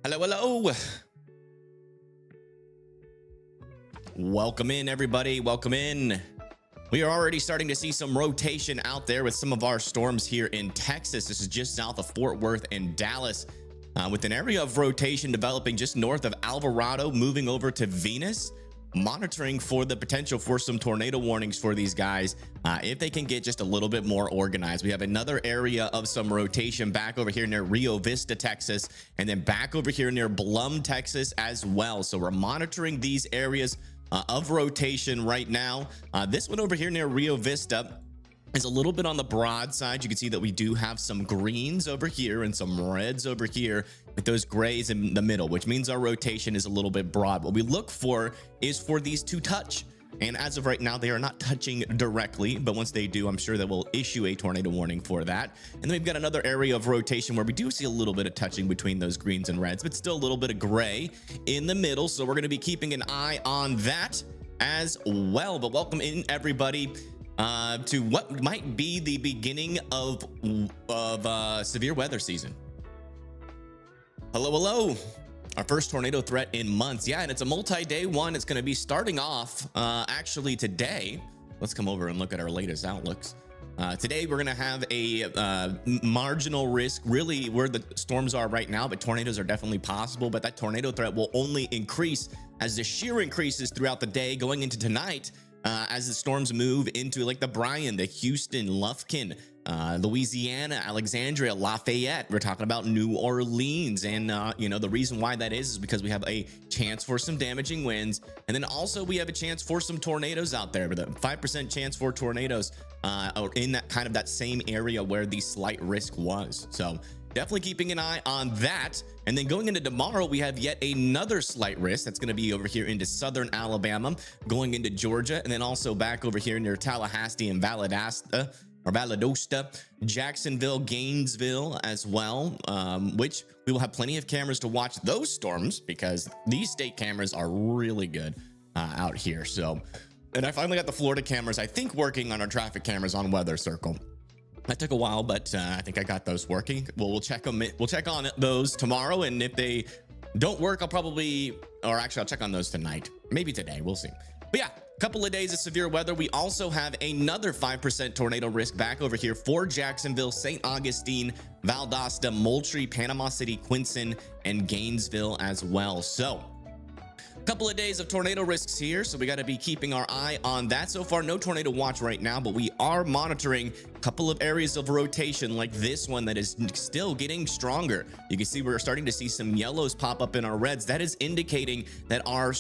Hello, hello. Welcome in, everybody. Welcome in. We are already starting to see some rotation out there with some of our storms here in Texas. This is just south of Fort Worth and Dallas, with an area of rotation developing just north of Alvarado, moving over to Venus, monitoring for the potential for some tornado warnings for these guys if they can get just a little bit more organized. We have another area of some rotation back over here near Rio Vista, Texas, and then back over here near Blum, Texas as well. So we're monitoring these areas of rotation right now. This one over here near Rio Vista is a little bit on the broad side. You can see that we do have some greens over here and some reds over here with those grays in the middle, which means our rotation is a little bit broad. What we look for is for these to touch. And as of right now, they are not touching directly, but once they do, I'm sure that we'll issue a tornado warning for that. And then we've got another area of rotation where we do see a little bit of touching between those greens and reds, but still a little bit of gray in the middle. So we're going to be keeping an eye on that as well. But welcome in, everybody, to what might be the beginning of severe weather season. Hello, hello. Our first tornado threat in months. Yeah, and it's a multi-day one. It's going to be starting off actually today. Let's come over and look at our latest outlooks. Today, we're going to have a marginal risk, really where the storms are right now, but tornadoes are definitely possible. But that tornado threat will only increase as the shear increases throughout the day going into tonight. As the storms move into like the Bryan, the Houston, Lufkin, Louisiana, Alexandria, Lafayette. We're talking about New Orleans. And, you know, the reason why that is because we have a chance for some damaging winds. And then also we have a chance for some tornadoes out there, but a 5% chance for tornadoes or in that kind of that same area where the slight risk was. So definitely keeping an eye on that. And then going into tomorrow, we have yet another slight risk that's going to be over here into southern Alabama, going into Georgia, and then also back over here near Tallahassee and Valdosta, Jacksonville, Gainesville as well, which we will have plenty of cameras to watch those storms because these state cameras are really good out here. So, and I finally got the Florida cameras, I think, working on our traffic cameras on Weather Circle. That took a while, but I think I got those working. Well, we'll check them. We'll check on those tomorrow, and if they don't work, I'll probably, or actually, I'll check on those tonight. Maybe today. We'll see. But yeah, a couple of days of severe weather. We also have another 5% tornado risk back over here for Jacksonville, St. Augustine, Valdosta, Moultrie, Panama City, Quincy, and Gainesville as well. So couple of days of tornado risks here, so we got to be keeping our eye on that. So far, no tornado watch right now, but we are monitoring a couple of areas of rotation like this one that is still getting stronger. You can see we're starting to see some yellows pop up in our reds. That is indicating that our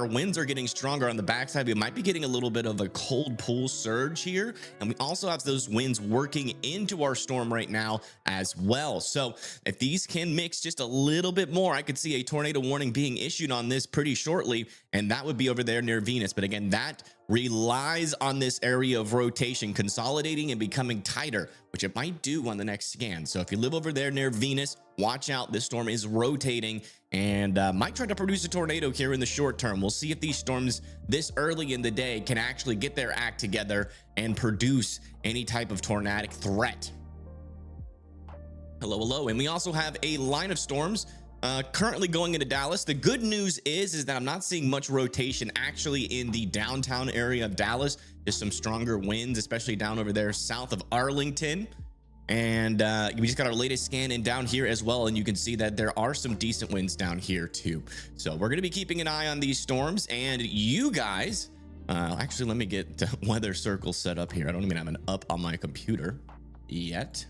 winds are getting stronger on the backside. We might be getting a little bit of a cold pool surge here, and we also have those winds working into our storm right now as well. So if these can mix just a little bit more, I could see a tornado warning being issued on this pretty shortly, and that would be over there near Venus. But again, that relies on this area of rotation consolidating and becoming tighter, which it might do on the next scan. So if you live over there near Venus, watch out. This storm is rotating and might try to produce a tornado here in the short term. We'll see if these storms this early in the day can actually get their act together and produce any type of tornadic threat. Hello, hello. And we also have a line of storms currently going into Dallas. The good news is that I'm not seeing much rotation actually in the downtown area of Dallas. Just some stronger winds, especially down over there south of Arlington. And we just got our latest scan in down here as well, and you can see that there are some decent winds down here too. So we're going to be keeping an eye on these storms, and you guys actually, let me get the Weather Circle set up here. I don't even have an up on my computer yet.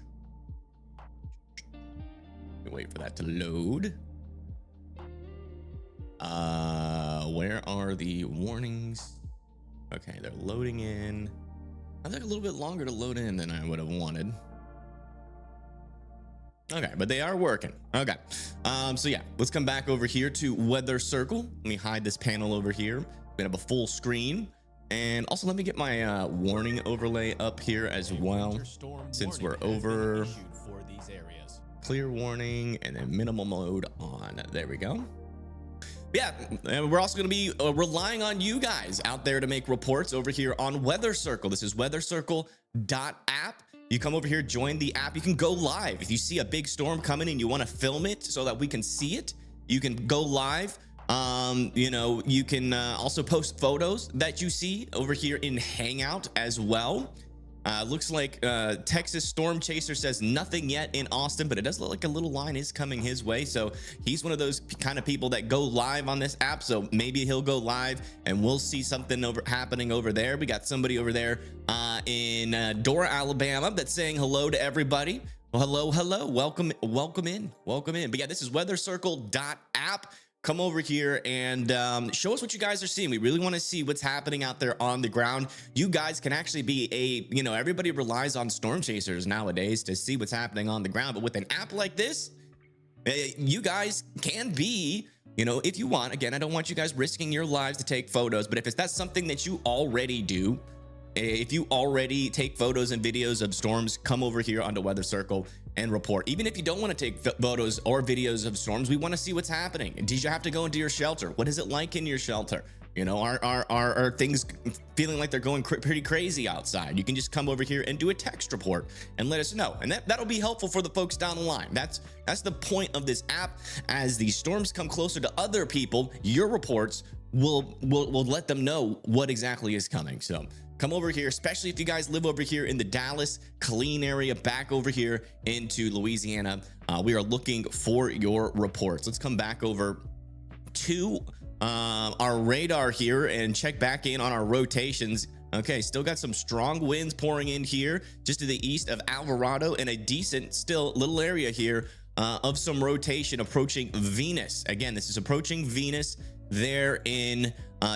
Wait for that to load. Where are the warnings? Okay, they're loading in. I think a little bit longer to load in than I would have wanted. Okay, but they are working. Okay, so yeah, let's come back over here to Weather Circle. Let me hide this panel over here. We have a full screen. And also let me get my warning overlay up here as well, since we're over clear warning and then minimal mode on. There we go. Yeah, and we're also going to be relying on you guys out there to make reports over here on Weather Circle. This is weathercircle.app. You come over here, join the app. You can go live. If you see a big storm coming and you want to film it so that we can see it, You can go live. You know, you can also post photos that you see over here in Hangout as well. Looks like Texas Storm Chaser says nothing yet in Austin, but it does look like a little line is coming his way. So he's one of those kind of people that go live on this app. So maybe he'll go live and we'll see something happening over there. We got somebody over there in Dora, Alabama that's saying hello to everybody. Well, hello, welcome in. But yeah, this is weathercircle.app. Come over here and show us what you guys are seeing. We really want to see what's happening out there on the ground. You guys can actually be you know, everybody relies on storm chasers nowadays to see what's happening on the ground. But with an app like this, you guys can be, you know, if you want. Again, I don't want you guys risking your lives to take photos, but if that's something that you already do, if you already take photos and videos of storms, come over here onto Weather Circle and report. Even if you don't want to take photos or videos of storms, we want to see what's happening. Did you have to go into your shelter? What is it like in your shelter? You know, are things feeling like they're going pretty crazy outside? You can just come over here and do a text report and let us know, and that'll be helpful for the folks down the line. That's the point of this app. As these storms come closer to other people, your reports will let them know what exactly is coming. So come over here, especially if you guys live over here in the Dallas, Killeen area, back over here into Louisiana. We are looking for your reports. Let's come back over to our radar here and check back in on our rotations. Okay, still got some strong winds pouring in here just to the east of Alvarado, and a decent still little area here of some rotation approaching Venus. Again, this is approaching Venus there in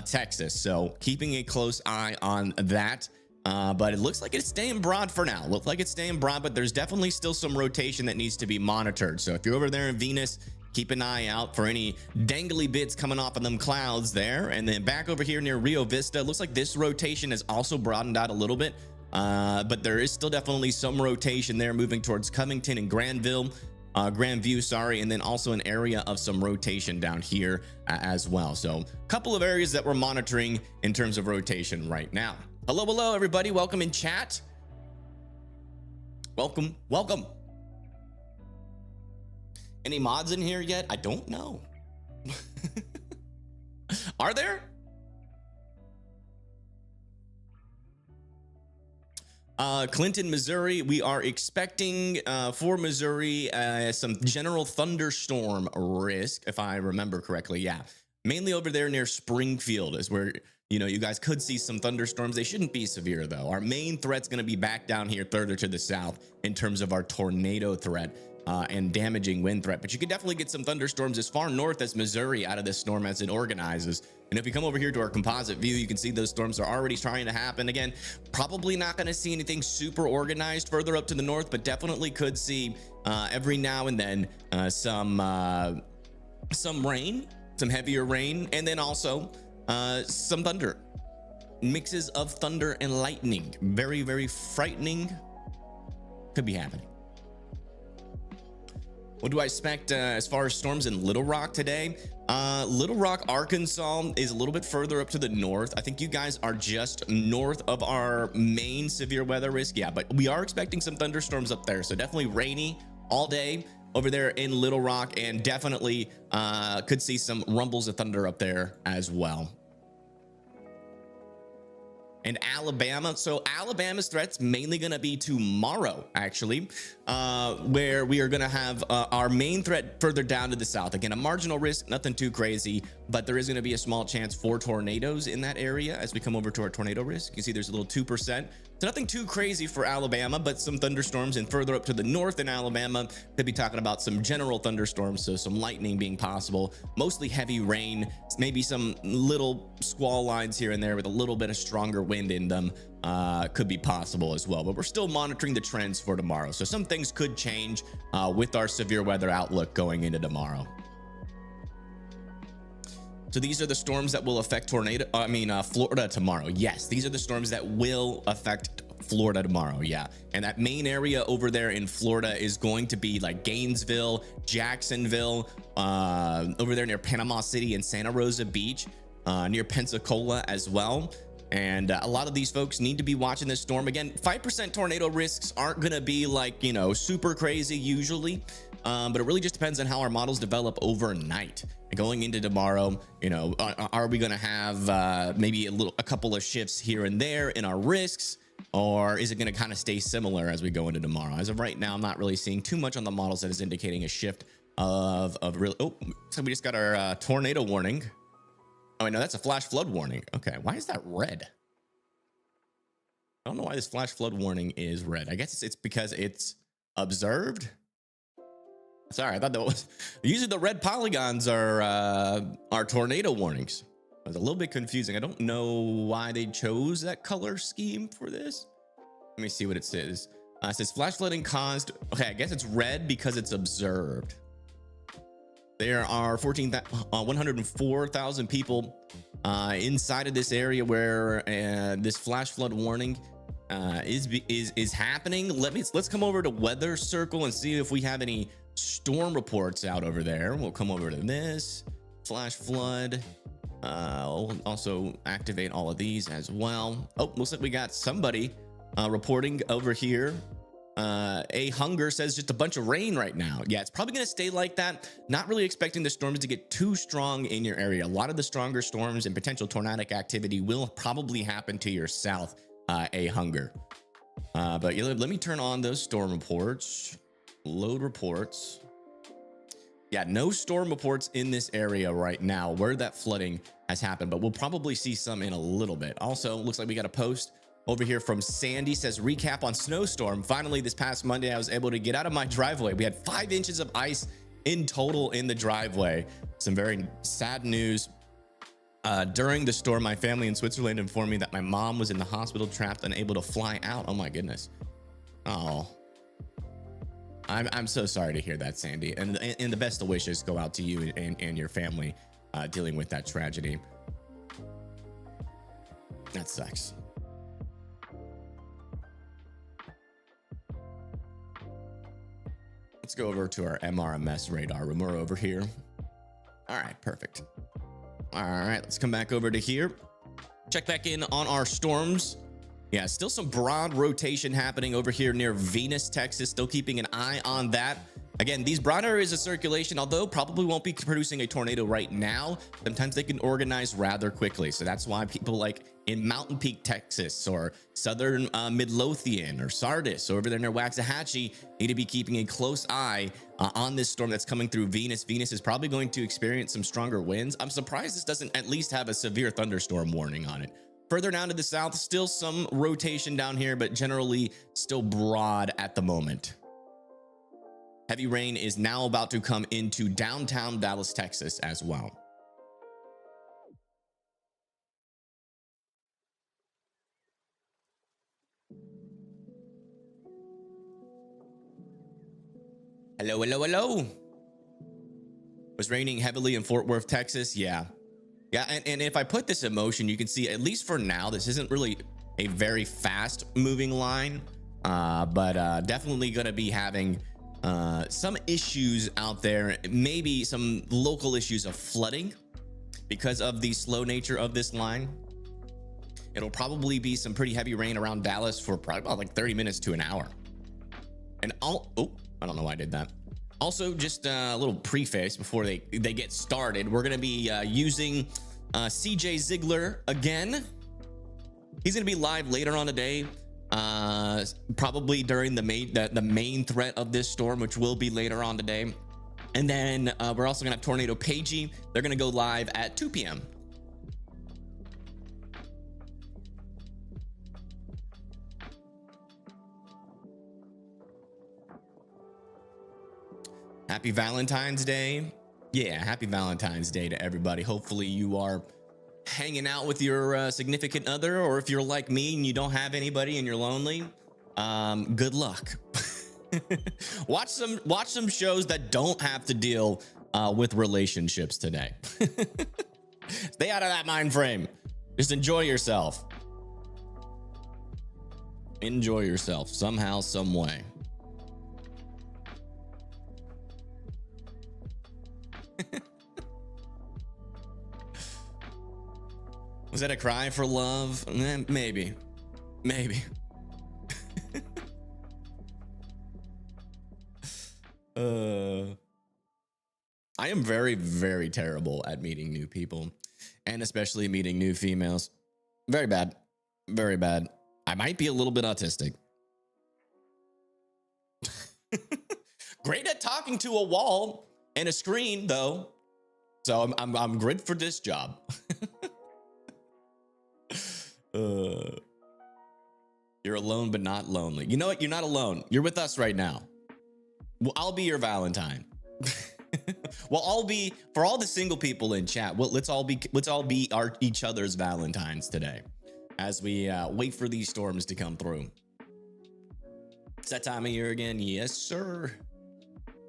Texas, so keeping a close eye on that. But it looks like it's staying broad for now. Looks like it's staying broad, but there's definitely still some rotation that needs to be monitored. So if you're over there in Venus, keep an eye out for any dangly bits coming off of them clouds there. And then back over here near Rio Vista, looks like this rotation has also broadened out a little bit, but there is still definitely some rotation there moving towards Covington and Grandview, sorry, and then also an area of some rotation down here as well. So a couple of areas that we're monitoring in terms of rotation right now. Hello, everybody. Welcome in chat. Welcome. Any mods in here yet? I don't know. Are there? Clinton, Missouri, we are expecting for Missouri some general thunderstorm risk, if I remember correctly. Yeah, mainly over there near Springfield is where, you know, you guys could see some thunderstorms. They shouldn't be severe though. Our main threat's going to be back down here further to the south in terms of our tornado threat and damaging wind threat. But you could definitely get some thunderstorms as far north as Missouri out of this storm as it organizes. And if we come over here to our composite view, you can see those storms are already trying to happen. Again, probably not going to see anything super organized further up to the north, but definitely could see every now and then some rain, some heavier rain, and then also some thunder, mixes of thunder and lightning. Very, very frightening. Could be happening. What do I expect as far as storms in Little Rock today? Little Rock, Arkansas is a little bit further up to the north. I think you guys are just north of our main severe weather risk. Yeah, but we are expecting some thunderstorms up there. So definitely rainy all day over there in Little Rock, and definitely could see some rumbles of thunder up there as well. And Alabama, so Alabama's threat's mainly going to be tomorrow, actually, where we are going to have our main threat further down to the south. Again, a marginal risk, nothing too crazy, but there is going to be a small chance for tornadoes in that area as we come over to our tornado risk. You see there's a little 2%. So nothing too crazy for Alabama, but some thunderstorms. And further up to the north in Alabama, could be talking about some general thunderstorms, so some lightning being possible, mostly heavy rain, maybe some little squall lines here and there with a little bit of stronger wind in them could be possible as well. But we're still monitoring the trends for tomorrow, so some things could change with our severe weather outlook going into tomorrow. So these are the storms that will affect Florida tomorrow. Yes, these are the storms that will affect Florida tomorrow. Yeah, and that main area over there in Florida is going to be like Gainesville, Jacksonville, over there near Panama City and Santa Rosa Beach, near Pensacola as well. And a lot of these folks need to be watching this storm. Again, 5% tornado risks aren't going to be like, you know, super crazy usually. but it really just depends on how our models develop overnight. Going into tomorrow, you know, are we going to have maybe a couple of shifts here and there in our risks, or is it going to kind of stay similar as we go into tomorrow? As of right now, I'm not really seeing too much on the models that is indicating a shift of real. Oh, so we just got our tornado warning. Oh, no, that's a flash flood warning. Okay, why is that red? I don't know why this flash flood warning is red. I guess it's because it's observed. Sorry, I thought that was usually the red polygons are tornado warnings. It was a little bit confusing. I don't know why they chose that color scheme for this. Let me see what it says. It says flash flooding caused. Okay, I guess it's red because it's observed. There are 104,000 people inside of this area where this flash flood warning is happening. Let's come over to Weather Circle and see if we have any storm reports out over there. We'll come over to this flash flood. We'll also activate all of these as well. Oh, looks like we got somebody reporting over here. A Hunger says just a bunch of rain right now. Yeah, it's probably going to stay like that. Not really expecting the storms to get too strong in your area. A lot of the stronger storms and potential tornadic activity will probably happen to your south, A Hunger. But let me turn on those storm reports. Load reports. Yeah, no storm reports in this area right now where that flooding has happened, but we'll probably see some in a little bit. Also, looks like we got a post over here from Sandy. Says recap on snowstorm. Finally, this past Monday, I was able to get out of my driveway. We had 5 inches of ice in total in the driveway. Some very sad news. During the storm, my family in Switzerland informed me that my mom was in the hospital, trapped, unable to fly out. Oh my goodness. Oh, I'm so sorry to hear that, Sandy. And the best of wishes go out to you and your family dealing with that tragedy. That sucks. Let's go over to our MRMS radar room. We're over here. All right, perfect. All right, let's come back over to here. Check back in on our storms. Yeah, still some broad rotation happening over here near Venus, Texas. Still keeping an eye on that. Again, these broad areas of circulation, although probably won't be producing a tornado right now, sometimes they can organize rather quickly. So that's why people like in Mountain Peak, Texas, or southern Midlothian or Sardis over there near Waxahachie need to be keeping a close eye on this storm that's coming through Venus. Venus is probably going to experience some stronger winds. I'm surprised this doesn't at least have a severe thunderstorm warning on it. Further down to the south, still some rotation down here, but generally still broad at the moment. Heavy rain is now about to come into downtown Dallas, Texas as well. Hello, hello, hello. Was raining heavily in Fort Worth, Texas. Yeah. Yeah, and if I put this in motion, you can see, at least for now, this isn't really a very fast moving line, but definitely going to be having some issues out there, maybe some local issues of flooding because of the slow nature of this line. It'll probably be some pretty heavy rain around Dallas for probably about like 30 minutes to an hour. And I don't know why I did that. Also, just a little preface before they get started. We're going to be using CJ Ziegler again. He's going to be live later on today, probably during the main threat of this storm, which will be later on today. And then we're also going to have Tornado Pagey. They're going to go live at 2 p.m. Happy Valentine's Day. Yeah, happy Valentine's Day to everybody. Hopefully you are hanging out with your significant other, or if you're like me and you don't have anybody and you're lonely, good luck. Watch some shows that don't have to deal with relationships today. Stay out of that mind frame. Just enjoy yourself. Enjoy yourself somehow, some way. Was that a cry for love? Maybe. I am very, very terrible at meeting new people, and especially meeting new females. Very bad. Very bad. I might be a little bit autistic. Great at talking to a wall and a screen, though. So I'm good for this job. You're alone, but not lonely. You know what? You're not alone. You're with us right now. Well, I'll be your Valentine. Well, I'll be for all the single people in chat. Well, let's all be each other's Valentines today, as we wait for these storms to come through. It's that time of year again. Yes, sir.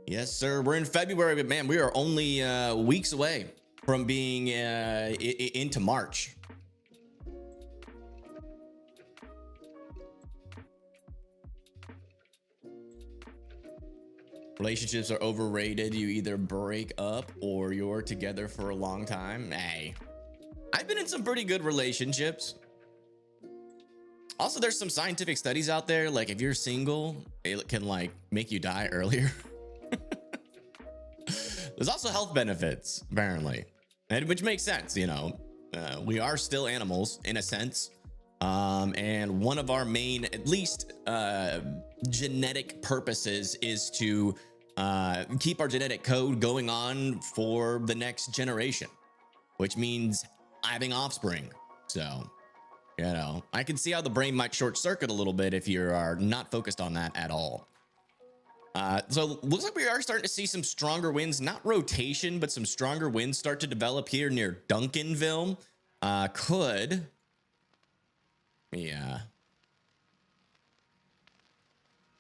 Yes, sir. We're in February, but man, we are only weeks away from being into March. Relationships are overrated. You either break up or you're together for a long time. Hey, I've been in some pretty good relationships. Also, there's some scientific studies out there, like if you're single, it can like make you die earlier. There's also health benefits, apparently, and which makes sense. You know, we are still animals in a sense. And one of our main, at least, genetic purposes is to keep our genetic code going on for the next generation, which means having offspring. So, you know, I can see how the brain might short circuit a little bit if you are not focused on that at all. So looks like we are starting to see some stronger winds, not rotation, but some stronger winds start to develop here near Duncanville.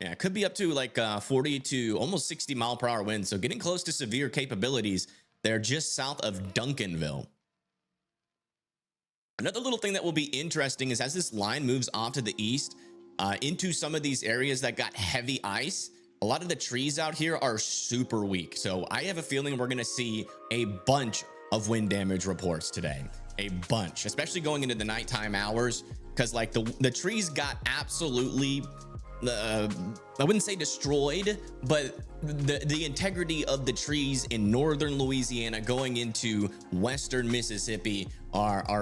Yeah, it could be up to like 40 to almost 60 mile per hour winds. So getting close to severe capabilities. They're just south of Duncanville. Another little thing that will be interesting is as this line moves off to the east into some of these areas that got heavy ice, a lot of the trees out here are super weak. So I have a feeling we're going to see a bunch of wind damage reports today. A bunch, especially going into the nighttime hours, because like the trees got absolutely, I wouldn't say destroyed, but the integrity of the trees in northern Louisiana going into western Mississippi they're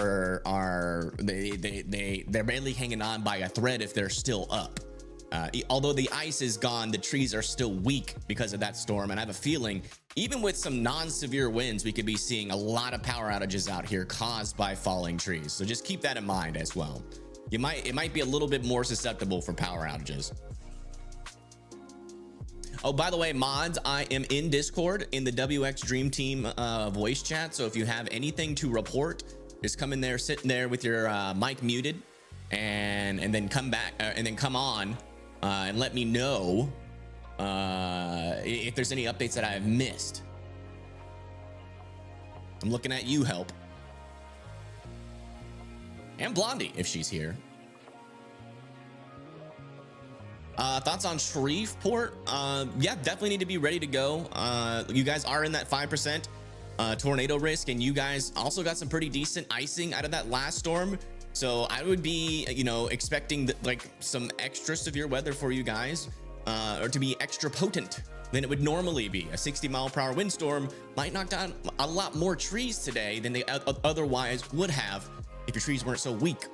barely hanging on by a thread if they're still up. Although the ice is gone, the trees are still weak because of that storm. And I have a feeling even with some non-severe winds, we could be seeing a lot of power outages out here caused by falling trees. So just keep that in mind as well. It might be a little bit more susceptible for power outages. Oh, by the way, mods, I am in Discord in the WX Dream Team voice chat. So if you have anything to report, just come in there, sit in there with your mic muted, and then come back and then come on and let me know if there's any updates that I have missed. I'm looking at you, Help. And Blondie, if she's here. Thoughts on Shreveport? Yeah, definitely need to be ready to go. You guys are in that 5% tornado risk, and you guys also got some pretty decent icing out of that last storm. So I would be, you know, expecting like some extra severe weather for you guys, or to be extra potent than it would normally be. A 60 mile per hour windstorm might knock down a lot more trees today than they otherwise would have if your trees weren't so weak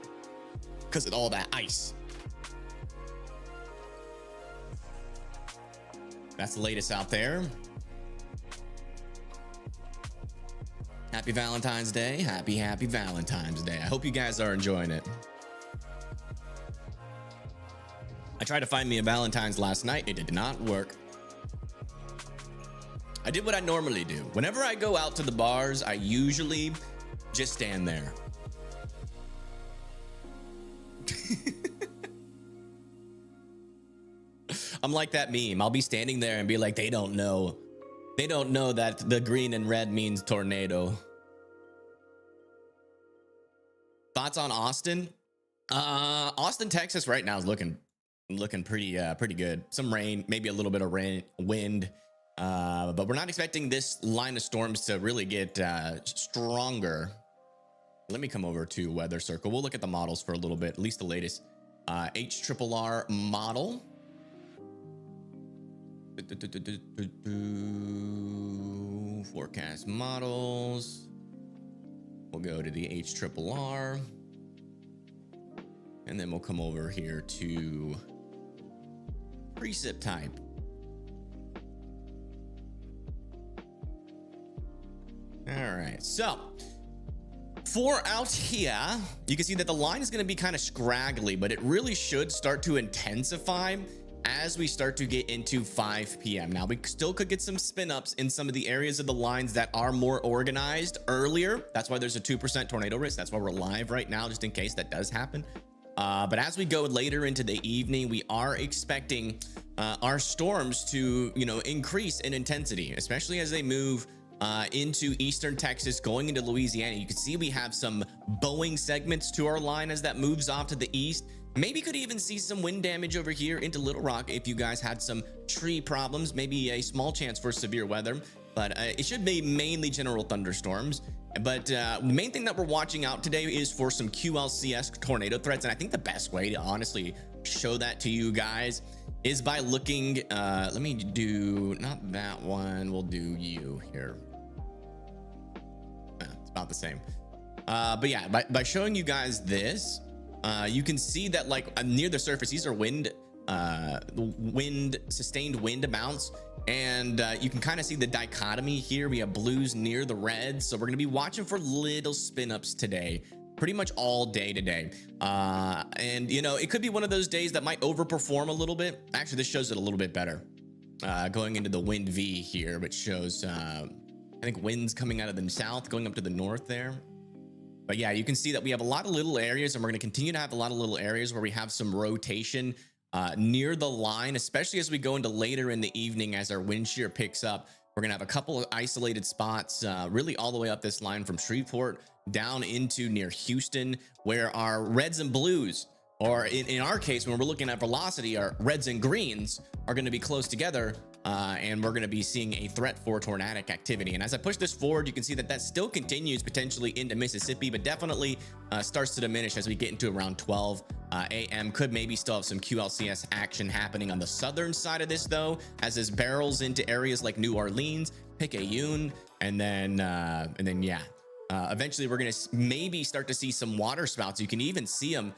because of all that ice. That's the latest out there. Happy Valentine's Day. Happy Valentine's Day. I hope you guys are enjoying it. I tried to find me a Valentine's last night. It did not work. I did what I normally do. Whenever I go out to the bars, I usually just stand there. I'm like that meme. I'll be standing there and be like, they don't know. They don't know that the green and red means tornado. Thoughts on Austin? Austin, Texas right now is looking pretty good. Some rain, maybe a little bit of wind. But we're not expecting this line of storms to really get stronger. Let me come over to Weather Circle. We'll look at the models for a little bit, at least the latest HRRR model. Forecast models. We'll go to the HRRR. And then we'll come over here to precip type. All right, so for out here, you can see that the line is going to be kind of scraggly, but it really should start to intensify as we start to get into 5 p.m. Now, we still could get some spin ups in some of the areas of the lines that are more organized earlier. That's why there's a 2% tornado risk. That's why we're live right now, just in case that does happen. But as we go later into the evening, we are expecting our storms to, increase in intensity, especially as they move into eastern Texas, going into Louisiana. You can see we have some bowing segments to our line as that moves off to the east. Maybe could even see some wind damage over here into Little Rock if you guys had some tree problems, maybe a small chance for severe weather, but it should be mainly general thunderstorms. But the main thing that we're watching out today is for some QLCS tornado threats. And I think the best way to honestly show that to you guys is by looking, let me do, not that one, we'll do you here. It's about the same. But yeah, by showing you guys this, you can see that like near the surface, these are sustained wind amounts. And you can kind of see the dichotomy here. We have blues near the reds. So we're going to be watching for little spin ups today, pretty much all day today. And it could be one of those days that might overperform a little bit. Actually, this shows it a little bit better. Going into the wind V here, which shows, I think winds coming out of the south, going up to the north there. But yeah, you can see that we have a lot of little areas, and we're going to continue to have a lot of little areas where we have some rotation near the line, especially as we go into later in the evening as our wind shear picks up. We're gonna have a couple of isolated spots really all the way up this line from Shreveport down into near Houston, where our reds and blues, or in our case when we're looking at velocity, our reds and greens are going to be close together, and we're going to be seeing a threat for tornadic activity. And as I push this forward, you can see that still continues potentially into Mississippi, but definitely starts to diminish as we get into around 12 a.m. Could maybe still have some QLCS action happening on the southern side of this though, as this barrels into areas like New Orleans, Picayune, and then yeah, eventually we're going to maybe start to see some water spouts. You can even see them,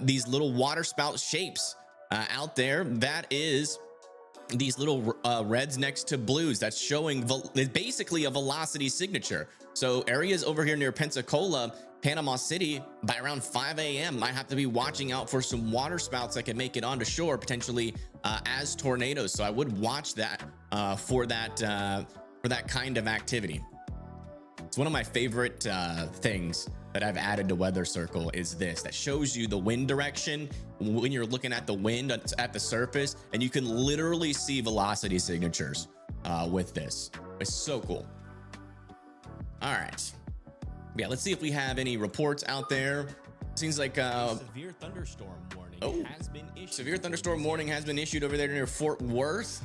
these little water spout shapes out there. That is these little reds next to blues. That's showing basically a velocity signature. So areas over here near Pensacola, Panama City, by around 5 a.m. might have to be watching out for some water spouts that can make it onto shore, potentially as tornadoes. So I would watch that for that kind of activity. It's one of my favorite things that I've added to Weather Circle is this, that shows you the wind direction when you're looking at the wind at the surface, and you can literally see velocity signatures with this. It's so cool. All right. Yeah, let's see if we have any reports out there. Seems like severe thunderstorm warning has been issued. Severe thunderstorm warning has been issued over there near Fort Worth.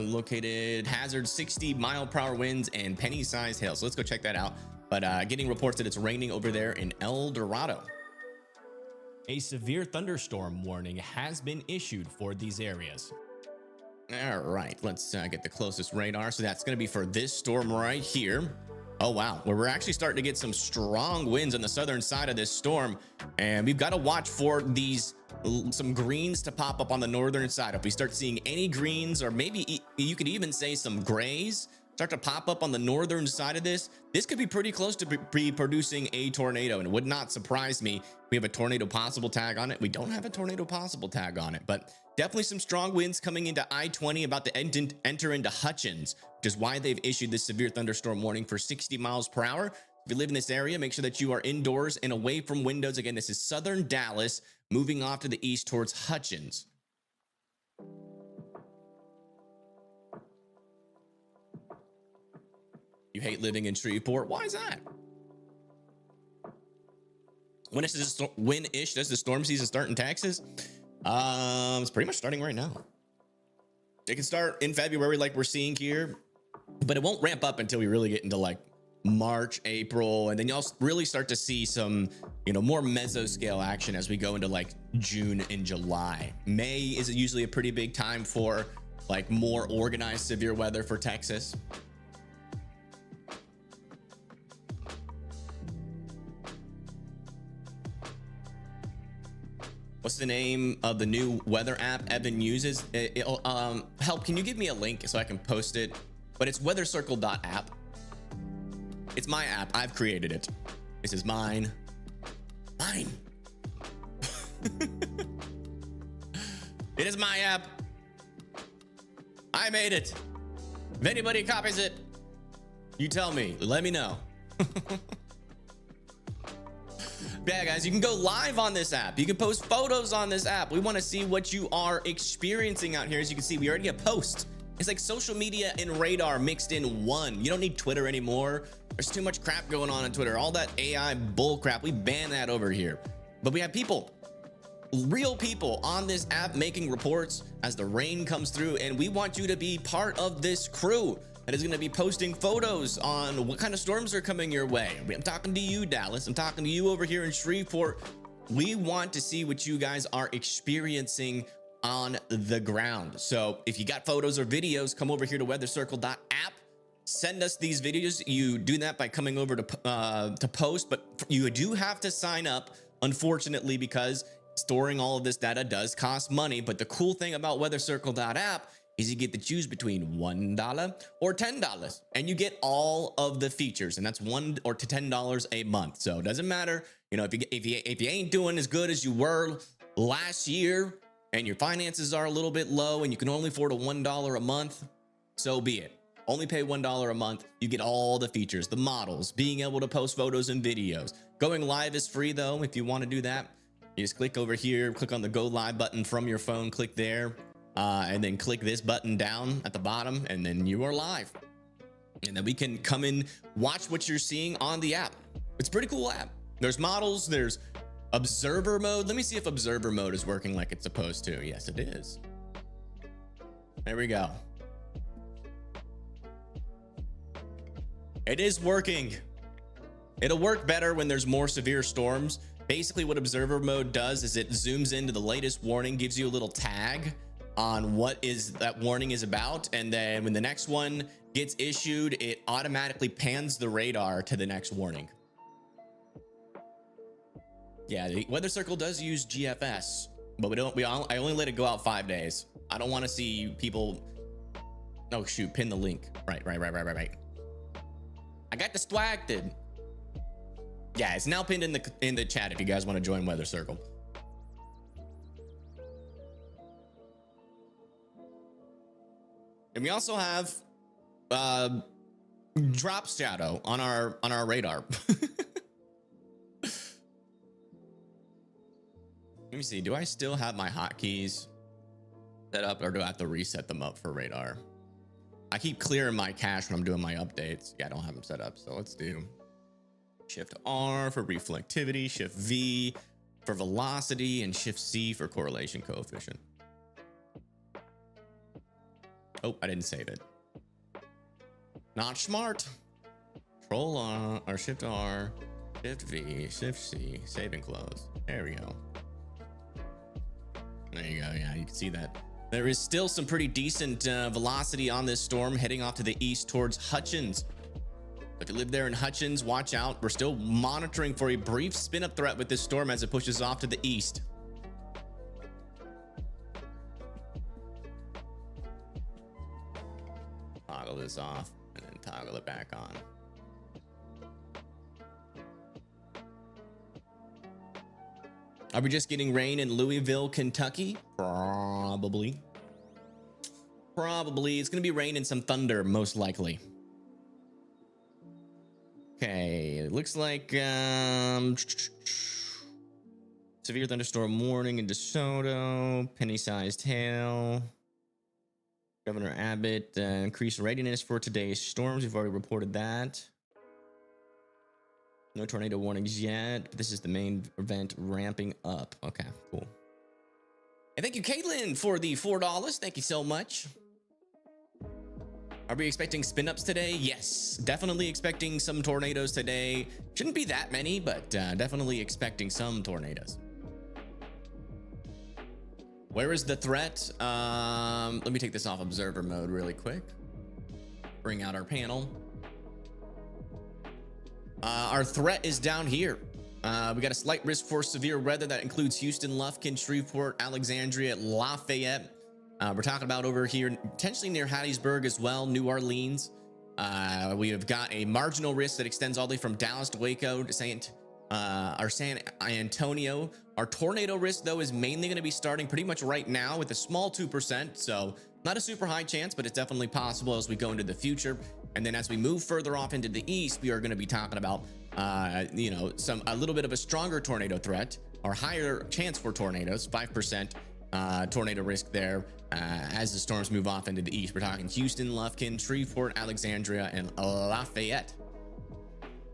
Located hazard 60-mile-per-hour winds and penny-sized hail. So let's go check that out. But getting reports that it's raining over there in El Dorado. A severe thunderstorm warning has been issued for these areas. All right, let's get the closest radar. So that's going to be for this storm right here. Oh, wow. Well, we're actually starting to get some strong winds on the southern side of this storm. And we've got to watch for some greens to pop up on the northern side. If we start seeing any greens, or maybe you could even say some grays start to pop up on the northern side of this could be pretty close to be producing a tornado. And it would not surprise me. We have a tornado possible tag on it. We don't have a tornado possible tag on it, but definitely some strong winds coming into I-20, about to enter into Hutchins, which is why they've issued this severe thunderstorm warning for 60 miles per hour. If you live in this area, make sure that you are indoors and away from windows. Again, this is southern Dallas, moving off to the east towards Hutchins. You hate living in Shreveport? Why is that? When does the storm season start in Texas? It's pretty much starting right now. It can start in February like we're seeing here, but it won't ramp up until we really get into like March, April, and then you'll really start to see some, more mesoscale action as we go into like June and July. May is usually a pretty big time for like more organized severe weather for Texas. What's the name of the new weather app Evan uses? Help, can you give me a link so I can post it? But it's weathercircle.app. It's my app. I've created it. This is mine. Mine. It is my app. I made it. If anybody copies it, you tell me. Let me know. Yeah, guys, you can go live on this app. You can post photos on this app. We want to see what you are experiencing out here. As you can see, we already have posts. It's like social media and radar mixed in one. You don't need Twitter anymore. There's too much crap going on Twitter. All that AI bull crap, we ban that over here. But we have people, real people on this app making reports as the rain comes through, and we want you to be part of this crew that is going to be posting photos on what kind of storms are coming your way. I'm talking to you, Dallas. I'm talking to you over here in Shreveport. We want to see what you guys are experiencing on the ground. So if you got photos or videos, come over here to weathercircle.app. Send us these videos. You do that by coming over to post, but you do have to sign up, unfortunately, because storing all of this data does cost money. But the cool thing about weathercircle.app is you get to choose between $1 or $10, and you get all of the features, and that's $1 or to $10 a month. So it doesn't matter, if you ain't doing as good as you were last year, and your finances are a little bit low, and you can only afford a $1 a month, so be it. Only pay $1 a month. You get all the features, the models, being able to post photos and videos. Going live is free though. If you want to do that, you just click over here, click on the go live button from your phone, click there, and then click this button down at the bottom, and then you are live. And then we can come in, watch what you're seeing on the app. It's a pretty cool app. There's models, there's observer mode. Let me see if observer mode is working like it's supposed to. Yes, it is. There we go. It is working. It'll work better when there's more severe storms. Basically what observer mode does is it zooms into the latest warning, gives you a little tag on what is that warning is about, and then when the next one gets issued, it automatically pans the radar to the next warning. Yeah, the Weather Circle does use GFS, but I only let it go out 5 days. I don't want to see people. Oh shoot, pin the link. Right. I got distracted. Yeah, it's now pinned in the chat if you guys want to join Weather Circle. And we also have drop shadow on our radar. Let me see. Do I still have my hotkeys set up, or do I have to reset them up for radar? I keep clearing my cache when I'm doing my updates. Yeah, I don't have them set up. So let's do Shift R for reflectivity, Shift V for velocity, and Shift C for correlation coefficient. Oh, I didn't save it. Not smart. Control R or Shift R, Shift V, Shift C, save and close. There we go. There you go. Yeah, you can see that. There is still some pretty decent velocity on this storm heading off to the east towards Hutchins. If you live there in Hutchins, watch out. We're still monitoring for a brief spin up threat with this storm as it pushes off to the east. Toggle this off and then toggle it back on. Are we just getting rain in Louisville, Kentucky? Probably. It's going to be rain and some thunder, most likely. Okay, it looks like severe thunderstorm warning in DeSoto, penny-sized hail. Governor Abbott increased readiness for today's storms. We've already reported that. No tornado warnings yet, but this is the main event ramping up. Okay, cool. And thank you, Caitlin, for the $4. Thank you so much. Are we expecting spin ups today? Yes, definitely expecting some tornadoes today. Shouldn't be that many, but definitely expecting some tornadoes. Where is the threat? Let me take this off observer mode really quick. Bring out our panel. Our threat is down here. We got a slight risk for severe weather that includes Houston, Lufkin, Shreveport, Alexandria, Lafayette. We're talking about over here, potentially near Hattiesburg as well, New Orleans. We have got a marginal risk that extends all the way from Dallas to Waco to San Antonio. Our tornado risk, though, is mainly going to be starting pretty much right now with a small 2%. So not a super high chance, but it's definitely possible as we go into the future. And then as we move further off into the east, we are going to be talking about, a little bit of a stronger tornado threat or higher chance for tornadoes, 5% tornado risk there as the storms move off into the east. We're talking Houston, Lufkin, Shreveport, Alexandria, and Lafayette.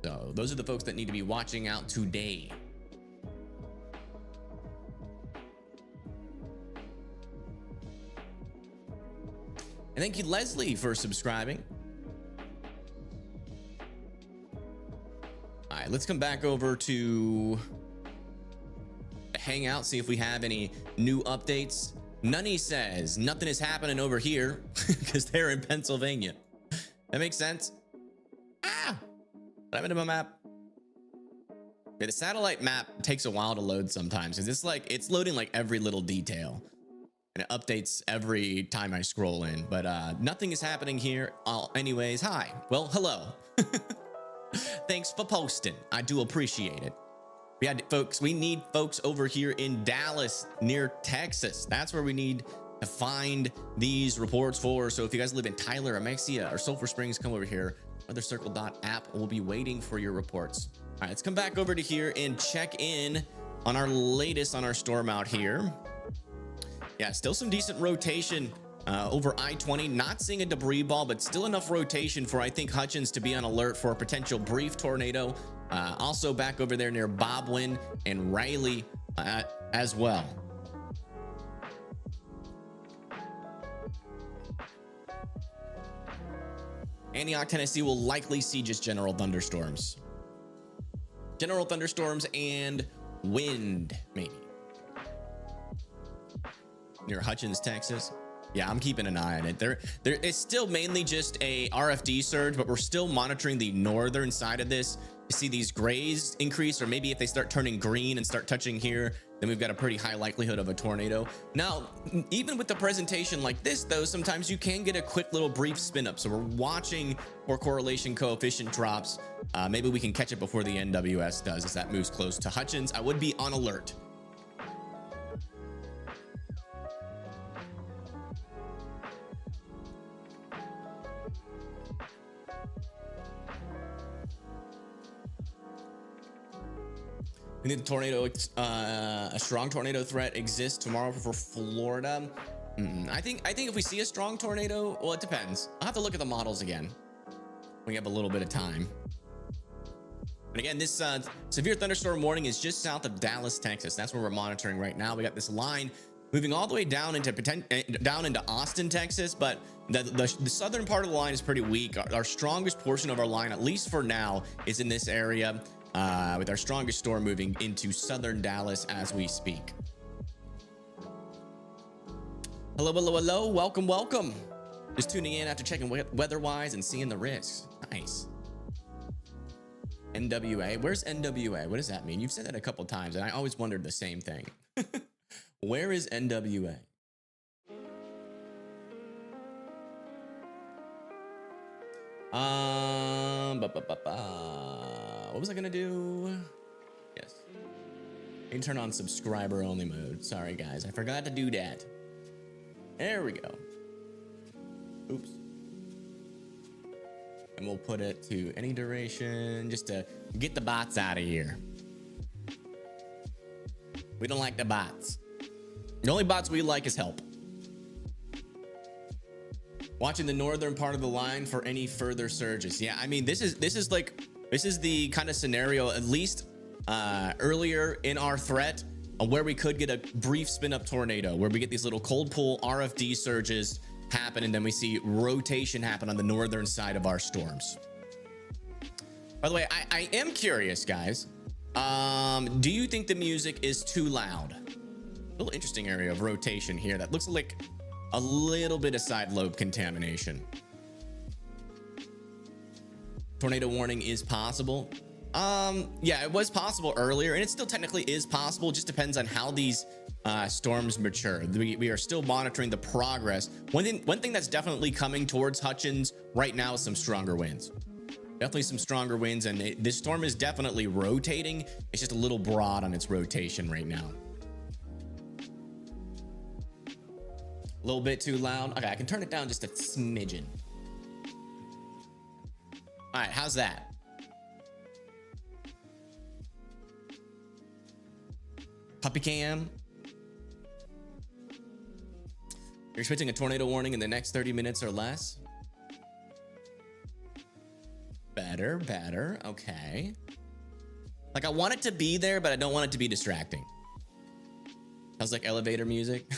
So those are the folks that need to be watching out today. And thank you, Leslie, for subscribing. All right, let's come back over to Hangout, see if we have any new updates. Nunny says nothing is happening over here because they're in Pennsylvania. That makes sense. What happened to my map? Yeah, the satellite map takes a while to load sometimes because it's loading like every little detail. And it updates every time I scroll in, but nothing is happening here. Anyways, hi. Well, hello. Thanks for posting. I do appreciate it. We need folks over here in Dallas near Texas. That's where we need to find these reports for. So if you guys live in Tyler, Amexia, or Sulphur Springs, come over here. WeatherCircle.app will be waiting for your reports. All right, let's come back over to here and check in on our latest on our storm out here. Yeah, still some decent rotation over I-20. Not seeing a debris ball, but still enough rotation for, I think, Hutchins to be on alert for a potential brief tornado. Also back over there near Bobwin and Riley as well. Antioch, Tennessee will likely see just general thunderstorms. General thunderstorms and wind, maybe. Near Hutchins, Texas. Yeah, I'm keeping an eye on it. There is still mainly just a RFD surge, but we're still monitoring the northern side of this to see these grays increase, or maybe if they start turning green and start touching here, then we've got a pretty high likelihood of a tornado. Now, even with the presentation like this, though, sometimes you can get a quick little brief spin up. So we're watching for correlation coefficient drops. Maybe we can catch it before the NWS does as that moves close to Hutchins. I would be on alert. I think the tornado, a strong tornado threat exists tomorrow for Florida. I think if we see a strong tornado, well, it depends. I'll have to look at the models again. We have a little bit of time. And again, this severe thunderstorm warning is just south of Dallas, Texas. That's where we're monitoring right now. We got this line moving all the way down into Austin, Texas, but the southern part of the line is pretty weak. Our strongest portion of our line, at least for now, is in this area. With our strongest storm moving into southern Dallas as we speak. Hello, hello, hello. Welcome, welcome. Just tuning in after checking weather-wise and seeing the risks. Nice. NWA. Where's NWA? What does that mean? You've said that a couple times, and I always wondered the same thing. Where is NWA? What was I gonna do? Yes. I can turn on subscriber only mode. Sorry guys, I forgot to do that. There we go. Oops. And we'll put it to any duration just to get the bots out of here. We don't like the bots. The only bots we like is help. Watching the northern part of the line for any further surges. Yeah, I mean, this is the kind of scenario, at least earlier in our threat, where we could get a brief spin up tornado, where we get these little cold pull RFD surges happen, and then we see rotation happen on the northern side of our storms. By the way, I am curious, guys. Do you think the music is too loud? A little interesting area of rotation here. That looks like a little bit of side lobe contamination. Tornado warning is possible. Yeah, it was possible earlier, and it still technically is possible. It just depends on how these storms mature. We are still monitoring the progress. One thing that's definitely coming towards Hutchins right now is some stronger winds. Definitely some stronger winds, and this storm is definitely rotating. It's just a little broad on its rotation right now. A little bit too loud. Okay, I can turn it down just a smidgen. All right, how's that? Puppy cam. You're expecting a tornado warning in the next 30 minutes or less. Better. Okay. Like, I want it to be there, but I don't want it to be distracting. Sounds like elevator music.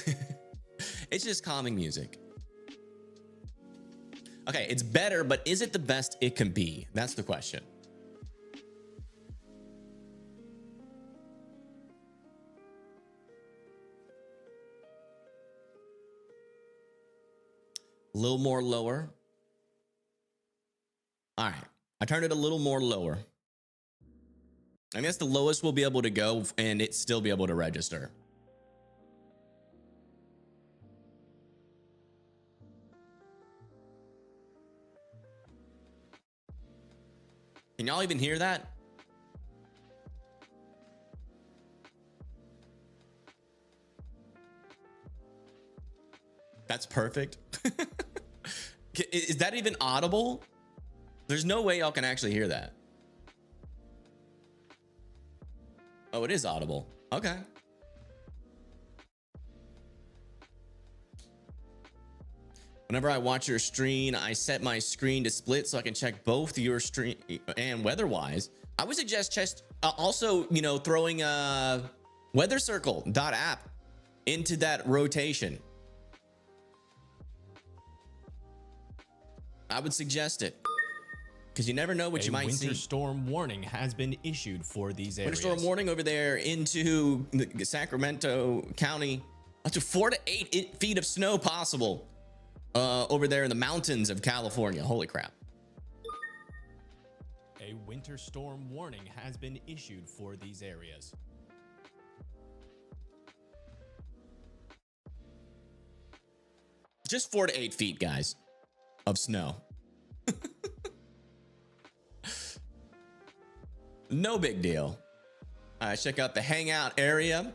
It's just calming music. Okay, it's better, but is it the best it can be? That's the question. A little more lower. All right, I turned it a little more lower. I mean, that's the lowest we'll be able to go, and it still be able to register. Can y'all even hear that? That's perfect. Is that even audible? There's no way y'all can actually hear that. Oh, it is audible. Okay. Whenever I watch your stream, I set my screen to split so I can check both your stream and weather-wise. I would suggest just also, you know, throwing a weathercircle.app into that rotation. I would suggest it, because you never know what you might see. A winter storm warning has been issued for these areas. Winter storm warning over there into the Sacramento County. Up to 4 to 8 feet of snow possible over there in the mountains of California. Holy crap. A winter storm warning has been issued for these areas. Just 4 to 8 feet, guys, of snow. No big deal. All right, check out the hangout area.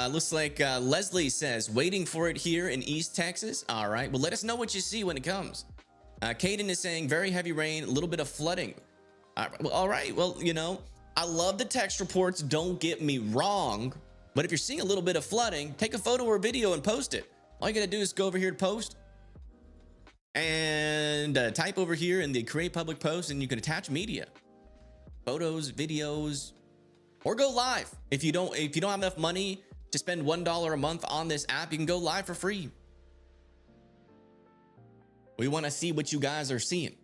Looks like Leslie says, waiting for it here in East Texas. All right, well, let us know what you see when it comes. Caden is saying very heavy rain, a little bit of flooding. All right, well, you know, I love the text reports, don't get me wrong, but if you're seeing a little bit of flooding, take a photo or video and post it. All you gotta do is go over here to post and type over here in the create public post, and you can attach media, photos, videos, or go live. If you don't have enough money to spend $1 a month on this app, you can go live for free. We want to see what you guys are seeing.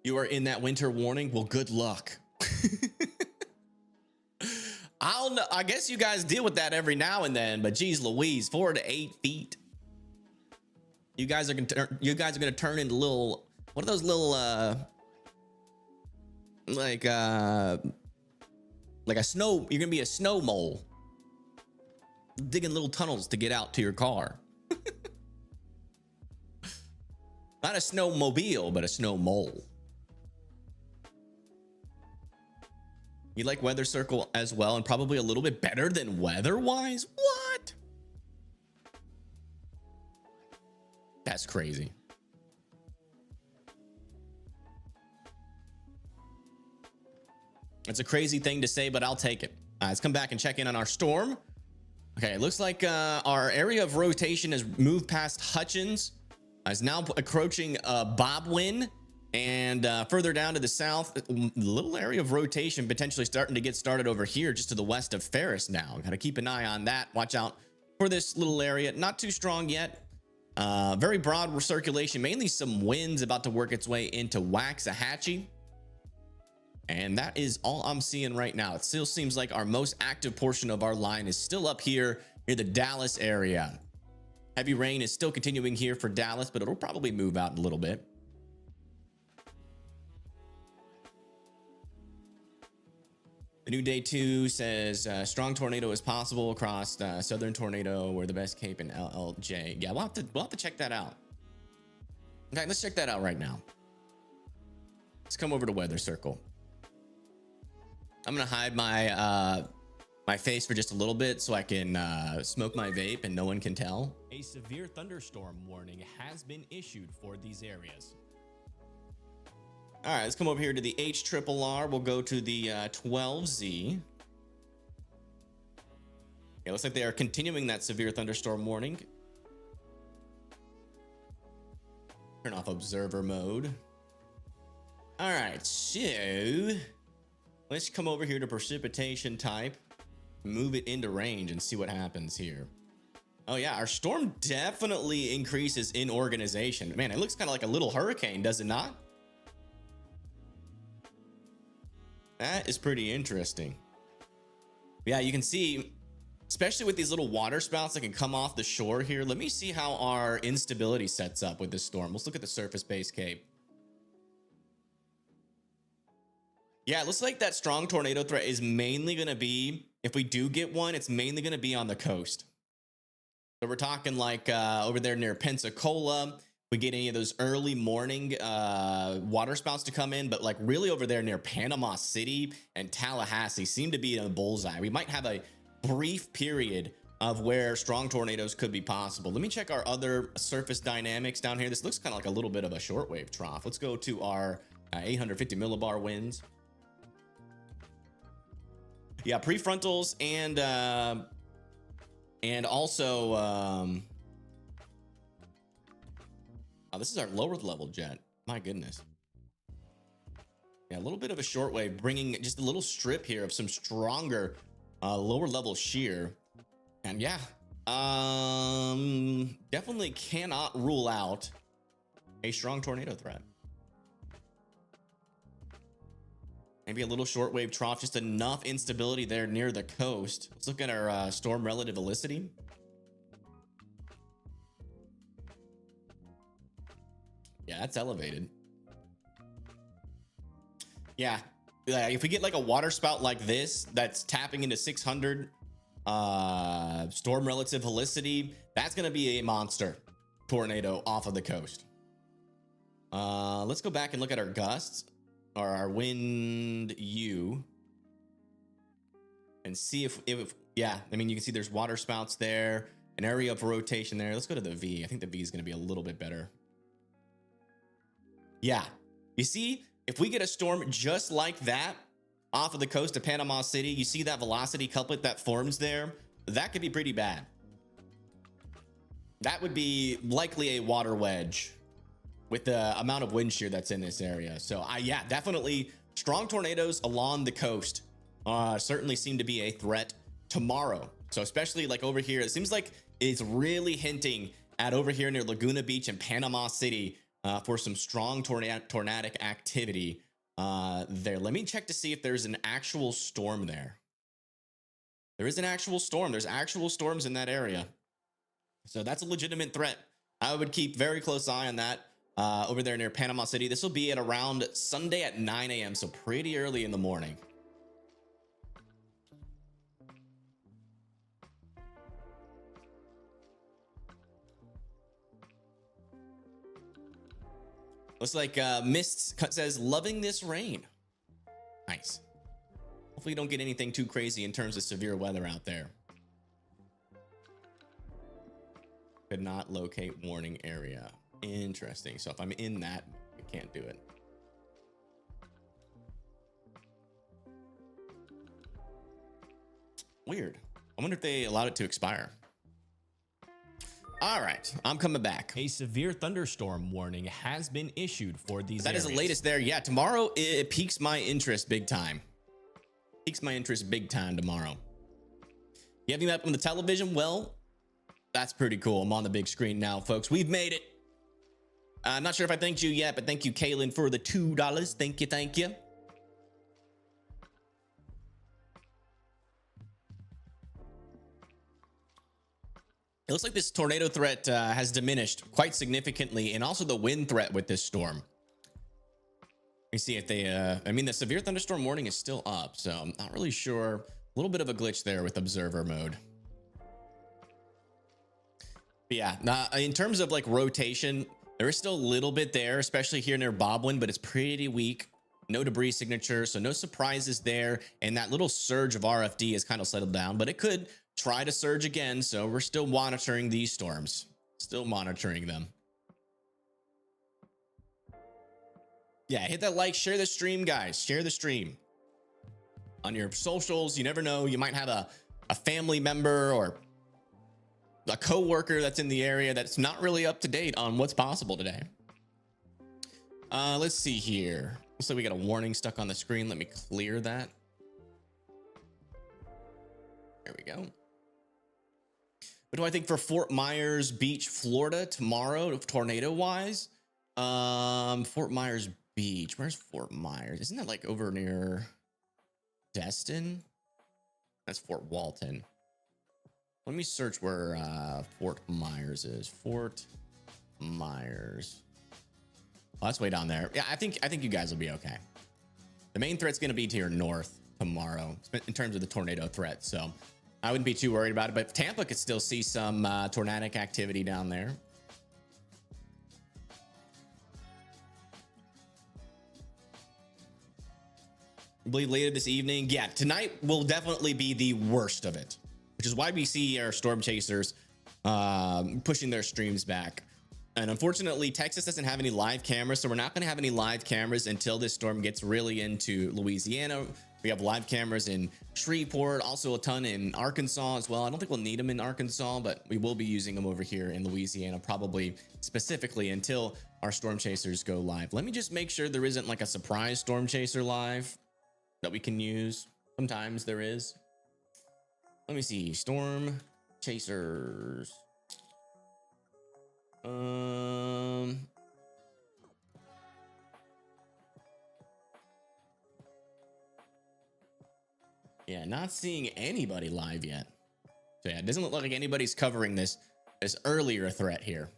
You are in that winter warning? Well, good luck. I guess you guys deal with that every now and then, but geez Louise, 4 to 8 feet. You guys are gonna turn into little, what are those little like a snow, you're gonna be a snow mole digging little tunnels to get out to your car. Not a snowmobile, but a snow mole. You like Weather Circle as well, and probably a little bit better than weather-wise? What? That's crazy. It's a crazy thing to say, but I'll take it. Let's come back and check in on our storm. Okay, it looks like our area of rotation has moved past Hutchins. Is now approaching Bobwin And further down to the south, a little area of rotation potentially starting to get started over here just to the west of Ferris now. Got to keep an eye on that. Watch out for this little area. Not too strong yet. Very broad circulation, mainly some winds about to work its way into Waxahachie. And that is all I'm seeing right now. It still seems like our most active portion of our line is still up here near the Dallas area. Heavy rain is still continuing here for Dallas, but it'll probably move out in a little bit. The new day 2 says strong tornado is possible across southern tornado or the best cape in LLJ. Yeah, we'll have to check that out. Okay, let's check that out right now. Let's come over to Weather Circle. I'm gonna hide my my face for just a little bit so I can smoke my vape and no one can tell. A severe thunderstorm warning has been issued for these areas. All right, let's come over here to the HRRR. We'll go to the 12Z. It looks like they are continuing that severe thunderstorm warning. Turn off observer mode. All right, so let's come over here to precipitation type, move it into range and see what happens here. Oh yeah, our storm definitely increases in organization. Man, it looks kind of like a little hurricane, does it not? That is pretty interesting. Yeah, you can see, especially with these little water spouts that can come off the shore here. Let me see how our instability sets up with this storm. Let's look at the surface base cape. Yeah, it looks like that strong tornado threat is mainly going to be, if we do get one, it's mainly going to be on the coast. So we're talking like over there near Pensacola. We get any of those early morning water spouts to come in, but like really over there near Panama City and Tallahassee seem to be in a bullseye. We might have a brief period of where strong tornadoes could be possible. Let me check our other surface dynamics down here. This looks kind of like a little bit of a shortwave trough. Let's go to our 850 millibar winds. Yeah, prefrontals and also oh, this is our lower level jet. My goodness. Yeah, a little bit of a shortwave, bringing just a little strip here of some stronger lower level shear. And yeah, definitely cannot rule out a strong tornado threat. Maybe a little shortwave trough, just enough instability there near the coast. Let's look at our storm relative velocity. Yeah, that's elevated. Yeah, if we get like a water spout like this that's tapping into 600 storm relative helicity, that's gonna be a monster tornado off of the coast. Let's go back and look at our gusts or our wind U and see if yeah, I mean, you can see there's water spouts there, an area of rotation there. Let's go to the V. I think the V is gonna be a little bit better. Yeah, you see, if we get a storm just like that off of the coast of Panama City, you see that velocity couplet that forms there, that could be pretty bad. That would be likely a water wedge with the amount of wind shear that's in this area. So yeah, definitely strong tornadoes along the coast certainly seem to be a threat tomorrow. So especially like over here, it seems like it's really hinting at over here near Laguna Beach and Panama City for some strong tornadic activity there. Let me check to see if there's an actual storm there. There is an actual storm. There's actual storms in that area. So that's a legitimate threat. I would keep very close eye on that over there near Panama City. This will be at around Sunday at 9 a.m. So pretty early in the morning. Looks like Mist says, loving this rain. Nice. Hopefully you don't get anything too crazy in terms of severe weather out there. Could not locate warning area. Interesting. So if I'm in that, I can't do it. Weird. I wonder if they allowed it to expire. All right, I'm coming back. A severe thunderstorm warning has been issued for these That areas. is the latest there. Yeah, tomorrow it piques my interest big time. Piques my interest big time tomorrow. You having that on the television? Well, that's pretty cool. I'm on the big screen now, folks. We've made it. I'm not sure if I thanked you yet, but thank you, Kaylin, for the $2. Thank you, thank you. It looks like this tornado threat has diminished quite significantly, and also the wind threat with this storm. Let me see if they, I mean, the severe thunderstorm warning is still up, so I'm not really sure. A little bit of a glitch there with observer mode. But yeah, in terms of like rotation, there is still a little bit there, especially here near Boblin, but it's pretty weak. No debris signature, so no surprises there. And that little surge of RFD has kind of settled down, but it could try to surge again. So we're still monitoring these storms, still monitoring them. Yeah, hit that like, share the stream, guys. Share the stream on your socials. You never know, you might have a family member or a coworker that's in the area that's not really up to date on what's possible today. Let's see here. Looks like we got a warning stuck on the screen. Let me clear that. There we go. What do I think for Fort Myers Beach, Florida tomorrow, tornado wise? Fort Myers Beach. Where's Fort Myers? Isn't that like over near Destin? That's Fort Walton. Let me search where Fort Myers is. Fort Myers. Oh, that's way down there. Yeah, I think you guys will be okay. The main threat's going to be to your north tomorrow in terms of the tornado threat, so I wouldn't be too worried about it. But Tampa could still see some tornadic activity down there. I believe later this evening. Yeah, tonight will definitely be the worst of it, which is why we see our storm chasers pushing their streams back. And unfortunately, Texas doesn't have any live cameras, so we're not going to have any live cameras until this storm gets really into Louisiana. We have live cameras in Shreveport, also a ton in Arkansas as well. I don't think we'll need them in Arkansas, but we will be using them over here in Louisiana, probably specifically until our storm chasers go live. Let me just make sure there isn't like a surprise storm chaser live that we can use. Sometimes there is. Let me see. Storm chasers. Yeah, not seeing anybody live yet. So yeah, it doesn't look like anybody's covering this earlier threat here.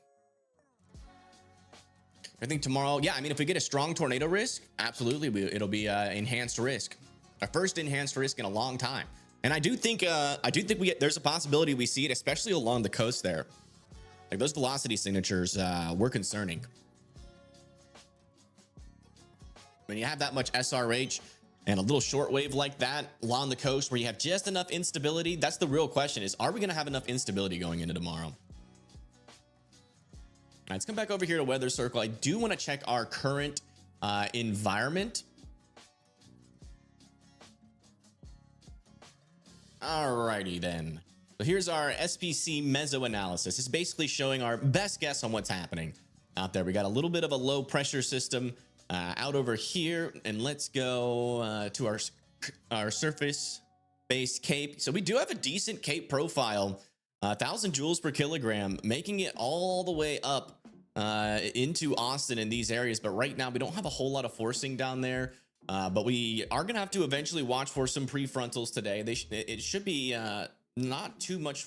I think tomorrow, yeah, I mean, if we get a strong tornado risk, absolutely, it'll be enhanced risk. Our first enhanced risk in a long time. And I do think there's a possibility we see it, especially along the coast there. Like those velocity signatures were concerning. When you have that much SRH and a little shortwave like that along the coast where you have just enough instability, that's the real question is, are we going to have enough instability going into tomorrow? All right, let's come back over here to Weather Circle. I do want to check our current environment. Alrighty then. So here's our SPC meso analysis. It's basically showing our best guess on what's happening out there. We got a little bit of a low pressure system out over here, and let's go to our surface based cape. So we do have a decent cape profile, 1,000 joules per kilogram, making it all the way up into Austin in these areas. But right now we don't have a whole lot of forcing down there. But we are gonna have to eventually watch for some prefrontals today. It should be not too much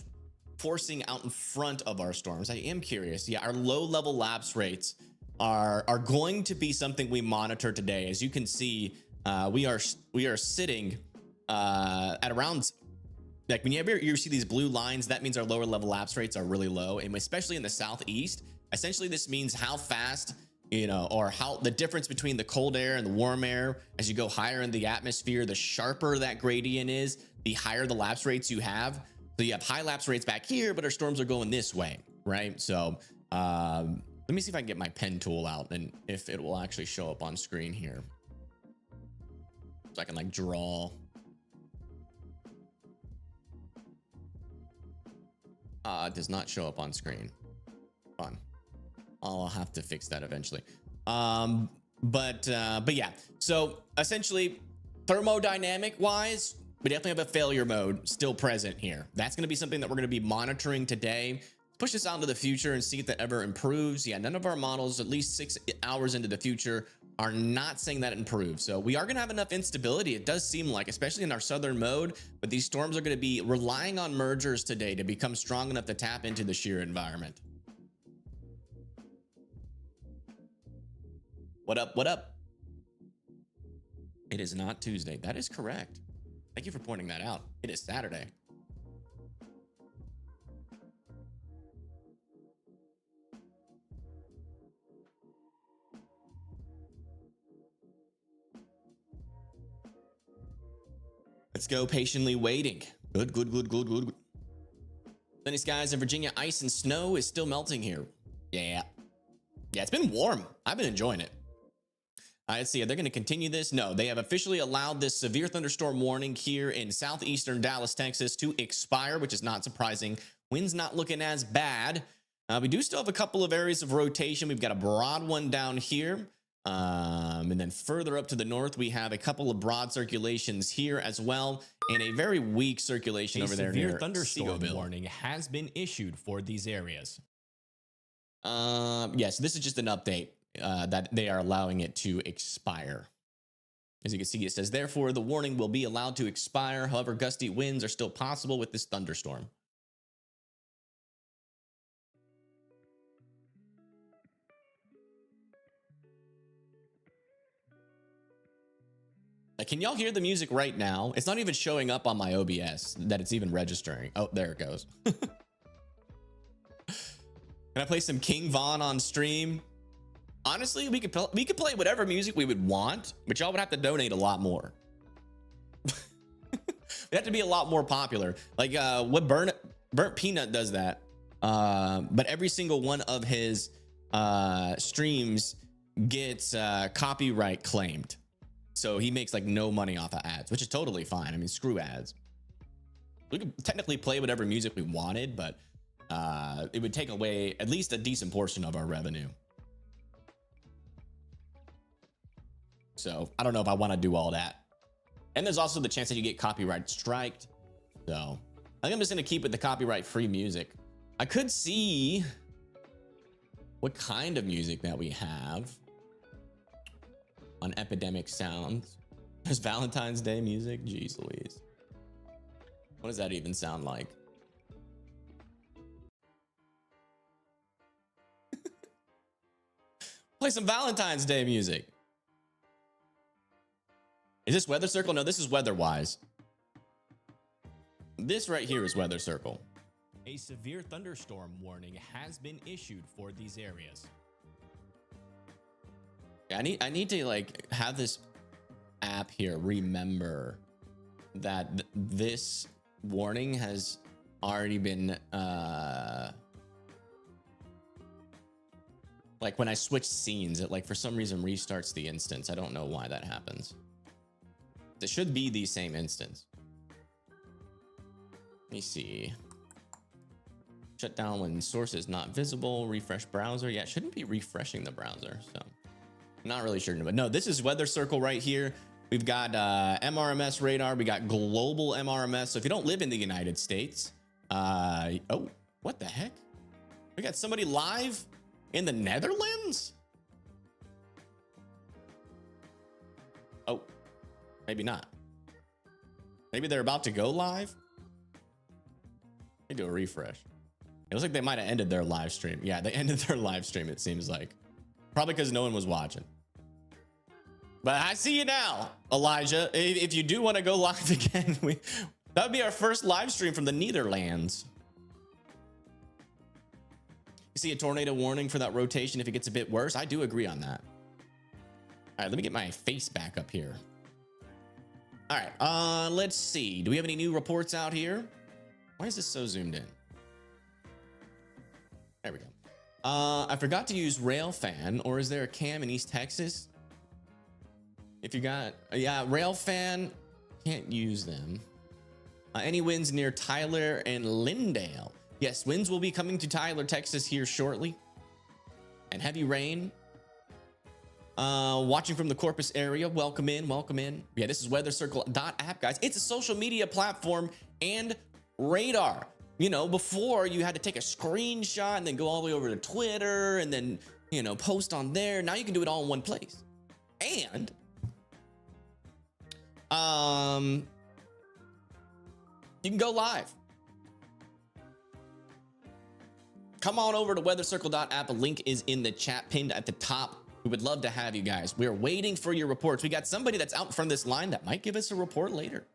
forcing out in front of our storms. I am curious. Yeah, our low level lapse rates are going to be something we monitor today. As you can see, we are sitting at around, like when you see these blue lines, that means our lower level lapse rates are really low, and especially in the southeast. Essentially, this means how fast, you know, or how the difference between the cold air and the warm air as you go higher in the atmosphere, the sharper that gradient is, the higher the lapse rates you have. So you have high lapse rates back here, but our storms are going this way, right? So let me see if I can get my pen tool out and if it will actually show up on screen here. So I can like draw. It does not show up on screen. Fun. I'll have to fix that eventually. But yeah. So essentially, thermodynamic wise, we definitely have a failure mode still present here. That's going to be something that we're going to be monitoring today. Push this out into the future and see if that ever improves. Yeah, none of our models, at least 6 hours into the future, are not saying that it improves. So we are going to have enough instability, it does seem like, especially in our southern mode, but these storms are going to be relying on mergers today to become strong enough to tap into the shear environment. What up? What up? It is not Tuesday. That is correct. Thank you for pointing that out. It is Saturday. Let's go. Patiently waiting. Good, good, good, good, good. Sunny skies in Virginia. Ice and snow is still melting here. Yeah. Yeah, it's been warm. I've been enjoying it. Let's see. Are they going to continue this? No, they have officially allowed this severe thunderstorm warning here in southeastern Dallas, Texas to expire, which is not surprising. Wind's not looking as bad. We do still have a couple of areas of rotation. We've got a broad one down here. And then further up to the north, we have a couple of broad circulations here as well, and a very weak circulation over there near severe thunderstorm Seagoville. warning has been issued for these areas. Yes, this is just an update that they are allowing it to expire. As you can see, it says, therefore, the warning will be allowed to expire. However, gusty winds are still possible with this thunderstorm. Can y'all hear the music right now? It's not even showing up on my OBS that it's even registering. Oh, there it goes. Can I play some King Von on stream? Honestly, we could play whatever music we would want, but y'all would have to donate a lot more. It'd have to be a lot more popular. Like what Burnt Peanut does that. But every single one of his streams gets copyright claimed. So he makes like no money off of ads, which is totally fine. I mean, screw ads. We could technically play whatever music we wanted, but it would take away at least a decent portion of our revenue. So I don't know if I want to do all that. And there's also the chance that you get copyright striked. So I think I'm just going to keep with the copyright free music. I could see what kind of music that we have on Epidemic Sounds. There's Valentine's Day music. Jeez Louise. What does that even sound like? Play some Valentine's Day music. Is this Weather Circle? No, this is Weatherwise. This right here is Weather Circle. A severe thunderstorm warning has been issued for these areas. I need to like have this app here remember that this warning has already been like when I switch scenes, it like for some reason restarts the instance. I don't know why that happens. It should be the same instance. Let me see. Shut down when source is not visible. Refresh browser. Yeah, it shouldn't be refreshing the browser. So not really sure, but no, this is Weather Circle right here. We've got MRMS radar. We got global MRMS. So if you don't live in the United States, oh, what the heck? We got somebody live in the Netherlands? Oh, maybe not. Maybe they're about to go live. Let me do a refresh. It looks like they might have ended their live stream. Yeah, they ended their live stream, it seems like. Probably because no one was watching. But I see you now, Elijah. If you do want to go live again, that would be our first live stream from the Netherlands. You see a tornado warning for that rotation if it gets a bit worse? I do agree on that. All right, let me get my face back up here. All right, let's see. Do we have any new reports out here? Why is this so zoomed in? There we go. I forgot to use Railfan, or is there a cam in East Texas? If you got, yeah, Railfan, can't use them. Any winds near Tyler and Lindale? Yes, winds will be coming to Tyler, Texas here shortly. and heavy rain. Watching from the Corpus area. Welcome in, welcome in. Yeah, this is weathercircle.app, guys. It's a social media platform and radar. You know, before you had to take a screenshot and then go all the way over to Twitter and then, you know, post on there. Now you can do it all in one place. And you can go live. Come on over to weathercircle.app. A link is in the chat pinned at the top. We would love to have you guys. We're waiting for your reports. We got somebody that's out in front of this line that might give us a report later.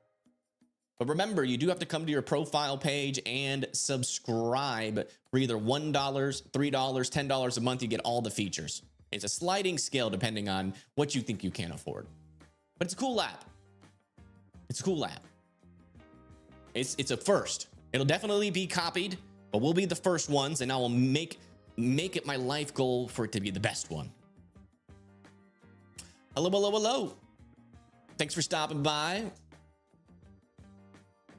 But remember, you do have to come to your profile page and subscribe for either $1, $3, $10 a month. You get all the features. It's a sliding scale depending on what you think you can afford. But it's a cool app. It's a cool app. It's a first. It'll definitely be copied, but we'll be the first ones, and I will make it my life goal for it to be the best one. Hello, hello, hello. Thanks for stopping by.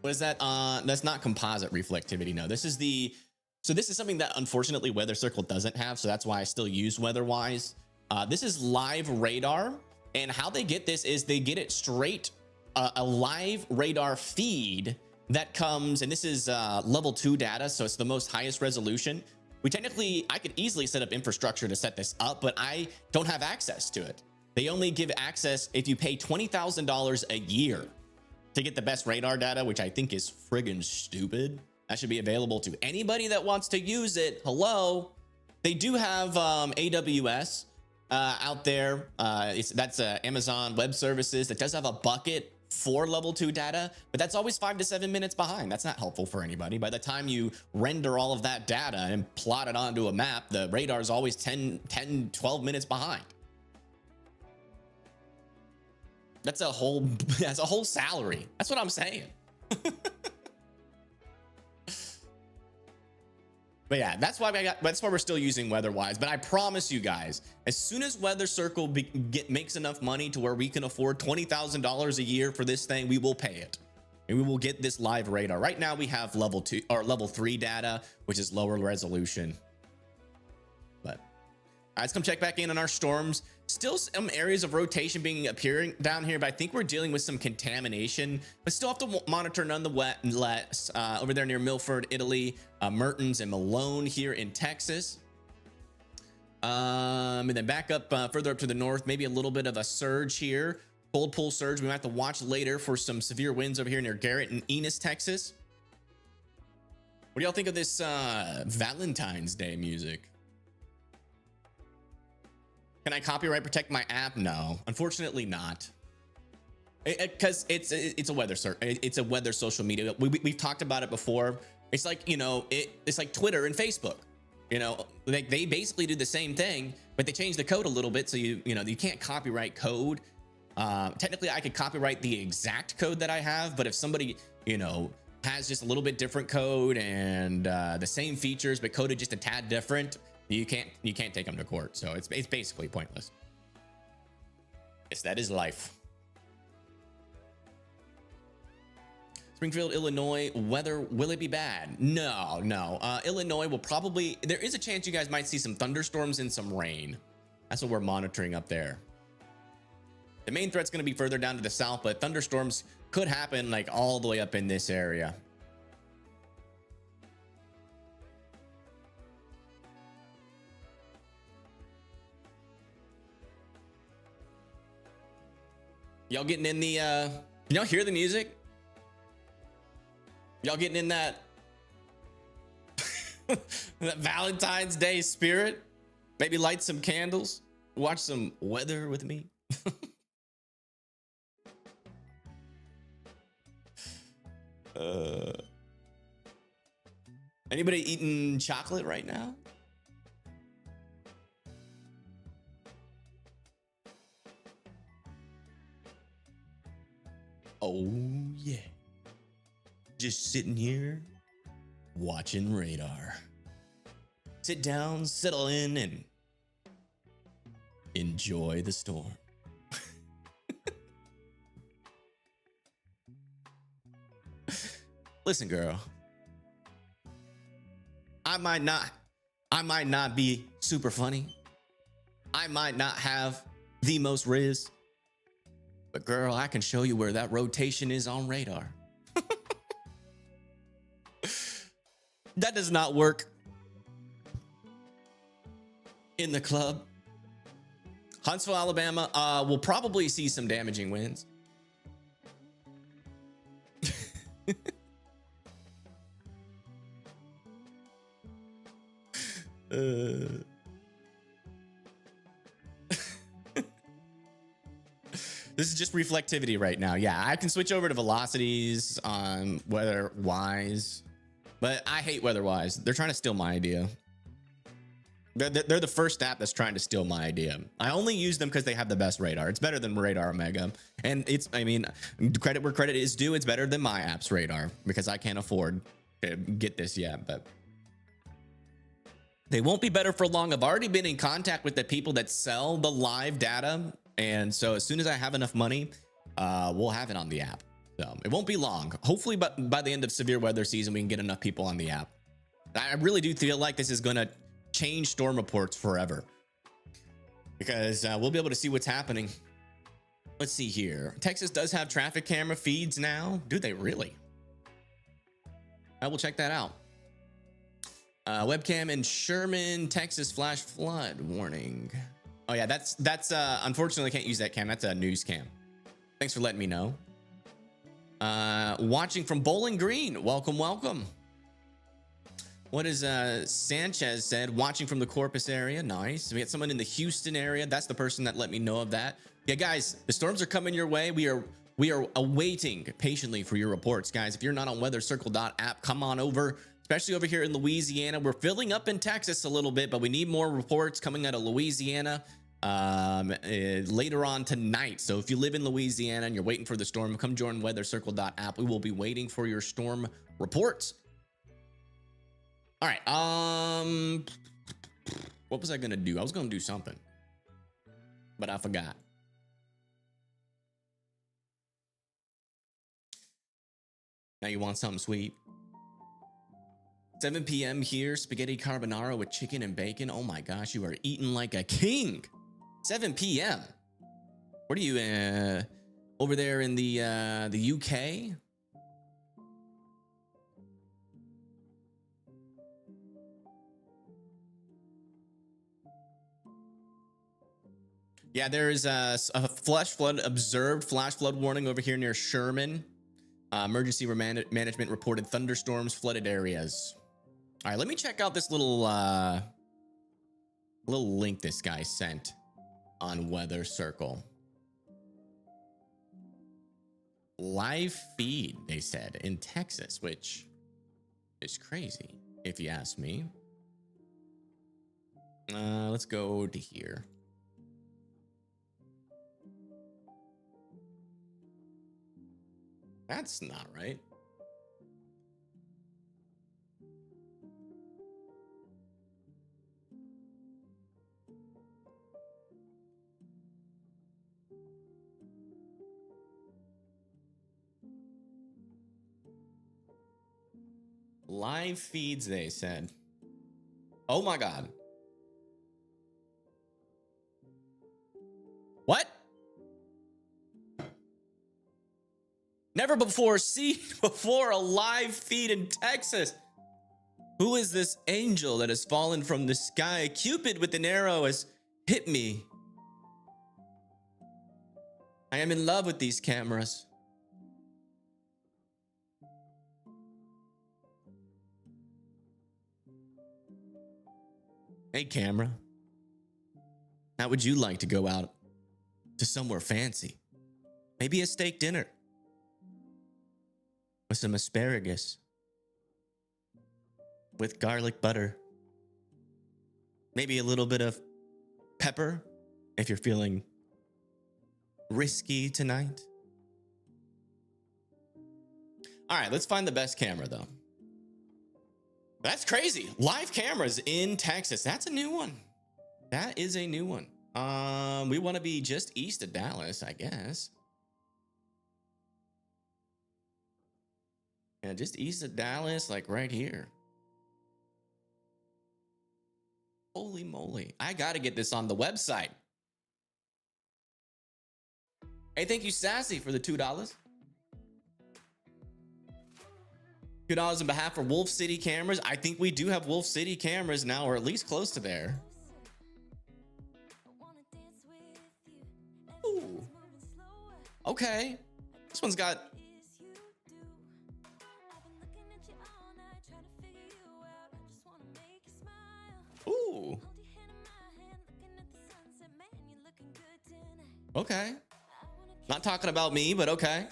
What is that? That's not composite reflectivity. No, this is this is something that unfortunately Weather Circle doesn't have. So that's why I still use WeatherWise. This is live radar, and how they get this is they get it straight, a live radar feed that comes, and this is level 2 data. So it's the most highest resolution. I could easily set up infrastructure to set this up, but I don't have access to it. They only give access if you pay $20,000 a year to get the best radar data, which I think is friggin' stupid. That should be available to anybody that wants to use it. Hello. They do have AWS out there. That's Amazon Web Services that does have a bucket for level 2 data, but that's always 5 to 7 minutes behind. That's not helpful for anybody. By the time you render all of that data and plot it onto a map, the radar is always 12 minutes behind. That's a whole salary. That's what I'm saying. But yeah, that's why we're still using WeatherWise. But I promise you guys, as soon as Weather Circle makes enough money to where we can afford $20,000 a year for this thing, we will pay it. And we will get this live radar. Right now we have level 2 or level 3 data, which is lower resolution. But let's come check back in on our storms. Still some areas of rotation appearing down here, but I think we're dealing with some contamination, but still have to monitor nonetheless. Over there near Milford, Italy, Mertens and Malone here in Texas. And then back up further up to the north, maybe a little bit of a surge here. Cold pool surge. We might have to watch later for some severe winds over here near Garrett and Enos, Texas. What do y'all think of this Valentine's Day music? Can I copyright protect my app? No, unfortunately not. Because it's a weather social media. We've talked about it before. It's like, you know, it's like Twitter and Facebook. You know, like they basically do the same thing, but they change the code a little bit. So you can't copyright code. Technically, I could copyright the exact code that I have, but if somebody, you know, has just a little bit different code and the same features but coded just a tad different, you can't take them to court. So it's basically pointless. Yes, that is life. Springfield, Illinois, weather, will it be bad? No. Illinois will probably, there is a chance you guys might see some thunderstorms and some rain. That's what we're monitoring up there. The main threat's going to be further down to the south, but thunderstorms could happen like all the way up in this area. Y'all getting in the, can y'all hear the music? Y'all getting in that, that Valentine's Day spirit? Maybe light some candles, watch some weather with me. Anybody eating chocolate right now? Oh yeah. Just sitting here watching radar. Sit down, settle in, and enjoy the storm. Listen, girl. I might not be super funny, I might not have the most riz, but girl, I can show you where that rotation is on radar. That does not work in the club. Huntsville, Alabama, will probably see some damaging winds. This is just reflectivity right now. Yeah, I can switch over to velocities on weather-wise, but I hate weather-wise. They're trying to steal my idea. They're the first app that's trying to steal my idea. I only use them because they have the best radar. It's better than Radar Omega. And it's, I mean, credit where credit is due. It's better than my app's radar because I can't afford to get this yet, but they won't be better for long. I've already been in contact with the people that sell the live data. And so as soon as I have enough money, we'll have it on the app. So it won't be long. Hopefully by the end of severe weather season, we can get enough people on the app. I really do feel like this is going to change storm reports forever because we'll be able to see what's happening. Let's see here. Texas does have traffic camera feeds now. Do they really? I will check that out. Webcam in Sherman, Texas, flash flood warning. Oh yeah, that's unfortunately can't use that cam. That's a news cam. Thanks for letting me know. Watching from Bowling Green. Welcome. What is Sanchez said? Watching from the Corpus area. Nice. We got someone in the Houston area. That's the person that let me know of that. Yeah, guys, the storms are coming your way. We are awaiting patiently for your reports, guys. If you're not on weathercircle.app, come on over. Especially over here in Louisiana. We're filling up in Texas a little bit, but we need more reports coming out of Louisiana later on tonight. So if you live in Louisiana and you're waiting for the storm, come join weathercircle.app. We will be waiting for your storm reports. All right. What was I gonna do? I was gonna do something, but I forgot. Now you want something sweet? 7 p.m. here, spaghetti carbonara with chicken and bacon. Oh my gosh, you are eating like a king. 7 p.m. What are you over there in the UK? Yeah, there's a flash flood observed. Flash flood warning over here near Sherman. Emergency management reported thunderstorms, flooded areas. All right, let me check out this little link this guy sent on Weather Circle. Live feed, they said, in Texas, which is crazy, if you ask me. Let's go to here. That's not right. Live feeds, they said. Oh my God. What? Never before seen before a live feed in Texas. Who is this angel that has fallen from the sky? Cupid with an arrow has hit me. I am in love with these cameras. Hey, camera. How would you like to go out to somewhere fancy? Maybe a steak dinner with some asparagus with garlic butter. Maybe a little bit of pepper if you're feeling risky tonight. All right, let's find the best camera though. That's crazy. Live cameras in Texas. That's a new one. That is a new one. We want to be just east of Dallas, I guess. Yeah, just east of Dallas, like right here. Holy moly. I got to get this on the website. Hey, thank you, Sassy, for the $2. $2 on behalf of Wolf City cameras. I think we do have Wolf City cameras now, or at least close to there. Ooh. Okay. This one's got... Ooh. Okay. Not talking about me, but okay.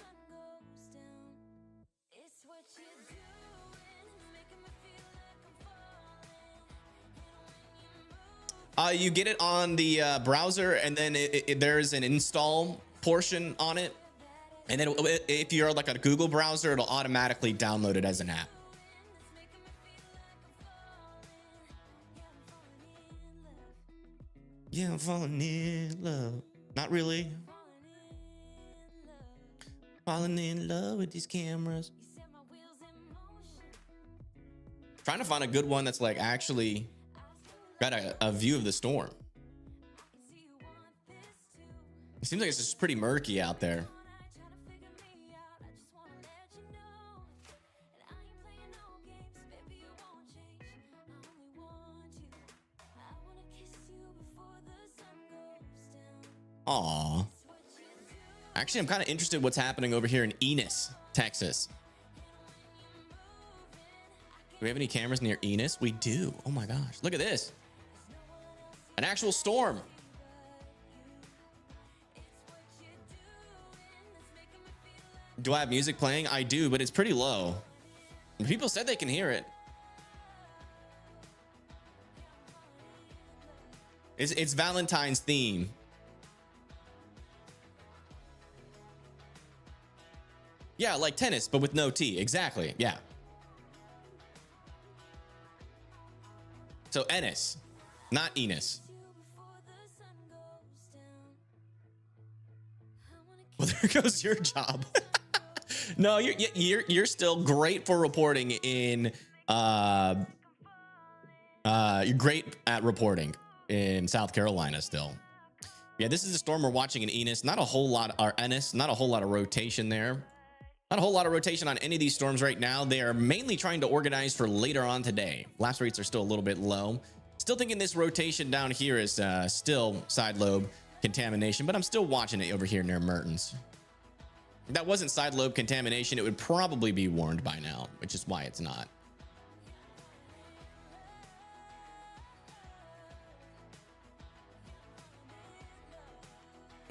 You get it on the browser, and then there's an install portion on it. And then if you're like a Google browser, it'll automatically download it as an app. Yeah, I'm falling in love. Not really. Falling in love with these cameras. Trying to find a good one that's like actually got a view of the storm. It seems like it's just pretty murky out there. Aw. Actually, I'm kind of interested in what's happening over here in Enos, Texas. Do we have any cameras near Enos? We do. Oh my gosh. Look at this. An actual storm. Do I have music playing? I do, but it's pretty low. People said they can hear it. It's Valentine's theme. Yeah, like tennis, but with no T. Exactly. Yeah. So Ennis, not Enos. Well, there goes your job. No, you're still great for reporting in you're great at reporting in South Carolina still. Yeah, this is a storm we're watching in Enos. Not a whole lot, or Ennis, not a whole lot of rotation there. Not a whole lot of rotation on any of these storms right now. They are mainly trying to organize for later on today. Lapse rates are still a little bit low. Still thinking this rotation down here is still side lobe contamination, but I'm still watching it over here near Mertens. If that wasn't side lobe contamination, it would probably be warned by now, which is why it's not.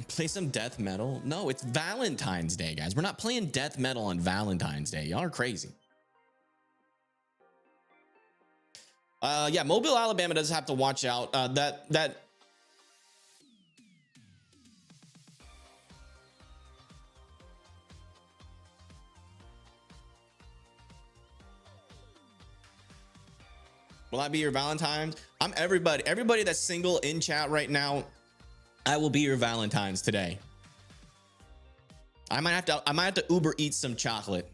Play some death metal. No, it's Valentine's Day, guys. We're not playing death metal on Valentine's Day. Y'all are crazy. Yeah, Mobile, Alabama does have to watch out. That will I be your Valentine's? I'm everybody that's single in chat right now. I will be your Valentine's today. I might have to Uber eat some chocolate.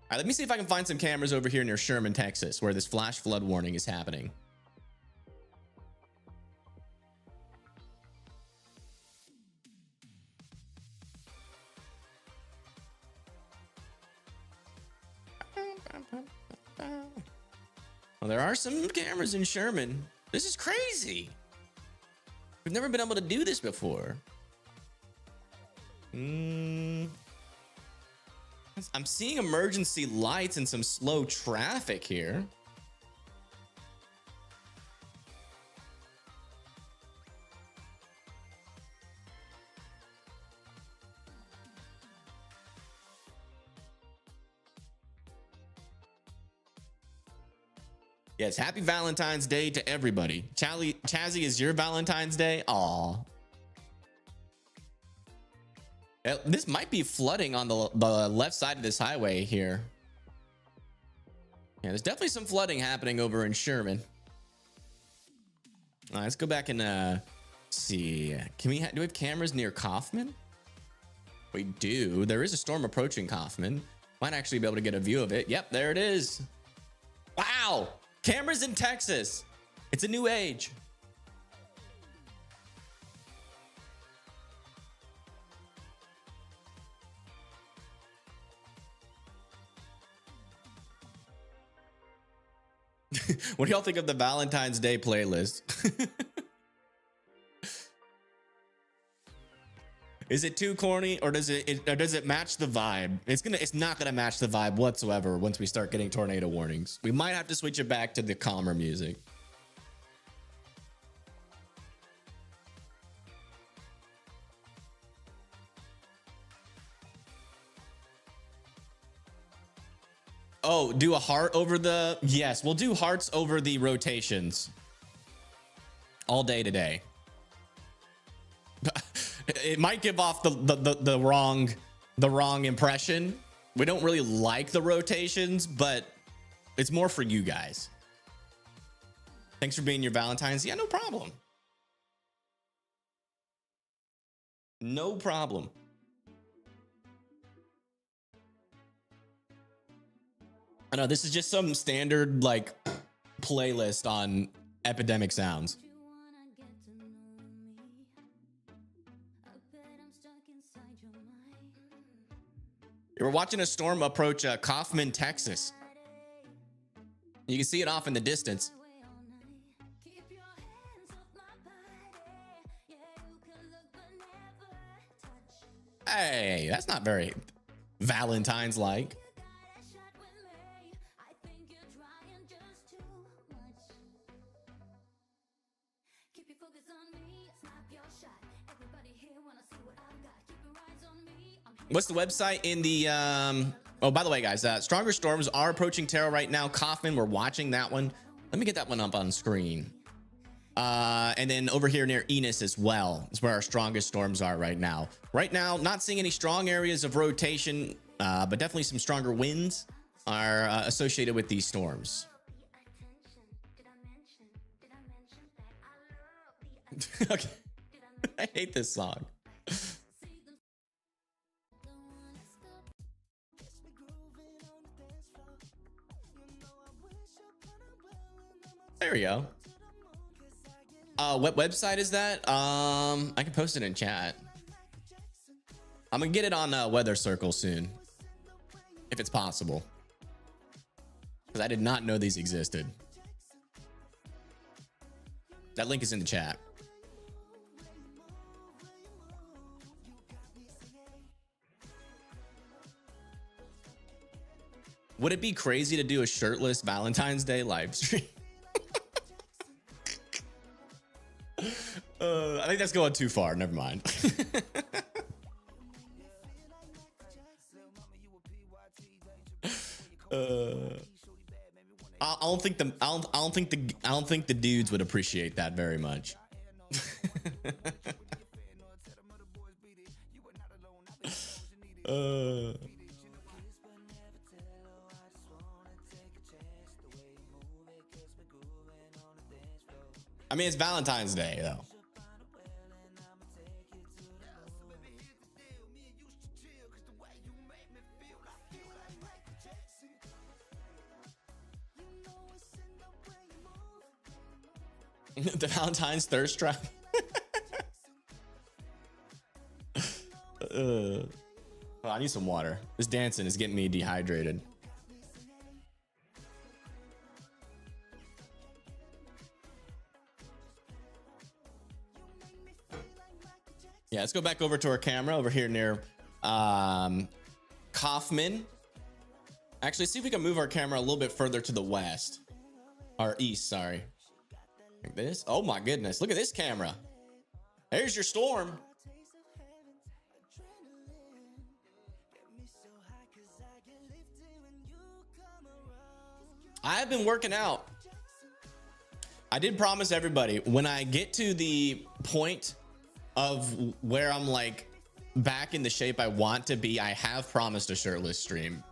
All right, let me see if I can find some cameras over here near Sherman, Texas, where this flash flood warning is happening. Well, there are some cameras in Sherman. This is crazy. We've never been able to do this before. I'm seeing emergency lights and some slow traffic here. Yes, happy Valentine's Day to everybody. Chazzy, is your Valentine's Day? Aw. This might be flooding on the left side of this highway here. Yeah, there's definitely some flooding happening over in Sherman. All right, let's go back and see. Do we have cameras near Kaufman? We do. There is a storm approaching Kaufman. Might actually be able to get a view of it. Yep, there it is. Wow. Cameras in Texas. It's a new age. What do y'all think of the Valentine's Day playlist? Is it too corny, or does it match the vibe? It's not gonna match the vibe whatsoever once we start getting tornado warnings. We might have to switch it back to the calmer music. Oh, do a heart over the... Yes, we'll do hearts over the rotations. All day today. It might give off the wrong impression. We don't really like the rotations, but it's more for you guys. Thanks for being your Valentine's. Yeah, no problem. No problem. I know this is just some standard like playlist on Epidemic Sounds. We're watching a storm approach Kaufman, Texas. You can see it off in the distance. Hey, that's not very Valentine's-like. What's the website in the oh, by the way, guys, stronger storms are approaching Terra right now. Kaufman, we're watching that one. Let me get that one up on screen. And then over here near Enos as well is where our strongest storms are right now. Right now, not seeing any strong areas of rotation, but definitely some stronger winds are associated with these storms. Okay. I hate this song. There we go. What website is that? I can post it in chat. I'm gonna get it on Weather Circle soon, if it's possible, because I did not know these existed. That link is in the chat. Would it be crazy to do a shirtless Valentine's Day live stream? I think that's going too far. Never mind. I don't think the dudes would appreciate that very much. I mean, it's Valentine's Day, though. The Valentine's thirst trap. Oh, I need some water. This dancing is getting me dehydrated. Yeah, let's go back over to our camera over here near Kaufman. Actually, see if we can move our camera a little bit further to the west. Or east, sorry. Like this. Oh my goodness. Look at this camera. There's your storm. I've been working out. I did promise everybody when I get to the point of where I'm like back in the shape I want to be, I have promised a shirtless stream.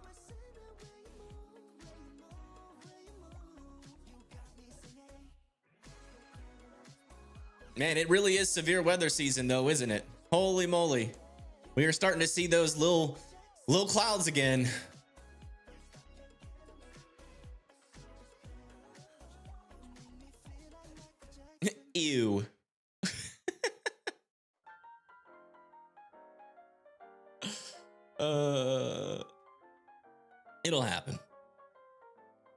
Man, it really is severe weather season though, isn't it? Holy moly. We are starting to see those little clouds again. Ew. It'll happen.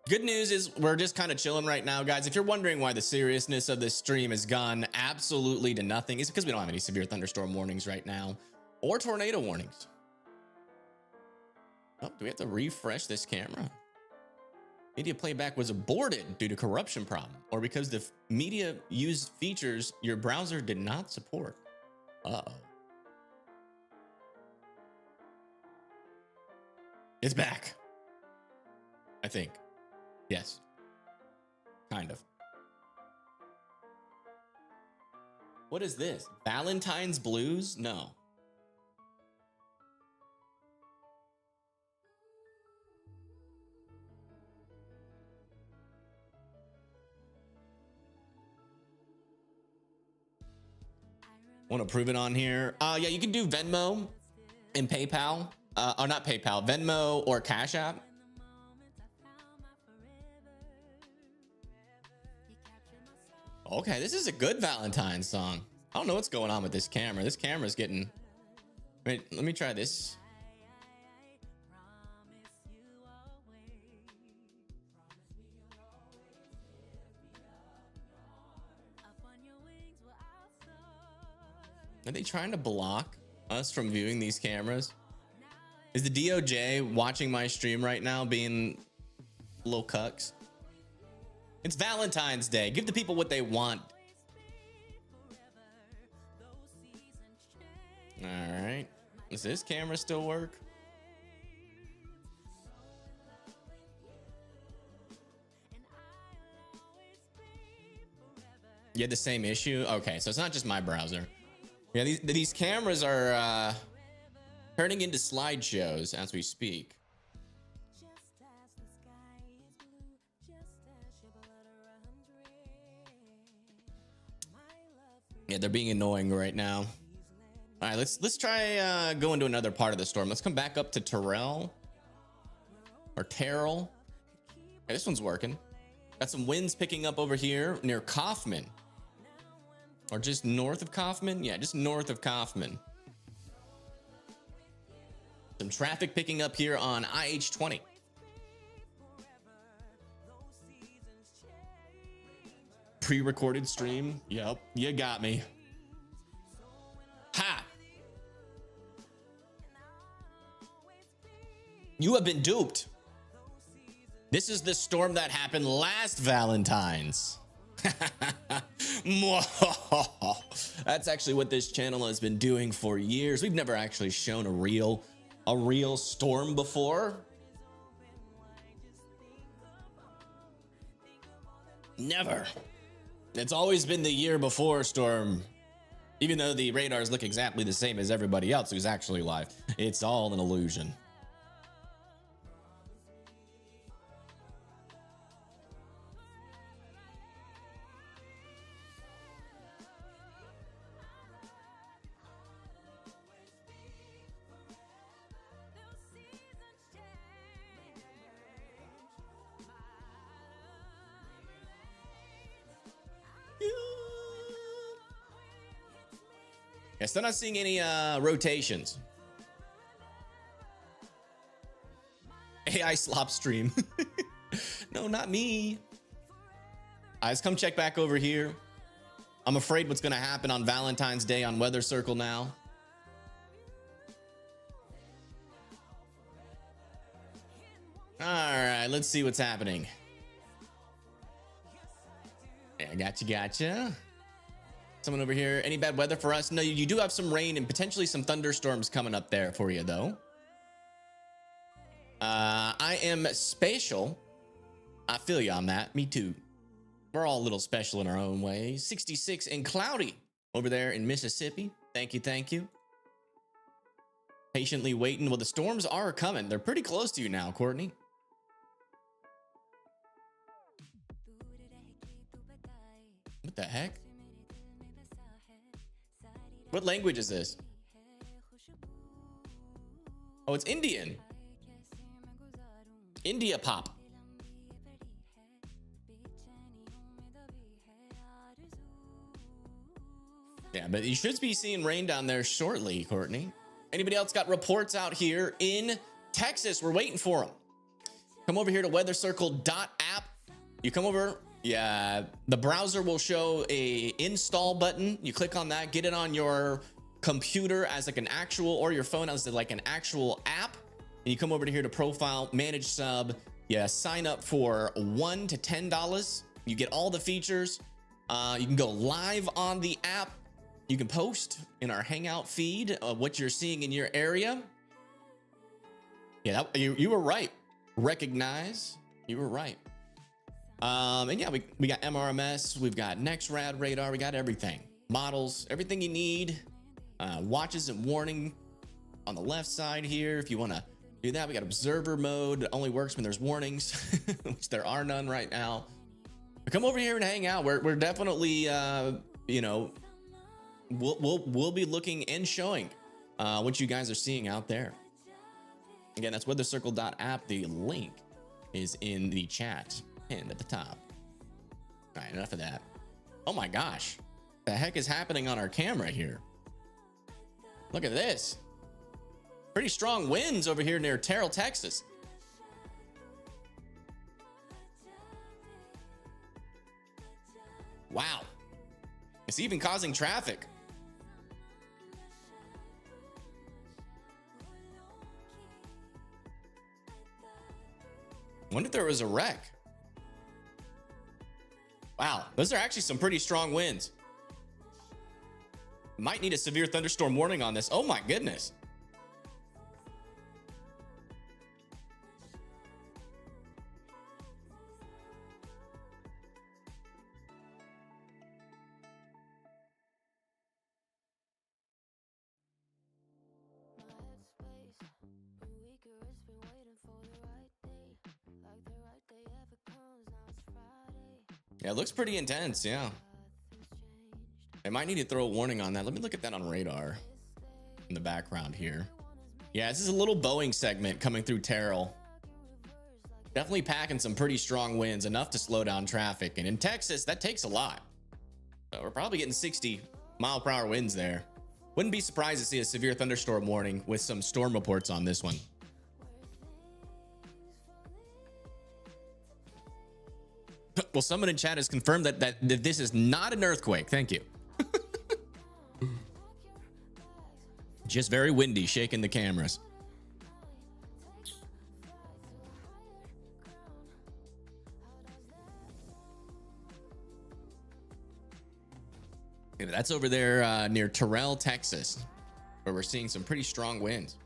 Good news is we're just kind of chilling right now, guys. If you're wondering why the seriousness of this stream has gone absolutely to nothing, it's because we don't have any severe thunderstorm warnings right now or tornado warnings. Oh, do we have to refresh this camera? Media playback was aborted due to corruption problem or because the media used features your browser did not support. Uh-oh. It's back. I think. Yes. Kind of. What is this? Valentine's Blues? No. Want to prove it on here? Yeah, you can do Venmo and PayPal. Or not PayPal, Venmo or Cash App. Okay, this is a good Valentine's song. I don't know what's going on with this camera. This camera's getting... Wait, let me try this. Are they trying to block us from viewing these cameras? Is the DOJ watching my stream right now being little cucks? It's Valentine's Day. Give the people what they want. All right. Does this camera still work? You had the same issue? Okay, so it's not just my browser. Yeah, these cameras are turning into slideshows as we speak. Yeah, they're being annoying right now. All right, let's try going to another part of the storm. Let's come back up to Terrell or Terrell. Yeah, this one's working. Got some winds picking up over here near Kaufman. Or just north of Kaufman? Yeah, just north of Kaufman. Some traffic picking up here on IH-20. Pre-recorded stream. Yep, you got me. Ha! You have been duped. This is the storm that happened last Valentine's. That's actually what this channel has been doing for years. We've never actually shown a real storm before. Never. It's always been the year before storm. Even though the radars look exactly the same as everybody else who's actually live. It's all an illusion. Yeah, still not seeing any rotations. AI slop stream. No, not me. Let's come check back over here. I'm afraid what's going to happen on Valentine's Day on Weather Circle now. All right, let's see what's happening. Yeah, gotcha. Someone over here. Any bad weather for us? No, you do have some rain and potentially some thunderstorms coming up there for you, though. I am special. I feel you on that. Me too. We're all a little special in our own ways. 66 and cloudy over there in Mississippi. Thank you. Patiently waiting. Well, the storms are coming. They're pretty close to you now, Courtney. What the heck? What language is this? Oh, it's Indian. India pop. Yeah, but you should be seeing rain down there shortly, Courtney. Anybody else got reports out here in Texas? We're waiting for them. Come over here to weathercircle.app. You come over, yeah, the browser will show a install button. You click on that, get it on your computer as like an actual, or your phone as like an actual app. And you come over to here to profile, manage sub. Yeah, sign up for $1 to $10. You get all the features. You can go live on the app. You can post in our Hangout feed of what you're seeing in your area. Yeah, you were right. Recognize, you were right. And yeah, we got MRMS, we've got NextRad radar, we got everything. Models, everything you need. Watches and warning on the left side here. If you want to do that, we got observer mode. It only works when there's warnings, which there are none right now. But come over here and hang out. We're definitely, you know, we'll be looking and showing what you guys are seeing out there. Again, that's weathercircle.app. The link is in the chat pinned at the top. All right, enough of that. Oh my gosh, the heck is happening on our camera here? Look at this. Pretty strong winds over here near Terrell, Texas. Wow. It's even causing traffic. I wonder if there was a wreck. Wow, those are actually some pretty strong winds. Might need a severe thunderstorm warning on this. Oh my goodness. Yeah, it looks pretty intense, yeah. I might need to throw a warning on that. Let me look at that on radar in the background here. Yeah, this is a little Boeing segment coming through Terrell. Definitely packing some pretty strong winds, enough to slow down traffic. And in Texas, that takes a lot. So we're probably getting 60-mile-per-hour winds there. Wouldn't be surprised to see a severe thunderstorm warning with some storm reports on this one. Well, someone in chat has confirmed that this is not an earthquake. Thank you. Just very windy, shaking the cameras. Yeah, that's over there near Terrell, Texas, where we're seeing some pretty strong winds.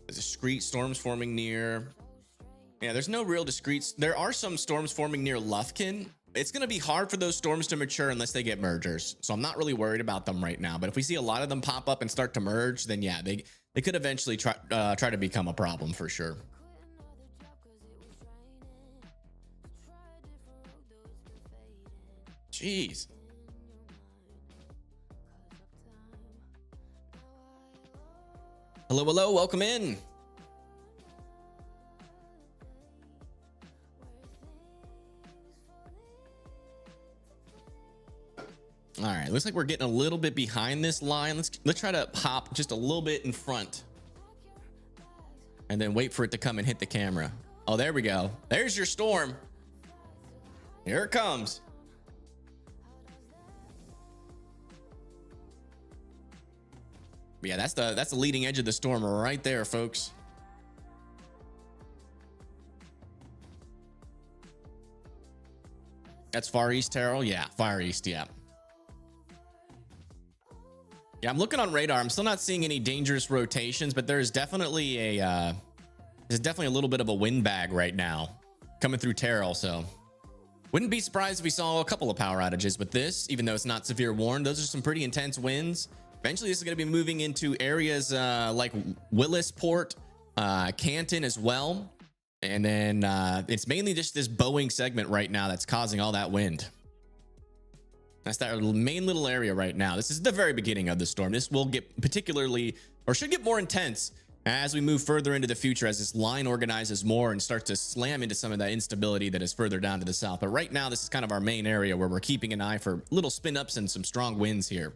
There's discrete storms forming near. Yeah, there's no real discrete. There are some storms forming near Lufkin. It's going to be hard for those storms to mature unless they get mergers. So I'm not really worried about them right now. But if we see a lot of them pop up and start to merge, then yeah, they could eventually try to become a problem for sure. Jeez. Hello, hello, welcome in. All right, looks like we're getting a little bit behind this line. Let's try to hop just a little bit in front and then wait for it to come and hit the camera. Oh, there we go. There's your storm. Here it comes. Yeah, that's the leading edge of the storm right there, folks. That's Far East, Terrell. Yeah, Far East. Yeah. Yeah, I'm looking on radar. I'm still not seeing any dangerous rotations, but there's definitely a little bit of a wind bag right now coming through Terrell. So wouldn't be surprised if we saw a couple of power outages with this, even though it's not severe warned. Those are some pretty intense winds. Eventually, this is going to be moving into areas like Willisport, Canton as well. And then it's mainly just this Boeing segment right now that's causing all that wind. That's that main little area right now. This is the very beginning of the storm. This will get particularly or should get more intense as we move further into the future, as this line organizes more and starts to slam into some of that instability that is further down to the south. But right now, this is kind of our main area where we're keeping an eye for little spin ups and some strong winds here.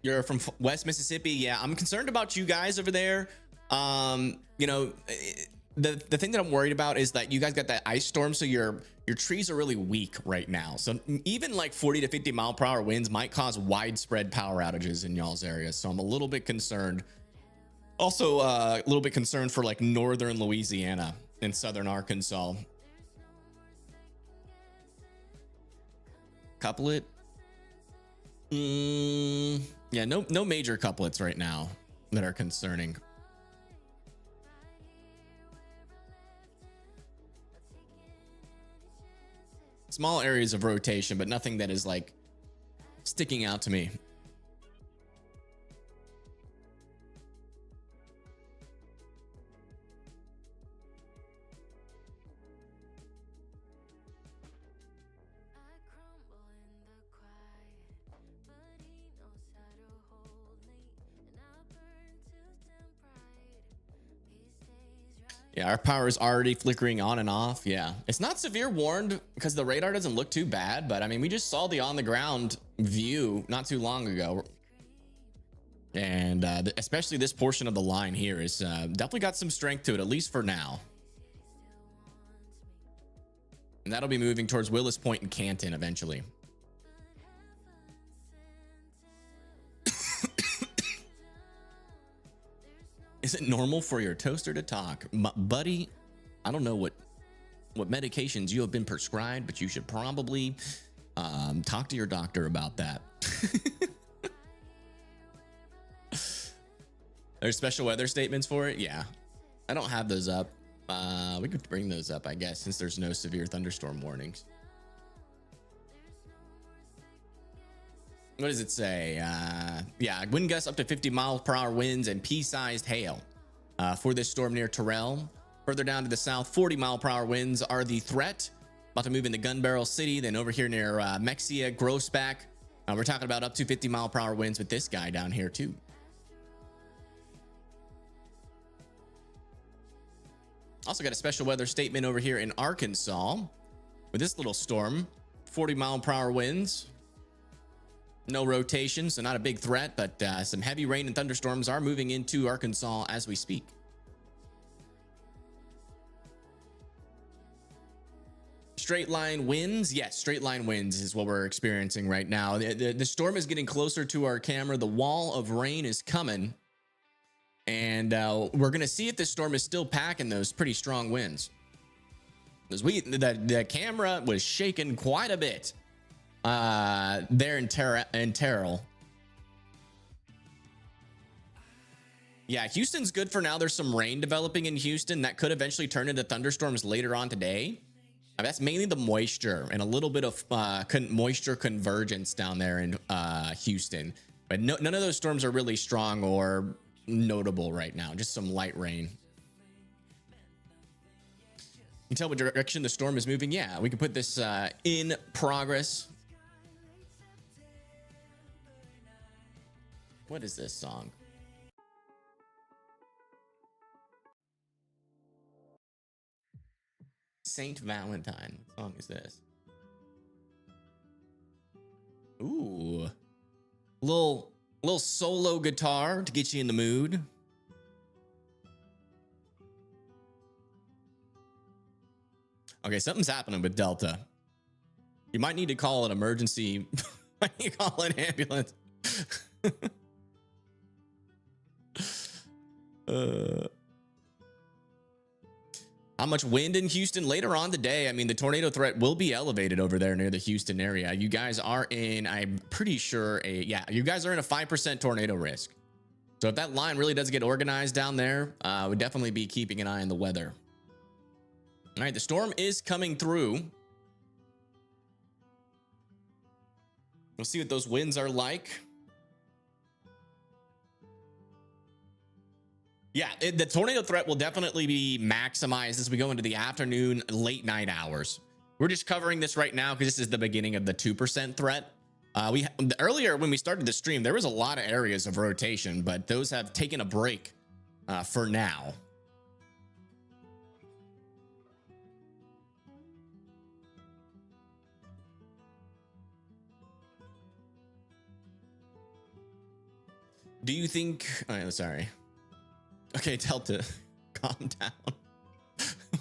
You're from West Mississippi. Yeah, I'm concerned about you guys over there. You know, the thing that I'm worried about is that you guys got that ice storm, so your trees are really weak right now. So even like 40 to 50 mile per hour winds might cause widespread power outages in y'all's areas. So I'm a little bit concerned. Also, a little bit concerned for like northern Louisiana and southern Arkansas. Couplet. Yeah, no major couplets right now that are concerning. Small areas of rotation, but nothing that is like sticking out to me. Yeah, our power is already flickering on and off. Yeah, it's not severe warned because the radar doesn't look too bad, but I mean, we just saw the on the ground view not too long ago. And especially this portion of the line here is definitely got some strength to it, at least for now. And that'll be moving towards Willis Point and Canton eventually. Is it normal for your toaster to talk? Buddy, I don't know what medications you have been prescribed, but you should probably talk to your doctor about that. There's special weather statements for it. Yeah, I don't have those up. We could bring those up, I guess, since there's no severe thunderstorm warnings. What does it say? Yeah, wind gusts up to 50 miles per hour winds and pea-sized hail for this storm near Terrell. Further down to the south, 40 mile per hour winds are the threat. About to move into Gun Barrel City. Then over here near Mexia, Grossback, we're talking about up to 50 mile per hour winds with this guy down here too. Also got a special weather statement over here in Arkansas with this little storm, 40 mile per hour winds. No rotation, so not a big threat, but some heavy rain and thunderstorms are moving into Arkansas as we speak. Straight line winds. Yes, straight line winds is what we're experiencing right now. The storm is getting closer to our camera. The wall of rain is coming. And we're going to see if this storm is still packing those pretty strong winds. Because the camera was shaking quite a bit. There in Terrell. Yeah, Houston's good for now. There's some rain developing in Houston that could eventually turn into thunderstorms later on today. That's mainly the moisture and a little bit of moisture convergence down there in Houston. But none of those storms are really strong or notable right now. Just some light rain. You can tell what direction the storm is moving. Yeah, we can put this in progress. What is this song? Saint Valentine. What song is this? Ooh. Little solo guitar to get you in the mood. Okay, something's happening with Delta. You might need to call an emergency. Might need to call an ambulance. How much wind in Houston later on today? I mean, the tornado threat will be elevated over there near the Houston area. You guys are in, I'm pretty sure, you guys are in a 5% tornado risk. So if that line really does get organized down there, we'd definitely be keeping an eye on the weather. All right, the storm is coming through. We'll see what those winds are like. Yeah, the tornado threat will definitely be maximized as we go into the afternoon, late night hours. We're just covering this right now because this is the beginning of the 2% threat. Earlier when we started the stream, there was a lot of areas of rotation, but those have taken a break for now. Do you think? Oh, sorry. Okay, Delta, calm down.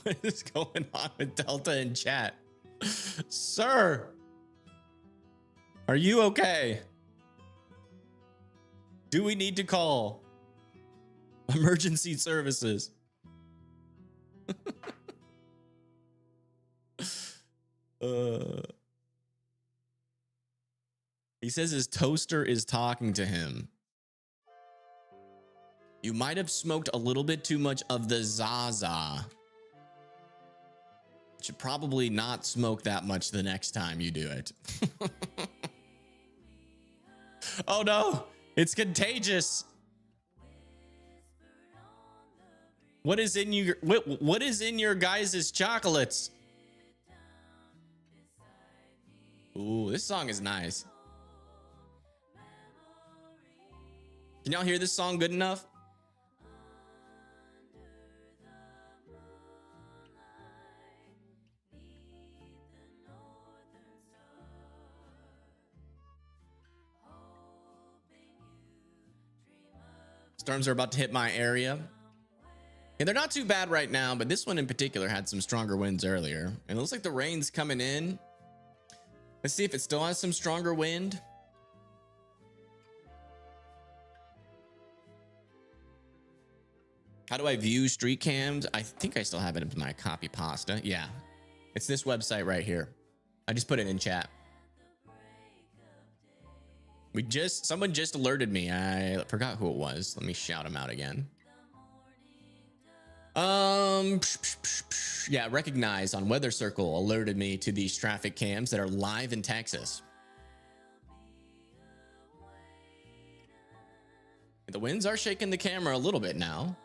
What is going on with Delta in chat? Sir, are you okay? Do we need to call emergency services? He says his toaster is talking to him. You might have smoked a little bit too much of the Zaza. Should probably not smoke that much the next time you do it. Oh no, it's contagious. What is in your guys' chocolates? Ooh, this song is nice. Can y'all hear this song good enough? Storms are about to hit my area. And they're not too bad right now, but this one in particular had some stronger winds earlier. And it looks like the rain's coming in. Let's see if it still has some stronger wind. How do I view street cams? I think I still have it in my copy pasta. Yeah, it's this website right here. I just put it in chat. Someone just alerted me. I forgot who it was. Let me shout him out again. Yeah, Recognize on Weather Circle alerted me to these traffic cams that are live in Texas. The winds are shaking the camera a little bit now.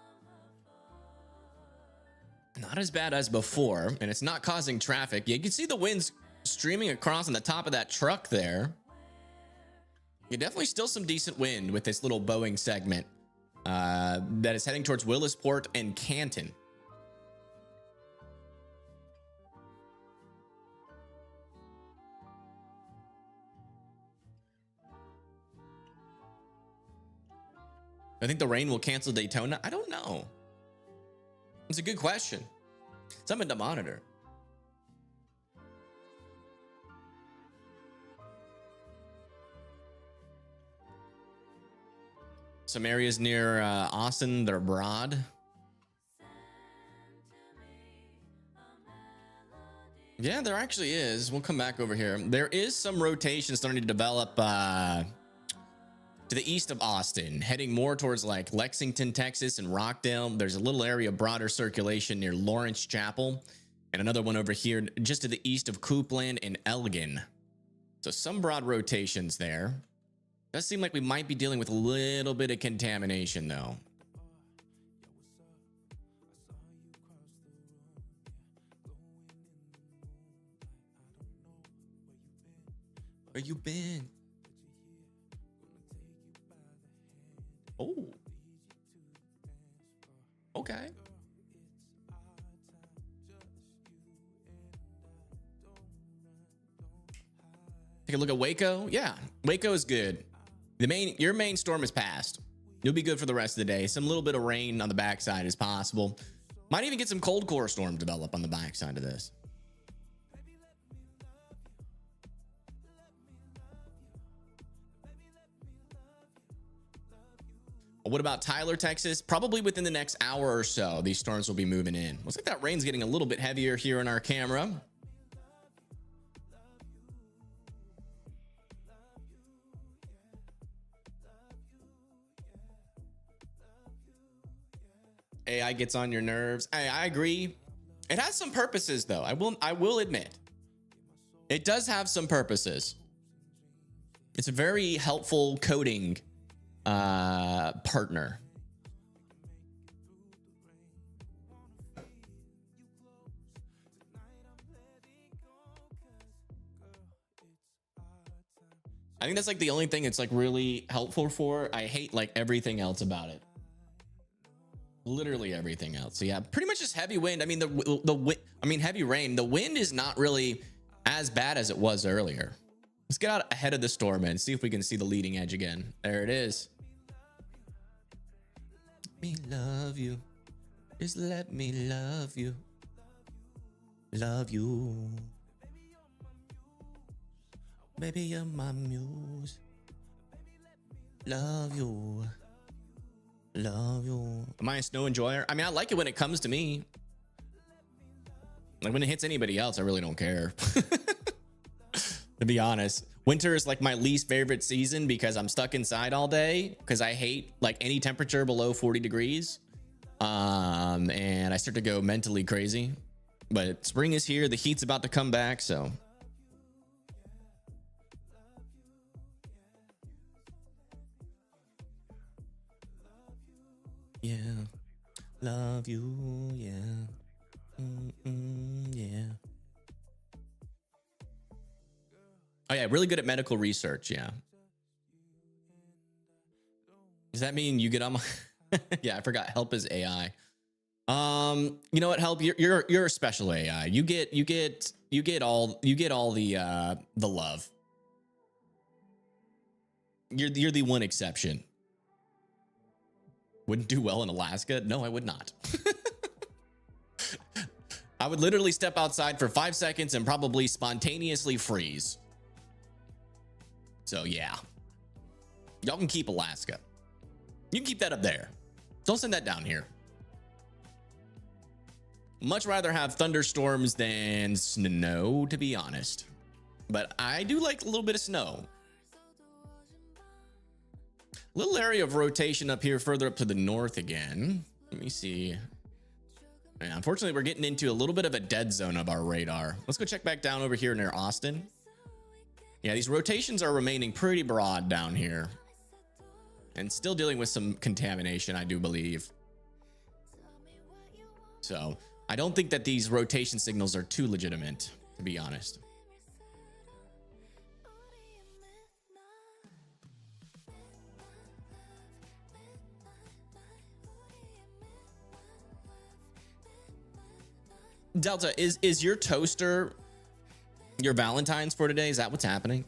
Not as bad as before, and it's not causing traffic. You can see the winds streaming across on the top of that truck there. Yeah, definitely still some decent wind with this little Boeing segment that is heading towards Willisport and Canton. I think the rain will cancel Daytona. I don't know. It's a good question. Something to monitor. Some areas near Austin, they're broad. Yeah, there actually is. We'll come back over here. There is some rotation starting to develop to the east of Austin, heading more towards like Lexington, Texas, and Rockdale. There's a little area of broader circulation near Lawrence Chapel, and another one over here just to the east of Coupland and Elgin. So some broad rotations there. Does seem like we might be dealing with a little bit of contamination though. Where you been? Oh. Okay. Take a look at Waco. Yeah, Waco is good. Your main storm is passed. You'll be good for the rest of the day. Some little bit of rain on the backside is possible. Might even get some cold core storm develop on the backside of this. What about Tyler, Texas? Probably within the next hour or so, these storms will be moving in. Looks like that rain's getting a little bit heavier here in our camera. AI gets on your nerves. I agree. It has some purposes though. I will admit. It does have some purposes. It's a very helpful coding partner. I think that's like the only thing it's like really helpful for. I hate like everything else about it. Literally everything else. So yeah, pretty much just heavy wind. I mean, heavy rain. The wind is not really as bad as it was earlier. Let's get out ahead of the storm and see if we can see the leading edge again. There it is. Let me love you. Just let me love you. Love you. Baby, you're my muse. Love you. Love you. Am I a snow enjoyer? I mean, I like it when it comes to me. Like when it hits anybody else, I really don't care. To be honest, winter is like my least favorite season because I'm stuck inside all day because I hate like any temperature below 40 degrees. And I start to go mentally crazy. But spring is here. The heat's about to come back, so. Yeah, love you, yeah. Yeah. Oh yeah, really good at medical research, yeah. Does that mean you get on my yeah, I forgot help is AI. You know what, help, you're a special AI. You get all the love. You're the one exception. Wouldn't do well in Alaska? No, I would not. I would literally step outside for 5 seconds and probably spontaneously freeze. So yeah, y'all can keep Alaska. You can keep that up there. Don't send that down here. Much rather have thunderstorms than snow, to be honest. But I do like a little bit of snow. Little area of rotation up here further up to the north again. Let me see. Yeah, unfortunately, we're getting into a little bit of a dead zone of our radar. Let's go check back down over here near Austin. Yeah, these rotations are remaining pretty broad down here. And still dealing with some contamination, I do believe. So I don't think that these rotation signals are too legitimate, to be honest. Delta, is your toaster your Valentine's for today? Is that what's happening?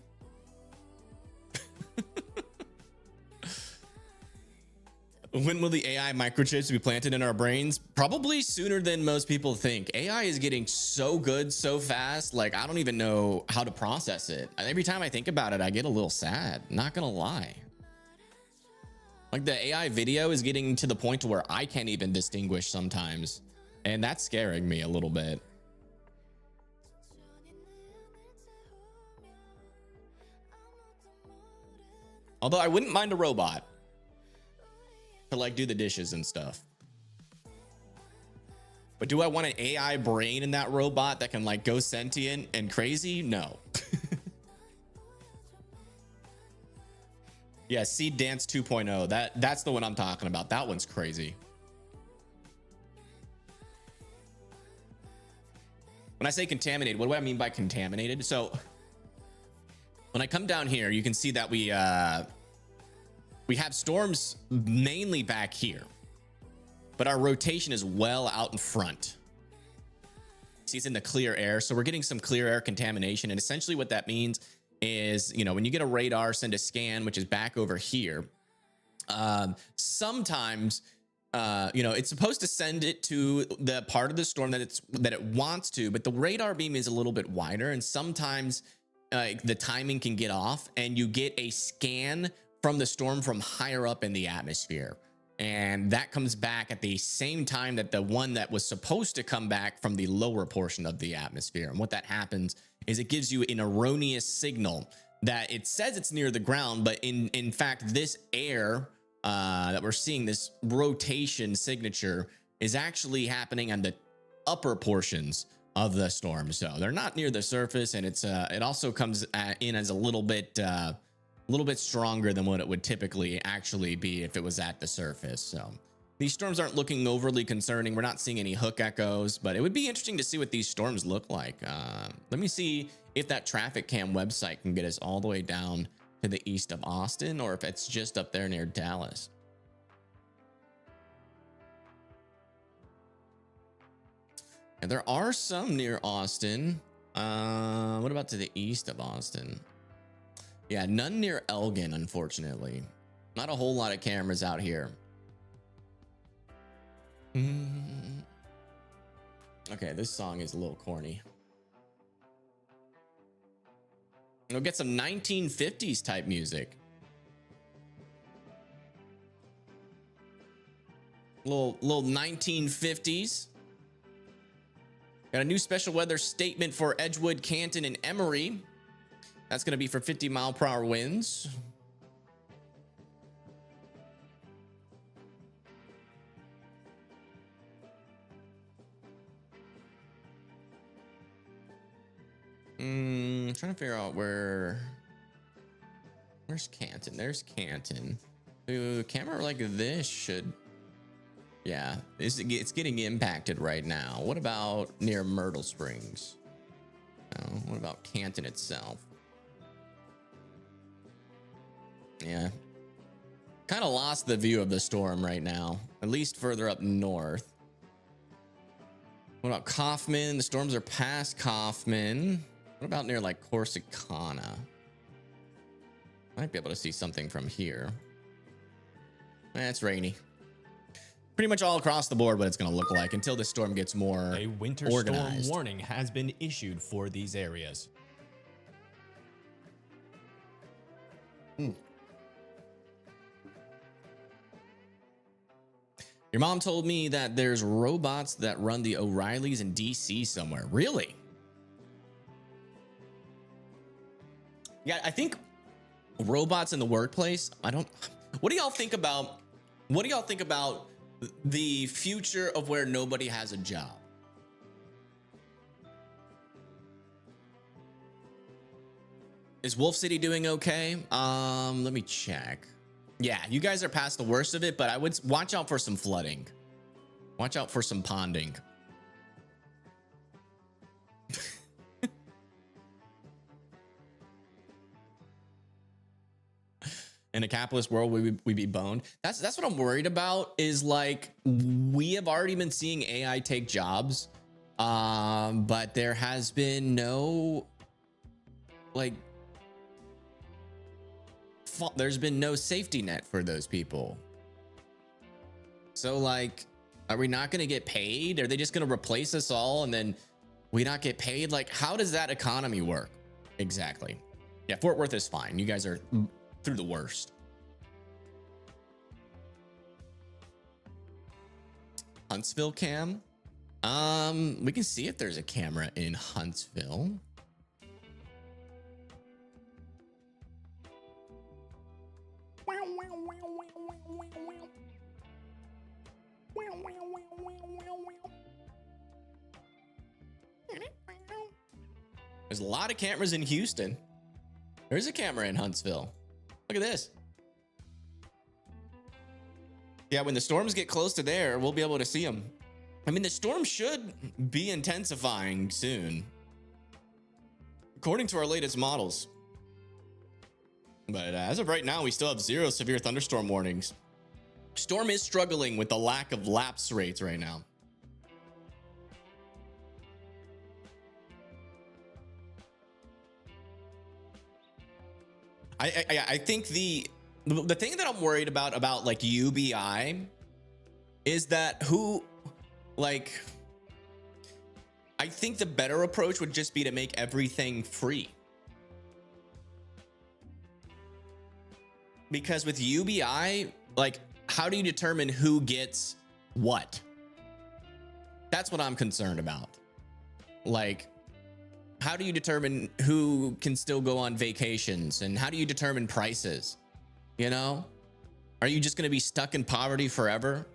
When will the AI microchips be planted in our brains? Probably sooner than most people think. AI is getting so good so fast, like I don't even know how to process it. Every time I think about it, I get a little sad, not gonna lie. Like the AI video is getting to the point to where I can't even distinguish sometimes. And that's scaring me a little bit. Although I wouldn't mind a robot to like do the dishes and stuff. But do I want an AI brain in that robot that can like go sentient and crazy? No. Yeah, Seed Dance 2.0. That's the one I'm talking about. That one's crazy. When I say contaminated, what do I mean by contaminated? So when I come down here, you can see that we have storms mainly back here, but our rotation is well out in front. See, it's in the clear air. So we're getting some clear air contamination. And essentially what that means is, you know, when you get a radar, send a scan, which is back over here, sometimes you know, it's supposed to send it to the part of the storm that it wants to, but the radar beam is a little bit wider, and sometimes the timing can get off, and you get a scan from the storm from higher up in the atmosphere, and that comes back at the same time that the one that was supposed to come back from the lower portion of the atmosphere. And what that happens is it gives you an erroneous signal that it says it's near the ground, but in fact, this air that we're seeing, this rotation signature, is actually happening on the upper portions of the storm. So they're not near the surface, and it also comes in as a little bit stronger than what it would typically actually be if it was at the surface. So these storms aren't looking overly concerning. We're not seeing any hook echoes, but it would be interesting to see what these storms look like. Let me see if that traffic cam website can get us all the way down to the east of Austin, or if it's just up there near Dallas. And there are some near Austin. What about to the east of Austin? Yeah, none near Elgin, unfortunately. Not a whole lot of cameras out here. Okay, this song is a little corny. We'll get some 1950s type music. Little 1950s. Got a new special weather statement for Edgewood, Canton, and Emory. That's going to be for 50-mile-per-hour winds. Trying to figure out where's Canton. There's Canton. A camera like this should, yeah, it's getting impacted right now. What about near Myrtle Springs? Oh, what about Canton itself? Yeah, kind of lost the view of the storm right now, at least further up north. What about Kaufman? The storms are past Kaufman. What about near like Corsicana? Might be able to see something from here. It's rainy. Pretty much all across the board what it's going to look like until the storm gets more A winter organized. storm warning has been issued for these areas. Your mom told me that there's robots that run the O'Reillys in DC somewhere. Really? Yeah, I think robots in the workplace. What do y'all think about the future of where nobody has a job? Is Wolf City doing okay? Let me check. Yeah, you guys are past the worst of it, but I would watch out for some flooding. Watch out for some ponding. In a capitalist world, we be boned. That's what I'm worried about, is like, we have already been seeing AI take jobs, but there has been no, like, there's been no safety net for those people. So like, are we not going to get paid? Are they just going to replace us all and then we not get paid? Like, how does that economy work exactly? Yeah, Fort Worth is fine. You guys are through the worst. Huntsville cam. We can see if there's a camera in Huntsville. There's a lot of cameras in Houston. There's a camera in Huntsville. Look at this. Yeah, when the storms get close to there, we'll be able to see them. I mean, the storm should be intensifying soon, according to our latest models. But as of right now, we still have 0 severe thunderstorm warnings. Storm is struggling with the lack of lapse rates right now. I think the thing that I'm worried about like UBI is that I think the better approach would just be to make everything free. Because with UBI, like, how do you determine who gets what? That's what I'm concerned about. Like, how do you determine who can still go on vacations, and how do you determine prices? You know, are you just going to be stuck in poverty forever?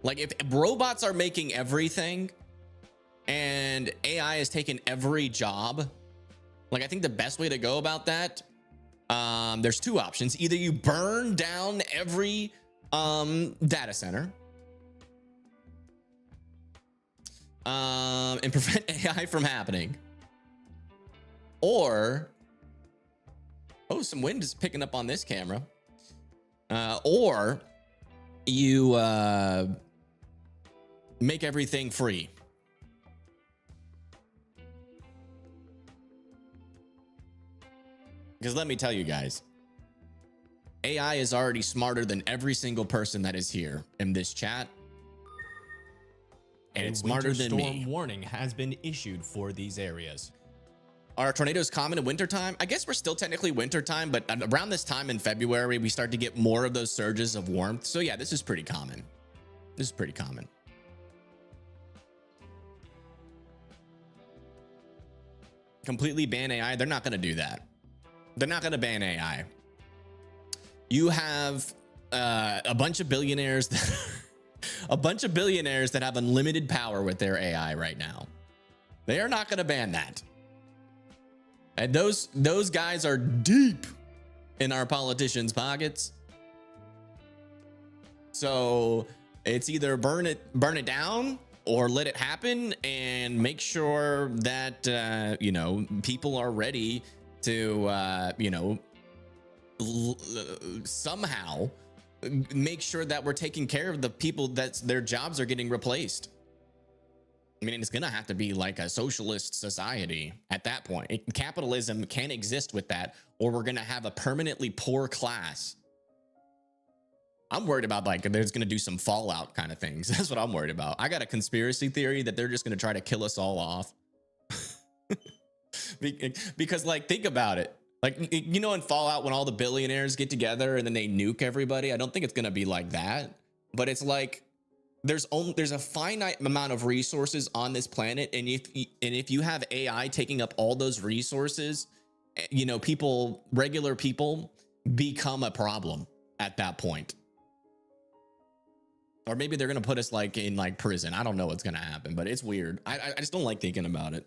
Like, if robots are making everything and AI has taken every job, like, I think the best way to go about that, there's 2 options. Either you burn down every data center and prevent AI from happening, or Oh, some wind is picking up on this camera. Or you make everything free. Because let me tell you guys, AI is already smarter than every single person that is here in this chat. And it's smarter than me. Storm warning has been issued for these areas. Are tornadoes common in wintertime? I guess we're still technically wintertime, but around this time in February, we start to get more of those surges of warmth. So yeah, this is pretty common. This is pretty common. Completely ban AI. They're not going to do that. They're not going to ban AI. You have a bunch of billionaires that have unlimited power with their AI right now. They are not going to ban that. And those guys are deep in our politicians' pockets. So it's either burn it down or let it happen and make sure that people are ready to somehow make sure that we're taking care of the people that their jobs are getting replaced. I mean, it's gonna have to be like a socialist society at that point. Capitalism can't exist with that, or we're gonna have a permanently poor class. I'm worried about like there's gonna do some fallout kind of things. That's what I'm worried about. I got a conspiracy theory that they're just gonna try to kill us all off. Because like, think about it. Like, in Fallout, when all the billionaires get together and then they nuke everybody, I don't think it's gonna be like that. But it's like there's a finite amount of resources on this planet, and if you have AI taking up all those resources, regular people become a problem at that point. Or maybe they're gonna put us like in like prison. I don't know what's gonna happen, but it's weird. I just don't like thinking about it.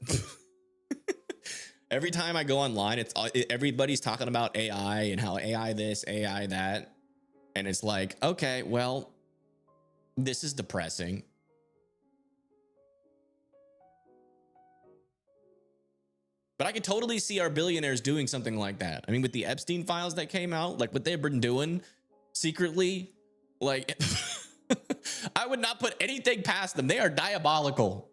Every time I go online, everybody's talking about AI and how AI this, AI that, and it's like, okay, well, this is depressing. But I could totally see our billionaires doing something like that. I mean, with the Epstein files that came out, like what they've been doing secretly, like I would not put anything past them. They are diabolical.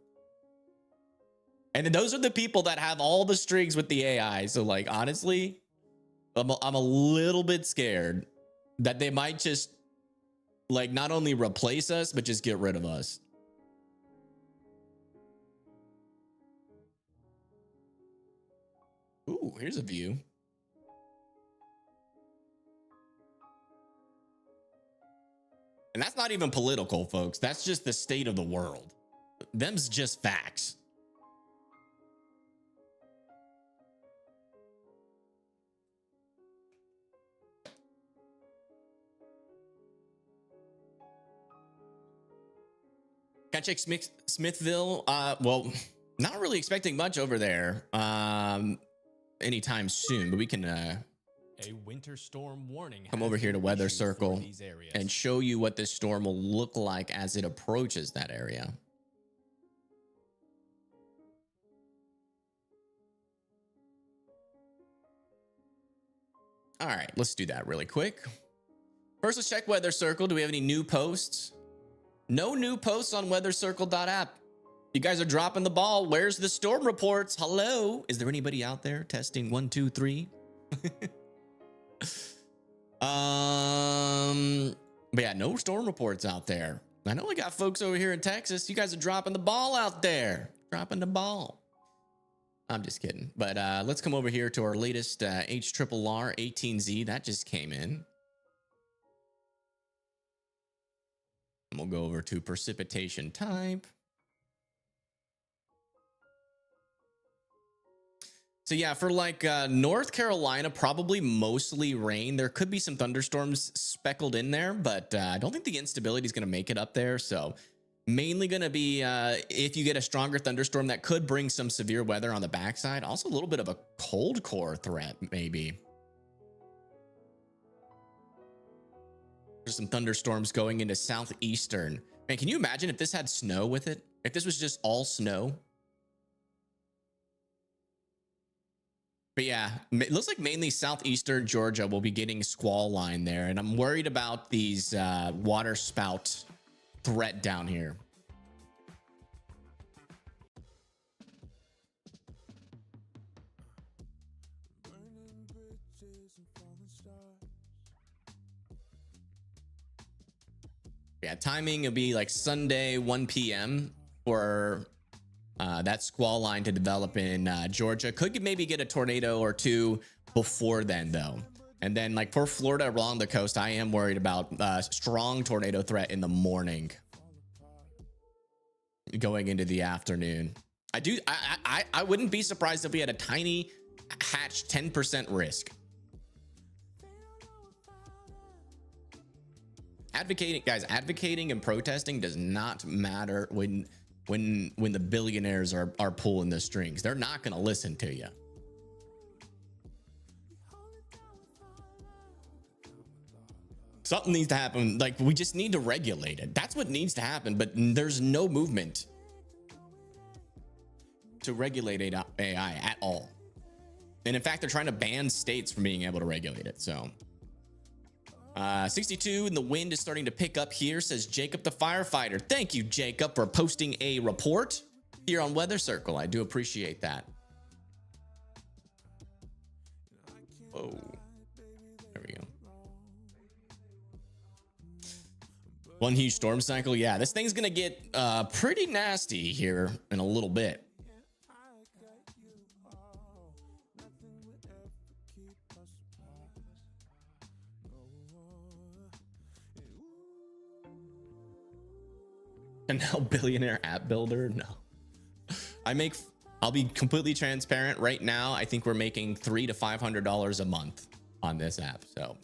And those are the people that have all the strings with the AI. So like, honestly, I'm a little bit scared that they might just like not only replace us, but just get rid of us. Ooh, here's a view. And that's not even political, folks. That's just the state of the world. Them's just facts. Can I check Smithville? Well, not really expecting much over there anytime soon, but we can a winter storm warning come over here to Weather Circle and show you what this storm will look like as it approaches that area. All right, let's do that really quick. First, let's check Weather Circle. Do we have any new posts? No new posts on weathercircle.app. You guys are dropping the ball. Where's the storm reports? Hello? Is there anybody out there? Testing 1, 2, 3. But yeah, no storm reports out there. I know we got folks over here in Texas. You guys are dropping the ball out there. Dropping the ball. I'm just kidding. But let's come over here to our latest HRRR 18Z. That just came in. And we'll go over to precipitation type. So yeah, for like North Carolina, probably mostly rain. There could be some thunderstorms speckled in there, but I don't think the instability is going to make it up there. So mainly going to be if you get a stronger thunderstorm, that could bring some severe weather on the backside. Also a little bit of a cold core threat, maybe. There's some thunderstorms going into southeastern. Man, can you imagine if this had snow with it? If this was just all snow? But yeah, it looks like mainly southeastern Georgia will be getting squall line there. And I'm worried about these water spout threat down here. Yeah, timing will be like Sunday 1 p.m. for that squall line to develop in Georgia. Could maybe get a tornado or two before then, though. And then, like, for Florida along the coast, I am worried about strong tornado threat in the morning going into the afternoon. I wouldn't be surprised if we had a tiny hatch 10% risk. Advocating and protesting does not matter when the billionaires are pulling the strings. They're not going to listen to you. Something needs to happen. Like, we just need to regulate it. That's what needs to happen. But there's no movement to regulate AI at all. And in fact, they're trying to ban states from being able to regulate it. So 62 and the wind is starting to pick up here, says Jacob the firefighter. Thank you, Jacob, for posting a report here on Weather Circle. I do appreciate that. Whoa. There we go. One huge storm cycle. Yeah, this thing's gonna get pretty nasty here in a little bit. And now billionaire app builder. No, I'll be completely transparent right now. I think we're making $300 to $500 a month on this app. So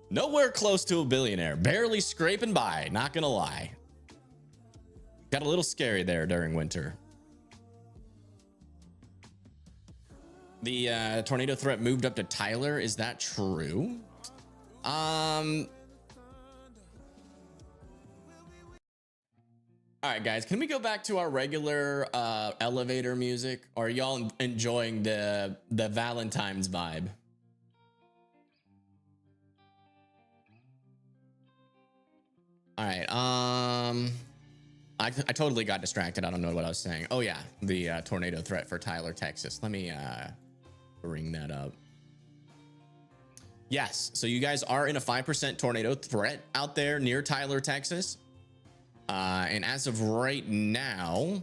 nowhere close to a billionaire, barely scraping by. Not gonna lie. Got a little scary there during winter. The tornado threat moved up to Tyler. Is that true? All right, guys, can we go back to our regular elevator music? Or are y'all enjoying the Valentine's vibe? All right, I totally got distracted. I don't know what I was saying. Oh yeah, the tornado threat for Tyler, Texas. Let me bring that up. Yes, so you guys are in a 5% tornado threat out there near Tyler, Texas. And as of right now,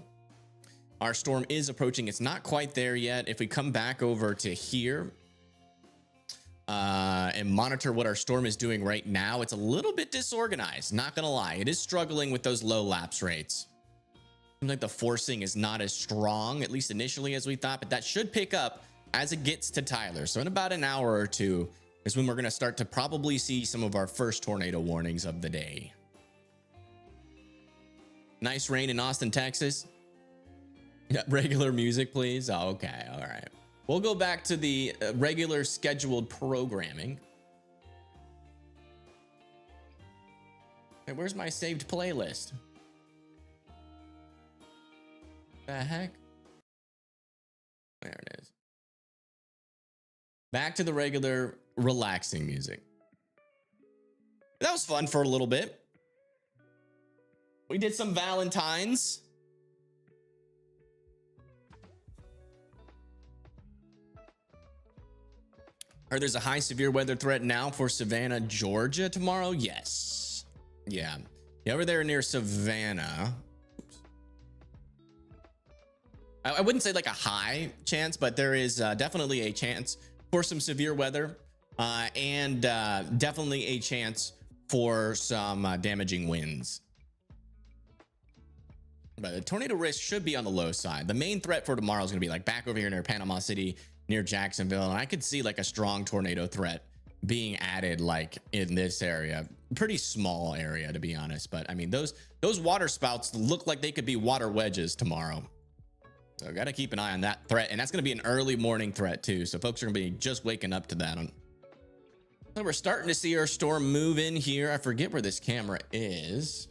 our storm is approaching. It's not quite there yet. If we come back over to here and monitor what our storm is doing right now, it's a little bit disorganized, not gonna lie. It is struggling with those low lapse rates. Seems like the forcing is not as strong, at least initially, as we thought, but that should pick up as it gets to Tyler. So in about an hour or two is when we're going to start to probably see some of our first tornado warnings of the day. Nice rain in Austin, Texas. Yeah, regular music, please. Oh, okay. All right. We'll go back to the regular scheduled programming. Hey, where's my saved playlist? The heck? There it is. Back to the regular relaxing music. That was fun for a little bit. We did some Valentines. Heard there's a high severe weather threat now for Savannah, Georgia tomorrow. Yes. Yeah. Yeah, over there near Savannah. Oops. I wouldn't say like a high chance, but there is definitely a chance for some severe weather and definitely a chance for some damaging winds. But the tornado risk should be on the low side. The main threat for tomorrow is going to be like back over here near Panama City, near Jacksonville. And I could see like a strong tornado threat being added like in this area. Pretty small area, to be honest. But I mean, those water spouts look like they could be water wedges tomorrow. So got to keep an eye on that threat. And that's going to be an early morning threat too. So folks are going to be just waking up to that. So we're starting to see our storm move in here. I forget where this camera is.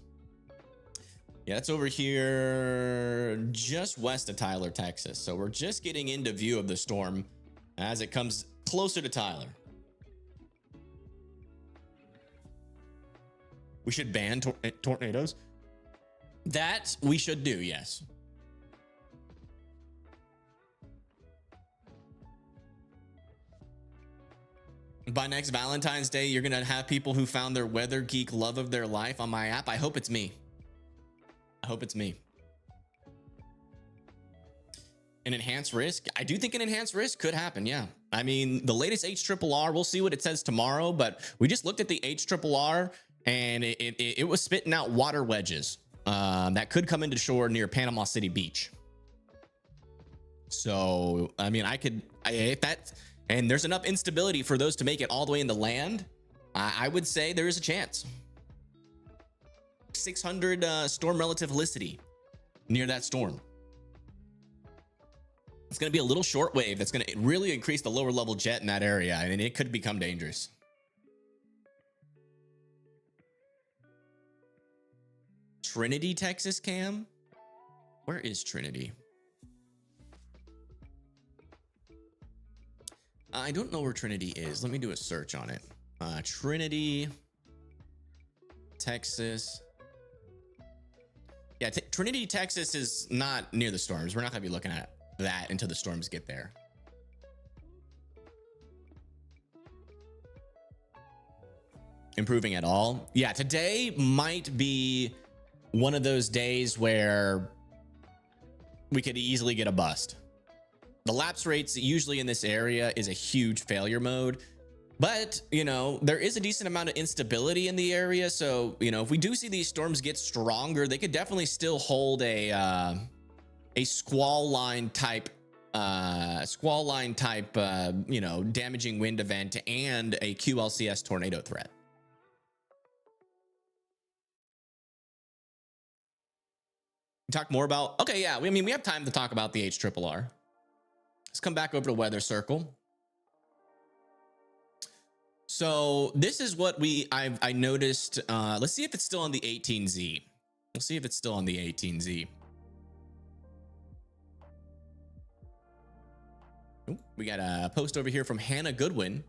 Yeah, it's over here just west of Tyler, Texas. So we're just getting into view of the storm as it comes closer to Tyler. We should ban tornadoes. That we should do, yes. By next Valentine's Day, you're going to have people who found their weather geek love of their life on my app. I hope it's me. I hope it's me. An enhanced risk? I do think an enhanced risk could happen, yeah. I mean, the latest HRRR, we'll see what it says tomorrow, but we just looked at the HRRR and it was spitting out water wedges that could come into shore near Panama City Beach. So, I mean, if that, and there's enough instability for those to make it all the way into land, I would say there is a chance. 600 storm relativisticity near that storm. It's going to be a little short wave that's going to really increase the lower level jet in that area, and it could become dangerous. Trinity, Texas, Cam? Where is Trinity? I don't know where Trinity is. Let me do a search on it. Trinity, Texas. Yeah, Trinity, Texas is not near the storms. We're not going to be looking at that until the storms get there. Improving at all? Yeah, today might be one of those days where we could easily get a bust. The lapse rates usually in this area is a huge failure mode, but you know, there is a decent amount of instability in the area. So, you know, if we do see these storms get stronger, they could definitely still hold a squall line type, you know, damaging wind event and a QLCS tornado threat. Talk more about, okay, yeah, I mean, we have time to talk about the HRRR. Let's come back over to Weather Circle. So this is what I noticed. Let's see if it's still on the 18Z. We'll see if it's still on the 18Z. Ooh, we got a post over here from Hannah Goodwin.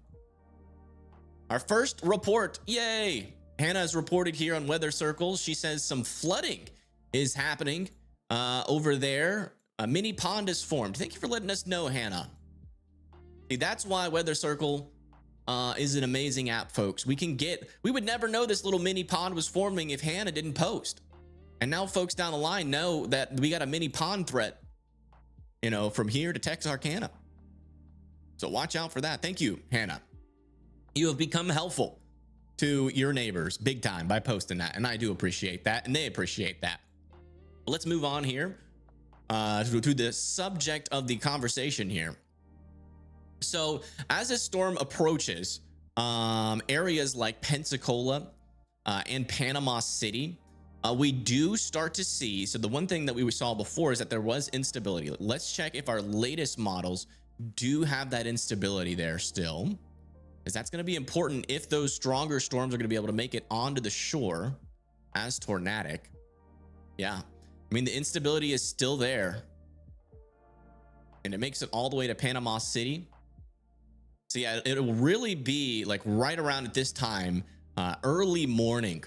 Our first report, yay! Hannah has reported here on Weather Circle. She says some flooding is happening over there. A mini pond is formed. Thank you for letting us know, Hannah. See, that's why Weather Circle is an amazing app, folks. We would never know this little mini pond was forming if Hannah didn't post. And now folks down the line know that we got a mini pond threat, you know, from here to Texarkana. So watch out for that. Thank you, Hannah. You have become helpful to your neighbors big time by posting that. And I do appreciate that. And they appreciate that. Let's move on here to the subject of the conversation here. So as a storm approaches areas like Pensacola and Panama City, we do start to see, so the one thing that we saw before is that there was instability. Let's check if our latest models do have that instability there still, because that's going to be important if those stronger storms are going to be able to make it onto the shore as tornadic. Yeah, I mean, the instability is still there, and it makes it all the way to Panama City. So yeah, it'll really be like right around at this time, early morning,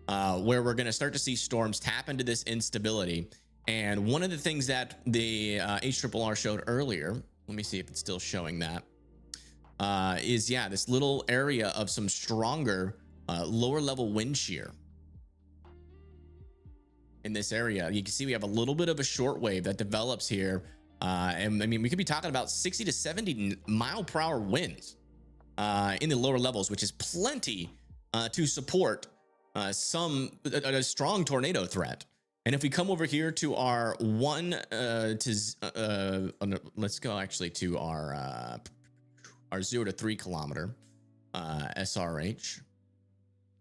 where we're going to start to see storms tap into this instability. And one of the things that the HRRR showed earlier, let me see if it's still showing that, is yeah, this little area of some stronger lower level wind shear in this area. You can see we have a little bit of a short wave that develops here. And I mean, we could be talking about 60 to 70 mile per hour winds in the lower levels, which is plenty to support a strong tornado threat. And if we come over here to our let's go actually to our 0 to 3 kilometer SRH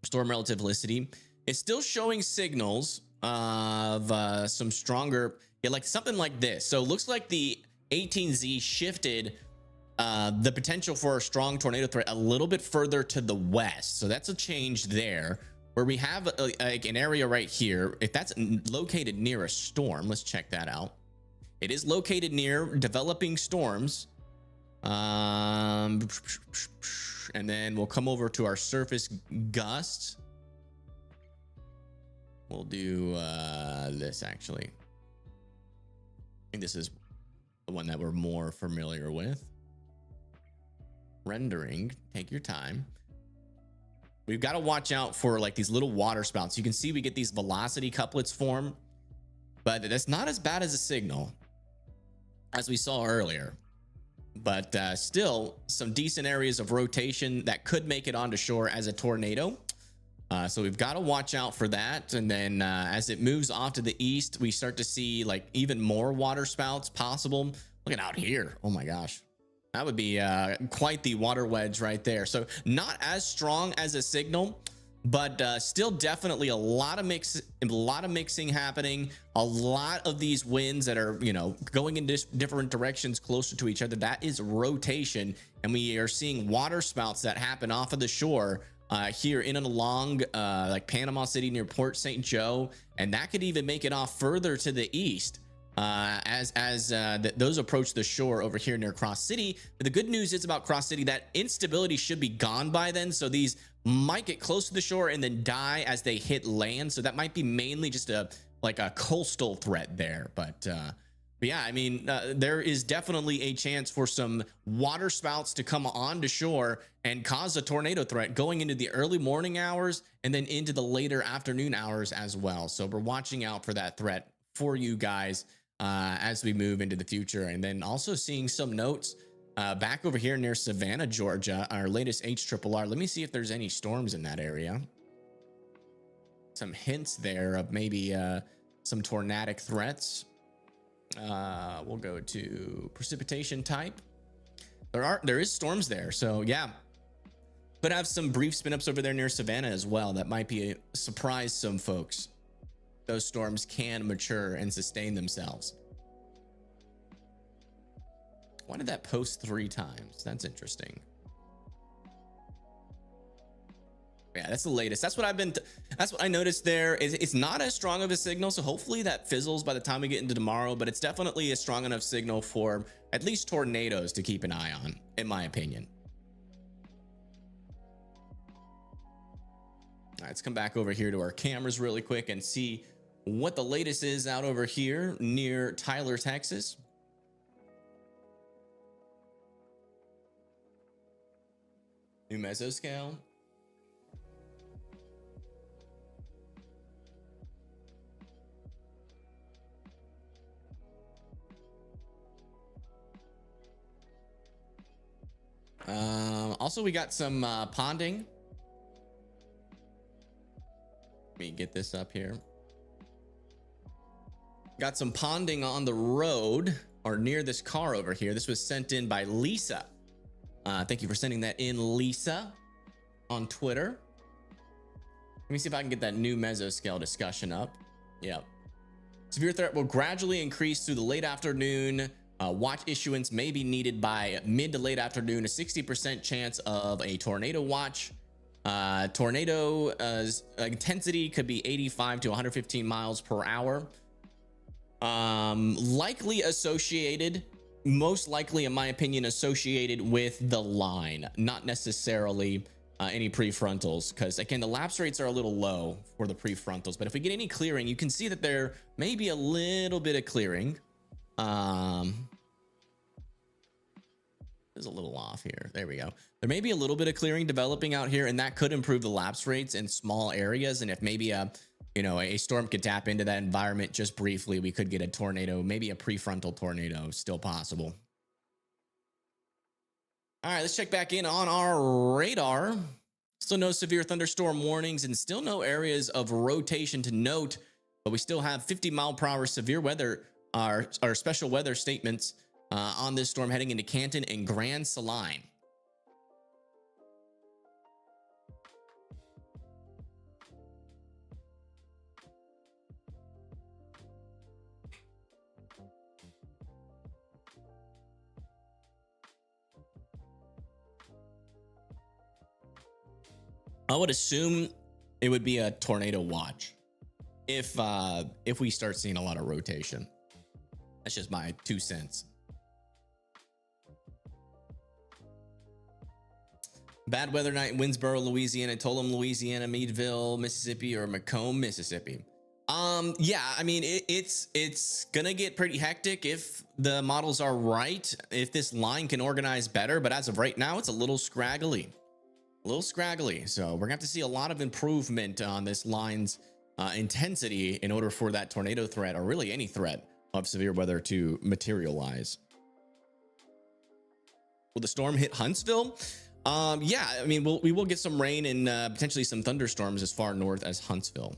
storm relativisticity, it's still showing signals of some stronger, yeah, like something like this. So it looks like the 18Z shifted the potential for a strong tornado threat a little bit further to the west. So that's a change there. where we have like an area right here. If that's located near a storm, let's check that out. It is located near developing storms. And then we'll come over to our surface gusts. We'll do this actually. I think this is the one that we're more familiar with. Rendering, take your time. We've got to watch out for like these little water spouts. You can see we get these velocity couplets form, but that's not as bad as a signal as we saw earlier. But still some decent areas of rotation that could make it onto shore as a tornado. So we've got to watch out for that. And then as it moves off to the east, we start to see like even more water spouts possible. Look at out here. Oh my gosh. That would be quite the water wedge right there. So not as strong as a signal, but still definitely a lot of mixing happening. A lot of these winds that are, you know, going in different directions closer to each other. That is rotation. And we are seeing water spouts that happen off of the shore here in and along like Panama City near Port St. Joe. And that could even make it off further to the east as those approach the shore over here near Cross City. But the good news is about Cross City, that instability should be gone by then. So these might get close to the shore and then die as they hit land. So that might be mainly just a coastal threat there. But yeah, I mean, there is definitely a chance for some water spouts to come onto shore and cause a tornado threat going into the early morning hours and then into the later afternoon hours as well. So we're watching out for that threat for you guys as we move into the future. And then also seeing some notes back over here near Savannah, Georgia, our latest HRRR. Let me see if there's any storms in that area. Some hints there of maybe some tornadic threats. We'll go to precipitation type. There is storms there. So yeah, but have some brief spin ups over there near Savannah as well. That might be a surprise some folks. Those storms can mature and sustain themselves. Why did that post 3 times? That's interesting. Yeah, that's the latest. That's what I noticed there. It's not as strong of a signal, so hopefully that fizzles by the time we get into tomorrow, but it's definitely a strong enough signal for at least tornadoes to keep an eye on, in my opinion. All right, let's come back over here to our cameras really quick and see what the latest is out over here near Tyler, Texas. New mesoscale. Also, we got some ponding. Let me get this up here. Got some ponding on the road or near this car over here. This was sent in by Lisa. Thank you for sending that in, Lisa, on Twitter. Let me see if I can get that new mesoscale discussion up. Yep. Severe threat will gradually increase through the late afternoon. Watch issuance may be needed by mid to late afternoon. A 60% chance of a tornado watch. Tornado intensity could be 85 to 115 miles per hour. Likely associated, most likely in my opinion, associated with the line, not necessarily any prefrontals, because again, the lapse rates are a little low for the prefrontals. But if we get any clearing, you can see that there may be a little bit of clearing. Is a little off here. There we go. There may be a little bit of clearing developing out here, and that could improve the lapse rates in small areas. And if maybe a storm could tap into that environment just briefly, we could get a tornado, maybe a prefrontal tornado, still possible. All right, let's check back in on our radar. Still no severe thunderstorm warnings and still no areas of rotation to note, but we still have 50-mile-per-hour severe weather, our special weather statements on this storm heading into Canton and Grand Saline. I would assume It would be a tornado watch if we start seeing a lot of rotation. That's just my 2 cents. Bad weather night in Winsboro, Louisiana, Tulum, Louisiana, Meadville, Mississippi, or Macomb, Mississippi. Yeah, I mean, it's gonna get pretty hectic if the models are right, if this line can organize better, but as of right now, it's a little scraggly. So we're gonna have to see a lot of improvement on this line's intensity in order for that tornado threat, or really any threat of severe weather, to materialize. Will the storm hit Huntsville? Yeah, I mean, we will get some rain and potentially some thunderstorms as far north as Huntsville.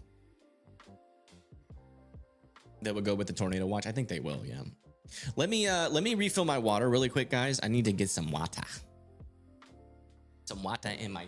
That would go with the tornado watch. I think they will. Yeah. Let me refill my water really quick, guys. I need to get some water. Some water in my.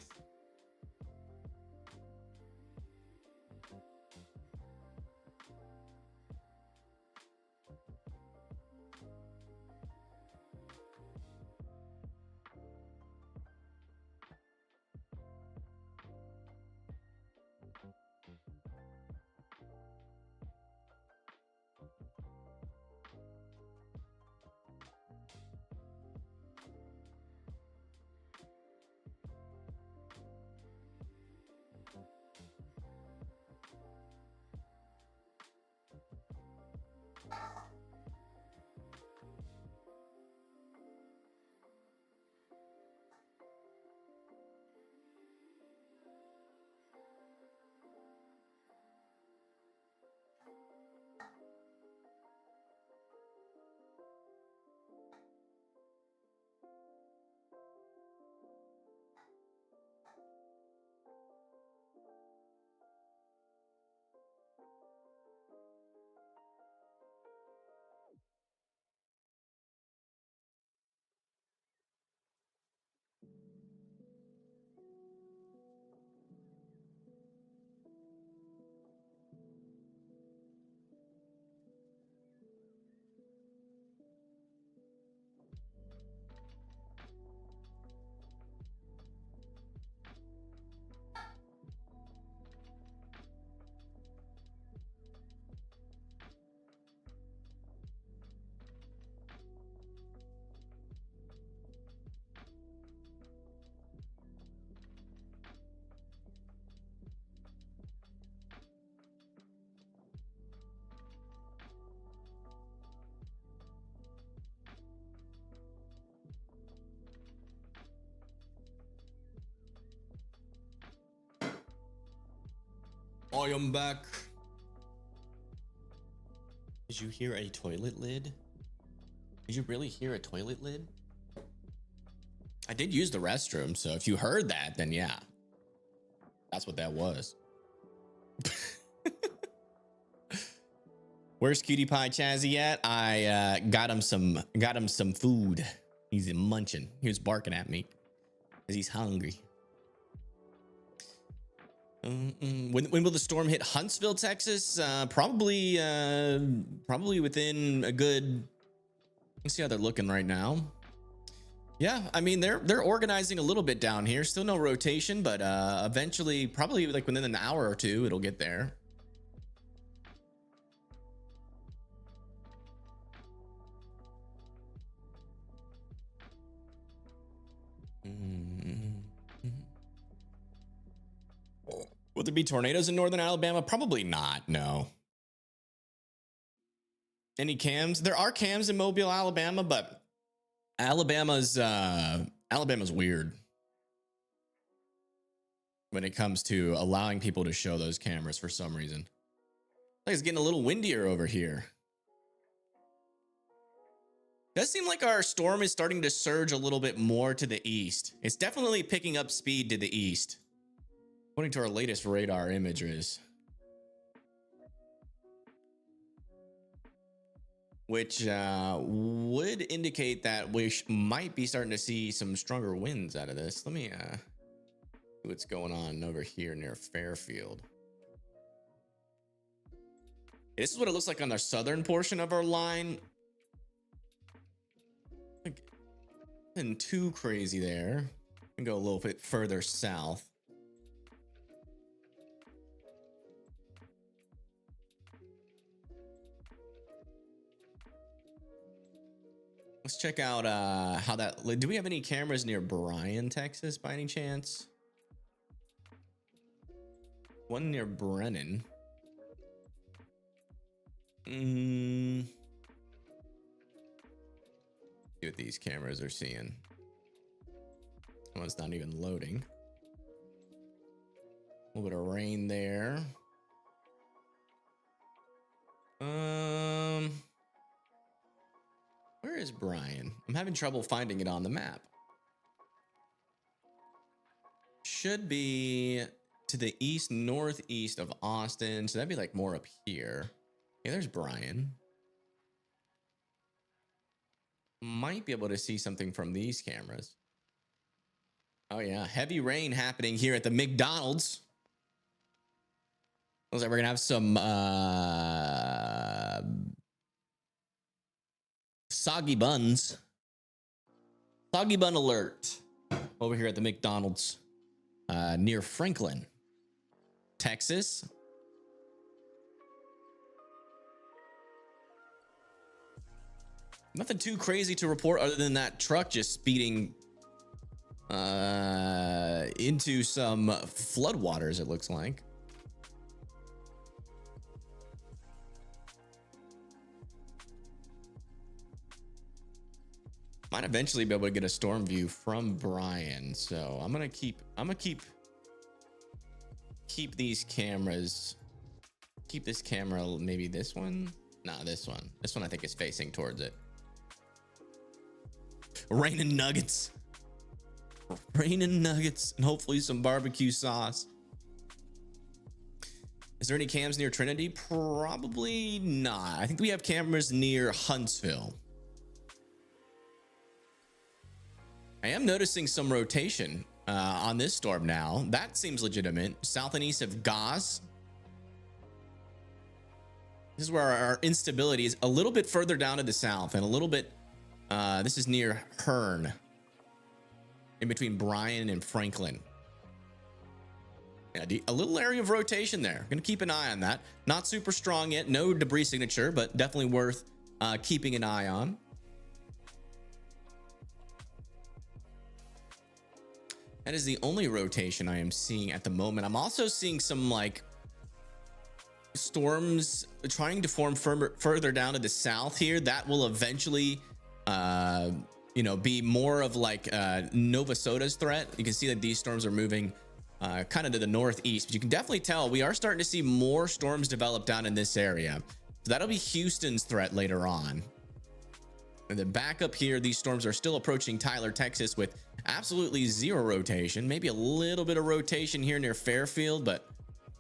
I am back. Did you hear a toilet lid? Did you really hear a toilet lid? I did use the restroom, so if you heard that, then yeah. That's what that was. Where's Cutie Pie Chazzy at? I got him some food. He's munching. He was barking at me because he's hungry. When will the storm hit Huntsville, Texas? Probably within a good. Let's see how they're looking right now. Yeah, I mean they're organizing a little bit down here. Still no rotation, but eventually, probably like within an hour or two, it'll get there. Will there be tornadoes in northern Alabama? Probably not. No. Any cams? There are cams in Mobile, Alabama, but Alabama's weird when it comes to allowing people to show those cameras for some reason. Like it's getting a little windier over here. Does seem like our storm is starting to surge a little bit more to the east. It's definitely picking up speed to the east, according to our latest radar images, which would indicate that we might be starting to see some stronger winds out of this. Let me see what's going on over here near Fairfield. This is what it looks like on the southern portion of our line. Nothing too crazy there. We can go a little bit further south. Let's check out how that. Do we have any cameras near Bryan, Texas, by any chance? One near Brennan. See what these cameras are seeing. Oh, it's not even loading. A little bit of rain there. Where is Bryan? I'm having trouble finding it on the map. Should be to the east northeast of Austin, so that'd be like more up here. Yeah, there's Bryan. Might be able to see something from these cameras. Oh yeah, heavy rain happening here at the McDonald's. Looks like we're gonna have some soggy buns. Soggy bun alert over here at the McDonald's near Franklin, Texas. Nothing too crazy to report other than that truck just speeding into some floodwaters, it looks like. Might eventually be able to get a storm view from Bryan, so I'm gonna keep these cameras. Keep this camera, maybe this one. Nah, this one. This one I think is facing towards it. Raining nuggets. Raining nuggets and hopefully some barbecue sauce. Is there any cams near Trinity? Probably not. I think we have cameras near Huntsville. I am noticing some rotation on this storm now. That seems legitimate. South and east of Goss. This is where our instability is a little bit further down to the south and a little bit. This is near Hearn, in between Bryan and Franklin. Yeah, a little area of rotation there. Gonna keep an eye on that. Not super strong yet. No debris signature, but definitely worth keeping an eye on. That is the only rotation I am seeing at the moment. I'm also seeing some like storms trying to form further down to the south here. That will eventually be more of like Nova Soda's threat. You can see that these storms are moving kind of to the northeast, but you can definitely tell we are starting to see more storms develop down in this area. So that'll be Houston's threat later on. And then back up here, these storms are still approaching Tyler, Texas with absolutely zero rotation. Maybe a little bit of rotation here near Fairfield, but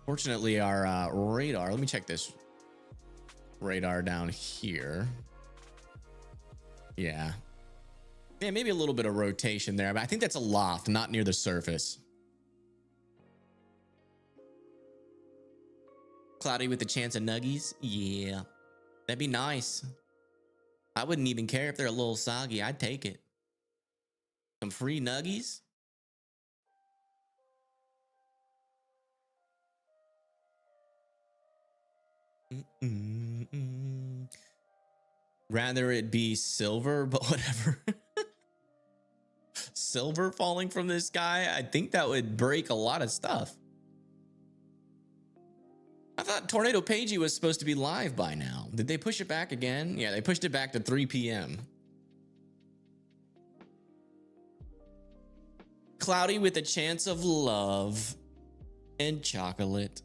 fortunately our radar, let me check this radar down here. Yeah, maybe a little bit of rotation there, but I think that's a loft, not near the surface. Cloudy with a chance of nuggies. Yeah, that'd be nice. I wouldn't even care if they're a little soggy. I'd take it. Some free nuggies. Rather it be silver, but whatever. Silver falling from the sky. I think that would break a lot of stuff. I thought Tornado Pagey was supposed to be live by now. Did they push it back again? Yeah, they pushed it back to 3 p.m. Cloudy with a chance of love and chocolate.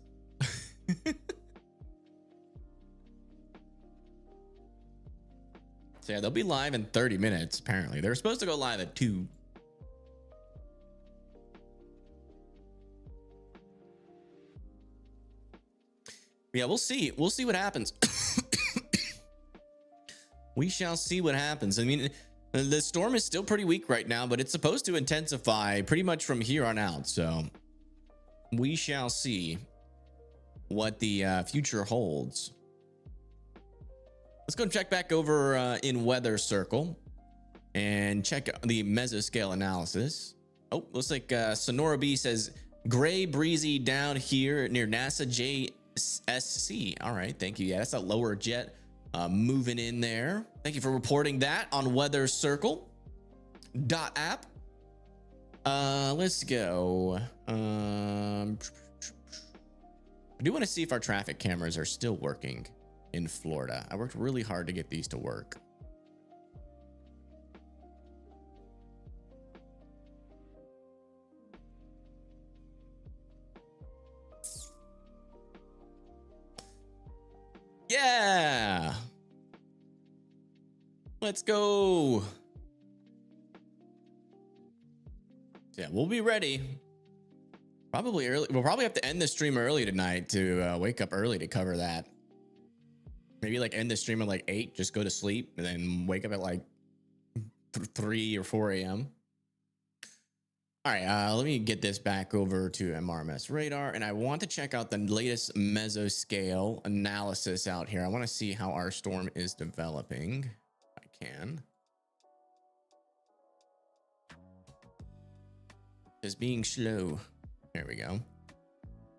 So yeah, they'll be live in 30 minutes, apparently. They're supposed to go live at 2. Yeah, we'll see. We'll see what happens. We shall see what happens. I mean, the storm is still pretty weak right now, but it's supposed to intensify pretty much from here on out. So we shall see what the future holds. Let's go and check back over in Weather Circle and check the mesoscale analysis. Oh, looks like Sonora B says gray breezy down here near NASA JSC. All right, thank you. Yeah, that's a lower jet moving in there. Thank you for reporting that on Weather Circle app. Let's go. I do want to see if our traffic cameras are still working in Florida. I worked really hard to get these to work. Yeah. Let's go. Yeah, we'll be ready. Probably early. We'll probably have to end the stream early tonight to wake up early to cover that. Maybe like end the stream at like 8, just go to sleep, and then wake up at like 3 or 4 a.m. All right, let me get this back over to MRMS radar, and I want to check out the latest mesoscale analysis out here. I want to see how our storm is developing. If I can. Just being slow. There we go.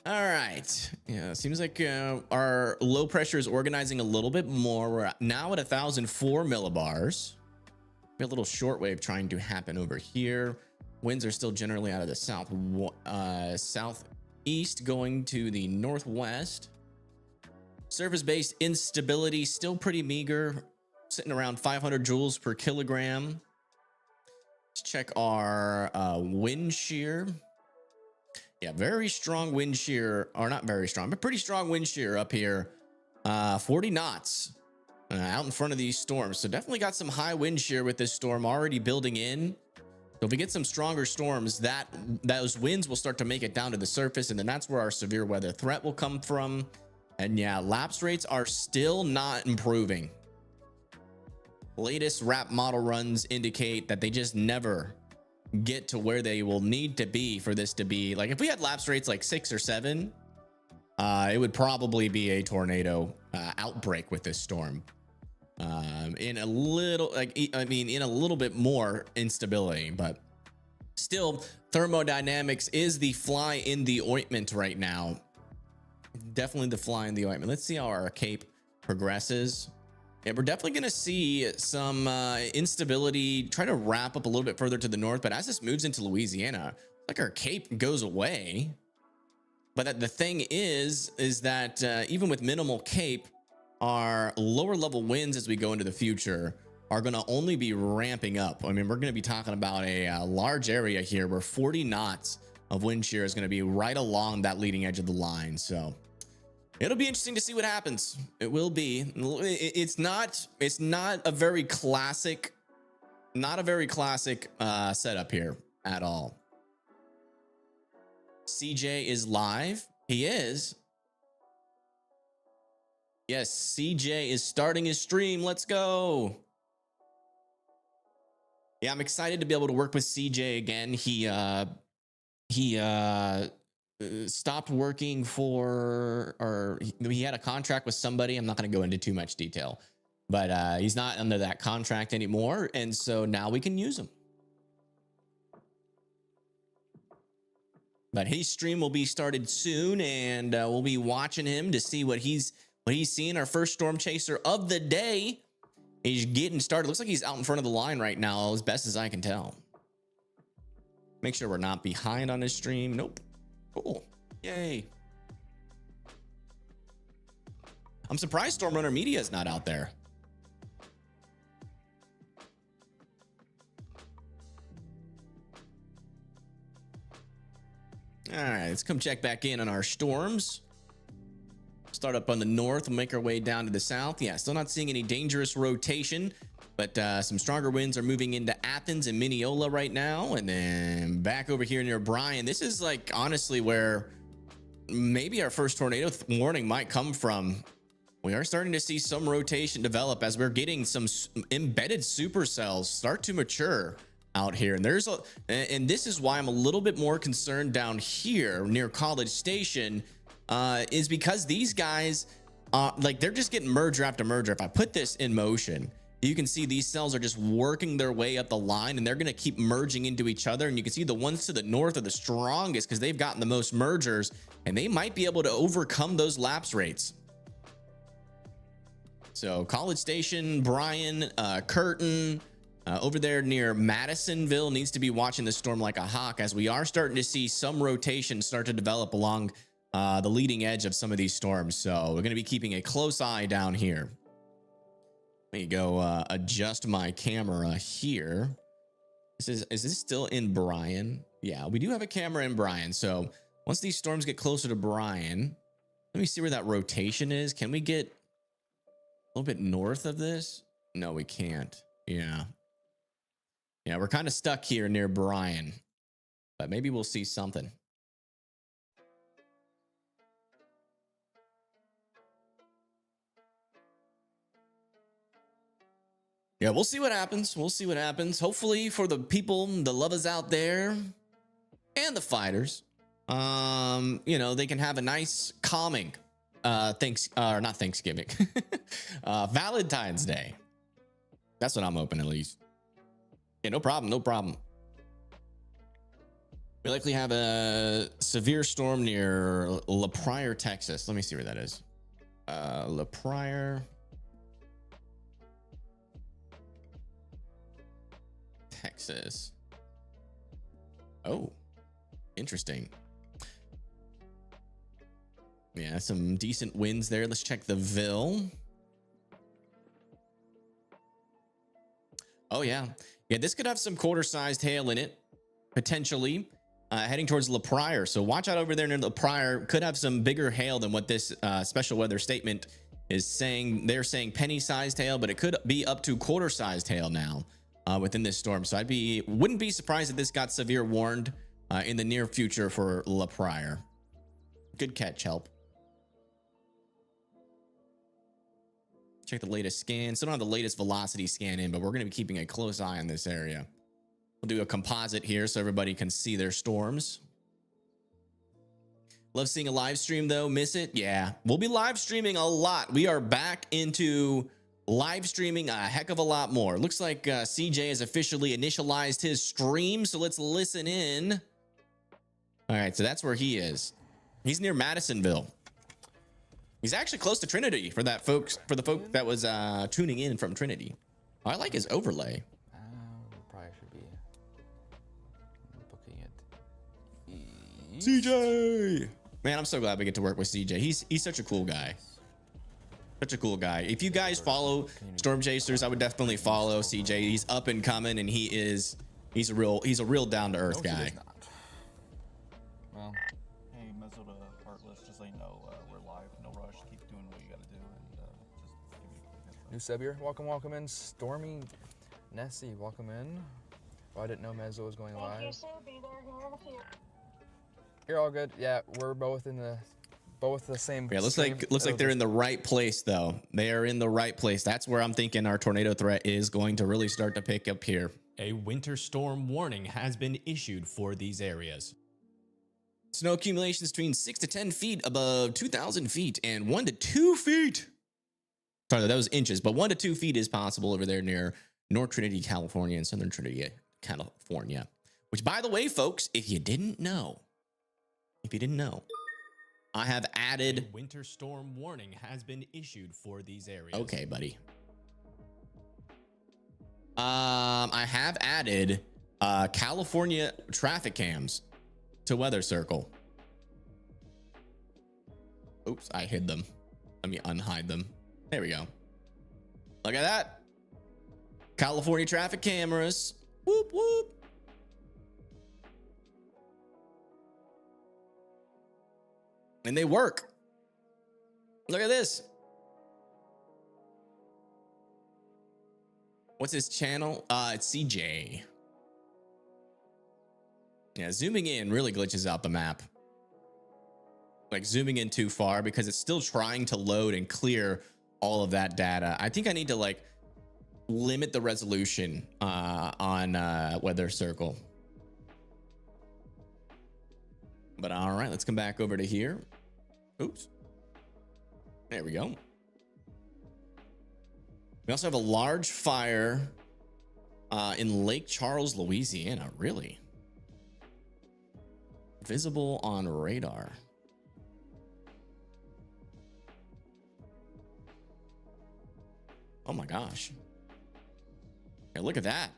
All right. Yeah, seems like our low pressure is organizing a little bit more. We're now at 1,004 millibars. We have a little shortwave trying to happen over here. Winds are still generally out of the southeast going to the northwest. Surface-based instability still pretty meager, sitting around 500 joules per kilogram. Let's check our wind shear. Yeah, very strong wind shear, or not very strong, but pretty strong wind shear up here. 40 knots out in front of these storms. So definitely got some high wind shear with this storm already building in. So if we get some stronger storms, those winds will start to make it down to the surface, and then that's where our severe weather threat will come from. And yeah, lapse rates are still not improving. Latest RAP model runs indicate that they just never get to where they will need to be for this to be like, if we had lapse rates like 6 or 7, it would probably be a tornado outbreak with this storm. In a little, like, I mean, in a little bit more instability, but still thermodynamics is the fly in the ointment right now. Definitely the fly in the ointment. Let's see how our cape progresses. Yeah, we're definitely going to see some instability try to wrap up a little bit further to the north, but as this moves into Louisiana, like our cape goes away. But the thing is that even with minimal cape, our lower level winds as we go into the future are going to only be ramping up. I mean, we're going to be talking about a large area here where 40 knots of wind shear is going to be right along that leading edge of the line. So it'll be interesting to see what happens. It will be. It's not a very classic, setup here at all. CJ is live. He is. Yes, CJ is starting his stream. Let's go. Yeah, I'm excited to be able to work with CJ again. He stopped working for, or he had a contract with somebody. I'm not going to go into too much detail, but he's not under that contract anymore. And so now we can use him. But his stream will be started soon, and we'll be watching him to see what he's seeing. Our first storm chaser of the day is getting started. Looks like he's out in front of the line right now, as best as I can tell. Make sure we're not behind on his stream. Nope. Cool. Yay. I'm surprised Storm Runner Media is not out there. All right, let's come check back in on our storms. Start up on the north and make our way down to the south. Yeah, still not seeing any dangerous rotation, but some stronger winds are moving into Athens and Mineola right now. And then back over here near Bryan. This is like honestly where maybe our first tornado warning might come from. We are starting to see some rotation develop as we're getting some embedded supercells start to mature out here. And and this is why I'm a little bit more concerned down here near College Station, is because these guys, like, they're just getting merger after merger. If I put this in motion, you can see these cells are just working their way up the line, and they're going to keep merging into each other. And you can see the ones to the north are the strongest because they've gotten the most mergers, and they might be able to overcome those lapse rates. So College Station, Bryan, Curtin, over there near Madisonville needs to be watching the storm like a hawk, as we are starting to see some rotation start to develop along the leading edge of some of these storms. So we're going to be keeping a close eye down here. Let me go adjust my camera here. Is this still in Bryan? Yeah, we do have a camera in Bryan. So once these storms get closer to Bryan, let me see where that rotation is. Can we get a little bit north of this? No, we can't. Yeah, we're kind of stuck here near Bryan, but maybe we'll see something. Yeah, we'll see what happens. We'll see what happens. Hopefully for the people, the lovers out there and the fighters, you know, they can have a nice calming not Thanksgiving, Valentine's Day. That's what I'm hoping, at least. Yeah, no problem. No problem. We likely have a severe storm near La Pryor, Texas. Let me see where that is. La Pryor, Texas. Oh, interesting. Yeah, some decent winds there. Let's check the Ville. Oh, yeah. Yeah, this could have some quarter-sized hail in it, potentially, heading towards La Pryor. So watch out over there near La Pryor. Could have some bigger hail than what this special weather statement is saying. They're saying penny-sized hail, but it could be up to quarter-sized hail now within this storm. So wouldn't be surprised if this got severe warned in the near future for La Pryor. Good catch, Help. Check the latest scan. Still don't have the latest velocity scan in, but we're going to be keeping a close eye on this area. We'll do a composite here so everybody can see their storms. Love seeing a live stream though. Miss it? Yeah, we'll be live streaming a lot. We are back into live streaming a heck of a lot more. Looks like CJ has officially initialized his stream, so let's listen in. All right, so that's where he is. He's near Madisonville. He's actually close to Trinity for the folk that was tuning in from Trinity. Oh, I like his overlay. Probably should be booking it. CJ, man, I'm so glad we get to work with CJ. He's such a cool guy. Such a cool guy. If you guys follow Storm Chasers, I would definitely follow CJ. He's up and coming, and he's a real down to earth guy. Well, hey, Mezzo to Heartless, just so you know, we're live. No rush. Keep doing what you gotta do, and just give me a quick heads up. new sub here. Welcome in. Stormy Nessie, welcome in. Oh, I didn't know Mezzo was going live. Thank you, sir. Be there here in a few. You're all good. Yeah, we're both the same. Yeah, looks like they're in the right place though. They are in the right place. That's where I'm thinking our tornado threat is going to really start to pick up here. A winter storm warning has been issued for these areas. Snow accumulations between 6 to 10 feet above 2,000 feet and 1 to 2 feet. Sorry, that was inches, but 1 to 2 feet is possible over there near North Trinity, California, and Southern Trinity, California. Which, by the way, folks, if you didn't know, I have added. A winter storm warning has been issued for these areas. Okay, buddy. I have added California traffic cams to Weather Circle. Oops, I hid them. Let me unhide them. There we go. Look at that. California traffic cameras. Whoop, whoop. And they work. Look at this. What's his channel? It's CJ. Yeah, zooming in really glitches out the map. Like zooming in too far because it's still trying to load and clear all of that data. I think I need to like limit the resolution on Weather Circle. But all right, let's come back over to here. Oops. There we go. We also have a large fire in Lake Charles, Louisiana. Really? Visible on radar. Oh my gosh. Hey, look at that.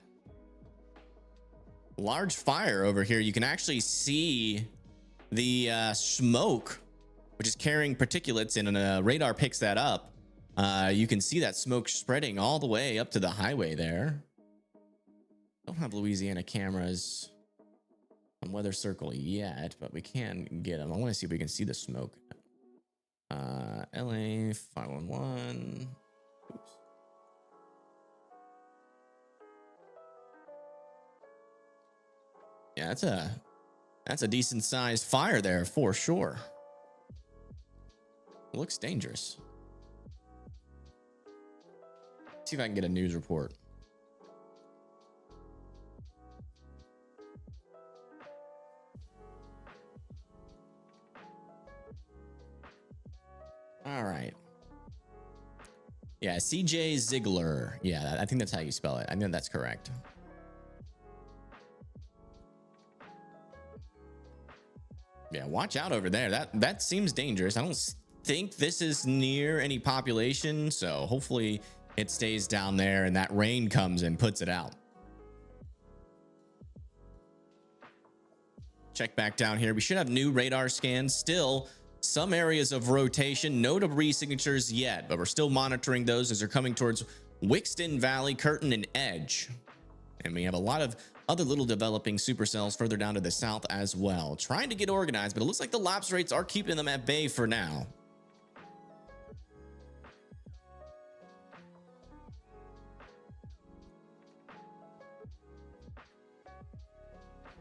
Large fire over here. You can actually see the smoke, which is carrying particulates, and radar picks that up. You can see that smoke spreading all the way up to the highway there. Don't have Louisiana cameras on Weather Circle yet, but we can get them. I want to see if we can see the smoke. LA 511. Oops. Yeah, that's a decent sized fire there for sure. It looks dangerous. See if I can get a news report. All right. Yeah, CJ Ziegler. Yeah, I think that's how you spell it. I know that's correct. Yeah, watch out over there. That seems dangerous. I don't think this is near any population, so hopefully it stays down there and that rain comes and puts it out. Check back down here. We should have new radar scans. Still some areas of rotation, no debris signatures yet, but we're still monitoring those as they're coming towards Wixton Valley, Curtin, and Edge. And we have a lot of other little developing supercells further down to the south as well. Trying to get organized, but it looks like the lapse rates are keeping them at bay for now.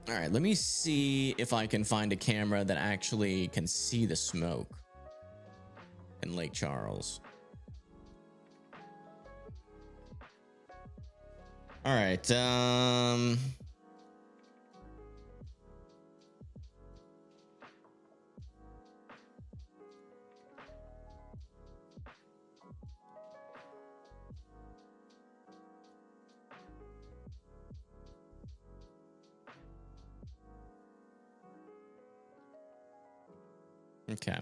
All right, let me see if I can find a camera that actually can see the smoke in Lake Charles. All right, okay.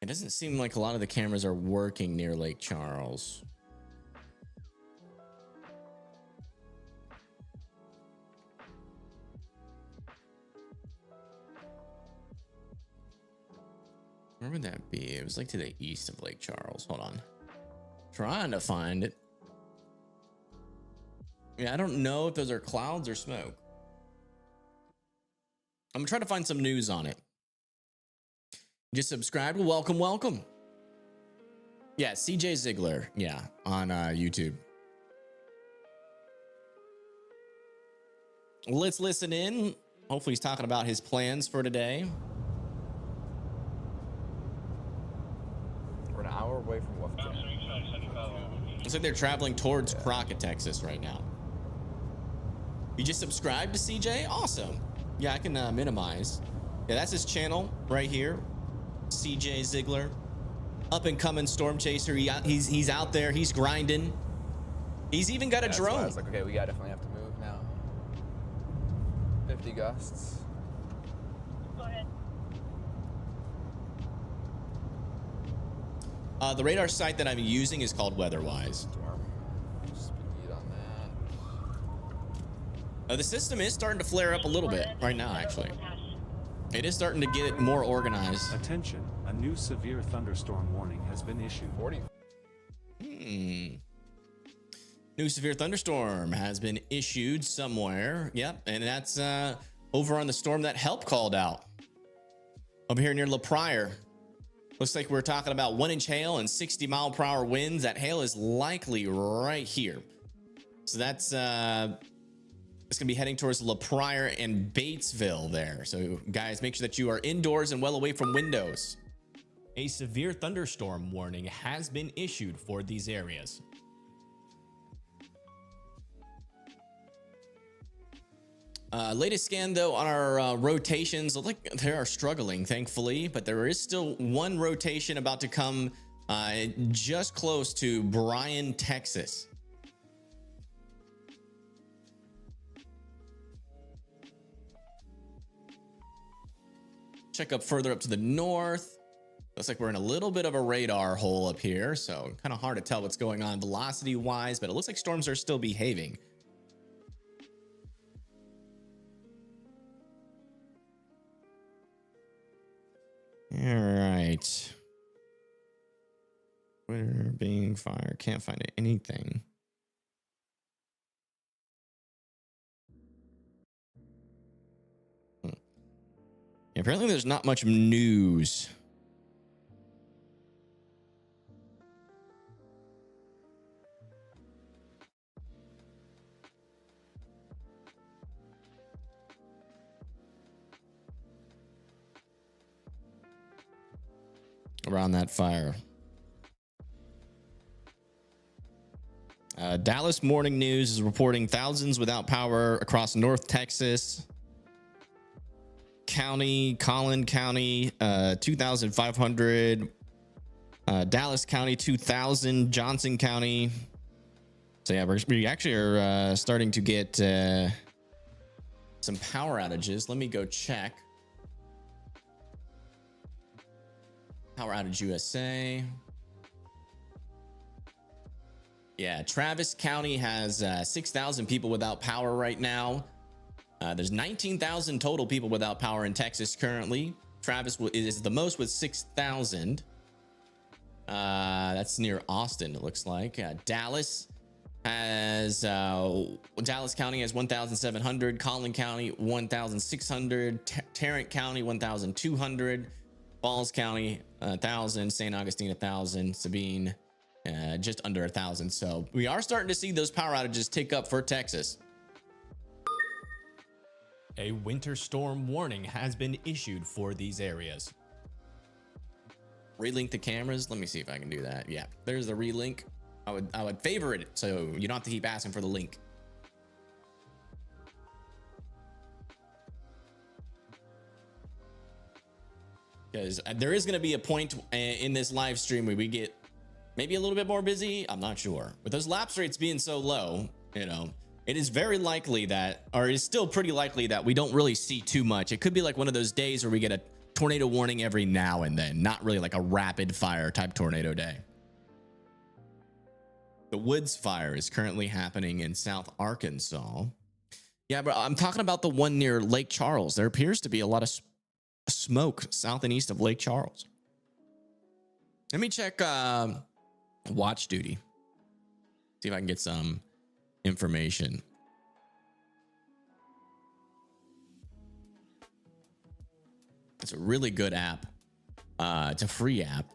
It doesn't seem like a lot of the cameras are working near Lake Charles. Where would that be? It was like to the east of Lake Charles. Hold on. Trying to find it. Yeah, I don't know if those are clouds or smoke. I'm gonna try to find some news on it. Just subscribed. Welcome, welcome. Yeah, CJ Ziegler. Yeah, on YouTube. Let's listen in. Hopefully he's talking about his plans for today. We're an hour away from Washington. Looks like they're traveling towards Crockett, Texas right now. You just subscribed to CJ? Awesome. Yeah, I can minimize. Yeah, that's his channel right here. CJ Ziegler. Up and coming storm chaser. He's out there. He's grinding. He's even got a drone. I was like, okay, we definitely have to move now. 50 gusts. Go ahead. The radar site that I'm using is called WeatherWise. Storm. Speed on that. The system is starting to flare up a little bit right now, actually. It is starting to get more organized. Attention, a new severe thunderstorm warning has been issued. 40. New severe thunderstorm has been issued somewhere. Yep, and that's over on the storm that Help called out. Over here near La Pryor. Looks like we're talking about 1-inch hail and 60-mile-per-hour winds. That hail is likely right here. So that's it's gonna be heading towards La Pryor and Batesville there. So guys, make sure that you are indoors and well away from windows. A severe thunderstorm warning has been issued for these areas. Latest scan though on our rotations, look like they are struggling, thankfully, but there is still one rotation about to come just close to Bryan, Texas. Check up further up to the north. Looks like we're in a little bit of a radar hole up here, so kind of hard to tell what's going on velocity wise, but it looks like storms are still behaving. All right. Twitter being fired. Can't find anything. Apparently there's not much news. Around that fire. Dallas Morning News is reporting thousands without power across North Texas County, Collin County, 2,500, Dallas County, 2,000, Johnson County. So yeah, we actually are starting to get some power outages. Let me go check. Power outage USA. Yeah, Travis County has 6,000 people without power right now. There's 19,000 total people without power in Texas currently. Travis is the most with 6,000. That's near Austin, it looks like. Dallas has Dallas County has 1,700. Collin County 1,600. Tarrant County 1,200. Falls County 1,000. St. Augustine 1,000. Sabine just under 1,000. So we are starting to see those power outages tick up for Texas. A winter storm warning has been issued for these areas. Relink the cameras. Let me see if I can do that. Yeah, there's the relink. I would favorite it so you don't have to keep asking for the link. Because there is going to be a point in this live stream where we get maybe a little bit more busy. I'm not sure. With those lapse rates being so low, you know, it is very likely that, or it's still pretty likely that we don't really see too much. It could be like one of those days where we get a tornado warning every now and then, not really like a rapid fire type tornado day. The Woods fire is currently happening in South Arkansas. Yeah, but I'm talking about the one near Lake Charles. There appears to be a lot of smoke south and east of Lake Charles. Let me check watch duty. See if I can get some information. It's a really good app. It's a free app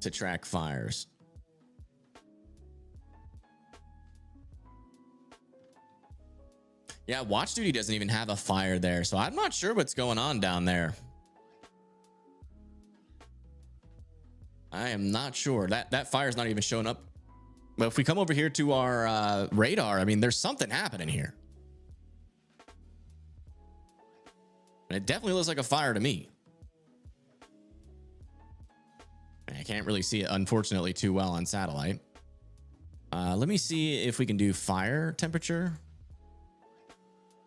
to track fires. Yeah, watch duty doesn't even have a fire there, so I'm not sure what's going on down there. I am not sure. That fire's not even showing up. But if we come over here to our radar, I mean, there's something happening here. And it definitely looks like a fire to me. I can't really see it, unfortunately, too well on satellite. Let me see if we can do fire temperature.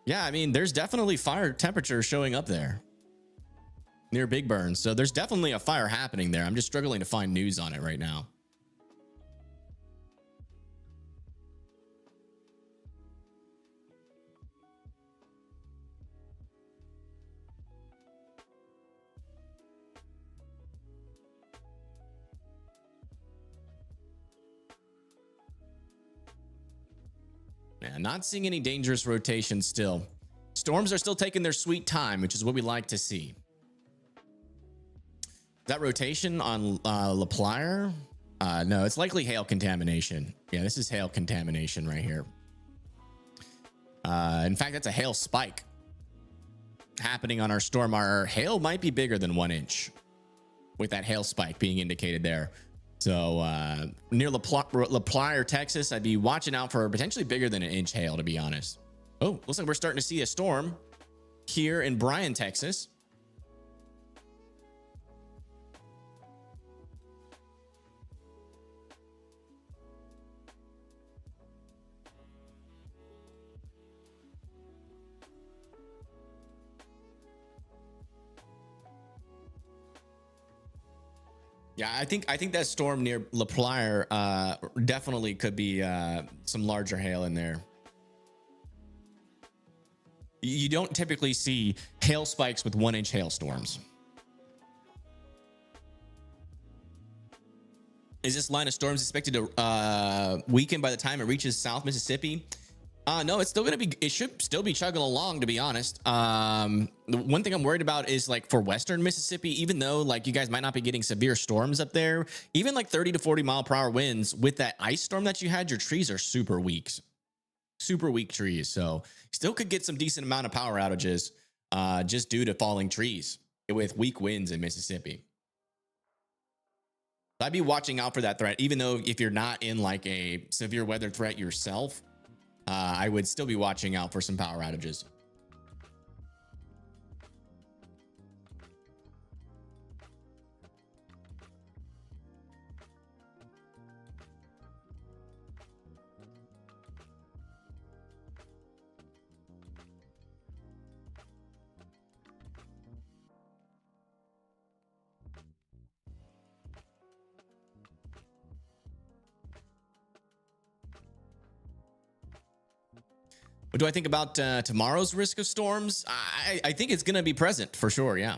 Yeah, I mean, there's definitely fire temperature showing up there near Big Burn. So there's definitely a fire happening there. I'm just struggling to find news on it right now. Yeah, not seeing any dangerous rotation still. Storms are still taking their sweet time, which is what we like to see. That rotation on LaPlire? No, it's likely hail contamination. Yeah, this is hail contamination right here. In fact, that's a hail spike happening on our storm. Our hail might be bigger than 1 inch with that hail spike being indicated there. So near LaPlire, Texas, I'd be watching out for potentially bigger than 1 inch hail, to be honest. Oh, looks like we're starting to see a storm here in Bryan, Texas. Yeah, I think that storm near La Playa definitely could be some larger hail in there. You don't typically see hail spikes with 1-inch hailstorms. Is this line of storms expected to weaken by the time it reaches South Mississippi? No, it's still gonna be. It should still be chugging along, to be honest. The one thing I'm worried about is like for Western Mississippi, even though like you guys might not be getting severe storms up there, even like 30 to 40 mile per hour winds with that ice storm that you had, your trees are super weak trees. So still could get some decent amount of power outages just due to falling trees with weak winds in Mississippi. I'd be watching out for that threat, even though if you're not in like a severe weather threat yourself, I would still be watching out for some power outages. What do I think about tomorrow's risk of storms? I think it's going to be present for sure. Yeah.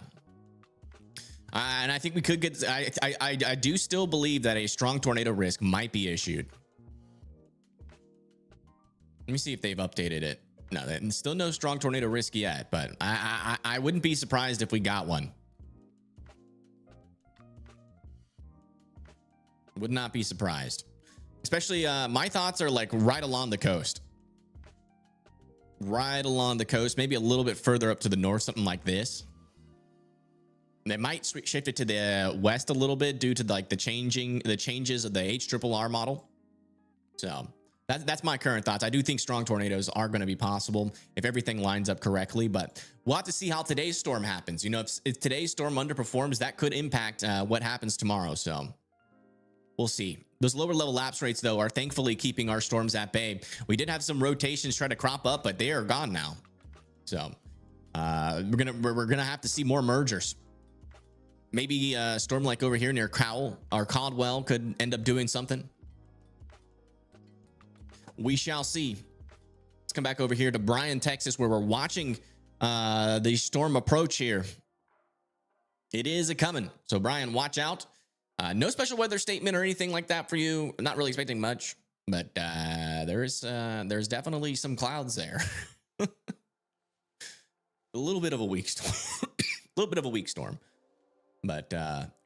And I think we could get, I do still believe that a strong tornado risk might be issued. Let me see if they've updated it. No, still no strong tornado risk yet, but I wouldn't be surprised if we got one. Would not be surprised. Especially my thoughts are like right along the coast. Right along the coast, maybe a little bit further up to the north, something like this. They might shift it to the west a little bit due to like the changes of the HRRR model. So that's my current thoughts. I do think strong tornadoes are going to be possible if everything lines up correctly, but we'll have to see how today's storm happens. You know, if today's storm underperforms, that could impact what happens tomorrow. So we'll see. Those lower level lapse rates, though, are thankfully keeping our storms at bay. We did have some rotations try to crop up, but they are gone now. So we're gonna have to see more mergers. Maybe a storm like over here near Cowell or Caldwell could end up doing something. We shall see. Let's come back over here to Bryan, Texas, where we're watching the storm approach here. It is a coming. So Bryan, watch out. No special weather statement or anything like that for you. Not really expecting much, but there's definitely some clouds there. A little bit of a weak storm. A little bit of a weak storm, but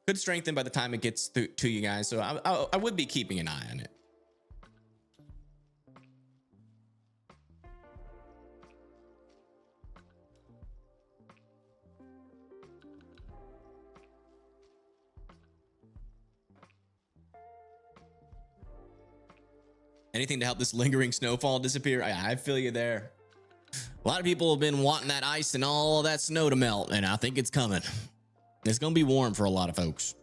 could strengthen by the time it gets to you guys. So I would be keeping an eye on it. Anything to help this lingering snowfall disappear? I feel you there. A lot of people have been wanting that ice and all that snow to melt, and I think it's coming. It's going to be warm for a lot of folks.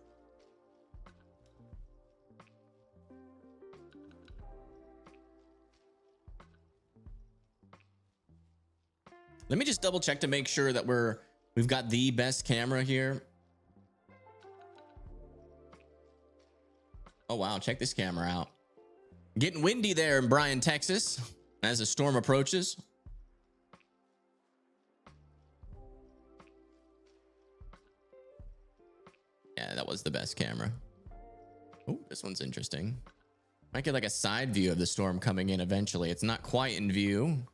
Let me just double check to make sure that we've got the best camera here. Oh wow, check this camera out. Getting windy there in Bryan, Texas, as the storm approaches. Yeah, that was the best camera. Oh, this one's interesting. Might get like a side view of the storm coming in eventually. It's not quite in view.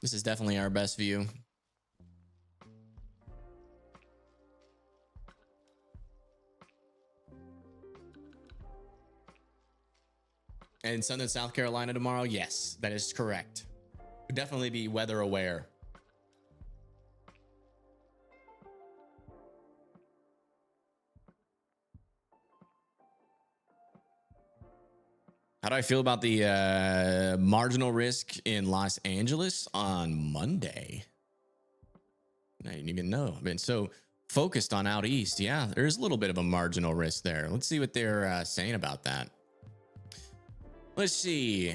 This is definitely our best view. And Southern South Carolina tomorrow? Yes, that is correct. Would definitely be weather aware. How do I feel about the marginal risk in Los Angeles on Monday? I didn't even know. I've been so focused on out east. Yeah, there's a little bit of a marginal risk there. Let's see what they're saying about that. Let's see.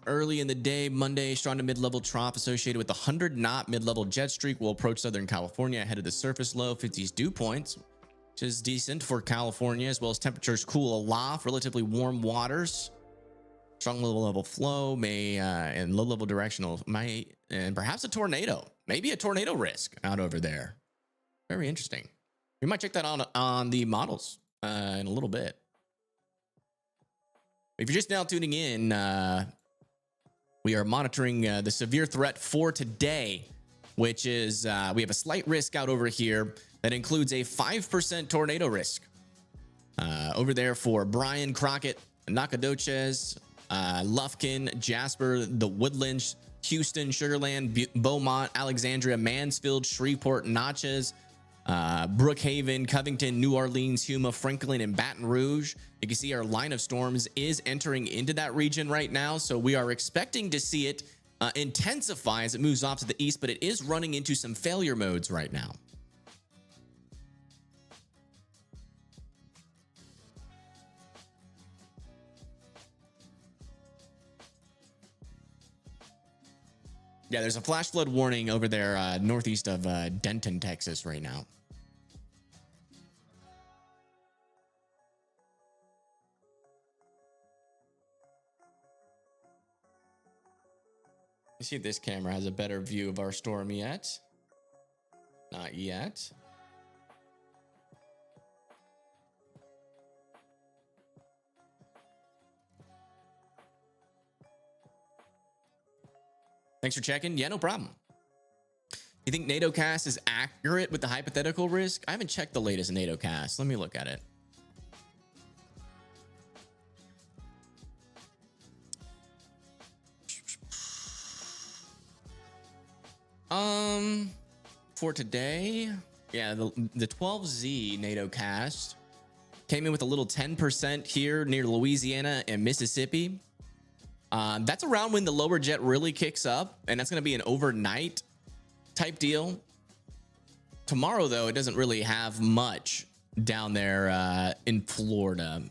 Early in the day, Monday, strong to mid-level trough associated with the 100-knot mid-level jet streak will approach Southern California ahead of the surface low. 50s dew points which is decent for California, as well as temperatures cool aloft, relatively warm waters. Strong low level flow and low level directional and perhaps a tornado, maybe a tornado risk out over there. Very interesting. We might check that on the models in a little bit. If you're just now tuning in, we are monitoring the severe threat for today, which is we have a slight risk out over here that includes a 5% tornado risk over there for Bryan, Crockett, Nacogdoches, Lufkin, Jasper, the Woodlands, Houston, Sugarland, Beaumont, Alexandria, Mansfield, Shreveport, Natchez, Brookhaven, Covington, New Orleans, Huma, Franklin, and Baton Rouge. You can see our line of storms is entering into that region right now, so we are expecting to see it intensify as it moves off to the east, but it is running into some failure modes right now. Yeah, there's a flash flood warning over there northeast of Denton, Texas right now. Let's see if this camera has a better view of our storm yet. Not yet. Thanks for checking. Yeah, no problem. You think NATOcast is accurate with the hypothetical risk? I haven't checked the latest NATOcast. Let me look at it. For today, yeah, the 12Z NATOcast came in with a little 10% here near Louisiana and Mississippi. That's around when the lower jet really kicks up, and that's going to be an overnight type deal. Tomorrow, though, it doesn't really have much down there in Florida.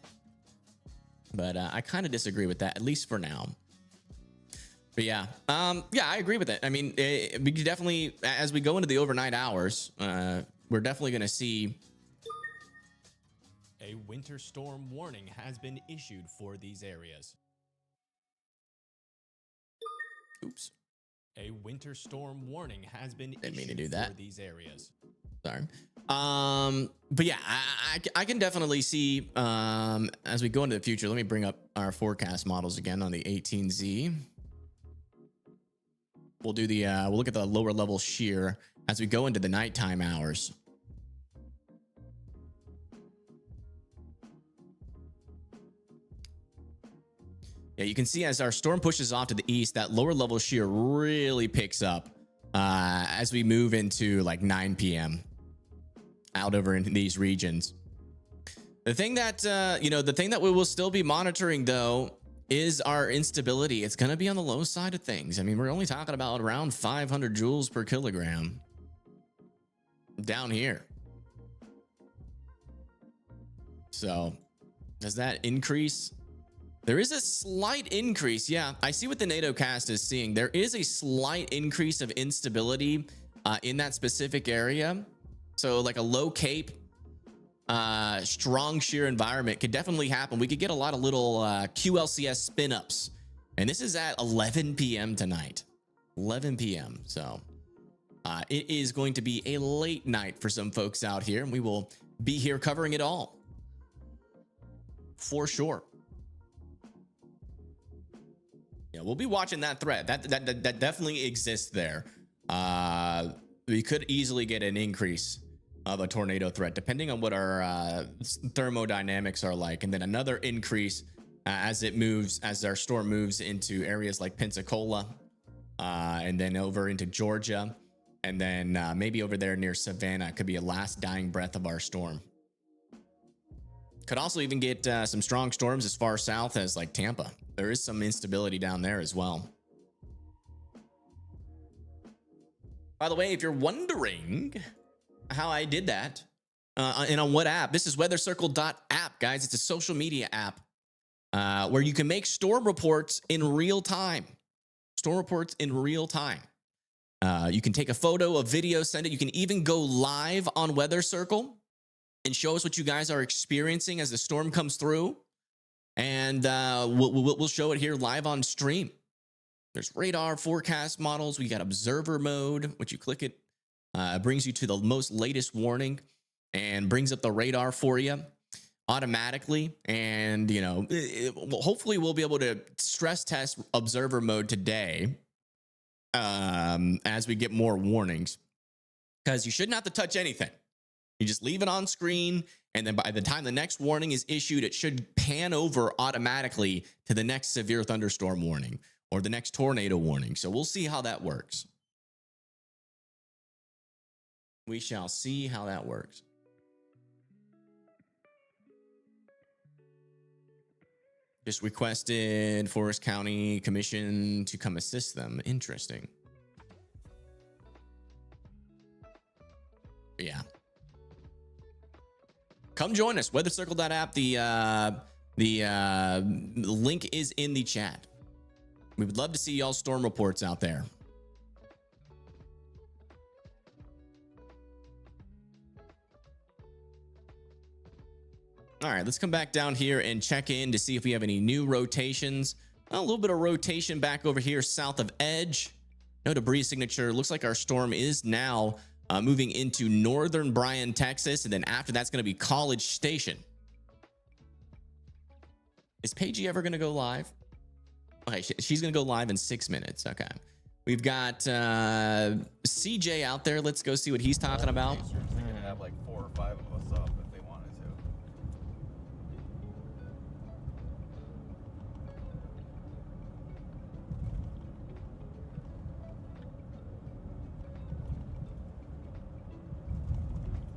But I kind of disagree with that, at least for now. But yeah, I agree with it. I mean, we definitely, as we go into the overnight hours, we're definitely going to see. A winter storm warning has been issued for these areas. Oops. A winter storm warning has been Didn't mean to issued do that. for these areas. Sorry. But yeah, I can definitely see as we go into the future. Let me bring up our forecast models again on the 18Z. We'll do the we'll look at the lower level shear as we go into the nighttime hours. Yeah, you can see as our storm pushes off to the east, that lower level shear really picks up as we move into like 9 p.m. out over in these regions. The thing that the thing that we will still be monitoring though is our instability. It's going to be on the low side of things. I mean, we're only talking about around 500 joules per kilogram down here. So does that increase? There is a slight increase. Yeah, I see what the NATOcast is seeing. There is a slight increase of instability in that specific area. So like a low cape, strong shear environment could definitely happen. We could get a lot of little QLCS spin ups. And this is at 11 p.m. tonight. 11 p.m. So it is going to be a late night for some folks out here. And we will be here covering it all. For sure. Yeah, we'll be watching that threat. That definitely exists there. We could easily get an increase of a tornado threat, depending on what our thermodynamics are like, and then another increase as our storm moves into areas like Pensacola, and then over into Georgia, and then maybe over there near Savannah could be a last dying breath of our storm. Could also even get some strong storms as far south as like Tampa. There is some instability down there as well. By the way, if you're wondering how I did that and on what app, this is weathercircle.app, guys. It's a social media app where you can make storm reports in real time. Storm reports in real time. You can take a photo, a video, send it. You can even go live on Weather Circle and show us what you guys are experiencing as the storm comes through. And we'll show it here live on stream. There's radar forecast models. We got observer mode. Once you click it, brings you to the most latest warning and brings up the radar for you automatically. And, you know, hopefully we'll be able to stress test observer mode today as we get more warnings, because you shouldn't have to touch anything. You just leave it on screen, and then by the time the next warning is issued, it should pan over automatically to the next severe thunderstorm warning or the next tornado warning. So we'll see how that works. We shall see how that works. Just requested Forest County Commission to come assist them. Interesting. But yeah. Come join us. WeatherCircle.app. The link is in the chat. We would love to see y'all storm reports out there. All right, let's come back down here and check in to see if we have any new rotations. A little bit of rotation back over here south of Edge. No debris signature. Looks like our storm is now moving into northern Bryan, Texas, and then after that's going to be College Station. Is Paigey ever going to go live? Okay, she's going to go live in 6 minutes. Okay. We've got CJ out there. Let's go see what he's talking about. They're gonna have like 4 or 5 of us up if they wanted to.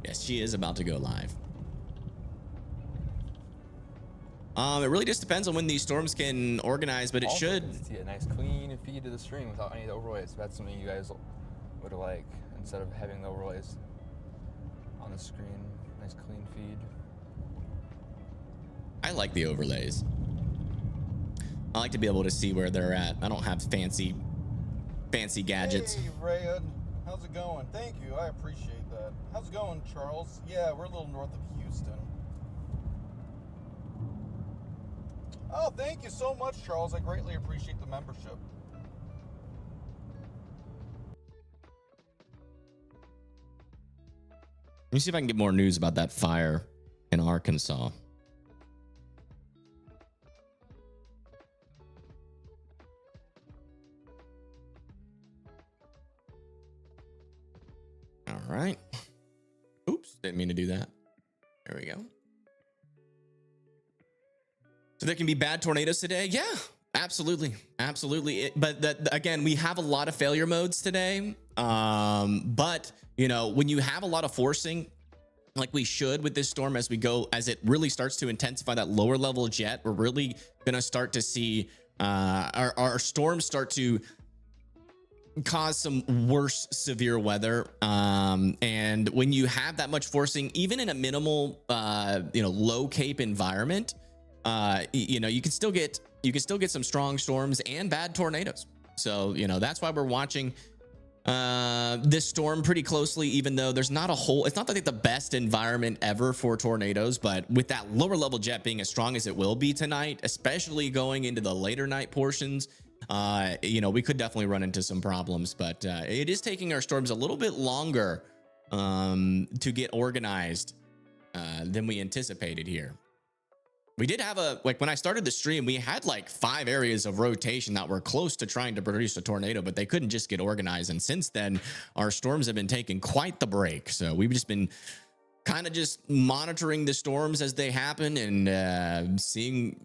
Yes, she is about to go live. It really just depends on when these storms can organize, but it Also, should. see a nice clean feed to the stream without any of the overlays. That's something you guys would like, instead of having the overlays on the screen. Nice clean feed. I like the overlays. I like to be able to see where they're at. I don't have fancy gadgets. Hey, Rayad. How's it going? Thank you. I appreciate that. How's it going, Charles? Yeah, we're a little north of Houston. Oh, thank you so much, Charles. I greatly appreciate the membership. Let me see if I can get more news about that fire in Arkansas. All right. Oops, didn't mean to do that. There we go. So there can be bad tornadoes today? Yeah, absolutely. Absolutely. But again, we have a lot of failure modes today. But, you know, when you have a lot of forcing, like we should with this storm as it really starts to intensify that lower level jet, we're really going to start to see our storms start to cause some worse severe weather. And when you have that much forcing, even in a minimal, low cape environment, you can still get some strong storms and bad tornadoes. So, that's why we're watching this storm pretty closely, even though it's not like the best environment ever for tornadoes, but with that lower level jet being as strong as it will be tonight, especially going into the later night portions, we could definitely run into some problems, but it is taking our storms a little bit longer to get organized than we anticipated here. We did have when I started the stream, we had like 5 areas of rotation that were close to trying to produce a tornado, but they couldn't just get organized. And since then, our storms have been taking quite the break. So we've just been kind of just monitoring the storms as they happen and seeing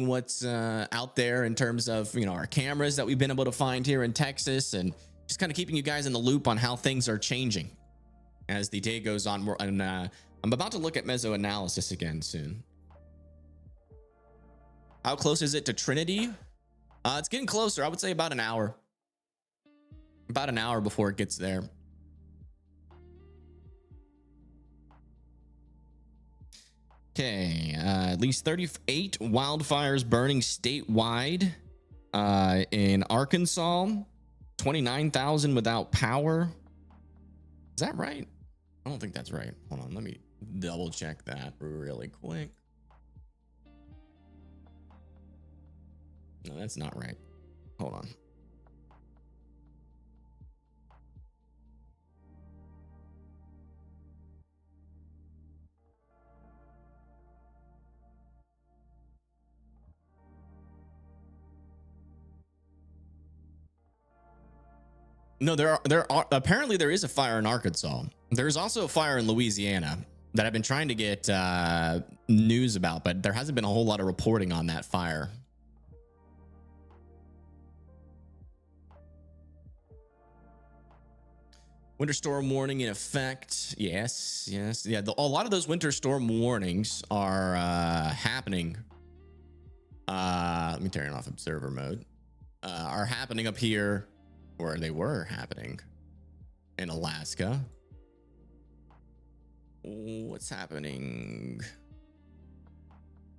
what's out there in terms of, our cameras that we've been able to find here in Texas, and just kind of keeping you guys in the loop on how things are changing as the day goes on. And I'm about to look at mesoanalysis again soon. How close is it to Trinity? It's getting closer. I would say about an hour. About an hour before it gets there. Okay, at least 38 wildfires burning statewide in Arkansas. 29,000 without power. Is that right? I don't think that's right. Hold on, let me double check that really quick. No, that's not right. Hold on. No, there are apparently there is a fire in Arkansas. There's also a fire in Louisiana that I've been trying to get news about, but there hasn't been a whole lot of reporting on that fire. Winter storm warning in effect. Yes. Yeah, a lot of those winter storm warnings are happening. Let me turn off observer mode. Are happening up here, or they were happening in Alaska. What's happening?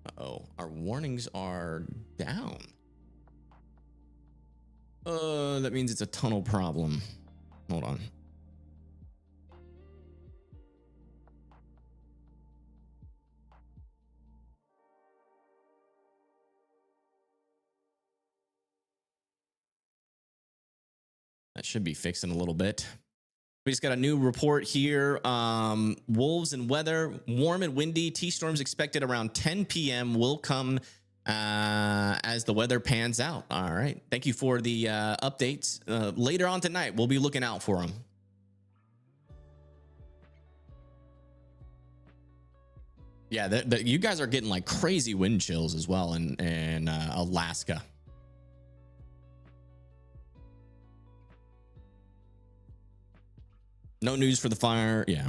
Uh-oh, our warnings are down. That means it's a tunnel problem. Hold on. That should be fixed in a little bit. We just got a new report here. Wolves and weather, warm and windy. T-storms expected around 10 p.m. will come as the weather pans out. All right. Thank you for the updates. Later on tonight, we'll be looking out for them. Yeah, you guys are getting like crazy wind chills as well in Alaska. No news for the fire. Yeah.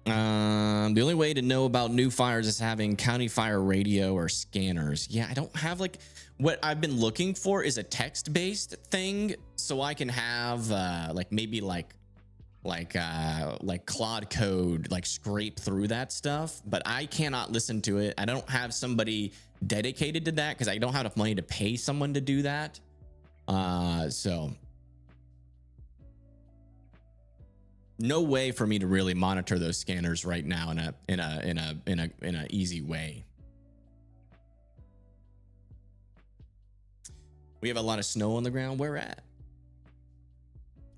The only way to know about new fires is having county fire radio or scanners. Yeah, I don't have like what I've been looking for is a text-based thing, so I can have like maybe like Claude code, like scrape through that stuff. But I cannot listen to it. I don't have somebody dedicated to that because I don't have enough money to pay someone to do that. So. No way for me to really monitor those scanners right now in a easy way. We have a lot of snow on the ground. Where at?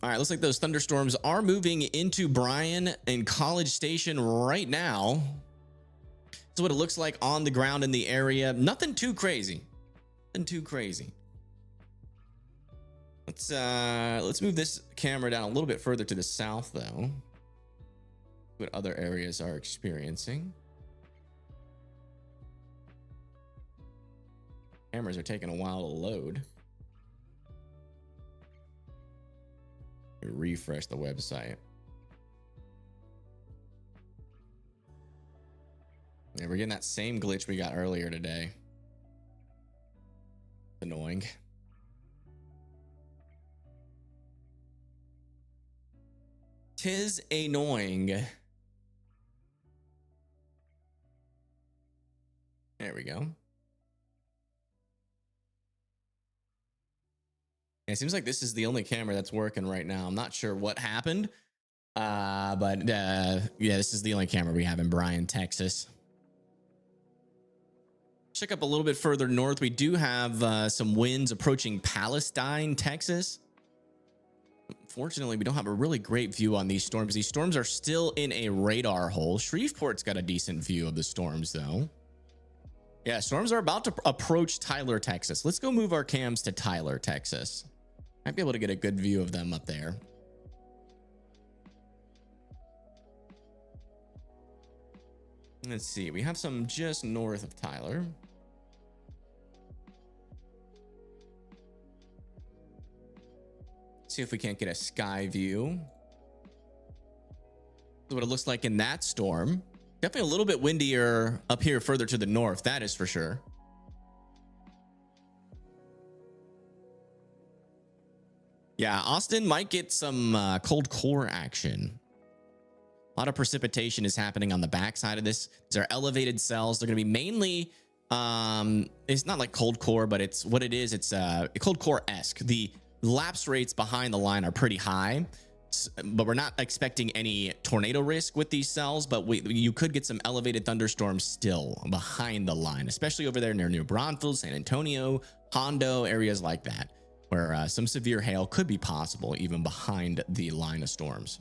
All right, looks like those thunderstorms are moving into Bryan and College Station right now. That's what it looks like on the ground in the area. Nothing too crazy. Nothing too crazy. Let's move this camera down a little bit further to the south, though. What other areas are experiencing? Cameras are taking a while to load. Refresh the website. Yeah, we're getting that same glitch we got earlier today. Annoying. Tis annoying. There we go. It seems like this is the only camera that's working right now. I'm not sure what happened, but yeah, this is the only camera we have in Bryan, Texas. Check up a little bit further north. We do have some winds approaching Palestine, Texas. Fortunately, we don't have a really great view on these storms. These storms are still in a radar hole. Shreveport's got a decent view of the storms, though. Yeah, storms are about to approach Tyler, Texas. Let's go move our cams to Tyler, Texas. Might be able to get a good view of them up there. Let's see. We have some just north of Tyler. See if we can't get a sky view. That's what it looks like in that storm. Definitely a little bit windier up here further to the north. That is for sure. Yeah, Austin might get some cold core action. A lot of precipitation is happening on the backside of this. These are elevated cells. They're going to be mainly, it's not like cold core, but it's what it is. It's cold core-esque. The lapse rates behind the line are pretty high. but we're not expecting any tornado risk with these cells, but you could get some elevated thunderstorms still behind the line, especially over there near New Braunfels, San Antonio, Hondo, areas like that, where some severe hail could be possible even behind the line of storms.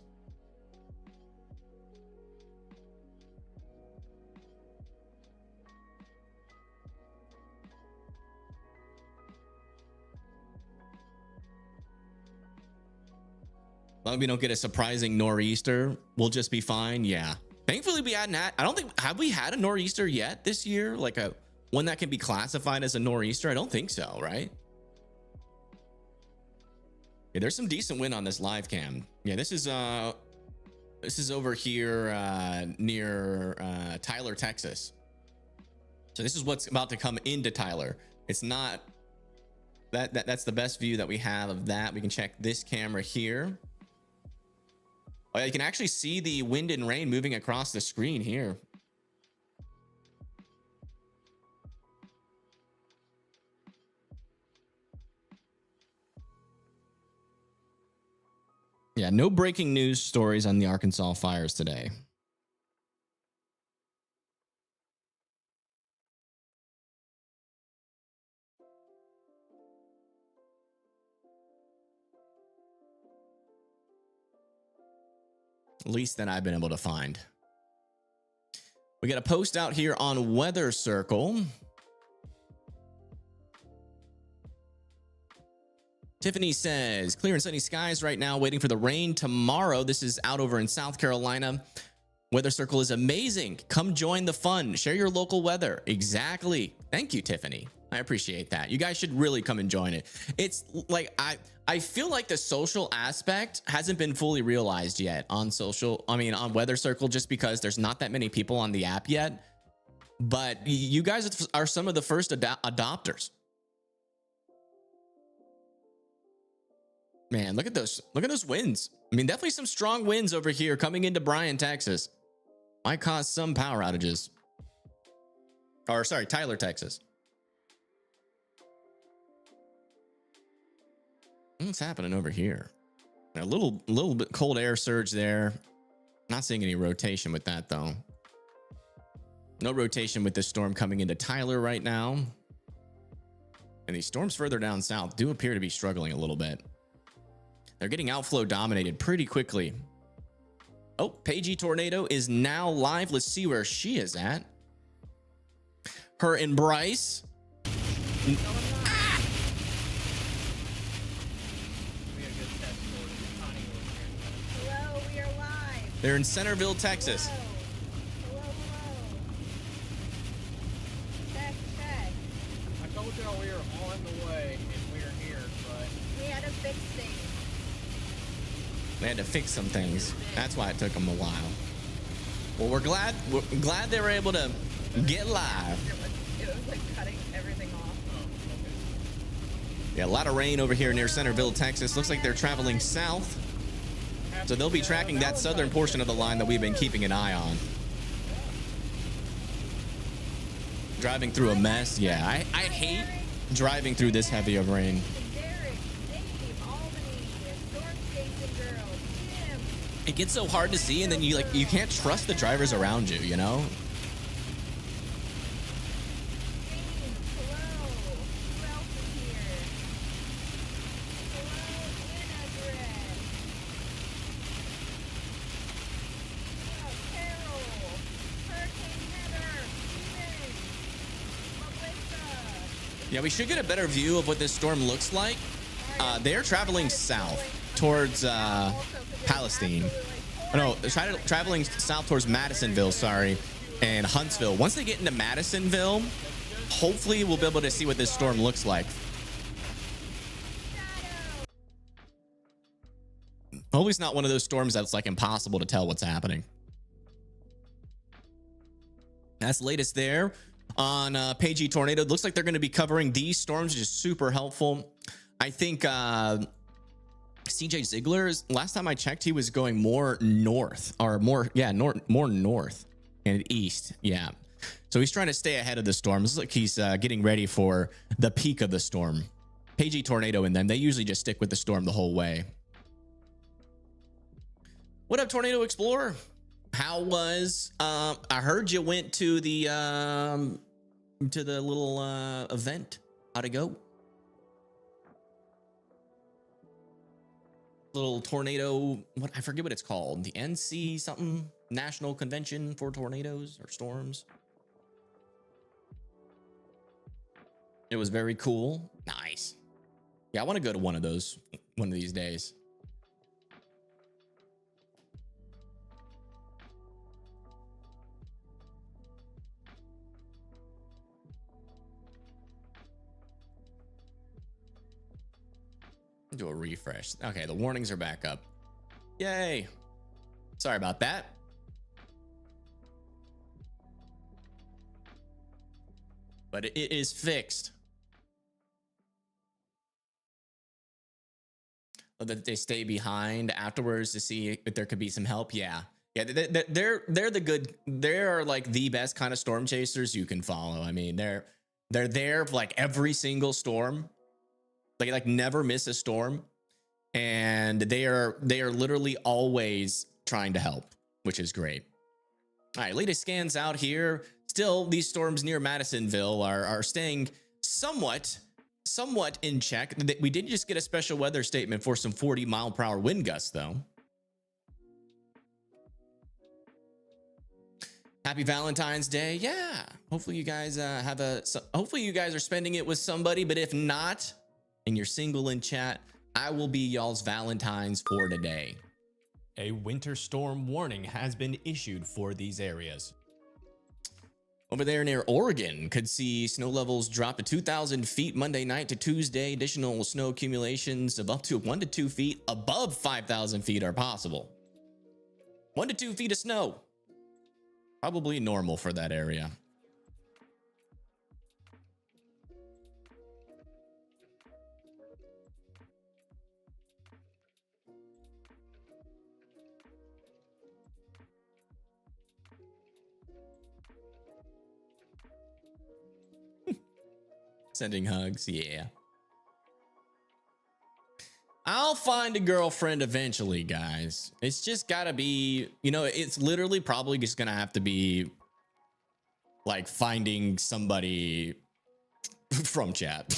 As long as we don't get a surprising nor'easter, we'll just be fine. Yeah. Thankfully, we hadn't had, I don't think, have we had a nor'easter yet this year? Like a one that can be classified as a nor'easter? I don't think so, right? Yeah, there's some decent wind on this live cam. Yeah, this is over here near Tyler, Texas. So this is what's about to come into Tyler. It's not that's the best view that we have of that. We can check this camera here. Oh, yeah, you can actually see the wind and rain moving across the screen here. Yeah, no breaking news stories on the Arkansas fires today. At least that I've been able to find. We got a post out here on Weather Circle. Tiffany says, clear and sunny skies right now, waiting for the rain tomorrow. This is out over in South Carolina. Weather Circle is amazing. Come join the fun. Share your local weather. Exactly. Thank you, Tiffany. I appreciate that. You guys should really come and join it. It's like, I feel like the social aspect hasn't been fully realized yet on on Weather Circle, just because there's not that many people on the app yet. But you guys are some of the first adopters. Man, look at those winds. I mean, definitely some strong winds over here coming into Bryan, Texas. Might cause some power outages. Or sorry, Tyler, Texas. What's happening over here? A little bit cold air surge there. Not seeing any rotation with that though. No rotation with this storm coming into Tyler right now. And these storms further down south do appear to be struggling a little bit. They're getting outflow dominated pretty quickly. Oh, Paige Tornado is now live. Let's see where she is at. Her and Bryce. Hello, we are live. They're in Centerville, Texas. Hello. Check. I told y'all we were on the way and we are here, but We had to fix things. They had to fix some things. That's why it took them a while. Well, we're glad they were able to get live. It was like cutting everything off. Yeah, a lot of rain over here near Centerville, Texas. Looks like they're traveling south. So they'll be tracking that southern portion of the line that we've been keeping an eye on. Driving through a mess. Yeah, I hate driving through this heavy of rain. It gets so hard to see, and then you can't trust the drivers around you, you know? Yeah, we should get a better view of what this storm looks like. They're traveling south towards Palestine. Oh, no, they're traveling south towards Madisonville, sorry, and Huntsville. Once they get into Madisonville, hopefully we'll be able to see what this storm looks like. Hopefully it's not one of those storms that's like impossible to tell what's happening. That's the latest there on Paige Tornado. It looks like they're going to be covering these storms, which is super helpful. I think CJ Ziegler, last time I checked, he was going more north or more north and east. Yeah. So he's trying to stay ahead of the storm. Looks like he's getting ready for the peak of the storm. Paige Tornado and them, they usually just stick with the storm the whole way. What up, Tornado Explorer? How was I heard you went to the little event. How'd it go? Little tornado, what, I forget what it's called. The NC something, National Convention for Tornadoes or Storms. It was very cool. Nice. Yeah, I want to go to one of those one of these days. Do a refresh. Okay, the warnings are back up. Yay. Sorry about that. But it is fixed. That they stay behind afterwards to see if there could be some help. Yeah. Yeah, they're the good, they're like the best kind of storm chasers you can follow. I mean, they're there for like every single storm. They like never miss a storm, and they are literally always trying to help, which is great. All right, latest scans out here. Still, these storms near Madisonville are staying somewhat in check. We did just get a special weather statement for some 40-mile-per-hour wind gusts, though. Happy Valentine's Day. Yeah, hopefully you guys hopefully you guys are spending it with somebody, but if not, and you're single in chat, I will be y'all's Valentines for today. A winter storm warning has been issued for these areas. Over there near Oregon, could see snow levels drop to 2,000 feet Monday night to Tuesday. Additional snow accumulations of up to 1 to 2 feet above 5,000 feet are possible. 1 to 2 feet of snow. Probably normal for that area. Sending hugs, yeah. I'll find a girlfriend eventually, guys. It's just gotta be, you know, it's literally probably just gonna have to be like finding somebody from chat.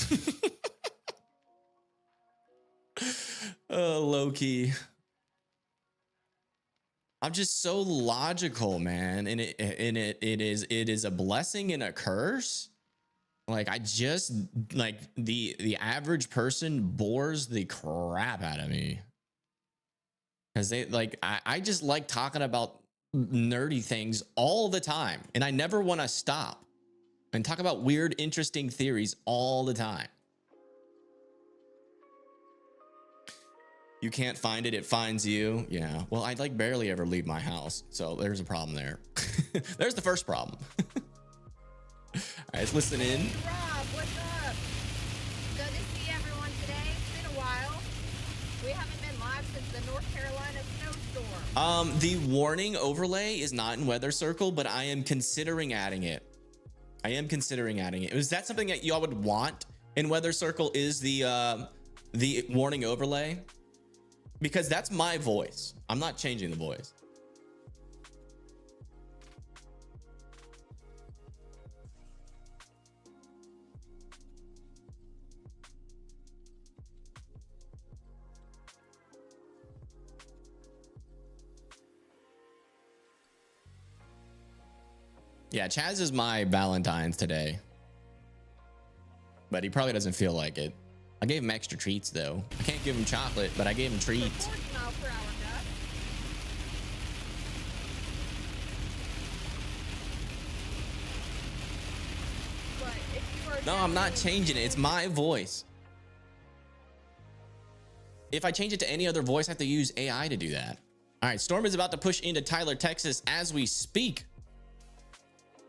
Low key. I'm just so logical, man, and it is a blessing and a curse. Like, I just, like, the average person bores the crap out of me. Because they, like, I just like talking about nerdy things all the time. And I never want to stop. And talk about weird, interesting theories all the time. You can't find it, it finds you. Yeah, well, I, like, barely ever leave my house. So there's a problem there. There's the first problem. All right, let's listen in. Hey, Rob, what's up? Good to see everyone today. It's been a while. We haven't been live since the North Carolina snowstorm. The warning overlay is not in Weather Circle, but I am considering adding it. Is that something that y'all would want in Weather Circle? Is the warning overlay? Because that's my voice. I'm not changing the voice. Yeah, Chaz is my Valentine's today. But he probably doesn't feel like it. I gave him extra treats, though. I can't give him chocolate, but I gave him treats. 40 miles per hour gust. But if you are No, I'm not definitely- changing it. It's my voice. If I change it to any other voice, I have to use AI to do that. All right, storm is about to push into Tyler, Texas as we speak.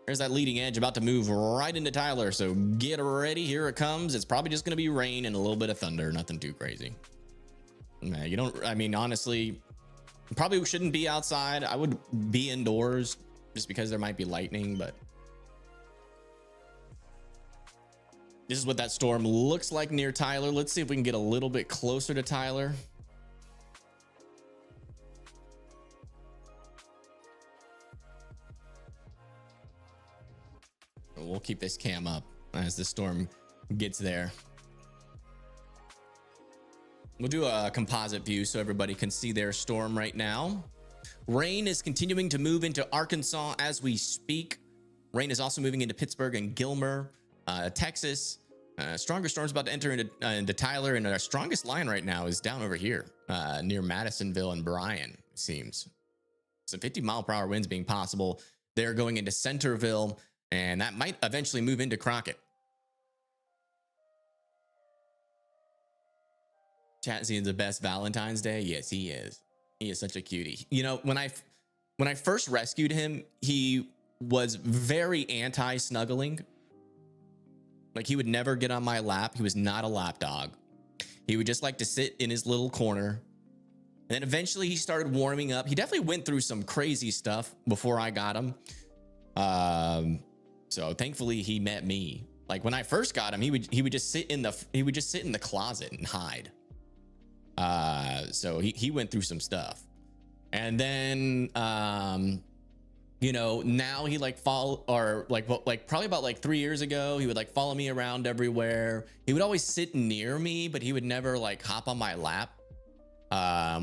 There's that leading edge about to move right into Tyler, so get ready. Here it comes. It's probably just going to be rain and a little bit of thunder. Nothing too crazy. Nah, you don't, I mean, honestly, probably shouldn't be outside. I would be indoors just because there might be lightning, but this is what that storm looks like near Tyler. Let's see if we can get a little bit closer to Tyler. keep this cam up as the storm gets there. We'll do a composite view so everybody can see their storm right now. Rain is continuing to move into Arkansas as we speak. Rain is also moving into Pittsburgh and Gilmer, Texas. Stronger storm's about to enter into Tyler, and our strongest line right now is down over here near Madisonville and Bryan, it seems. So 50-mile-per-hour winds being possible. They're going into Centerville, and that might eventually move into Crockett. Chatsy is the best Valentine's Day. Yes, he is. He is such a cutie. You know, when I first rescued him, he was very anti-snuggling. Like, he would never get on my lap. He was not a lap dog. He would just like to sit in his little corner. And then eventually he started warming up. He definitely went through some crazy stuff before I got him. So thankfully he met me. Like, when I first got him, he would just sit in the closet and hide. So he went through some stuff. And then you know, now he like follow, or like probably about like 3 years ago, he would like follow me around everywhere. He would always sit near me, but he would never like hop on my lap,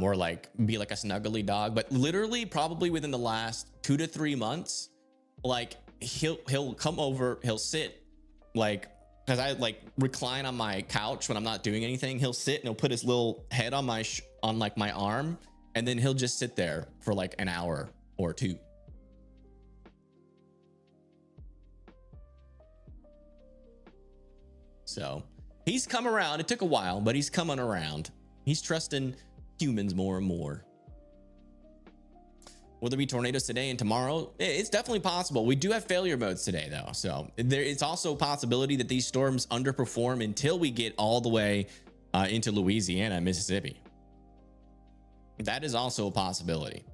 or like be like a snuggly dog. But literally probably within the last 2 to 3 months, like he'll come over, he'll sit, like, cause I like recline on my couch when I'm not doing anything. He'll sit and he'll put his little head on my arm, and then he'll just sit there for like an hour or two. So he's come around. It took a while, but he's coming around. He's trusting humans more and more. Will there be tornadoes today and tomorrow? It's definitely possible. We do have failure modes today, though. So it's also a possibility that these storms underperform until we get all the way into Louisiana, Mississippi. That is also a possibility.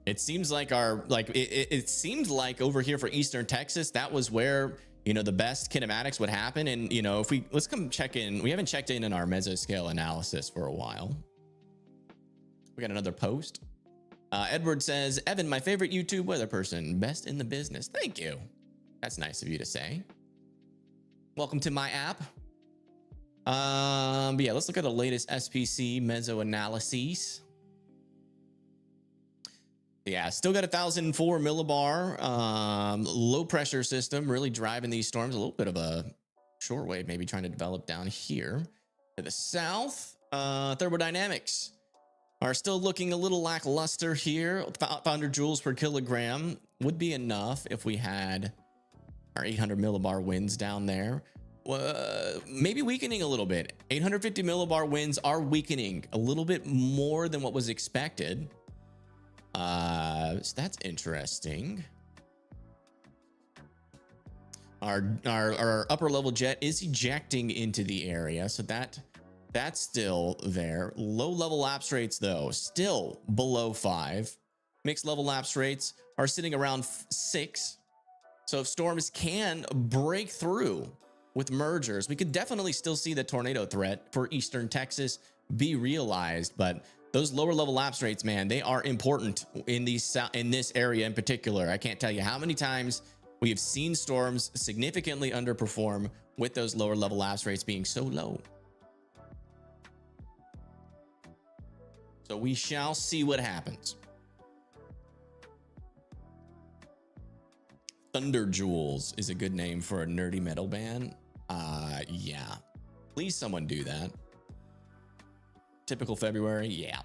It seems like it seems like over here for Eastern Texas, that was where, you know, the best kinematics would happen. And, you know, let's come check in. We haven't checked in our mesoscale analysis for a while. We got another post. Edward says, Evan, my favorite YouTube weather person, best in the business. Thank you. That's nice of you to say. Welcome to my app. But yeah, let's look at the latest SPC meso analyses. Yeah, still got 1,004 millibar. Low pressure system really driving these storms. A little bit of a shortwave maybe trying to develop down here to the south. Thermodynamics are still looking a little lackluster here. 500 joules per kilogram would be enough if we had our 800 millibar winds down there. Maybe weakening a little bit. 850 millibar winds are weakening a little bit more than what was expected. So that's interesting. Our upper level jet is ejecting into the area, so that's still there. Low level lapse rates, though, still below 5. Mixed level lapse rates are sitting around 6. So if storms can break through with mergers, we could definitely still see the tornado threat for Eastern Texas be realized. But those lower level lapse rates, man, they are important in this area in particular. I can't tell you how many times we have seen storms significantly underperform with those lower level lapse rates being so low. So we shall see what happens. Thunder Jewels is a good name for a nerdy metal band. Yeah. Please someone do that. Typical February, yeah.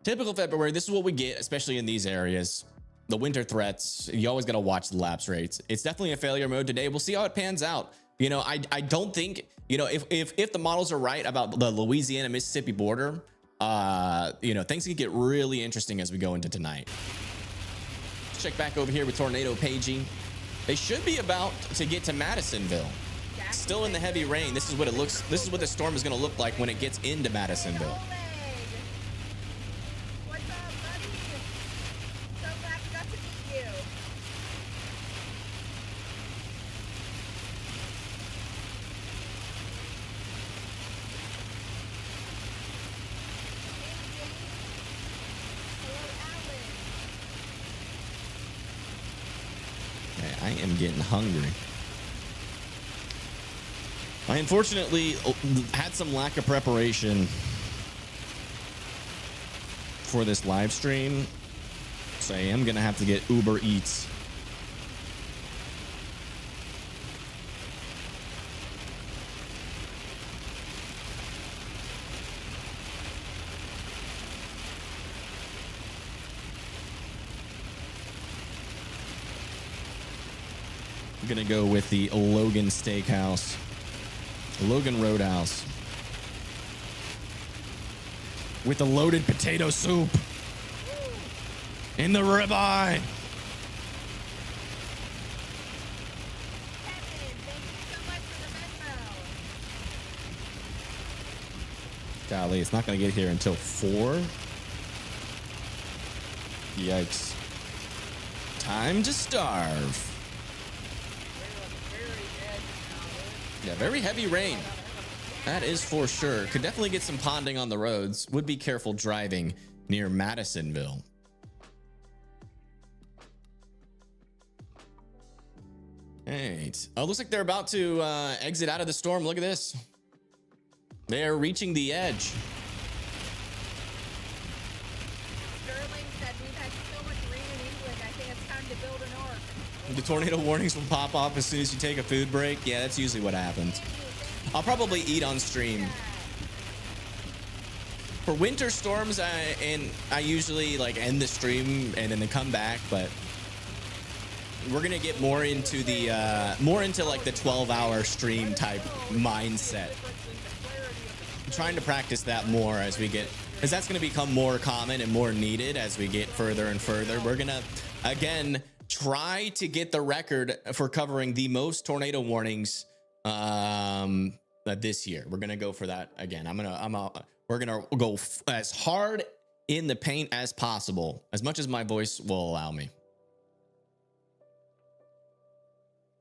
Typical February, this is what we get, especially in these areas. The winter threats, you always got to watch the lapse rates. It's definitely a failure mode today. We'll see how it pans out. You know, I don't think, you know, if the models are right about the Louisiana Mississippi border, you know, things can get really interesting as we go into tonight. Let's check back over here with tornado paging. They should be about to get to Madisonville. Still in the heavy rain. This is what it looks. This is what the storm is going to look like when it gets into Madisonville. What's up, buddy? So glad we got to meet you. Okay, I am I'm getting hungry. I unfortunately had some lack of preparation for this live stream, so I am gonna have to get Uber Eats. I'm gonna go with the Logan Steakhouse, Logan Roadhouse, with the loaded potato soup in the ribeye. Kevin, thank you so much for the Venmo. Golly, it's not gonna get here until 4. Yikes. Time to starve. Yeah, very heavy rain. That is for sure. Could definitely get some ponding on the roads. Would be careful driving near Madisonville. Alright. Oh, looks like they're about to exit out of the storm. Look at this. They are reaching the edge. Sterling said we've had so much rain in England, I think it's time to build an ark. The tornado warnings will pop up as soon as you take a food break. Yeah, that's usually what happens. I'll probably eat on stream. For winter storms, I usually like end the stream and then come back, but we're gonna get more into the like the 12-hour stream type mindset. I'm trying to practice that more as we get, because that's gonna become more common and more needed as we get further and further. We're gonna again try to get the record for covering the most tornado warnings this year. We're gonna go for that again. We're gonna go as hard in the paint as possible, as much as my voice will allow me.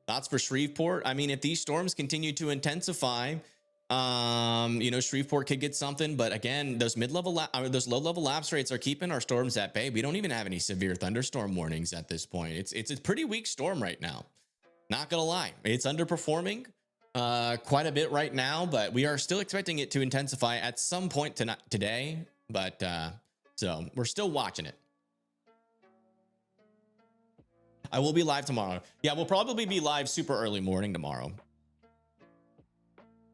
Thoughts for Shreveport? I mean, if these storms continue to intensify, Shreveport could get something, but again, those those low-level lapse rates are keeping our storms at bay. We don't even have any severe thunderstorm warnings at this point. It's a pretty weak storm right now. Not gonna lie, it's underperforming quite a bit right now, but we are still expecting it to intensify at some point today. But so we're still watching it. I will be live tomorrow. Yeah, we'll probably be live super early morning tomorrow.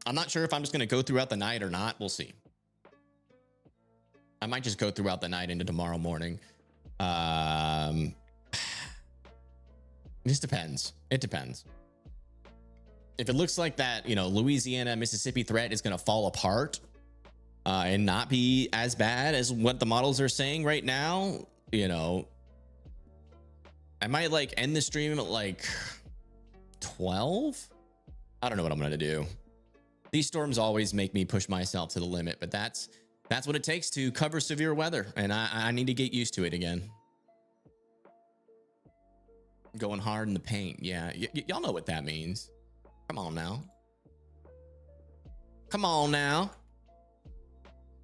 I'm not sure if I'm just going to go throughout the night or not. We'll see. I might just go throughout the night into tomorrow morning. It just depends. It depends. If it looks like that, Louisiana, Mississippi threat is going to fall apart and not be as bad as what the models are saying right now, I might end the stream at 12. I don't know what I'm going to do. These storms always make me push myself to the limit, but that's what it takes to cover severe weather, and I need to get used to it again. Going hard in the paint. Yeah, y'all know what that means. Come on now. Come on now.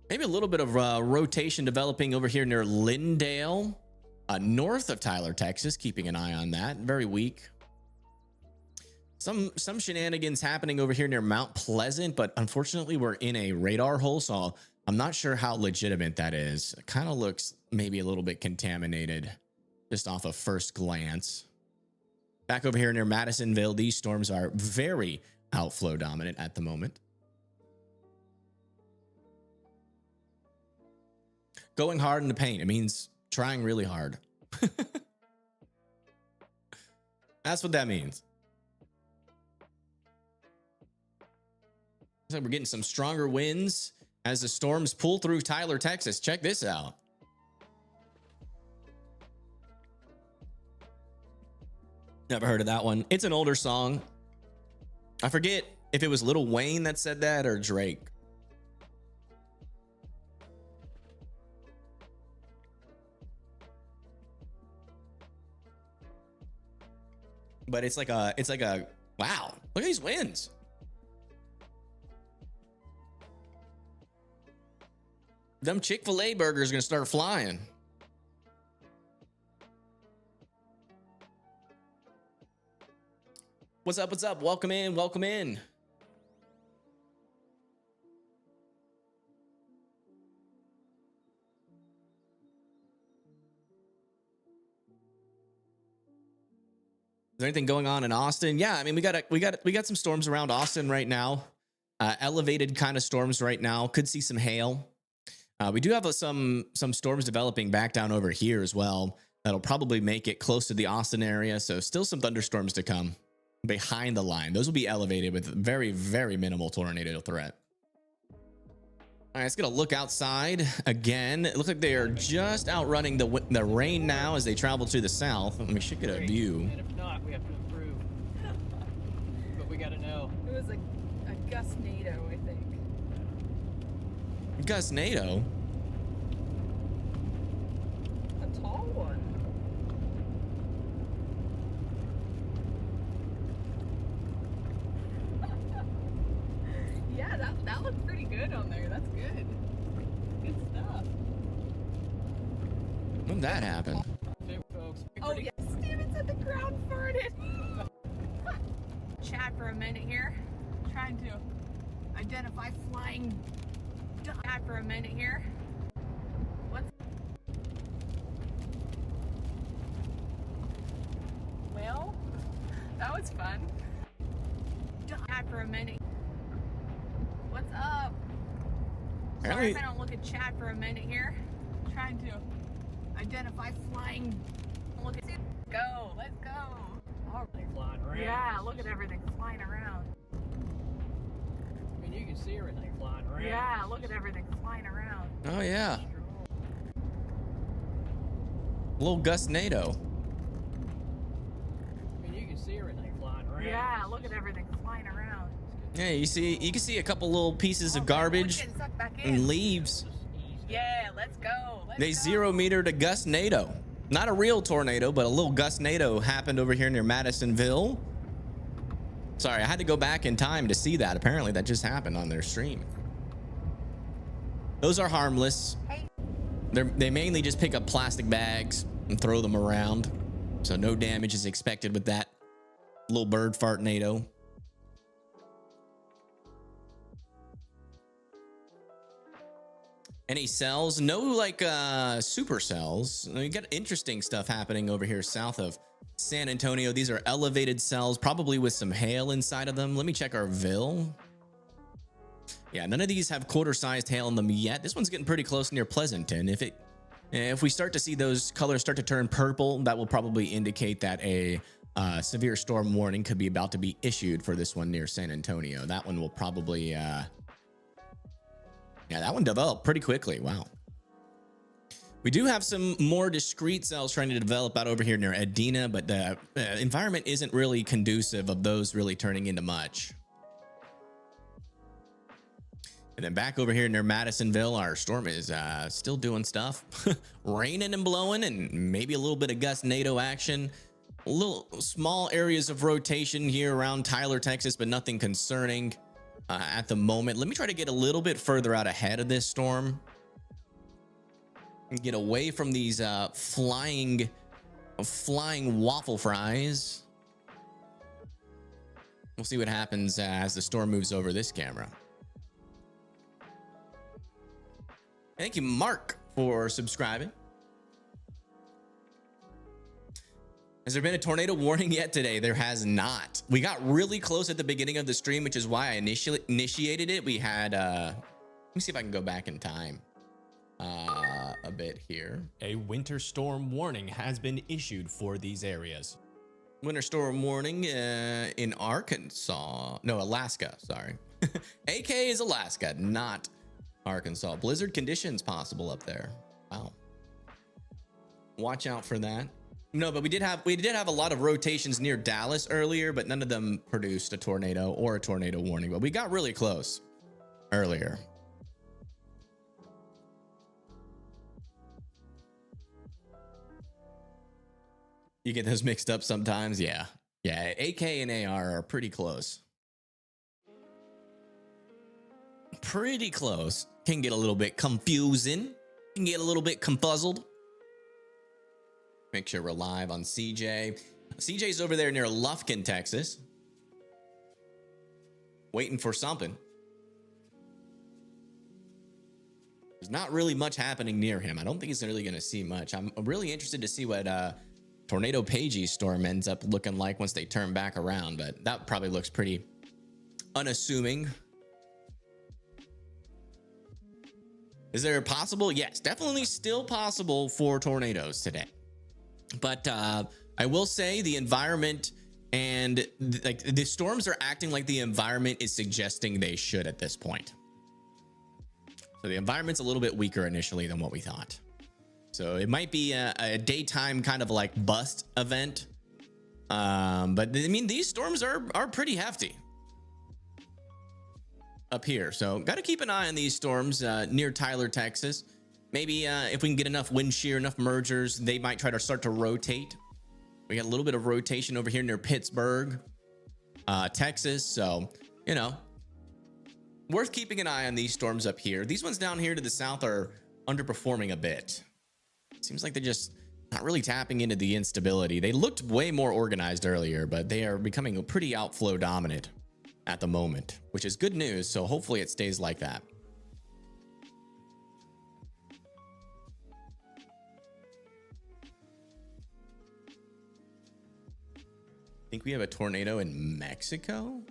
Maybe a little bit of rotation developing over here near Lindale, north of Tyler, Texas. Keeping an eye on that. Very weak. Some shenanigans happening over here near Mount Pleasant, but unfortunately we're in a radar hole, so I'm not sure how legitimate that is. It kind of looks maybe a little bit contaminated just off of first glance. Back over here near Madisonville, these storms are very outflow dominant at the moment. Going hard in the paint, it means trying really hard. That's what that means. So we're getting some stronger winds as the storms pull through Tyler, Texas. Check this out. Never heard of that one. It's an older song. I forget if it was Lil Wayne that said that or Drake. But it's like a wow, look at these winds. Them Chick-fil-A burgers are gonna start flying. What's up? What's up? Welcome in. Welcome in. Is there anything going on in Austin? Yeah, I mean, we got some storms around Austin right now. Elevated kind of storms right now. Could see some hail. We do have some storms developing back down over here as well. That'll probably make it close to the Austin area. So still some thunderstorms to come behind the line. Those will be elevated with very, very minimal tornado threat. All right, let's get a look outside again. It looks like they are just outrunning the rain now as they travel to the south. We should get a view. And if not, we have to improve. But we got to know. It was a gustnado, I think. Gustnado? A tall one. Yeah, that looked pretty good on there. That's good. Good stuff. When did that happen? Hey, folks. Oh, yeah. Steven said the ground farted. Chat for a minute here. Trying to identify flying. Chat for a minute here. What's. Well, that was fun. Chat for a minute. What's up? Sorry if I don't look at chat for a minute here. Trying to identify flying. Look at go. Let's go. All They flying around. yeah, look at everything flying around. I mean, you can see everything flying around. Yeah, look at everything flying around. Oh yeah, little gustnado. I mean, you can see everything flying around. Yeah, look at everything flying around. Yeah, you can see a couple little pieces of Oh, garbage we're getting sucked back in. and leaves. Yeah, let's go. They 0 meter to gustnado. Not a real tornado, but a little gustnado happened over here near Madisonville. Sorry, I had to go back in time to see that. Apparently that just happened on their stream. Those are harmless. Hey. They mainly just pick up plastic bags and throw them around. So no damage is expected with that little bird fartnado. Any cells? No, like super cells. You got interesting stuff happening over here south of San Antonio. These are elevated cells, probably with some hail inside of them. Let me check our Ville. Yeah, none of these have quarter-sized hail in them yet. This one's getting pretty close near Pleasanton. If we start to see those colors start to turn purple, that will probably indicate that a severe storm warning could be about to be issued for this one near San Antonio. That one will probably yeah, that one developed pretty quickly. Wow. We do have some more discrete cells trying to develop out over here near Edina, but the environment isn't really conducive of those really turning into much. And then back over here near Madisonville, our storm is still doing stuff. Raining and blowing and maybe a little bit of gustnado action. Little small areas of rotation here around Tyler, Texas, but nothing concerning. At the moment. Let me try to get a little bit further out ahead of this storm and get away from these flying waffle fries. We'll see what happens as the storm moves over this camera. Thank you, Mark, for subscribing. Has there been a tornado warning yet today? There has not. We got really close at the beginning of the stream, which is why I initiated it. We had, let me see if I can go back in time a bit here. A winter storm warning has been issued for these areas. Winter storm warning in Arkansas. No, Alaska, sorry. AK is Alaska, not Arkansas. Blizzard conditions possible up there. Wow. Watch out for that. No, but we did have a lot of rotations near Dallas earlier, but none of them produced a tornado or a tornado warning. But we got really close earlier. You get those mixed up sometimes. Yeah. Yeah. AK and AR are pretty close. Pretty close. Can get a little bit confusing. Can get a little bit confuzzled. Make sure we're live on CJ. CJ's over there near Lufkin, Texas. waiting for something. There's not really much happening near him. I don't think he's really going to see much. I'm really interested to see what Tornado Pagey's storm ends up looking like once they turn back around, but that probably looks pretty unassuming. Is there possible? Yes, definitely still possible for tornadoes today. But I will say the environment and like the storms are acting like the environment is suggesting they should at this point. So the environment's a little bit weaker initially than what we thought. So it might be a daytime kind of like bust event. But I mean, these storms are pretty hefty up here. So got to keep an eye on these storms near Tyler, Texas. Maybe if we can get enough wind shear, enough mergers, they might try to start to rotate. We got a little bit of rotation over here near Pittsburgh, Texas. So, you know, worth keeping an eye on these storms up here. These ones down here to the south are underperforming a bit. Seems like they're just not really tapping into the instability. They looked way more organized earlier, but they are becoming pretty outflow dominant at the moment, which is good news. So hopefully it stays like that. I think we have a tornado in Mexico.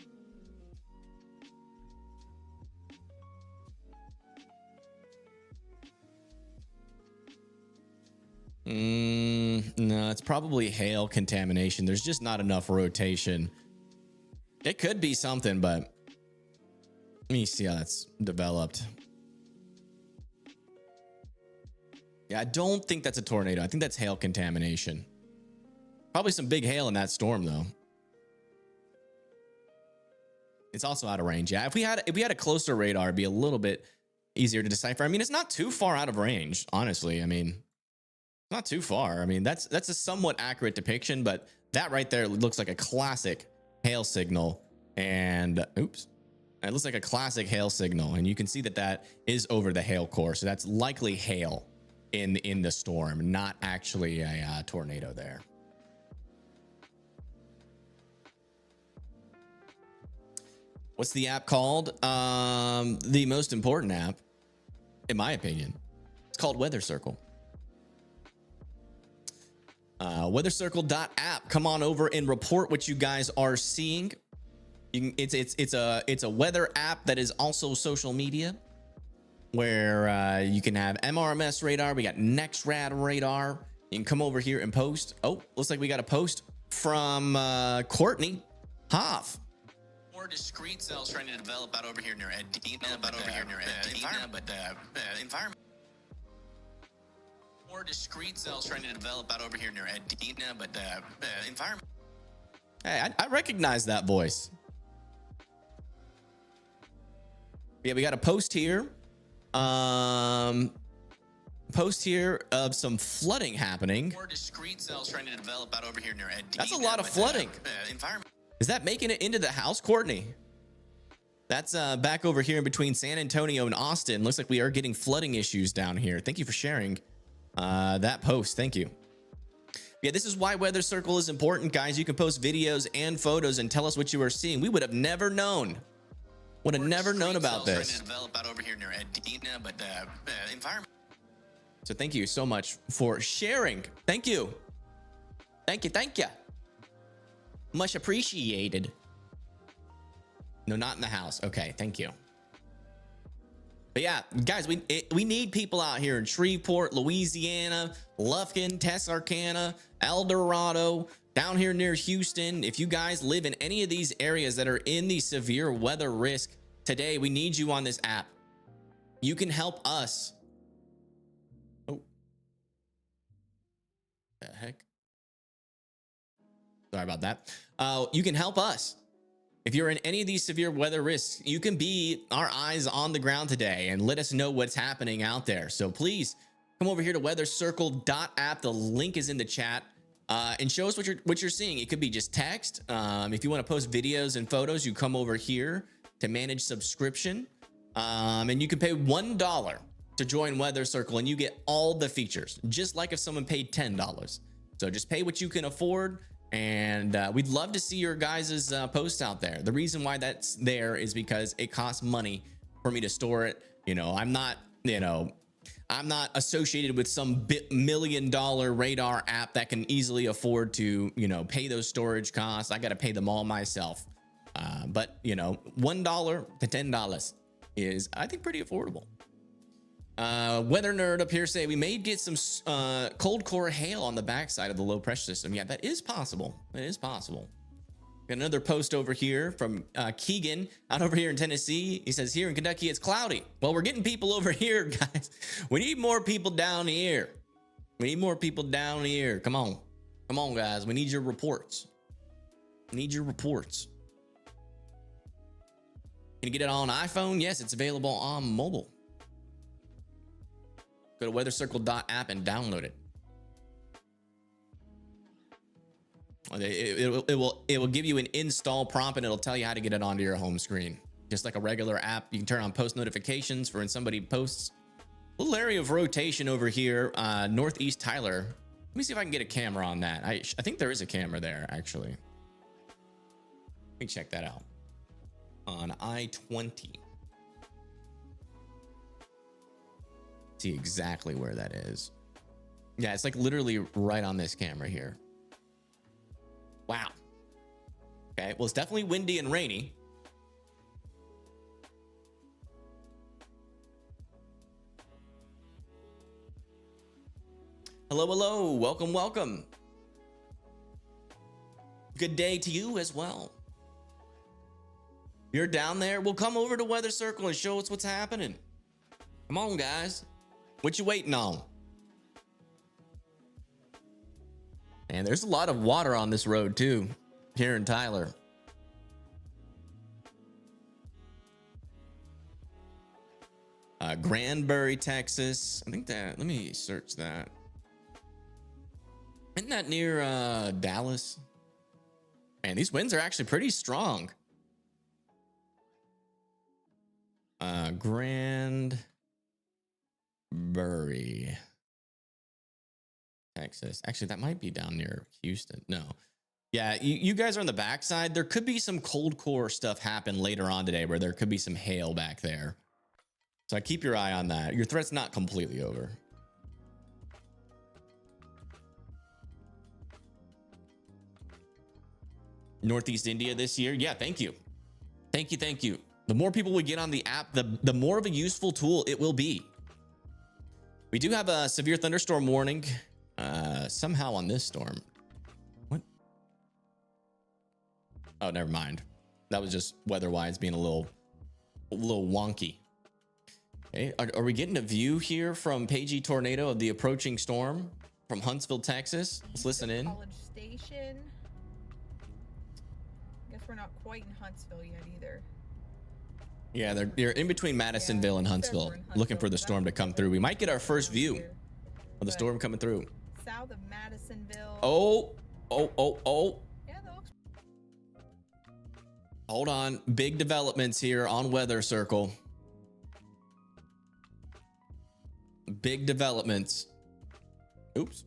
No, it's probably hail contamination. There's just not enough rotation. It could be something, but let me see how that's developed. Yeah, I don't think that's a tornado. I think that's hail contamination. Probably some big hail in that storm, though. It's also out of range. Yeah, if we had a closer radar, it'd be a little bit easier to decipher. I mean, it's not too far out of range, honestly. I mean, not too far. I mean, that's a somewhat accurate depiction, but that right there looks like a classic hail signal. And oops, it looks like a classic hail signal, and you can see that that is over the hail core. So that's likely hail in the storm, not actually a tornado there. What's the app called? The most important app, in my opinion. It's called Weather Circle. WeatherCircle.app. Come on over and report what you guys are seeing. It's a weather app that is also social media, where you can have MRMS radar. We got NextRad radar. You can come over here and post. Oh, looks like we got a post from Courtney Hoff. More discrete cells trying to develop out over here near Edina, environment. More discrete cells trying to develop out over here near Edina, but environment. Hey, I recognize that voice. Yeah, we got a post here. Post here of some flooding happening. More discrete cells trying to develop out over here near Edina. That's a lot of flooding. Environment. Is that making it into the house, Courtney? That's back over here in between San Antonio and Austin. Looks like we are getting flooding issues down here. Thank you for sharing that post. Thank you. Yeah, this is why Weather Circle is important, guys. You can post videos and photos and tell us what you are seeing. We would have never known. Would have never known about this. So thank you so much for sharing. Thank you. Thank you. Thank you. Much appreciated. No, not in the house. Okay, thank you. But yeah, guys, we need people out here in Shreveport, Louisiana, Lufkin, Texarkana, El Dorado, down here near Houston. If you guys live in any of these areas that are in the severe weather risk today, we need you on this app. You can help us. Oh, the heck. Sorry about that. You can help us. If you're in any of these severe weather risks, you can be our eyes on the ground today and let us know what's happening out there. So please come over here to weathercircle.app. The link is in the chat, and show us what you're seeing. It could be just text. If you want to post videos and photos, you come over here to manage subscription, and you can pay $1 to join Weather Circle, and you get all the features, just like if someone paid $10. So just pay what you can afford. And we'd love to see your guys' posts out there. The reason why that's there is because it costs money for me to store it. I'm not associated with some $1 million radar app that can easily afford to, pay those storage costs. I got to pay them all myself. But $1 to $10 is, I think, pretty affordable. Weather nerd up here say we may get some cold core hail on the backside of the low pressure system. Yeah, that is possible. It is possible. Got another post over here from Keegan out over here in Tennessee. He says, here in Kentucky, it's cloudy. Well, we're getting people over here, guys. We need more people down here. We need more people down here. Come on. Come on, guys. We need your reports. We need your reports. Can you get it on iPhone? Yes, it's available on mobile. Go to weathercircle.app and download it. It will give you an install prompt and it'll tell you how to get it onto your home screen. Just like a regular app, you can turn on post notifications for when somebody posts. Little area of rotation over here, Northeast Tyler. Let me see if I can get a camera on that. I think there is a camera there, actually. Let me check that out. On I-20. See exactly where that is. Yeah, it's like literally right on this camera here. Wow. Okay, well, it's definitely windy and rainy. Hello, hello, welcome, welcome. Good day to you as well. You're down there, we'll come over to Weather Circle and show us what's happening. Come on, guys. What you waiting on? And there's a lot of water on this road too, here in Tyler. Granbury, Texas. I think that, let me search that. Isn't that near Dallas? Man, these winds are actually pretty strong. Granbury, Texas. Actually, that might be down near Houston. No. Yeah, you guys are on the backside. There could be some cold core stuff happen later on today where there could be some hail back there. So keep your eye on that. Your threat's not completely over. Northeast India this year. Yeah, thank you. Thank you, thank you. The more people we get on the app, the more of a useful tool it will be. We do have a severe thunderstorm warning somehow on this storm. What? Oh, never mind. That was just weather-wise being a little wonky. Okay, are we getting a view here from Pagey Tornado of the approaching storm from Huntsville, Texas? Let's listen in. College Station. Guess we're not quite in Huntsville yet either. Yeah, they're in between Madisonville and Huntsville, looking for the storm to come through. We might get our first view of the storm coming through. South of Madisonville. Oh. Yeah, that looks. Hold on. Big developments here on Weather Circle. Big developments. Oops.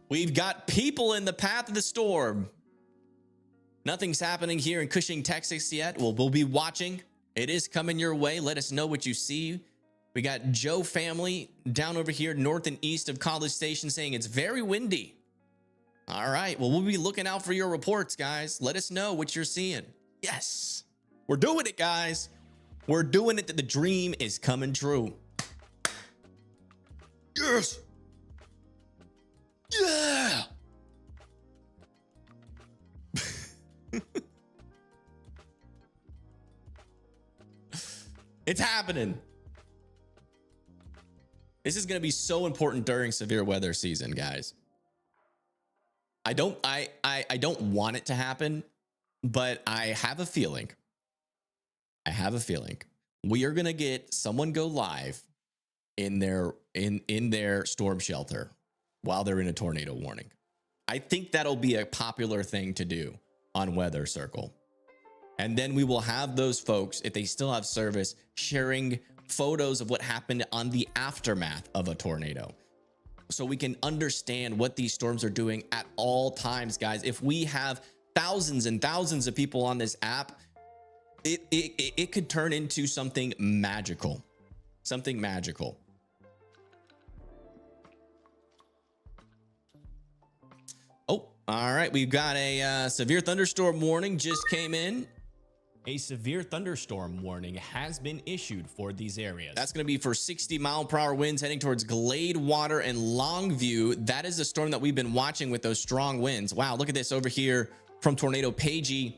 We've got people in the path of the storm. Nothing's happening here in Cushing, Texas yet. We'll be watching. It is coming your way. Let us know what you see. We got Joe family down over here north and east of College Station saying it's very windy. All right. Well, we'll be looking out for your reports, guys. Let us know what you're seeing. Yes. We're doing it, guys. We're doing it. The dream is coming true. Yes. Yeah. It's happening. This is going to be so important during severe weather season, guys. I don't want it to happen, but I have a feeling. We are going to get someone go live in their storm shelter while they're in a tornado warning. I think that'll be a popular thing to do on Weather Circle. And then we will have those folks, if they still have service, sharing photos of what happened on the aftermath of a tornado. so we can understand what these storms are doing at all times, guys. If we have thousands and thousands of people on this app, it could turn into something magical. Something magical. Oh, all right. We've got a severe thunderstorm warning just came in. A severe thunderstorm warning has been issued for these areas. That's going to be for 60-mile-per-hour winds heading towards Gladewater and Longview. That is the storm that we've been watching with those strong winds. Wow, look at this over here from Tornado Pagey.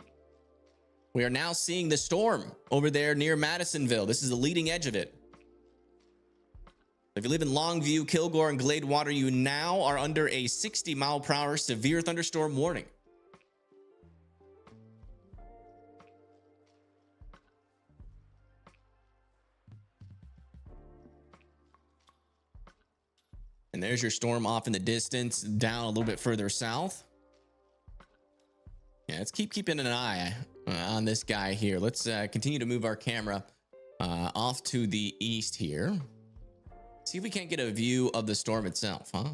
We are now seeing the storm over there near Madisonville. This is the leading edge of it. If you live in Longview, Kilgore, and Gladewater, you now are under a 60-mile-per-hour severe thunderstorm warning. And there's your storm off in the distance, down a little bit further south. Yeah, let's keeping an eye on this guy here. Let's continue to move our camera off to the east here. See if we can't get a view of the storm itself, huh?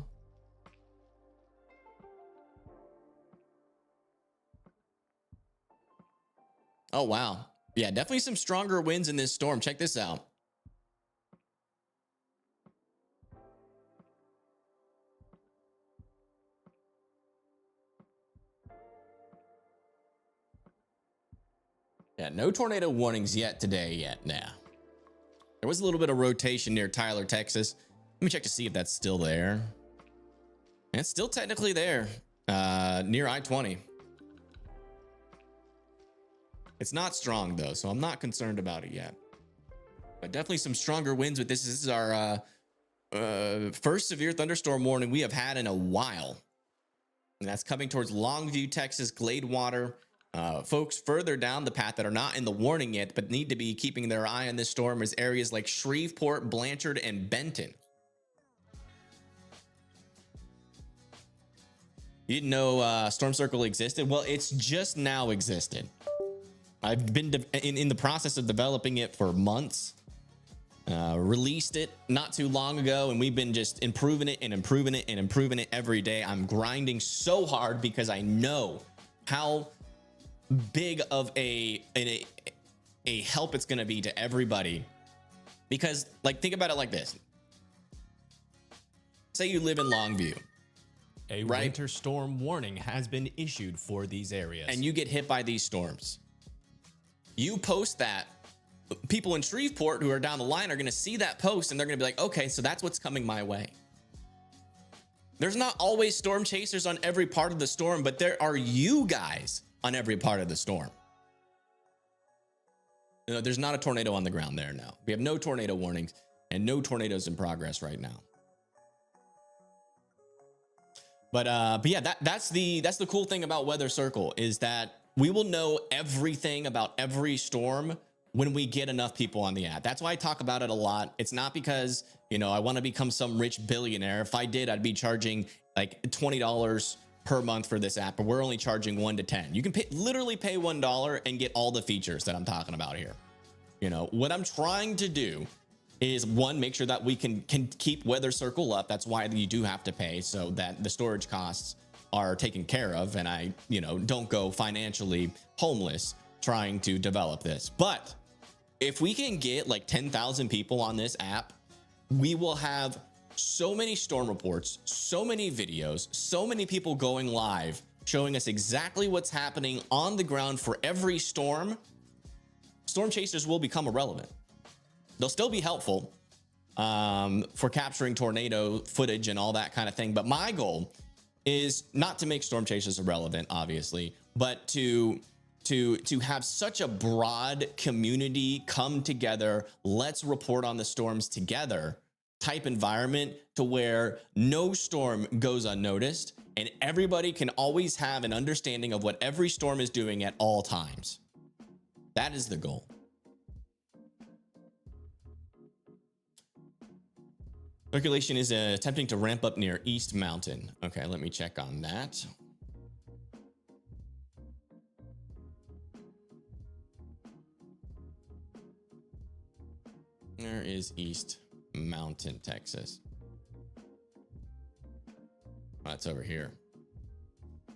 Oh, wow. Yeah, definitely some stronger winds in this storm. Check this out. Yeah, no tornado warnings yet today. Nah. There was a little bit of rotation near Tyler, Texas. Let me check to see if that's still there. And it's still technically there, near I-20. It's not strong though, so I'm not concerned about it yet. But definitely some stronger winds with this. This is our first severe thunderstorm warning we have had in a while. And that's coming towards Longview, Texas, Gladewater. Folks further down the path that are not in the warning yet, but need to be keeping their eye on this storm is areas like Shreveport, Blanchard, and Benton. You didn't know Storm Circle existed? Well, it's just now existed. I've been in the process of developing it for months. Released it not too long ago, and we've been just improving it and improving it and improving it every day. I'm grinding so hard because I know how big of a help it's going to be to everybody. Because, like, think about it like this. Say you live in Longview. A winter storm warning has been issued for these areas. And you get hit by these storms. You post that. People in Shreveport who are down the line are going to see that post and they're going to be like, okay, so that's what's coming my way. There's not always storm chasers on every part of the storm, but there are you guys on every part of the storm. You know, there's not a tornado on the ground there now. We have no tornado warnings and no tornadoes in progress right now. But yeah, that's the cool thing about Weather Circle is that we will know everything about every storm when we get enough people on the app. That's why I talk about it a lot. It's not because, you know, I want to become some rich billionaire. If I did, I'd be charging like $20 per month for this app, but we're only charging $1 to $10. You can literally pay $1 and get all the features that I'm talking about here. You know, what I'm trying to do is, one, make sure that we can keep Weather Circle up. That's why you do have to pay, so that the storage costs are taken care of and I, you know, don't go financially homeless trying to develop this. But if we can get like 10,000 people on this app, we will have so many storm reports, so many videos, so many people going live, showing us exactly what's happening on the ground for every storm. Storm chasers will become irrelevant. They'll still be helpful for capturing tornado footage and all that kind of thing. But my goal is not to make storm chasers irrelevant, obviously, but to have such a broad community come together, let's report on the storms together type environment, to where no storm goes unnoticed and everybody can always have an understanding of what every storm is doing at all times. That is the goal. Circulation is attempting to ramp up near East Mountain. Okay, let me check on that. Where is East Mountain, Texas? That's over here.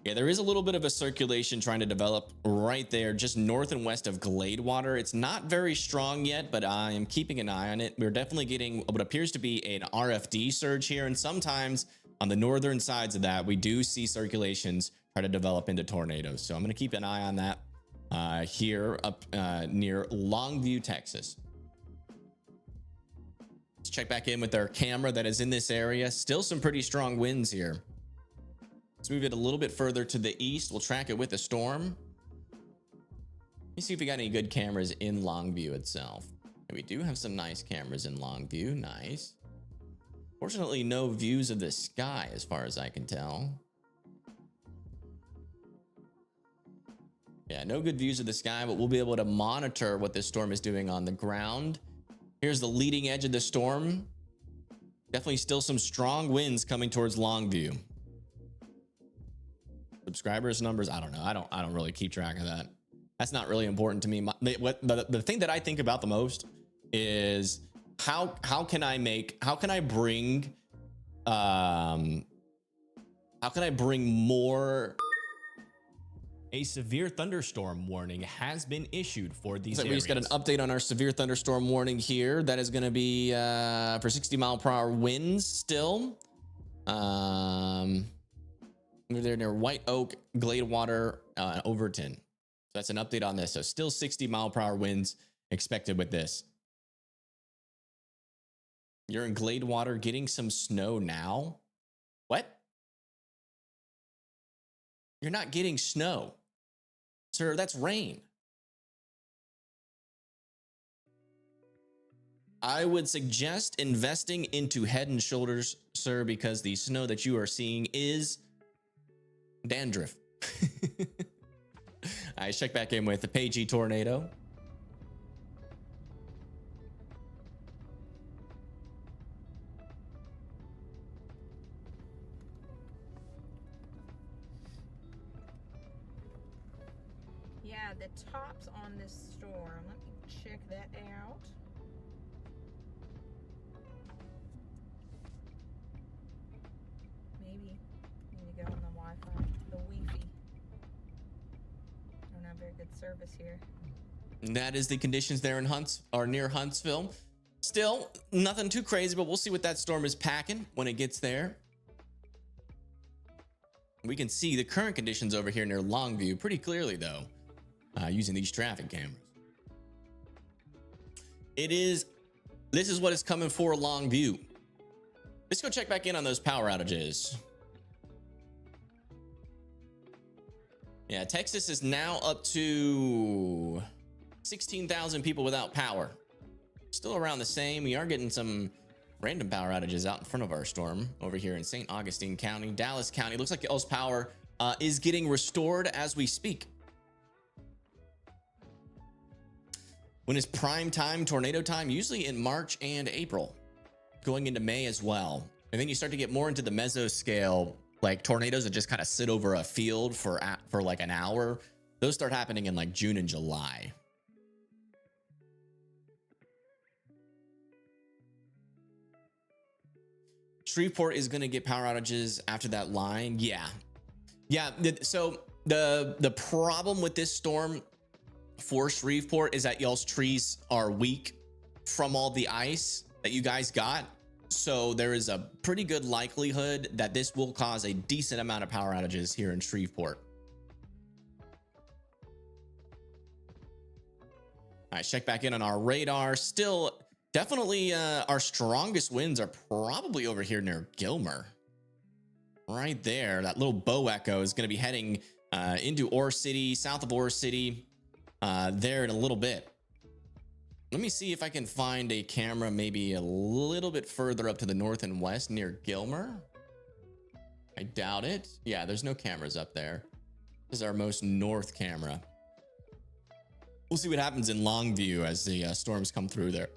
Yeah, there is a little bit of a circulation trying to develop right there, just north and west of Gladewater. It's not very strong yet, but I am keeping an eye on it. We're definitely getting what appears to be an RFD surge here. And sometimes on the northern sides of that, we do see circulations try to develop into tornadoes. So I'm going to keep an eye on that here up near Longview, Texas. Let's check back in with our camera that is in this area. Still some pretty strong winds here. Let's move it a little bit further to the east. We'll track it with a storm. Let me see if we got any good cameras in Longview itself. And we do have some nice cameras in Longview. Nice. Fortunately, no views of the sky as far as I can tell. Yeah, no good views of the sky, but we'll be able to monitor what this storm is doing on the ground. Here's the leading edge of the storm. Definitely still some strong winds coming towards Longview. Subscribers numbers, I don't know. I don't really keep track of that. That's not really important to me. The thing that I think about the most is how can I bring more. A severe thunderstorm warning has been issued for these areas. We just got an update on our severe thunderstorm warning here. That is going to be for 60-mile-per-hour winds still. We're there near White Oak, Gladewater, Overton. So that's an update on this. So still 60-mile-per-hour winds expected with this. You're in Gladewater getting some snow now? What? You're not getting snow. Sir, that's rain. I would suggest investing into Head and Shoulders, sir, because the snow that you are seeing is dandruff. I check back in with the Pagey tornado. Yeah, the tops on this storm. Let me check that out. Maybe need to go on the Wi-Fi, the Wi-Fi. Don't have very good service here. That is the conditions there in near Huntsville. Still nothing too crazy, but we'll see what that storm is packing when it gets there. We can see the current conditions over here near Longview pretty clearly though, using these traffic cameras. This is what is coming for Longview. Let's go check back in on those power outages. Yeah, Texas is now up to 16,000 people without power. Still around the same. We are getting some random power outages out in front of our storm over here in St. Augustine County, Dallas County. Looks like y'all's power is getting restored as we speak. When is prime time, tornado time? Usually in March and April, going into May as well. And then you start to get more into the mesoscale, like tornadoes that just kind of sit over a field for like an hour. Those start happening in like June and July. Shreveport is going to get power outages after that line. Yeah. So the problem with this storm for Shreveport is that y'all's trees are weak from all the ice that you guys got. So there is a pretty good likelihood that this will cause a decent amount of power outages here in Shreveport. All right, check back in on our radar. Still, definitely our strongest winds are probably over here near Gilmer. Right there, that little bow echo is going to be heading into Ore City, south of Ore City, there in a little bit. Let me see if I can find a camera maybe a little bit further up to the north and west near Gilmer. I doubt it. Yeah, there's no cameras up there. This is our most north camera. We'll see what happens in Longview as the storms come through there.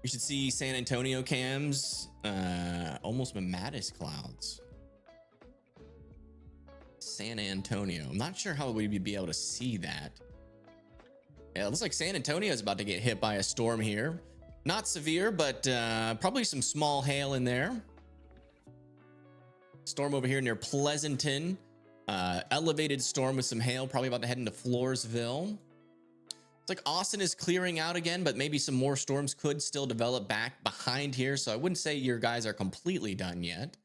You should see San Antonio cams, almost mammatus clouds. San Antonio. I'm not sure how we'd be able to see that. Yeah, it looks like San Antonio is about to get hit by a storm here. Not severe, but probably some small hail in there. Storm over here near Pleasanton. Elevated storm with some hail, probably about to head into Floresville. It's like Austin is clearing out again, but maybe some more storms could still develop back behind here. So I wouldn't say your guys are completely done yet.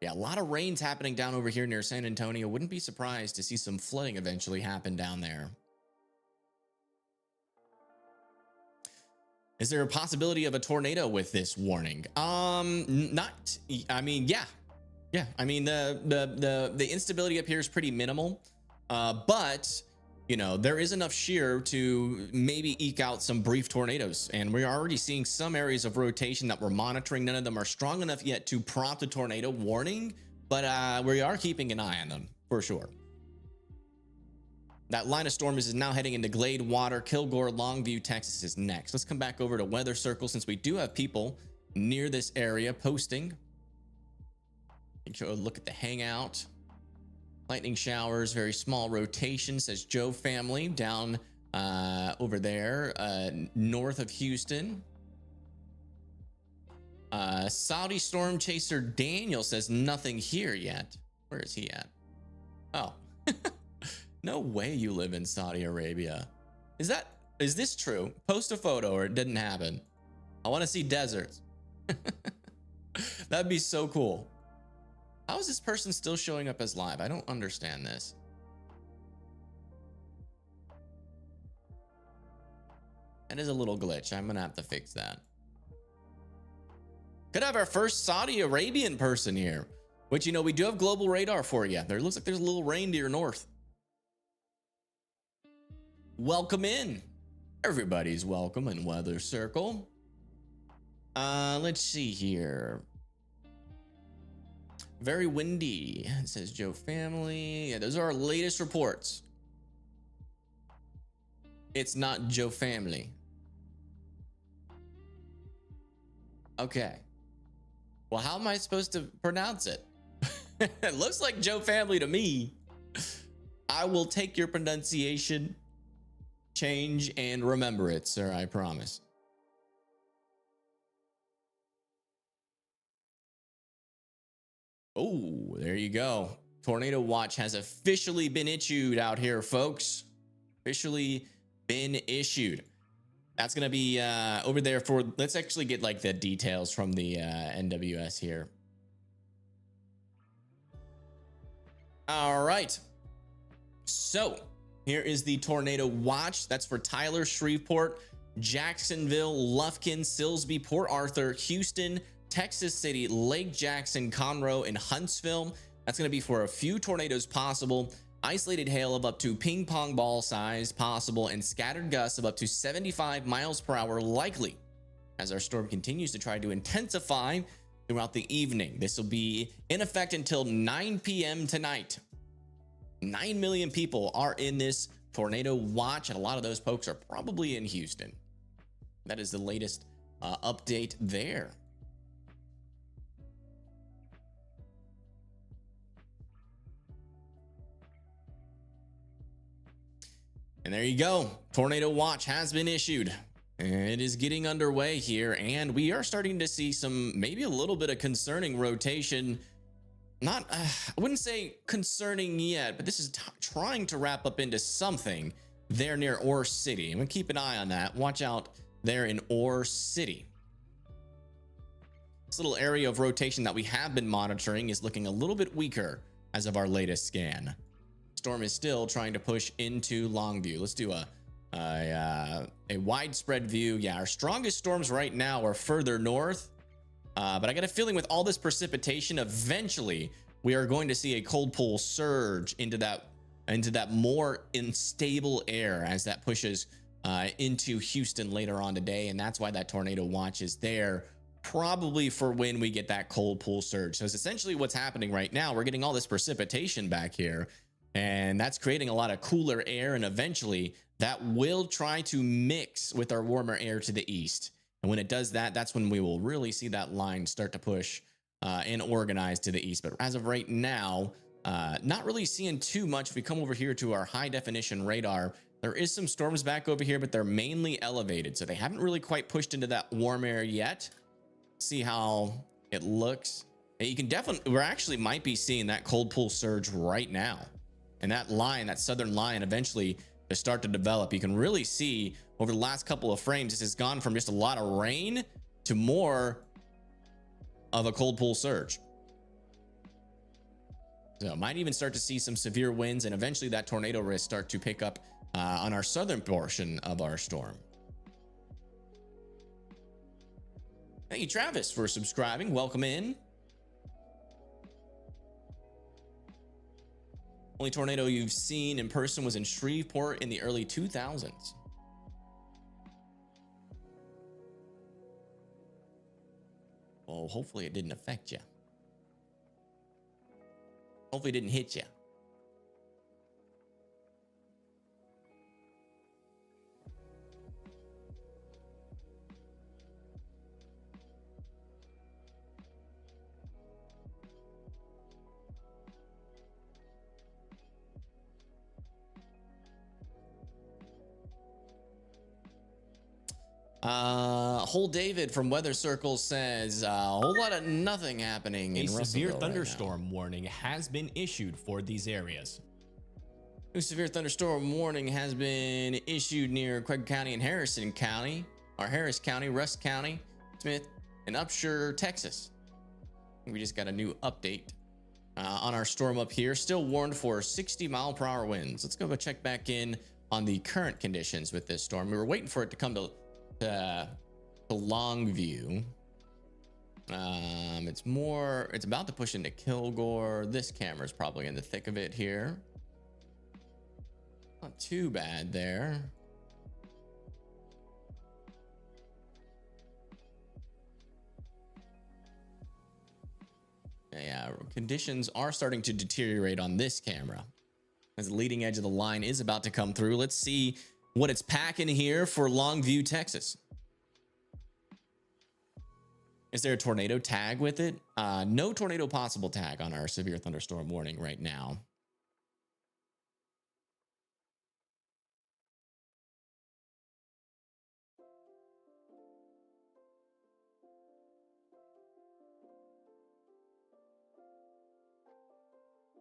Yeah, a lot of rains happening down over here near San Antonio. Wouldn't be surprised to see some flooding eventually happen down there. Is there a possibility of a tornado with this warning? Not, I mean, yeah. Yeah, I mean, the instability up here is pretty minimal, but you know, there is enough shear to maybe eke out some brief tornadoes, and we're already seeing some areas of rotation that we're monitoring. None of them are strong enough yet to prompt a tornado warning, but we are keeping an eye on them for sure. That line of storm is now heading into Glade Water. Kilgore, Longview, Texas is next. Let's come back over to Weather Circle since we do have people near this area posting. Take a look at the hangout. Lightning showers, very small rotation, says Joe family down over there north of Houston. Saudi storm chaser Daniel says nothing here yet. Where is he at? Oh, no way you live in Saudi Arabia. Is this true? Post a photo or it didn't happen. I want to see deserts. That'd be so cool. How is this person still showing up as live? I don't understand this. That is a little glitch. I'm gonna have to fix that. Could have our first Saudi Arabian person here, which, you know, we do have global radar for you. There looks like there's a little reindeer north. Welcome in. Everybody's welcome in Weather Circle. Let's see here. Very windy, says Joe family. Yeah, those are our latest reports. It's not Joe family. Okay. Well, how am I supposed to pronounce it? It looks like Joe family to me. I will take your pronunciation change and remember it, sir. I promise. Oh, there you go. Tornado watch has officially been issued out here, folks. Officially been issued. That's going to be over there for, let's actually get like the details from the NWS here. All right. So here is the tornado watch. That's for Tyler, Shreveport, Jacksonville, Lufkin, Silsbee, Port Arthur, Houston, Texas City, Lake Jackson, Conroe, and Huntsville. That's going to be for a few tornadoes possible. Isolated hail of up to ping pong ball size possible, and scattered gusts of up to 75 miles per hour likely as our storm continues to try to intensify throughout the evening. This will be in effect until 9 p.m. tonight. 9 million people are in this tornado watch, and a lot of those folks are probably in Houston. That is the latest update there. And there you go. Tornado watch has been issued. It is getting underway here, and we are starting to see some, maybe a little bit of concerning rotation. Not, I wouldn't say concerning yet, but this is trying to wrap up into something there near Ore City. I'm gonna keep an eye on that. Watch out there in Ore City. This little area of rotation that we have been monitoring is looking a little bit weaker as of our latest scan. Storm is still trying to push into Longview. Let's do a widespread view. Yeah, our strongest storms right now are further north, but I got a feeling with all this precipitation, eventually we are going to see a cold pool surge into that more unstable air as that pushes into Houston later on today, and that's why that tornado watch is there, probably for when we get that cold pool surge. So it's essentially what's happening right now. We're getting all this precipitation back here, and that's creating a lot of cooler air, and eventually that will try to mix with our warmer air to the east. And when it does that, that's when we will really see that line start to push and organize to the east. But as of right now, not really seeing too much. If we come over here to our high definition radar, There is some storms back over here, but they're mainly elevated, so they haven't really quite pushed into that warm air yet. See how it looks. And you can definitely, we're actually might be seeing that cold pool surge right now. And that line, that southern line, eventually to start to develop. You can really see over the last couple of frames, this has gone from just a lot of rain to more of a cold pool surge. So might even start to see some severe winds, and eventually that tornado risk start to pick up on our southern portion of our storm. Thank you, Travis, for subscribing. Welcome in. Only tornado you've seen in person was in Shreveport in the early 2000s. Well, hopefully it didn't affect you. Hopefully it didn't hit you. Whole David from Weather Circle says a whole lot of nothing happening in A severe Russellville thunderstorm warning has been issued for these areas. A severe thunderstorm warning has been issued near Craig County and Harrison County, or Harris County, Rusk County, Smith, and Upshur, Texas. We just got a new update on our storm up here. Still warned for 60-mile-per-hour winds. Let's go check back in on the current conditions with this storm. We were waiting for it to come to Longview. It's about to push into Kilgore. This camera's probably in the thick of it here. Not too bad there. Yeah, conditions are starting to deteriorate on this camera as the leading edge of the line is about to come through. Let's see what it's packing here for Longview, Texas. Is there a tornado tag with it? No tornado possible tag on our severe thunderstorm warning right now.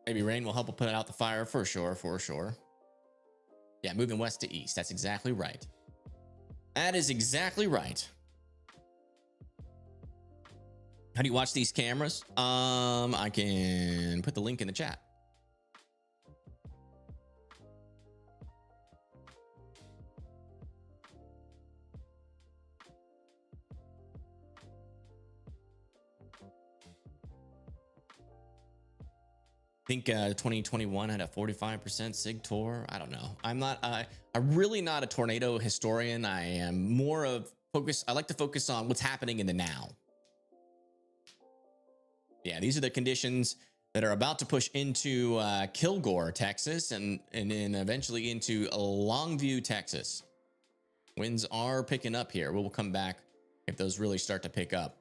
Maybe rain will help put out the fire for sure, for sure. Yeah, moving west to east. That's exactly right. That is exactly right. How do you watch these cameras? I can put the link in the chat. I think 2021 had a 45% SIG tour. I don't know. I'm really not a tornado historian. I am more of I like to focus on what's happening in the now. Yeah, these are the conditions that are about to push into Kilgore, Texas, and then eventually into Longview, Texas. Winds are picking up here. We'll come back if those really start to pick up.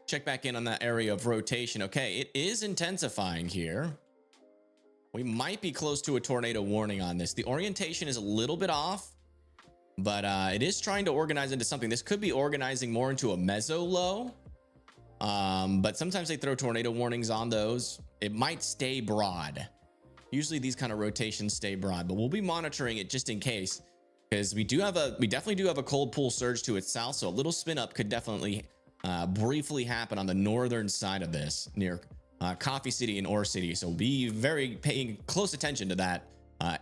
Check back in on that area of rotation. Okay, it is intensifying here. We might be close to a tornado warning on this. The orientation is a little bit off, but it is trying to organize into something. This could be organizing more into a meso low. But sometimes they throw tornado warnings on those. It might stay broad. Usually these kind of rotations stay broad, but we'll be monitoring it just in case, because we definitely do have a cold pool surge to its south. So a little spin up could definitely briefly happen on the northern side of this near Coffee City and Ore City. So be paying close attention to that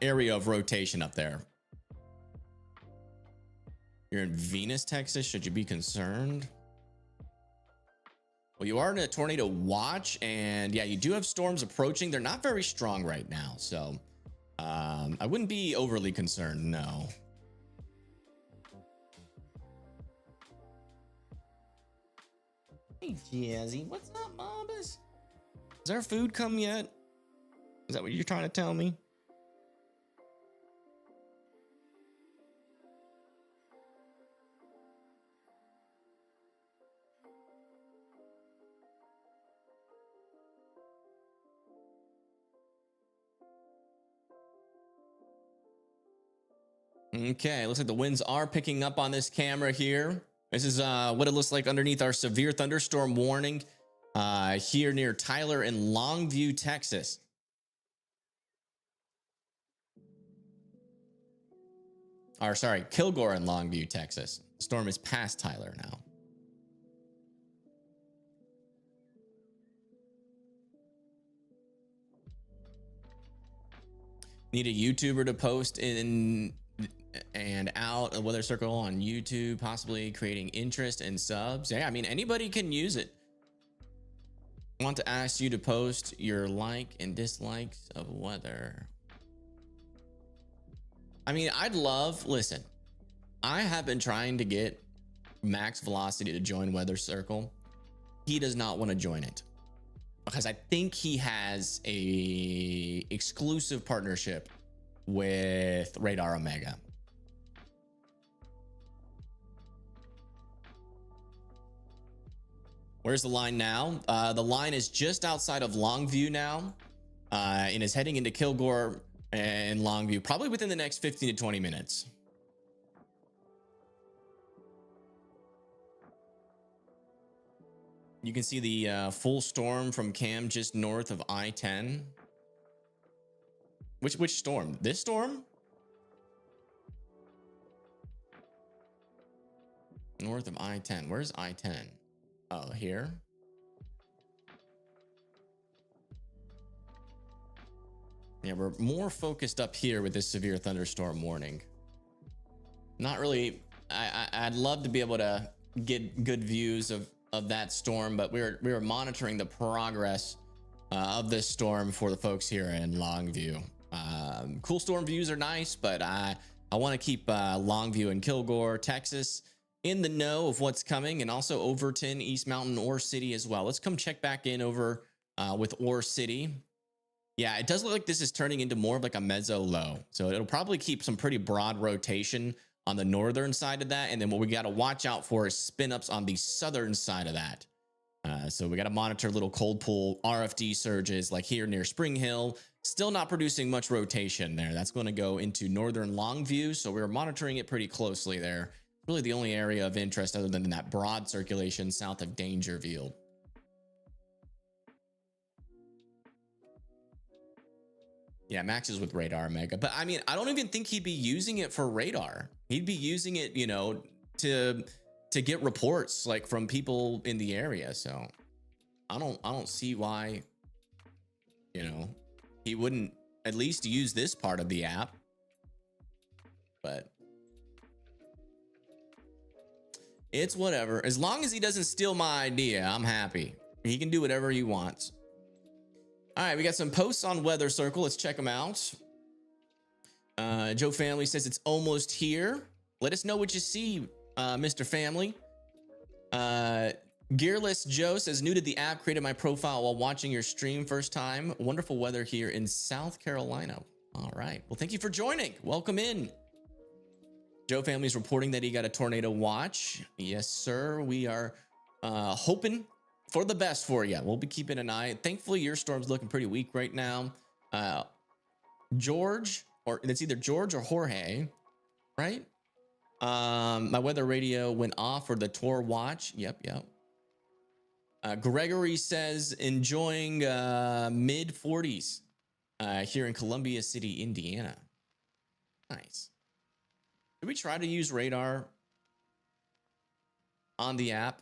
area of rotation up there. You're in Venus, Texas. Should you be concerned? Well, you are in a tornado watch, and yeah, you do have storms approaching. They're not very strong right now, so I wouldn't be overly concerned, no. Hey, Jazzy, what's up, Bobbas? Has our food come yet? Is that what you're trying to tell me? Okay, looks like the winds are picking up on this camera here. This is what it looks like underneath our severe thunderstorm warning here near Tyler and Longview, Texas. Or sorry, Kilgore and Longview, Texas. The storm is past Tyler now. Need a YouTuber to post in and out a weather circle on YouTube, possibly creating interest and subs. Yeah, I mean, anybody can use it. I want to ask you to post your like and dislikes of weather. I mean, listen, I have been trying to get Max Velocity to join Weather Circle. He does not want to join it because I think he has a exclusive partnership with Radar Omega. Where's the line now? The line is just outside of Longview now, and is heading into Kilgore and Longview, probably within the next 15 to 20 minutes. You can see the full storm from Cam just north of I-10. Which storm? This storm? North of I-10. Where's I-10? Oh, here. Yeah, we're more focused up here with this severe thunderstorm warning. Not really. I'd love to be able to get good views of that storm, but we were monitoring the progress of this storm for the folks here in Longview. Cool storm views are nice, but I want to keep Longview and Kilgore, Texas, in the know of what's coming, and also Overton, East Mountain, Ore City as well. Let's come check back in over with Ore City. Yeah, it does look like this is turning into more of like a mezzo low. So it'll probably keep some pretty broad rotation on the northern side of that. And then what we got to watch out for is spin ups on the southern side of that. So we got to monitor little cold pool RFD surges like here near Spring Hill. Still not producing much rotation there. That's going to go into northern Longview. So we're monitoring it pretty closely there. Really the only area of interest other than that broad circulation south of Dangerfield. Yeah, Max is with Radar Omega, but I mean, I don't even think he'd be using it for radar. He'd be using it, you know, to get reports like from people in the area. So I don't see why, you know, he wouldn't at least use this part of the app. But it's whatever. As long as he doesn't steal my idea, I'm happy. He can do whatever he wants. All right, we got some posts on Weather Circle. Let's check them out. Joe Family says it's almost here. Let us know what you see, Mr. Family. Gearless Joe says, new to the app, created my profile while watching your stream first time. Wonderful weather here in South Carolina. All right. Well, thank you for joining. Welcome in. Joe Family's reporting that he got a tornado watch. Yes, sir. We are hoping for the best for you. We'll be keeping an eye. Thankfully, your storm's looking pretty weak right now. George, or it's either George or Jorge, right? My weather radio went off for the Tor watch. Yep. Gregory says enjoying mid 40s here in Columbia City, Indiana. Nice. Did we try to use radar on the app?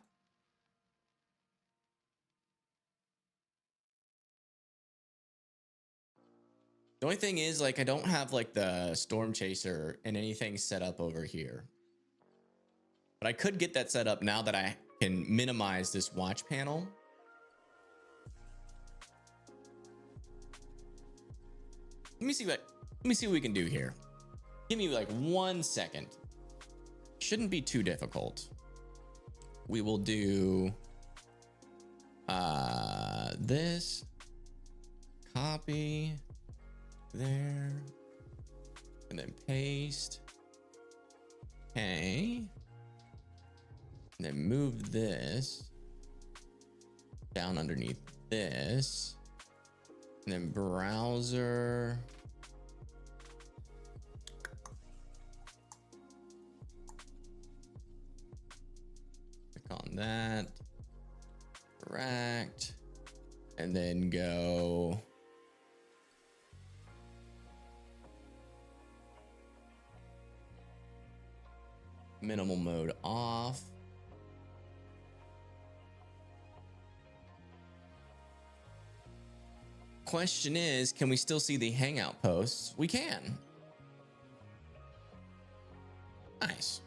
The only thing is, like, I don't have like the storm chaser and anything set up over here, but I could get that set up now that I can minimize this watch panel. Let me see what we can do here. Give me like 1 second. Shouldn't be too difficult. We will do this, copy there, and then paste. Okay. And then move this down underneath this. And then browser. that. Correct. And then go minimal mode off. Question is, can we still see the hangout posts? We can. Nice.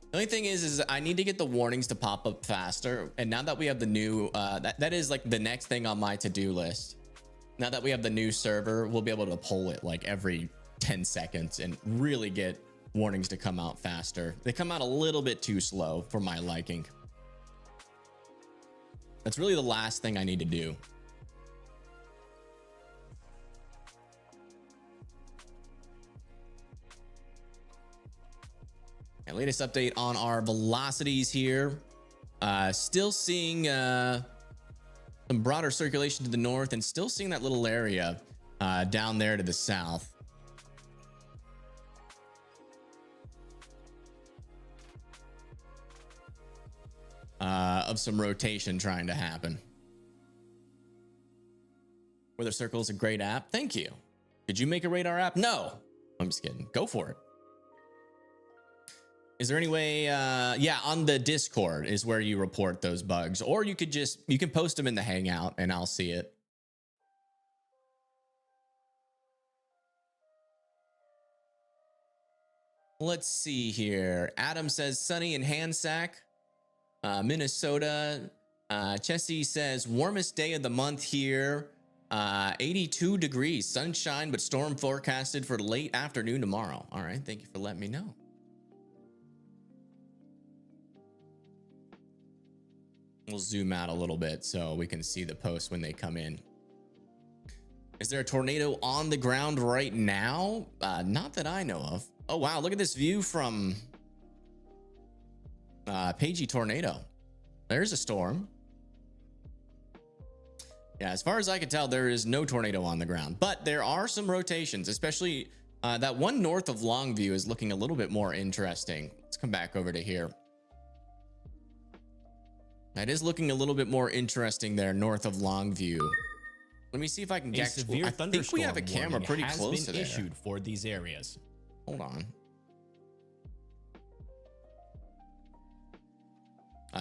The only thing is I need to get the warnings to pop up faster. And now that we have the new, that is like the next thing on my to-do list. Now that we have the new server, we'll be able to pull it like every 10 seconds and really get warnings to come out faster. They come out a little bit too slow for my liking. That's really the last thing I need to do. And latest update on our velocities here. Still seeing some broader circulation to the north and still seeing that little area down there to the south. Of some rotation trying to happen. Weather Circle is a great app. Thank you. Did you make a radar app? No. I'm just kidding. Go for it. Is there any way? Yeah, on the Discord is where you report those bugs, or you could just, you can post them in the Hangout and I'll see it. Let's see here. Adam says sunny in Handsack, Minnesota. Chessie says warmest day of the month here. 82 degrees, sunshine, but storm forecasted for late afternoon tomorrow. All right, thank you for letting me know. We'll zoom out a little bit so we can see the posts when they come in. Is there a tornado on the ground right now? Not that I know of. Oh, wow. Look at this view from Pagey Tornado. There's a storm. Yeah, as far as I can tell, there is no tornado on the ground, but there are some rotations, especially that one north of Longview is looking a little bit more interesting. Let's come back over to here. That is looking a little bit more interesting there north of Longview. Let me see if I can get. I think we have a camera pretty close to there. Issued for these areas. Hold on.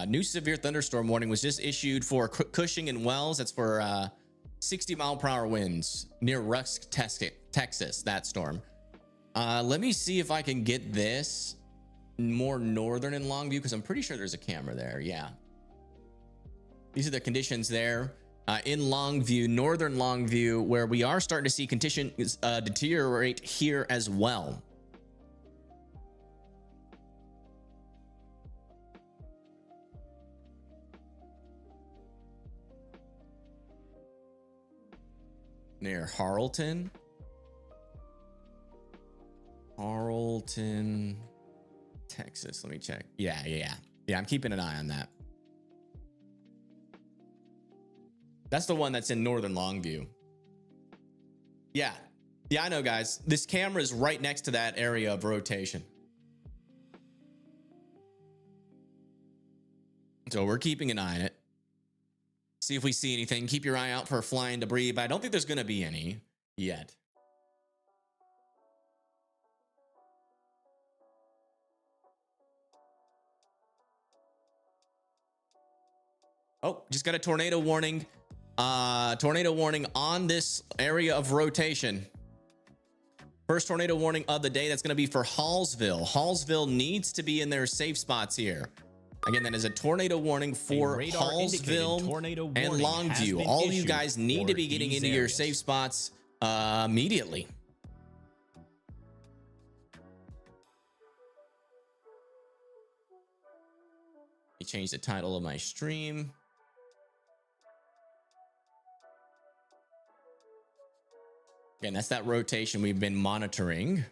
New severe thunderstorm warning was just issued for Cushing and Wells. That's for 60-mile-per-hour winds near Rusk, Texas. That storm. Let me see if I can get this more northern in Longview, because I'm pretty sure there's a camera there. Yeah. These are the conditions there in Longview, northern Longview, where we are starting to see conditions deteriorate here as well. Near Harleton, Texas. Let me check. Yeah. I'm keeping an eye on that. That's the one that's in northern Longview. Yeah, I know, guys. This camera is right next to that area of rotation. So we're keeping an eye on it. See if we see anything. Keep your eye out for flying debris, but I don't think there's going to be any yet. Oh, just got a tornado warning. Tornado warning on this area of rotation. First tornado warning of the day. That's going to be for Hallsville. Hallsville needs to be in their safe spots here. Again, that is a tornado warning for Hallsville and Longview. All of you guys need to be getting into your safe spots immediately. Let me change the title of my stream. Again, that's that rotation we've been monitoring.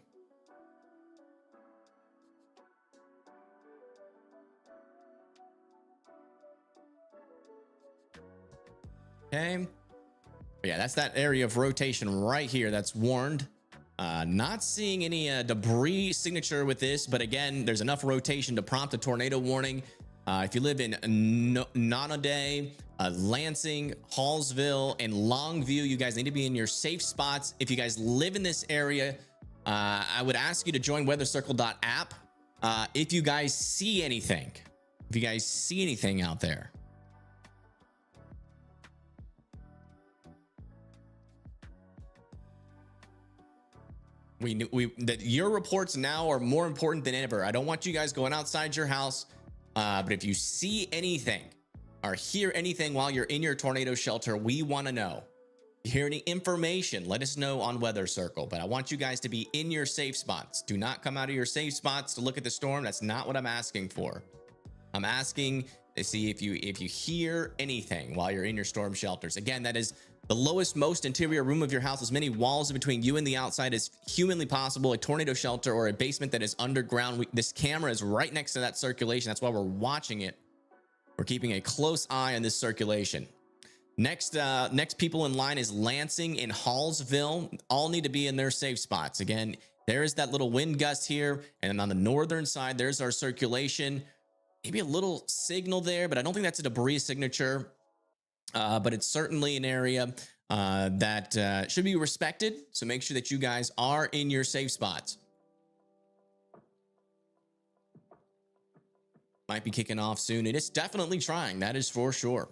Okay. But yeah, that's that area of rotation right here that's warned. Not seeing any debris signature with this, but again, there's enough rotation to prompt a tornado warning. If you live in Nonaday, Lansing, Hallsville, and Longview, you guys need to be in your safe spots. If you guys live in this area, I would ask you to join weathercircle.app if you guys see anything. If you guys see anything out there. That your reports now are more important than ever. I don't want you guys going outside your house, but if you see anything or hear anything while you're in your tornado shelter, we want to know. If you hear any information, let us know on Weather Circle, but I want you guys to be in your safe spots. Do not come out of your safe spots to look at the storm. That's not what I'm asking for. I'm asking to see if you hear anything while you're in your storm shelters. Again, that is the lowest, most interior room of your house, as many walls in between you and the outside as humanly possible. A tornado shelter or a basement that is underground. This camera is right next to that circulation. That's why we're watching it. We're keeping a close eye on this circulation. Next people in line is Lansing and Hallsville. All need to be in their safe spots. Again, there's that little wind gust here, and on the northern side, there's our circulation. Maybe a little signal there, but I don't think that's a debris signature. But it's certainly an area that should be respected. So make sure that you guys are in your safe spots. Might be kicking off soon. It is definitely trying. That is for sure.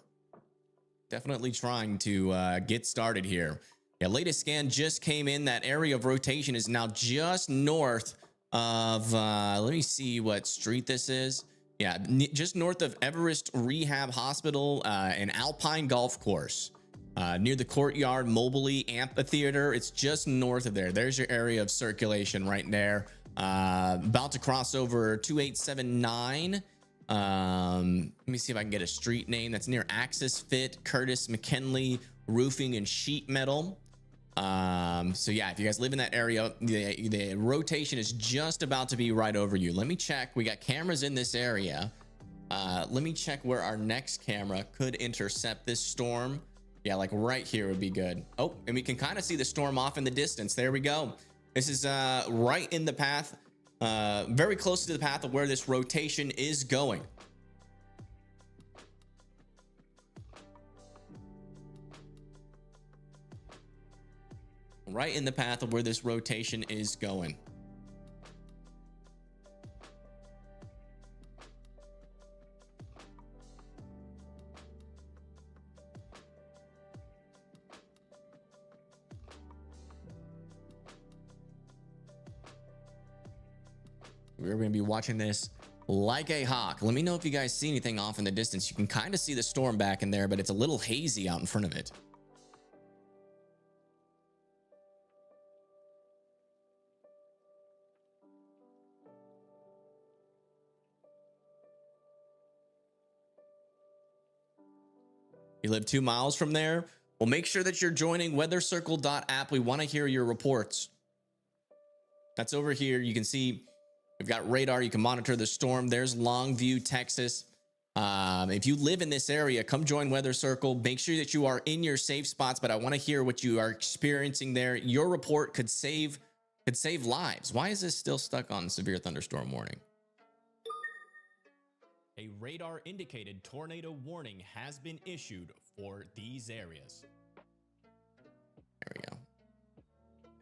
Definitely trying to get started here. Yeah, latest scan just came in. That area of rotation is now just north of, let me see what street this is. Yeah, just north of Everest Rehab Hospital and Alpine Golf Course, near the Courtyard Mobley Amphitheater. It's just north of there. There's your area of circulation right there. About to cross over 2879. Let me see if I can get a street name. That's near Axis Fit, Curtis McKinley Roofing and Sheet Metal. So yeah, if you guys live in that area, the rotation is just about to be right over you. Let me check. We got cameras in this area. Let me check where our next camera could intercept this storm. Yeah, like right here would be good. Oh, and we can kind of see the storm off in the distance. There we go. This is right in the path, very close to the path of where this rotation is going. Right in the path of where this rotation is going. We're going to be watching this like a hawk. Let me know if you guys see anything off in the distance. You can kind of see the storm back in there, but it's a little hazy out in front of it. You live 2 miles from there? Well, make sure that you're joining weathercircle.app. We want to hear your reports. That's over here. You can see we've got radar. You can monitor the storm. There's Longview, Texas. If you live in this area, come join Weather Circle. Make sure that you are in your safe spots, but I want to hear what you are experiencing there. Your report could save lives. Why is this still stuck on severe thunderstorm warning? A radar indicated tornado warning has been issued for these areas. There we go.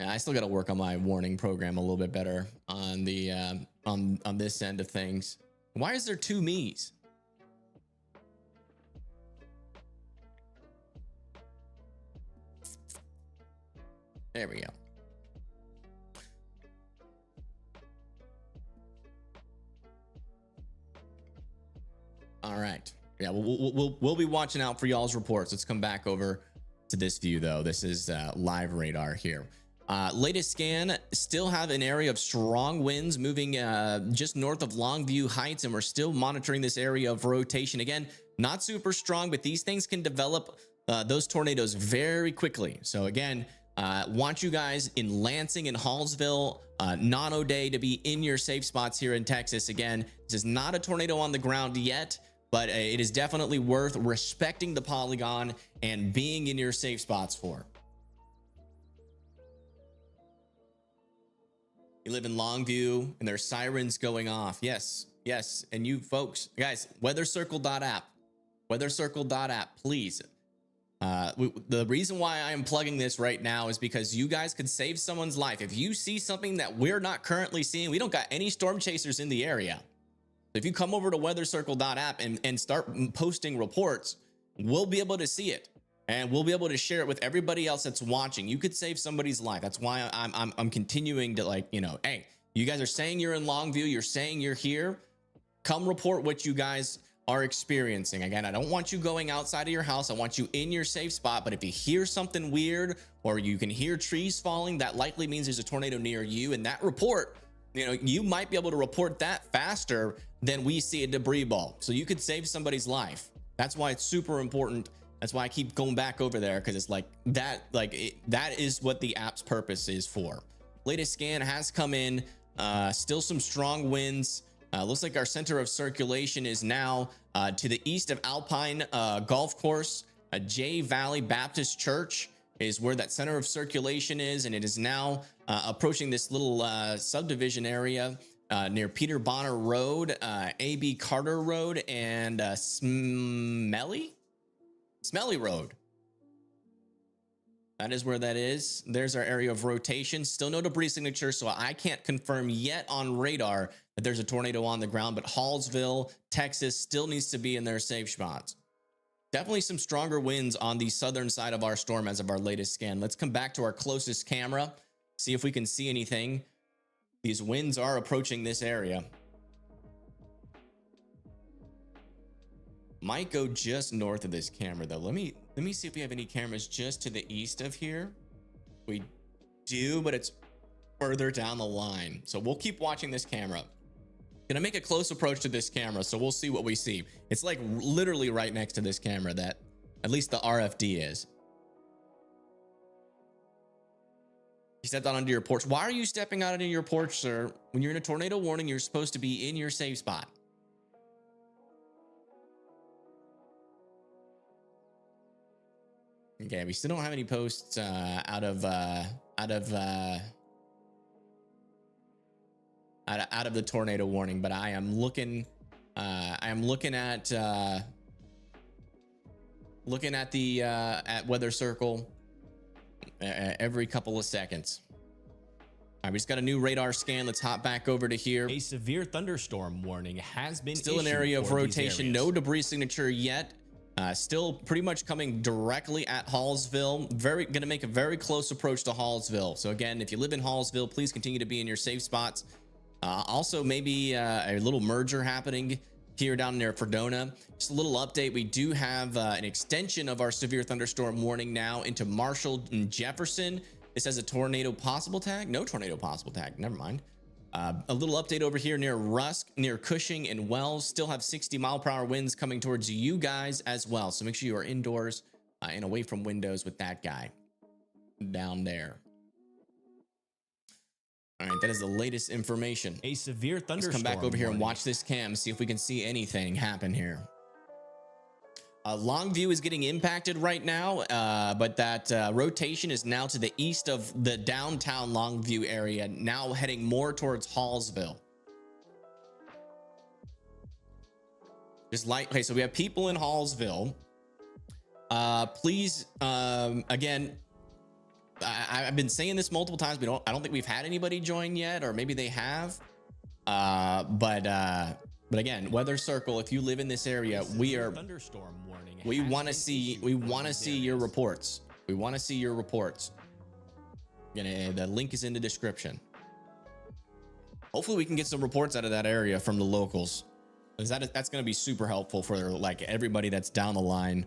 Yeah, I still got to work on my warning program a little bit better on the on this end of things. Why is there 2 me's? There we go. All right. Yeah, we'll be watching out for y'all's reports. Let's come back over to this view, though. This is live radar here. Latest scan, still have an area of strong winds moving just north of Longview Heights, and we're still monitoring this area of rotation. Again, not super strong, but these things can develop those tornadoes very quickly. So again, want you guys in Lansing and Hallsville, Nono Day, to be in your safe spots here in Texas. Again, this is not a tornado on the ground yet, but it is definitely worth respecting the polygon and being in your safe spots for. You live in Longview and there's sirens going off. Yes, yes. And you folks, guys, weathercircle.app, weathercircle.app, please. The reason why I am plugging this right now is because you guys could save someone's life. If you see something that we're not currently seeing, we don't got any storm chasers in the area. If you come over to weathercircle.app and start posting reports, we'll be able to see it and we'll be able to share it with everybody else that's watching. You could save somebody's life. That's why I'm continuing to, like, you know, hey, you guys are saying you're in Longview, you're saying you're here. Come report what you guys are experiencing. Again, I don't want you going outside of your house. I want you in your safe spot. But if you hear something weird or you can hear trees falling, that likely means there's a tornado near you. And that report, you know, you might be able to report that faster than we see a debris ball. So you could save somebody's life. That's why it's super important. That's why I keep going back over there, because it's like that, that is what the app's purpose is for. Latest scan has come in, still some strong winds. Looks like our center of circulation is now to the east of Alpine Golf Course. J Valley Baptist Church is where that center of circulation is, and it is now approaching this little subdivision area near Peter Bonner Road, A.B. Carter Road, and Smelly Road. That is where that is. There's our area of rotation. Still no debris signature, so I can't confirm yet on radar that there's a tornado on the ground, but Hallsville, Texas still needs to be in their safe spots. Definitely some stronger winds on the southern side of our storm as of our latest scan. Let's come back to our closest camera, see if we can see anything. These winds are approaching this area. Might go just north of this camera though. Let me see if we have any cameras just to the east of here. We do, but it's further down the line. So we'll keep watching this camera. Gonna make a close approach to this camera, so we'll see what we see. It's like literally right next to this camera, that at least the RFD is. You stepped out onto your porch. Why are you stepping out onto your porch, sir? When you're in a tornado warning, you're supposed to be in your safe spot. Okay, we still don't have any posts out of the tornado warning, but I am looking at Weather Circle every couple of seconds. All right, we just got a new radar scan. Let's hop back over to here. A severe thunderstorm warning has been still an area of rotation. No debris signature yet. Still pretty much coming directly at Hallsville. Gonna make a very close approach to Hallsville. So again, if you live in Hallsville, please continue to be in your safe spots. Also, maybe a little merger happening here down near Fredonia. Just a little update. We do have an extension of our severe thunderstorm warning now into Marshall and Jefferson. This has a tornado possible tag. No tornado possible tag. Never mind. A little update over here near Rusk, near Cushing and Wells. Still have 60-mile-per-hour winds coming towards you guys as well. So make sure you are indoors and away from windows with that guy down there. All right, that is the latest information. A severe thunderstorm. Let's come back over here and watch this cam, see if we can see anything happen here. Longview is getting impacted right now, but that rotation is now to the east of the downtown Longview area, now heading more towards Hallsville. Just like, okay, so we have people in Hallsville. Please, again, I've been saying this multiple times. I don't think we've had anybody join yet, or maybe they have. But again, Weather Circle, if you live in this area, we want to see your reports. We want to see your reports. The link is in the description. Hopefully we can get some reports out of that area from the locals. That's going to be super helpful for like everybody that's down the line.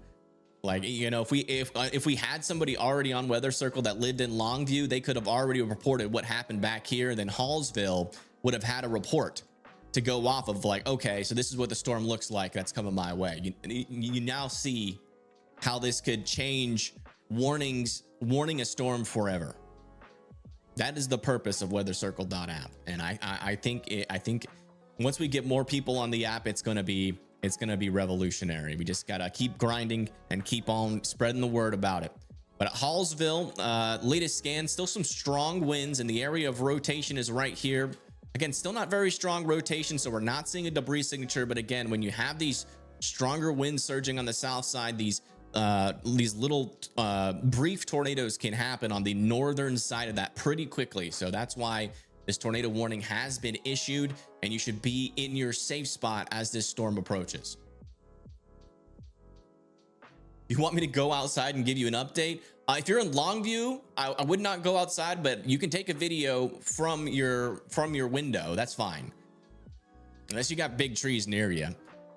Like, you know, if we had somebody already on Weather Circle that lived in Longview, they could have already reported what happened back here. Then Hallsville would have had a report to go off of, like, okay, so this is what the storm looks like that's coming my way. You now see how this could change warning a storm forever. That is the purpose of weathercircle.app. And I think once we get more people on the app, it's going to be revolutionary. We just got to keep grinding and keep on spreading the word about it. But at Hallsville, latest scan, still some strong winds, and the area of rotation is right here. Again, still not very strong rotation, so we're not seeing a debris signature. But again, when you have these stronger winds surging on the south side, these little brief tornadoes can happen on the northern side of that pretty quickly. So that's why this tornado warning has been issued, and you should be in your safe spot as this storm approaches. You want me to go outside and give you an update? If you're in Longview, I would not go outside, but you can take a video from your window. That's fine, unless you got big trees near you.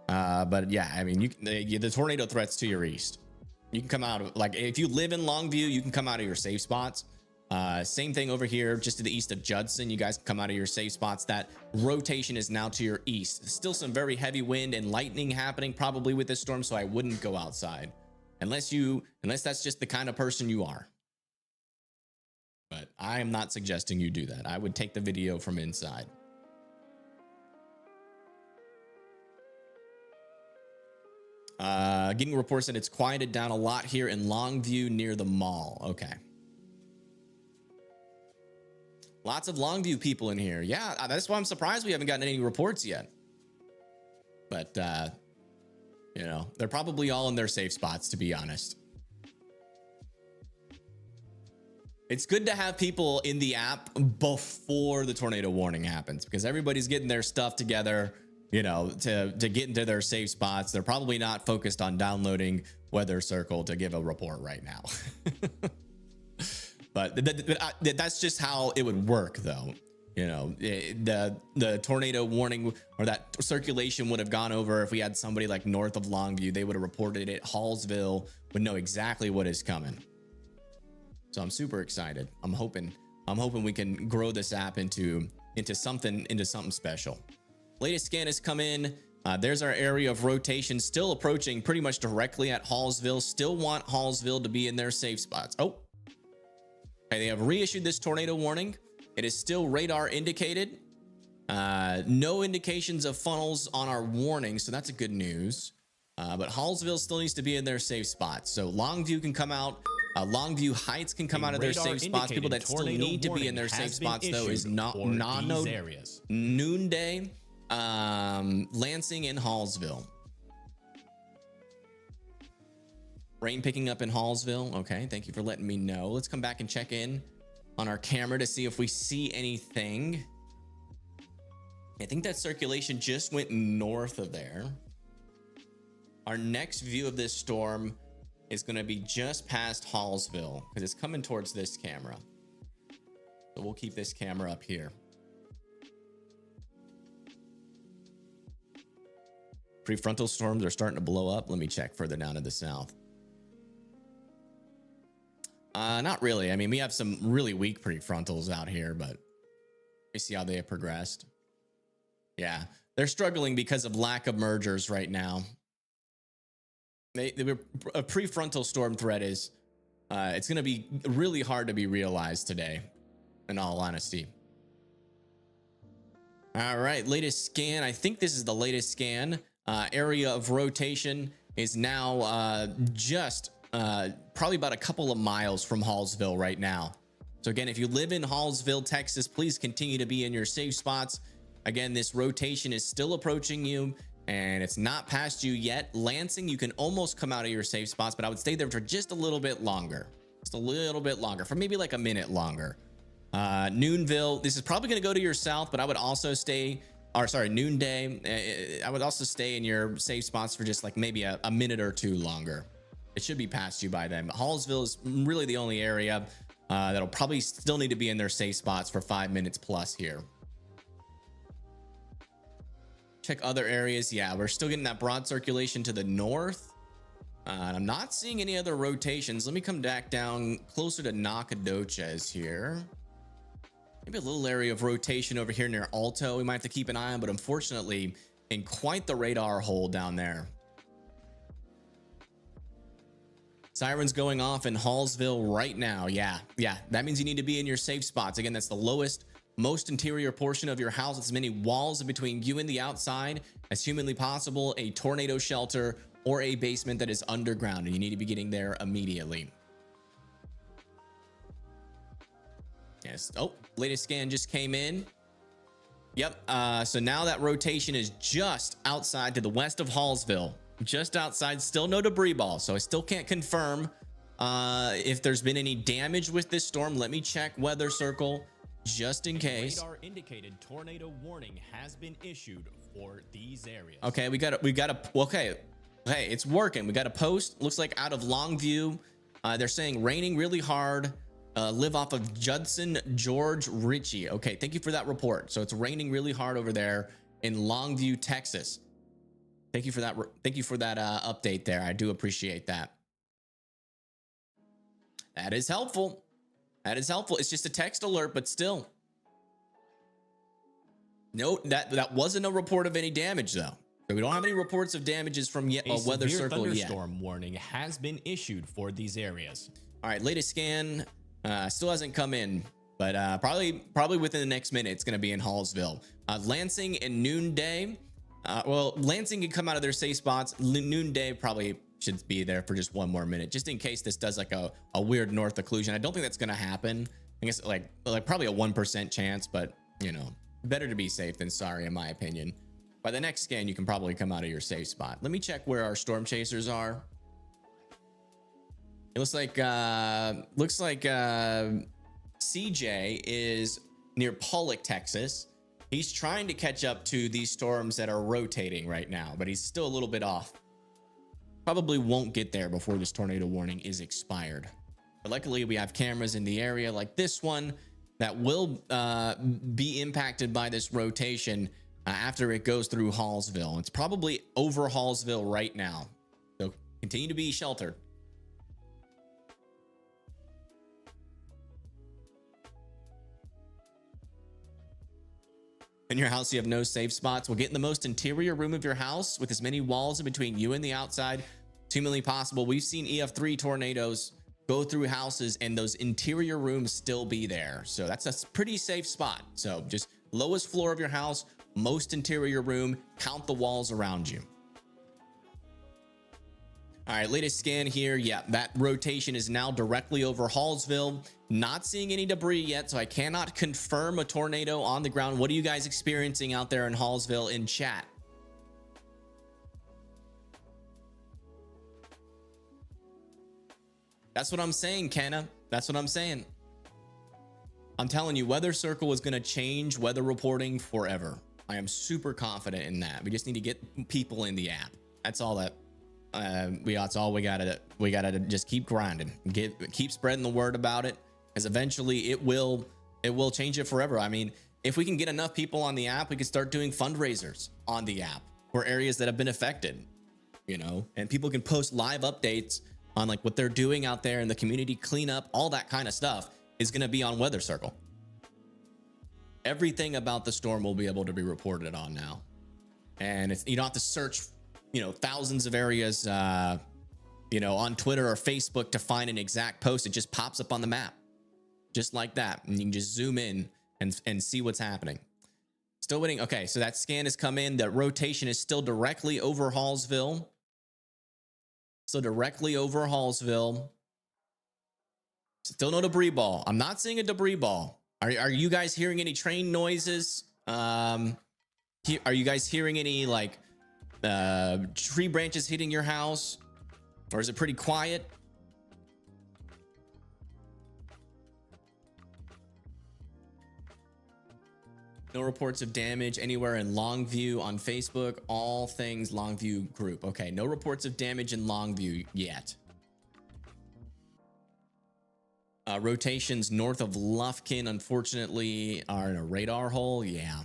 But yeah, I mean, the tornado threat's to your east. You can come out of, like, if you live in Longview, you can come out of your safe spots. Same thing over here, just to the east of Judson. You guys can come out of your safe spots. That rotation is now to your east. Still some very heavy wind and lightning happening probably with this storm, so I wouldn't go outside unless that's just the kind of person you are. But I am not suggesting you do that. I would take the video from inside. Getting reports that it's quieted down a lot here in Longview near the mall. Okay. Lots of Longview people in here. Yeah, that's why I'm surprised we haven't gotten any reports yet. But, you know, they're probably all in their safe spots, to be honest. It's good to have people in the app before the tornado warning happens, because everybody's getting their stuff together, you know, to get into their safe spots. They're probably not focused on downloading Weather Circle to give a report right now. But that's just how it would work, though. You know, the tornado warning or that circulation would have gone over if we had somebody like north of Longview. They would have reported it. Hallsville would know exactly what is coming. So I'm super excited. I'm hoping we can grow this app into something special. Latest scan has come in. There's our area of rotation, still approaching pretty much directly at Hallsville. Still want Hallsville to be in their safe spots. Oh, okay, they have reissued this tornado warning. It is still radar indicated. No indications of funnels on our warning, so that's a good news. But Hallsville still needs to be in their safe spots. So Longview can come out. Longview Heights can come out of their safe spots. People that still need to be in their safe spots, though, is non-node areas. Noonday, Lansing, and Hallsville. Rain picking up in Hallsville. Okay, thank you for letting me know. Let's come back and check in on our camera to see if we see anything. I think that circulation just went north of there. Our next view of this storm is going to be just past Hallsville because it's coming towards this camera. So we'll keep this camera up here. Prefrontal storms are starting to blow up. Let me check further down to the south. Not really. I mean, we have some really weak prefrontals out here, but we see how they have progressed. Yeah, they're struggling because of lack of mergers right now. A prefrontal storm threat is, it's going to be really hard to be realized today, in all honesty. All right, latest scan. I think this is the latest scan. Area of rotation is now just probably about a couple of miles from Hallsville right now. So again, if you live in Hallsville, Texas, please continue to be in your safe spots. Again, this rotation is still approaching you and it's not past you yet. Lansing, you can almost come out of your safe spots, but I would stay there for just a little bit longer. Just a little bit longer, for maybe like a minute longer. Noonville, this is probably going to go to your south, but I would also stay, or sorry, Noonday. I would also stay in your safe spots for just like maybe a minute or two longer. It should be past you by then. But Hallsville is really the only area that'll probably still need to be in their safe spots for 5 minutes plus here. Check other areas. Yeah, we're still getting that broad circulation to the north. I'm not seeing any other rotations. Let me come back down closer to Nacogdoches here. Maybe a little area of rotation over here near Alto we might have to keep an eye on, but unfortunately in quite the radar hole down there. Sirens going off in Hallsville right now. Yeah, that means you need to be in your safe spots. Again, that's the lowest, most interior portion of your house. As many walls between you and the outside as humanly possible. A tornado shelter or a basement that is underground, and you need to be getting there immediately. Yes. Oh, latest scan just came in. Yep. So now that rotation is just outside to the west of Hallsville, just outside. Still no debris ball, so I still can't confirm if there's been any damage with this storm. Let me check weather circle just in case. Radar indicated tornado warning has been issued for these areas. Okay, we got a okay. Hey, it's working. We got a post. Looks like out of Longview. They're saying raining really hard. Live off of Judson George Ritchie. Okay, thank you for that report. So it's raining really hard over there in Longview, Texas. Thank you for that. Thank you for that update there. I do appreciate that. That is helpful. That is helpful. It's just a text alert, but still. No, that wasn't a report of any damage though. So we don't have any reports of damages from yet a weather circle yet. Thunderstorm warning has been issued for these areas. All right, latest scan still hasn't come in, but probably within the next minute it's going to be in Hallsville. Lansing and Noonday. Well, Lansing can come out of their safe spots. Noonday probably should be there for just one more minute, just in case this does like a weird north occlusion. I don't think that's going to happen. I guess like probably a 1% chance, but you know, better to be safe than sorry, in my opinion. By the next scan, you can probably come out of your safe spot. Let me check where our storm chasers are. It looks like CJ is near Pollock, Texas. He's trying to catch up to these storms that are rotating right now, but he's still a little bit off. Probably won't get there before this tornado warning is expired. But luckily, we have cameras in the area like this one that will be impacted by this rotation after it goes through Hallsville. It's probably over Hallsville right now. So continue to be sheltered. In your house, you have no safe spots. Well, get in the most interior room of your house with as many walls in between you and the outside as humanly possible. We've seen EF3 tornadoes go through houses and those interior rooms still be there. So that's a pretty safe spot. So just lowest floor of your house, most interior room, count the walls around you. All right, latest scan here. Yeah, that rotation is now directly over Hallsville. Not seeing any debris yet, so I cannot confirm a tornado on the ground. What are you guys experiencing out there in Hallsville in chat? That's what I'm saying, Kenna. That's what I'm saying. I'm telling you, Weather Circle is going to change weather reporting forever. I am super confident in that. We just need to get people in the app. That's all that. That's all we gotta just keep grinding, keep spreading the word about it, because eventually it will change it forever. I mean, if we can get enough people on the app, we can start doing fundraisers on the app for areas that have been affected, you know, and people can post live updates on like what they're doing out there in the community cleanup. All that kind of stuff is going to be on Weather Circle. Everything about the storm will be able to be reported on now, and if you don't have to search, you know, thousands of areas, you know, on Twitter or Facebook to find an exact post. It just pops up on the map just like that. And you can just zoom in and see what's happening. Still waiting. Okay. So that scan has come in. That rotation is still directly over Hallsville. So directly over Hallsville. Still no debris ball. I'm not seeing a debris ball. Are you guys hearing any train noises? Are you guys hearing any like tree branches hitting your house, or is it pretty quiet? No reports of damage anywhere in Longview on Facebook. All things Longview group. Okay, no reports of damage in Longview yet. Rotations north of Lufkin, unfortunately, are in a radar hole. Yeah,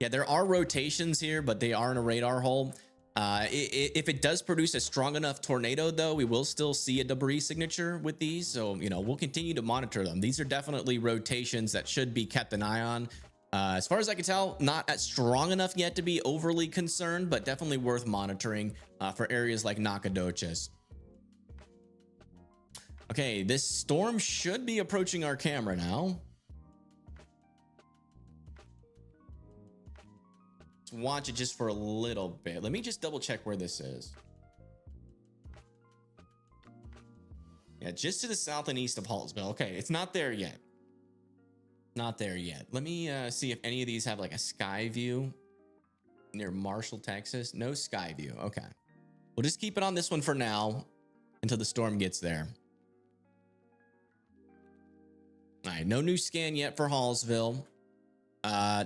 there are rotations here, but they are in a radar hole. If it does produce a strong enough tornado, though, we will still see a debris signature with these. So, you know, we'll continue to monitor them. These are definitely rotations that should be kept an eye on. As far as I can tell, not as strong enough yet to be overly concerned, but definitely worth monitoring for areas like Nacogdoches. Okay, this storm should be approaching our camera now. Watch it just for a little bit. Let me just double check where this is. Yeah, just to the south and east of Hallsville. Okay, it's not there yet. Not there yet. Let me see if any of these have like a sky view near Marshall, Texas. No sky view. Okay. We'll just keep it on this one for now until the storm gets there. All right. No new scan yet for Hallsville.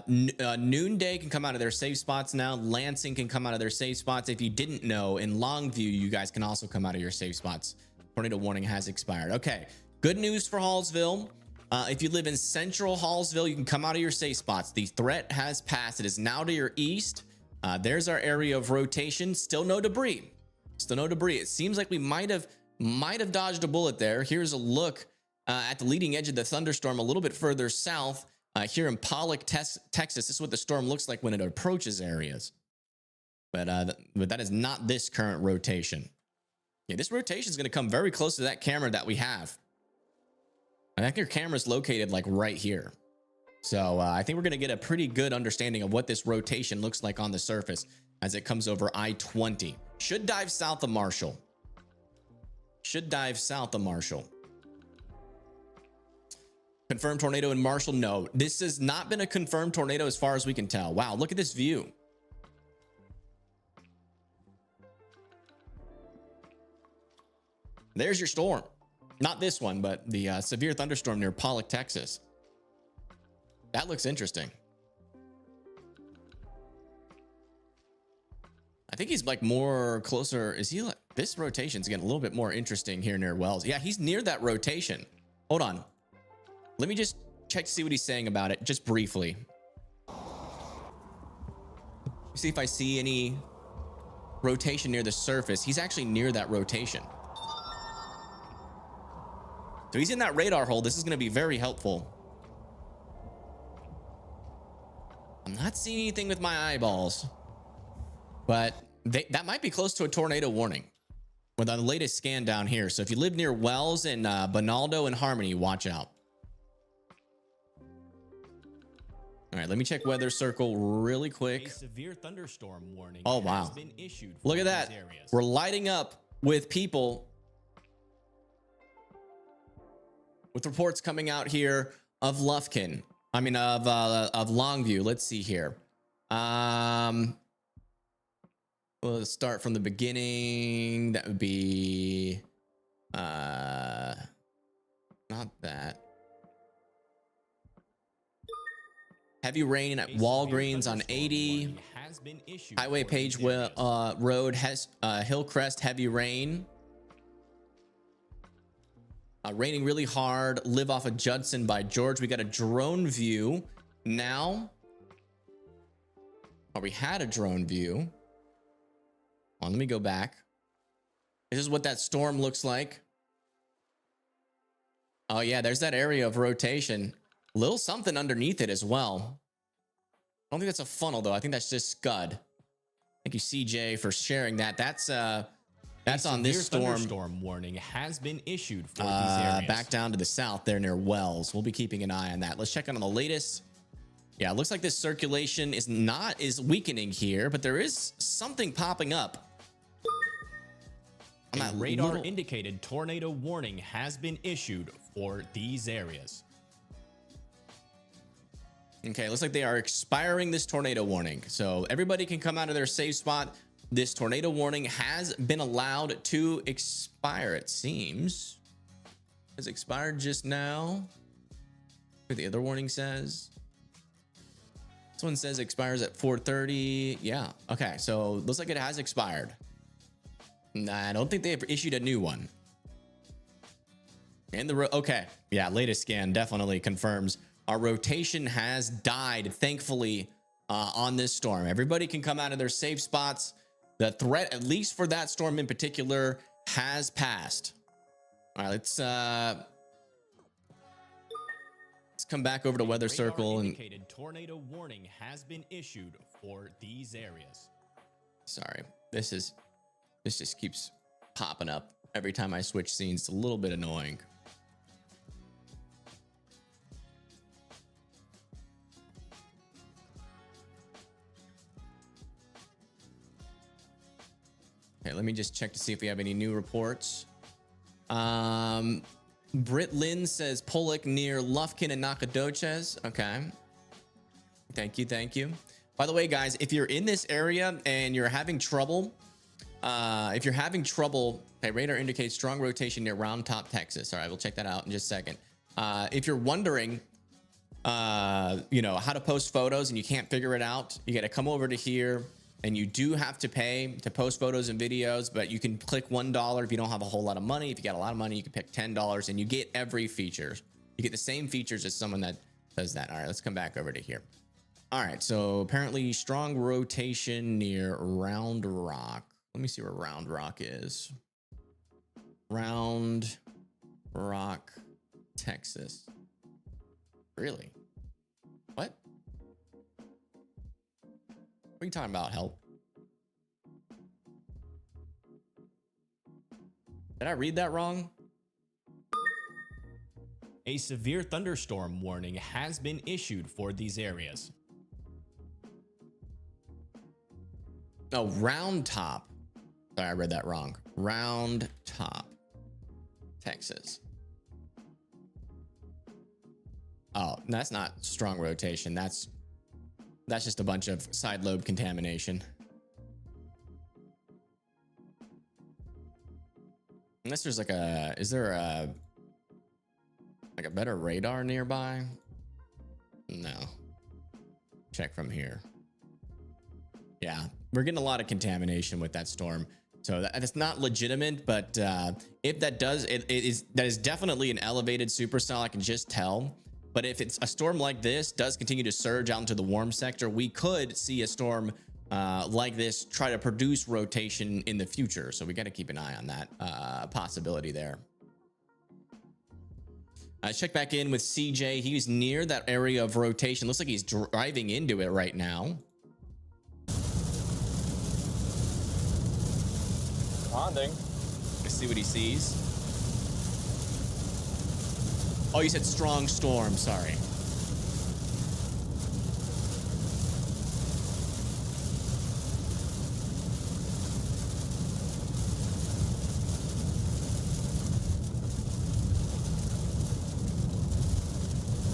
Noonday can come out of their safe spots now. Lansing can come out of their safe spots. If you didn't know, in Longview, you guys can also come out of your safe spots. Tornado warning has expired. Okay. Good news for Hallsville. If you live in central Hallsville, you can come out of your safe spots. The threat has passed. It is now to your east. There's our area of rotation. Still no debris. Still no debris. It seems like we might have dodged a bullet there. Here's a look at the leading edge of the thunderstorm a little bit further south here in Pollock, Texas. This is what the storm looks like when it approaches areas. But that is not this current rotation. Yeah, this rotation is going to come very close to that camera that we have. I think your camera's located like right here. So I think we're going to get a pretty good understanding of what this rotation looks like on the surface as it comes over I-20. Should dive south of Marshall. Should dive south of Marshall. Confirmed tornado in Marshall? No, this has not been a confirmed tornado as far as we can tell. Wow, look at this view. There's your storm. Not this one, but the severe thunderstorm near Pollock, Texas. That looks interesting. I think he's like more closer. Is he like, this rotation's getting a little bit more interesting here near Wells. Yeah, he's near that rotation. Hold on. Let me just check to see what he's saying about it, just briefly. See if I see any rotation near the surface. He's actually near that rotation. So he's in that radar hole. This is going to be very helpful. I'm not seeing anything with my eyeballs, but that might be close to a tornado warning with the latest scan down here. So if you live near Wells and Bonaldo and Harmony, watch out. All right, let me check weather circle really quick. A severe thunderstorm warning oh, wow. has been issued for look at that. Areas. We're lighting up with people with reports coming out here of Lufkin. I mean, of Longview. Let's see here. We'll start from the beginning. That would be not that. Heavy rain at Walgreens on 80. Highway Page Road has Hillcrest, heavy rain. Raining really hard. Live off of Judson by George. We got a drone view now. Oh, we had a drone view. Let me go back. This is what that storm looks like. Oh yeah, there's that area of rotation. A little something underneath it as well. I don't think that's a funnel though. I think that's just scud. Thank you, CJ, for sharing that. That's on this storm. Thunderstorm warning has been issued for these areas. Back down to the south there near Wells. We'll be keeping an eye on that. Let's check on the latest. Yeah, it looks like this circulation is weakening here, but there is something popping up. A radar indicated tornado warning has been issued for these areas. Okay, looks like they are expiring this tornado warning. So everybody can come out of their safe spot. This tornado warning has been allowed to expire, it seems. Has expired just now. What the other warning says. This one says expires at 4:30. Yeah, okay, so looks like it has expired. I don't think they've issued a new one. And okay, yeah, latest scan definitely confirms our rotation has died, thankfully, on this storm. Everybody can come out of their safe spots. The threat, at least for that storm in particular, has passed. All right, let's come back over to weather circle and tornado warning has been issued for these areas. Sorry, this just keeps popping up every time I switch scenes. It's a little bit annoying. Okay, let me just check to see if we have any new reports. Britt Lynn says Pollock near Lufkin and Nacogdoches. Okay. Thank you. Thank you. By the way, guys, if you're in this area and you're having trouble, okay, radar indicates strong rotation near Round Top, Texas. All right, we'll check that out in just a second. If you're wondering, you know, how to post photos and you can't figure it out, you got to come over to here, and you do have to pay to post photos and videos, but you can click $1 if you don't have a whole lot of money. If you got a lot of money, you can pick $10 and you get every feature. You get the same features as someone that does that. All right, let's come back over to here. All right, so apparently strong rotation near Round Rock. Let me see where Round Rock is. Round Rock, Texas. Really? What? What are you talking about, help? Did I read that wrong? A severe thunderstorm warning has been issued for these areas. Oh, Round Top. Sorry, I read that wrong. Round Top, Texas. Oh, that's not strong rotation. That's just a bunch of side lobe contamination. Unless there's like a, is there a better radar nearby? No. Check from here. Yeah, we're getting a lot of contamination with that storm. So that's not legitimate, but if that does, that is definitely an elevated supercell. I can just tell. But if it's a storm like this does continue to surge out into the warm sector, we could see a storm like this try to produce rotation in the future. So we got to keep an eye on that possibility there. I checked back in with CJ. He's near that area of rotation. Looks like he's driving into it right now. Bonding. Let's see what he sees. Oh, you said strong storm. Sorry.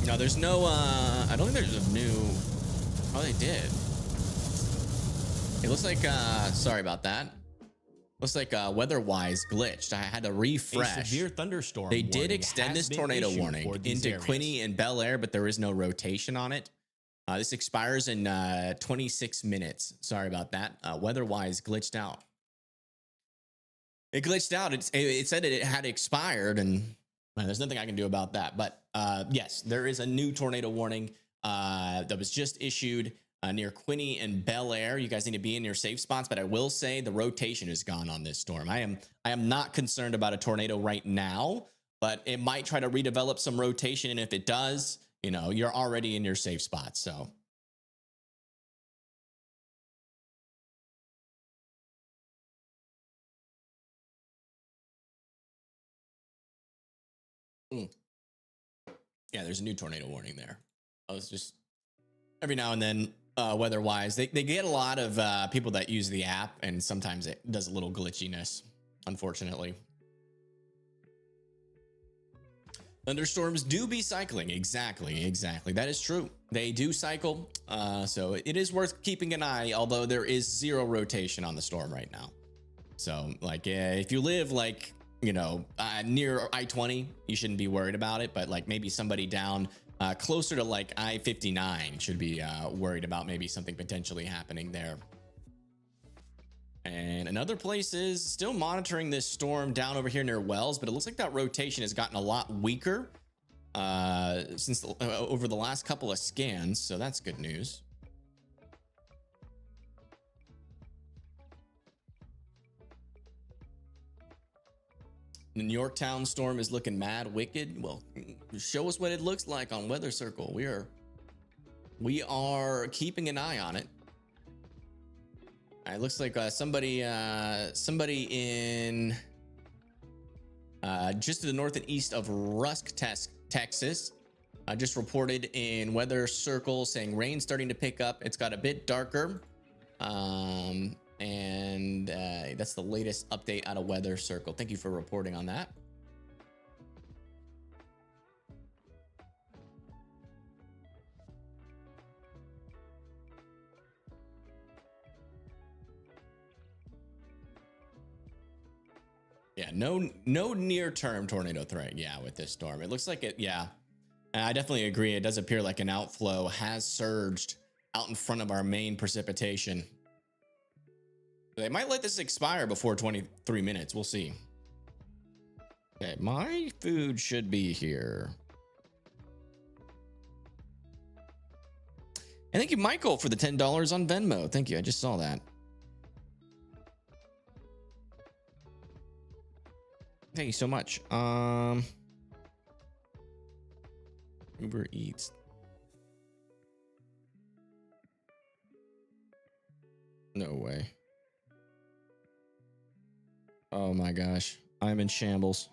No, there's no, I don't think there's a new, oh, they did. It looks like, sorry about that. Looks like weather-wise glitched. I had to refresh. A severe thunderstorm. They did extend this tornado warning into Quinny and Bel Air, but there is no rotation on it. This expires in 26 minutes. Sorry about that. Weather-wise glitched out. It glitched out. It said it had expired, and there's nothing I can do about that. But yes, there is a new tornado warning that was just issued near Quinny and Bel Air. You guys need to be in your safe spots, but I will say the rotation is gone on this storm. I am not concerned about a tornado right now, but it might try to redevelop some rotation, and if it does, you know, you're already in your safe spots. So yeah, there's a new tornado warning there. I was just every now and then weather-wise, they get a lot of people that use the app, and sometimes it does a little glitchiness, unfortunately. Thunderstorms do be cycling. Exactly. That is true. They do cycle. So it is worth keeping an eye, although there is zero rotation on the storm right now. So like if you live like, you know, near I-20, you shouldn't be worried about it. But like maybe somebody down closer to like I-59 should be worried about maybe something potentially happening there. And another place is still monitoring this storm down over here near Wells, but it looks like that rotation has gotten a lot weaker since over the last couple of scans. So that's good news. The Yorktown storm is looking mad wicked. Well, show us what it looks like on Weather Circle. We are keeping an eye on it. It looks like somebody in just to the north and east of Rusk, Texas, just reported in Weather Circle saying rain starting to pick up. It's got a bit darker, and that's the latest update out of Weather Circle. Thank you for reporting on that. no near-term tornado threat. Yeah, with this storm, it looks like it. Yeah, I definitely agree. It does appear like an outflow has surged out in front of our main precipitation. They might let this expire before 23 minutes. We'll see. Okay, my food should be here. And thank you, Michael, for the $10 on Venmo. Thank you. I just saw that. Thank you so much. Uber Eats. No way. Oh my gosh. I'm in shambles.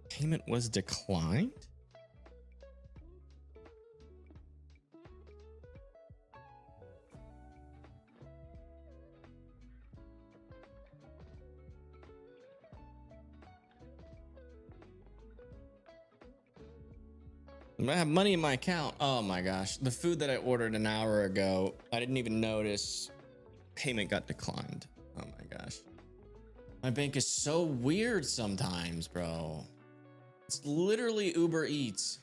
Payment was declined? I have money in my account. Oh my gosh. The food that I ordered an hour ago, I didn't even notice payment got declined. Oh my gosh. My bank is so weird sometimes, bro. It's literally Uber Eats.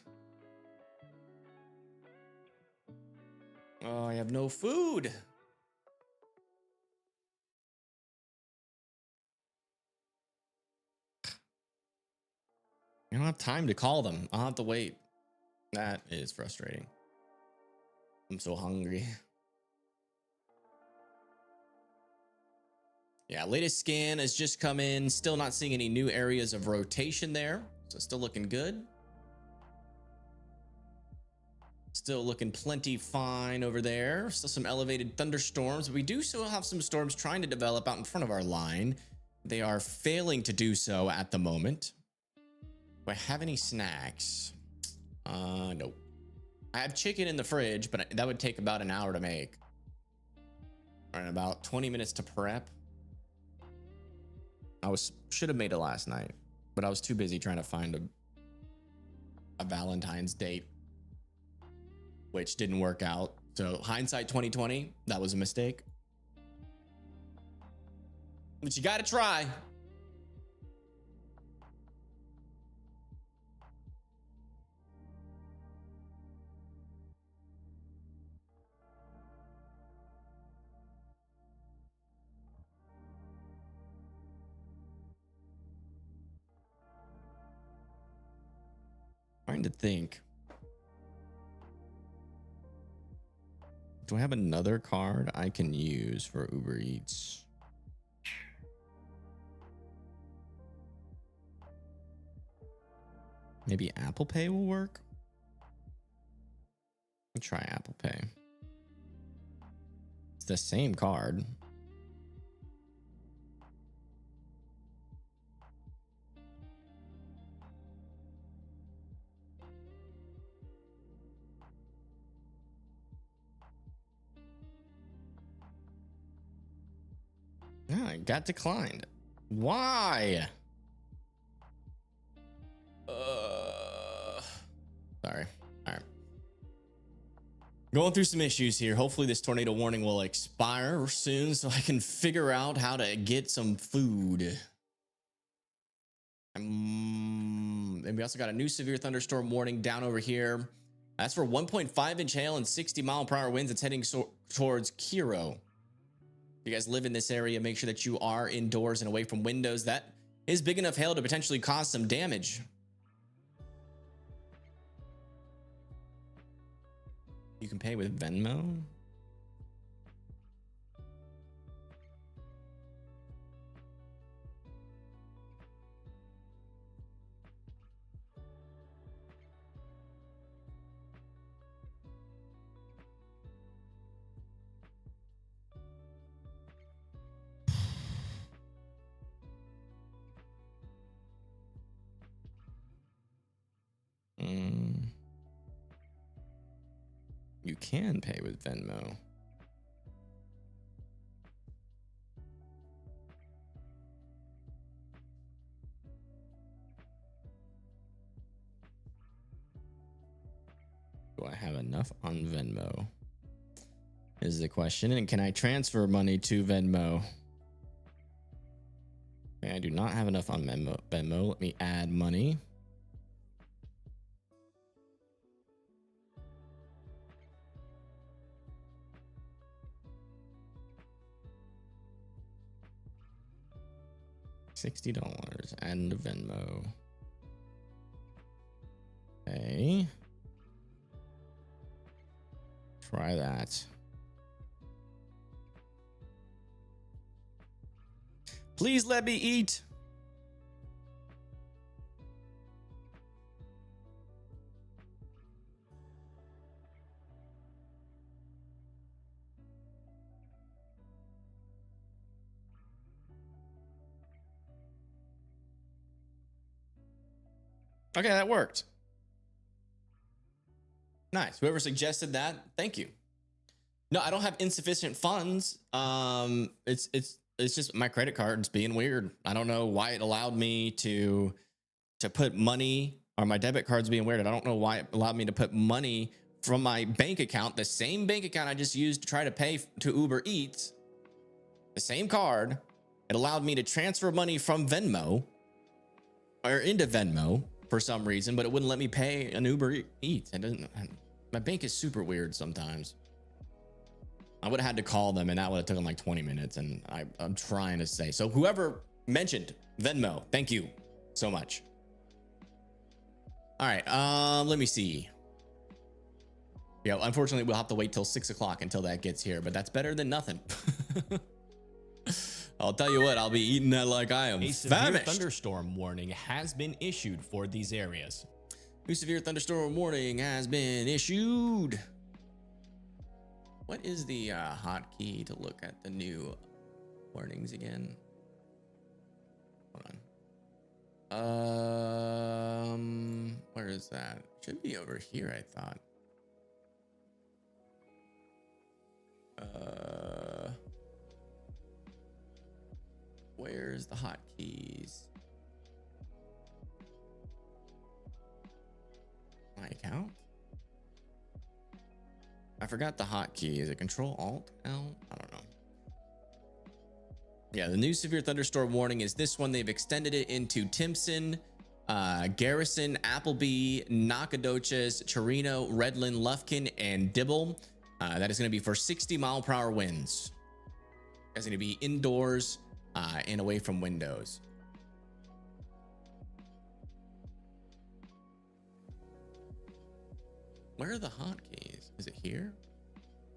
Oh, I have no food. I don't have time to call them. I'll have to wait. That is frustrating. I'm so hungry. Yeah, latest scan has just come in. Still not seeing any new areas of rotation there. So still looking good. Still looking plenty fine over there. Still some elevated thunderstorms. We do still have some storms trying to develop out in front of our line. They are failing to do so at the moment. Do I have any snacks? Nope. I have chicken in the fridge, but that would take about an hour to make. And about 20 minutes to prep. Should have made it last night, but I was too busy trying to find a Valentine's date, which didn't work out. So hindsight 2020, that was a mistake. But you gotta try. Trying to think. Do I have another card I can use for Uber Eats? Maybe Apple Pay will work. I'll try Apple Pay. It's the same card. Yeah, it got declined. Why? Sorry. All right. Going through some issues here. Hopefully this tornado warning will expire soon so I can figure out how to get some food. And we also got a new severe thunderstorm warning down over here. That's for 1.5-inch hail and 60-mile-per-hour winds. It's heading towards Kiro. If you guys live in this area, make sure that you are indoors and away from windows. That is big enough hail to potentially cause some damage. You can pay with Venmo. You can pay with Venmo. Do I have enough on Venmo? Is the question. And can I transfer money to Venmo? Okay, I do not have enough on Venmo. Let me add money. $60 and Venmo. Okay. Try that. Please let me eat. Okay, that worked. Nice. Whoever suggested that, thank you. No, I don't have insufficient funds. It's just my credit card's being weird. I don't know why it allowed me to put money, or my debit card's being weird. I don't know why it allowed me to put money from my bank account, the same bank account I just used to try to pay to Uber Eats, the same card. It allowed me to transfer money from Venmo or into Venmo for some reason, but it wouldn't let me pay an Uber Eats. It doesn't. My bank is super weird sometimes. I would have had to call them, and that would have taken like 20 minutes. And I'm trying to say, so whoever mentioned Venmo, thank you so much. All right, let me see. Yeah, unfortunately, we'll have to wait till 6 o'clock until that gets here, but that's better than nothing. I'll tell you what, I'll be eating that like I am A severe famished. thunderstorm warning has been issued for these areas. A severe thunderstorm warning has been issued. What is the hotkey to look at the new warnings again? Hold on. Where is that? Should be over here, I thought. Where's the hotkeys? My account? I forgot the hotkey. Is it Control Alt L? I don't know. Yeah, the new severe thunderstorm warning is this one. They've extended it into Timpson, Garrison, Appleby, Nacogdoches, Chirino, Redland, Lufkin, and Dibble. That is going to be for 60-mile-per-hour winds. It's going to be indoors and away from windows. Where are the hotkeys? Is it here?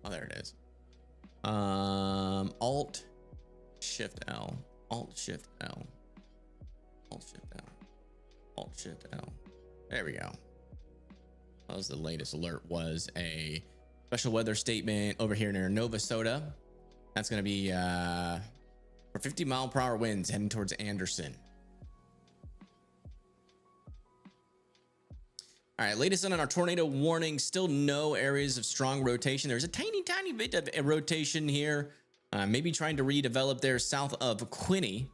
Oh, there it is. Alt Shift L. Alt Shift L. Alt Shift L. Alt Shift L. There we go. That was the latest alert. Was a special weather statement over here near Navasota. That's going to be for 50-mile-per-hour winds heading towards Anderson. All right, latest on our tornado warning. Still no areas of strong rotation. There's a tiny bit of a rotation here. Maybe trying to redevelop there south of Quinney.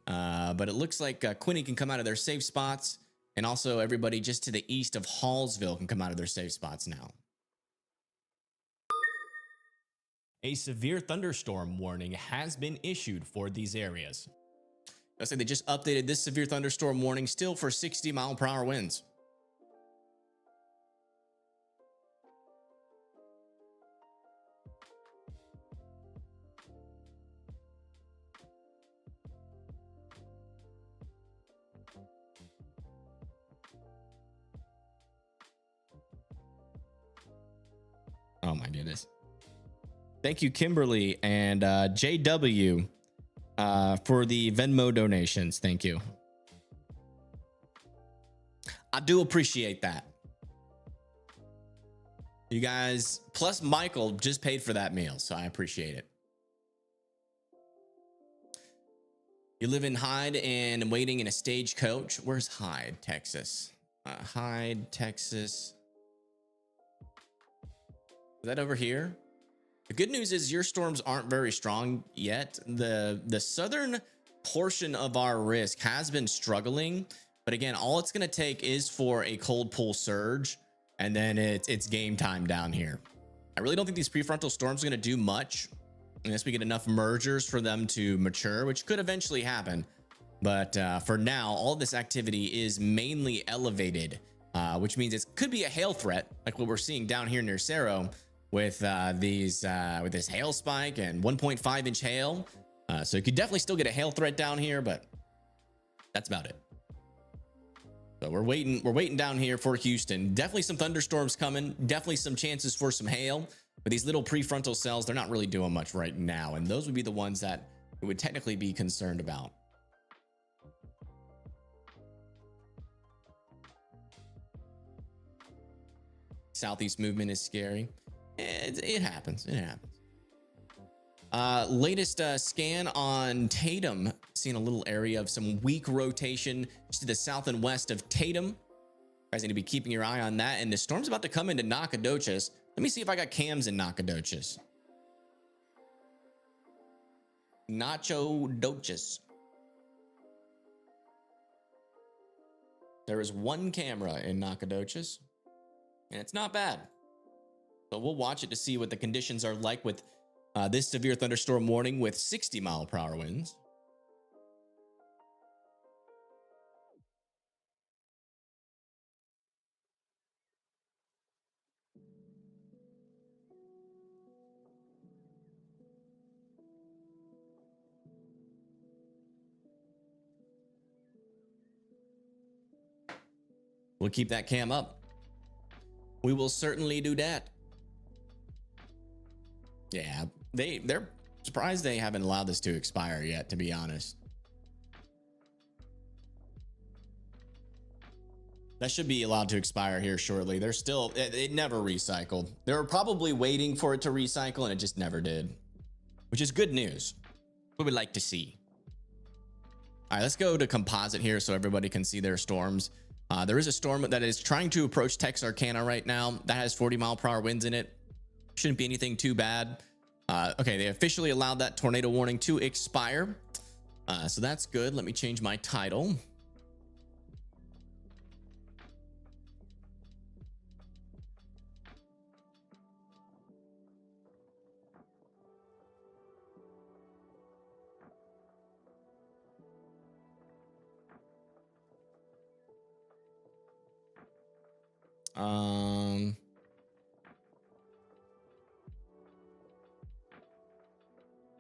But it looks like Quinney can come out of their safe spots. And also everybody just to the east of Hallsville can come out of their safe spots now. A severe thunderstorm warning has been issued for these areas. I say they just updated this severe thunderstorm warning still for 60-mile-per-hour winds. Oh my goodness. Thank you, Kimberly and JW, for the Venmo donations. Thank you. I do appreciate that. You guys, plus Michael just paid for that meal, so I appreciate it. You live in Hyde and waiting in a stagecoach. Where's Hyde, Texas? Hyde, Texas. Is that over here? The good news is your storms aren't very strong yet. The southern portion of our risk has been struggling, but again, all it's going to take is for a cold pull surge and then it's game time down here. I really don't think these prefrontal storms are going to do much unless we get enough mergers for them to mature, which could eventually happen. But for now, all this activity is mainly elevated, which means it could be a hail threat, like what we're seeing down here near Cerro with with this hail spike and 1.5 inch hail. So you could definitely still get a hail threat down here, but that's about it. So we're waiting down here for Houston. Definitely some thunderstorms coming. Definitely some chances for some hail. But these little prefrontal cells, they're not really doing much right now. And those would be the ones that we would technically be concerned about. Southeast movement is scary. It happens. It happens. Latest scan on Tatum, seeing a little area of some weak rotation just to the south and west of Tatum. You guys need to be keeping your eye on that. And the storm's about to come into Nacogdoches. Let me see if I got cams in Nacogdoches. Nacogdoches. There is one camera in Nacogdoches, and it's not bad. So we'll watch it to see what the conditions are like with this severe thunderstorm warning with 60-mile-per-hour winds. We'll keep that cam up. We will certainly do that. Yeah, they're surprised they haven't allowed this to expire yet, to be honest. That should be allowed to expire here shortly. They're still, it never recycled. They were probably waiting for it to recycle and it just never did, which is good news. We would like to see. All right, let's go to composite here so everybody can see their storms. There is a storm that is trying to approach Texarkana right now. That has 40-mile-per-hour winds in it. Shouldn't be anything too bad. Okay, they officially allowed that tornado warning to expire. So that's good. Let me change my title.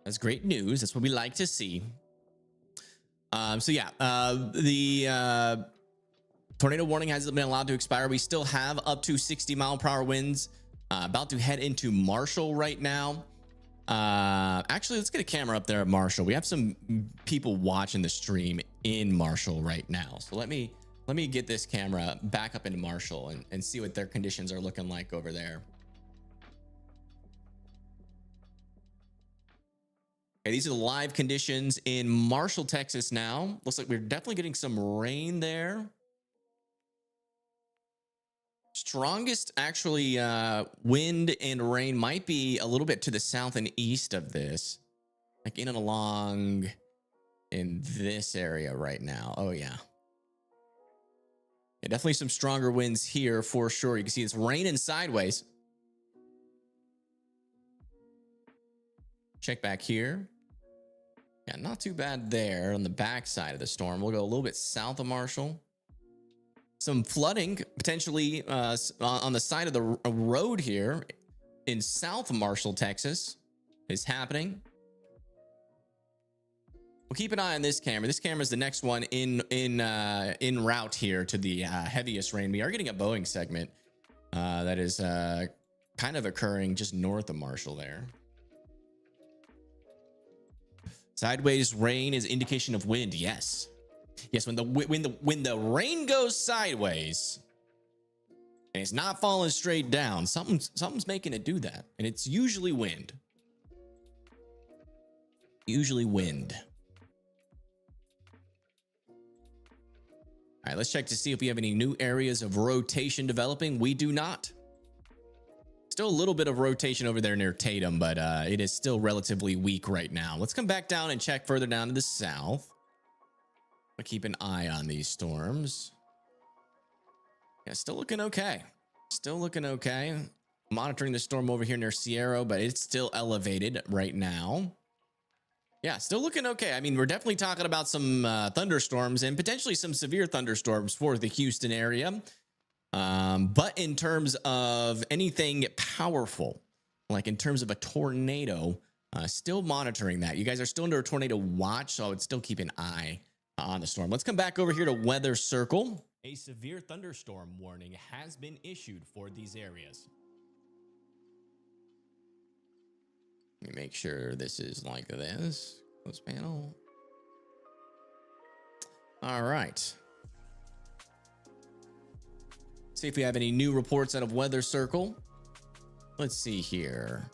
That's great news. That's what we like to see. So yeah, the tornado warning hasn't been allowed to expire. We still have up to 60-mile-per-hour winds. About to head into Marshall right now. Actually, let's get a camera up there at Marshall. We have some people watching the stream in Marshall right now. So let me get this camera back up into Marshall and see what their conditions are looking like over there. Okay, these are the live conditions in Marshall, Texas now. Looks like we're definitely getting some rain there. Strongest actually wind and rain might be a little bit to the south and east of this, like in and along in this area right now. Oh yeah. Yeah, definitely some stronger winds here for sure. You can see it's raining sideways. Check back here. Yeah, not too bad there on the back side of the storm. We'll go a little bit south of Marshall. Some flooding potentially on the side of the road here in South Marshall, Texas is happening. We'll keep an eye on this camera. This camera is the next one in route here to the heaviest rain. We are getting a Boeing segment that is kind of occurring just north of Marshall there. Sideways rain is indication of wind. Yes. Yes, when the rain goes sideways and it's not falling straight down, something's making it do that. And it's usually wind. Usually wind. All right, let's check to see if we have any new areas of rotation developing. We do not. Still a little bit of rotation over there near Tatum, but it is still relatively weak right now. Let's come back down and check further down to the south. I'll keep an eye on these storms. Yeah, still looking okay. Still looking okay. Monitoring the storm over here near Sierra, but it's still elevated right now. Yeah, still looking okay. I mean, we're definitely talking about some thunderstorms and potentially some severe thunderstorms for the Houston area. But in terms of anything powerful, like in terms of a tornado, still monitoring that. You guys are still under a tornado watch, so I would still keep an eye on the storm. Let's come back over here to Weather Circle. A severe thunderstorm warning has been issued for these areas. Let me make sure this is like this. Close panel. All right. See if we have any new reports out of Weather Circle. Let's see here.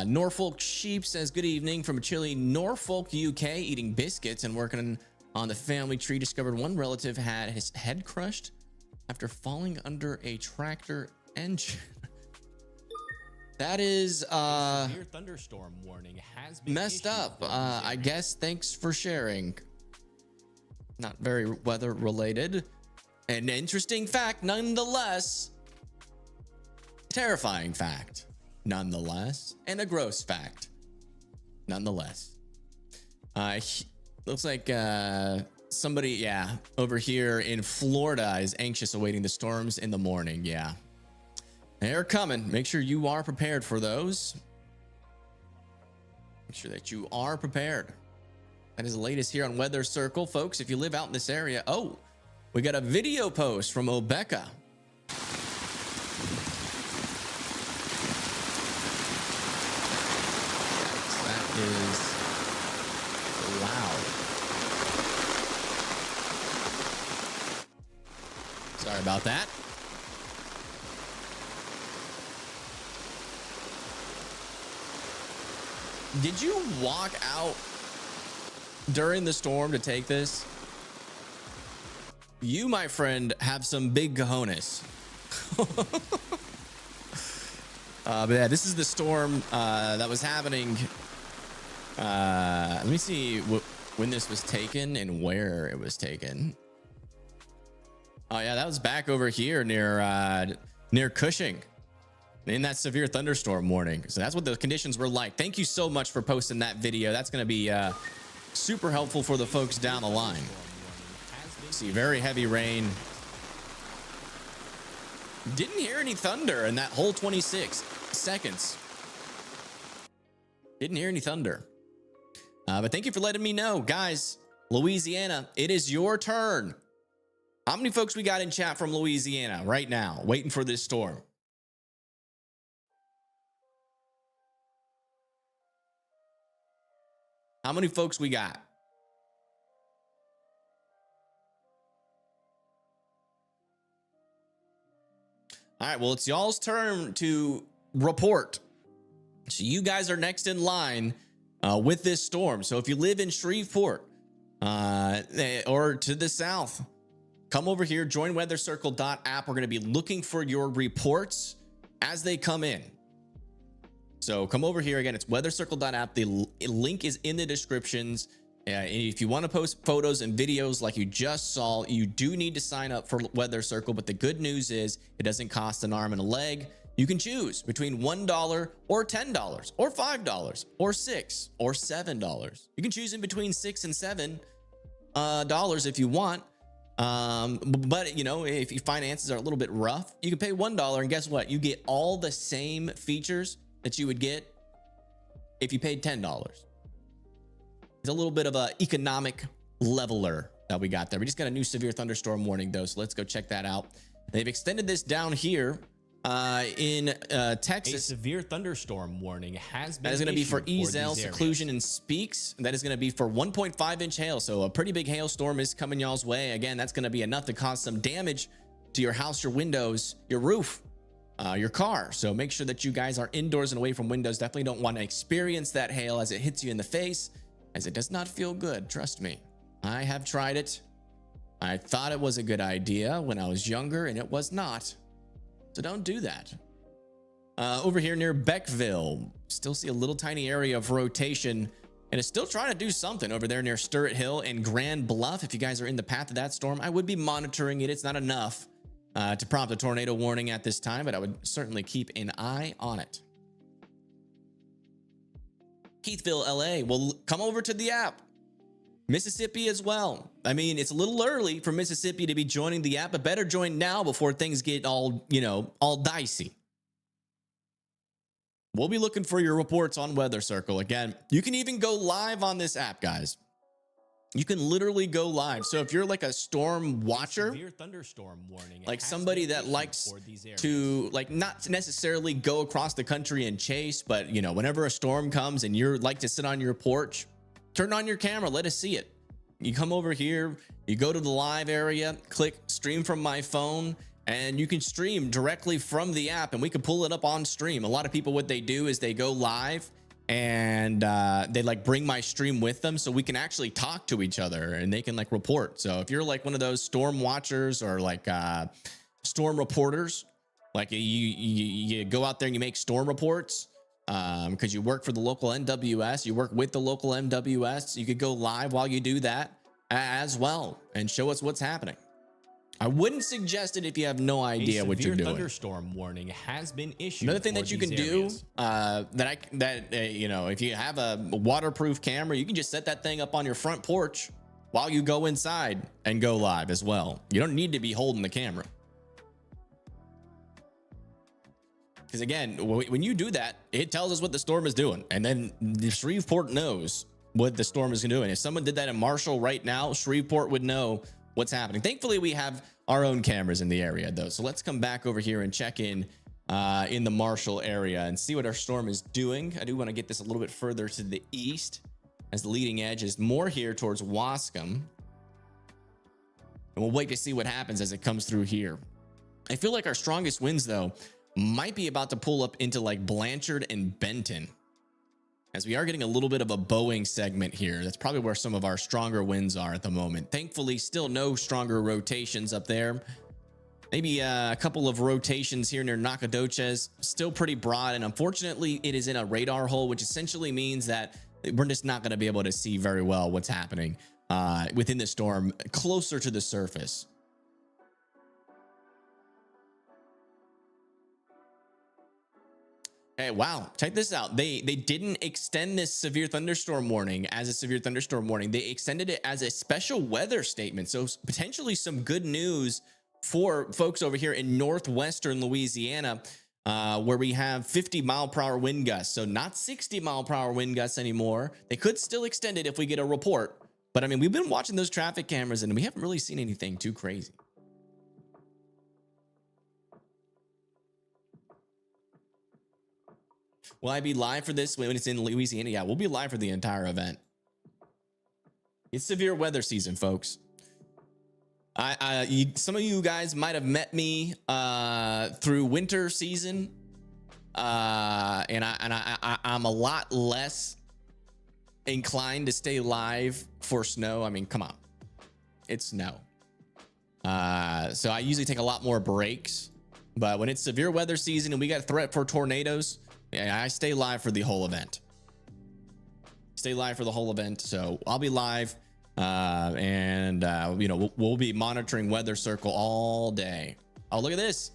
Norfolk Sheep says, good evening from chilly Norfolk, UK, eating biscuits and working on the family tree. Discovered one relative had his head crushed after falling under a tractor engine. That is Severe thunderstorm warning has been messed issued up. for these I areas. guess thanks for sharing. Not very weather related. An interesting fact nonetheless. Terrifying fact nonetheless. And a gross fact nonetheless. Looks like somebody, yeah, over here in Florida is anxious awaiting the storms in the morning. Yeah. They're coming. Make sure you are prepared for those. Make sure that you are prepared. That is the latest here on Weather Circle, folks. If you live out in this area, oh, we got a video post from Obeka. That is loud. Sorry about that. Did you walk out during the storm to take this? You, my friend, have some big cojones. But yeah, this is the storm that was happening. Let me see when this was taken and where it was taken. Oh yeah, that was back over here near Cushing. In that severe thunderstorm warning. So that's what the conditions were like. Thank you so much for posting that video. That's going to be super helpful for the folks down the line. See, very heavy rain. Didn't hear any thunder in that whole 26 seconds. Didn't hear any thunder. But thank you for letting me know. Guys, Louisiana, it is your turn. How many folks we got in chat from Louisiana right now, waiting for this storm? How many folks we got? All right, well, it's y'all's turn to report. So you guys are next in line with this storm. So if you live in Shreveport or to the south, come over here, join weathercircle.app. We're going to be looking for your reports as they come in. So come over here again. It's weathercircle.app. The link is in the descriptions. If you want to post photos and videos like you just saw, you do need to sign up for Weather Circle. But the good news is it doesn't cost an arm and a leg. You can choose between $1 or $10 or $5 or $6 or $7. You can choose in between $6 and $7 if you want. But you know, if your finances are a little bit rough, you can pay $1 and guess what? You get all the same features that you would get if you paid $10. It's a little bit of a economic leveler that we got there. We just got a new severe thunderstorm warning though, so let's go check that out. They've extended this down here in Texas. A severe thunderstorm warning has been That is going to be for issued Ezel, these Seclusion, and Speaks. That is going to be for 1.5 inch hail. So a pretty big hailstorm is coming y'all's way. Again, that's going to be enough to cause some damage to your house, your windows, your roof, your car. So make sure that you guys are indoors and away from windows. Definitely don't want to experience that hail as it hits you in the face, as it does not feel good. Trust me, I have tried it. I thought it was a good idea when I was younger, and it was not. So don't do that. Over here near Beckville, still see a little tiny area of rotation, and it's still trying to do something over there near Stirrat Hill and Grand Bluff. If you guys are in the path of that storm, I would be monitoring it. It's not enough to prompt a tornado warning at this time, but I would certainly keep an eye on it. Keithville, LA. Well, come over to the app. Mississippi as well. I mean, it's a little early for Mississippi to be joining the app, but better join now before things get all, all dicey. We'll be looking for your reports on Weather Circle. Again, you can even go live on this app, guys. You can literally go live. So if you're like a storm watcher, Severe thunderstorm warning, like somebody that likes to not necessarily go across the country and chase, but whenever a storm comes and you're like to sit on your porch, turn on your camera, let us see it. You come over here, you go to the live area, click stream from my phone, and you can stream directly from the app and we can pull it up on stream. A lot of people, what they do is they go live and they bring my stream with them so we can actually talk to each other and they can report. So if you're one of those storm watchers or storm reporters, you go out there and you make storm reports because you work for the local NWS, you work with the local MWS, you could go live while you do that as well and show us what's happening. I wouldn't suggest it if you have no idea what you're doing. Thunderstorm warning has been issued. Another thing that you can do, if you have a waterproof camera, you can just set that thing up on your front porch while you go inside and go live as well. You don't need to be holding the camera. Because again, when you do that, it tells us what the storm is doing. And then the Shreveport knows what the storm is doing. If someone did that in Marshall right now, Shreveport would know what's happening. Thankfully, we have our own cameras in the area though. So let's come back over here and check in the Marshall area and see what our storm is doing. I do want to get this a little bit further to the east as the leading edge is more here towards Wascom. And we'll wait to see what happens as it comes through here. I feel like our strongest winds though might be about to pull up into Blanchard and Benton, as we are getting a little bit of a Boeing segment here. That's probably where some of our stronger winds are at the moment. Thankfully, still no stronger rotations up there. Maybe a couple of rotations here near Nacogdoches, still pretty broad. And unfortunately, it is in a radar hole, which essentially means that we're just not going to be able to see very well what's happening within the storm closer to the surface. Hey, wow. Check this out. They didn't extend this severe thunderstorm warning as a severe thunderstorm warning. They extended it as a special weather statement. So potentially some good news for folks over here in northwestern Louisiana, where we have 50-mile-per-hour wind gusts. So not 60-mile-per-hour wind gusts anymore. They could still extend it if we get a report. But I mean, we've been watching those traffic cameras and we haven't really seen anything too crazy. Will I be live for this when it's in Louisiana? Yeah, we'll be live for the entire event. It's severe weather season, folks. Some of you guys might have met me through winter season, and I'm a lot less inclined to stay live for snow. I mean, come on, it's snow. So I usually take a lot more breaks, but when it's severe weather season and we got a threat for tornadoes, I stay live for the whole event. So I'll be live, and we'll be monitoring Weather Circle all day. Oh, look at this.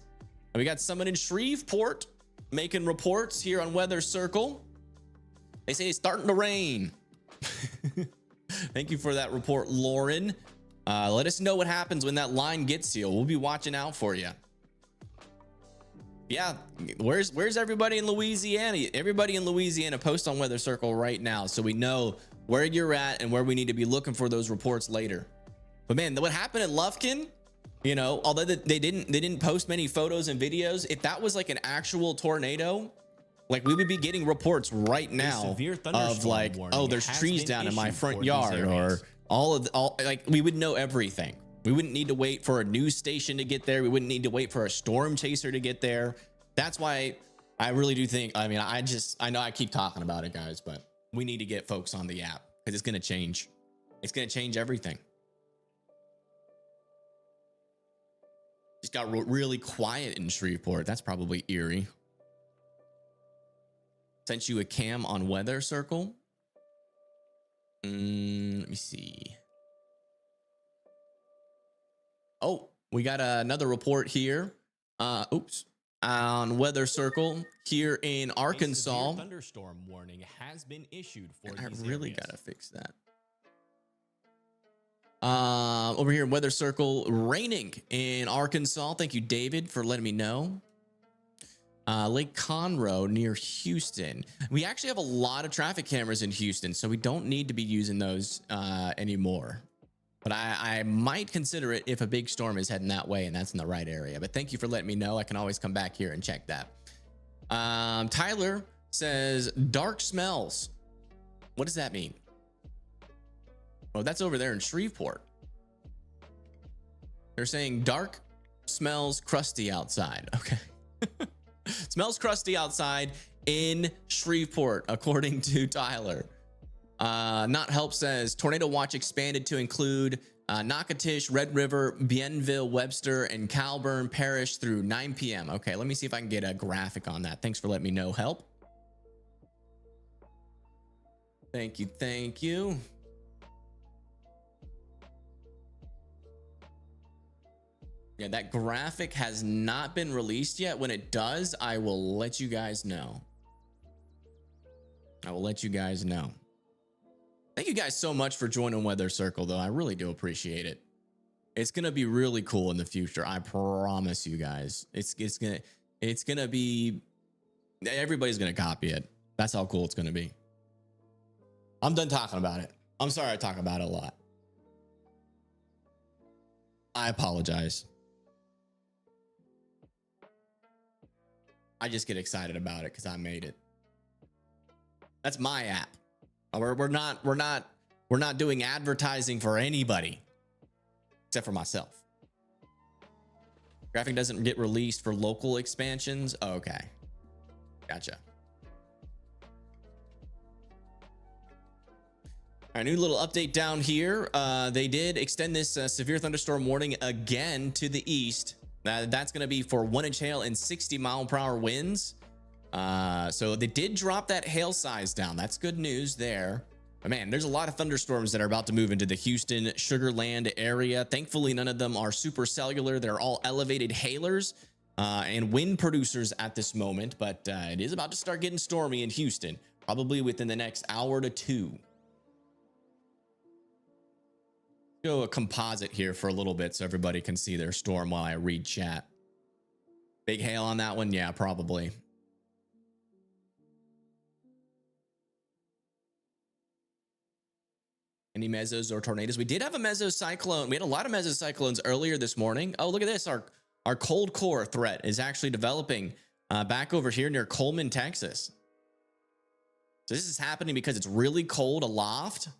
We got someone in Shreveport making reports here on Weather Circle. They say it's starting to rain. Thank you for that report, Lauren. Let us know what happens when that line gets you. We'll be watching out for you. Yeah, where's everybody in Louisiana? Everybody in Louisiana, post on Weather Circle right now so we know where you're at and where we need to be looking for those reports later. But man, what happened in Lufkin, although they didn't post many photos and videos, if that was like an actual tornado, we would be getting reports right now of oh, there's trees down in my front yard, or we would know everything. We wouldn't need to wait for a news station to get there. We wouldn't need to wait for a storm chaser to get there. That's why I really do think, I know I keep talking about it, guys, but we need to get folks on the app because it's going to change. It's going to change everything. Just got really quiet in Shreveport. That's probably eerie. Sent you a cam on Weather Circle. Let me see. Oh, We got another report here. On Weather Circle here in Arkansas. A severe thunderstorm warning has been issued for I these really areas. gotta fix that. Over here in Weather Circle, raining in Arkansas. Thank you, David, for letting me know. Lake Conroe near Houston. We actually have a lot of traffic cameras in Houston, so we don't need to be using those anymore. But I might consider it if a big storm is heading that way and that's in the right area. But thank you for letting me know. I can always come back here and check that. Tyler says dark smells. What does that mean? Oh, that's over there in Shreveport. They're saying dark smells crusty outside. Okay. Smells crusty outside in Shreveport, according to Tyler. Not Help says tornado watch expanded to include Natchitoches, Red River, Bienville, Webster, and Calburn Parish through 9 p.m. Okay, let me see if I can get a graphic on that. Thanks for letting me know, Help. Thank you, thank you. Yeah, that graphic has not been released yet. When it does, I will let you guys know. I will let you guys know. Thank you guys so much for joining Weather Circle, though. I really do appreciate it. It's gonna be really cool in the future. I promise you guys. It's gonna be. Everybody's gonna copy it. That's how cool it's gonna be. I'm done talking about it. I'm sorry I talk about it a lot. I apologize. I just get excited about it because I made it. That's my app. We're not doing advertising for anybody except for myself. Graphic doesn't get released for local expansions. Oh, okay, gotcha. Our new little update down here. They did extend this severe thunderstorm warning again to the east. That's going to be for 1-inch hail and 60-mile-per-hour winds. So they did drop that hail size down. That's good news there. But man, there's a lot of thunderstorms that are about to move into the Houston Sugar Land area. Thankfully, none of them are super cellular. They're all elevated hailers and wind producers at this moment. But it is about to start getting stormy in Houston, probably within the next hour to two. Go a composite here for a little bit so everybody can see their storm while I read chat. Big hail on that one? Yeah, probably. Any mesos or tornadoes? We did have a mesocyclone. We had a lot of mesocyclones earlier this morning. Oh, look at this. Our cold core threat is actually developing back over here near Coleman, Texas. So this is happening because it's really cold aloft.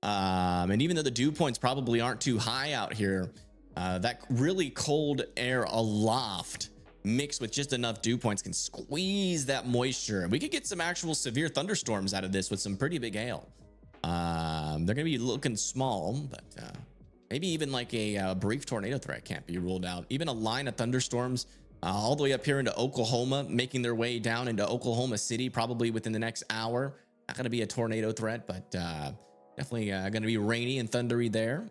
And even though the dew points probably aren't too high out here, that really cold air aloft mixed with just enough dew points can squeeze that moisture. And we could get some actual severe thunderstorms out of this with some pretty big hail. They're going to be looking small, but maybe even like a brief tornado threat can't be ruled out. Even a line of thunderstorms all the way up here into Oklahoma, making their way down into Oklahoma City, probably within the next hour. Not going to be a tornado threat, but definitely going to be rainy and thundery there.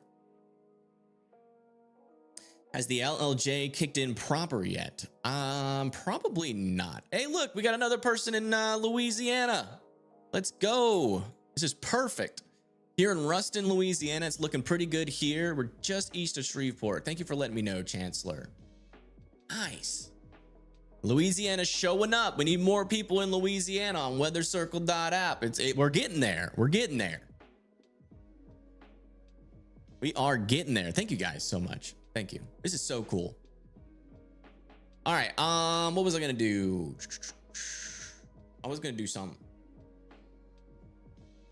Has the LLJ kicked in proper yet? Probably not. Hey, look, we got another person in Louisiana. Let's go. This is perfect. Here in Ruston, Louisiana, it's looking pretty good here. We're just east of Shreveport. Thank you for letting me know, Chancellor. Nice. Louisiana's showing up. We need more people in Louisiana on weathercircle.app. We're getting there. We're getting there. We are getting there. Thank you guys so much. Thank you. This is so cool. All right. What was I going to do? I was going to do something.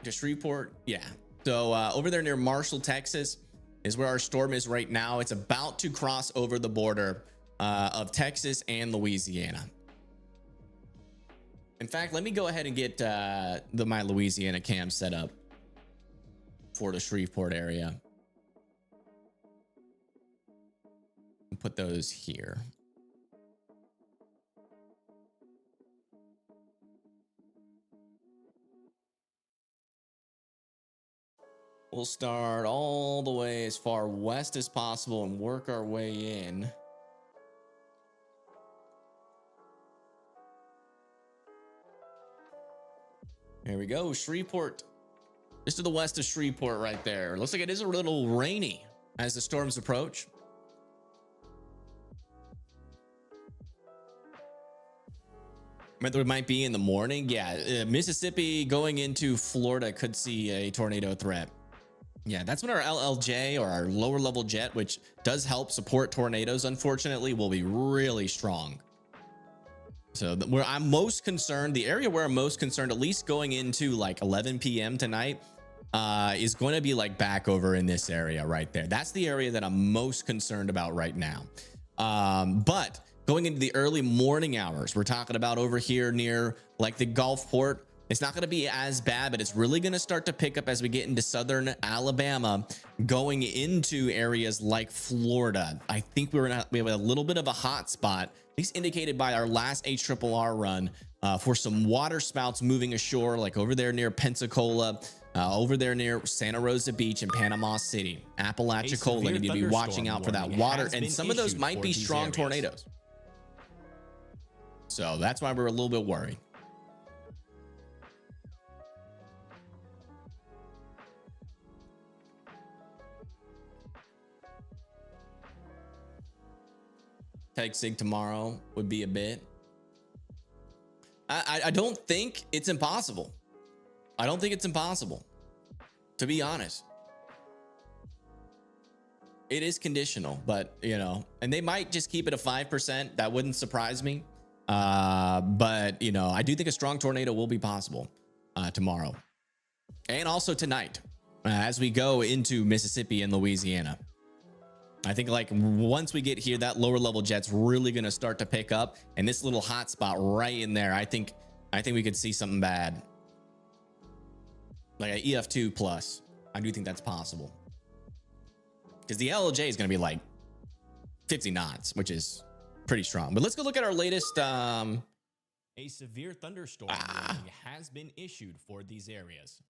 To Shreveport. Yeah. So over there near Marshall, Texas is where our storm is right now. It's about to cross over the border of Texas and Louisiana. In fact, let me go ahead and get my Louisiana cam set up for the Shreveport area. Put those here. We'll start all the way as far west as possible and work our way in. There we go, Shreveport. Just to the west of Shreveport right there. Looks like it is a little rainy as the storms approach. It might be in the morning. Yeah, Mississippi going into Florida could see a tornado threat. Yeah, that's when our LLJ, or our lower level jet, which does help support tornadoes, unfortunately, will be really strong. So where I'm most concerned, the area where I'm most concerned, at least going into like 11 p.m. tonight, is going to be like back over in this area right there. That's the area that I'm most concerned about right now. But going into the early morning hours, we're talking about over here near like the Gulfport. It's not going to be as bad, but it's really going to start to pick up as we get into southern Alabama, going into areas like Florida. I think we have a little bit of a hot spot, at least indicated by our last HRRR run, for some water spouts moving ashore, like over there near Pensacola, over there near Santa Rosa Beach and Panama City, Apalachicola. You need to be watching out for that water, and some of those might be strong tornadoes. So that's why we're a little bit worried. Take sig tomorrow would be a bit. I don't think it's impossible. I don't think it's impossible, to be honest. It is conditional, but you know, and they might just keep it at 5%. That wouldn't surprise me. But you know, I do think a strong tornado will be possible tomorrow, and also tonight as we go into Mississippi and Louisiana. I think like once we get here, that lower level jet's really going to start to pick up, and this little hot spot right in there, I think we could see something bad, like an EF2 plus. I do think that's possible, because the LLJ is going to be like 50 knots, which is pretty strong. But let's go look at our latest. A severe thunderstorm warning has been issued for these areas.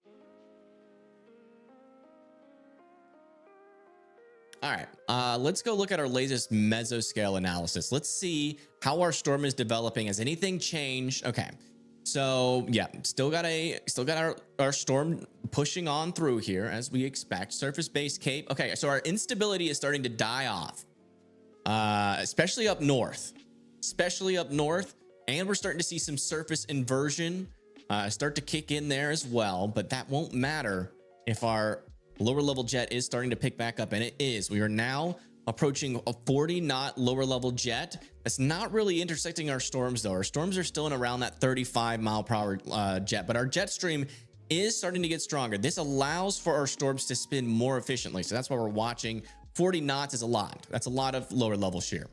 All right, let's go look at our latest mesoscale analysis. Let's see how our storm is developing. Has anything changed? Okay, so yeah, still got our storm pushing on through here as we expect. Surface-based Cape. Okay, so our instability is starting to die off, especially up north, and we're starting to see some surface inversion start to kick in there as well. But that won't matter if our lower level jet is starting to pick back up, and it is. We are now approaching a 40 knot lower level jet. That's not really intersecting our storms though. Our storms are still in around that 35 mile per hour jet, but our jet stream is starting to get stronger. This allows for our storms to spin more efficiently. So that's why we're watching. 40 knots is a lot. That's a lot of lower level shear.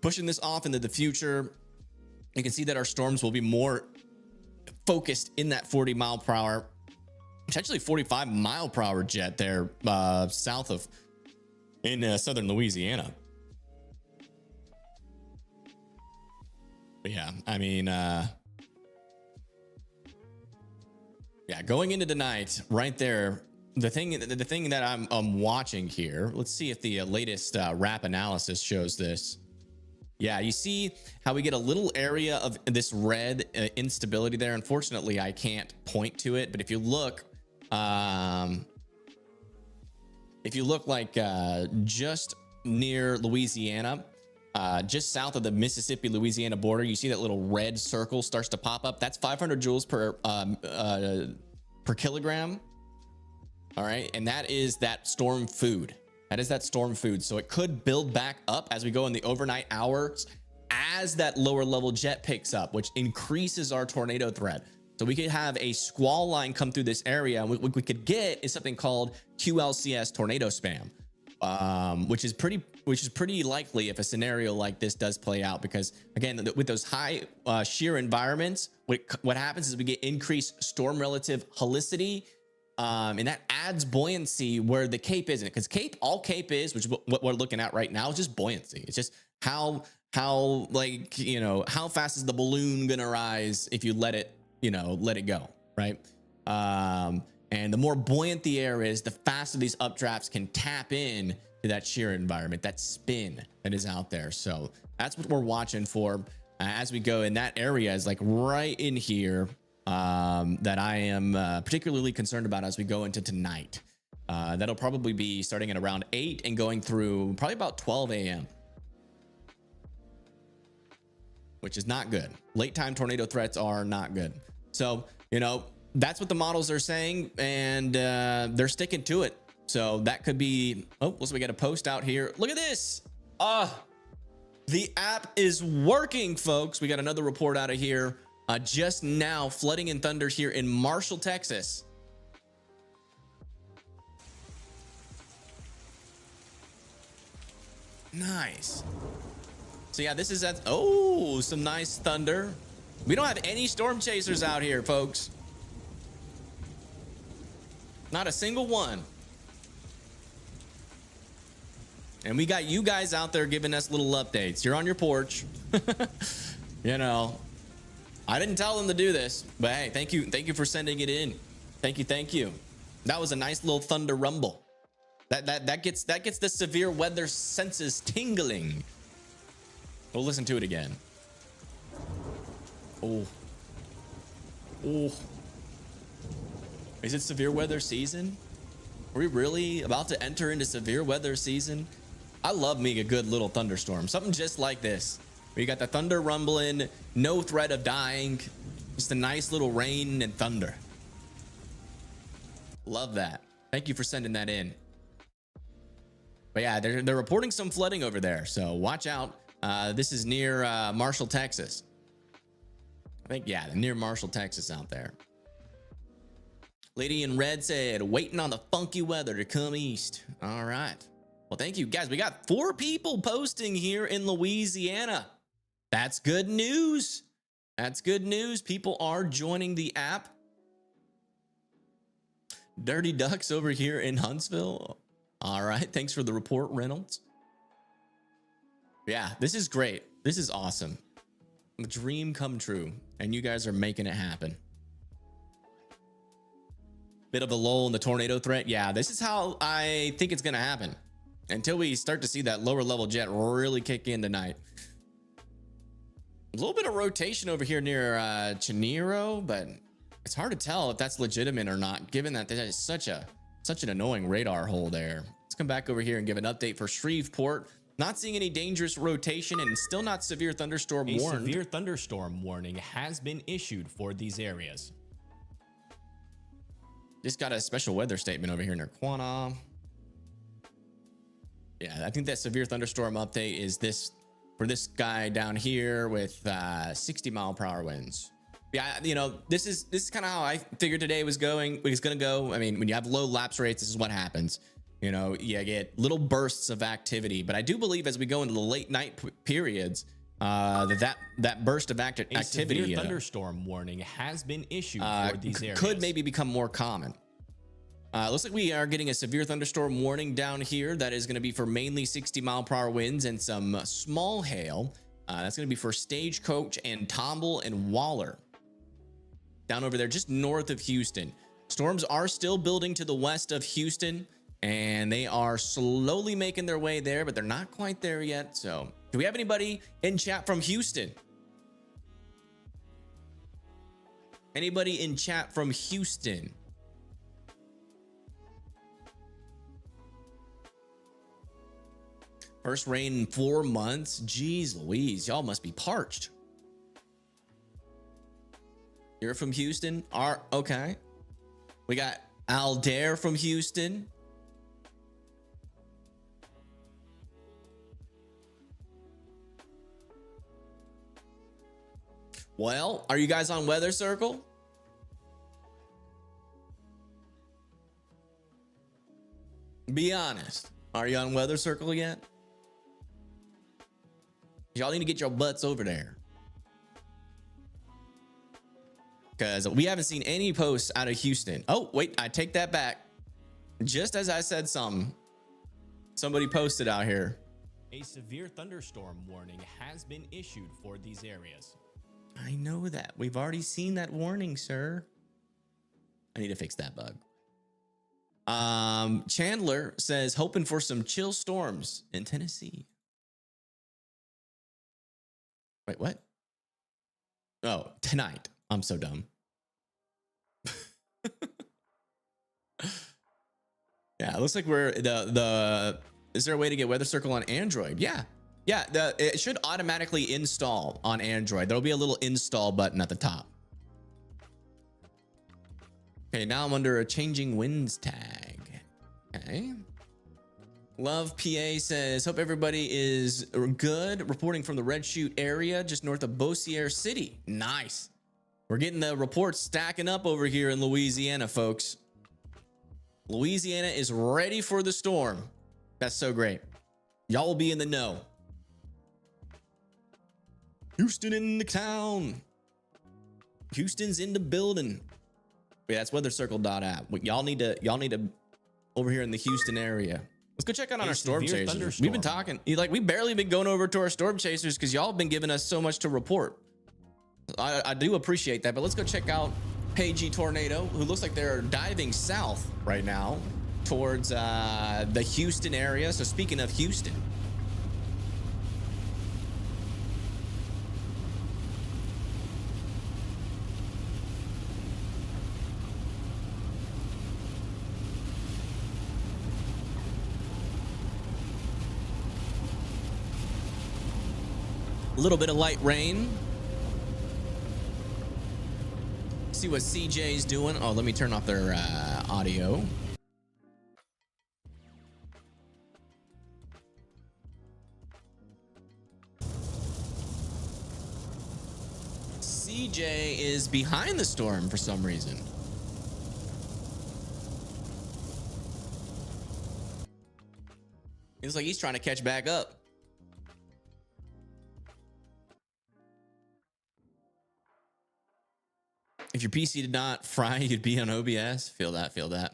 Pushing this off into the future, you can see that our storms will be more focused in that 40 mile per hour, potentially 45 mile per hour jet there south of in southern Louisiana. But yeah, I mean, yeah, going into tonight right there, the thing that I'm watching here, let's see if the latest RAP analysis shows this. Yeah, you see how we get a little area of this red instability there. Unfortunately, I can't point to it, but if you look like just near Louisiana, just south of the Mississippi Louisiana border, you see that little red circle starts to pop up. That's 500 joules per kilogram. All right, and that is that storm food. So it could build back up as we go in the overnight hours as that lower level jet picks up, which increases our tornado threat. So we could have a squall line come through this area, and what we could get is something called QLCS tornado spam, which is pretty likely if a scenario like this does play out, because again, with those high shear environments, what happens is we get increased storm relative helicity, and that adds buoyancy where the Cape isn't, because all Cape is, which is what we're looking at right now, is just buoyancy. It's just how like, you know, how fast is the balloon gonna rise if you let it go, right? And And the more buoyant the air is, the faster these updrafts can tap in to that shear environment, that spin that is out there. So that's what we're watching for as we go. And that area is like right in here that I am particularly concerned about as we go into tonight. That'll probably be starting at around 8 and going through probably about 12 a.m. which is not good. Late time tornado threats are not good. So, you know, that's what the models are saying, and they're sticking to it. So that could be, oh, so we got a post out here. Look at this. The app is working, folks. We got another report out of here just now. Flooding and thunder here in Marshall, Texas. Nice. So yeah, this is at, oh, some nice thunder. We don't have any storm chasers out here, folks. Not a single one. And we got you guys out there giving us little updates. You're on your porch. You know, I didn't tell them to do this, but hey, thank you for sending it in. Thank you. That was a nice little thunder rumble. That gets the severe weather senses tingling. We'll listen to it again. Oh. Is it severe weather season? Are we really about to enter into severe weather season? I love me a good little thunderstorm. Something just like this. Where you got the thunder rumbling, no threat of dying. Just a nice little rain and thunder. Love that. Thank you for sending that in. But yeah, they're reporting some flooding over there, so watch out. This is near Marshall, Texas. I think, yeah, near Marshall, Texas out there. Lady in red said, waiting on the funky weather to come east. All right. Well, thank you, guys. We got 4 people posting here in Louisiana. That's good news. That's good news. People are joining the app. Dirty Ducks over here in Huntsville. All right. Thanks for the report, Reynolds. Yeah, this is great. This is awesome. A dream come true, and you guys are making it happen. Bit of a lull in the tornado threat. Yeah, this is how I think it's going to happen until we start to see that lower level jet really kick in tonight. A little bit of rotation over here near Chinero, but it's hard to tell if that's legitimate or not, given that that is such an annoying radar hole there. Let's come back over here and give an update for Shreveport. Not seeing any dangerous rotation and still not severe thunderstorm warned. A severe thunderstorm warning has been issued for these areas. Just got a special weather statement over here near Quanah. Yeah, I think that severe thunderstorm update is this for this guy down here with 60-mile-per-hour winds. Yeah, you know, this is kind of how I figured today was going. It's going to go. I mean, when you have low lapse rates, this is what happens. You know, you get little bursts of activity, but I do believe as we go into the late night periods, that burst of activity, a severe thunderstorm warning has been issued for these areas. Could maybe become more common. Looks like we are getting a severe thunderstorm warning down here. That is going to be for mainly 60-mile-per-hour winds and some small hail. That's going to be for Stagecoach and Tomball and Waller. Down over there, just north of Houston. Storms are still building to the west of Houston, and they are slowly making their way there, but they're not quite there yet. So, do we have anybody in chat from Houston? Anybody in chat from Houston? First rain in 4 months. Jeez Louise, y'all must be parched. You're from Houston? Okay. We got Aldair from Houston. Well, are you guys on Weather Circle? Be honest. Are you on Weather Circle yet? Y'all need to get your butts over there. Because we haven't seen any posts out of Houston. Oh, wait, I take that back. Just as I said somebody posted out here. A severe thunderstorm warning has been issued for these areas. I know that. We've already seen that warning, sir. I need to fix that bug. Chandler says hoping for some chill storms in Tennessee. Wait, what? Oh, tonight. I'm so dumb. Yeah, it looks like we're the is there a way to get Weather Circle on Android? Yeah. Yeah, it should automatically install on Android. There'll be a little install button at the top. Okay, now I'm under a changing winds tag. Okay. Love PA says, hope everybody is good. Reporting from the Red Chute area, just north of Bossier City. Nice. We're getting the reports stacking up over here in Louisiana, folks. Louisiana is ready for the storm. That's so great. Y'all will be in the know. Houston in the town. Houston's in the building. Yeah, that's weathercircle.app. Y'all need to over here in the Houston area. Let's go check out on our storm chasers. We've been talking, we barely been going over to our storm chasers because y'all have been giving us so much to report. I do appreciate that, but let's go check out Pagey Tornado, who looks like they're diving south right now towards the Houston area. So speaking of Houston, a little bit of light rain. See what CJ's doing. Oh, let me turn off their audio. CJ is behind the storm for some reason. It's like he's trying to catch back up. If your PC did not fry, you'd be on OBS. Feel that, feel that.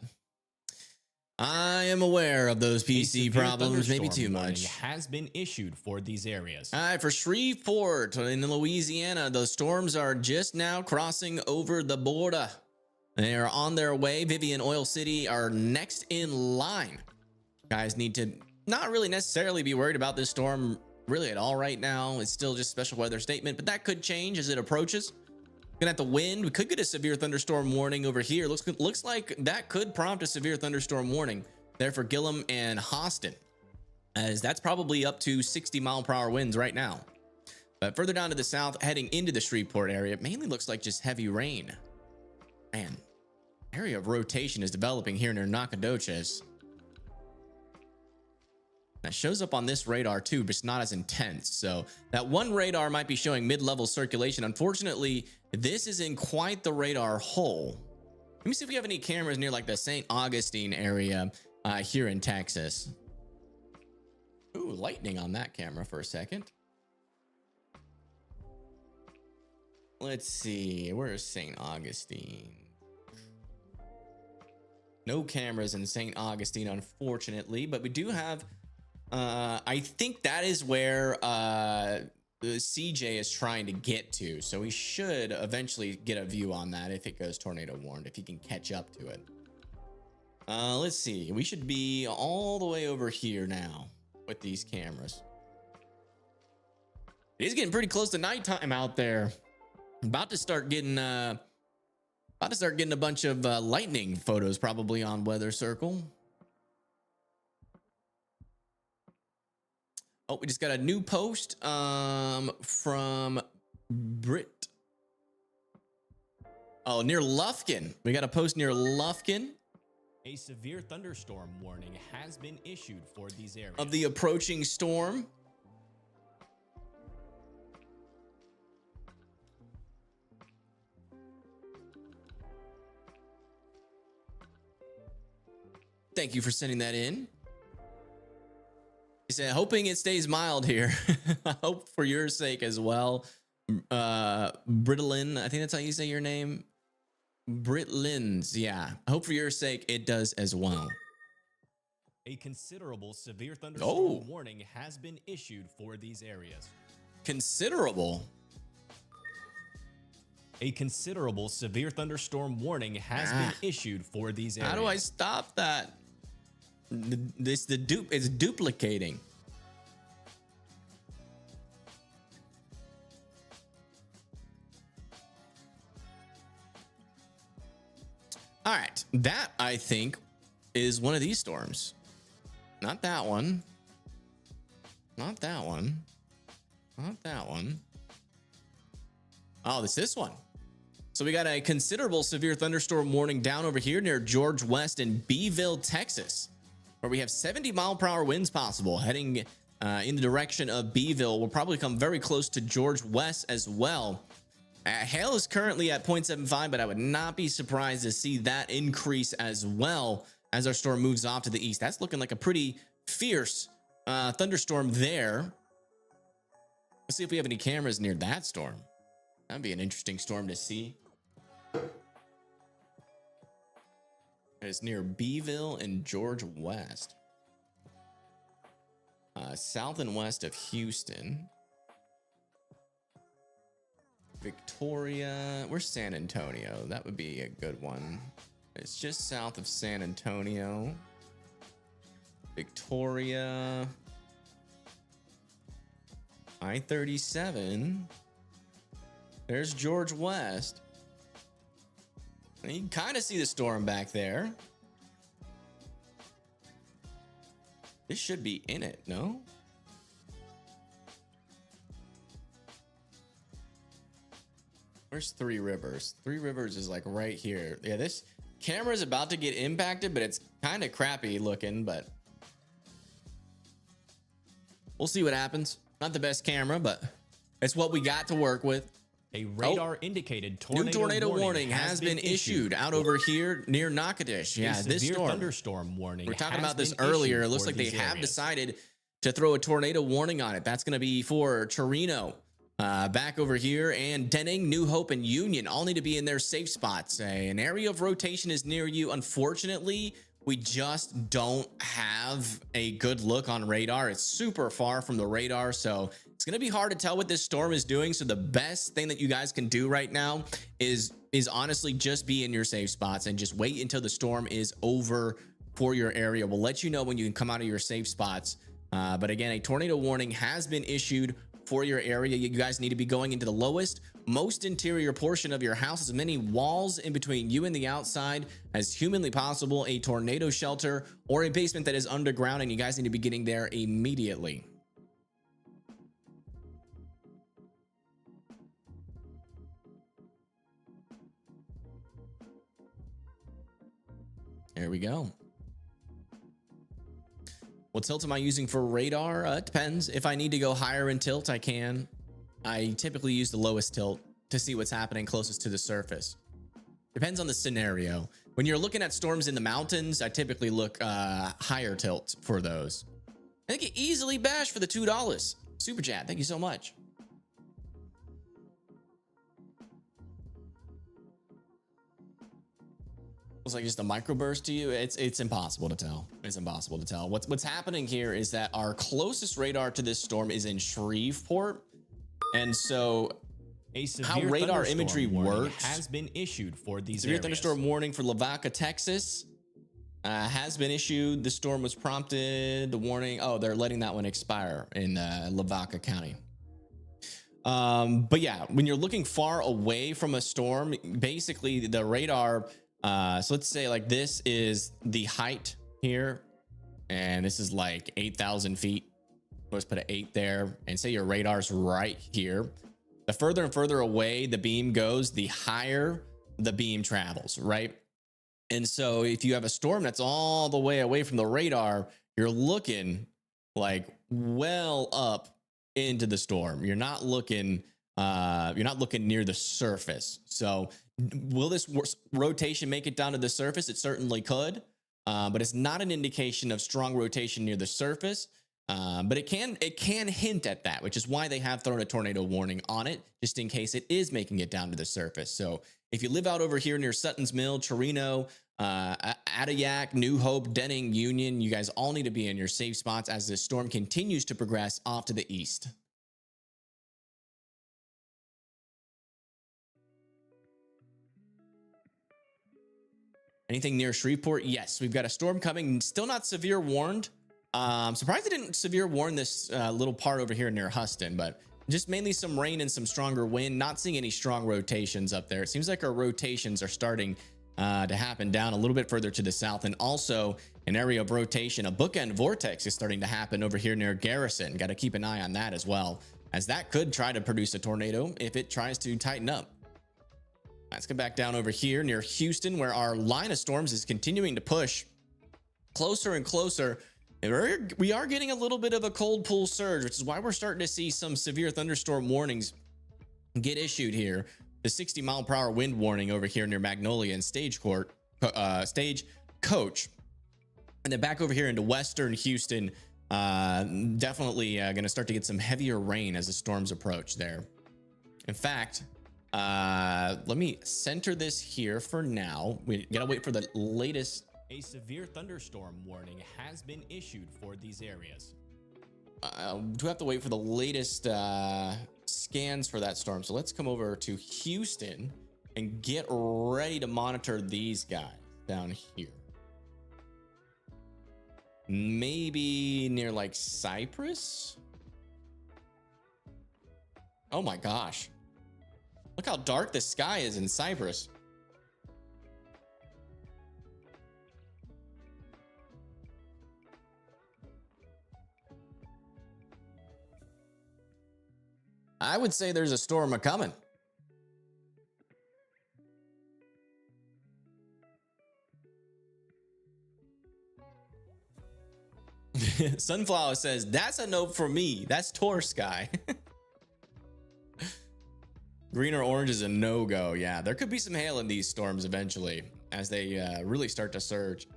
I am aware of those PC problems, maybe too much. Has been issued for these areas. All right, for Shreveport in Louisiana, those storms are just now crossing over the border. They are on their way. Vivian, Oil City are next in line. Guys need to not really necessarily be worried about this storm really at all right now. It's still just special weather statement, but that could change as it approaches. Looking at the wind, we could get a severe thunderstorm warning over here. Looks like that could prompt a severe thunderstorm warning there for Gillum and Houston, as that's probably up to 60-mile-per-hour winds right now. But further down to the south, heading into the Shreveport area, it mainly looks like just heavy rain. Man, area of rotation is developing here near Nacogdoches. That shows up on this radar too, but it's not as intense. So that one radar might be showing mid-level circulation. Unfortunately, this is in quite the radar hole. Let me see if we have any cameras near like the St. Augustine area here in Texas. Ooh, lightning on that camera for a second. Let's see, where's St. Augustine? No cameras in St. Augustine, unfortunately, but we do have I think that is where CJ is trying to get to, so we should eventually get a view on that if it goes tornado warned, if he can catch up to it. Let's see, we should be all the way over here now with these cameras. It is getting pretty close to nighttime out there. About to start getting a bunch of lightning photos probably on Weather Circle. Oh, we just got a new post from Brit. Oh, near Lufkin. We got a post near Lufkin. A severe thunderstorm warning has been issued for these areas. Of the approaching storm. Thank you for sending that in. He said, hoping it stays mild here. I hope for your sake as well. Britlin, I think that's how you say your name. Britlins, yeah. I hope for your sake it does as well. A considerable severe thunderstorm warning has been issued for these areas. Considerable? A considerable severe thunderstorm warning has been issued for these areas. How do I stop that? It's duplicating. All right, that I think is one of these storms. Not that one. Not that one. Not that one. Oh, it's this one. So we got a considerable severe thunderstorm warning down over here near George West in Beeville, Texas, where we have 70-mile-per-hour winds possible heading in the direction of Beeville. Will probably come very close to George West as well. Hail is currently at 0.75, but I would not be surprised to see that increase as well as our storm moves off to the east. That's looking like a pretty fierce thunderstorm there. Let's see if we have any cameras near that storm. That'd be an interesting storm to see. It's near Beeville and George West. South and west of Houston. Victoria. Where's San Antonio? That would be a good one. It's just south of San Antonio. Victoria. I-37. There's George West. And you can kind of see the storm back there. This should be in it, no? Where's Three Rivers? Three Rivers is like right here. Yeah, this camera is about to get impacted, but it's kind of crappy looking, but we'll see what happens. Not the best camera, but it's what we got to work with. A radar indicated New tornado warning has been issued out over here near Natchitoches. Yeah, this storm. Thunderstorm warning. We're talking about this earlier. It looks like they have decided to throw a tornado warning on it. That's going to be for Chirino, back over here, and Denning, New Hope, and Union all need to be in their safe spots. An area of rotation is near you. Unfortunately, we just don't have a good look on radar. It's super far from the radar, so it's going to be hard to tell what this storm is doing. So the best thing that you guys can do right now is honestly just be in your safe spots and just wait until the storm is over for your area. We'll let you know when you can come out of your safe spots. But again, a tornado warning has been issued for your area. You guys need to be going into the lowest, most interior portion of your house, as many walls in between you and the outside as humanly possible, a tornado shelter or a basement that is underground, and you guys need to be getting there immediately. There we go. What tilt am I using for radar? It depends. If I need to go higher in tilt, I can. I typically use the lowest tilt to see what's happening closest to the surface. Depends on the scenario. When you're looking at storms in the mountains, I typically look higher tilt for those. I think it easily bashed for the $2. Super chat. Thank you so much. Was like just a microburst to you? It's impossible to tell. It's impossible to tell. What's happening here is that our closest radar to this storm is in Shreveport, and so how radar imagery works has been issued for these severe areas. Thunderstorm warning for Lavaca, Texas, has been issued. The storm was prompted. The warning. Oh, they're letting that one expire in Lavaca County. But yeah, when you're looking far away from a storm, basically the radar. So let's say like this is the height here, and this is like 8,000 feet. Let's put an 8 there, and say your radar's right here. The further and further away the beam goes, the higher the beam travels, right? And so if you have a storm that's all the way away from the radar, you're looking like well up into the storm. You're not looking near the surface. So will this rotation make it down to the surface? It certainly could, but it's not an indication of strong rotation near the surface. But it can hint at that, which is why they have thrown a tornado warning on it, just in case it is making it down to the surface. So if you live out over here near Sutton's Mill, Chirino, Adiac, New Hope, Denning, Union, you guys all need to be in your safe spots as this storm continues to progress off to the east. Anything near Shreveport? Yes, we've got a storm coming. Still not severe warned. Surprised they didn't severe warn this little part over here near Huston, but just mainly some rain and some stronger wind. Not seeing any strong rotations up there. It seems like our rotations are starting to happen down a little bit further to the south, and also an area of rotation, a bookend vortex is starting to happen over here near Garrison. Got to keep an eye on that as well, as that could try to produce a tornado if it tries to tighten up. Let's get back down over here near Houston, where our line of storms is continuing to push closer and closer. And we are getting a little bit of a cold pool surge, which is why we're starting to see some severe thunderstorm warnings get issued here. The 60-mile-per-hour wind warning over here near Magnolia and Stagecoach. And then back over here into western Houston, definitely going to start to get some heavier rain as the storms approach there. In fact, let me center this here for now. We gotta wait for the latest. A severe thunderstorm warning has been issued for these areas. Do have to wait for the latest scans for that storm. So let's come over to Houston and get ready to monitor these guys down here. Maybe near like Cypress. Oh my gosh. Look how dark the sky is in Cypress. I would say there's a storm a-coming. Sunflower says, that's a note for me. That's Tor Sky. Green or orange is a no-go. Yeah, there could be some hail in these storms eventually as they really start to surge.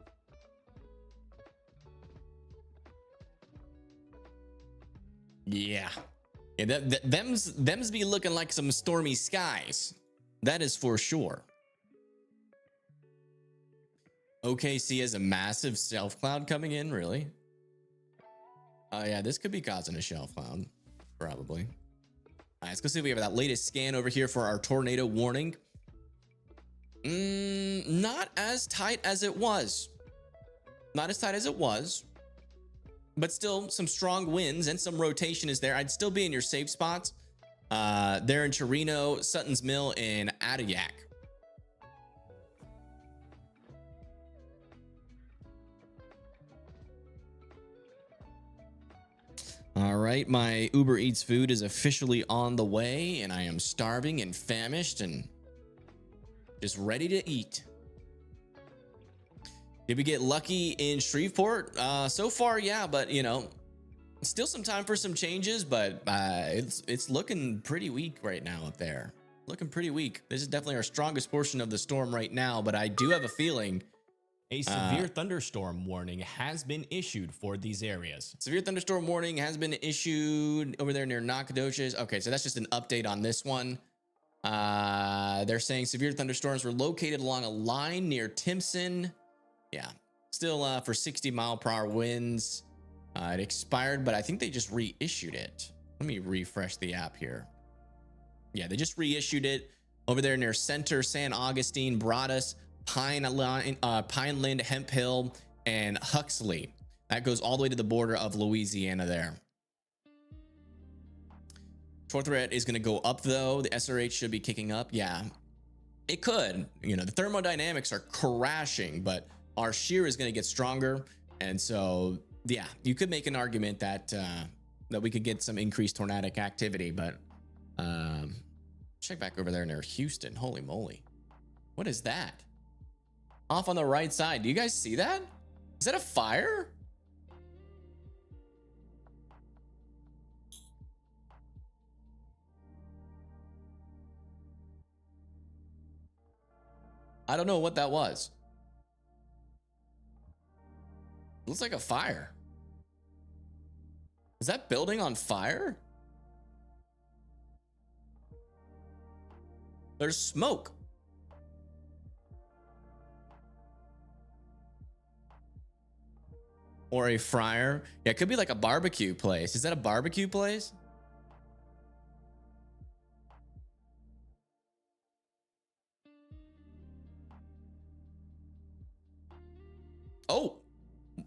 Yeah. Yeah, them's be looking like some stormy skies. That is for sure. OKC has a massive shelf cloud coming in, really? Yeah, this could be causing a shelf cloud, probably. All right, let's go see if we have that latest scan over here for our tornado warning. Not as tight as it was. Not as tight as it was. But still, some strong winds and some rotation is there. I'd still be in your safe spots. There in Chirino, Sutton's Mill, and Adiac. All right, my Uber Eats food is officially on the way, and I am starving and famished and just ready to eat. Did we get lucky in Shreveport? So far, yeah, but you know, still some time for some changes, but it's looking pretty weak right now up there. Looking pretty weak. This is definitely our strongest portion of the storm right now, but I do have a feeling a severe thunderstorm warning has been issued for these areas. Severe thunderstorm warning has been issued over there near Nacogdoches. Okay, so that's just an update on this one. They're saying severe thunderstorms were located along a line near Timpson. Yeah, still for 60-mile-per-hour winds. It expired, but I think they just reissued it. Let me refresh the app here. Yeah, they just reissued it over there near Center, San Augustine, Broadus, Pineland, Hemp Hill, and Huxley. That goes all the way to the border of Louisiana there. Fourth threat is going to go up, though. The SRH should be kicking up. Yeah, it could. You know, the thermodynamics are crashing, but our shear is going to get stronger. And so, yeah, you could make an argument that that we could get some increased tornadic activity. But check back over there near Houston. Holy moly. What is that? Off on the right side. Do you guys see that? Is that a fire? I don't know what that was. Looks like a fire. Is that building on fire? There's smoke. Or a fryer. Yeah, it could be like a barbecue place. Is that a barbecue place? Oh,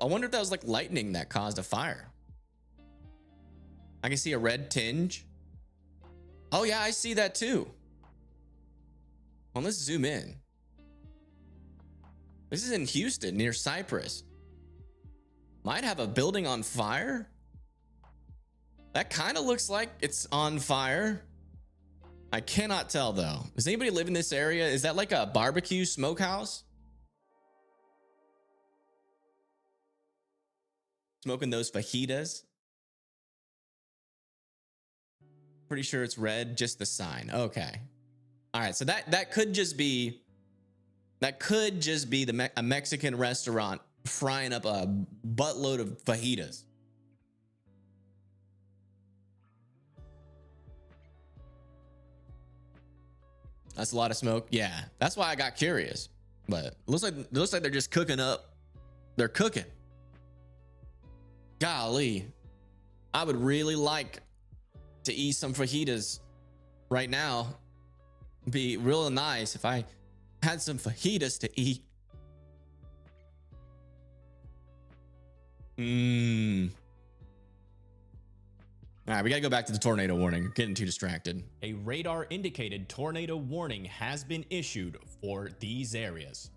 I wonder if that was like lightning that caused a fire. I can see a red tinge. Oh yeah, I see that too. Well, let's zoom in. This is in Houston near Cypress. Might have a building on fire. That kind of looks like it's on fire. I cannot tell though. Does anybody live in this area? Is that like a barbecue smokehouse? Smoking those fajitas. Pretty sure it's red, just the sign. Okay. All right, so that could just be a Mexican restaurant frying up a buttload of fajitas. That's a lot of smoke. Yeah, that's why I got curious. But it looks like they're just cooking up. They're cooking. Golly, I would really like to eat some fajitas right now. Be real nice if I had some fajitas to eat. All right, we gotta go back to the tornado warning. Getting too distracted. A radar indicated tornado warning has been issued for these areas.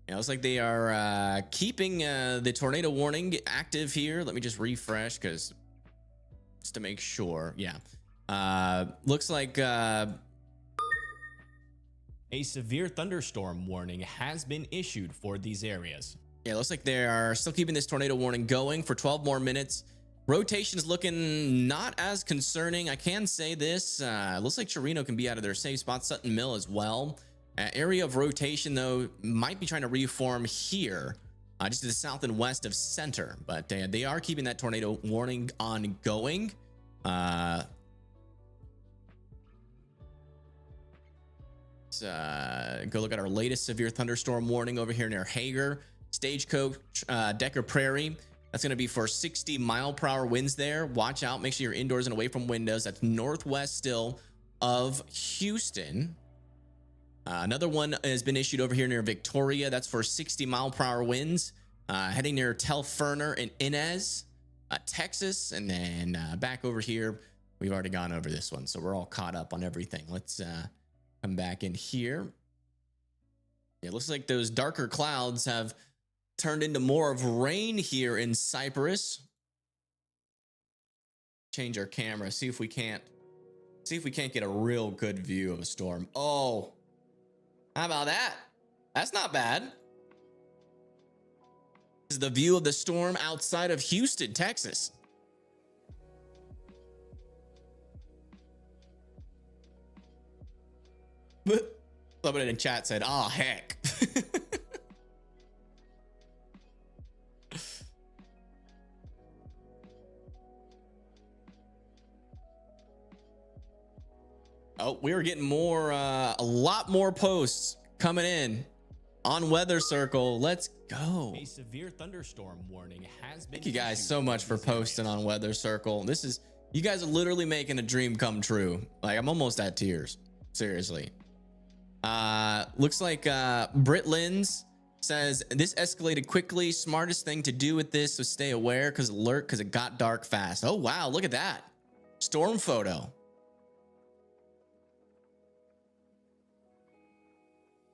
Yeah, it looks like they are keeping the tornado warning active here. Let me just refresh just to make sure. Yeah, looks like a severe thunderstorm warning has been issued for these areas. Yeah, it looks like they are still keeping this tornado warning going for 12 more minutes. Rotation is looking not as concerning. I can say this. Looks like Chirino can be out of their safe spot. Sutton Mill as well. Area of rotation, though, might be trying to reform here, just to the south and west of center. But they are keeping that tornado warning ongoing. Let's go look at our latest severe thunderstorm warning over here near Hager. Stagecoach, Decker Prairie. That's going to be for 60-mile-per-hour winds there. Watch out. Make sure you're indoors and away from windows. That's northwest still of Houston. Another one has been issued over here near Victoria. That's for 60-mile-per-hour winds. Heading near Telferner and Inez, Texas. And then back over here, we've already gone over this one. So we're all caught up on everything. Let's come back in here. It looks like those darker clouds have turned into more of rain here in Cypress. Change our camera. See if we can't get a real good view of a storm. Oh, how about that? That's not bad. This is the view of the storm outside of Houston, Texas. Somebody in chat said, "Oh heck." Oh, we were getting more, a lot more posts coming in on Weather Circle. Let's go. A severe thunderstorm warning has been. Thank you guys so much for posting on Weather Circle. You guys are literally making a dream come true. Like, I'm almost at tears. Seriously. Looks like Britt Lins says this escalated quickly. Smartest thing to do with this was stay aware because it got dark fast. Oh wow, look at that storm photo.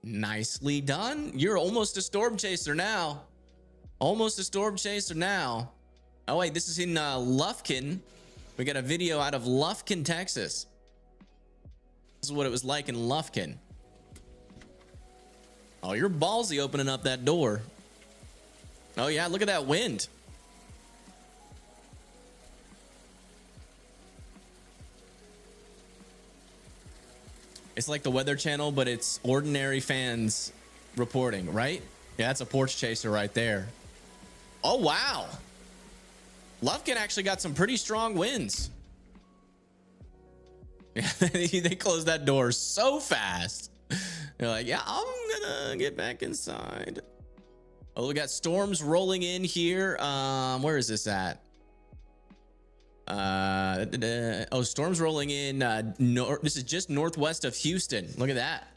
Nicely done. You're almost a storm chaser now. Almost a storm chaser now. Oh wait, this is in Lufkin. We got a video out of Lufkin, Texas. This is what it was like in Lufkin. Oh, you're ballsy opening up that door. Oh yeah, look at that wind. It's like the Weather Channel, but it's ordinary fans reporting, right? Yeah, that's a porch chaser right there. Oh, wow. Lufkin actually got some pretty strong winds. Yeah, they closed that door so fast. They're like, yeah, I'm gonna get back inside. Oh, we got storms rolling in here. Where is this at? Oh, storms rolling in. This is just northwest of Houston. Look at that.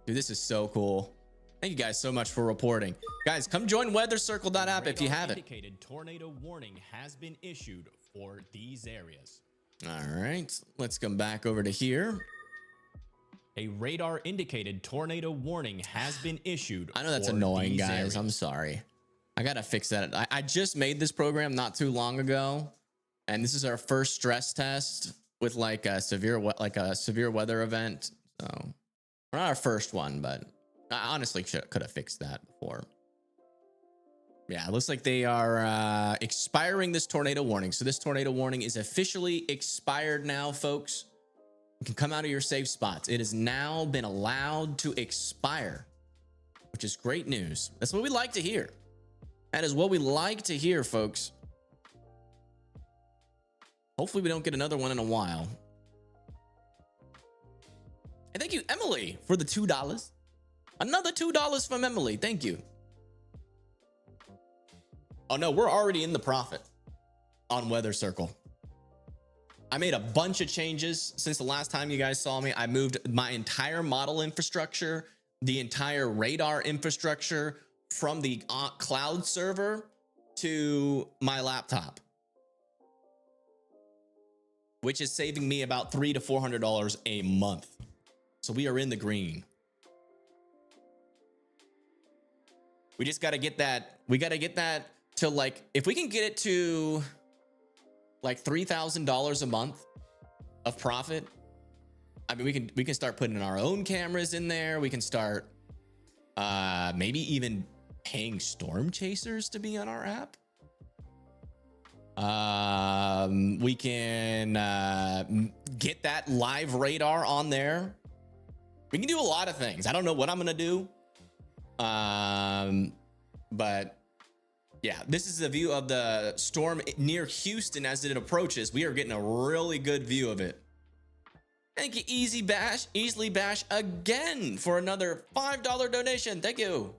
Dude, this is so cool. Thank you guys so much for reporting. Guys, come join weathercircle.app if you Radar haven't. indicated tornado warning has been issued for these areas. All right, let's come back over to here. A radar indicated tornado warning has been issued. I know that's for annoying, these guys. areas. I'm sorry. I gotta fix that. I just made this program not too long ago, and this is our first stress test with like a severe weather event. So, we're not our first one, but I honestly could have fixed that before. Yeah, it looks like they are expiring this tornado warning. So this tornado warning is officially expired now, folks. You can come out of your safe spots. It has now been allowed to expire, which is great news. That's what we like to hear. That is what we like to hear, folks. Hopefully we don't get another one in a while. And thank you, Emily, for the $2. Another $2 from Emily. Thank you. Oh no, we're already in the profit on Weather Circle. I made a bunch of changes since the last time you guys saw me. I moved my entire model infrastructure, the entire radar infrastructure from the cloud server to my laptop, which is saving me about $300 to $400 a month. So we are in the green. We just got to get that. We got to get that to like, if we can get it to like $3,000 a month of profit. I mean, we can start putting our own cameras in there. We can start maybe even paying storm chasers to be on our app. We can get that live radar on there. We can do a lot of things. I don't know what I'm gonna do, but yeah, this is the view of the storm near Houston as it approaches. We are getting a really good view of it. Thank you, Easily Bash again for another $5 donation. Thank you.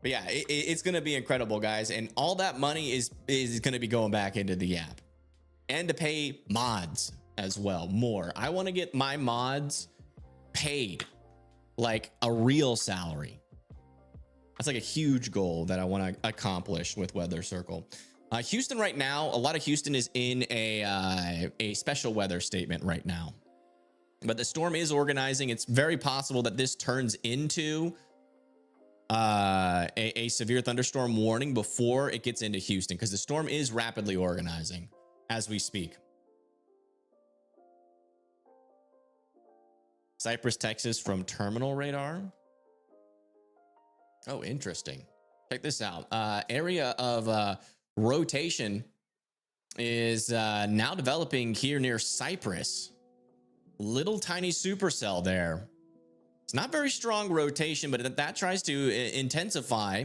But yeah, it's going to be incredible, guys. And all that money is going to be going back into the app and to pay mods as well. More. I want to get my mods paid like a real salary. That's like a huge goal that I want to accomplish with Weather Circle. Houston right now, a lot of Houston is in a special weather statement right now, but the storm is organizing. It's very possible that this turns into a severe thunderstorm warning before it gets into Houston, because the storm is rapidly organizing as we speak. Cypress, Texas from terminal radar. Oh, interesting. Check this out. Area of rotation is now developing here near Cypress. Little tiny supercell there. It's not very strong rotation, but that tries to intensify,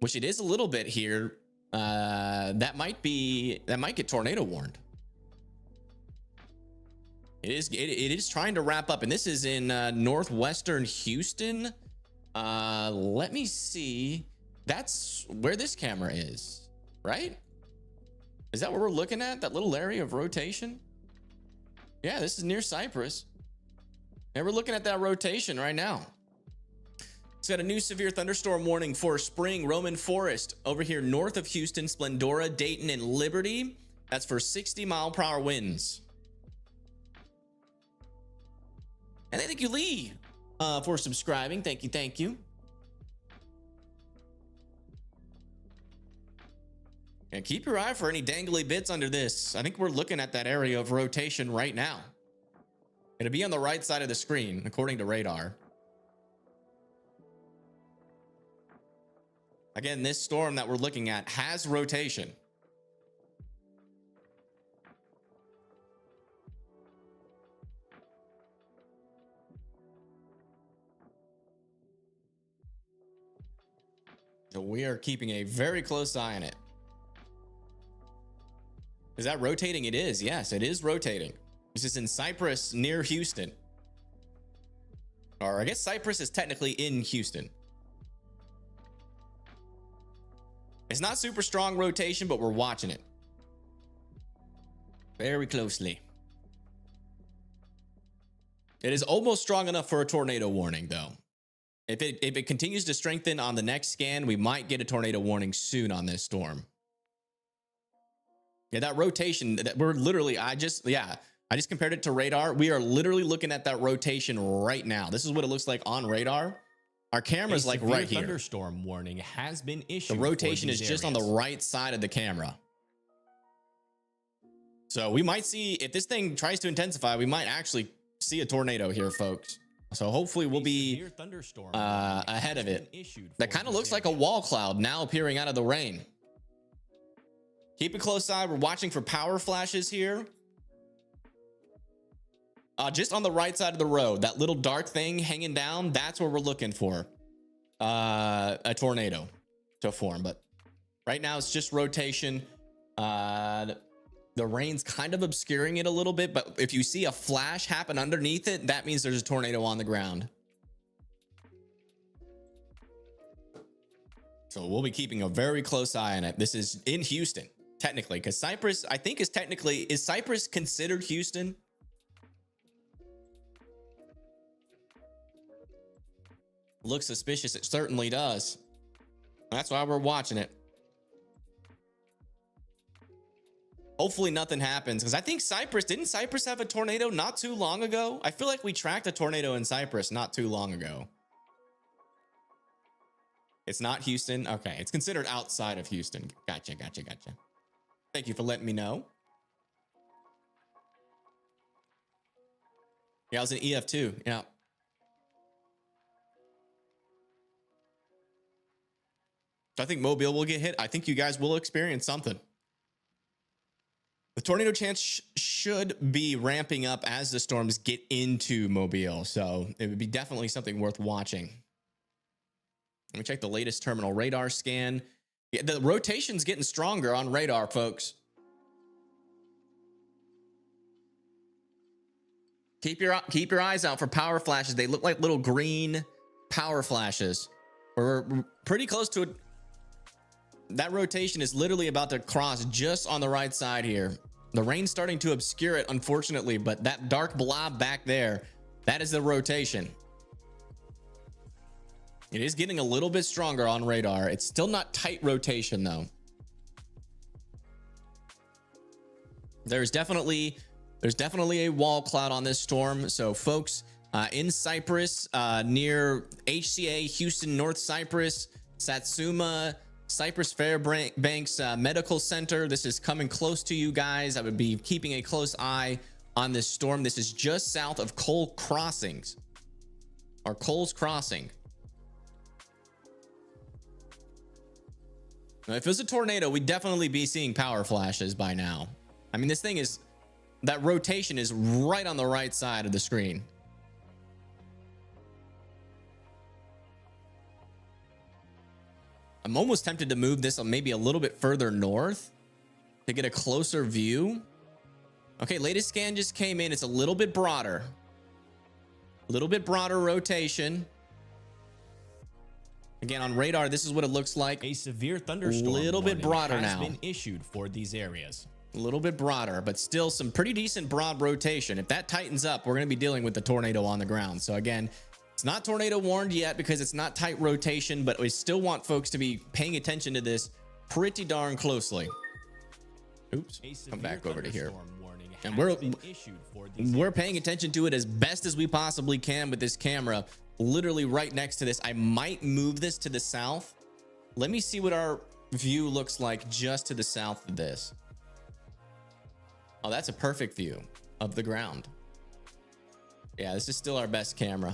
which it is a little bit here. That might get tornado warned. It is trying to wrap up, and this is in northwestern Houston. Let me see. That's where this camera is, right? Is that what we're looking at? That little area of rotation? Yeah, this is near Cypress. And we're looking at that rotation right now. It's got a new severe thunderstorm warning for Spring, Roman Forest over here north of Houston, Splendora, Dayton, and Liberty. That's for 60-mile-per-hour winds. And thank you, Lee, for subscribing. Thank you, thank you. And keep your eye for any dangly bits under this. I think we're looking at that area of rotation right now. It'll be on the right side of the screen, according to radar. Again, this storm that we're looking at has rotation. So we are keeping a very close eye on it. Is that rotating? It is. Yes, it is rotating. This is in Cypress near Houston. Or I guess Cypress is technically in Houston. It's not super strong rotation, but we're watching it very closely. It is almost strong enough for a tornado warning, though. If it continues to strengthen on the next scan, we might get a tornado warning soon on this storm. Yeah, that rotation that we're literally, I just compared it to radar. We are literally looking at that rotation right now. This is what it looks like on radar. Our camera's like right here. Thunderstorm warning has been issued. The rotation is just on the right side of the camera. So we might see, if this thing tries to intensify, we might actually see a tornado here, folks. So hopefully we'll be ahead of it. That kind of looks like a wall cloud now appearing out of the rain. Keep a close eye. We're watching for power flashes here. Just on the right side of the road, that little dark thing hanging down, that's where we're looking for a tornado to form. But right now it's just rotation. The rain's kind of obscuring it a little bit, but if you see a flash happen underneath it, that means there's a tornado on the ground. So we'll be keeping a very close eye on it. This is in Houston, technically, because Cypress, I think, is Cypress considered Houston? Looks suspicious. It certainly does. That's why we're watching it. Hopefully nothing happens, because I think didn't Cypress have a tornado not too long ago? I feel like we tracked a tornado in Cypress not too long ago. It's not Houston. Okay, it's considered outside of Houston. Gotcha. Thank you for letting me know. Yeah, I was in EF2. Yeah. I think Mobile will get hit. I think you guys will experience something. The tornado chance should be ramping up as the storms get into Mobile, so it would be definitely something worth watching. Let me check the latest terminal radar scan. Yeah, the rotation's getting stronger on radar, folks. Keep your eyes out for power flashes. They look like little green power flashes. We're pretty close to it. That rotation is literally about to cross just on the right side here. The rain's starting to obscure it, unfortunately, but that dark blob back there, that is the rotation. It is getting a little bit stronger on radar. It's still not tight rotation, though. There's definitely a wall cloud on this storm. So, folks, in Cypress, near HCA, Houston, North Cypress, Satsuma, Cypress Fairbanks Medical Center. This is coming close to you guys. I would be keeping a close eye on this storm. This is just south of Cole's Crossing. Now, if it was a tornado, we'd definitely be seeing power flashes by now. I mean, that rotation is right on the right side of the screen. I'm almost tempted to move this maybe a little bit further north to get a closer view. Okay, latest scan just came in. It's a little bit broader. A little bit broader rotation. Again, on radar, this is what it looks like. A severe thunderstorm a little bit broader has now. Been issued for these areas. A little bit broader, but still some pretty decent broad rotation. If that tightens up, we're going to be dealing with the tornado on the ground. So again, it's not tornado warned yet because it's not tight rotation, but we still want folks to be paying attention to this pretty darn closely. Oops, come back over to here. And we're paying attention to it as best as we possibly can with this camera, literally right next to this. I might move this to the south. Let me see what our view looks like just to the south of this. Oh, that's a perfect view of the ground. Yeah, this is still our best camera.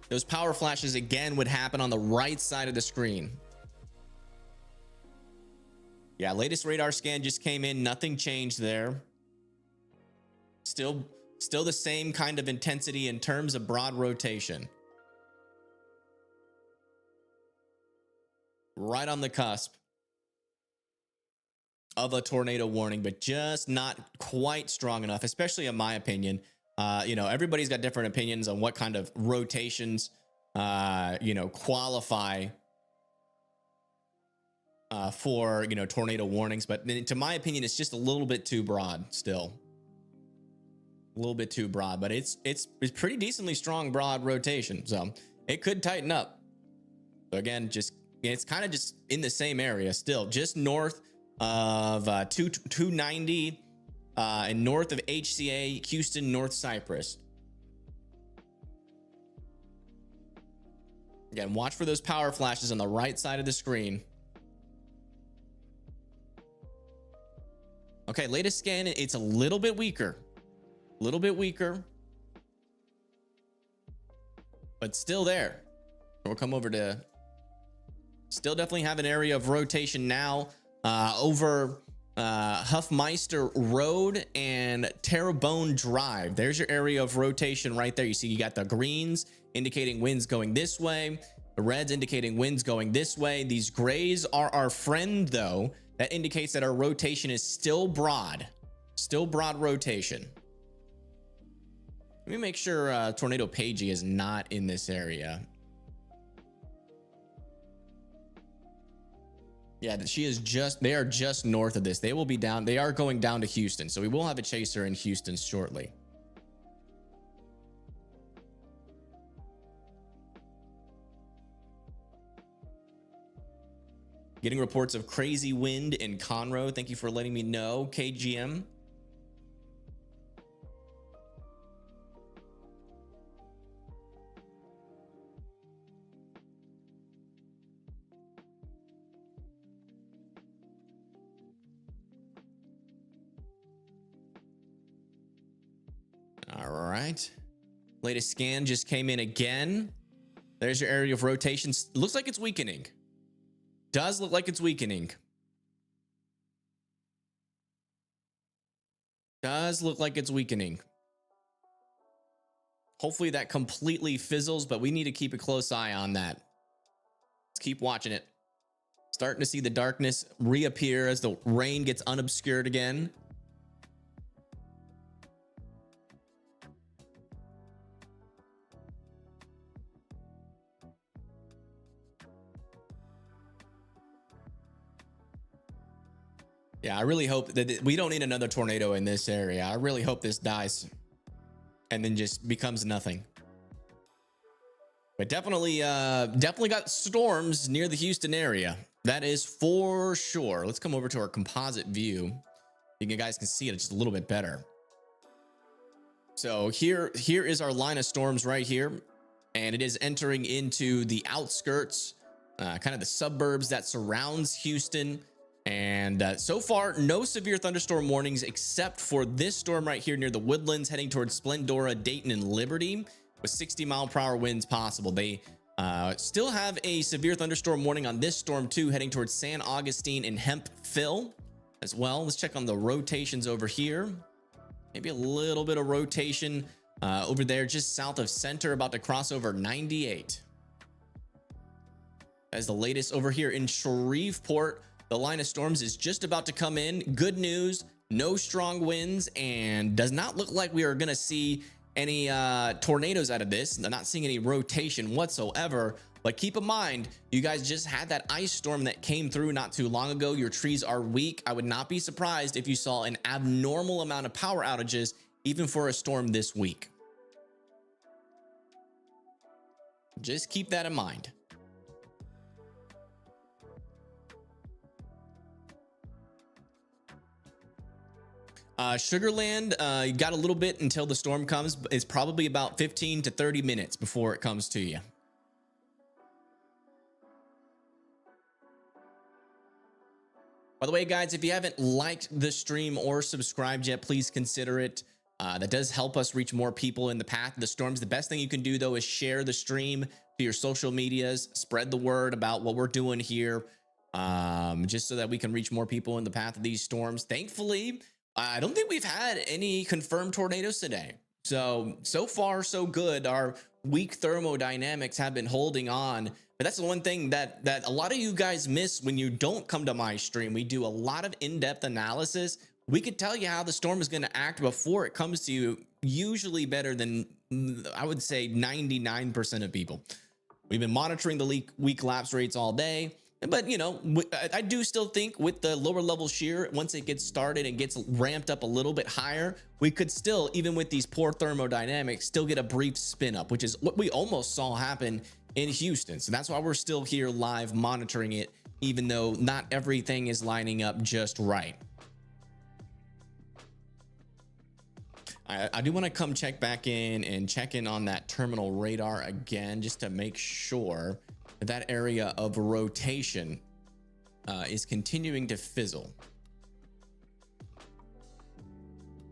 Those power flashes again would happen on the right side of the screen. Yeah, latest radar scan just came in. Nothing changed there. Still the same kind of intensity in terms of broad rotation. Right on the cusp of a tornado warning, but just not quite strong enough, especially in my opinion. Everybody's got different opinions on what kind of rotations, qualify for, tornado warnings. But to my opinion, it's just a little bit too broad still. a little bit too broad, but it's pretty decently strong broad rotation, so it could tighten up. So again, just it's kind of just in the same area still, just north of 290 and north of HCA, Houston, North Cypress. Again, watch for those power flashes on the right side of the screen. Okay, latest scan, it's a little bit weaker. A little bit weaker. But still there. We'll come over to... Still definitely have an area of rotation now over Huffmeister Road and Terrebonne Drive. There's your area of rotation right there. You see you got the greens indicating winds going this way, the reds indicating winds going this way. These grays are our friend though. That indicates that our rotation is still broad rotation. Let me make sure Tornado Pagey is not in this area. Yeah, they are just north of this. They will be down. They are going down to Houston. So we will have a chaser in Houston shortly. Getting reports of crazy wind in Conroe. Thank you for letting me know, KGM. All right. Latest scan just came in again. There's your area of rotation. Looks like it's weakening. Does look like it's weakening. Does look like it's weakening. Hopefully that completely fizzles, but we need to keep a close eye on that. Let's keep watching it. Starting to see the darkness reappear as the rain gets unobscured again. Yeah, I really hope that we don't need another tornado in this area. I really hope this dies and then just becomes nothing. But definitely got storms near the Houston area. That is for sure. Let's come over to our composite view. You guys can see it just a little bit better. So here is our line of storms right here. And it is entering into the outskirts, kind of the suburbs that surrounds Houston. And so far, no severe thunderstorm warnings except for this storm right here near the Woodlands heading towards Splendora, Dayton, and Liberty with 60-mile-per-hour winds possible. They still have a severe thunderstorm warning on this storm too, heading towards San Augustine and Hempville as well. Let's check on the rotations over here. Maybe a little bit of rotation over there just south of center, about to cross over 98. As the latest over here in Shreveport. The line of storms is just about to come in. Good news, no strong winds, and does not look like we are going to see any tornadoes out of this. They're not seeing any rotation whatsoever. But keep in mind, you guys just had that ice storm that came through not too long ago. Your trees are weak. I would not be surprised if you saw an abnormal amount of power outages, even for a storm this week. Just keep that in mind. Sugarland, you got a little bit until the storm comes. It's probably about 15 to 30 minutes before it comes to you. By the way, guys, if you haven't liked the stream or subscribed yet, please consider it. That does help us reach more people in the path of the storms. The best thing you can do, though, is share the stream to your social medias, spread the word about what we're doing here, just so that we can reach more people in the path of these storms. Thankfully, I don't think we've had any confirmed tornadoes today. So far, so good. Our weak thermodynamics have been holding on. But that's the one thing that a lot of you guys miss when you don't come to my stream. We do a lot of in-depth analysis. We could tell you how the storm is going to act before it comes to you, usually better than, I would say, 99% of people. We've been monitoring the weak lapse rates all day. But you know, I do still think with the lower level shear, once it gets started and gets ramped up a little bit higher, we could still, even with these poor thermodynamics, still get a brief spin up, which is what we almost saw happen in Houston. So that's why we're still here live monitoring it, even though not everything is lining up just right. I do want to come check back in and check in on that terminal radar again, just to make sure that area of rotation is continuing to fizzle.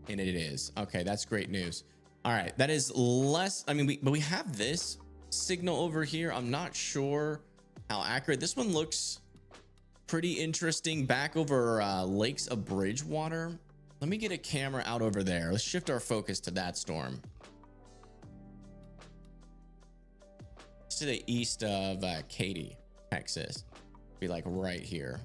And it is. Okay, that's great news. All right, that is less, I mean, but we have this signal over here. I'm not sure how accurate. This one looks pretty interesting back over Lakes of Bridgewater. Let me get a camera out over there. Let's shift our focus to that storm. It's to the east of Katy, Texas. Be like right here.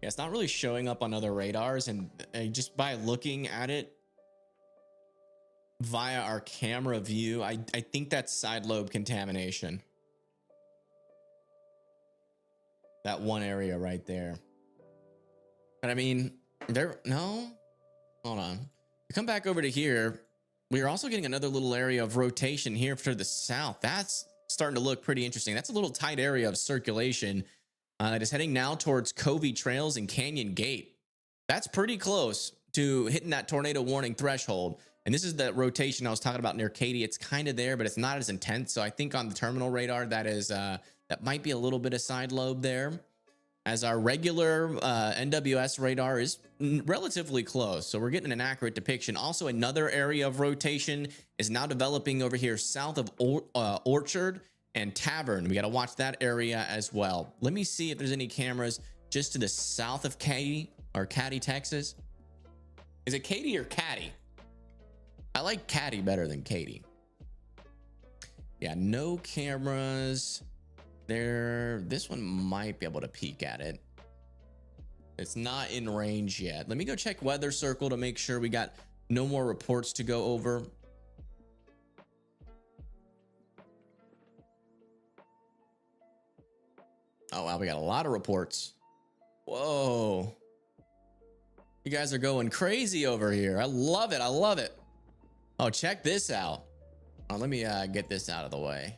Yeah, it's not really showing up on other radars, and just by looking at it via our camera view, I think that's side lobe contamination. That one area right there. But I mean, no, hold on. We come back over to here. We are also getting another little area of rotation here to the south. That's starting to look pretty interesting. That's a little tight area of circulation. That is heading now towards Covey Trails and Canyon Gate. That's pretty close to hitting that tornado warning threshold. And this is the rotation I was talking about near Katy. It's kind of there, but it's not as intense. So I think on the terminal radar, that is that might be a little bit of side lobe there. As our regular NWS radar is relatively close. So we're getting an accurate depiction. Also, another area of rotation is now developing over here south of Orchard and Tavern. We got to watch that area as well. Let me see if there's any cameras just to the south of Katy or Katy, Texas. Is it Katy or Katy? I like Katy better than Katy. Yeah, no cameras there. This one might be able to peek at it. It's not in range yet. Let me go check Weather Circle to make sure we got no more reports to go over. Oh, wow, we got a lot of reports. Whoa. You guys are going crazy over here. I love it. I love it. Oh, check this out. Oh, let me get this out of the way.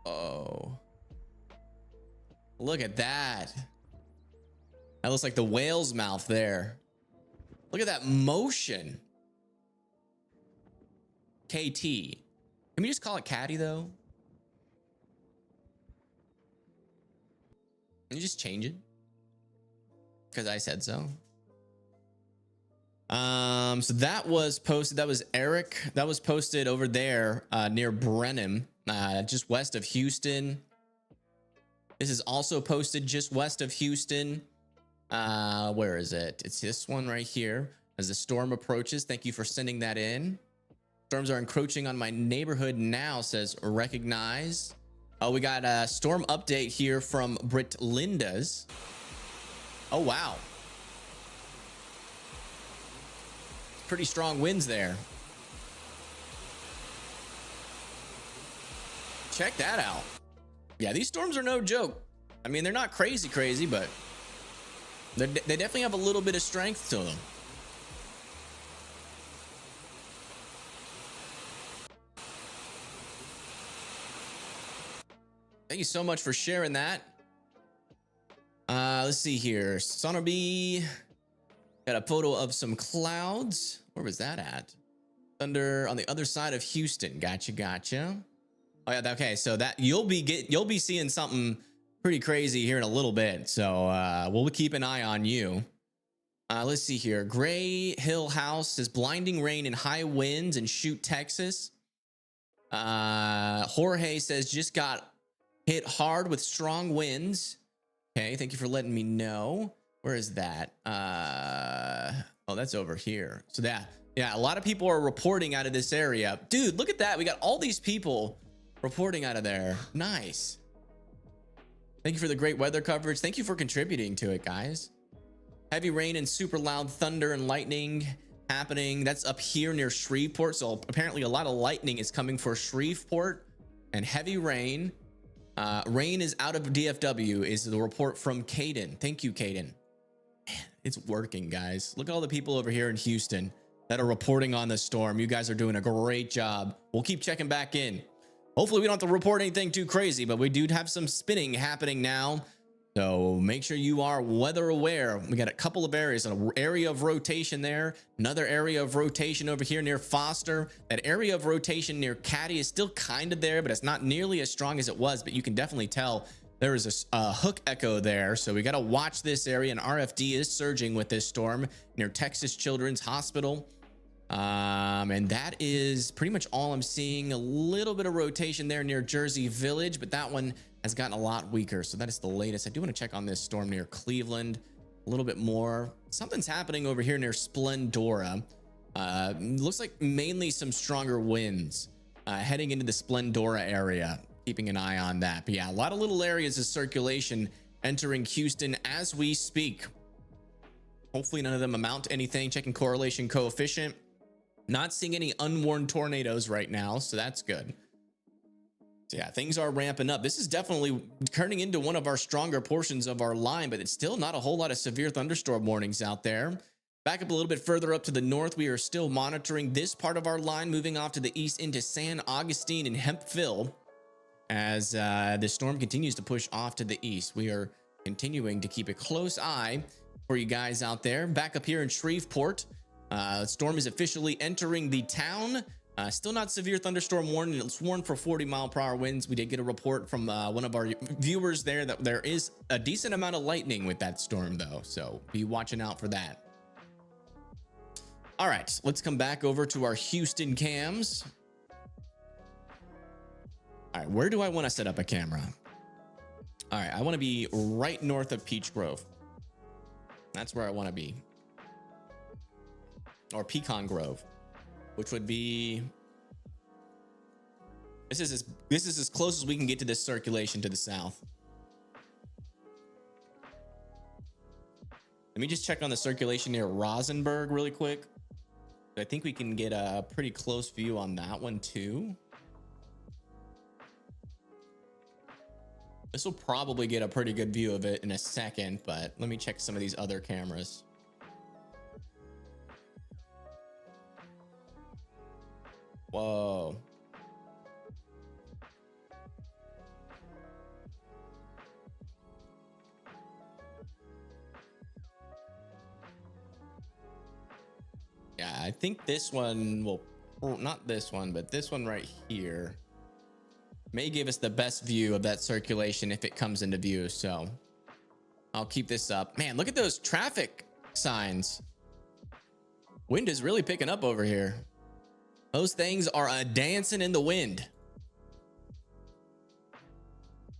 Oh. Look at that. That looks like the whale's mouth there. Look at that motion. KT. Can we just call it Caddy though? Can you just change it? Because I said so. So that was posted. That was Eric. That was posted over there near Brenham, just west of Houston. This is also posted just west of Houston. Where is it? It's this one right here. As the storm approaches, thank you for sending that in. Storms are encroaching on my neighborhood now, says recognize. Oh, we got a storm update here from Britt Linda's. Oh, wow. Pretty strong winds there. Check that out. Yeah, these storms are no joke. I mean, they're not crazy, but they definitely have a little bit of strength to them. Thank you so much for sharing that. Let's see here. Sonorbee got a photo of some clouds. Where was that at? Thunder on the other side of Houston. Gotcha. Oh yeah, okay. So that you'll be seeing something pretty crazy here in a little bit. So we'll keep an eye on you. Let's see here. Gray Hill House says blinding rain and high winds in Chute, Texas. Jorge says just got hit hard with strong winds. Okay, thank you for letting me know. Where is that? Oh, that's over here. So that Yeah, a lot of people are reporting out of this area. Dude, look at that. We got all these people reporting out of there. Nice. Thank you for the great weather coverage. Thank you for contributing to it, guys. Heavy rain and super loud thunder and lightning happening. That's up here near Shreveport. So apparently a lot of lightning is coming for Shreveport, and heavy rain. Rain is out of DFW is the report from Caden. Thank you, Caden. Man, it's working, guys. Look at all the people over here in Houston that are reporting on the storm. You guys are doing a great job. We'll keep checking back in. Hopefully we don't have to report anything too crazy, but we do have some spinning happening now. So make sure you are weather aware. We got a couple of areas, an area of rotation there, another area of rotation over here near Foster. That area of rotation near Caddy is still kind of there, but it's not nearly as strong as it was, but you can definitely tell there is a hook echo there. So we got to watch this area, and RFD is surging with this storm near Texas Children's Hospital. And that is pretty much all I'm seeing. A little bit of rotation there near Jersey Village, but that one has gotten a lot weaker. So that is the latest. I do want to check on this storm near Cleveland a little bit more. Something's happening over here near Splendora. Looks like mainly some stronger winds heading into the Splendora area. Keeping an eye on that. But yeah, a lot of little areas of circulation entering Houston as we speak. Hopefully none of them amount to anything. Checking correlation coefficient. Not seeing any unwarned tornadoes right now, so that's good. So yeah, things are ramping up. This is definitely turning into one of our stronger portions of our line, but it's still not a whole lot of severe thunderstorm warnings out there. Back up a little bit further up to the north, we are still monitoring this part of our line, moving off to the east into San Augustine and Hempville. As the storm continues to push off to the east, we are continuing to keep a close eye for you guys out there. Back up here in Shreveport, storm is officially entering the town. Still not severe thunderstorm warning. It's warned for 40-mile-per-hour winds. We did get a report from one of our viewers there that there is a decent amount of lightning with that storm, though. So be watching out for that. All right, let's come back over to our Houston cams. All right, where do I want to set up a camera? All right, I want to be right north of Peach Grove. That's where I want to be. Or Pecan Grove, which would be, this is as close as we can get to this circulation to the south. Let me just check on the circulation near Rosenberg really quick. I think we can get a pretty close view on that one too. This will probably get a pretty good view of it in a second, but let me check some of these other cameras. Whoa. Yeah, I think this one will, not this one, but this one right here may give us the best view of that circulation if it comes into view. So I'll keep this up. Man, look at those traffic signs. Wind is really picking up over here. Those things are dancing in the wind.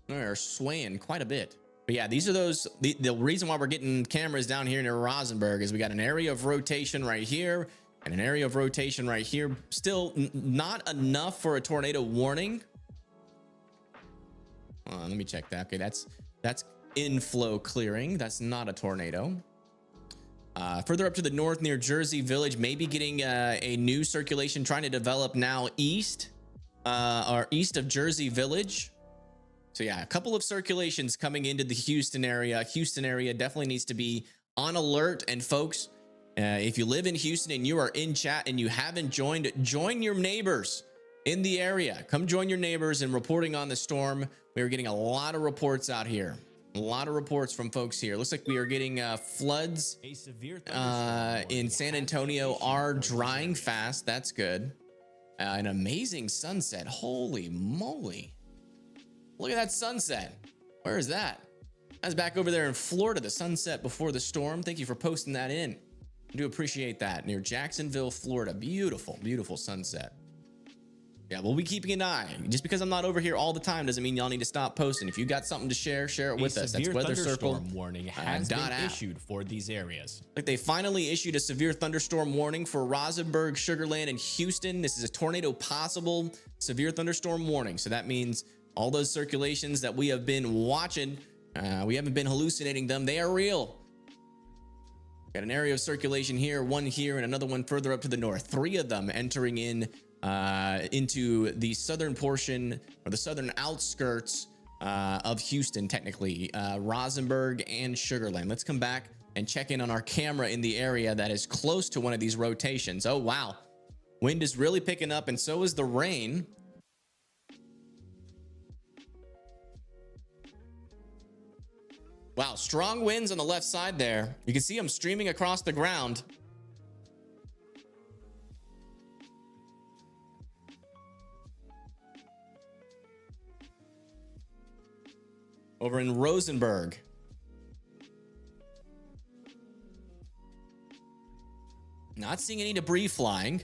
They're swaying quite a bit. But yeah, these are those, the reason why we're getting cameras down here near Rosenberg is we got an area of rotation right here and an area of rotation right here. Still not enough for a tornado warning. Let me check that. Okay, that's inflow clearing. That's not a tornado. Further up to the north near Jersey Village, maybe getting a new circulation trying to develop now east or east of Jersey Village. So yeah, a couple of circulations coming into the Houston area. Houston area definitely needs to be on alert. And folks, if you live in Houston and you are in chat and you haven't joined, join your neighbors in the area. Come join your neighbors in reporting on the storm. We are getting a lot of reports out here. A lot of reports from folks here. Looks like we are getting floods in San Antonio are drying fast. That's good. An amazing sunset. Holy moly. Look at that sunset. Where is that? That's back over there in Florida, the sunset before the storm. Thank you for posting that in. I do appreciate that. Near Jacksonville, Florida. Beautiful, beautiful sunset. Yeah, we'll be keeping an eye. Just because I'm not over here all the time doesn't mean y'all need to stop posting. If you got something to share, share it with us. That's Weather Circle warning has been issued for these areas. Like they finally issued a severe thunderstorm warning for Rosenberg, Sugar Land, and Houston. This is a tornado possible severe thunderstorm warning. So that means all those circulations that we have been watching, we haven't been hallucinating them. They are real. Got an area of circulation here, one here, and another one further up to the north. 3 of them entering in into the southern portion or the southern outskirts of Houston, technically, Rosenberg and Sugar Land. Let's come back and check in on our camera in the area that is close to one of these rotations. Oh, wow. Wind is really picking up, and so is the rain. Wow, strong winds on the left side there. You can see them streaming across the ground. Over in Rosenberg. Not seeing any debris flying.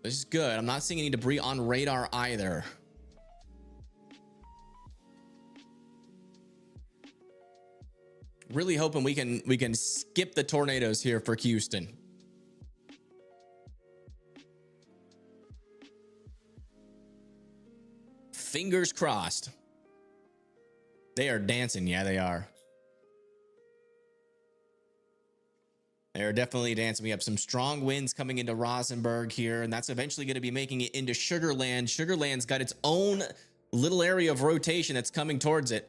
This is good. I'm not seeing any debris on radar either. Really hoping we can skip the tornadoes here for Houston. Fingers crossed. They are dancing. Yeah, they are. They are definitely dancing. We have some strong winds coming into Rosenberg here, and that's eventually going to be making it into Sugar Land. Sugar Land's got its own little area of rotation that's coming towards it.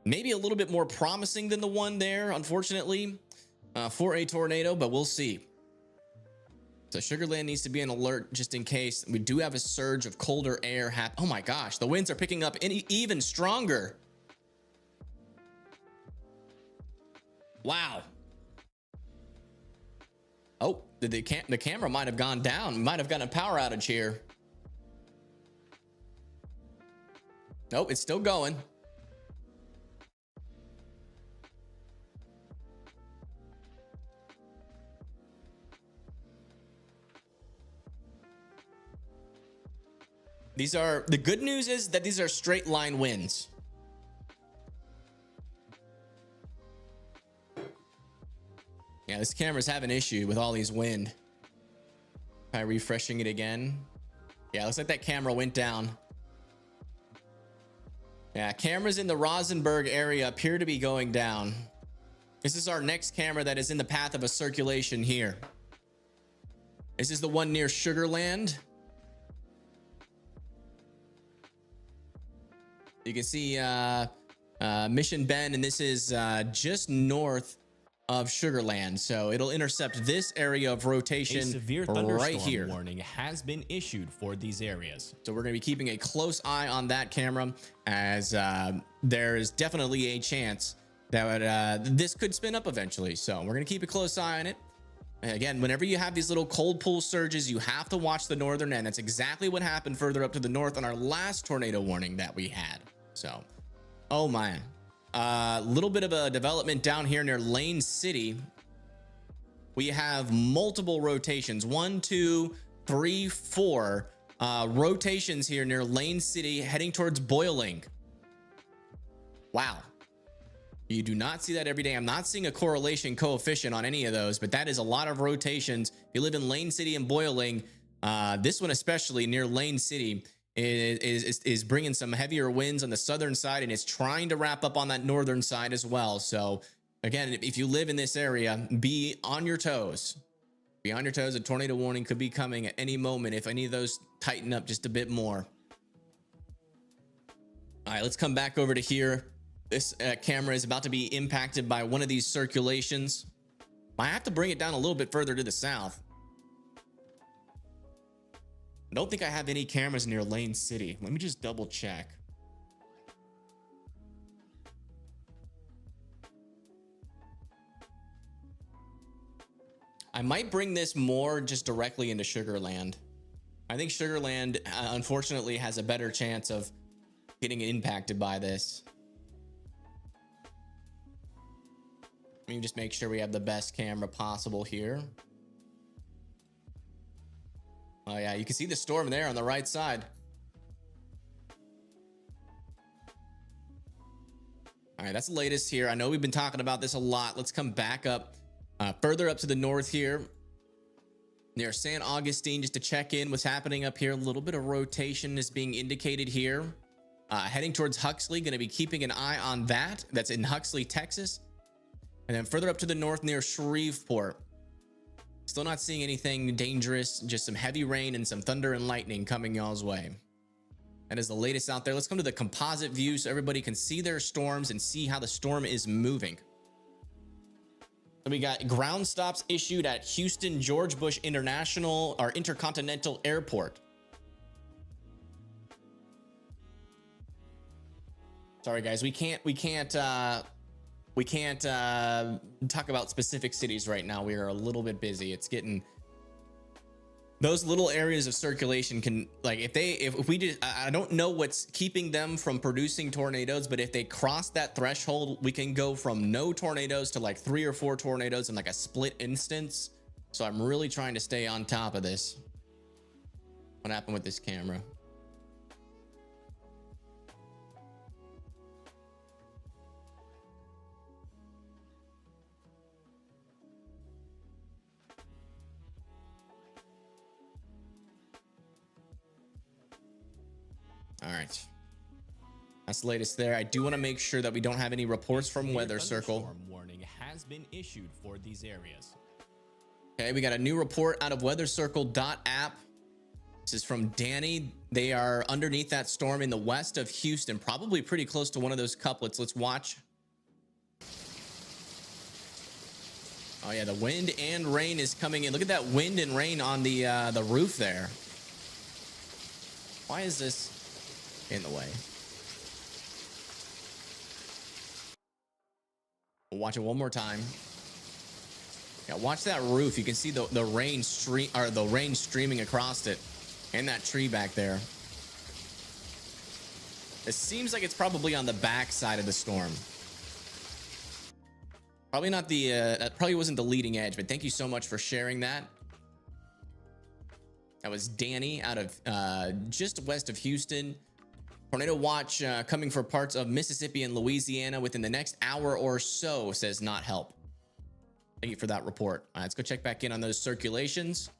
Maybe a little bit more promising than the one there, unfortunately, for a tornado, but we'll see. So Sugar Land needs to be on alert just in case. We do have a surge of colder air. Oh my gosh, the winds are picking up even stronger. Wow. Oh, the camera might have gone down. Might have gotten a power outage here. Nope, it's still going. The good news is that these are straight line winds. Yeah, this camera's having an issue with all these wind. Try refreshing it again. Yeah, looks like that camera went down. Yeah, cameras in the Rosenberg area appear to be going down. This is our next camera that is in the path of a circulation here. This is the one near Sugar Land. You can see Mission Bend, and this is just north of Sugar Land. So it'll intercept this area of rotation A severe thunderstorm right here. warning has been issued for these areas. So we're going to be keeping a close eye on that camera, as there is definitely a chance that this could spin up eventually. So we're going to keep a close eye on it. And again, whenever you have these little cold pool surges, you have to watch the northern end. That's exactly what happened further up to the north on our last tornado warning that we had. So, oh man, little bit of a development down here near Lane City. We have multiple rotations, 1, 2, 3, 4 rotations here near Lane City, heading towards Boiling. Wow, you do not see that every day. I'm not seeing a correlation coefficient on any of those, but that is a lot of rotations. If you live in Lane City and Boiling, this one especially near Lane City is bringing some heavier winds on the southern side, and it's trying to wrap up on that northern side as well. So again, if you live in this area, be on your toes. Be on your toes. A tornado warning could be coming at any moment if any of those tighten up just a bit more. All right, let's come back over to here. This camera is about to be impacted by one of these circulations. I have to bring it down a little bit further to the south. I don't think I have any cameras near Lane City. Let me just double check. I might bring this more just directly into Sugar Land. I think Sugar Land, unfortunately, has a better chance of getting impacted by this. Let me just make sure we have the best camera possible here. Oh yeah, you can see the storm there on the right side. All right, that's the latest here. I know we've been talking about this a lot. Let's come back up, further up to the north here, near San Augustine, just to check in what's happening up here. A little bit of rotation is being indicated here. Heading towards Huxley, going to be keeping an eye on that. That's in Huxley, Texas. And then further up to the north near Shreveport. Still not seeing anything dangerous, just some heavy rain and some thunder and lightning coming y'all's way. That is the latest out there. Let's come to the composite view so everybody can see their storms and see how the storm is moving. So we got ground stops issued at Houston George Bush International or Intercontinental Airport. Sorry guys, we can't talk about specific cities right now. We are a little bit busy. It's getting, those little areas of circulation can, like, if we just, I don't know what's keeping them from producing tornadoes, but if they cross that threshold, we can go from no tornadoes to like 3 or 4 tornadoes in like a split instance. So I'm really trying to stay on top of this. What happened with this camera? All right, that's the latest there. I do want to make sure that we don't have any reports from Weather Circle. Thunderstorm warning has been issued for these areas. Okay, we got a new report out of weathercircle.app. This is from Danny. They are underneath that storm in the west of Houston, probably pretty close to one of those couplets. Let's watch. Oh yeah, the wind and rain is coming in. Look at that wind and rain on the roof there. Why is this in the way? We'll watch it one more time. Yeah, watch that roof. You can see the rain streaming across it, and that tree back there. It seems like it's probably on the back side of the storm. Probably not the that probably wasn't the leading edge, but thank you so much for sharing that. That was Danny out of just west of Houston. Tornado watch coming for parts of Mississippi and Louisiana within the next hour or so, says not help. Thank you for that report. All right, let's go check back in on those circulations.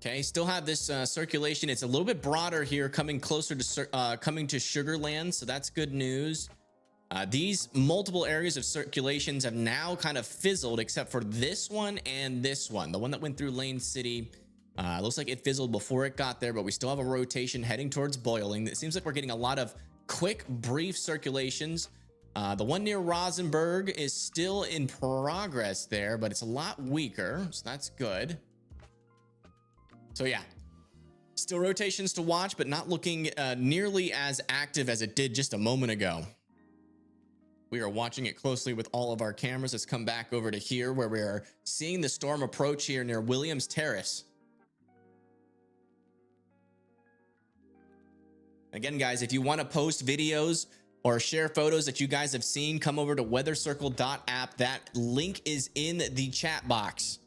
Okay, still have this circulation. It's a little bit broader here, coming closer to coming to Sugar Land, so that's good news. These multiple areas of circulations have now kind of fizzled, except for this one and this one. The one that went through Lane City, looks like it fizzled before it got there, but we still have a rotation heading towards Boiling. It seems like we're getting a lot of quick, brief circulations. The one near Rosenberg is still in progress there, but it's a lot weaker, so that's good. So yeah, still rotations to watch, but not looking nearly as active as it did just a moment ago. We are watching it closely with all of our cameras. Let's come back over to here where we are seeing the storm approach here near Williams Terrace. Again, guys, if you want to post videos or share photos that you guys have seen, come over to weathercircle.app. That link is in the chat box.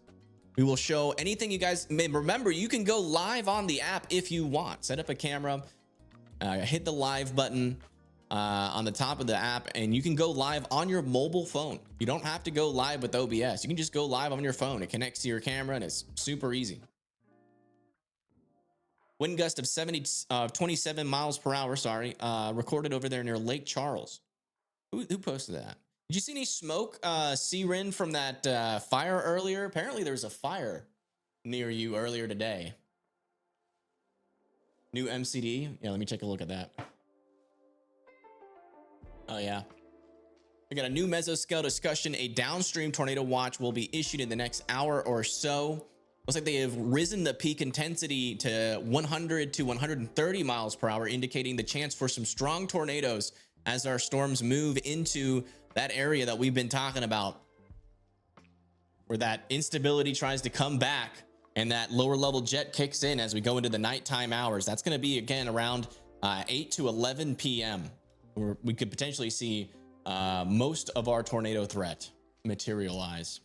We will show anything you guys may remember. You can go live on the app if you want. Set up a camera, hit the live button on the top of the app, and you can go live on your mobile phone. You don't have to go live with OBS. You can just go live on your phone. It connects to your camera, and it's super easy. Wind gust of 27 miles per hour, recorded over there near Lake Charles. Who posted that? Did you see any smoke, Siren, from that fire earlier? Apparently there was a fire near you earlier today. New MCD? Yeah, let me take a look at that. Oh, yeah. We got a new mesoscale discussion. A downstream tornado watch will be issued in the next hour or so. Looks like they have risen the peak intensity to 100 to 130 miles per hour, indicating the chance for some strong tornadoes as our storms move into that area that we've been talking about, where that instability tries to come back and that lower level jet kicks in as we go into the nighttime hours. That's going to be, again, around 8 to 11 p.m. where we could potentially see most of our tornado threat materialize.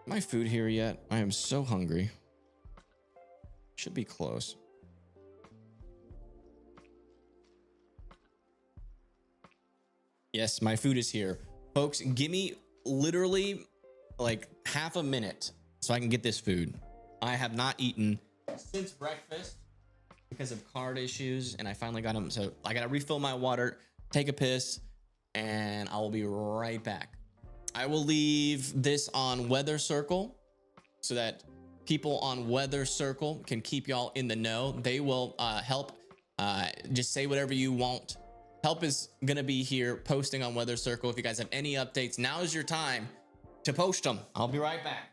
My food here yet? I am so hungry. Should be close. Yes, my food is here. Folks, give me literally like half a minute so I can get this food. I have not eaten since breakfast because of card issues, and I finally got them. So I gotta refill my water, take a piss, and I will be right back. I will leave this on Weather Circle so that people on Weather Circle can keep y'all in the know. They will help. Just say whatever you want. Help is gonna be here posting on Weather Circle. If you guys have any updates, now is your time to post them. I'll be right back.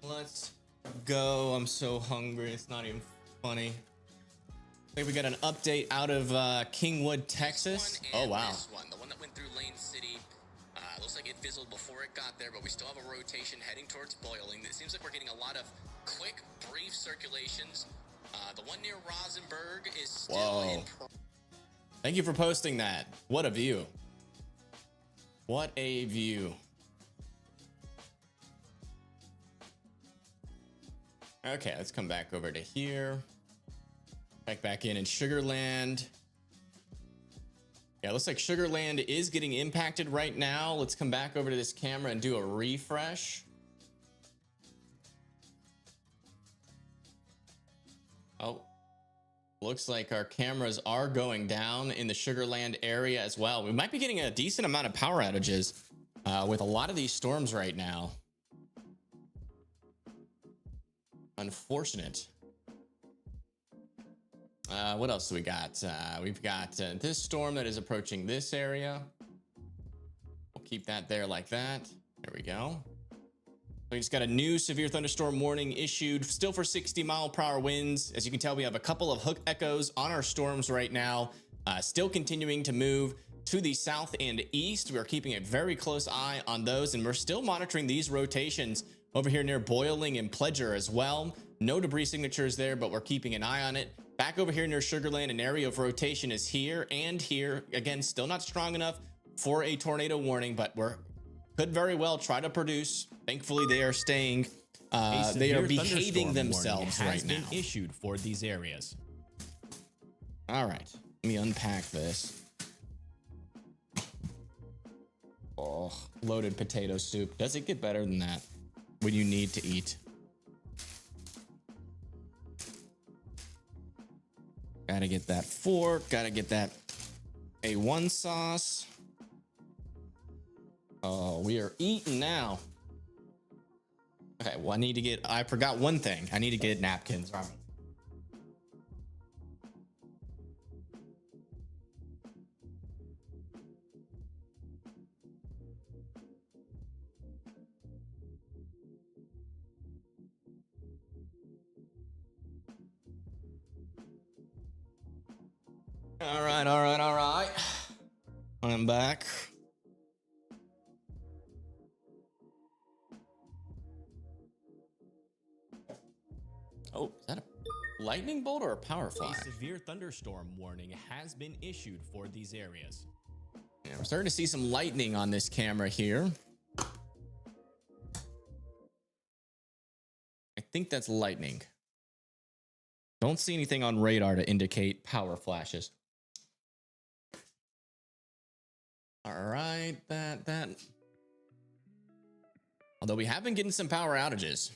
Let's go. I'm so hungry. It's not even funny. I think we got an update out of Kingwood, Texas. Oh, wow. This one, the one that went through Lane City. Looks like it fizzled before it got there, but we still have a rotation heading towards Boiling. It seems like we're getting a lot of quick, brief circulations. The one near Rosenberg is still in. Thank you for posting that. What a view. What a view. Okay, let's come back over to here. Back in Sugarland. Yeah, it looks like Sugarland is getting impacted right now. Let's come back over to this camera and do a refresh. Oh, looks like our cameras are going down in the Sugarland area as well. We might be getting a decent amount of power outages with a lot of these storms right now. Unfortunate. What else do we got? We've got this storm that is approaching this area. We'll keep that there like that. There we go. We just got a new severe thunderstorm warning issued, still for 60-mile-per-hour winds. As you can tell, we have a couple of hook echoes on our storms right now, still continuing to move to the south and east. We're keeping a very close eye on those, and we're still monitoring these rotations over here near Boiling and Pledger as well. No debris signatures there, but we're keeping an eye on it. Back over here near Sugarland, an area of rotation is here and here. Again, still not strong enough for a tornado warning, but could very well try to produce. Thankfully, they are staying. They are behaving themselves right now. Has been issued for these areas. All right, let me unpack this. Oh, loaded potato soup. Does it get better than that? when you need to eat. Gotta get that fork, gotta get that A1 sauce. Oh, we are eating now. Okay, well, I forgot one thing. I need to get napkins. All right. I'm back. Oh, is that a lightning bolt or a power fly? A severe thunderstorm warning has been issued for these areas. Yeah, we're starting to see some lightning on this camera here. I think that's lightning. Don't see anything on radar to indicate power flashes. All right, that. Although we have been getting some power outages.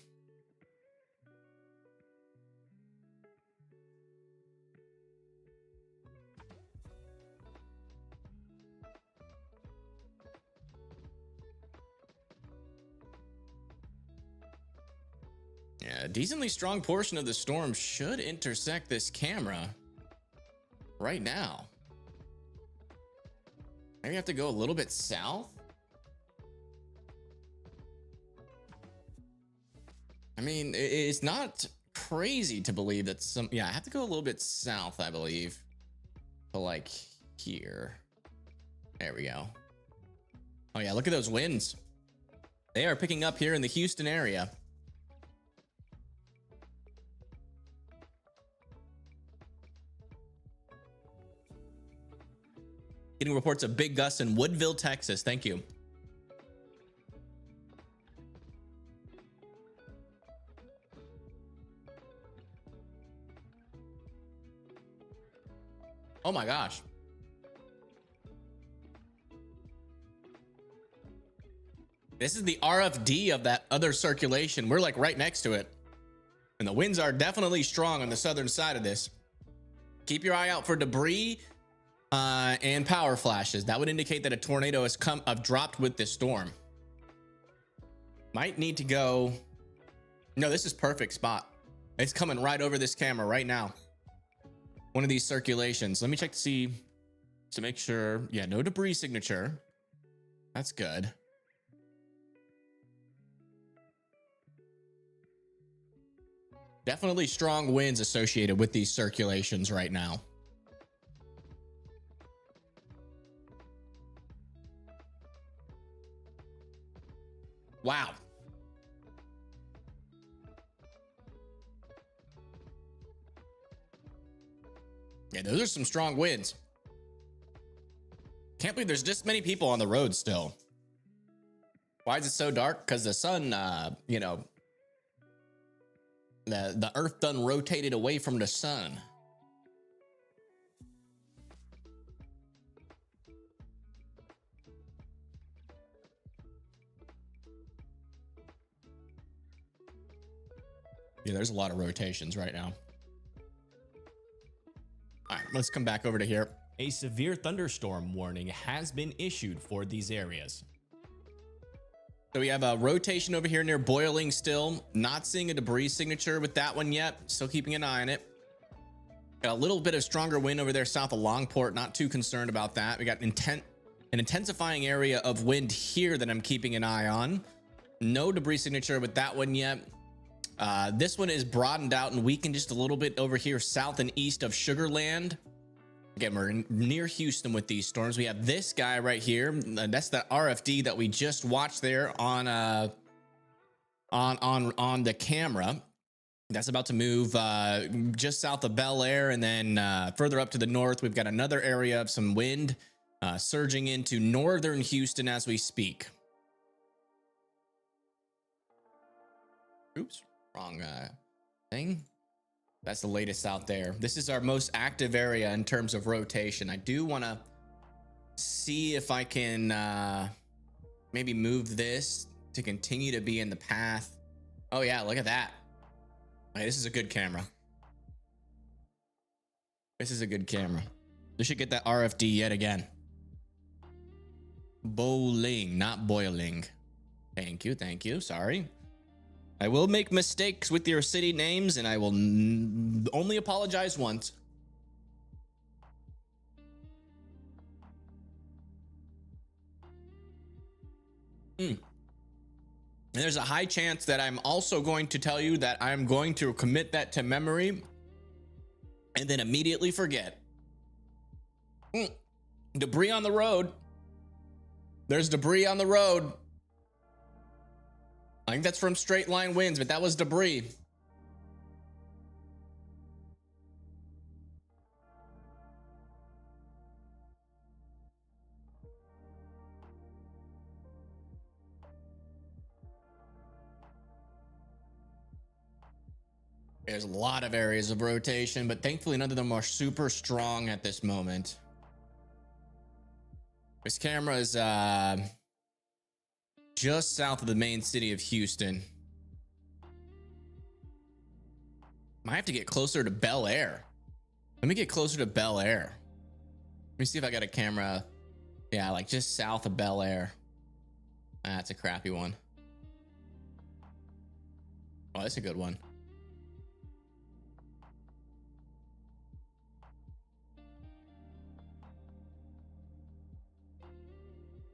Yeah, a decently strong portion of the storm should intersect this camera right now. Maybe have to go a little bit south. I mean, it's not crazy to believe that I have to go a little bit south, I believe, to like here. There we go. Oh yeah, look at those winds. They are picking up here in the Houston area. Getting reports of big gusts in Woodville, Texas. Thank you. Oh my gosh. This is the RFD of that other circulation. We're like right next to it. And the winds are definitely strong on the southern side of this. Keep your eye out for debris and power flashes. That would indicate that a tornado has dropped with this storm. Might need to go. No, this is perfect spot. It's coming right over this camera right now. One of these circulations. Let me check to see, to make sure. Yeah, no debris signature. That's good. Definitely strong winds associated with these circulations right now. Wow. Yeah, those are some strong winds. Can't believe there's this many people on the road still. Why is it so dark? Because the sun, you know, the earth done rotated away from the sun. Yeah, there's a lot of rotations right now. All right, let's come back over to here. A severe thunderstorm warning has been issued for these areas. So we have a rotation over here near Boiling still. Not seeing a debris signature with that one yet. Still keeping an eye on it. Got a little bit of stronger wind over there south of Longport. Not too concerned about that. We got an intensifying area of wind here that I'm keeping an eye on. No debris signature with that one yet. This one is broadened out and weakened just a little bit over here south and east of Sugar Land. Again, we're near Houston with these storms. We have this guy right here. That's the RFD that we just watched there on the camera. That's about to move just south of Bel Air, and then further up to the north, we've got another area of some wind surging into northern Houston as we speak. Oops, wrong thing. That's the latest out there. This is our most active area in terms of rotation. I do want to see if I can maybe move this to continue to be in the path Oh yeah, look at that. Hey, this is a good camera. This is a good camera. We should get that RFD yet again. Bowling, not boiling. Thank you, thank you. Sorry. I will make mistakes with your city names, and I will only apologize once. And there's a high chance that I'm also going to tell you that I'm going to commit that to memory and then immediately forget. Debris on the road. There's debris on the road. I think that's from straight line winds, but that was debris. There's a lot of areas of rotation, but thankfully none of them are super strong at this moment. This camera is just south of the main city of Houston. Might have to get closer to Bel Air. Let me get closer to Bel Air. Let me see if I got a camera. Yeah, like just south of Bel Air. That's a crappy one. Oh, that's a good one.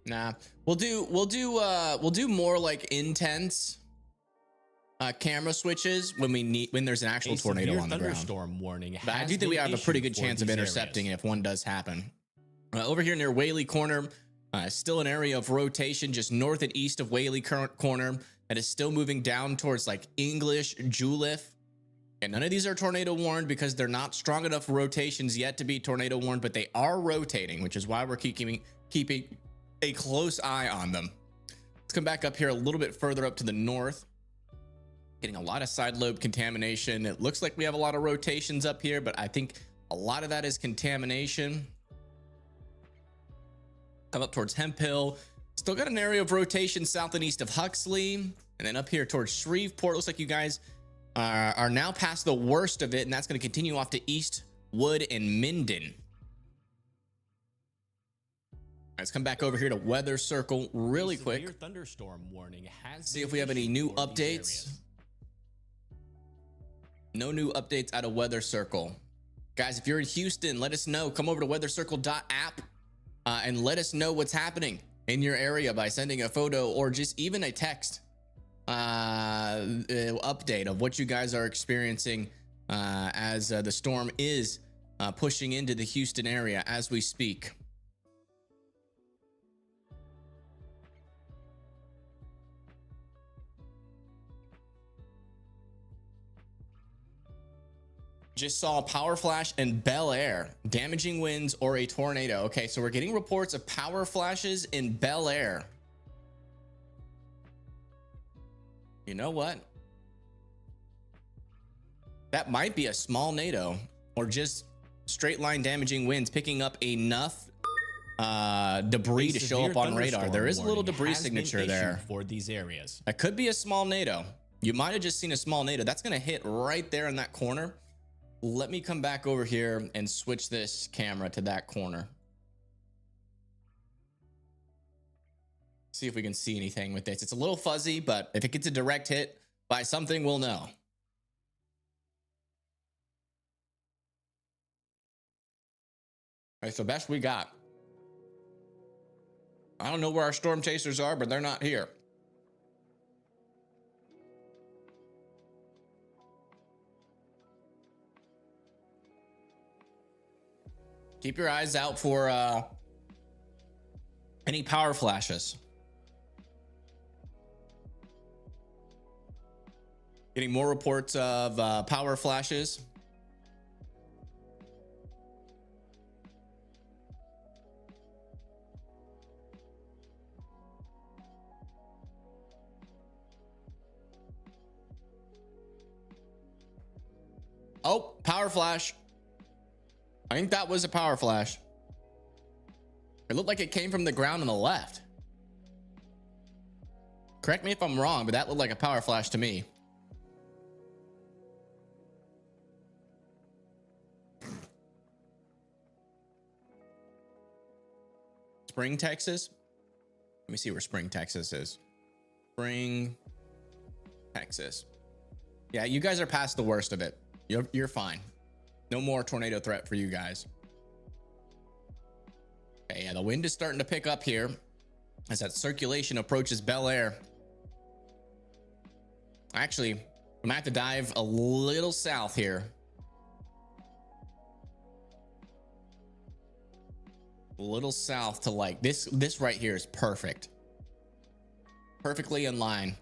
Nah, we'll do more like intense camera switches when there's an actual tornado on the ground. Thunderstorm warning. But I do think we have a pretty good chance of intercepting it if one does happen. Over here near Whaley Corner, still an area of rotation just north and east of Whaley Corner that is still moving down towards like English, Julif. And none of these are tornado warned because they're not strong enough rotations yet to be tornado warned, but they are rotating, which is why we're keeping a close eye on them. Let's come back up here a little bit further up to the north. Getting a lot of side lobe contamination. It looks like we have a lot of rotations up here, but I think a lot of that is contamination. Come up towards Hemp Hill. Still got an area of rotation south and east of Huxley. And then up here towards Shreveport. Looks like you guys are now past the worst of it, and that's going to continue off to Eastwood and Minden. Let's come back over here to Weather Circle really quick. Thunderstorm warning has See if we have any new updates. No new updates out of Weather Circle. Guys, if you're in Houston, let us know. Come over to weathercircle.app and let us know what's happening in your area by sending a photo or just even a text update of what you guys are experiencing as the storm is pushing into the Houston area as we speak. Just saw a power flash in Bel Air, damaging winds or a tornado. Okay, so we're getting reports of power flashes in Bel Air. You know what? That might be a small NATO or just straight line damaging winds picking up enough debris to show up on radar. There is a little debris signature there for these areas. That could be a small NATO. You might have just seen a small NATO. That's going to hit right there in that corner. Let me come back over here and switch this camera to that corner. See if we can see anything with this. It's a little fuzzy, but if it gets a direct hit by something, we'll know. It's the best we got. I don't know where our storm chasers are, but they're not here. Keep your eyes out for any power flashes. Getting more reports of power flashes. Oh, power flash. I think that was a power flash. It looked like it came from the ground on the left. Correct me if I'm wrong, but that looked like a power flash to me. Spring, Texas. Let me see where Spring, Texas is. Spring, Texas. Yeah, you guys are past the worst of it. You're fine. No more tornado threat for you guys. Okay, yeah, the wind is starting to pick up here as that circulation approaches Bel Air. Actually, I'm gonna have to dive a little south here. A little south to like this right here is perfect. Perfectly in line.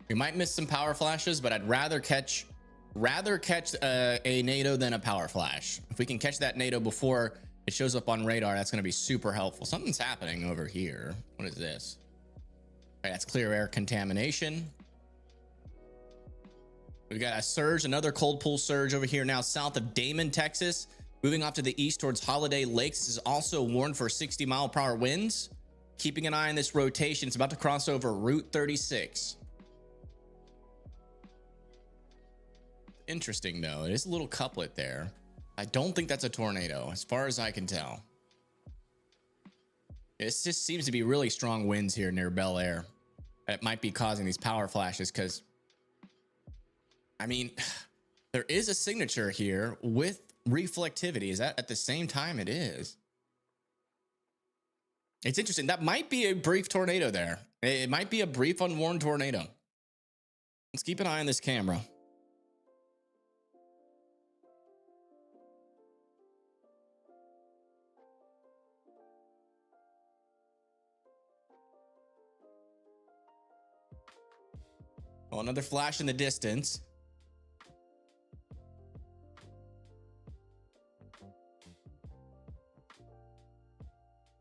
We might miss some power flashes, but I'd rather catch a NATO than a power flash. If we can catch that NATO before it shows up on radar, that's going to be super helpful. Something's happening over here. What is this? All right, that's clear air contamination. We got a surge, another cold pool surge over here now south of Damon, Texas. Moving off to the east towards Holiday Lakes. This is also warned for 60-mile-per-hour winds. Keeping an eye on this rotation. It's about to cross over Route 36. Interesting though, it is a little couplet there. I don't think that's a tornado as far as I can tell. It just seems to be really strong winds here near Bel Air. It might be causing these power flashes because, I mean, there is a signature here with reflectivity. Is that at the same time? It is. It's interesting. That might be a brief tornado there. It might be a brief unwarned tornado. Let's keep an eye on this camera. Well, another flash in the distance.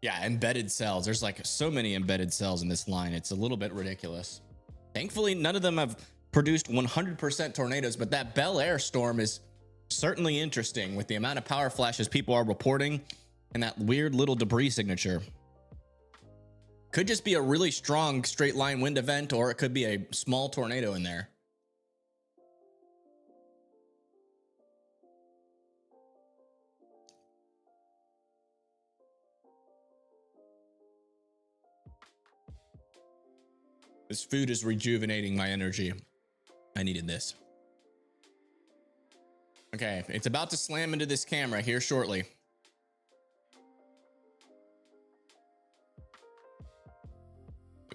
Yeah, embedded cells. There's like so many embedded cells in this line. It's a little bit ridiculous. Thankfully, none of them have produced 100% tornadoes, but that Bel Air storm is certainly interesting with the amount of power flashes people are reporting and that weird little debris signature. Could just be a really strong straight line wind event, or it could be a small tornado in there. This food is rejuvenating my energy. I needed this. Okay, it's about to slam into this camera here shortly.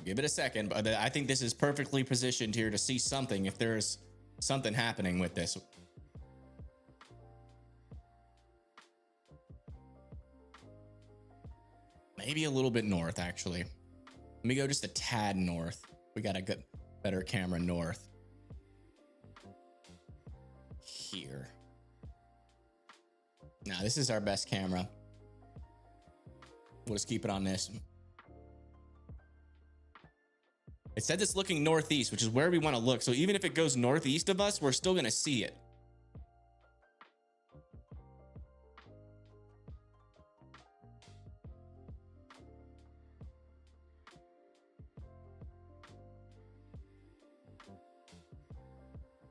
Give it a second, but I think this is perfectly positioned here to see something if there's something happening with this. Maybe a little bit north, actually. Let me go just a tad north. We got a good, better camera north. Here. Now, this is our best camera. We'll just keep it on this. It says it's looking northeast, which is where we want to look. So even if it goes northeast of us, we're still going to see it.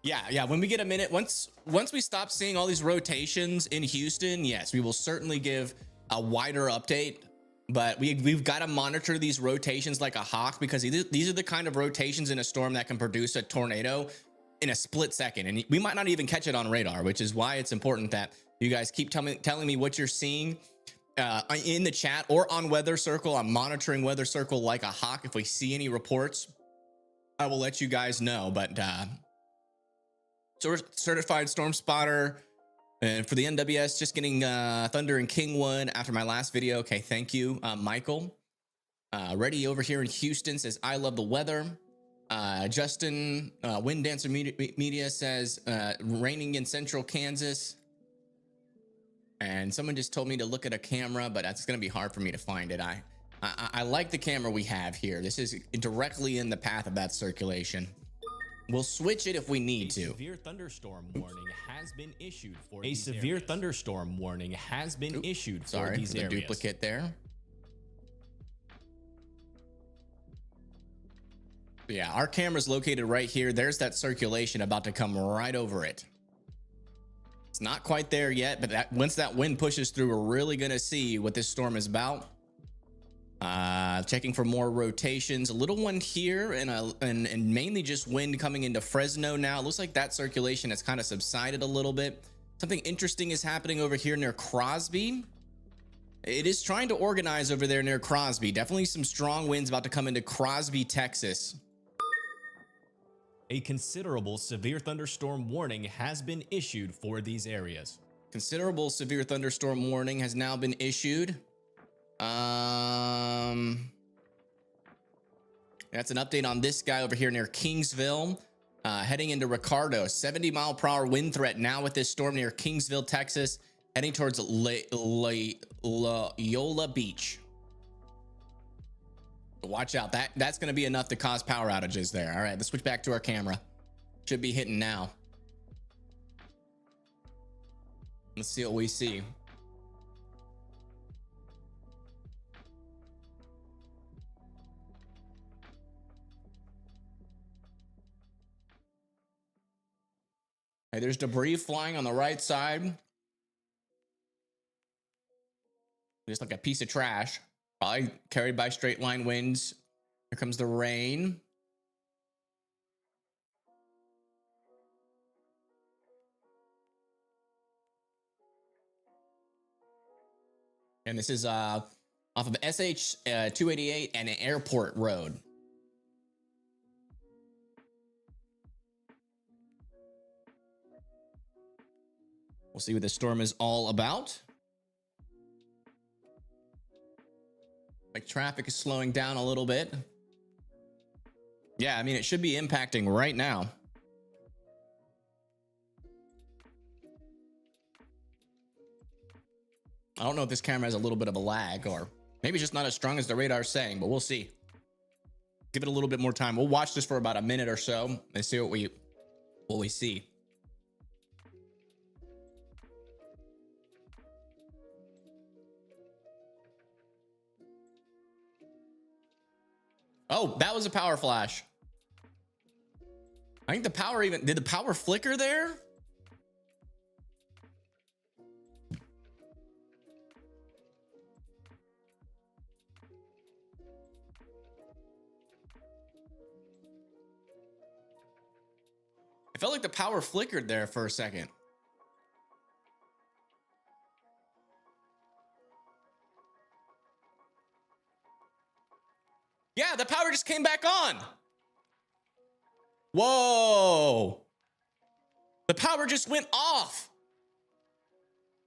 Yeah. When we get a minute, once we stop seeing all these rotations in Houston, yes, we will certainly give a wider update. But we've got to monitor these rotations like a hawk, because these are the kind of rotations in a storm that can produce a tornado in a split second. And we might not even catch it on radar, which is why it's important that you guys keep telling me what you're seeing in the chat or on Weather Circle. I'm monitoring Weather Circle like a hawk. If we see any reports, I will let you guys know. But so we're certified storm spotter. And for the NWS, just getting Thunder and Kingwood after my last video. Okay, thank you, Michael. Ready over here in Houston says, I love the weather. Justin, Wind Dancer Media says, raining in central Kansas. And someone just told me to look at a camera, but that's going to be hard for me to find it. I like the camera we have here. This is directly in the path of that circulation. We'll switch it if we need to. Severe thunderstorm warning has been issued for these areas. A severe thunderstorm warning has been issued for these areas. Duplicate there. Yeah, our camera's located right here. There's that circulation about to come right over it. It's not quite there yet, but once that wind pushes through, we're really going to see what this storm is about. Checking for more rotations. A little one here, and mainly just wind coming into Fresno now. It looks like that circulation has kind of subsided a little bit. Something interesting is happening over here near Crosby. It is trying to organize over there near Crosby. Definitely some strong winds about to come into Crosby, Texas. A considerable severe thunderstorm warning has been issued for these areas. Considerable severe thunderstorm warning has now been issued. That's an update on this guy over here near Kingsville. Heading into Ricardo, 70-mile-per-hour wind threat now with this storm near Kingsville, Texas, heading towards Loyola Beach. Watch out. That's going to be enough to cause power outages there. All right, let's switch back to our camera. Should be hitting now. Let's see what we see. Hey, there's debris flying on the right side. Just like a piece of trash, probably carried by straight line winds. Here comes the rain. And this is off of SH 288 and an airport road. We'll see what this storm is all about. Like traffic is slowing down a little bit. Yeah, I mean, it should be impacting right now. I don't know if this camera has a little bit of a lag, or maybe it's just not as strong as the radar's saying, but we'll see. Give it a little bit more time. We'll watch this for about a minute or so and see what we see. Oh, that was a power flash. I think the power did the power flicker there? It felt like the power flickered there for a second. Yeah, the power just came back on. Whoa. The power just went off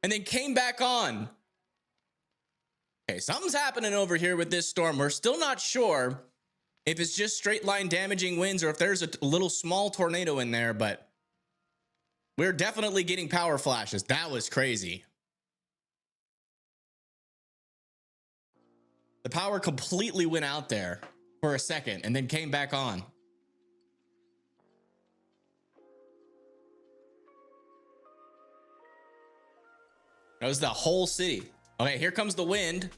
and then came back on. Okay, something's happening over here with this storm. We're still not sure if it's just straight line damaging winds or if there's a little small tornado in there, but we're definitely getting power flashes. That was crazy. The power completely went out there for a second and then came back on. That was the whole city. Okay, here comes the wind.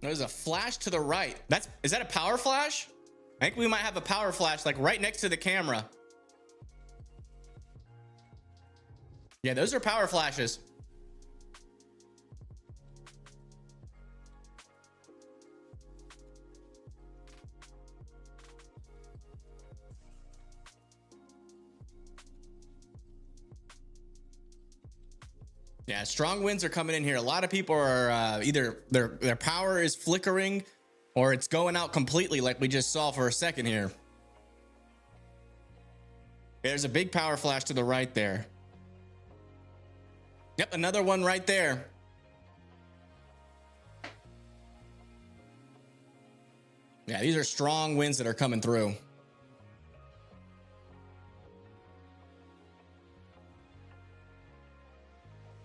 There's a flash to the right. Is that a power flash? I think we might have a power flash like right next to the camera. Yeah, those are power flashes. Yeah, strong winds are coming in here. A lot of people are either their power is flickering or it's going out completely like we just saw for a second here. There's a big power flash to the right there. Yep, another one right there. Yeah, these are strong winds that are coming through.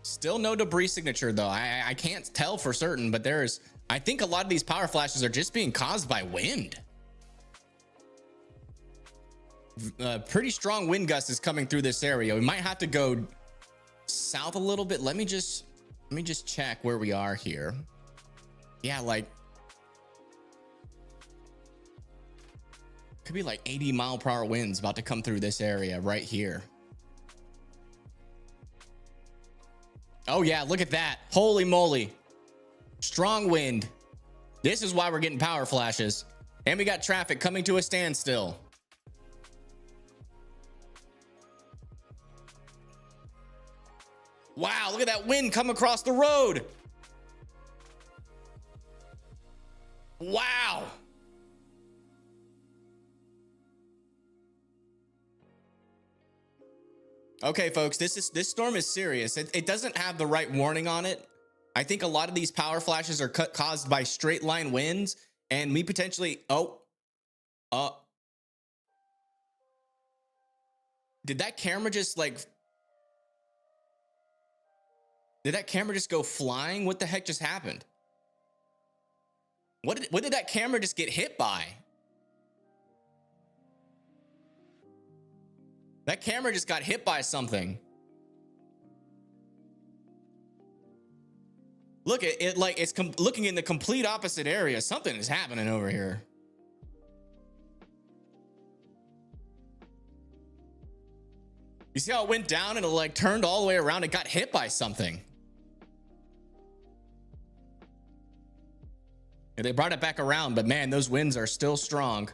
Still no debris signature though. I can't tell for certain, but I think a lot of these power flashes are just being caused by wind. Pretty strong wind gust is coming through this area. We might have to go south a little bit. Let me just check where we are here. Yeah, like Could be like 80-mile-per-hour winds about to come through this area right here. Oh yeah, look at that. Holy moly. Strong wind. This is why we're getting power flashes. And we got traffic coming to a standstill. Wow, look at that wind come across the road. Wow. Okay, folks, this storm is serious. It doesn't have the right warning on it. I think a lot of these power flashes are caused by straight line winds, and we potentially, did that camera just go flying? What the heck just happened? What did that camera just get hit by? That camera just got hit by something. Look at it, like it's looking in the complete opposite area. Something is happening over here. You see how it went down and it like turned all the way around? It got hit by something. And they brought it back around, but man, those winds are still strong.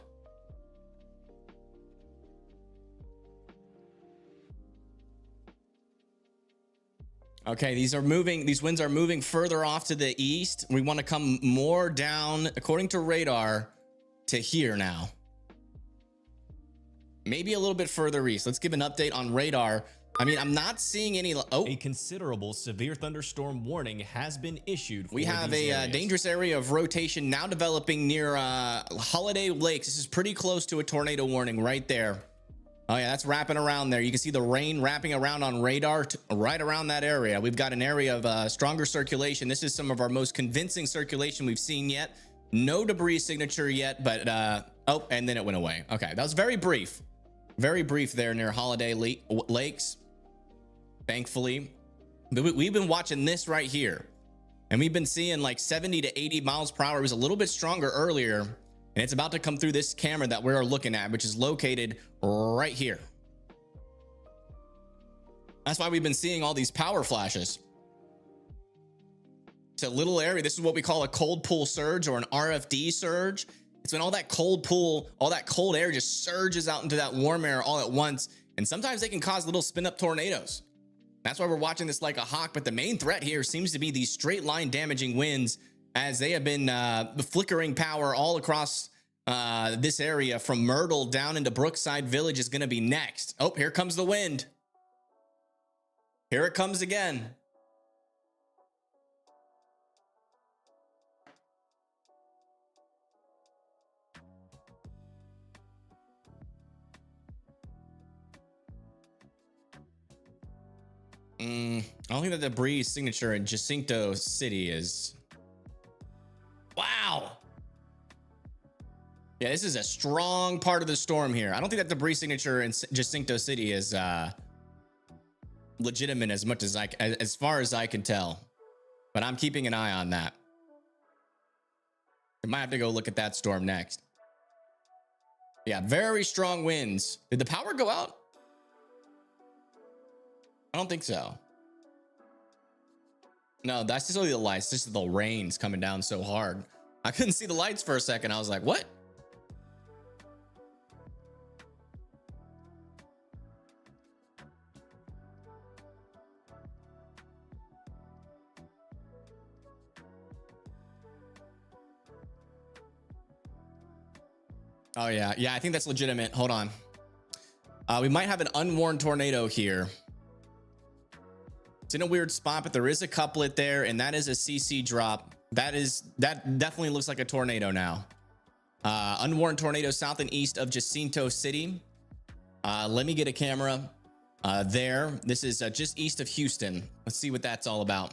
Okay, these winds are moving further off to the east. We want to come more down, according to radar, to here now. Maybe a little bit further east. Let's give an update on radar. I mean, I'm not seeing any. A considerable severe thunderstorm warning has been issued. We have a dangerous area of rotation now developing near Holiday Lakes. This is pretty close to a tornado warning right there. Oh yeah, that's wrapping around there. You can see the rain wrapping around on radar right around that area. We've got an area of stronger circulation. This is some of our most convincing circulation we've seen yet. No debris signature yet, but oh, and then it went away. Okay, that was very brief there near Holiday Lakes. Thankfully, we've been watching this right here, and we've been seeing like 70 to 80 miles per hour. It was a little bit stronger earlier, and it's about to come through this camera that we're looking at, which is located right here. That's why we've been seeing all these power flashes. It's a little area. This is what we call a cold pool surge or an RFD surge. It's when all that cold air just surges out into that warm air all at once. And sometimes they can cause little spin up tornadoes. That's why we're watching this like a hawk. But the main threat here seems to be these straight line damaging winds, as they have been flickering power all across this area from Myrtle down into Brookside Village is going to be next. Oh, here comes the wind. Here it comes again. I don't think that the debris signature in Jacinto City is. Wow. Yeah, this is a strong part of the storm here. I don't think that debris signature in Jacinto City is legitimate as far as I can tell. But I'm keeping an eye on that. I might have to go look at that storm next. Yeah, very strong winds. Did the power go out? I don't think so. No, that's just only the lights. This is the rain's coming down so hard. I couldn't see the lights for a second. I was like, what? Oh yeah. Yeah, I think that's legitimate. Hold on. We might have an unwarned tornado here. It's in a weird spot, but there is a couplet there, and that is a CC drop. That definitely looks like a tornado now. Unwarned tornado south and east of Jacinto City. Let me get a camera there. This is just east of Houston. Let's see what that's all about.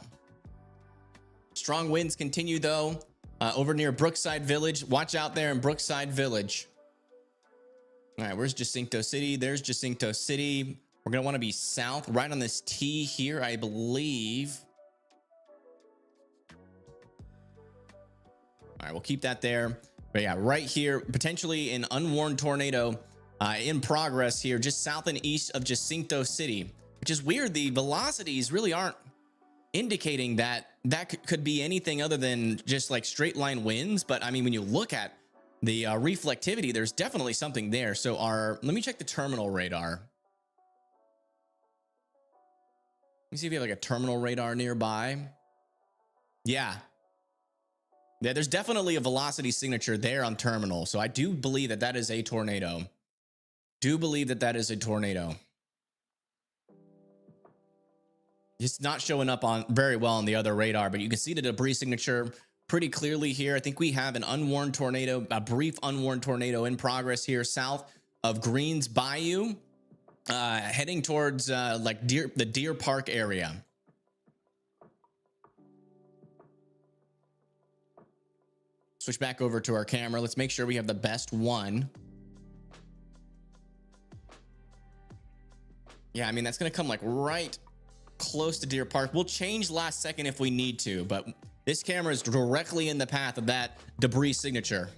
Strong winds continue though over near Brookside Village. Watch out there in Brookside Village. All right, where's Jacinto City? There's Jacinto City. We're going to want to be south, right on this T here, I believe. All right, we'll keep that there. But yeah, right here, potentially an unwarned tornado in progress here, just south and east of Jacinto City, which is weird. The velocities really aren't indicating that could be anything other than just like straight line winds. But I mean, when you look at the reflectivity, there's definitely something there. So let me check the terminal radar. Let me see if you have like a terminal radar nearby. Yeah, there's definitely a velocity signature there on terminal. So I do believe that that is a tornado. It's not showing up on very well on the other radar, but you can see the debris signature pretty clearly here. I think we have an unwarned tornado, a brief unwarned tornado in progress here south of Greens Bayou, heading towards like the Deer Park area. Switch back over to our camera. Let's make sure we have the best one. Yeah, I mean, that's going to come like right close to Deer Park. We'll change last second if we need to, but this camera is directly in the path of that debris signature.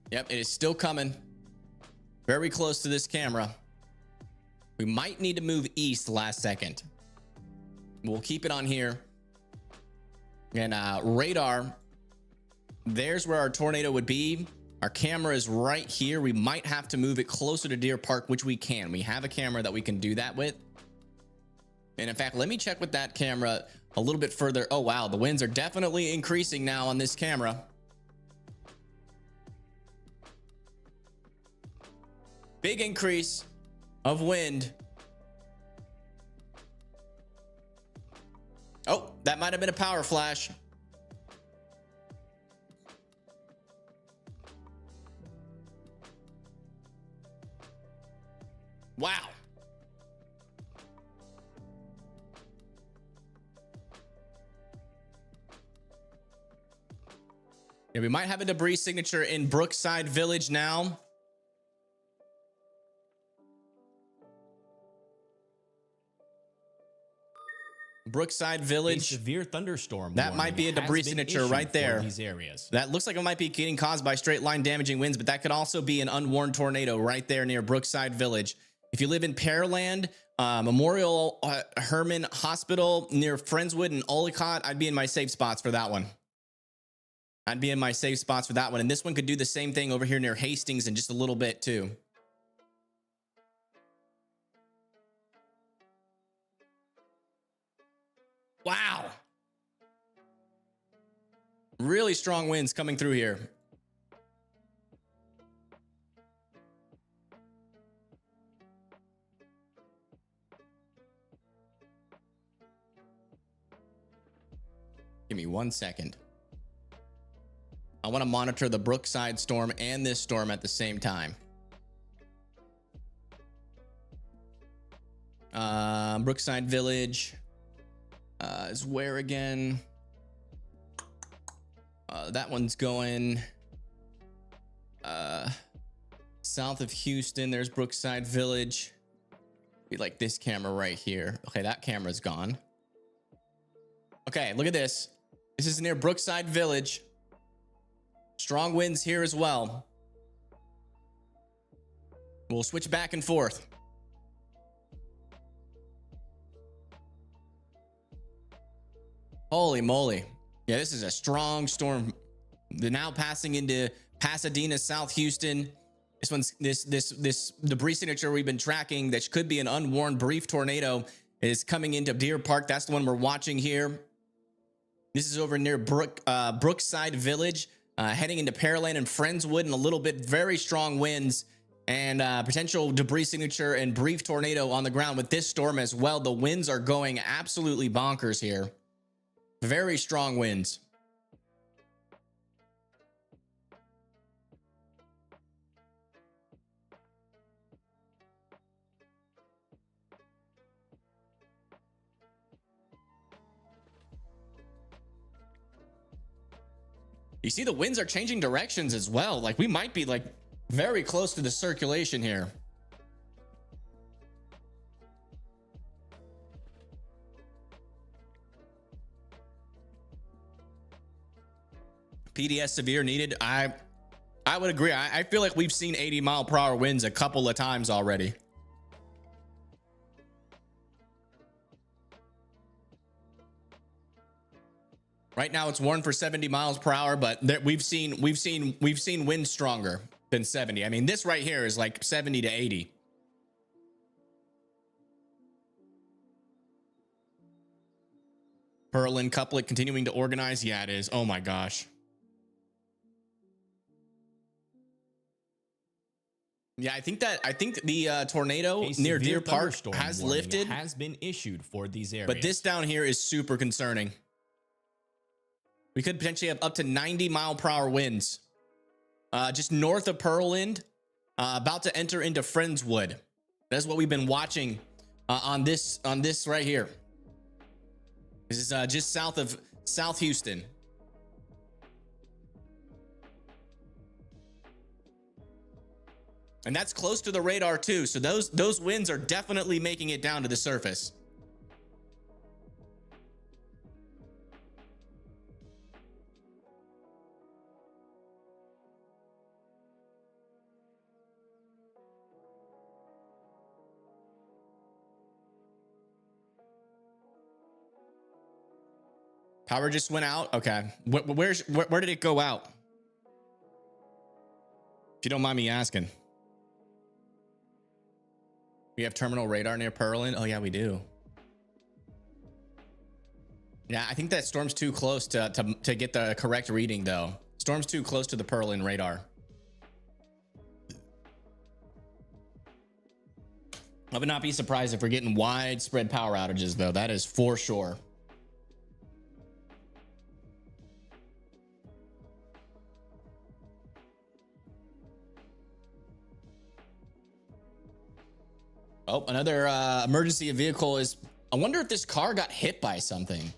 Yep, it is still coming. Very close to this camera. We might need to move east last second. We'll keep it on here. And radar, there's where our tornado would be. Our camera is right here. We might have to move it closer to Deer Park, which we can. We have a camera that we can do that with. And in fact, let me check with that camera a little bit further. Oh, wow. The winds are definitely increasing now on this camera. Big increase of wind. Oh, that might have been a power flash. Wow. Yeah, we might have a debris signature in Brookside Village now. Brookside Village. A severe thunderstorm. That might be a debris signature right there. These areas. That looks like it might be getting caused by straight line damaging winds, but that could also be an unwarned tornado right there near Brookside Village. If you live in Pearland, Memorial Herman Hospital near Friendswood and Ollicott, I'd be in my safe spots for that one. And this one could do the same thing over here near Hastings in just a little bit too. Wow. Really strong winds coming through here. Give me 1 second. I want to monitor the Brookside storm and this storm at the same time. Brookside Village is where again? That one's going south of Houston. There's Brookside Village. Be like this camera right here. Okay, that camera's gone. Okay, look at this. This is near Brookside Village. Strong winds here as well. We'll switch back and forth. Holy moly. Yeah, this is a strong storm. They're now passing into Pasadena, South Houston. This debris signature we've been tracking that could be an unwarned brief tornado is coming into Deer Park. That's the one we're watching here. This is over near Brookside Village, heading into Pearland and Friendswood in a little bit. Very strong winds and potential debris signature and brief tornado on the ground with this storm as well. The winds are going absolutely bonkers here. Very strong winds. You see the winds are changing directions as well. Like we might be like very close to the circulation here. PDS severe needed. I would agree. I feel like we've seen 80-mile-per-hour winds a couple of times already. Right now it's warned for 70 miles per hour, but we've seen winds stronger than 70. I mean, this right here is like 70 to 80. Perlin couplet continuing to organize. Yeah, it is. Oh my gosh. Yeah, I think the tornado near Deer Park has lifted. Has been issued for these areas. But this down here is super concerning. We could potentially have up to 90-mile-per-hour winds. Just north of Pearland, about to enter into Friendswood. That's what we've been watching on this right here. This is just south of South Houston. And that's close to the radar too. So those winds are definitely making it down to the surface. Power just went out. Okay. Where did it go out? If you don't mind me asking. We have terminal radar near Pearland. Oh yeah, we do. Yeah, I think that storm's too close to get the correct reading though. Storm's too close to the Pearland radar. I would not be surprised if we're getting widespread power outages though. That is for sure. Oh, another emergency vehicle is... I wonder if this car got hit by something.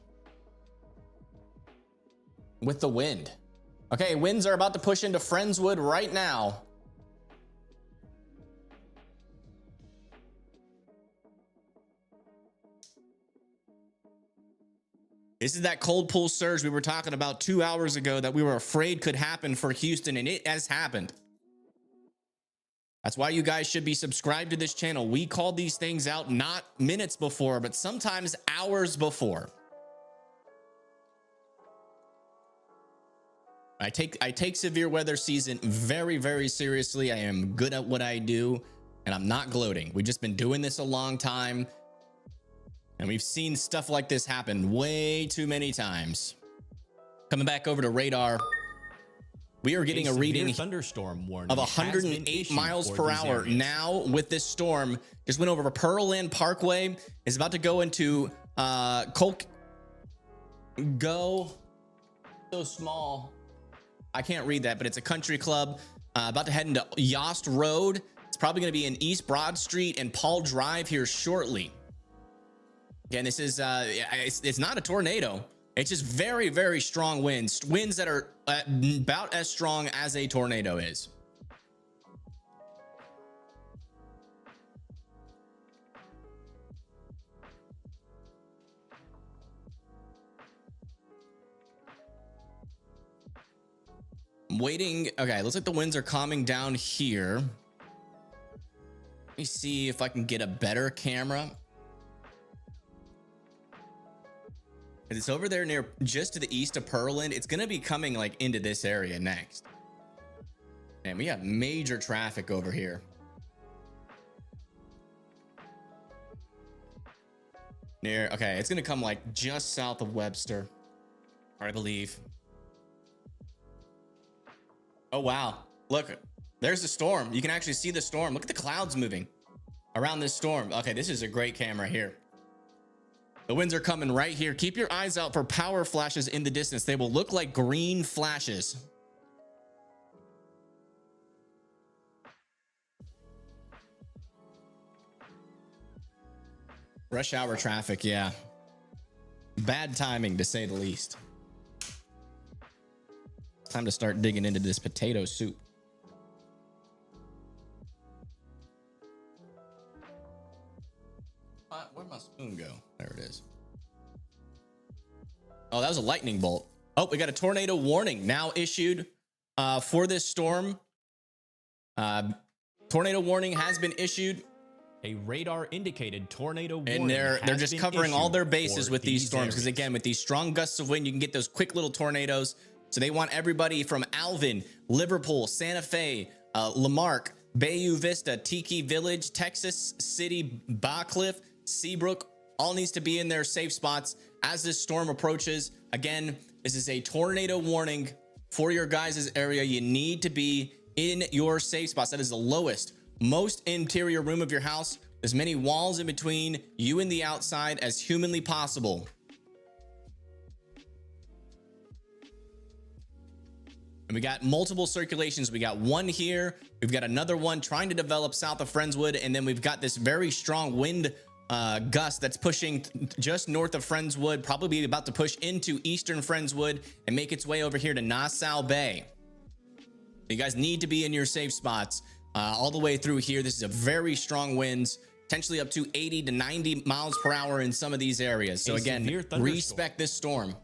With the wind. Okay, winds are about to push into Friendswood right now. This is that cold pool surge we were talking about 2 hours ago that we were afraid could happen for Houston, and it has happened. That's why you guys should be subscribed to this channel. We called these things out not minutes before, but sometimes hours before. I take severe weather season very, very seriously. I am good at what I do, and I'm not gloating. We've just been doing this a long time, and we've seen stuff like this happen way too many times. Coming back over to radar. We are getting a reading thunderstorm warning of 108 miles per hour now with this storm. Just went over Pearland Parkway. Is about to go into Go so small. I can't read that, but it's a country club. About to head into Yost Road. It's probably going to be in East Broad Street and Paul Drive here shortly. Again, this is it's not a tornado. It's just very, very strong winds. Winds that are about as strong as a tornado is. I'm waiting. Okay, looks like the winds are calming down here. Let me see if I can get a better camera. It's over there near just to the east of Pearland. It's going to be coming like into this area next. And we have major traffic over here. Okay, it's going to come like just south of Webster, I believe. Oh, wow. Look, there's the storm. You can actually see the storm. Look at the clouds moving around this storm. Okay, this is a great camera here. The winds are coming right here. Keep your eyes out for power flashes in the distance. They will look like green flashes. Rush hour traffic, yeah. Bad timing, to say the least. It's time to start digging into this potato soup. Where'd my spoon go? There it is. Oh, that was a lightning bolt. Oh, we got a tornado warning now issued for this storm. Tornado warning has been issued. A radar indicated tornado warning. And they're just covering all their bases with these storms because, again, with these strong gusts of wind, you can get those quick little tornadoes. So they want everybody from Alvin, Liverpool, Santa Fe, Lamarck, Bayou Vista, Tiki Village, Texas City, Bacliff, Seabrook, all needs to be in their safe spots as this storm approaches. Again, this is a tornado warning for your guys' area. You need to be in your safe spots. That is the lowest, most interior room of your house. As many walls in between you and the outside as humanly possible. And we got multiple circulations. We got one here. We've got another one trying to develop south of Friendswood. And then we've got this very strong wind gust that's pushing just north of Friendswood, probably about to push into eastern Friendswood and make its way over here to Nassau Bay. You guys need to be in your safe spots all the way through here. This is a very strong winds, potentially up to 80 to 90 miles per hour in some of these areas. So again, respect this storm.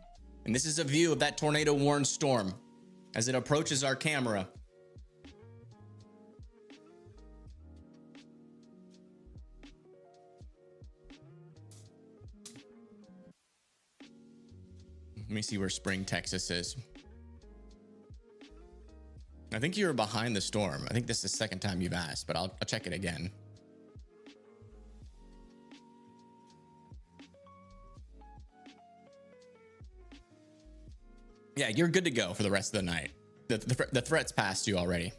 And this is a view of that tornado warned storm as it approaches our camera. Let me see where Spring, Texas is. I think you were behind the storm. I think this is the second time you've asked, but I'll check it again. Yeah, you're good to go for the rest of the night. The threat's passed you already.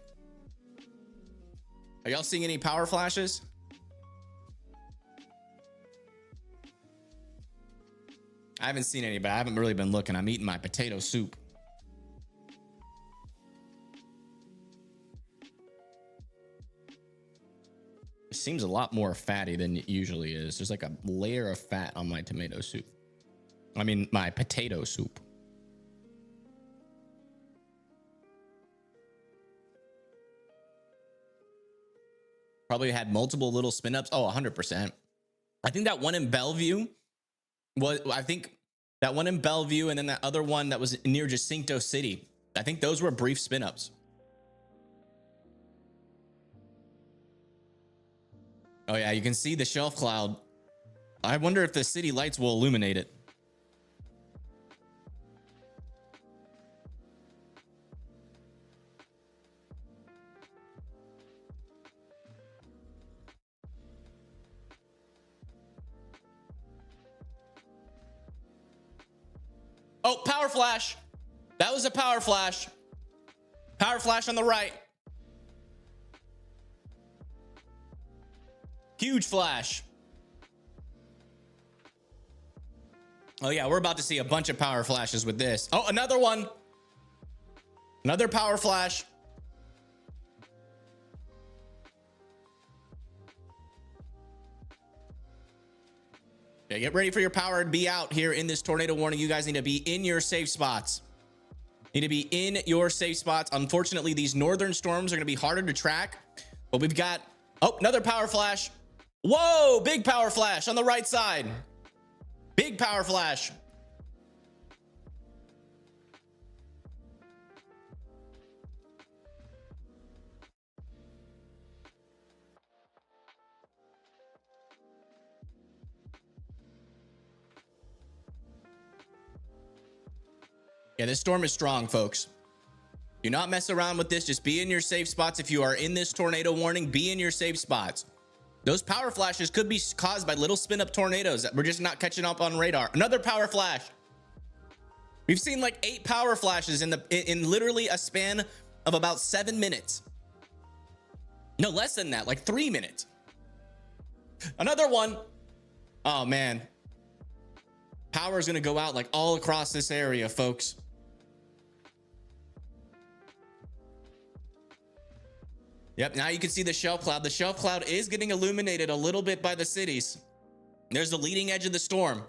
Are y'all seeing any power flashes? I haven't seen any, but I haven't really been looking. I'm eating my potato soup. It seems a lot more fatty than it usually is. There's like a layer of fat on my tomato soup. I mean, my potato soup. Probably had multiple little spin ups. Oh, 100%. I think that one in Bellevue was, I think that one in Bellevue and then that other one that was near Jacinto City. I think those were brief spin ups. Oh yeah, you can see the shelf cloud. I wonder if the city lights will illuminate it. Oh, power flash. That was a power flash. Power flash on the right. Huge flash. Oh yeah, we're about to see a bunch of power flashes with this. Oh, another one. Another power flash. Yeah, get ready for your power to be out here in this tornado warning. You guys need to be in your safe spots. Need to be in your safe spots. Unfortunately, these northern storms are going to be harder to track, but we've got, oh, another power flash. Whoa, big power flash on the right side. Big power flash. Yeah, this storm is strong, folks. Do not mess around with this. Just be in your safe spots. If you are in this tornado warning, be in your safe spots. Those power flashes could be caused by little spin up tornadoes that we're just not catching up on radar. Another power flash. We've seen like 8 power flashes in literally a span of about 7 minutes. No, less than that, like 3 minutes. Another one. Oh man. Power is going to go out like all across this area, folks. Yep, now you can see the shelf cloud. The shelf cloud is getting illuminated a little bit by the cities. There's the leading edge of the storm.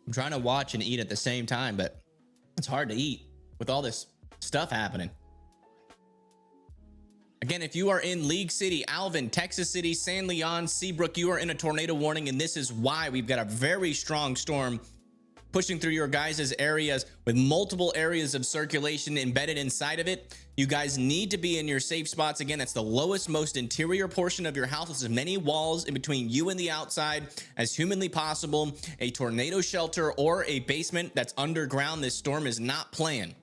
I'm trying to watch and eat at the same time, but it's hard to eat with all this stuff happening. Again, if you are in League City, Alvin, Texas City, San Leon, Seabrook, you are in a tornado warning, and this is why. We've got a very strong storm pushing through your guys' areas with multiple areas of circulation embedded inside of it. You guys need to be in your safe spots. Again, that's the lowest, most interior portion of your house with as many walls in between you and the outside as humanly possible. A tornado shelter or a basement that's underground. This storm is not playing.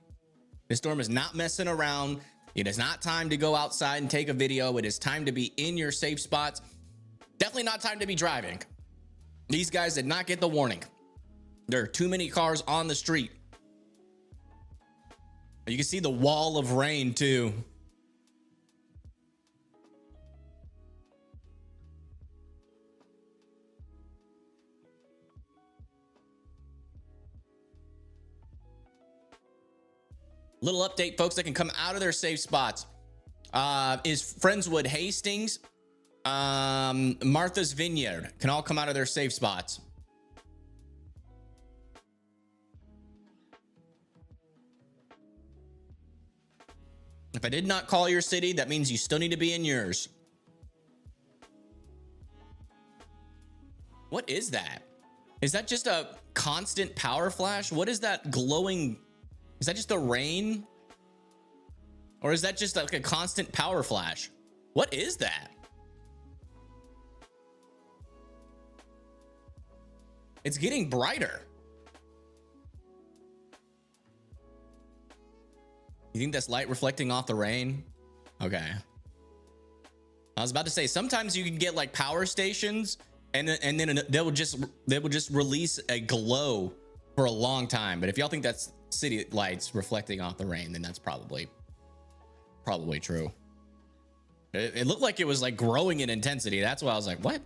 This storm is not messing around. It is not time to go outside and take a video. It is time to be in your safe spots. Definitely not time to be driving. These guys did not get the warning. There are too many cars on the street. You can see the wall of rain too. Little update, folks that can come out of their safe spots is Friendswood, Hastings, Martha's Vineyard can all come out of their safe spots. If I did not call your city, that means you still need to be in yours. What is that? Is that just a constant power flash? What is that glowing? Is that just the rain? Or is that just like a constant power flash? What is that? It's getting brighter. You think that's light reflecting off the rain? Okay. I was about to say, sometimes you can get like power stations and then they will just release a glow for a long time. But if y'all think that's city lights reflecting off the rain, then that's probably true. It looked like it was like growing in intensity. That's why I was like, what?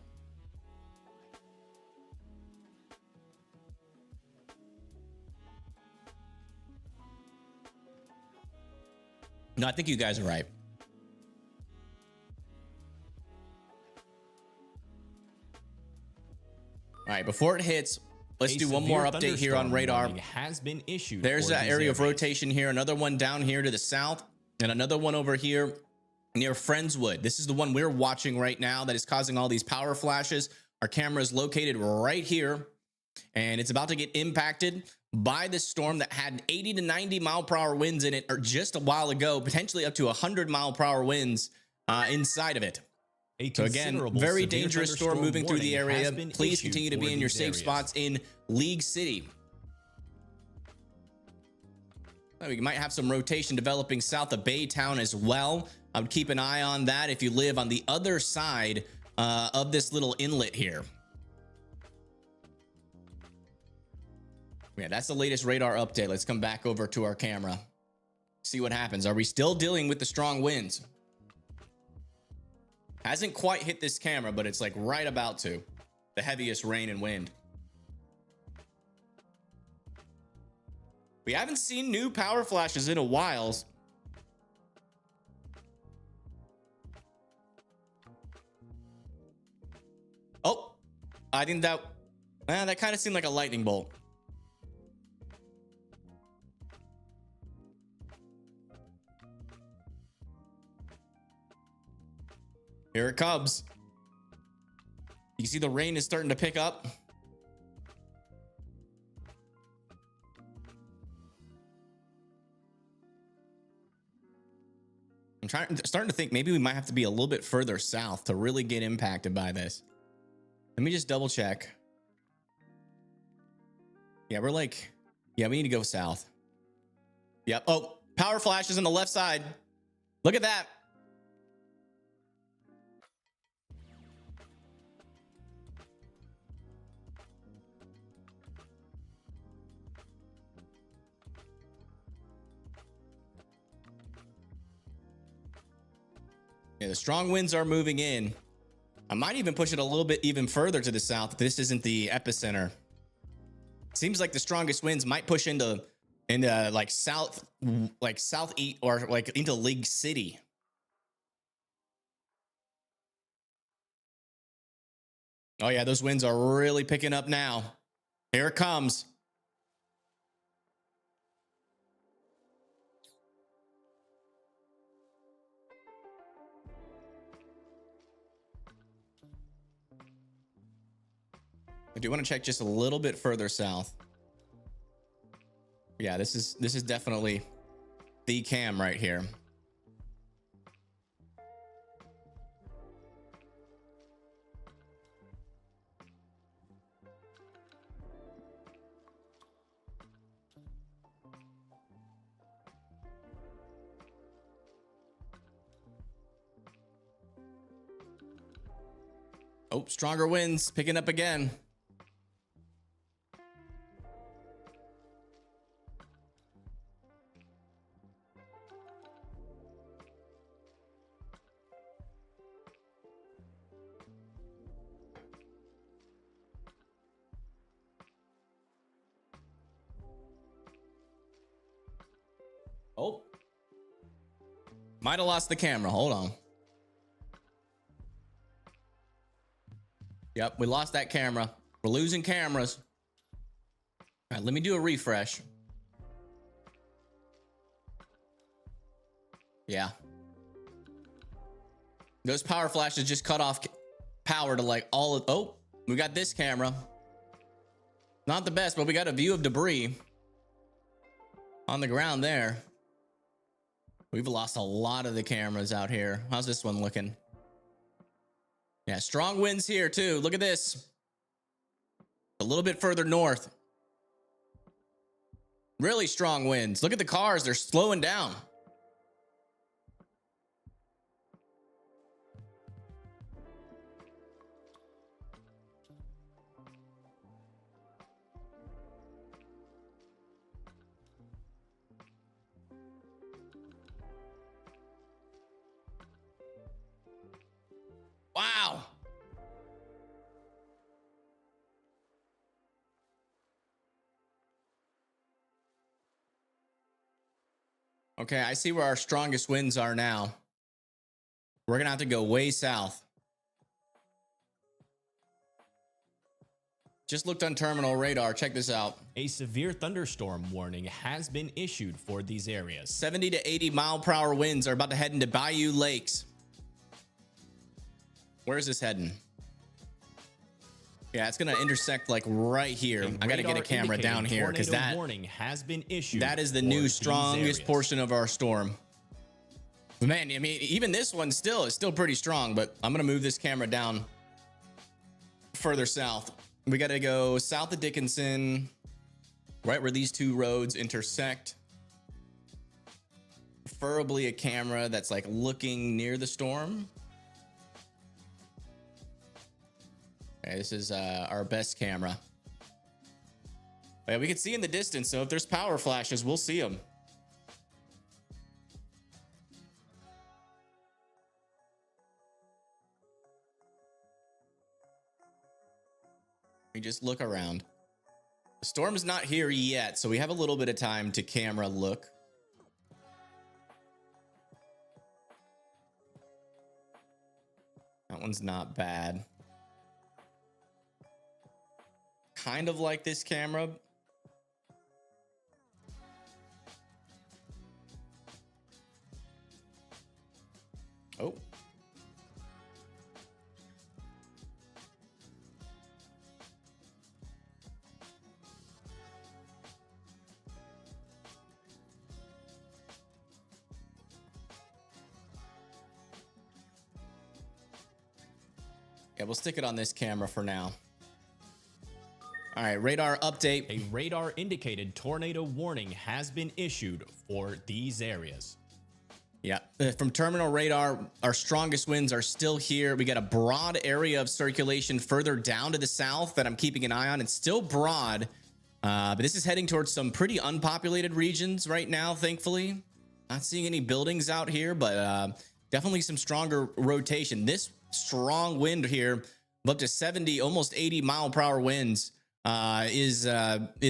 No, I think you guys are right. All right, before it hits, let's do one more update here on radar. Has been issued. There's that area of rotation here, another one down here to the south, and another one over here near Friendswood. This is the one we're watching right now that is causing all these power flashes. Our camera is located right here, and it's about to get impacted by this storm that had 80 to 90 mile per hour winds in it or just a while ago, potentially up to 100 mile per hour winds inside of it. So again, very dangerous storm moving through the area. Please continue to be in your safe spots in League City. We might have some rotation developing south of Baytown as well. I would keep an eye on that if you live on the other side of this little inlet here. Yeah, that's the latest radar update. Let's come back over to our camera. See what happens. Are we still dealing with the strong winds? Hasn't quite hit this camera, but it's like right about to. The heaviest rain and wind. We haven't seen new power flashes in a while. Oh, I think that kind of seemed like a lightning bolt. Here it comes. You see the rain is starting to pick up. I'm starting to think maybe we might have to be a little bit further south to really get impacted by this. Let me just double check. Yeah, we need to go south. Yep. Oh, power flashes on the left side. Look at that. Yeah, the strong winds are moving in. I might even push it a little bit even further to the south if this isn't the epicenter. Seems like the strongest winds might push into like southeast or like into League City. Oh yeah, those winds are really picking up now. Here it comes. I do want to check just a little bit further south. Yeah, this is definitely the cam right here. Oh, stronger winds picking up again. Oh, might have lost the camera. Hold on. Yep, we lost that camera. We're losing cameras. All right, let me do a refresh. Yeah. Those power flashes just cut off power to like all of, oh, we got this camera. Not the best, but we got a view of debris on the ground there. We've lost a lot of the cameras out here. How's this one looking? Yeah, strong winds here too. Look at this. A little bit further north. Really strong winds. Look at the cars. They're slowing down. Wow. Okay, I see where our strongest winds are now. We're gonna have to go way south. Just looked on terminal radar. Check this out. A severe thunderstorm warning has been issued for these areas. 70 to 80 mile per hour winds are about to head into Bayou Lakes. Where is this heading? Yeah, it's gonna intersect like right here. I gotta get a camera down here because that warning has been issued. That is the new strongest portion of our storm. Man, I mean, even this one is still pretty strong, but I'm gonna move this camera down further south. We gotta go south of Dickinson, right where these two roads intersect. Preferably a camera that's like looking near the storm. Okay, this is our best camera. Yeah, we can see in the distance, so if there's power flashes, we'll see them. We just look around. The storm's not here yet, so we have a little bit of time to camera look. That one's not bad. Kind of like this camera. Oh. Yeah, we'll stick it on this camera for now. All right, radar update. A radar indicated tornado warning has been issued for these areas. Yeah, from terminal radar, our strongest winds are still here. We got a broad area of circulation further down to the south that I'm keeping an eye on. It's still broad, but this is heading towards some pretty unpopulated regions right now, thankfully. Not seeing any buildings out here, but definitely some stronger rotation. This strong wind here of up to 70, almost 80 mile per hour winds is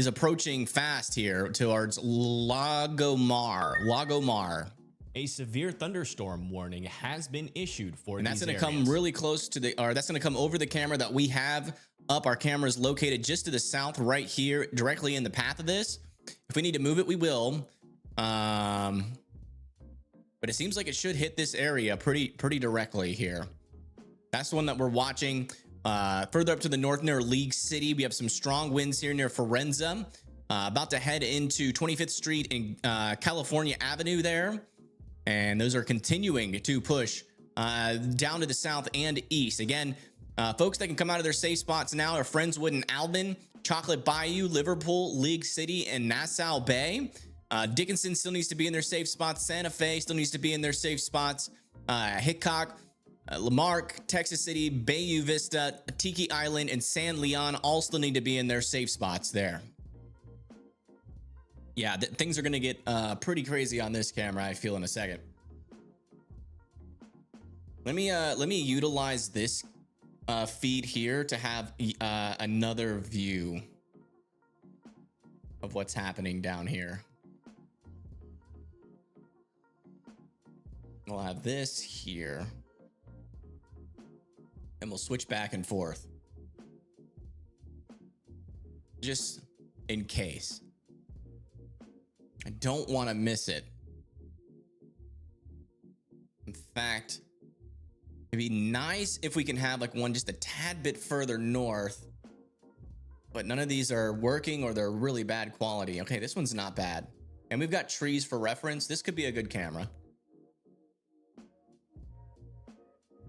approaching fast here towards Lagomar. A severe thunderstorm warning has been issued for and that's these going to come really close to the, or that's going to come over the camera that we have up. Our camera is located just to the south right here, directly in the path of this. If we need to move it, we will. But it seems like it should hit this area pretty directly here. That's the one that we're watching. Further up to the north near League City, we have some strong winds here near Forenza. About to head into 25th Street and California Avenue there. And those are continuing to push down to the south and east. Again, folks that can come out of their safe spots now are Friendswood and Albin, Chocolate Bayou, Liverpool, League City, and Nassau Bay. Dickinson still needs to be in their safe spots. Santa Fe still needs to be in their safe spots. Hickok, Lamarck, Texas City, Bayou Vista, Tiki Island, and San Leon all still need to be in their safe spots there. Yeah, things are going to get pretty crazy on this camera, I feel, in a second. Let me utilize this feed here to have another view of what's happening down here. We'll have this here, and we'll switch back and forth just in case. I don't want to miss it. In fact, it'd be nice if we can have like one just a tad bit further north, but none of these are working or they're really bad quality. Okay, this one's not bad. And we've got trees for reference. This could be a good camera.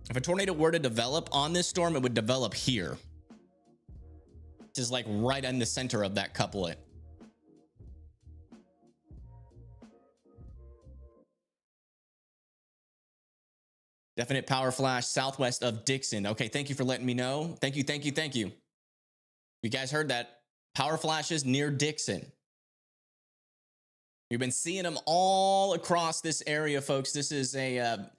If a tornado were to develop on this storm, it would develop here. This is like right in the center of that couplet. Definite power flash southwest of Dixon. Okay, thank you for letting me know. Thank you, thank you, thank you. You guys heard that. Power flashes near Dixon. You've been seeing them all across this area, folks. This is a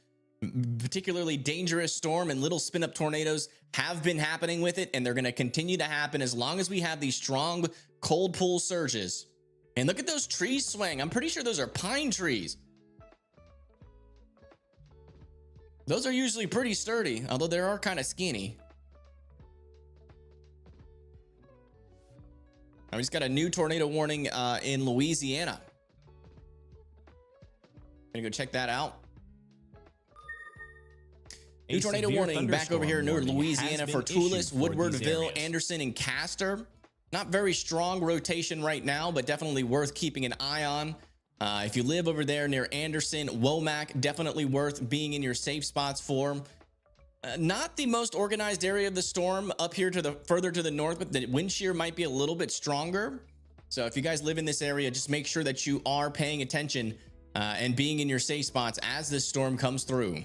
particularly dangerous storm, and little spin up tornadoes have been happening with it, and they're going to continue to happen as long as we have these strong cold pool surges. And look at those trees swing. I'm pretty sure those are pine trees. Those are usually pretty sturdy, although they are kind of skinny. I just got a new tornado warning in Louisiana. Gonna go check that out. New tornado warning back over here near Louisiana for Toulouse, Woodwardville, Anderson, and Castor. Not very strong rotation right now, but definitely worth keeping an eye on. If you live over there near Anderson, Womack, definitely worth being in your safe spots for. Not the most organized area of the storm up here to the further to the north, but the wind shear might be a little bit stronger. So if you guys live in this area, just make sure that you are paying attention and being in your safe spots as this storm comes through.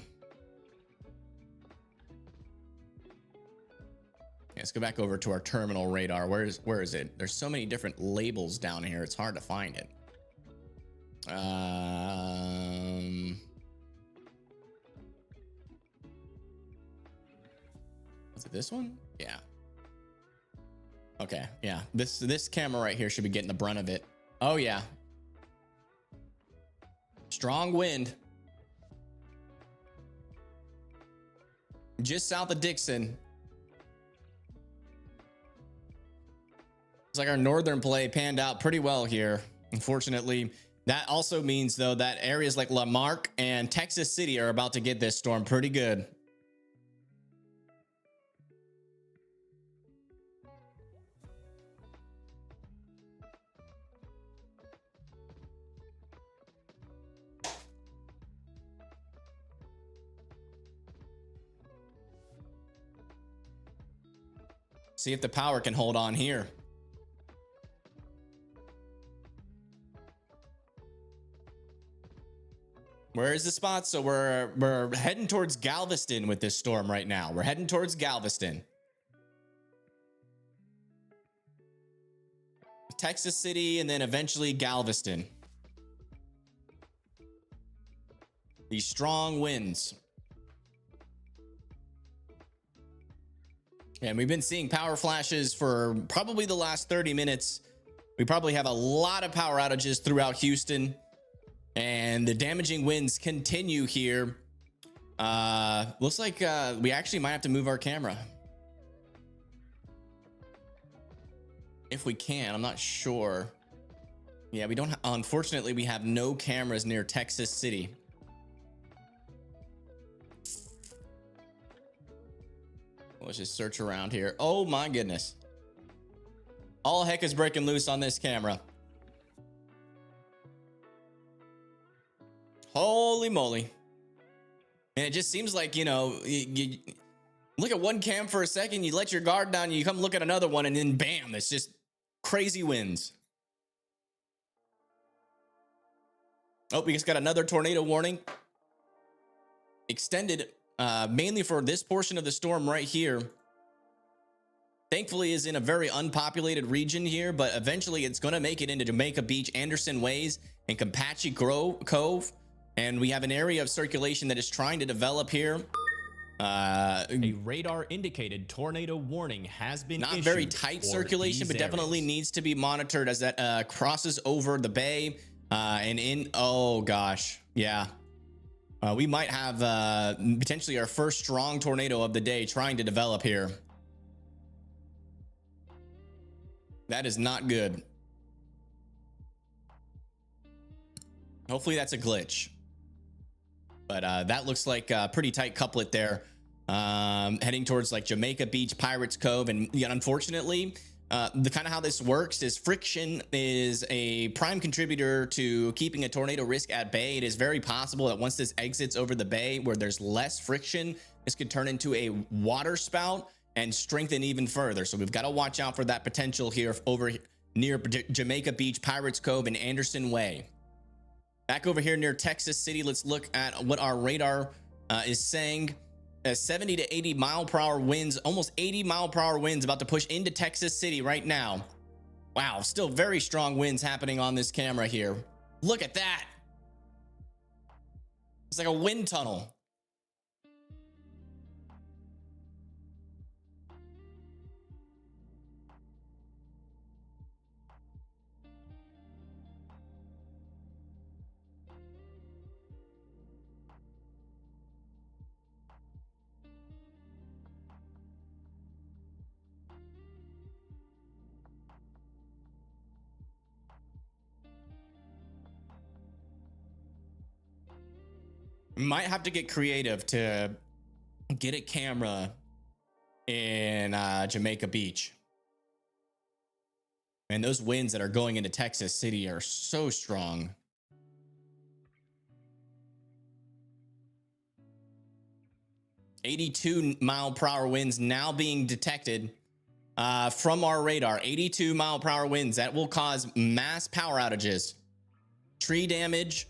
Let's go back over to our terminal radar. Where is it? There's so many different labels down here. It's hard to find it. Was it this one? Yeah. Okay. Yeah. This camera right here should be getting the brunt of it. Oh yeah. Strong wind. Just south of Dixon. Looks like our northern play panned out pretty well here. Unfortunately, that also means though that areas like Lamarck and Texas City are about to get this storm pretty good. See if the power can hold on here. Where is the spot? So we're heading towards Galveston with this storm right now. We're heading towards Galveston. Texas City and then eventually Galveston. These strong winds. And we've been seeing power flashes for probably the last 30 minutes. We probably have a lot of power outages throughout Houston. And the damaging winds continue here. Looks like we actually might have to move our camera. If we can, I'm not sure. Yeah, we don't, unfortunately, we have no cameras near Texas City. Let's just search around here. Oh my goodness. All heck is breaking loose on this camera. Holy moly. And it just seems like, you know, you look at one cam for a second, you let your guard down, you come look at another one, and then bam, it's just crazy winds. Oh, we just got another tornado warning. Extended mainly for this portion of the storm right here. Thankfully is in a very unpopulated region here, but eventually it's going to make it into Jamaica Beach, Anderson Ways, and Campachee Cove. And we have an area of circulation that is trying to develop here. A radar indicated tornado warning has been issued. Not very tight circulation, but definitely areas. needs to be monitored as that crosses over the bay and in. Oh gosh, yeah. We might have potentially our first strong tornado of the day trying to develop here. That is not good. Hopefully that's a glitch. But that looks like a pretty tight couplet there, heading towards like Jamaica Beach, Pirates Cove. And yet, unfortunately, the kind of how this works is friction is a prime contributor to keeping a tornado risk at bay. It is very possible that once this exits over the bay where there's less friction, this could turn into a water spout and strengthen even further. So we've got to watch out for that potential here over near Jamaica Beach, Pirates Cove, and Anderson Way. Back over here near Texas City, let's look at what our radar is saying. 70 to 80 mile per hour winds, almost 80 mile per hour winds about to push into Texas City right now. Wow, still very strong winds happening on this camera here. Look at that. It's like a wind tunnel. Might have to get creative to get a camera in Jamaica Beach. And those winds that are going into Texas City are so strong. $82 mile per hour winds now being detected from our radar. 82 mile per hour winds that will cause mass power outages, tree damage.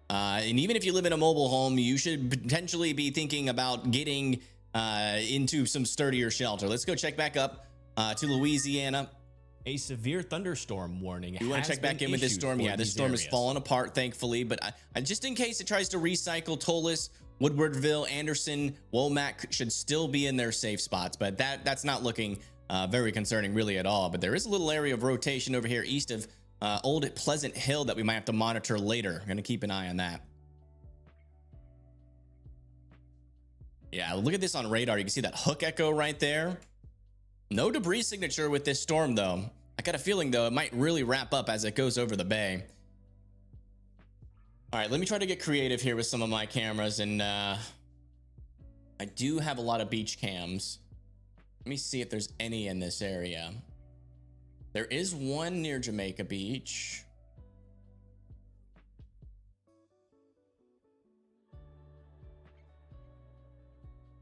And even if you live in a mobile home, you should potentially be thinking about getting into some sturdier shelter. Let's go check back up to Louisiana. A severe thunderstorm warning. You want to check back in with this storm? Yeah, this storm is falling apart, thankfully. But I just in case it tries to recycle, Tullis, Woodwardville, Anderson, Womack should still be in their safe spots. But that's not looking very concerning really at all. But there is a little area of rotation over here east of Old Pleasant Hill that we might have to monitor later. I'm going to keep an eye on that. Yeah, look at this on radar. You can see that hook echo right there. No debris signature with this storm, though. I got a feeling, though, it might really wrap up as it goes over the bay. All right, let me try to get creative here with some of my cameras. And I do have a lot of beach cams. Let me see if there's any in this area. There is one near Jamaica Beach.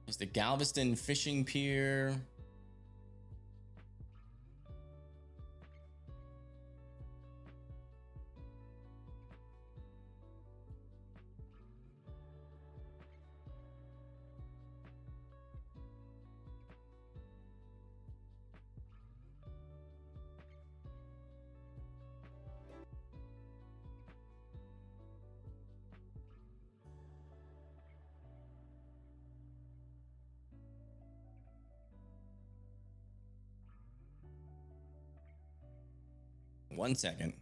There's the Galveston Fishing Pier. One second.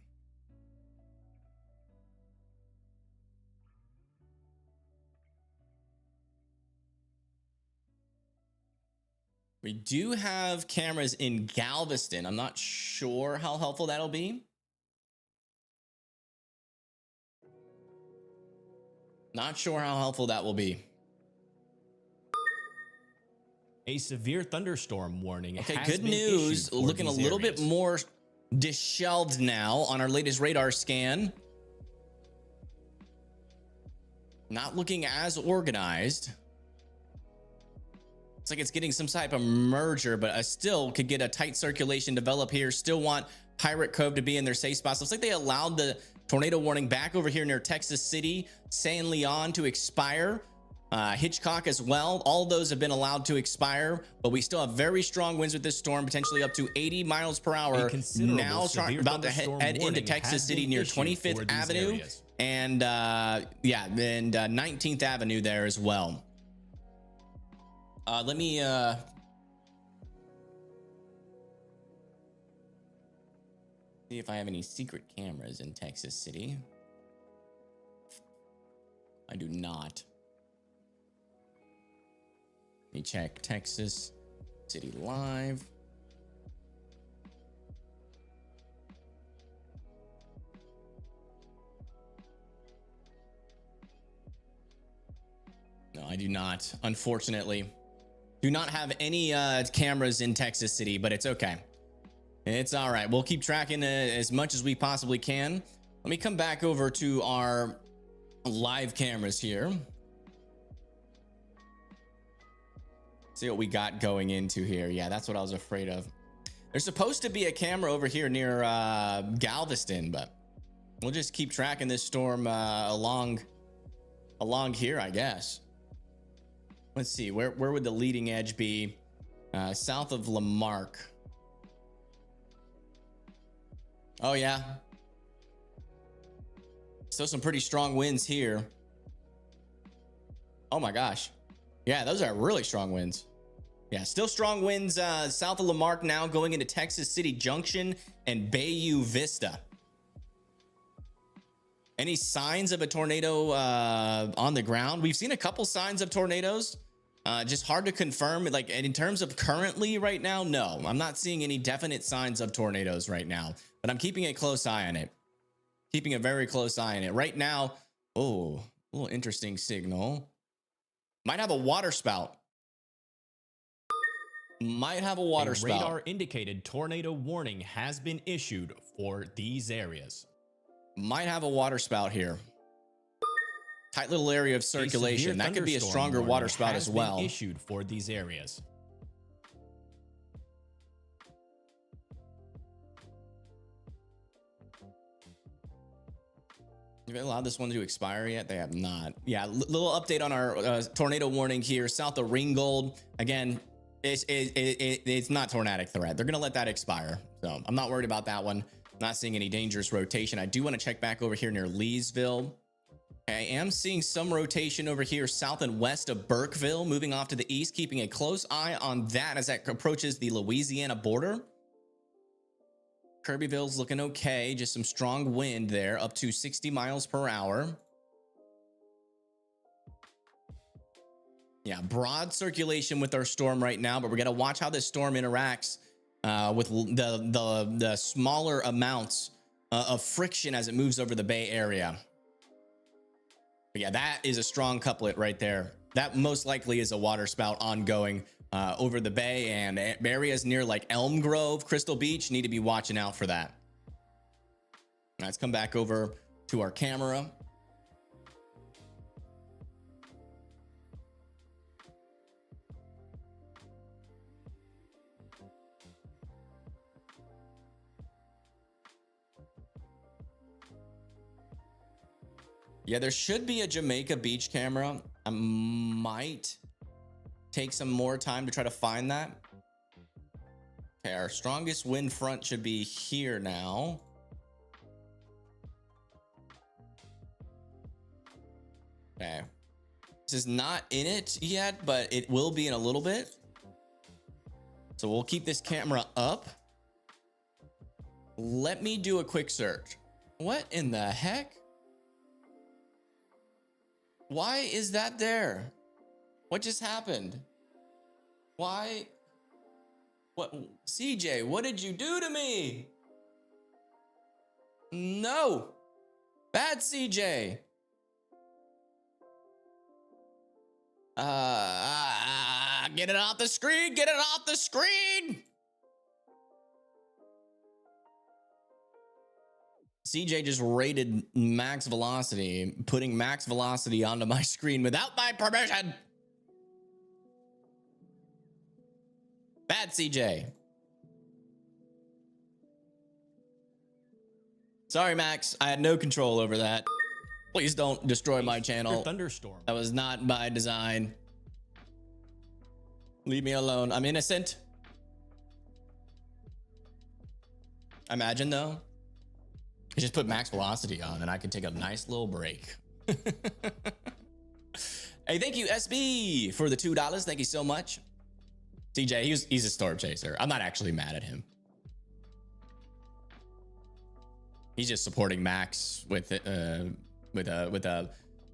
We do have cameras in Galveston. I'm not sure how helpful that'll be. Not sure how helpful that will be. A severe thunderstorm warning. Okay, has good been news. issued for Looking a these little areas. bit more disheveled now on our latest radar scan. Not looking as organized. It's like it's getting some type of merger, but I still could get a tight circulation develop here. Still want Pirate Cove to be in their safe spots. Looks like they allowed the tornado warning back over here near Texas City, San Leon to expire. Hitchcock as well. All of those have been allowed to expire, but we still have very strong winds with this storm, potentially up to 80 miles per hour. Now about to head into Texas City near 25th Avenue and 19th Avenue there as well. Let me see if I have any secret cameras in Texas City. I do not. Let me check Texas City Live. No, I do not. Unfortunately, do not have any cameras in Texas City, but it's okay. It's all right. We'll keep tracking as much as we possibly can. Let me come back over to our live cameras here. See what we got going into here. Yeah, that's what I was afraid of. There's supposed to be a camera over here near Galveston, but we'll just keep tracking this storm along here, I guess. Let's see, where would the leading edge be? South of Lamarck. Oh yeah. Still some pretty strong winds here. Oh my gosh. Yeah, those are really strong winds. Yeah, still strong winds south of Lamarck now, going into Texas City Junction and Bayou Vista. Any signs of a tornado on the ground? We've seen a couple signs of tornadoes. Just hard to confirm. Like in terms of currently right now, no, I'm not seeing any definite signs of tornadoes right now, but I'm keeping a close eye on it. Keeping a very close eye on it right now. Oh, a little interesting signal. Might have a water spout. Might have a water spout. Radar indicated tornado warning has been issued for these areas. Might have a water spout here. Tight little area of circulation. That could be a stronger water spout as well. Issued for these areas. Have they allowed this one to expire yet? They have not. Yeah, little update on our tornado warning here south of Ringgold. Again, it's not tornadic threat. They're gonna let that expire, so I'm not worried about that one. Not seeing any dangerous rotation. I do want to check back over here near Leesville. I am seeing some rotation over here south and west of Burkeville, moving off to the east, keeping a close eye on that as that approaches the Louisiana border. Kirbyville's looking okay. Just some strong wind there, up to 60 miles per hour. Yeah, broad circulation with our storm right now, but we're gonna watch how this storm interacts with the smaller amounts of friction as it moves over the Bay Area. But yeah, that is a strong couplet right there. That most likely is a water spout ongoing over the Bay, and areas near like Elm Grove, Crystal Beach need to be watching out for that. Let's come back over to our camera. Yeah, there should be a Jamaica Beach camera. I might take some more time to try to find that. Okay, our strongest wind front should be here now. Okay. This is not in it yet, but it will be in a little bit. So we'll keep this camera up. Let me do a quick search. What in the heck? Why is that there? What just happened? Why? What? CJ, what did you do to me? No. Bad CJ. Get it off the screen. Get it off the screen. CJ just rated max velocity, putting max velocity onto my screen without my permission. Bad CJ. Sorry, Max. I had no control over that. Please don't destroy my channel. Thunderstorm. That was not by design. Leave me alone. I'm innocent. Imagine though, I just put max velocity on and I could take a nice little break. Hey, thank you, SB, for the $2. Thank you so much. CJ, he's a storm chaser. I'm not actually mad at him. He's just supporting Max with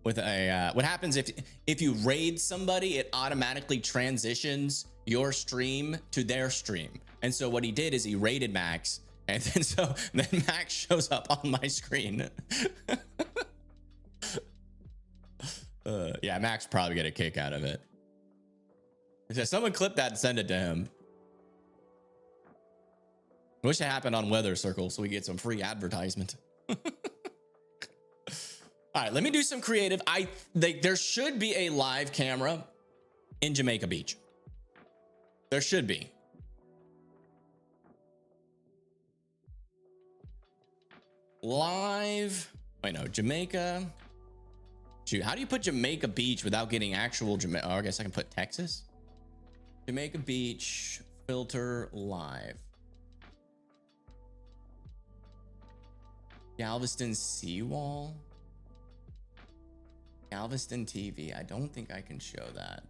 what happens if you raid somebody, it automatically transitions your stream to their stream. And so what he did is he raided Max, and then Max shows up on my screen. Yeah, Max probably get a kick out of it. So someone clip that and send it to him. I wish it happened on Weather Circle so we get some free advertisement. All right, let me do some creative. There should be a live camera in Jamaica Beach. There should be. Live. Wait, no, Jamaica. Shoot, how do you put Jamaica Beach without getting actual Jamaica? Oh, I guess I can put Texas. Jamaica Beach filter live. Galveston seawall. Galveston TV. I don't think I can show that.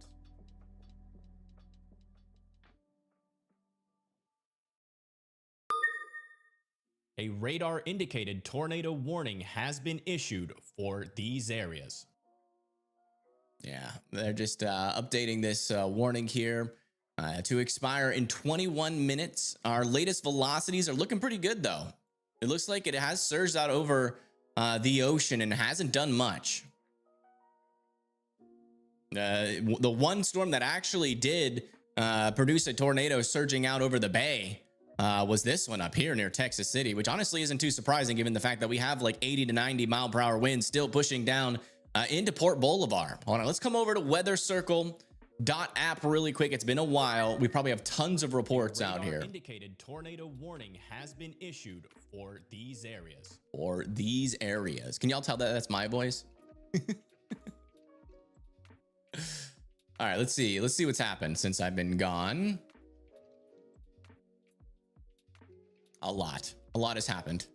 A radar indicated tornado warning has been issued for these areas. Yeah, they're just updating this warning here to expire in 21 minutes. Our latest velocities are looking pretty good, though. It looks like it has surged out over the ocean and hasn't done much. The one storm that actually did produce a tornado surging out over the bay was this one up here near Texas City, which honestly isn't too surprising given the fact that we have like 80 to 90 mile per hour winds still pushing down into Port Bolivar. Hold on, let's come over to weathercircle.app really quick. It's been a while. We probably have tons of reports out here. Indicated tornado warning has been issued for these areas. For these areas. Can y'all tell that that's my voice? All right, let's see. Let's see what's happened since I've been gone. A lot has happened.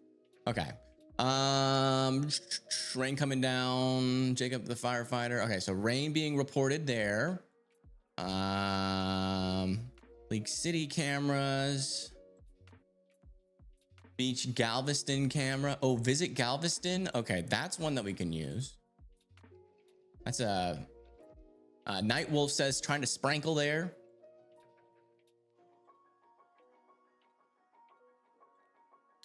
Okay. Rain coming down. Jacob the firefighter. Okay, so rain being reported there. League City cameras. Beach Galveston camera. Oh, visit Galveston. Okay, that's one that we can use. That's a Night Wolf says trying to sprinkle there.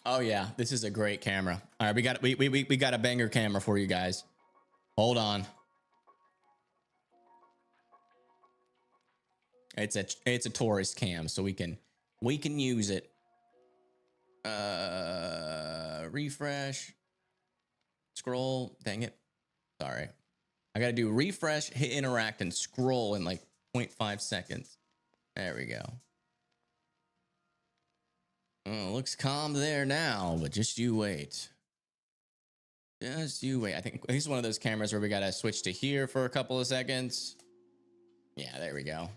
Oh yeah, this is a great camera. All right, we got a banger camera for you guys. Hold on. It's a tourist cam, so we can use it. Refresh. Scroll. Dang it. Sorry. I gotta do refresh, hit interact, and scroll in like 0.5 seconds. There we go. Oh, looks calm there now, but just you wait. Just you wait. I think this is one of those cameras where we gotta switch to here for a couple of seconds. Yeah, there we go.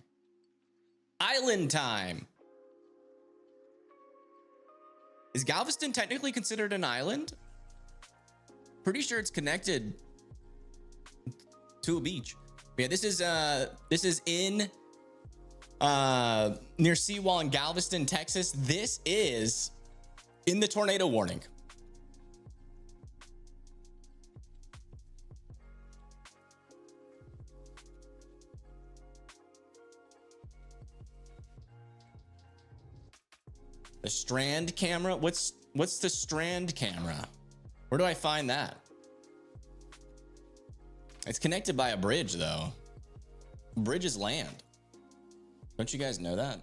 Island time. Is Galveston technically considered an island? Pretty sure it's connected to a beach. Yeah, this is in near Seawall in Galveston, Texas. This is in the tornado warning. The Strand camera? What's the Strand camera? Where do I find that? It's connected by a bridge though. Bridge is land. Don't you guys know that?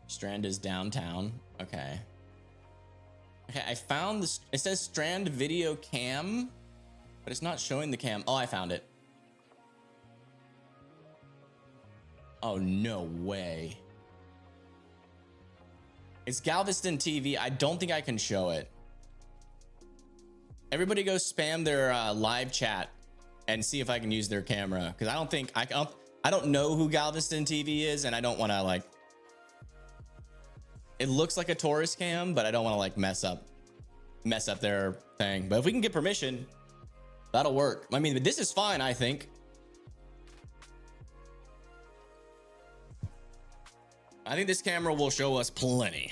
Strand is downtown. Okay. Okay, I found this. It says Strand video cam, but it's not showing the cam. Oh, I found it. Oh, no way. It's Galveston TV. I don't think I can show it. Everybody go spam their live chat and see if I can use their camera, because I don't think I don't know who Galveston TV is, and I don't want to like. It looks like a tourist cam, but I don't want to like mess up their thing. But if we can get permission, that'll work. I mean, this is fine, I think. I think this camera will show us plenty.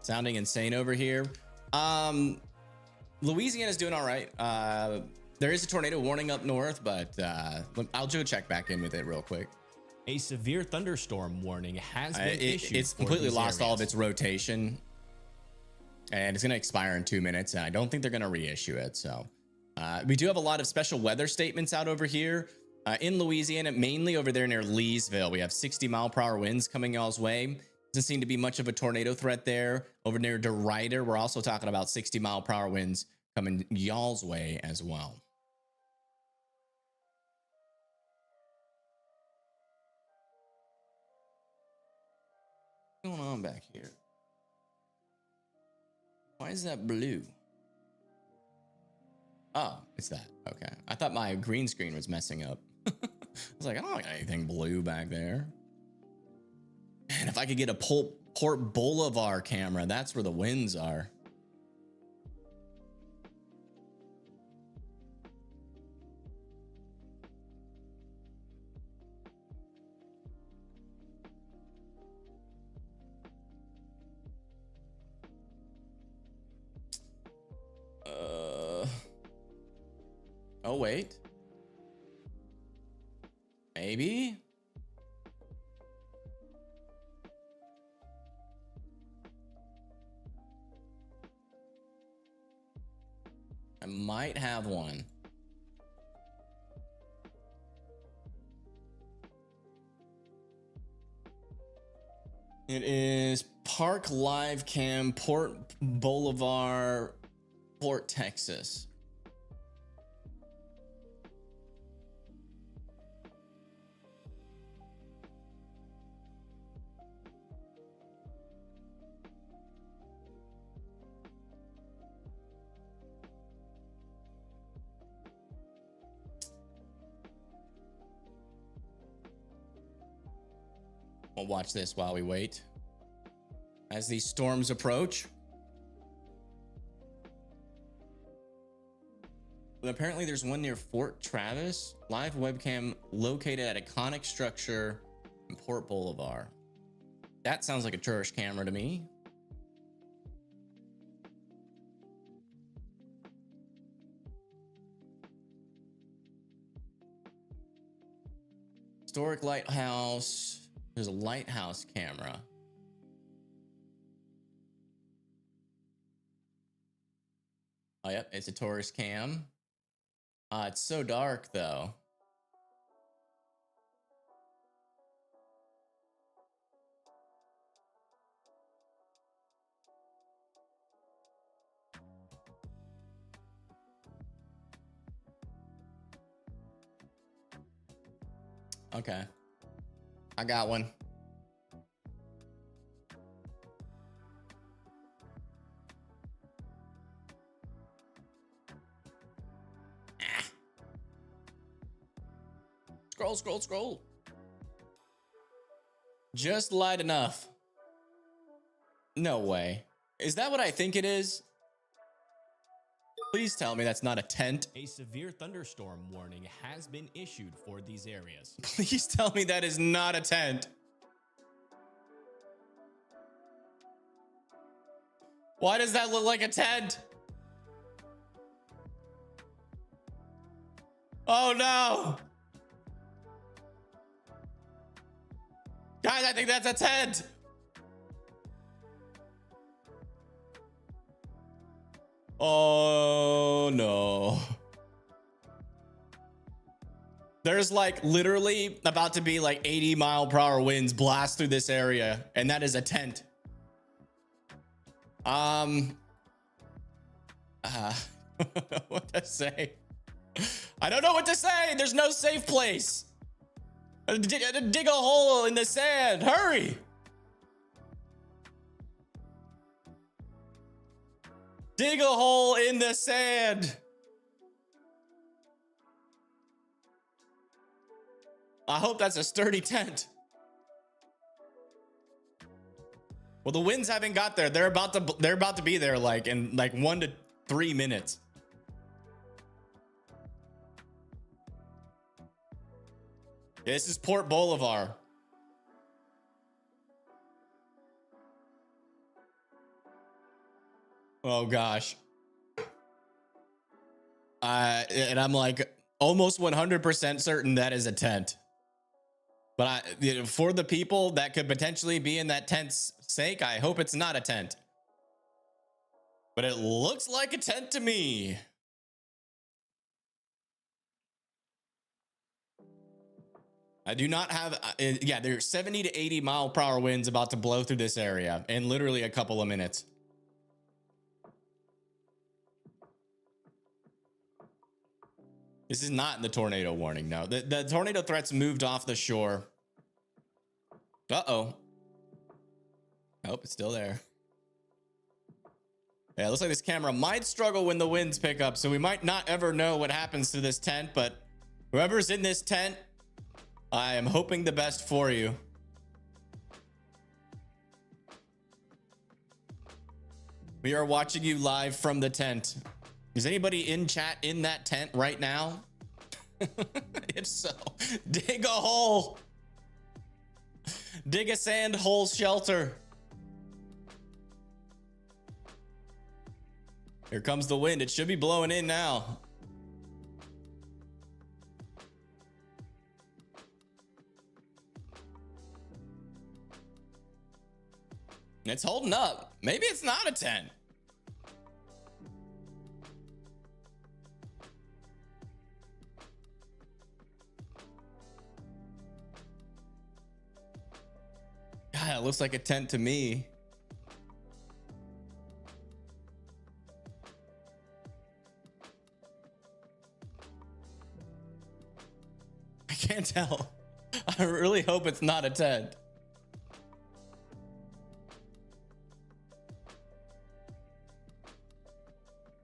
Sounding insane over here. Louisiana's doing all right. There is a tornado warning up north, but I'll go check back in with it real quick. A severe thunderstorm warning has been issued. It's completely lost all of its rotation, and it's going to expire in 2 minutes, and I don't think they're going to reissue it. So we do have a lot of special weather statements out over here in Louisiana, mainly over there near Leesville. We have 60-mile-per-hour winds coming y'all's way. Doesn't seem to be much of a tornado threat there. Over near DeRuyter, we're also talking about 60-mile-per-hour winds coming y'all's way as well. What's going on back here? Why is that blue? Oh, it's that. Okay. I thought my green screen was messing up. I was like, I don't like anything blue back there. And if I could get a Port Boulevard camera, that's where the winds are. Oh, wait. Maybe? I might have one. It is Park Live Cam, Port Boulevard, Fort Texas. We'll watch this while we wait. As these storms approach. But apparently there's one near Fort Travis. Live webcam located at a conic structure in Port Boulevard. That sounds like a tourist camera to me. Historic lighthouse. There's a lighthouse camera. Oh, yep, it's a tourist cam. It's so dark, though. Okay. I got one. Scroll, scroll, scroll. Just light enough. No way. Is that what I think it is? Please tell me that's not a tent. A severe thunderstorm warning has been issued for these areas. Please tell me that is not a tent. Why does that look like a tent? Oh no. Guys, I think that's a tent. Oh no. There's like literally about to be like 80-mile-per-hour winds blast through this area, and that is a tent. What to say? I don't know what to say. There's no safe place. Dig a hole in the sand. Hurry. Dig a hole in the sand. I hope that's a sturdy tent. Well, the winds haven't got there. They're about to be there like in like 1 to 3 minutes. Yeah, this is Port Bolivar. Oh gosh. And I'm like almost 100% certain that is a tent. But for the people that could potentially be in that tent's sake, I hope it's not a tent. But it looks like a tent to me. I do not have, yeah, there's 70 to 80-mile-per-hour winds about to blow through this area in literally a couple of minutes. This is not in the tornado warning, no. The tornado threats moved off the shore. Uh-oh. Nope, it's still there. Yeah, it looks like this camera might struggle when the winds pick up, so we might not ever know what happens to this tent, but whoever's in this tent, I am hoping the best for you. We are watching you live from the tent. Is anybody in chat in that tent right now? If so, dig a hole. Dig a sand hole shelter. Here comes the wind. It should be blowing in now. It's holding up. Maybe it's not a tent. God, it looks like a tent to me. I can't tell. I really hope it's not a tent.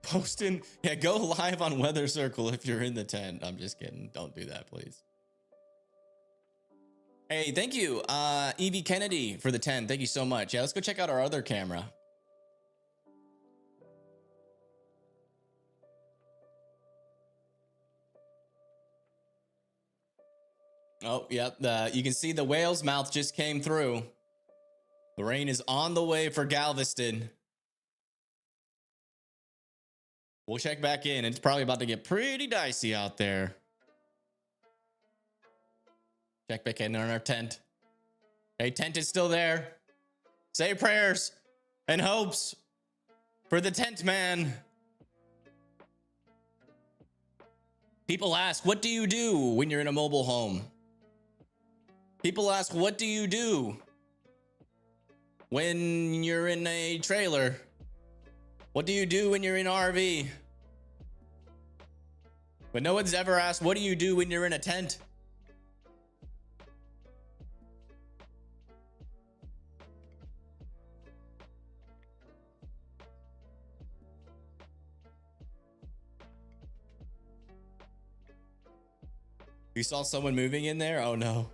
Posting, yeah, go live on Weather Circle if you're in the tent. I'm just kidding. Don't do that, please. Hey, thank you, Evie Kennedy, for the 10. Thank you so much. Yeah, let's go check out our other camera. Oh, yep. You can see the whale's mouth just came through. The rain is on the way for Galveston. We'll check back in. It's probably about to get pretty dicey out there. Check back in on our tent. Hey, tent is still there. Say prayers and hopes for the tent man. People ask, what do you do when you're in a mobile home? People ask, what do you do when you're in a trailer? What do you do when you're in an RV? But no one's ever asked, what do you do when you're in a tent? You saw someone moving in there? Oh no.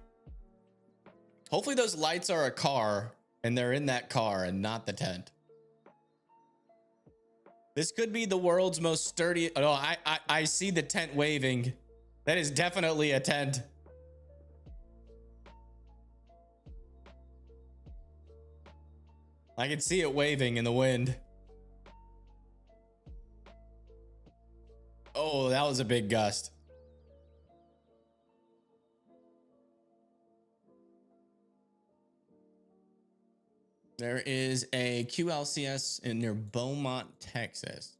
Hopefully those lights are a car and they're in that car and not the tent. This could be the world's most sturdy. Oh, I see the tent waving. That is definitely a tent. I can see it waving in the wind. Oh, that was a big gust. There is a QLCS in near Beaumont, Texas.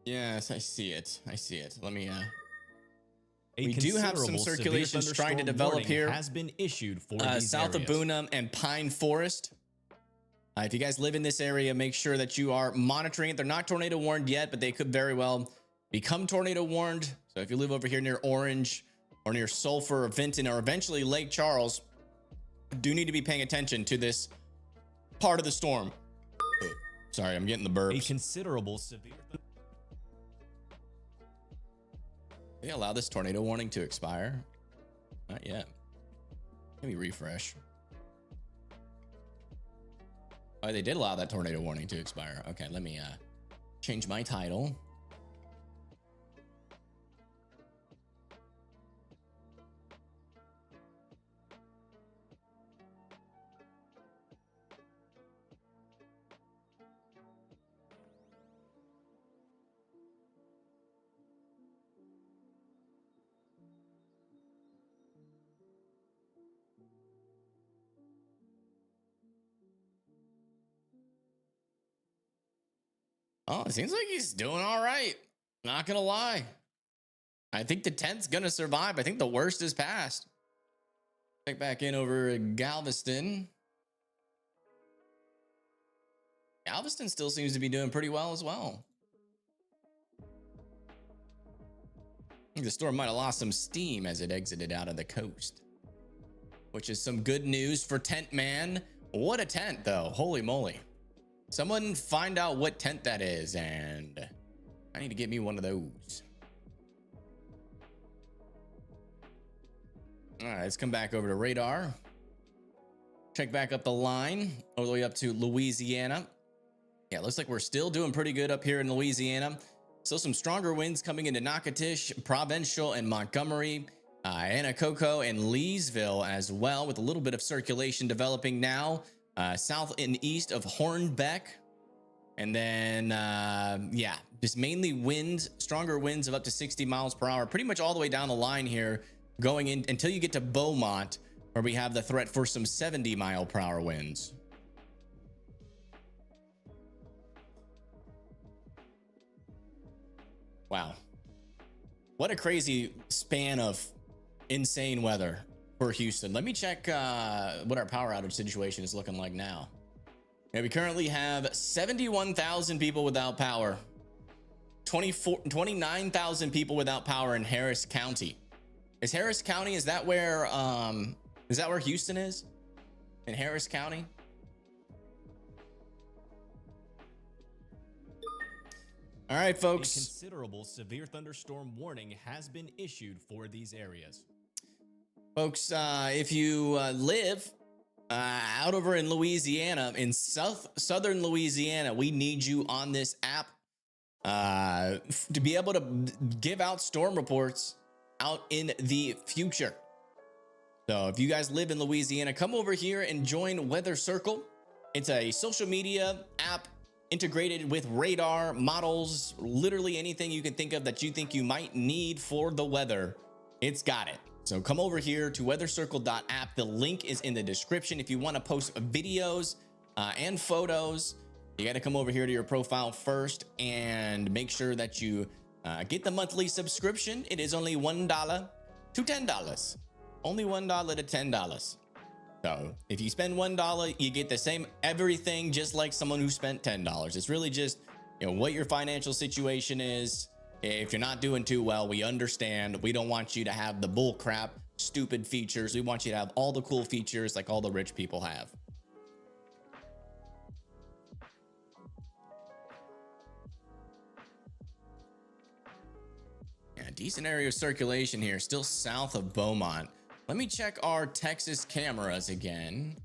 Yes, I see it. I see it. Let me we do have some circulations trying to develop here. Has been issued for these south areas. of Boonham and Pine Forest. If you guys live in this area, make sure that you are monitoring it. They're not tornado warned yet, but they could very well become tornado warned. So if you live over here near Orange or near Sulphur or Vinton or eventually Lake Charles, do need to be paying attention to this part of the storm. Sorry, I'm getting the burps. A considerable severe. They allow this tornado warning to expire? Not yet. Let me refresh. Oh, they did allow that tornado warning to expire. Okay, let me change my title. Oh, it seems like he's doing all right. Not gonna lie. I think the 10th's gonna survive. I think the worst is past. Check back in over Galveston. Galveston still seems to be doing pretty well as well. I think the storm might have lost some steam as it exited out of the coast, which is some good news for Tent Man. What a tent, though. Holy moly. Someone find out what tent that is, and I need to get me one of those. All right, let's come back over to radar. Check back up the line all the way up to Louisiana. Yeah, looks like we're still doing pretty good up here in Louisiana. Still some stronger winds coming into Natchitoches, Provincial, and Montgomery, Anacoco, and Leesville as well, with a little bit of circulation developing now. South and east of Hornbeck. And then, yeah, just mainly winds, stronger winds of up to 60 miles per hour, pretty much all the way down the line here, going in until you get to Beaumont, where we have the threat for some 70-mile-per-hour winds. Wow. What a crazy span of insane weather for Houston. Let me check what our power outage situation is looking like now. Yeah, we currently have 71,000 people without power. 29,000 people without power in Harris County. Is Harris County, is that where Houston is? In Harris County? All right, folks. A considerable severe thunderstorm warning has been issued for these areas. Folks, if you live out over in Louisiana, in southern Louisiana, we need you on this app to be able to give out storm reports out in the future. So if you guys live in Louisiana, come over here and join Weather Circle. It's a social media app integrated with radar, models, literally anything you can think of that you think you might need for the weather. It's got it. So come over here to weathercircle.app. The link is in the description. If you want to post videos and photos, you got to come over here to your profile first and make sure that you get the monthly subscription. It is only $1 to $10. Only $1 to $10. So if you spend $1, you get the same everything, just like someone who spent $10. It's really just, you know, what your financial situation is. If you're not doing too well, we understand. We don't want you to have the bull crap, stupid features. We want you to have all the cool features like all the rich people have. Yeah, decent area of circulation here, still south of Beaumont. Let me check our Texas cameras again.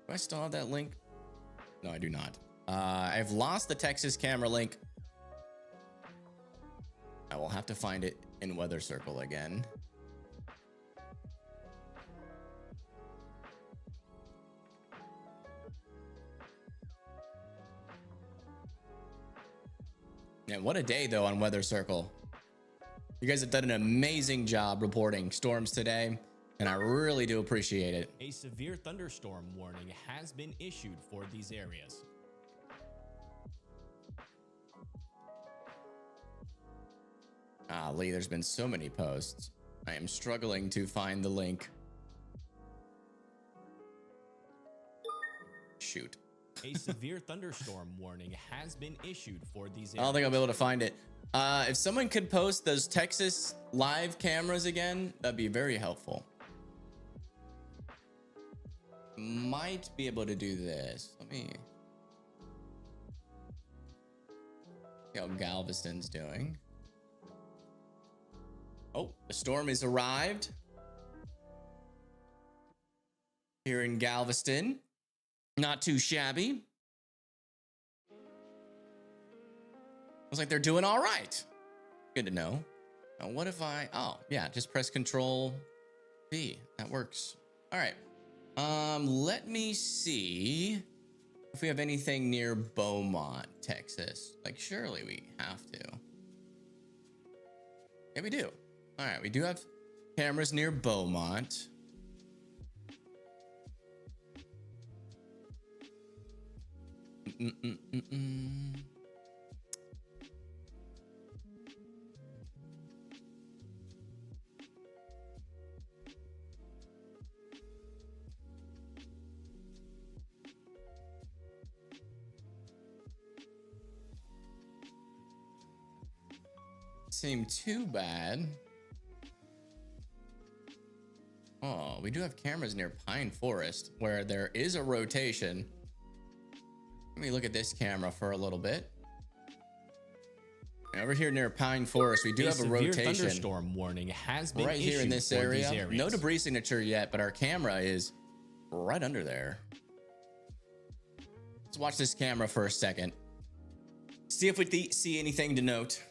Do I still have that link? No, I do not. I've lost the Texas camera link. I will have to find it in Weather Circle again. Man, what a day though on Weather Circle. You guys have done an amazing job reporting storms today, and I really do appreciate it. A severe thunderstorm warning has been issued for these areas. Lee, there's been so many posts. I am struggling to find the link. Shoot. A severe thunderstorm warning has been issued for these areas. I don't think I'll be able to find it. If someone could post those Texas live cameras again, that'd be very helpful. Might be able to do this. Let me see how Galveston's doing. Oh, the storm has arrived here in Galveston. Not too shabby. Looks like they're doing all right. Good to know. Now, what if oh yeah, just press Control V. That works. All right. Let me see if we have anything near Beaumont, Texas. Like, surely we have to. Yeah, we do. All right, we do have cameras near Beaumont. Seem too bad. Oh, we do have cameras near Pine Forest where there is a rotation. Let me look at this camera for a little bit. Over here near Pine Forest, we do have a rotation. Thunderstorm warning has been right here in this area. No debris signature yet, but our camera is right under there. Let's watch this camera for a second. See if we see anything to note.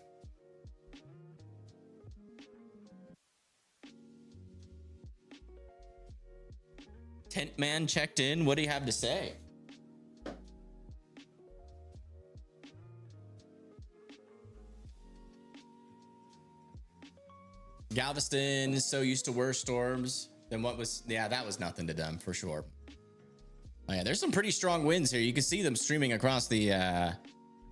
Tent man checked in. What do you have to say? Galveston is so used to worse storms than what was. Yeah, that was nothing to them for sure. Oh yeah, there's some pretty strong winds here. You can see them streaming across the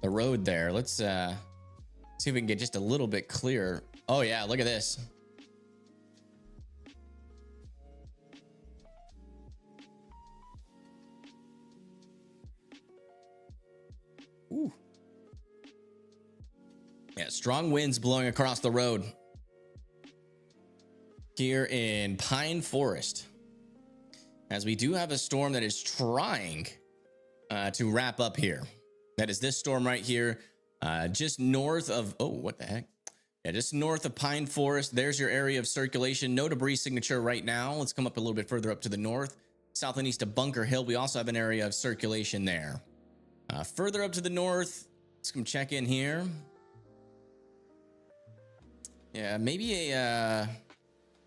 road there. Let's see if we can get just a little bit clearer. Oh yeah, look at this. Ooh. Yeah, strong winds blowing across the road here in Pine Forest, as we do have a storm that is trying to wrap up here. That is this storm right here, just north of, oh, what the heck? Yeah, just north of Pine Forest. There's your area of circulation. No debris signature right now. Let's come up a little bit further up to the north, south and east of Bunker Hill. We also have an area of circulation there. Further up to the north, let's come check in here. Yeah, maybe a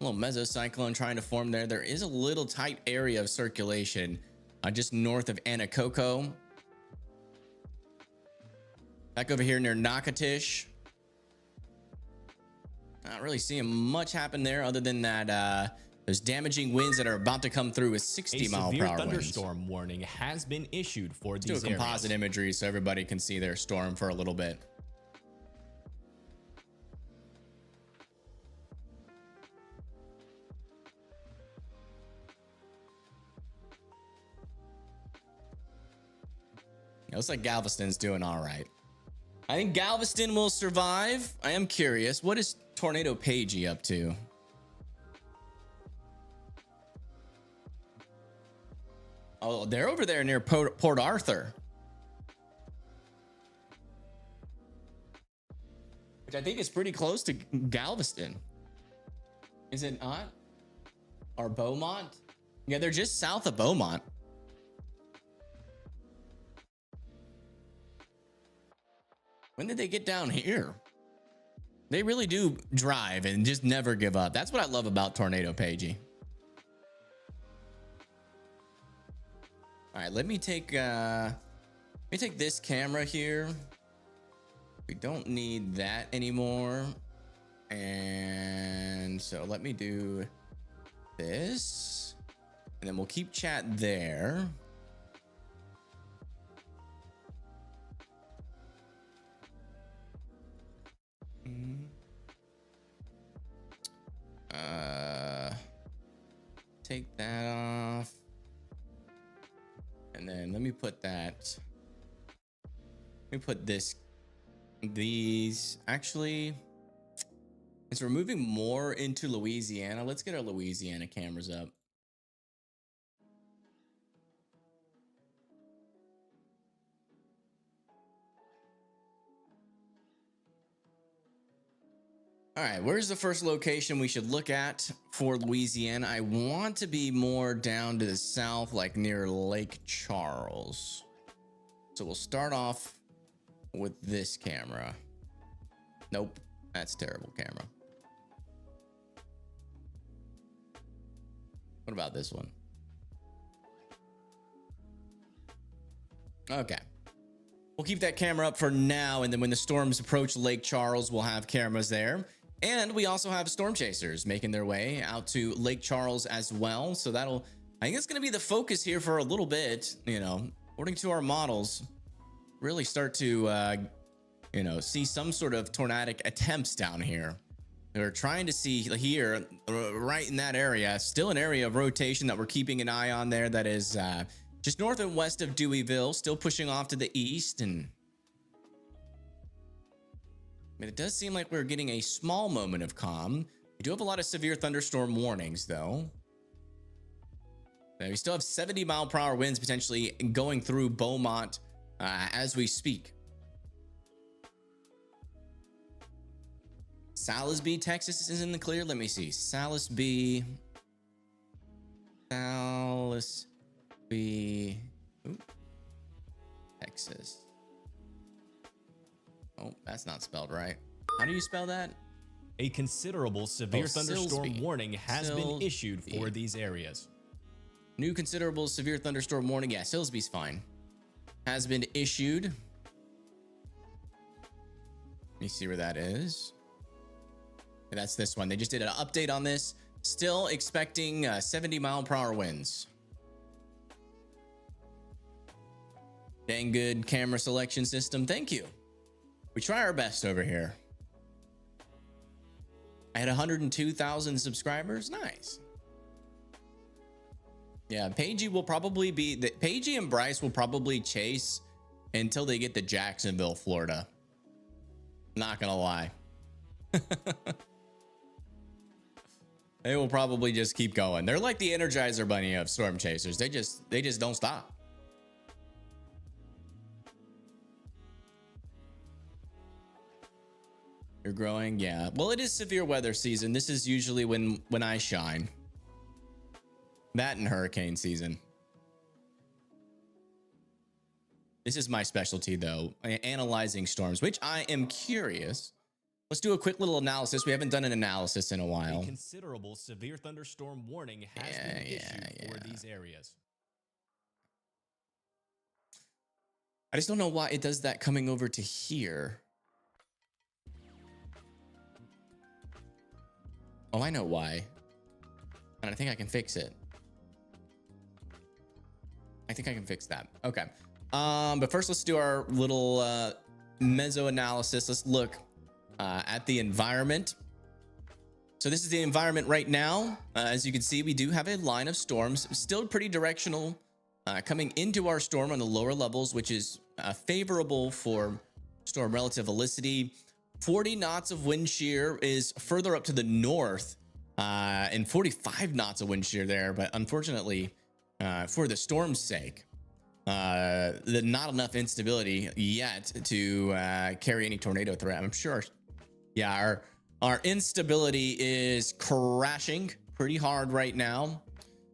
little mesocyclone trying to form there. There is a little tight area of circulation just north of Anacoco. Back over here near Natchitoches. Not really seeing much happen there other than that there's damaging winds that are about to come through with 60-mile-per-hour winds. Thunderstorm warning has been issued for these areas. Do a composite imagery so everybody can see their storm for a little bit. It looks like Galveston's doing all right. I think Galveston will survive. I am curious. What is Tornado Pagey up to? Oh, they're over there near Port Arthur, which I think is pretty close to Galveston. Is it not? Or Beaumont? Yeah, they're just south of Beaumont. When did they get down here? They really do drive and just never give up. That's what I love about Tornado Pagey. All right, let me take this camera here. We don't need that anymore. And so let me do this, and then we'll keep chat there. Take that off, and then let me put that. Let me put these actually. As we're moving more into Louisiana, let's get our Louisiana cameras up. All right, where's the first location we should look at for Louisiana? I want to be more down to the south, like near Lake Charles. So we'll start off with this camera. Nope, that's a terrible camera. What about this one? Okay. We'll keep that camera up for now, and then when the storms approach Lake Charles, we'll have cameras there. And we also have storm chasers making their way out to Lake Charles as well. So I think that's going to be the focus here for a little bit, you know, according to our models, really start to, you know, see some sort of tornadic attempts down here. We're trying to see here, right in that area, still an area of rotation that we're keeping an eye on there. That is just north and west of Deweyville, still pushing off to the east. And I mean, it does seem like we're getting a small moment of calm. We do have a lot of severe thunderstorm warnings, though. We still have 70-mile-per-hour winds potentially going through Beaumont as we speak. Salisbury, Texas is in the clear. Let me see. Salisbury. Ooh, Texas. Oh, that's not spelled right. How do you spell that? A considerable severe thunderstorm Silsby. warning has been issued for these areas. New considerable severe thunderstorm warning. Yeah, Silsby's fine. Has been issued. Let me see where that is. Okay, that's this one. They just did an update on this. Still expecting 70-mile-per-hour winds. Dang good camera selection system. Thank you. We try our best over here. I had 102,000 subscribers. Nice. Yeah, Paigey will probably be Paigey and Bryce will probably chase until they get to Jacksonville, Florida. Not gonna lie. They will probably just keep going. They're like the Energizer Bunny of storm chasers. They just don't stop. You're growing, yeah. Well, it is severe weather season. This is usually when I shine. That and hurricane season. This is my specialty, though, analyzing storms, which I am curious. Let's do a quick little analysis. We haven't done an analysis in a while. A considerable severe thunderstorm warning has been issued for these areas. I just don't know why it does that coming over to here. Oh, I know why. And I think I can fix it. I think I can fix that. Okay. But first, let's do our little meso analysis. Let's look at the environment. So this is the environment right now. As you can see, we do have a line of storms, still pretty directional, coming into our storm on the lower levels, which is favorable for storm relative velocity. 40 knots of wind shear is further up to the north, and 45 knots of wind shear there. But unfortunately, for the storm's sake, not enough instability yet to carry any tornado threat. I'm sure. Yeah, our instability is crashing pretty hard right now.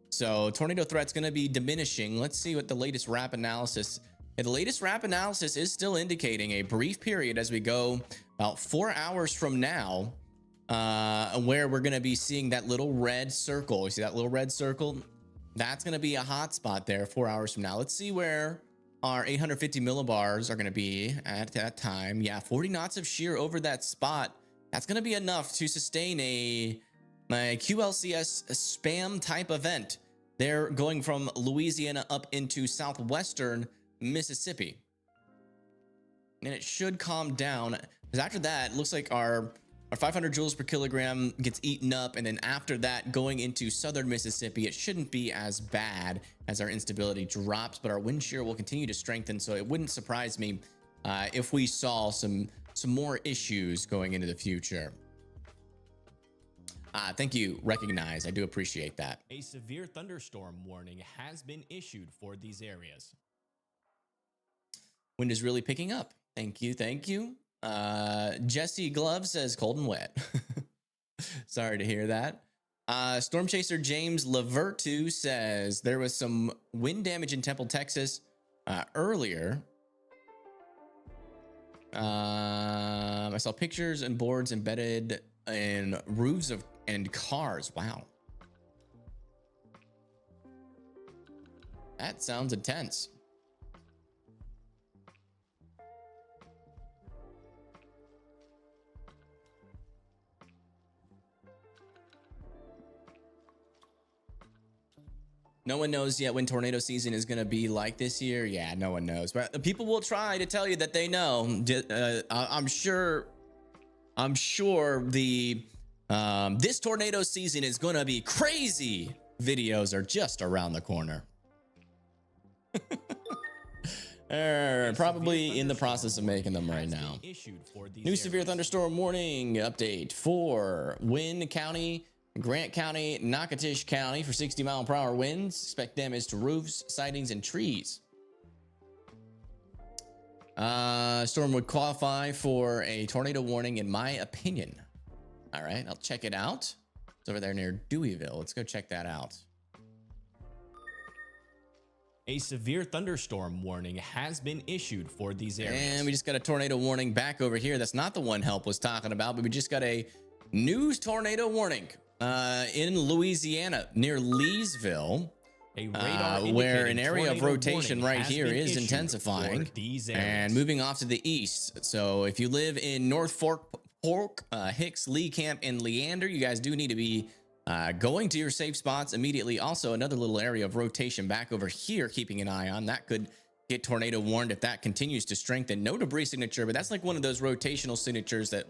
So tornado threat's going to be diminishing. Let's see what the latest RAP analysis. The latest RAP analysis is still indicating a brief period as we go about 4 hours from now, where we're going to be seeing that little red circle. You see that little red circle? That's going to be a hot spot there 4 hours from now. Let's see where our 850 millibars are going to be at that time. Yeah, 40 knots of shear over that spot That's going to be enough to sustain a QLCS spam type event. They're going from Louisiana up into southwestern Mississippi. And it should calm down, because after that, it looks like our 500 joules per kilogram gets eaten up, and then after that, going into southern Mississippi, it shouldn't be as bad as our instability drops, but our wind shear will continue to strengthen, so it wouldn't surprise me if we saw some more issues going into the future. Thank you, Recognize. I do appreciate that. A severe thunderstorm warning has been issued for these areas. Wind is really picking up. Thank you, thank you. Jesse Glove says cold and wet. Sorry to hear that. Storm Chaser James Lavertu says there was some wind damage in Temple, Texas earlier. I saw pictures and boards embedded in roofs and cars. Wow. That sounds intense. No one knows yet when tornado season is going to be like this year. Yeah, no one knows. But people will try to tell you that they know. I'm sure the this tornado season is going to be crazy. Videos are just around the corner. Probably in the process of making them right now. New severe thunderstorm warning update for Wynn County, Grant County, Natchitoches County for 60-mile-per-hour winds. Expect damage to roofs, sidings, and trees. Storm would qualify for a tornado warning, in my opinion. All right, I'll check it out. It's over there near Deweyville. Let's go check that out. A severe thunderstorm warning has been issued for these areas. And we just got a tornado warning back over here. That's not the one Help was talking about, but we just got a new tornado warning in Louisiana near Leesville, where an area of rotation right here is intensifying and moving off to the east. So if you live in North Fork, Hicks, Lee Camp, and Leander, you guys do need to be going to your safe spots immediately. Also, another little area of rotation back over here, keeping an eye on. That could get tornado warned if that continues to strengthen. No debris signature, but that's like one of those rotational signatures that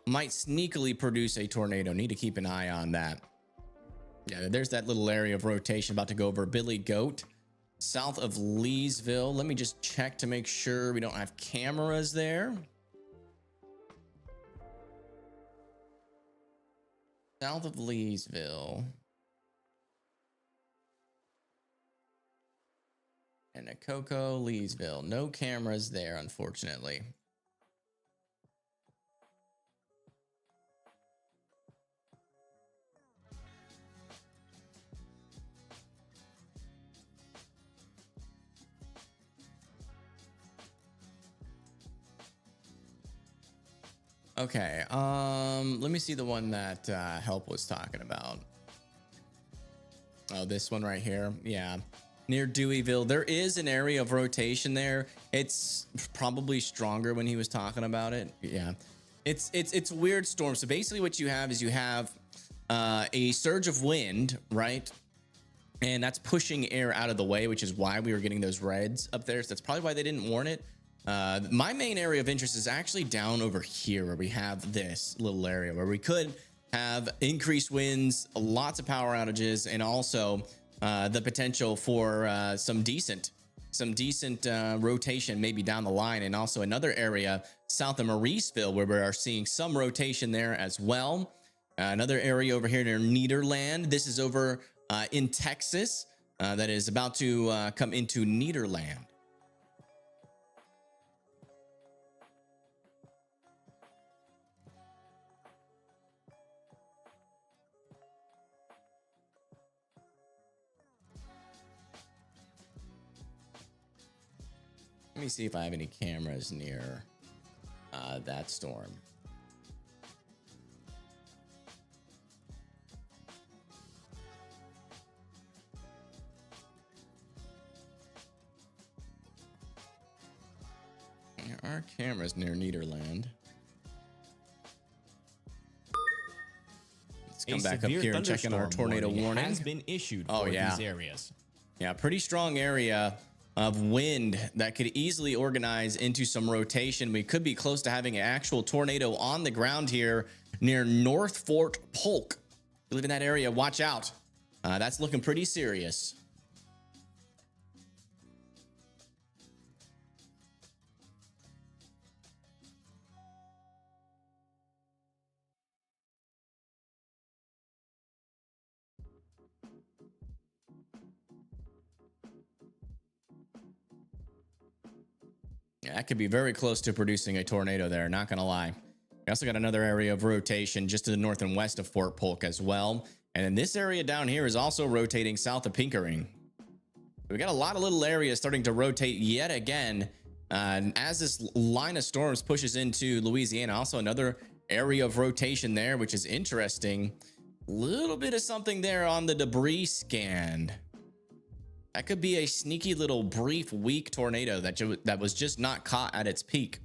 might sneakily produce a tornado. Need to keep an eye on that. Yeah, there's that little area of rotation about to go over Billy Goat, south of Leesville. Let me just check to make sure we don't have cameras there. South of Leesville. And a Cocoa, Leesville. No cameras there, unfortunately. Okay, let me see the one that Help was talking about. Oh, this one right here. Yeah, near Deweyville. There is an area of rotation there. It's probably stronger when he was talking about it. Yeah, it's a weird storm. So basically what you have is you have a surge of wind, right? And that's pushing air out of the way, which is why we were getting those reds up there. So that's probably why they didn't warn it. My main area of interest is actually down over here, where we have this little area where we could have increased winds, lots of power outages, and also the potential for some decent rotation maybe down the line. And also another area south of Mauriceville where we are seeing some rotation there as well. Another area over here near Nederland. This is over in Texas that is about to come into Nederland. Let me see if I have any cameras near that storm. There are cameras near Nederland. come back up here and check in our tornado warning. Has been issued for these areas. Yeah, pretty strong area of wind that could easily organize into some rotation. We could be close to having an actual tornado on the ground here near North Fort Polk. If you live in that area, watch out. That's looking pretty serious. Yeah, that could be very close to producing a tornado there, not gonna lie. We also got another area of rotation just to the north and west of Fort Polk as well. And then this area down here is also rotating south of Pickering. We got a lot of little areas starting to rotate yet again. As this line of storms pushes into Louisiana, also another area of rotation there, which is interesting. Little bit of something there on the debris scan. That could be a sneaky little brief weak tornado that was just not caught at its peak.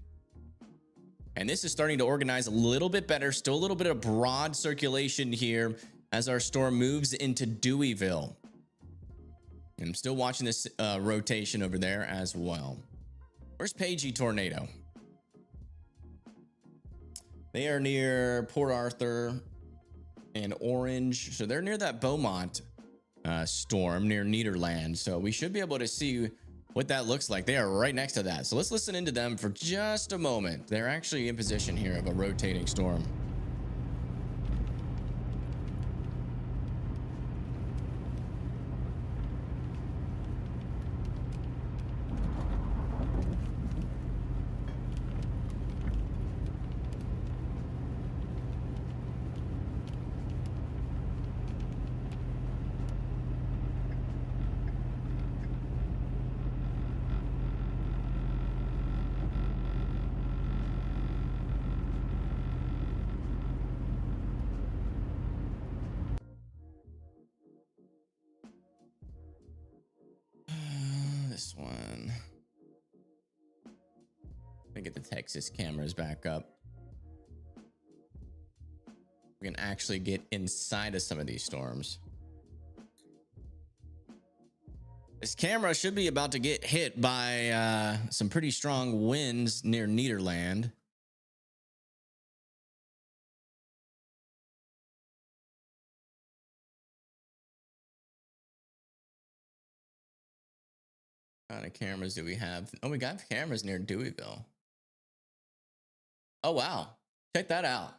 And this is starting to organize a little bit better. Still a little bit of broad circulation here as our storm moves into Deweyville. And I'm still watching this rotation over there as well. Where's Pagey Tornado? They are near Port Arthur and Orange. So they're near that Beaumont storm near Nederland. So we should be able to see what that looks like. They are right next to that. So let's listen into them for just a moment. They're actually in position here of a rotating storm. This one. Let me get the Texas cameras back up. We can actually get inside of some of these storms. This camera should be about to get hit by some pretty strong winds near Nederland. What kind of cameras do we have? Oh, we got cameras near Deweyville. Oh, wow. Check that out.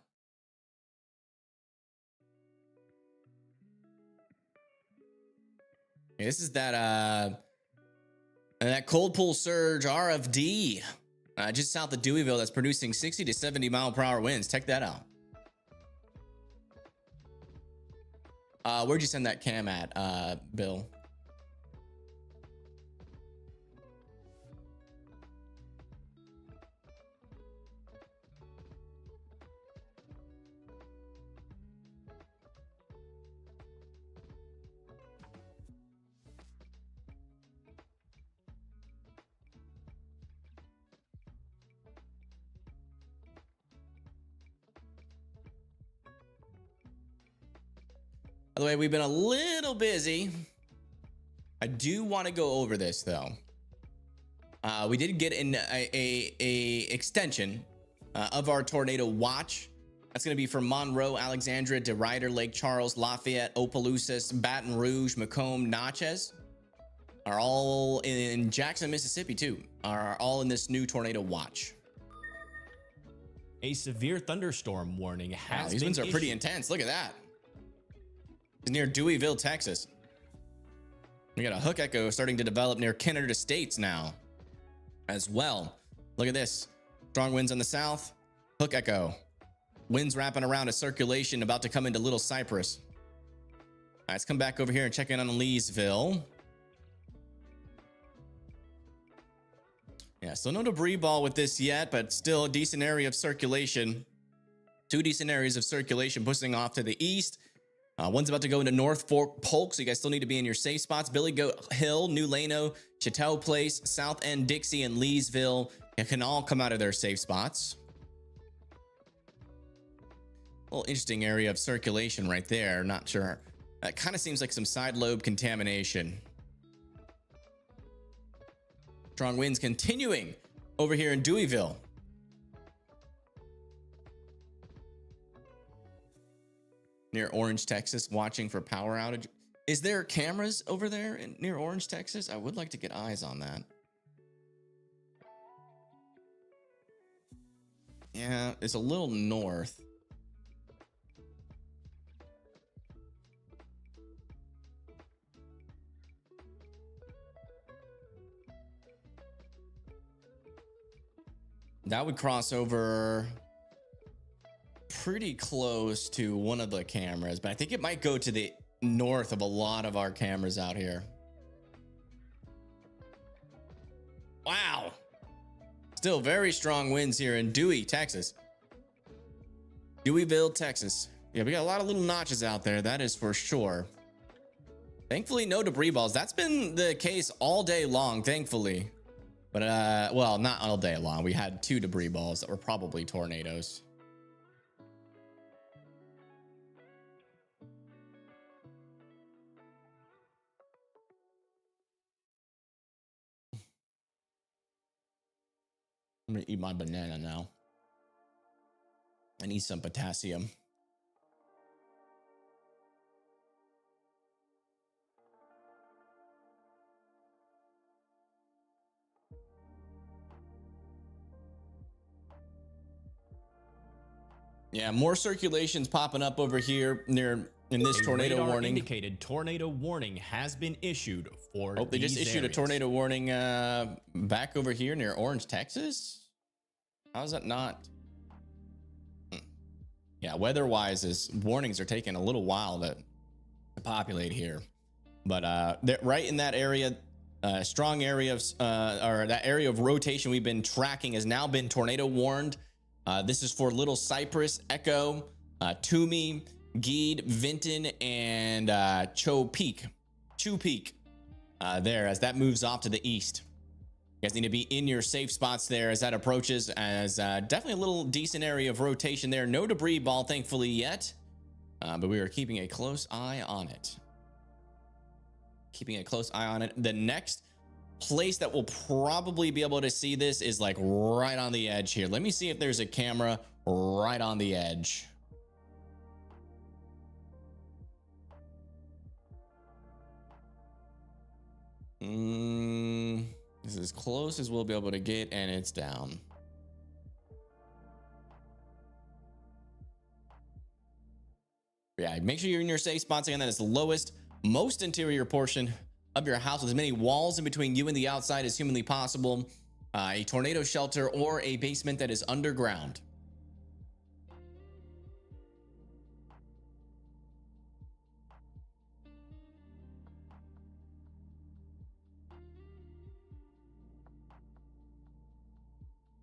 Yeah, this is that cold pool surge RFD just south of Deweyville that's producing 60 to 70 mile per hour winds. Check that out. Where'd you send that cam at, Bill? By the way, we've been a little busy. I do want to go over this though. We did get in a extension of our tornado watch. That's going to be from Monroe, Alexandria, DeRuyter, Lake Charles, Lafayette, Opelousas, Baton Rouge, Macomb, Natchez are all in Jackson, Mississippi too. Are all in this new tornado watch. A severe thunderstorm warning has been these winds are pretty intense. Look at that. It's near Deweyville, Texas. We got a hook echo starting to develop near Canada States now as well. Look at this. Strong winds on the south. Hook echo. Winds wrapping around a circulation about to come into Little Cypress. All right, let's come back over here and check in on Leesville. Yeah, so no debris ball with this yet, but still a decent area of circulation. Two decent areas of circulation pushing off to the east. One's about to go into North Fort Polk, so you guys still need to be in your safe spots. Billy Goat Hill, New Lano, Chattel Place, South End, Dixie, and Leesville. You can all come out of their safe spots. little interesting area of circulation right there. Not sure. That kind of seems like some side lobe contamination. Strong winds continuing over here in Deweyville. Near Orange, Texas, watching for power outage. Is there cameras over there near Orange, Texas? I would like to get eyes on that. Yeah, it's a little north. That would cross over pretty close to one of the cameras, but I think it might go to the north of a lot of our cameras out here. Wow. Still very strong winds here in Dewey, Texas. Deweyville, Texas. Yeah, we got a lot of little notches out there, that is for sure. Thankfully, no debris balls. That's been the case all day long, thankfully. But, well, not all day long. We had 2 debris balls that were probably tornadoes. I'm gonna eat my banana now. I need some potassium. Yeah, more circulations popping up over here near in this tornado warning. Indicated tornado warning has been issued for. Oh, they just issued a tornado warning back over here near Orange, Texas. How's that not? Yeah, weather-wise, warnings are taking a little while to populate here, but right in that area, strong area of or that area of rotation we've been tracking has now been tornado warned. This is for Little Cypress, Echo, Toomey, Geed, Vinton, and Chew Peak. There, as that moves off to the east. You guys need to be in your safe spots there as that approaches, as definitely a little decent area of rotation there. No debris ball, thankfully, yet. But we are keeping a close eye on it. The next place that we'll probably be able to see this is like right on the edge here. Let me see if there's a camera right on the edge. This is as close as we'll be able to get, and it's down. Yeah, make sure you're in your safe spots. Again, that is the lowest, most interior portion of your house with as many walls in between you and the outside as humanly possible. A tornado shelter or a basement that is underground.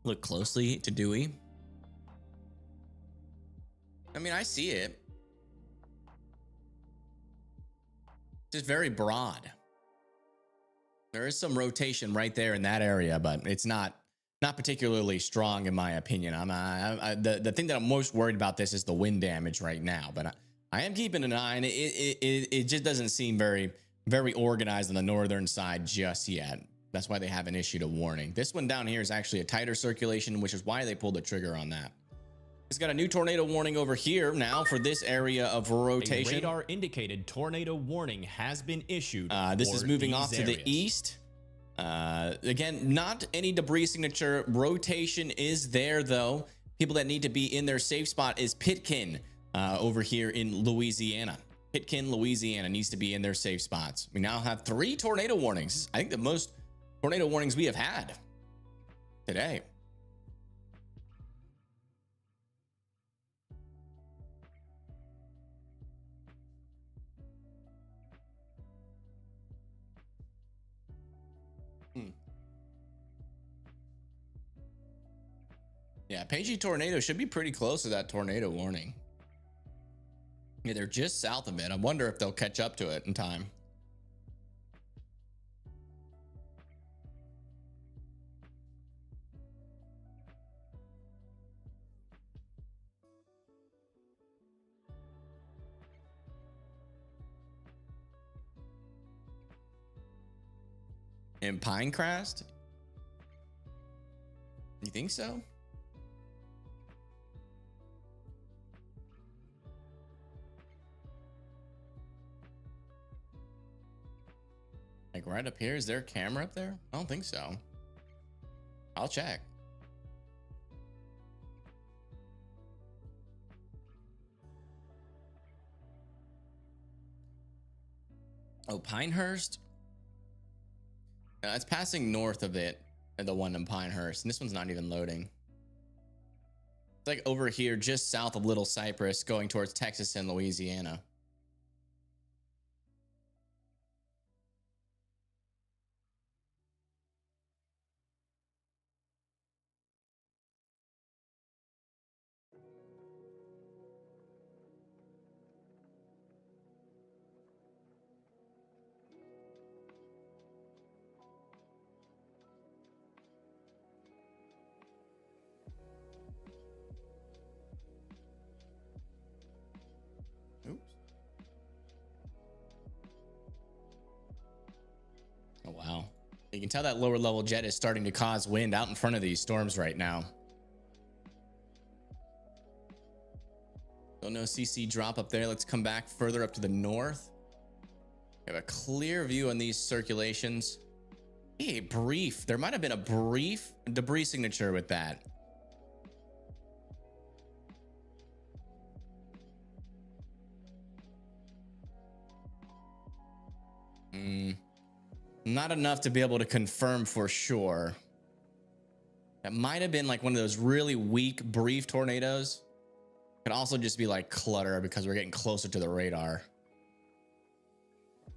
Look closely to Dewey. I mean, I see it. Just very broad. There is some rotation right there in that area, but it's not particularly strong in my opinion. The thing that I'm most worried about this is the wind damage right now, but I am keeping an eye, and it just doesn't seem very organized on the northern side just yet. That's why they haven't issued a warning. This one down here is actually a tighter circulation, which is why they pulled the trigger on that. It's got a new tornado warning over here now for this area of rotation. A radar indicated tornado warning has been issued. This is moving off to the east. Again, not any debris signature. Rotation is there though. People that need to be in their safe spot is Pitkin over here in Louisiana. Pitkin, Louisiana needs to be in their safe spots. We now have 3 tornado warnings. I think the most tornado warnings we have had today. Yeah, Pagey tornado should be pretty close to that tornado warning. Yeah, they're just south of it. I wonder if they'll catch up to it in time. In Pinecrest? You think so? Like right up here, is there a camera up there? I don't think so. I'll check. Oh, Pinehurst? It's passing north of it, the one in Pinehurst, and this one's not even loading. It's like over here, just south of Little Cypress, going towards Texas and Louisiana. Oops. Oh, wow. You can tell that lower level jet is starting to cause wind out in front of these storms right now. So no CC drop up there. Let's come back further up to the north. We have a clear view on these circulations. Hey, brief. There might have been a brief debris signature with that. Not enough to be able to confirm for sure. That might have been like one of those really weak, brief tornadoes. Could also just be like clutter because we're getting closer to the radar.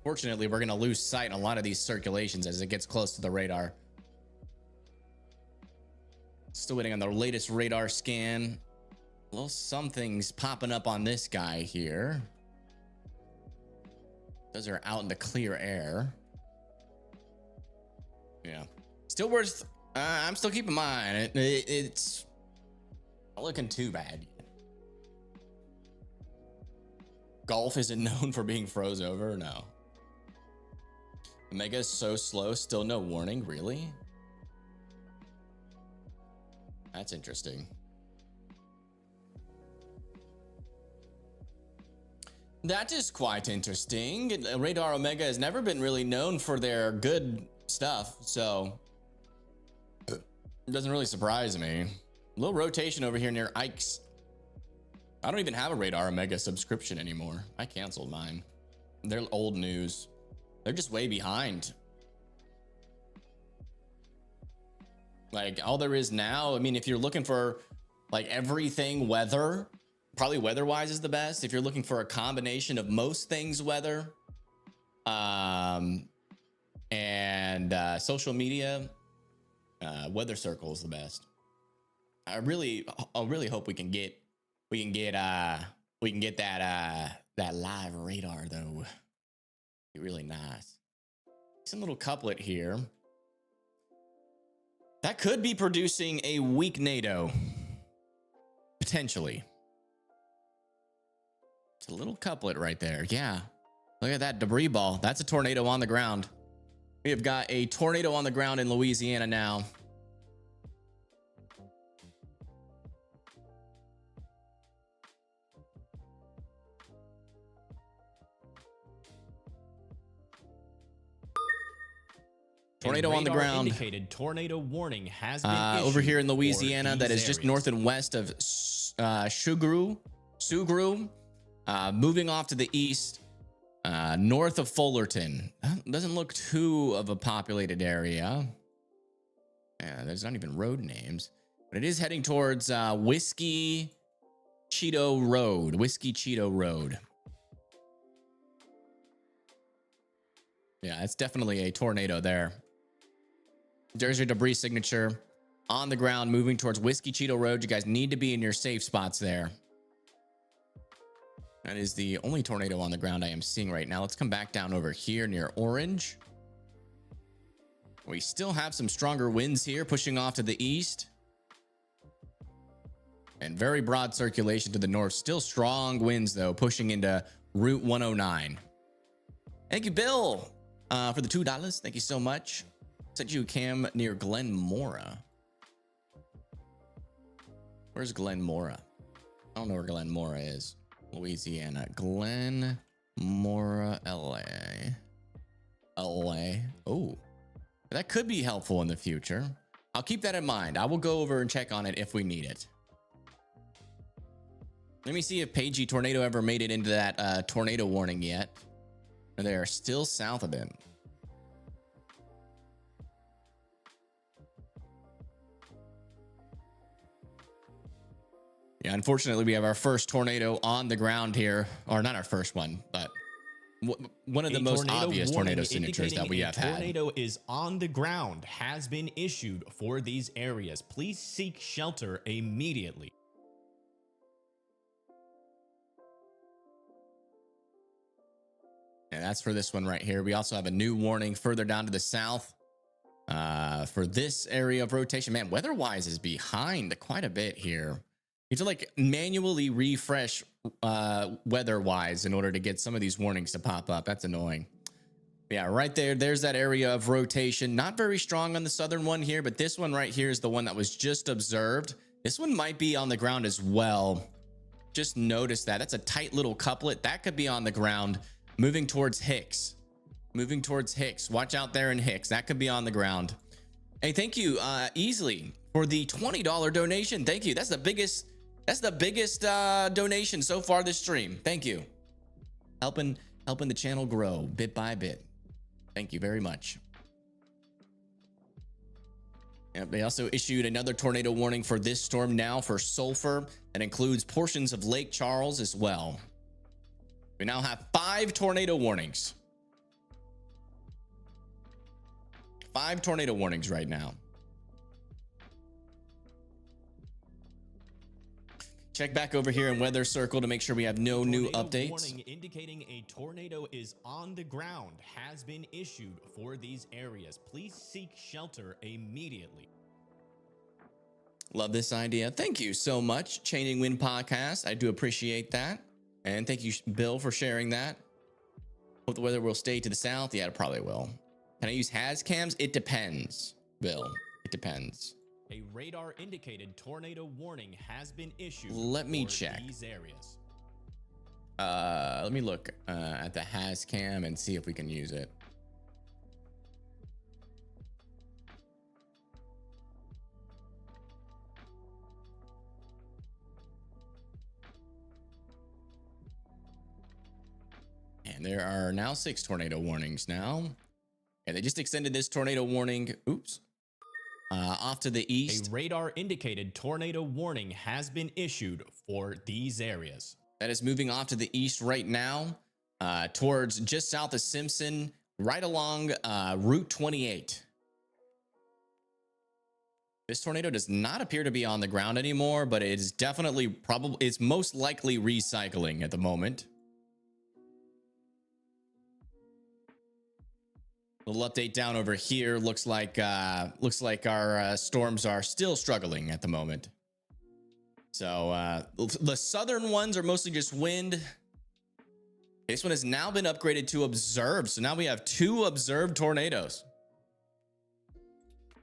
Fortunately, we're going to lose sight in a lot of these circulations as it gets close to the radar. Still waiting on the latest radar scan. A little something's popping up on this guy here. Those are out in the clear air. Yeah, still worth. I'm still keeping mine. It's not looking too bad. Golf isn't known for being froze over. No. Omega is so slow. Still no warning. Really? That's interesting. That is quite interesting. Radar Omega has never been really known for their good stuff, so it doesn't really surprise me. A little rotation over here near Ike's. I don't even have a Radar Omega subscription anymore. I canceled mine. They're old news. They're just way behind. Like all there is now, I mean, if you're looking for like everything weather, probably weather-wise is the best. If you're looking for a combination of most things weather, and social media, Weather Circle is the best. I really hope we can get that live radar though. Be really nice. Some little couplet here that could be producing a weak NATO potentially. It's a little couplet right there. Yeah, look at that debris ball. That's a tornado on the ground. We have got a tornado on the ground in Louisiana now. Tornado on the ground. Indicated tornado warning has been over here in Louisiana. That is just north and west of Sugrue. Moving off to the east. North of Fullerton. Doesn't look too of a populated area. Yeah, there's not even road names, but it is heading towards Whiskey Cheeto Road. Yeah, it's definitely a tornado there. There's your debris signature on the ground moving towards Whiskey Cheeto Road. You guys need to be in your safe spots there. That is the only tornado on the ground I am seeing right now. Let's come back down over here near Orange. We still have some stronger winds here pushing off to the east. And very broad circulation to the north. Still strong winds, though, pushing into Route 109. Thank you, Bill, for the $2. Thank you so much. Sent you a cam near Glen Mora. Where's Glen Mora? I don't know where Glen Mora is. Louisiana. Glen Mora, LA. LA. Oh, that could be helpful in the future. I'll keep that in mind. I will go over and check on it if we need it. Let me see if Pagey Tornado ever made it into that tornado warning yet. They are still south of him. Yeah, unfortunately, we have our first tornado on the ground here, or not our first one, but one of the most obvious tornado signatures that we have had. Tornado is on the ground has been issued for these areas. Please seek shelter immediately. And that's for this one right here. We also have a new warning further down to the south for this area of rotation. Man, weather-wise is behind quite a bit here. You have to like manually refresh weather-wise in order to get some of these warnings to pop up. That's annoying. Yeah, right there. There's that area of rotation. Not very strong on the southern one here, but this one right here is the one that was just observed. This one might be on the ground as well. Just notice that. That's a tight little couplet. That could be on the ground. Moving towards Hicks. Moving towards Hicks. Watch out there in Hicks. That could be on the ground. Hey, thank you, Easily, for the $20 donation. Thank you. That's the biggest donation so far this stream. Thank you. Helping the channel grow bit by bit. Thank you very much. Yep, they also issued another tornado warning for this storm now for Sulphur. That includes portions of Lake Charles as well. We now have 5 tornado warnings. 5 tornado warnings right now. Check back over here in Weather Circle to make sure we have no new updates. Warning indicating a tornado is on the ground has been issued for these areas. Please seek shelter immediately. Love this idea. Thank you so much, Chaining Wind Podcast. I do appreciate that. And thank you, Bill, for sharing that. Hope the weather will stay to the south. Yeah, it probably will. Can I use has cams? It depends, Bill. It depends. A radar indicated tornado warning has been issued. Let me check these areas. Let me look at the has cam and see if we can use it. And there are now 6 tornado warnings now. And they just extended this tornado warning. Oops. Off to the east. A radar indicated tornado warning has been issued for these areas. That is moving off to the east right now, towards just south of Simpson, right along Route 28. This tornado does not appear to be on the ground anymore, but it is definitely it's most likely recycling at the moment. Little update down over here. Looks like our storms are still struggling at the moment. So the southern ones are mostly just wind. This one has now been upgraded to observed. So now we have 2 observed tornadoes.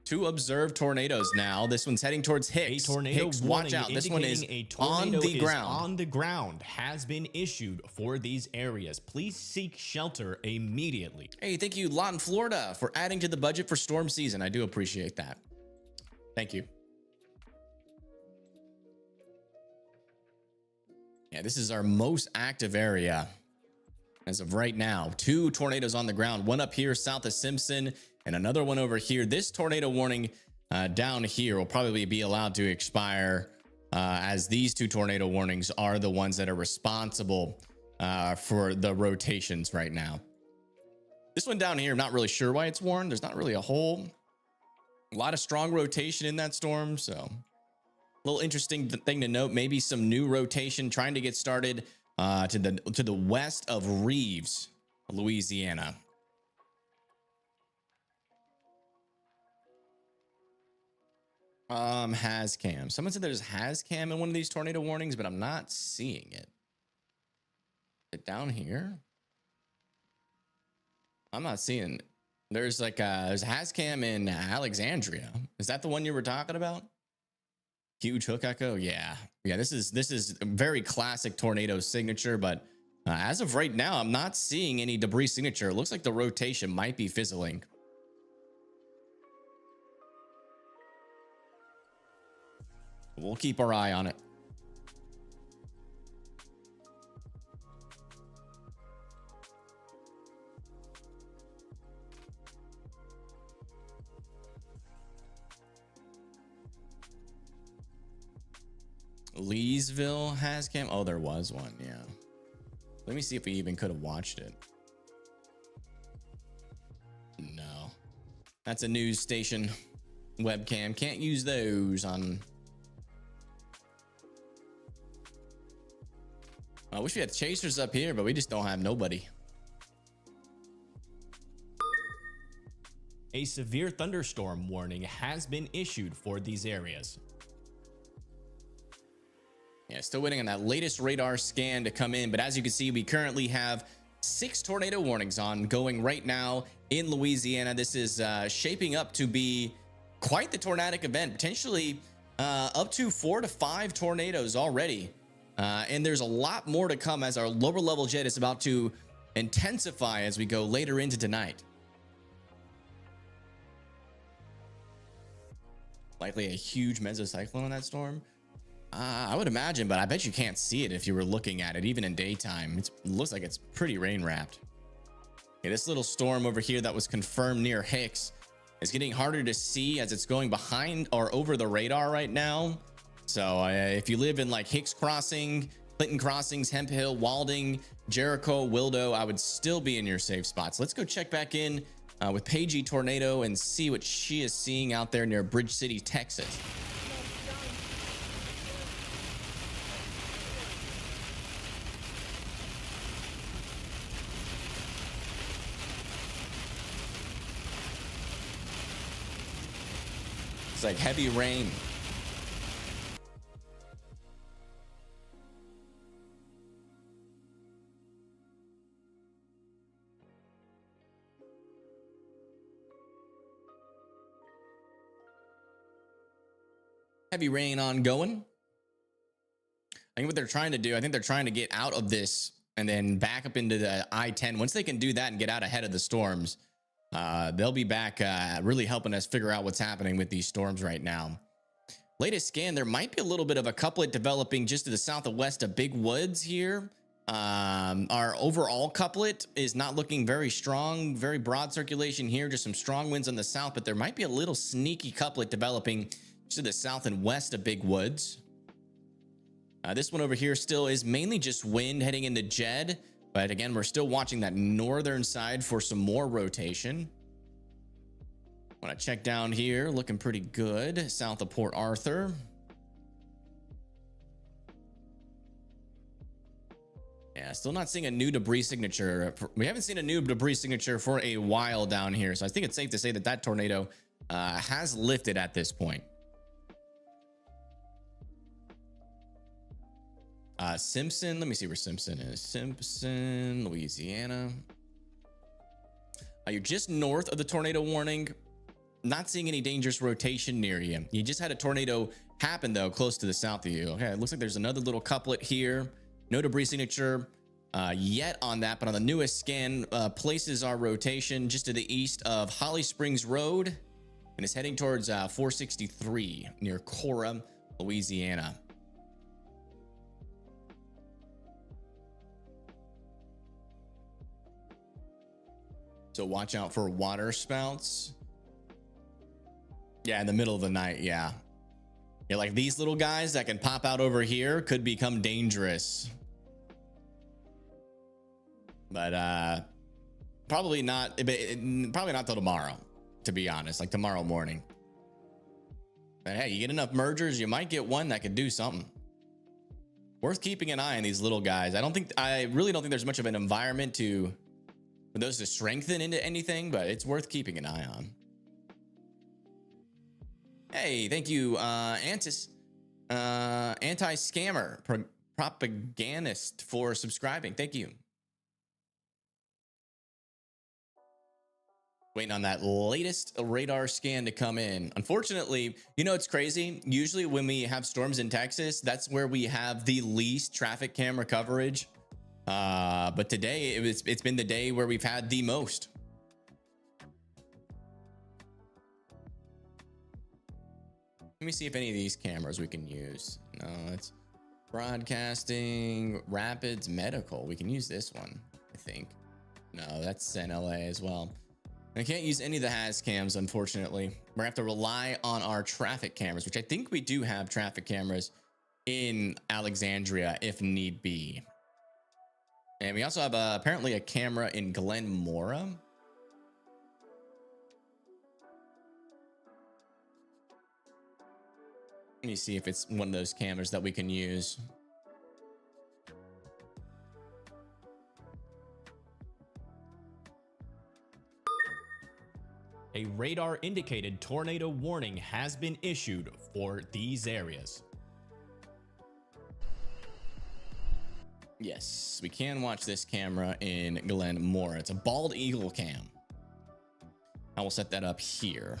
2 observed tornadoes now. This one's heading towards Hicks. A tornado Hicks, watch out. This one is on the ground. On the ground has been issued for these areas. Please seek shelter immediately. Hey, thank you, Lawton, Florida, for adding to the budget for storm season. I do appreciate that. Thank you. Yeah, this is our most active area as of right now. 2 tornadoes on the ground. One up here south of Simpson and another one over here. This tornado warning down here will probably be allowed to expire as these 2 tornado warnings are the ones that are responsible for the rotations right now. This one down here, I'm not really sure why it's warned. There's not really a lot of strong rotation in that storm. So a little interesting thing to note, maybe some new rotation trying to get started to the west of Reeves, Louisiana. Has cam. Someone said there's has cam in one of these tornado warnings, but I'm not seeing it. Is it down here? I'm not seeing There's like there's a Hazcam in Alexandria. Is that the one you were talking about? Huge hook echo. Yeah. This is a very classic tornado signature, but as of right now, I'm not seeing any debris signature. It looks like the rotation might be fizzling. We'll keep our eye on it. Leesville has cam. Oh, there was one. Yeah. Let me see if we even could have watched it. No. That's a news station webcam. Can't use those on. I wish we had chasers up here, but we just don't have nobody. A severe thunderstorm warning has been issued for these areas. Yeah, still waiting on that latest radar scan to come in. But as you can see, we currently have 6 tornado warnings ongoing right now in Louisiana. This is shaping up to be quite the tornadic event, potentially up to 4 to 5 tornadoes already. And there's a lot more to come as our lower level jet is about to intensify as we go later into tonight. Likely a huge mesocyclone on that storm. I would imagine, but I bet you can't see it if you were looking at it, even in daytime. It looks like it's pretty rain wrapped. Okay, this little storm over here that was confirmed near Hicks is getting harder to see as it's going behind or over the radar right now. So if you live in like Hicks Crossing, Clinton Crossings, Hemp Hill, Walding, Jericho, Wildo, I would still be in your safe spots. Let's go check back in with Paigey Tornado and see what she is seeing out there near Bridge City, Texas. It's like heavy rain. Heavy rain ongoing. I think what they're trying to do, I think they're trying to get out of this and then back up into the I-10. Once they can do that and get out ahead of the storms, they'll be back really helping us figure out what's happening with these storms right now. Latest scan, there might be a little bit of a couplet developing just to the south of west of Big Woods here. Our overall couplet is not looking very strong, very broad circulation here, just some strong winds on the south, but there might be a little sneaky couplet developing to the south and west of Big Woods. This one over here still is mainly just wind heading into Jed, but again, we're still watching that northern side for some more rotation. Want to check down here, looking pretty good south of Port Arthur. Yeah, still not seeing a new debris signature. We haven't seen a new debris signature for a while down here, so I think it's safe to say that that tornado has lifted at this point. Simpson, let me see where Simpson is. Simpson, Louisiana. You're just north of the tornado warning. Not seeing any dangerous rotation near you. You just had a tornado happen though, close to the south of you. Okay, it looks like there's another little couplet here. No debris signature yet on that, but on the newest scan, places our rotation just to the east of Holly Springs Road, and is heading towards 463 near Cora, Louisiana. So watch out for water spouts. Yeah, in the middle of the night. Yeah. Yeah, like these little guys that can pop out over here could become dangerous. But probably not till tomorrow, to be honest, like tomorrow morning. But hey, you get enough mergers, you might get one that could do something. Worth keeping an eye on these little guys. I really don't think there's much of an environment for those to strengthen into anything, but it's worth keeping an eye on. Hey, thank you, Antis, anti-scammer propagandist, for subscribing. Thank you. Waiting on that latest radar scan to come in. Unfortunately, you know, it's crazy. Usually when we have storms in Texas, that's where we have the least traffic camera coverage. But today it's been the day where we've had the most. Let me see if any of these cameras we can use. No, it's broadcasting, Rapids, medical. We can use this one, I think. No, that's in LA as well. I can't use any of the has cams, unfortunately. We're gonna have to rely on our traffic cameras, which I think we do have traffic cameras in Alexandria if need be. And we also have apparently a camera in Glen Mora. Let me see if it's one of those cameras that we can use. A radar indicated tornado warning has been issued for these areas. Yes, we can watch this camera in Glen Mora. It's a bald eagle cam. I will set that up here.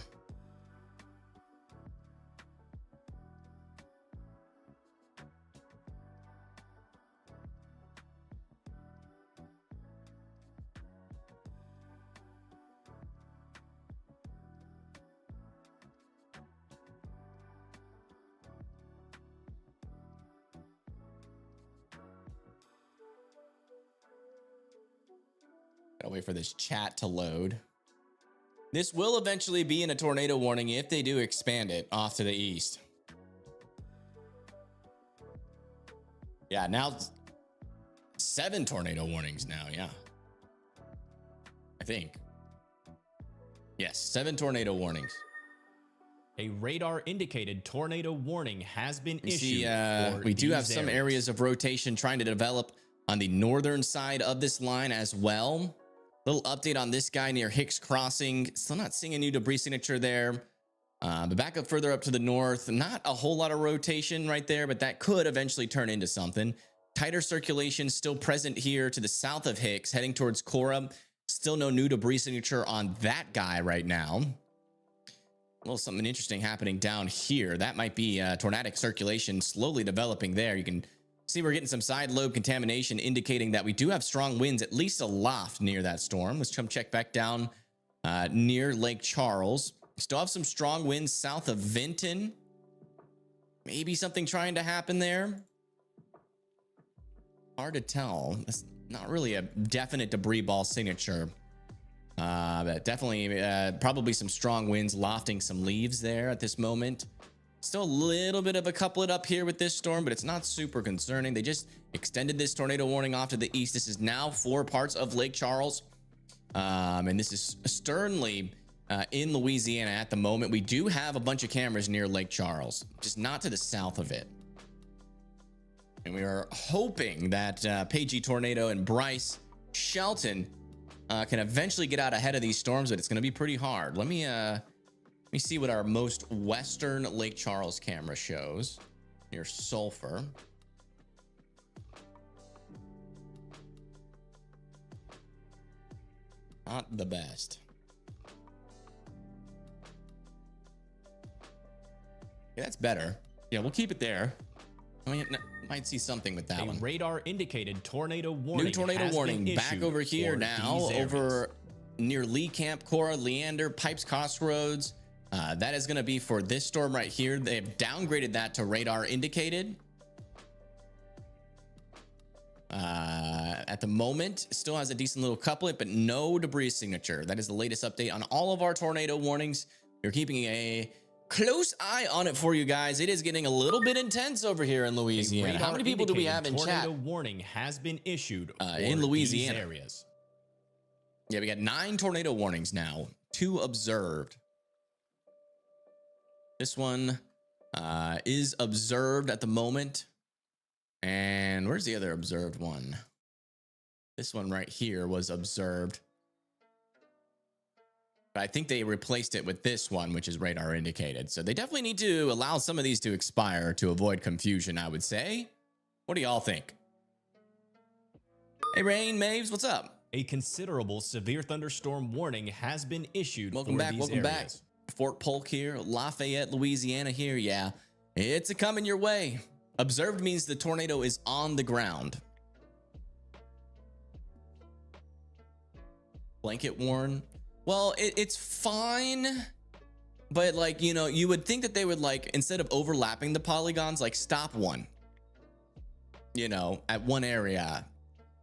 Gotta wait for this chat to load. This will eventually be in a tornado warning if they do expand it off to the east. Yeah, now 7 tornado warnings now. Yeah, I think. Yes, 7 tornado warnings. A radar indicated tornado warning has been You issued. see, we do have some areas of rotation trying to develop on the northern side of this line as well. Little update on this guy near Hicks Crossing. Still not seeing a new debris signature there. But back up further up to the north, not a whole lot of rotation right there, but that could eventually turn into something. Tighter circulation still present here to the south of Hicks, heading towards Cora. Still no new debris signature on that guy right now. A little something interesting happening down here. That might be tornadic circulation slowly developing there. You can see we're getting some side lobe contamination indicating that we do have strong winds, at least aloft near that storm. Let's come check back down near Lake Charles. Still have some strong winds south of Vinton. Maybe something trying to happen there. Hard to tell. That's not really a definite debris ball signature. But definitely probably some strong winds lofting some leaves there at this moment. Still a little bit of a couplet up here with this storm, but it's not super concerning. They just extended this tornado warning off to the east. This is now 4 parts of Lake Charles. And this is sternly in Louisiana at the moment. We do have a bunch of cameras near Lake Charles, just not to the south of it. And we are hoping that Pagey Tornado and Bryce Shelton can eventually get out ahead of these storms, but it's going to be pretty hard. Let me see what our most western Lake Charles camera shows near Sulphur. Not the best. Yeah, that's better. Yeah, we'll keep it there. I mean, might see something with that one. Radar indicated tornado warning. New tornado warning back over here now, over near Lee Camp, Cora, Leander, Pipes Crossroads. That is going to be for this storm right here. They've downgraded that to radar indicated. At the moment, still has a decent little couplet, but no debris signature. That is the latest update on all of our tornado warnings. We're keeping a close eye on it for you guys. It is getting a little bit intense over here in Louisiana. How many people do we have in chat? Tornado warning has been issued in Louisiana these areas. Yeah, we got 9 tornado warnings now, 2 observed. This one is observed at the moment. And where's the other observed one? This one right here was observed. But I think they replaced it with this one, which is radar indicated. So they definitely need to allow some of these to expire to avoid confusion, I would say. What do y'all think? Hey, Rain Maves, what's up? A considerable severe thunderstorm warning has been issued for these areas. Welcome back. Fort Polk here, Lafayette, Louisiana here. Yeah, it's a coming your way. Observed means the tornado is on the ground. Blanket worn. Well, it's fine, but like, you know, you would think that they would, like, instead of overlapping the polygons, like stop one, you know, at one area,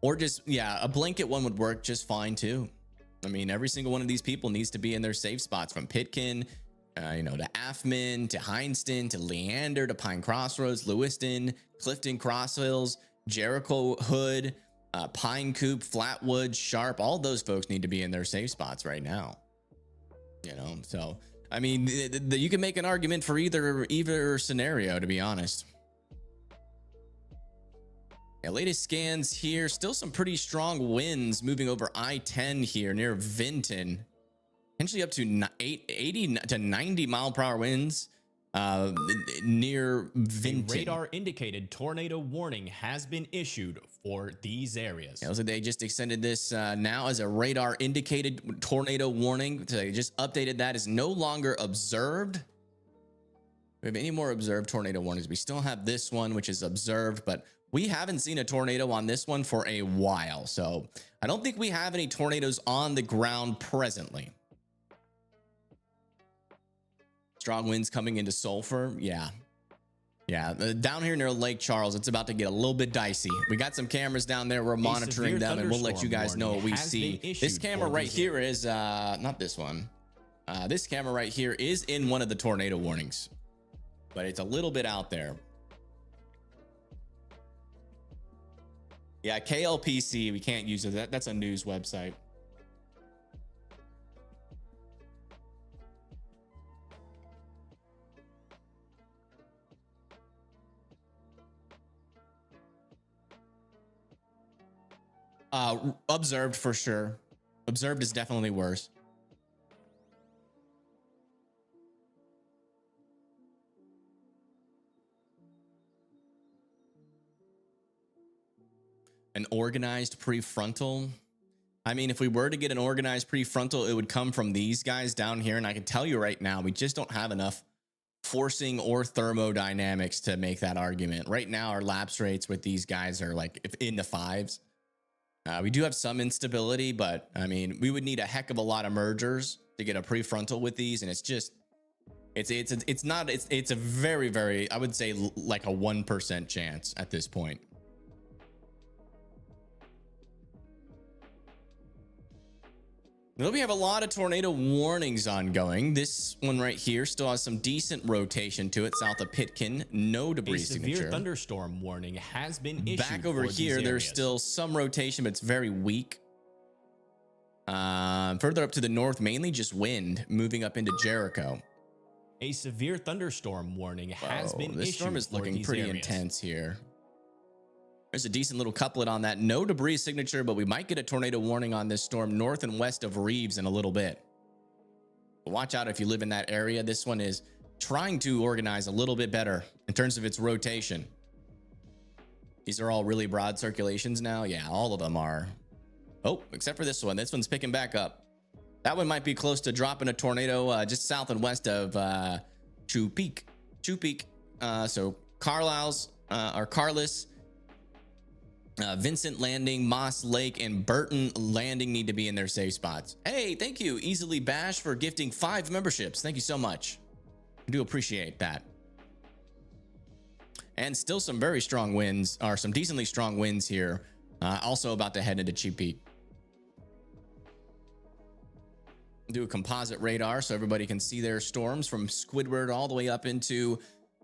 or just, yeah, a blanket one would work just fine too. I mean, every single one of these people needs to be in their safe spots, from Pitkin, you know, to Affman, to Hineston, to Leander, to Pine Crossroads, Lewiston, Clifton Crosshills, Jericho Hood, Pine Coop, Flatwood, Sharp. All those folks need to be in their safe spots right now. You know, so I mean, you can make an argument for either scenario, to be honest. Yeah, latest scans here, still some pretty strong winds moving over I-10 here near Vinton, potentially up to 80 to 90 mile per hour winds near Vinton. A radar indicated tornado warning has been issued for these areas. Yeah, so they just extended this now as a radar indicated tornado warning. So they just updated that. Is no longer observed. We have any more observed tornado warnings? We still have this one, which is observed, but we haven't seen a tornado on this one for a while. So I don't think we have any tornadoes on the ground presently. Strong winds coming into Sulphur. Yeah. Down here near Lake Charles, it's about to get a little bit dicey. We got some cameras down there. We're monitoring them, and we'll let you guys know what we see. This camera right here is not this one. This camera right here is in one of the tornado warnings, but it's a little bit out there. Yeah, KLPC, we can't use it. That's a news website. Observed for sure. Observed is definitely worse. An organized prefrontal. I mean, if we were to get an organized prefrontal, it would come from these guys down here. And I can tell you right now, we just don't have enough forcing or thermodynamics to make that argument. Right now, our lapse rates with these guys are like in the 5s. We do have some instability, but I mean, we would need a heck of a lot of mergers to get a prefrontal with these. And it's just, it's a very, very, I would say like a 1% chance at this point. Well, we have a lot of tornado warnings ongoing. This one right here still has some decent rotation to it, south of Pitkin. No debris signature. A severe thunderstorm warning has been issued. Back over here, there's still some rotation, but it's very weak. Further up to the north, mainly just wind moving up into Jericho. A severe thunderstorm warning has been issued. This storm is looking pretty areas. intense here. There's a decent little couplet on that. No debris signature, but we might get a tornado warning on this storm north and west of Reeves in a little bit. But watch out if you live in that area. This one is trying to organize a little bit better in terms of its rotation. These are all really broad circulations now. Yeah, all of them are. Oh, except for this one. This one's picking back up. That one might be close to dropping a tornado just south and west of Chupeak. So Carlisle's or Carlis, Vincent Landing, Moss Lake, and Burton Landing need to be in their safe spots. Hey, thank you, Easily Bash, for gifting 5 memberships. Thank you so much. I do appreciate that. And still some very strong winds, or some decently strong winds here. Also about to head into Chesapeake. Do a composite radar so everybody can see their storms from Squidward all the way up into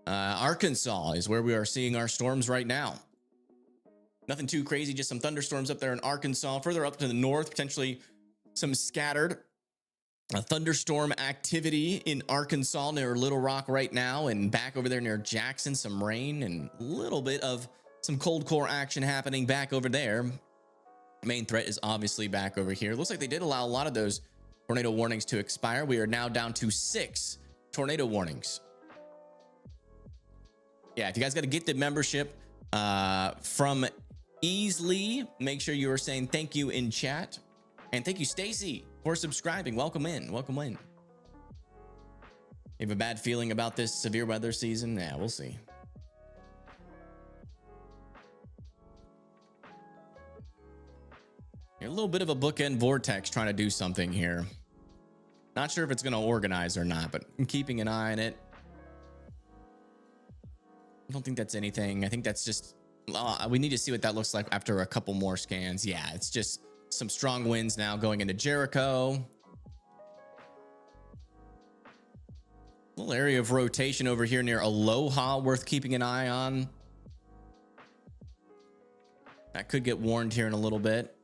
Arkansas is where we are seeing our storms right now. Nothing too crazy, just some thunderstorms up there in Arkansas. Further up to the north, potentially some scattered thunderstorm activity in Arkansas near Little Rock right now, and back over there near Jackson, some rain and a little bit of some cold core action happening back over there. Main threat is obviously back over here. Looks like they did allow a lot of those tornado warnings to expire. We are now down to 6 tornado warnings. Yeah, if you guys got a gifted membership from Easily, make sure you are saying thank you in chat. And thank you, Stacy, for subscribing. Welcome in. Welcome in. You have a bad feeling about this severe weather season? Yeah, we'll see. You're a little bit of a bookend vortex trying to do something here. Not sure if it's going to organize or not, but I'm keeping an eye on it. I don't think that's anything. I think that's just, we need to see what that looks like after a couple more scans. Yeah, it's just some strong winds now going into Jericho. Little area of rotation over here near Aloha worth keeping an eye on. That could get warned here in a little bit.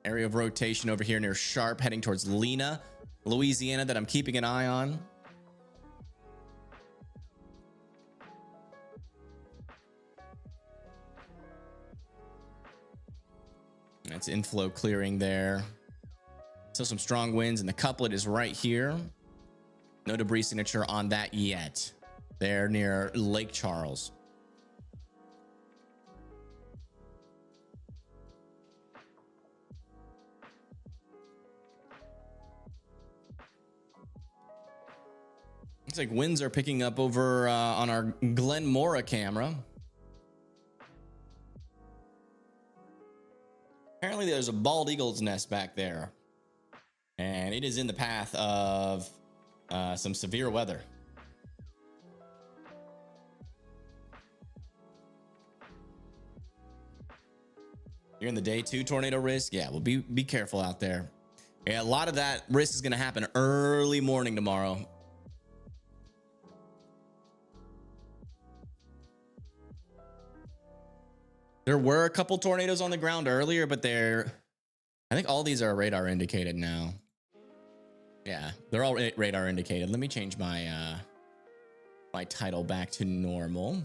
Area of rotation over here near Sharp heading towards Lena, Louisiana that I'm keeping an eye on. That's inflow clearing there. So some strong winds, and the couplet is right here. No debris signature on that yet. There near Lake Charles. Looks like winds are picking up over on our Glen Mora camera. Apparently there's a bald eagle's nest back there, and it is in the path of some severe weather. You're in the day 2 tornado risk. Yeah, well, be careful out there. Yeah, a lot of that risk is going to happen early morning tomorrow. There were a couple tornadoes on the ground earlier, but I think all these are radar indicated now. Yeah, they're all radar indicated. Let me change my my title back to normal.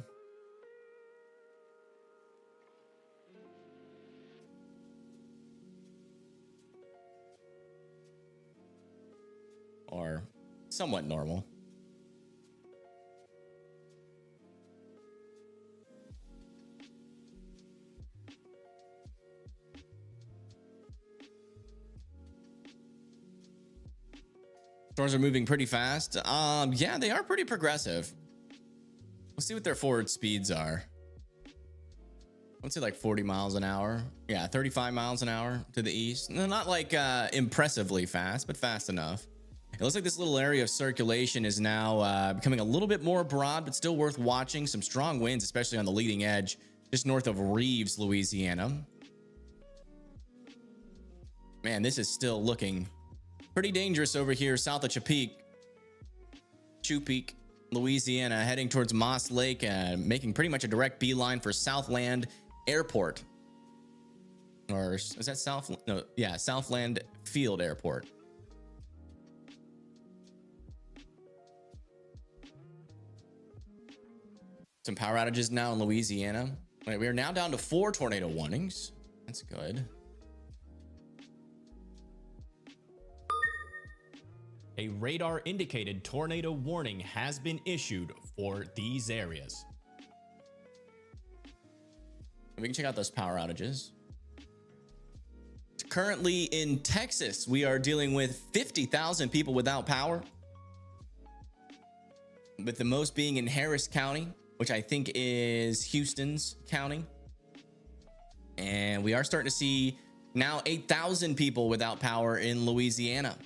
Or somewhat normal. Storms are moving pretty fast. Yeah, they are pretty progressive. Let's see what their forward speeds are. Let's say like 40 miles an hour. Yeah, 35 miles an hour to the east. No, not like impressively fast, but fast enough. It looks like this little area of circulation is now becoming a little bit more broad, but still worth watching. Some strong winds, especially on the leading edge, just north of Reeves, Louisiana. Man, this is still looking pretty dangerous over here south of Chepeake, Louisiana, heading towards Moss Lake, making pretty much a direct beeline for Southland Airport. Or is that South? No, yeah, Southland Field Airport. Some power outages now in Louisiana. Right, we are now down to 4 tornado warnings. That's good. A radar indicated tornado warning has been issued for these areas. We can check out those power outages. Currently in Texas, we are dealing with 50,000 people without power, with the most being in Harris County, which I think is Houston's county. And we are starting to see now 8,000 people without power in Louisiana.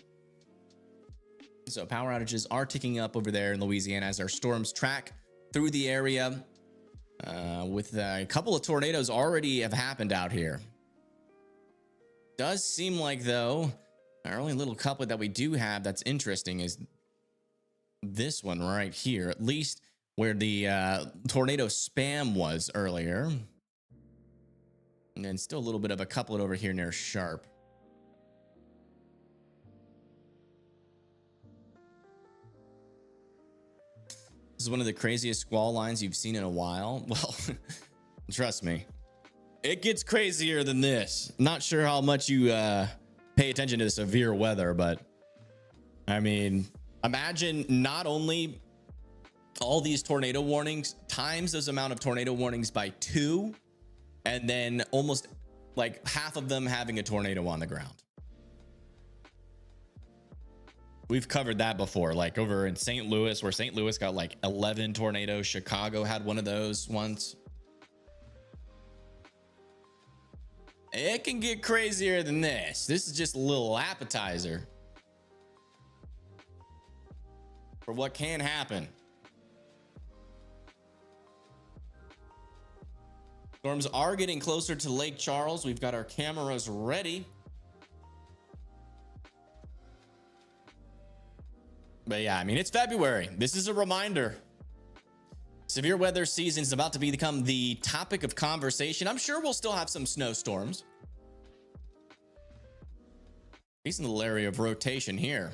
So power outages are ticking up over there in Louisiana as our storms track through the area, with a couple of tornadoes already have happened out here. Does seem like, though, our only little couplet that we do have that's interesting is this one right here, at least where the tornado spam was earlier. And then still a little bit of a couplet over here near Sharp. This is one of the craziest squall lines you've seen in a while. Well, trust me, it gets crazier than this. Not sure how much you pay attention to the severe weather, but I mean, imagine not only all these tornado warnings times those amount of tornado warnings by 2, and then almost like half of them having a tornado on the ground. We've covered that before, like over in St. Louis, where St. Louis got like 11 tornadoes. Chicago had one of those once. It can get crazier than this. This is just a little appetizer for what can happen. Storms are getting closer to Lake Charles. We've got our cameras ready. But yeah, I mean, it's February. This is a reminder. Severe weather season is about to become the topic of conversation. I'm sure we'll still have some snowstorms. Decent little area of rotation here,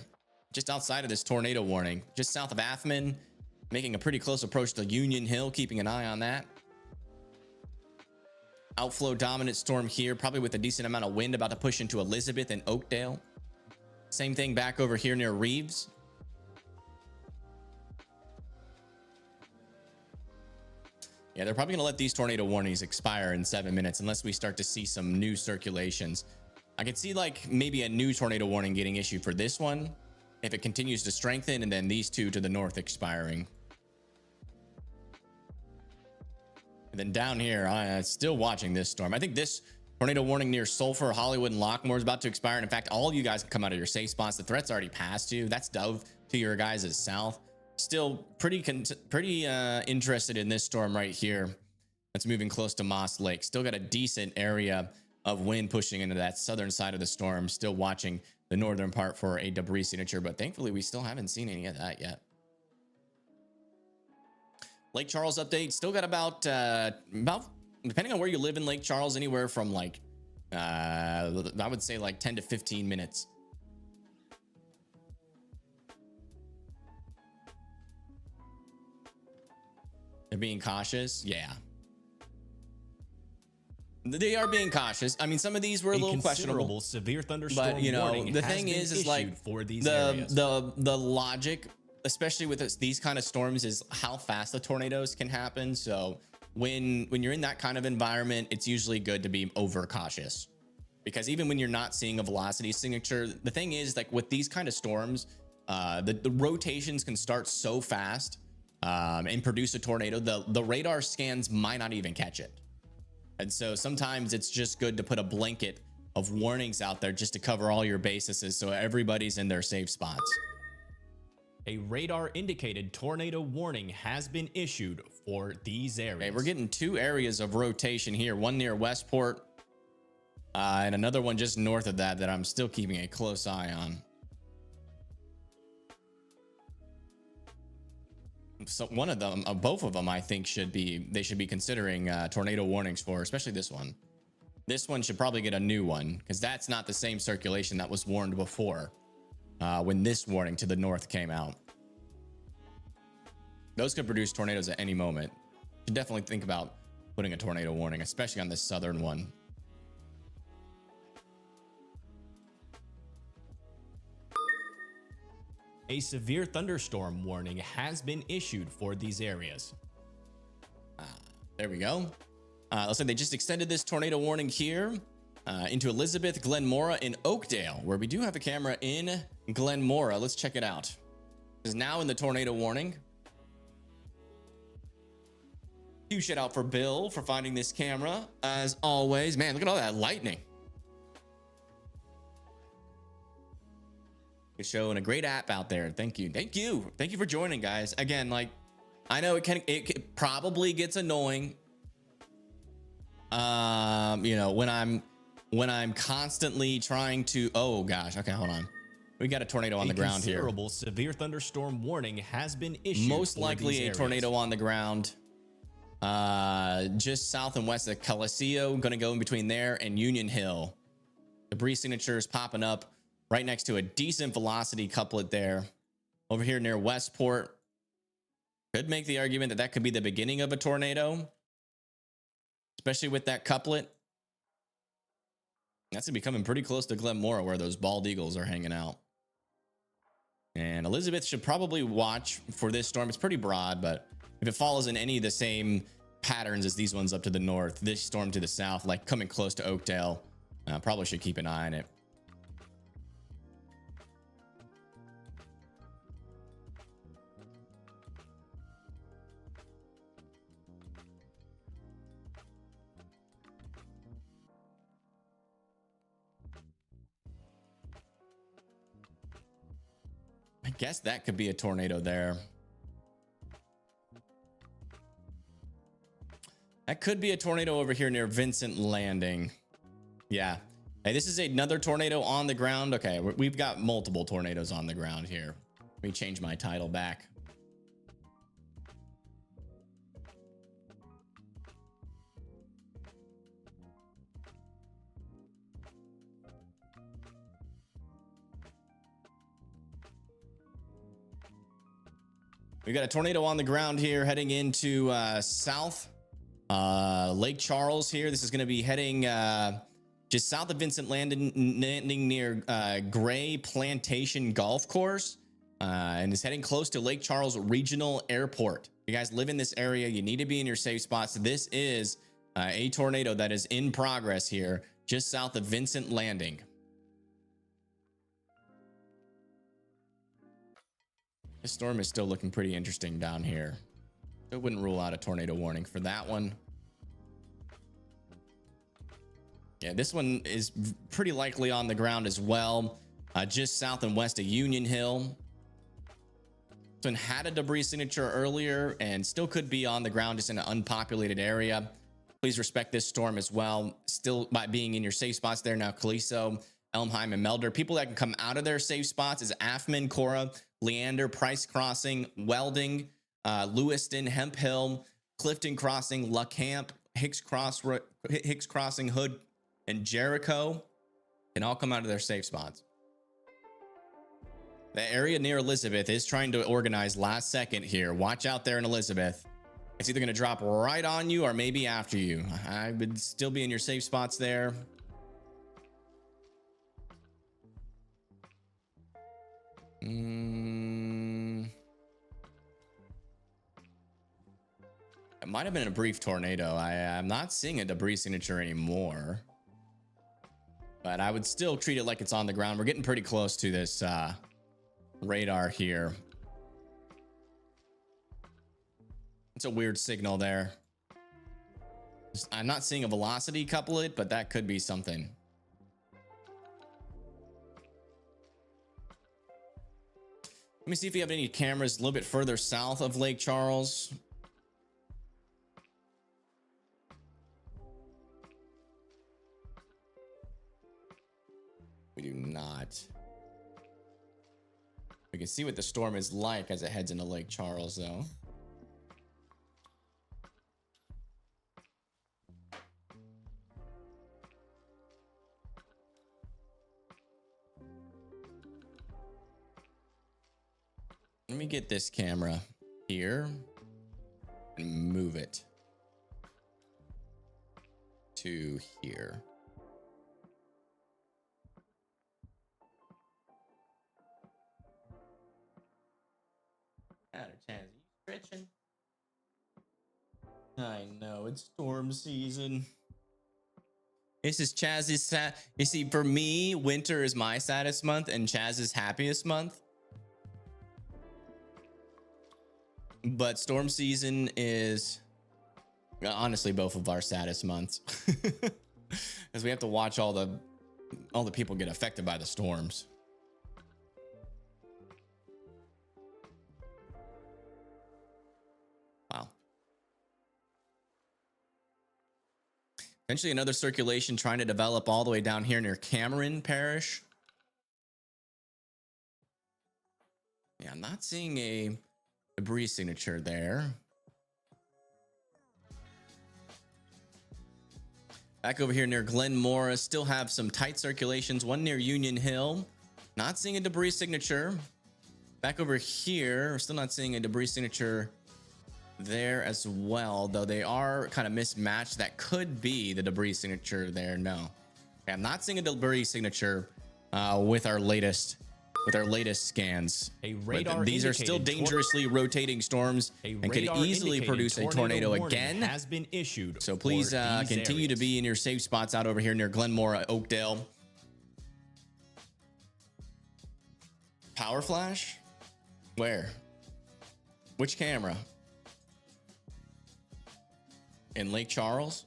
just outside of this tornado warning, just south of Athman, making a pretty close approach to Union Hill, keeping an eye on that. Outflow dominant storm here, probably with a decent amount of wind, about to push into Elizabeth and Oakdale. Same thing back over here near Reeves. Yeah, they're probably going to let these tornado warnings expire in 7 minutes unless we start to see some new circulations. I could see like maybe a new tornado warning getting issued for this one if it continues to strengthen, and then these two to the north expiring. And then down here, I'm still watching this storm. I think this tornado warning near Sulphur, Hollywood, and Lockmore is about to expire. And in fact, all of you guys can come out of your safe spots. The threat's already passed you. That's Dove to your guys' south. Still pretty interested in this storm right here that's moving close to Moss Lake. Still got a decent area of wind pushing into that southern side of the storm. Still watching the northern part for a debris signature, but thankfully we still haven't seen any of that yet. Lake Charles update, still got about depending on where you live in Lake Charles, anywhere from like I would say like 10 to 15 minutes. They're being cautious. Yeah. They are being cautious. I mean, some of these were a little questionable. Severe thunderstorm but you know, warning the has thing been is like issued for these the logic, especially with these kind of storms, is how fast the tornadoes can happen. So when you're in that kind of environment, it's usually good to be over cautious, because even when you're not seeing a velocity signature, the thing is like with these kind of storms, the rotations can start so fast and produce a tornado. The radar scans might not even catch it. And so sometimes it's just good to put a blanket of warnings out there just to cover all your bases so everybody's in their safe spots. A radar indicated tornado warning has been issued for these areas. Okay, we're getting two areas of rotation here, one near Westport and another one just north of that I'm still keeping a close eye on. So one of them, both of them, I think they should be considering tornado warnings for, especially this one. This one should probably get a new one, because that's not the same circulation that was warned before when this warning to the north came out. Those could produce tornadoes at any moment. You should definitely think about putting a tornado warning, especially on this southern one. A severe thunderstorm warning has been issued for these areas. There we go. Looks like they just extended this tornado warning here into Elizabeth, Glenmora, and Oakdale, where we do have a camera in Glenmora. Let's check it out. It is now in the tornado warning. Huge shout out for Bill for finding this camera, as always. Man, look at all that lightning. Good show and a great app out there. Thank you for joining, guys. Again, like, I know it probably gets annoying you know, when I'm constantly trying to, oh gosh, okay, hold on, we got a tornado on the ground here. Considerable severe thunderstorm warning has been issued. Most likely a tornado on the ground just south and west of Calicio. Gonna go in between there and Union Hill. Debris signatures popping up right next to a decent velocity couplet there. Over here near Westport, could make the argument that could be the beginning of a tornado, especially with that couplet. That's gonna be coming pretty close to Glenmora, where those bald eagles are hanging out. And Elizabeth should probably watch for this storm. It's pretty broad, but if it follows in any of the same patterns as these ones up to the north. This storm to the south, like coming close to Oakdale. Probably should keep an eye on it. I guess that could be a tornado there. That could be a tornado over here near Vincent Landing. Yeah. Hey, this is another tornado on the ground. Okay, we've got multiple tornadoes on the ground here. Let me change my title back. We got a tornado on the ground here heading into south Lake Charles here. This is going to be heading just south of Vincent Landing near Gray Plantation Golf Course, and is heading close to Lake Charles Regional Airport. If you guys live in this area, you need to be in your safe spots. This is a tornado that is in progress here just south of Vincent Landing. This storm is still looking pretty interesting down here. I wouldn't rule out a tornado warning for that one. Yeah, this one is pretty likely on the ground as well, just south and west of Union Hill. This one had a debris signature earlier and still could be on the ground just in an unpopulated area. Please respect this storm as well. Still by being in your safe spots there now. Caliso, Elmheim, and Melder. People that can come out of their safe spots is Affman, Cora, Leander, Price Crossing, Welding, Lewiston, Hemp Hill, Clifton Crossing, LaCamp, Hicks Crossing, Hood, and Jericho can all come out of their safe spots. The area near Elizabeth is trying to organize last second here. Watch out there in Elizabeth. It's either going to drop right on you or maybe after you. I would still be in your safe spots there. It might have been a brief tornado. I'm not seeing a debris signature anymore, but I would still treat it like it's on the ground. We're getting pretty close to this radar here. It's a weird signal there. I'm not seeing a velocity couple it, but that could be something. Let me see if you have any cameras a little bit further south of Lake Charles. We do not. We can see what the storm is like as it heads into Lake Charles, though. Let me get this camera here and move it to here. Out of chance, you stretching? I know it's storm season. This is Chaz's you see, for me, winter is my saddest month and Chaz's happiest month. But storm season is honestly both of our saddest months, because we have to watch all the people get affected by the storms. Wow. Eventually another circulation trying to develop all the way down here near Cameron Parish. Yeah, I'm not seeing a debris signature there. Back over here near Glen Morris, still have some tight circulations. One near Union Hill, not seeing a debris signature. Back over here, we're still not seeing a debris signature there as well, though they are kind of mismatched. That could be the debris signature there. No, okay, I'm not seeing a debris signature with our latest with our latest scans. A But radar these are still indicated dangerously rotating storms and could radar easily indicated produce a tornado warning again. has been issued. So please for these continue to areas. be in your safe spots out over here near Glenmore, Oakdale. Power flash? Where? Which camera? In Lake Charles?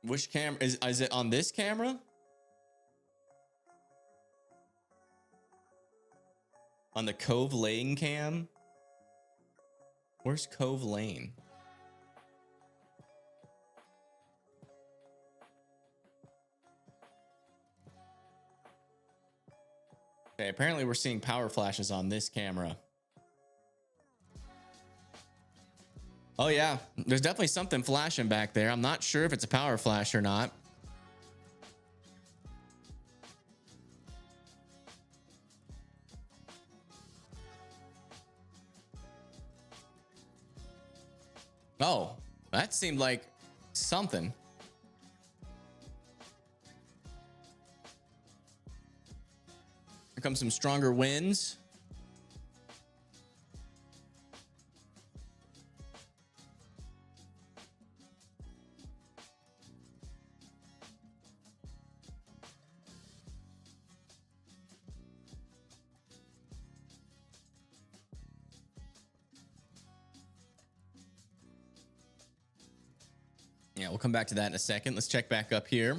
Which camera is it on this camera? On the Cove Lane cam? Where's Cove Lane? Okay, apparently we're seeing power flashes on this camera. Oh yeah, there's definitely something flashing back there. I'm not sure if it's a power flash or not. Oh, that seemed like something. Here comes some stronger winds. Yeah, we'll come back to that in a second. Let's check back up here.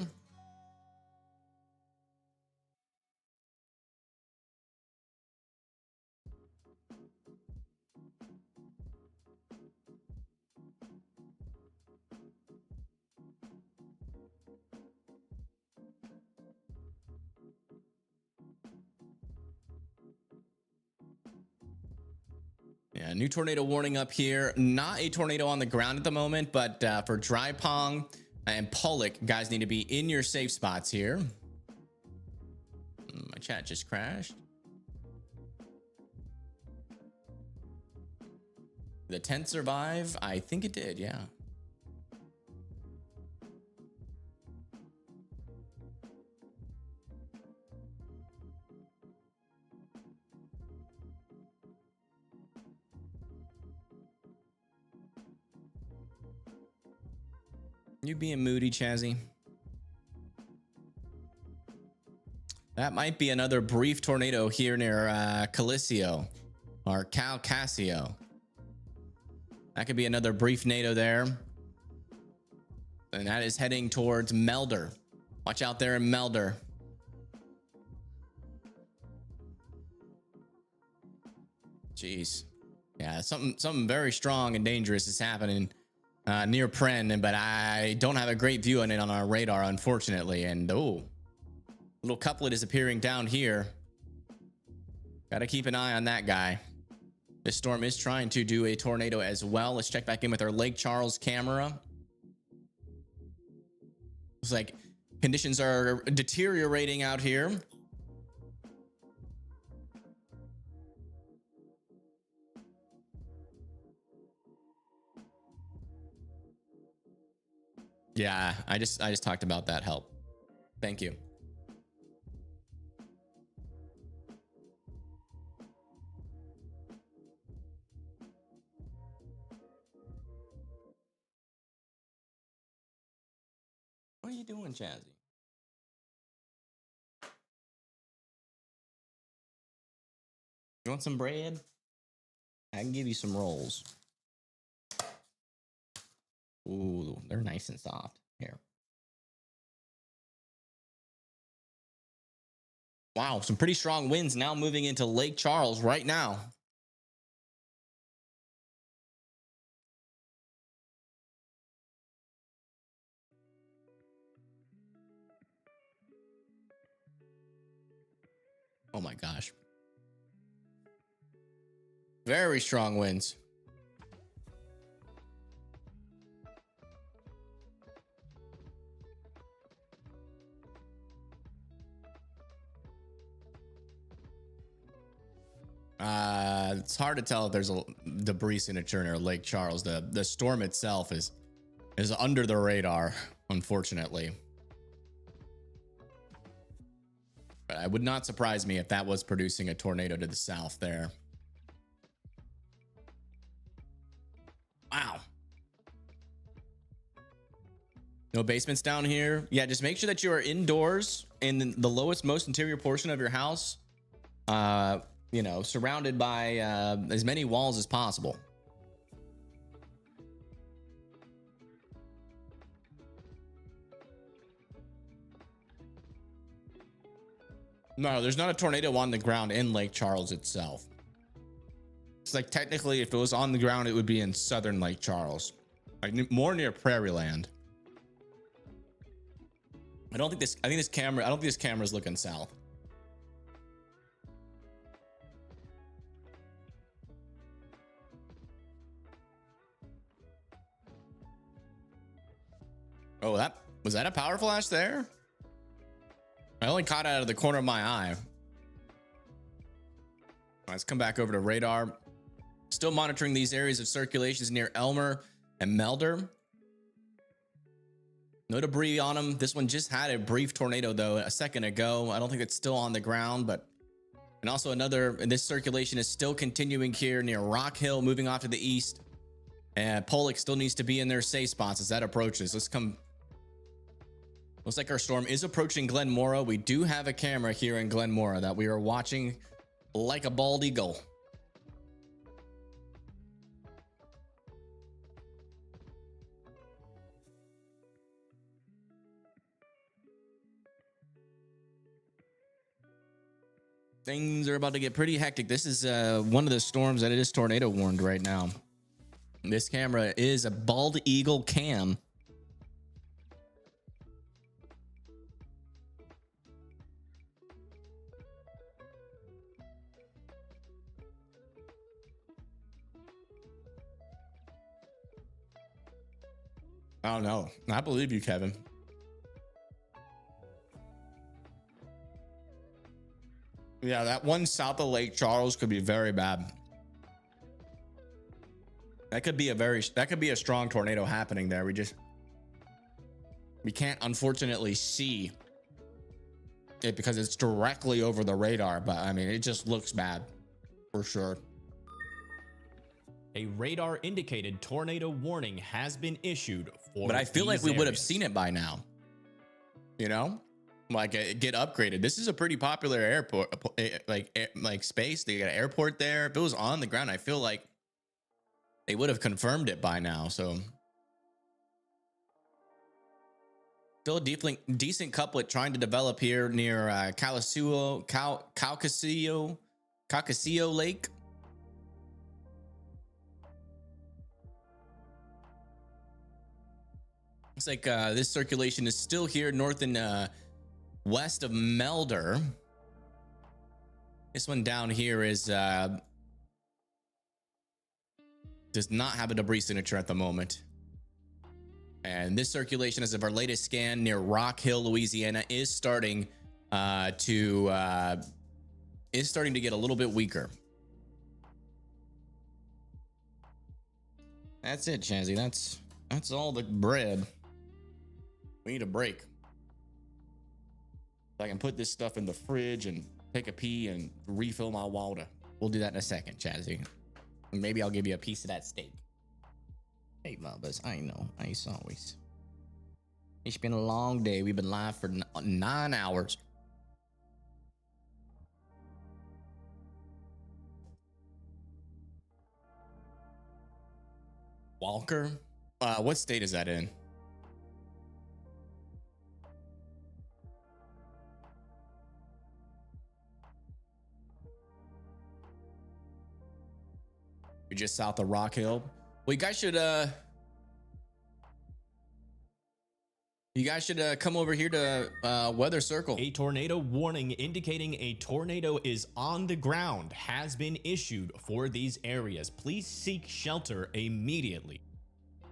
Yeah, new tornado warning up here. Not a tornado on the ground at the moment, but for Dry Pong and Pollock, guys need to be in your safe spots here. My chat just crashed. The tent survive? I think it did, yeah. You being moody, Chazzy? That might be another brief tornado here near Calisio or Calcasio. That could be another brief NATO there. And that is heading towards Melder. Watch out there in Melder. Jeez. Yeah, something very strong and dangerous is happening near Pren, but I don't have a great view on it on our radar, unfortunately. And oh, little couplet is appearing down here. Got to keep an eye on that guy. This storm is trying to do a tornado as well. Let's check back in with our Lake Charles camera. Looks like conditions are deteriorating out here. Yeah, I just talked about that. Help. Thank you. What are you doing, Chazzy? You want some bread? I can give you some rolls. Ooh, they're nice and soft. Here. Wow, some pretty strong winds now moving into Lake Charles right now. Oh my gosh. Very strong winds. It's hard to tell if there's a debris signature near Lake Charles. The storm itself is under the radar. unfortunately. But it would not surprise me if that was producing a tornado to the south there. Wow. No basements down here. Yeah, just make sure that you are indoors in the lowest, most interior portion of your house. You know, surrounded by as many walls as possible. No, there's not a tornado on the ground in Lake Charles itself. It's like technically if it was on the ground, it would be in southern Lake Charles, like more near Prairie Land. I don't think this camera is looking south. Oh, was that a power flash there? I only caught it out of the corner of my eye. Let's come back over to radar. Still monitoring these areas of circulations near Elmer and Melder. No debris on them. This one just had a brief tornado though a second ago. I don't think it's still on the ground, but and also and this circulation is still continuing here near Rock Hill, moving off to the east. And Pollock still needs to be in their safe spots as that approaches. Looks like our storm is approaching Glen Mora. We do have a camera here in Glen Mora that we are watching like a bald eagle. Things are about to get pretty hectic. This is one of the storms that it is tornado warned right now. This camera is a bald eagle cam. I don't know. I believe you, Kevin. Yeah, that one south of Lake Charles could be very bad. That could be a strong tornado happening there. We can't unfortunately see it because it's directly over the radar, but I mean, it just looks bad for sure. A radar indicated tornado warning has been issued for But I feel like we would have areas. seen it by now. You know? Like get upgraded. This is a pretty popular airport, like space. They got an airport there. If it was on the ground, I feel like they would have confirmed it by now. So still a decent couplet trying to develop here near Calcasieu Lake. Looks like this circulation is still here north and west of Melder. This one down here is does not have a debris signature at the moment. And this circulation, as of our latest scan near Rock Hill, Louisiana, is starting to get a little bit weaker. That's it, Chazzy. That's all the bread. We need a break. I can put this stuff in the fridge and take a pee and refill my water. We'll do that in a second, Chazzy. Maybe I'll give you a piece of that steak. Hey, Bubba's. I know. As always. It's been a long day. We've been live for 9 hours. Walker? What state is that in? You're just south of Rock Hill. Well, you guys should come over here to Weather Circle. A tornado warning indicating a tornado is on the ground has been issued for these areas. Please seek shelter immediately.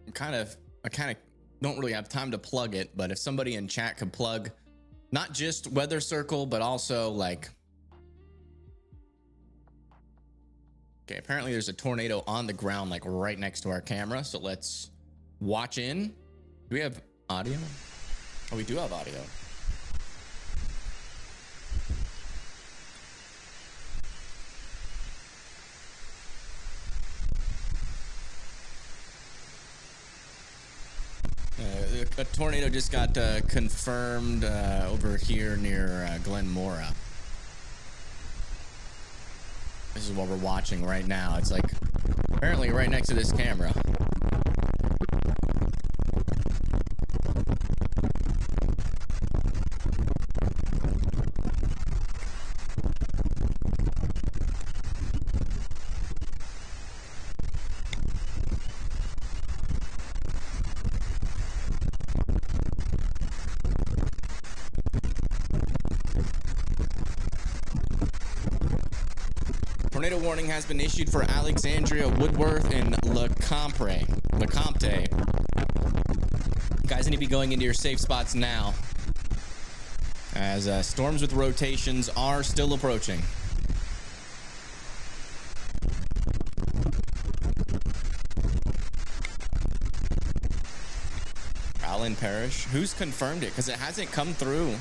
I kind of don't really have time to plug it, but if somebody in chat could plug not just Weather Circle, but also like, okay, apparently there's a tornado on the ground, like right next to our camera. So let's watch in. Do we have Audio? Oh, we do have audio. A tornado just got confirmed over here near Glen Mora. This is what we're watching right now. It's like apparently right next to this camera. Tornado warning has been issued for Alexandria, Woodworth, and Lecompte. Guys, need to be going into your safe spots now, as storms with rotations are still approaching. Allen Parish. Who's confirmed it? Because it hasn't come through.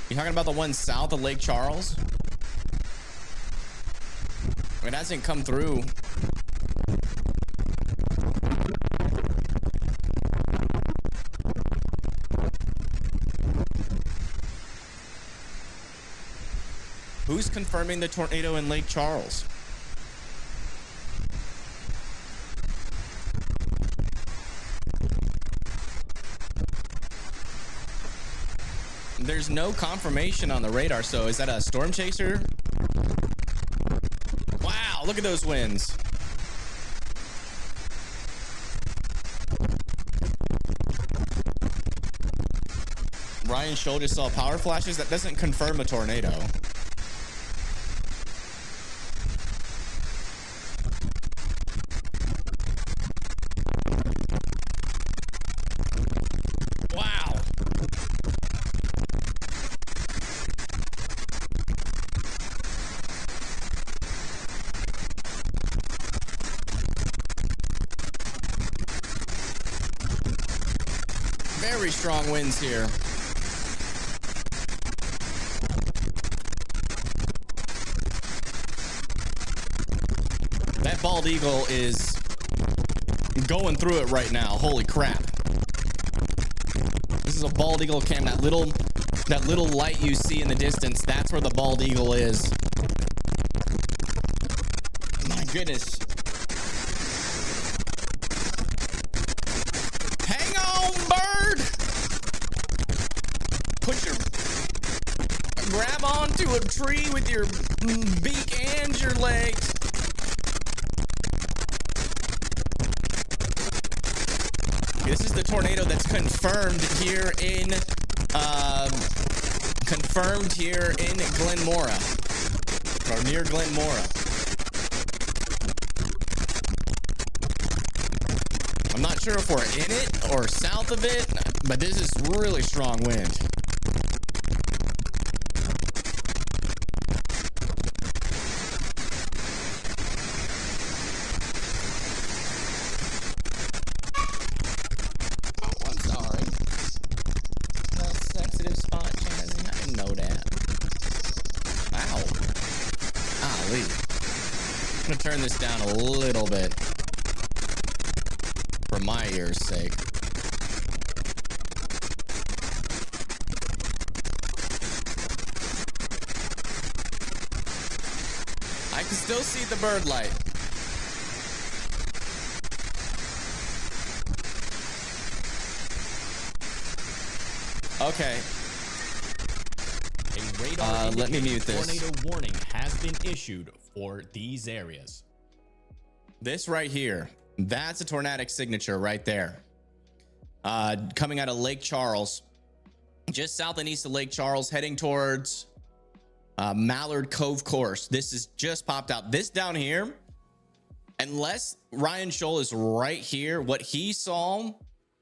You talking about the one south of Lake Charles? It hasn't come through. Who's confirming the tornado in Lake Charles? There's no confirmation on the radar, so is that a storm chaser? Wow, look at those winds. Ryan Scholl just saw power flashes. That doesn't confirm a tornado. Wow. Very strong winds here. That bald eagle is going through it right now. Holy crap. This is a bald eagle cam. That little light you see in the distance, that's where the bald eagle is. My goodness. Hang on, bird. Grab onto a tree with your beak and your legs. This is the tornado that's confirmed here in Glen Mora, or near Glen Mora. I'm not sure if we're in it or south of it, but this is really strong wind. Turn this down a little bit for my ears' sake. I can still see the bird light. Okay. A radar let me mute this. Tornado warning has been issued for these areas. This right here, that's a tornadic signature right there. Coming out of Lake Charles, just south and east of Lake Charles, heading towards Mallard Cove course. This is just popped out. This down here, unless Ryan Scholl is right here, what he saw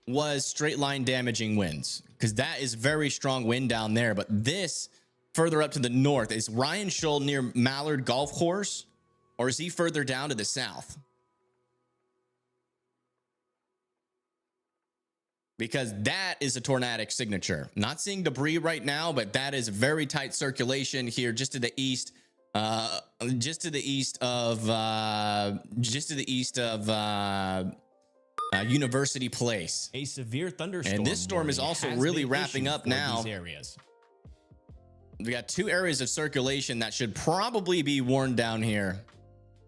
was straight line damaging winds, because that is very strong wind down there. But this further up to the north, is Ryan Scholl near Mallard Golf Course, or is he further down to the south? because that is a tornadic signature. Not seeing debris right now, but that is very tight circulation here just to the east. Just to the east of University Place. A severe thunderstorm. And this storm is warning also has really been wrapping issued up for now. these areas. We got 2 areas of circulation that should probably be warned down here.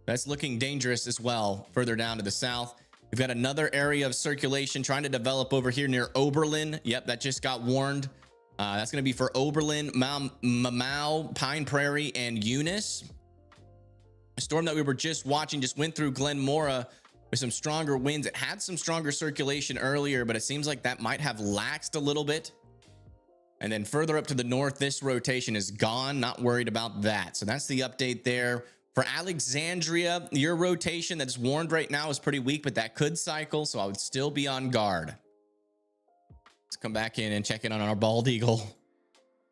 That's looking dangerous as well, further down to the south. We've got another area of circulation trying to develop over here near Oberlin. Yep, that just got warned. That's going to be for Oberlin, Mamau, Pine Prairie, and Eunice. A storm that we were just watching just went through Glen Mora with some stronger winds. It had some stronger circulation earlier, but it seems like that might have laxed a little bit. And then further up to the north, this rotation is gone. Not worried about that. So that's the update there. For Alexandria, your rotation that's warned right now is pretty weak, but that could cycle, so I would still be on guard. Let's come back in and check in on our bald eagle,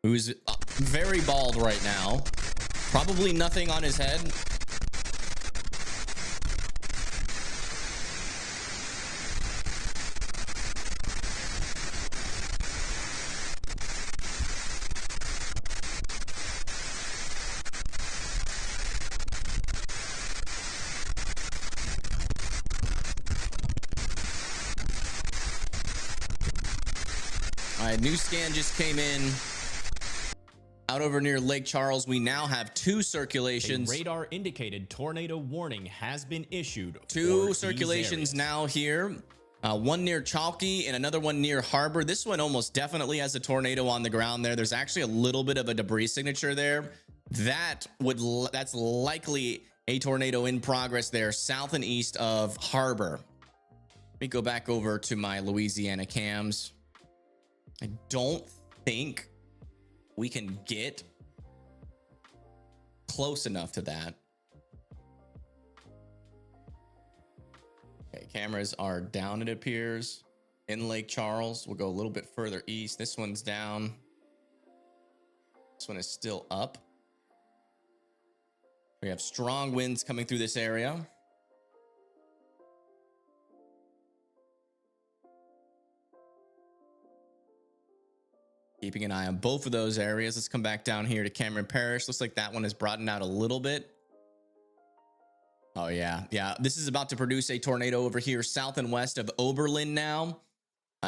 who's very bald right now. Probably nothing on his head. All right, new scan just came in. Out over near Lake Charles, we now have 2 circulations. A radar indicated tornado warning has been issued. 2 circulations now here. One near Chalky and another one near Harbor. This one almost definitely has a tornado on the ground there. There's actually a little bit of a debris signature there. That's likely a tornado in progress there, south and east of Harbor. Let me go back over to my Louisiana cams. I don't think we can get close enough to that. Okay, cameras are down, it appears, in Lake Charles. We'll go a little bit further east. This one's down. This one is still up. We have strong winds coming through this area. Keeping an eye on both of those areas. Let's come back down here to Cameron Parish. Looks like that one has broadened out a little bit. Oh, yeah. Yeah, this is about to produce a tornado over here south and west of Oberlin now.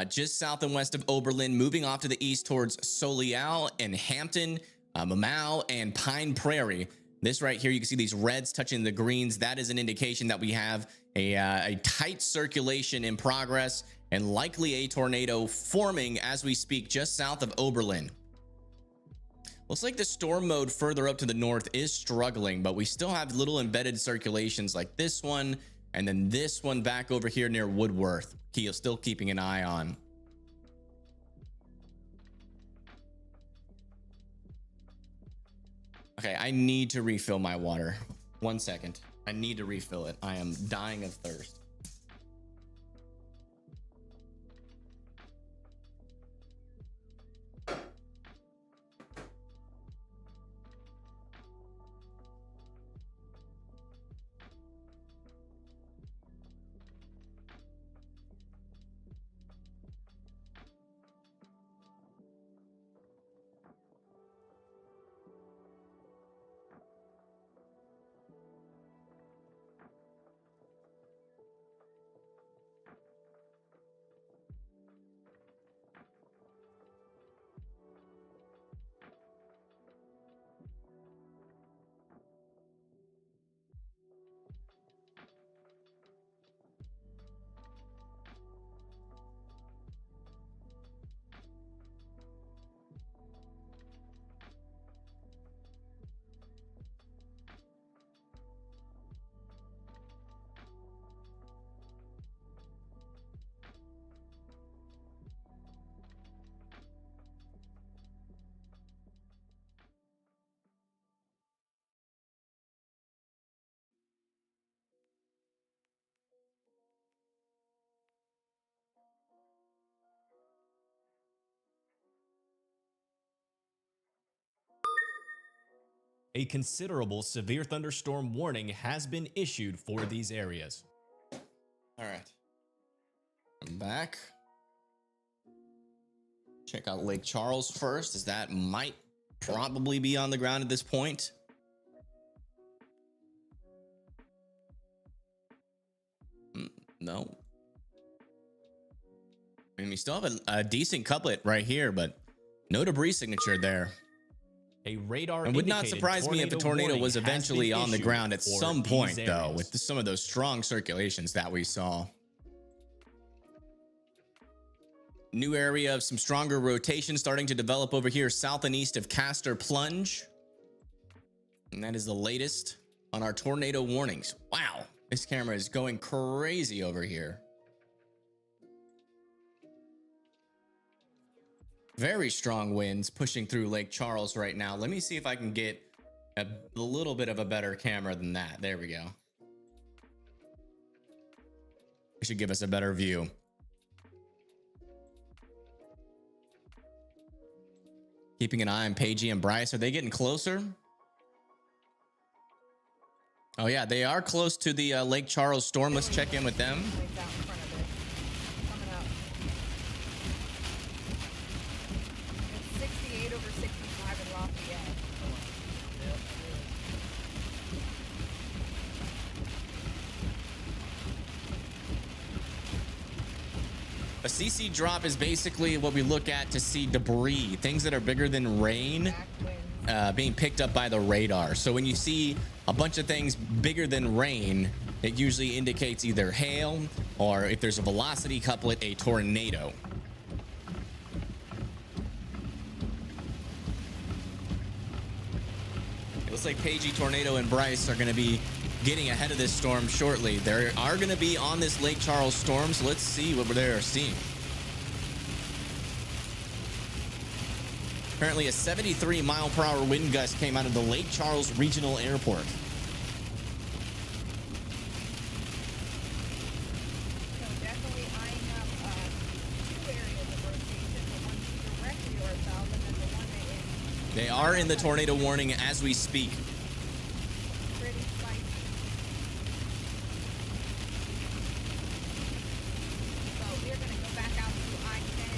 Just south and west of Oberlin, moving off to the east towards Soleil and Hampton, Mamau, and Pine Prairie. This right here, you can see these reds touching the greens. That is an indication that we have a tight circulation in progress and likely a tornado forming as we speak just south of Oberlin. Looks like the storm mode further up to the north is struggling, but we still have little embedded circulations like this one, and then this one back over here near Woodworth. Still keeping an eye on. Okay, I need to refill my water. 1 second. I need to refill it. I am dying of thirst. A considerable severe thunderstorm warning has been issued for these areas. All right. I'm back. Check out Lake Charles first, as that might probably be on the ground at this point. No. I mean, we still have a decent couplet right here, but no debris signature there. A radar It would not indicated surprise me if a tornado warning was has eventually been on the issued ground at for some these point, though, areas. with some of those strong circulations that we saw. New area of some stronger rotation starting to develop over here south and east of Castor Plunge. And that is the latest on our tornado warnings. Wow, this camera is going crazy over here. Very strong winds pushing through Lake Charles right now. Let me see if I can get a little bit of a better camera than that. There we go. It should give us a better view. Keeping an eye on Paigey and Bryce. Are they getting closer? Oh yeah, they are close to the Lake Charles storm. Let's check in with them. Like out in front of it. Coming up. It's 68 over 65 in Lafayette. A CC drop is basically what we look at to see debris, things that are bigger than rain, being picked up by the radar. So when you see a bunch of things bigger than rain, it usually indicates either hail, or if there's a velocity couplet, a tornado. It looks like Paigey, Tornado, and Bryce are going to be getting ahead of this storm shortly. They are going to be on this Lake Charles storm, so let's see what they're seeing. Apparently a 73-mile-per-hour wind gust came out of the Lake Charles Regional Airport. So definitely eyeing up two areas of rotation, the one directly north south and then the one that is They are in the tornado warning as we speak. pretty spicy. So we're going to go back out to I-10.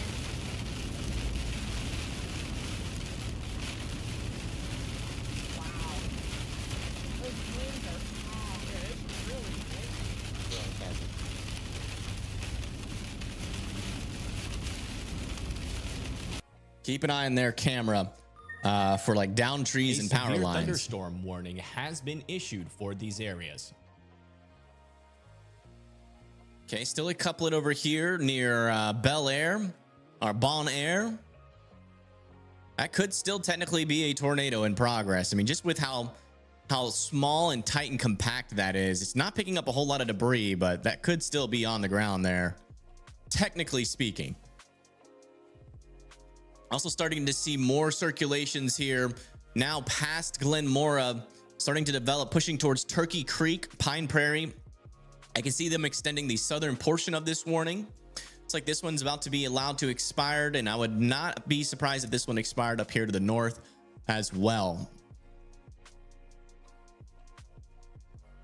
Wow. Those winds are strong. Yeah, it's really windy. Keep an eye on their camera for like down trees and power severe lines. Thunderstorm warning has been issued for these areas. Okay, still a couplet over here near Bel Air, or Bon Air. That could still technically be a tornado in progress. I mean, just with how small and tight and compact that is, it's not picking up a whole lot of debris, but that could still be on the ground there, technically speaking. Also starting to see more circulations here now past Glen Mora, starting to develop, pushing towards Turkey Creek, Pine Prairie. I can see them extending the southern portion of this warning. It's like this one's about to be allowed to expire, and I would not be surprised if this one expired up here to the north as well.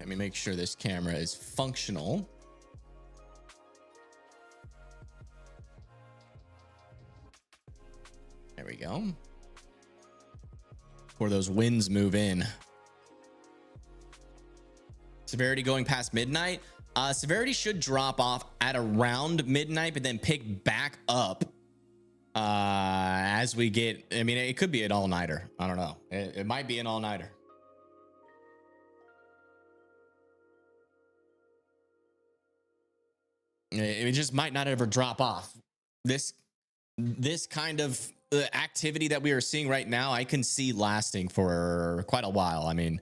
Let me make sure this camera is functional. There we go. Before those winds move in. Severity going past midnight. Severity should drop off at around midnight, but then pick back up as we get. I mean, it could be an all-nighter. I don't know. It might be an all-nighter. It just might not ever drop off. This kind of activity that we are seeing right now, I can see lasting for quite a while. I mean,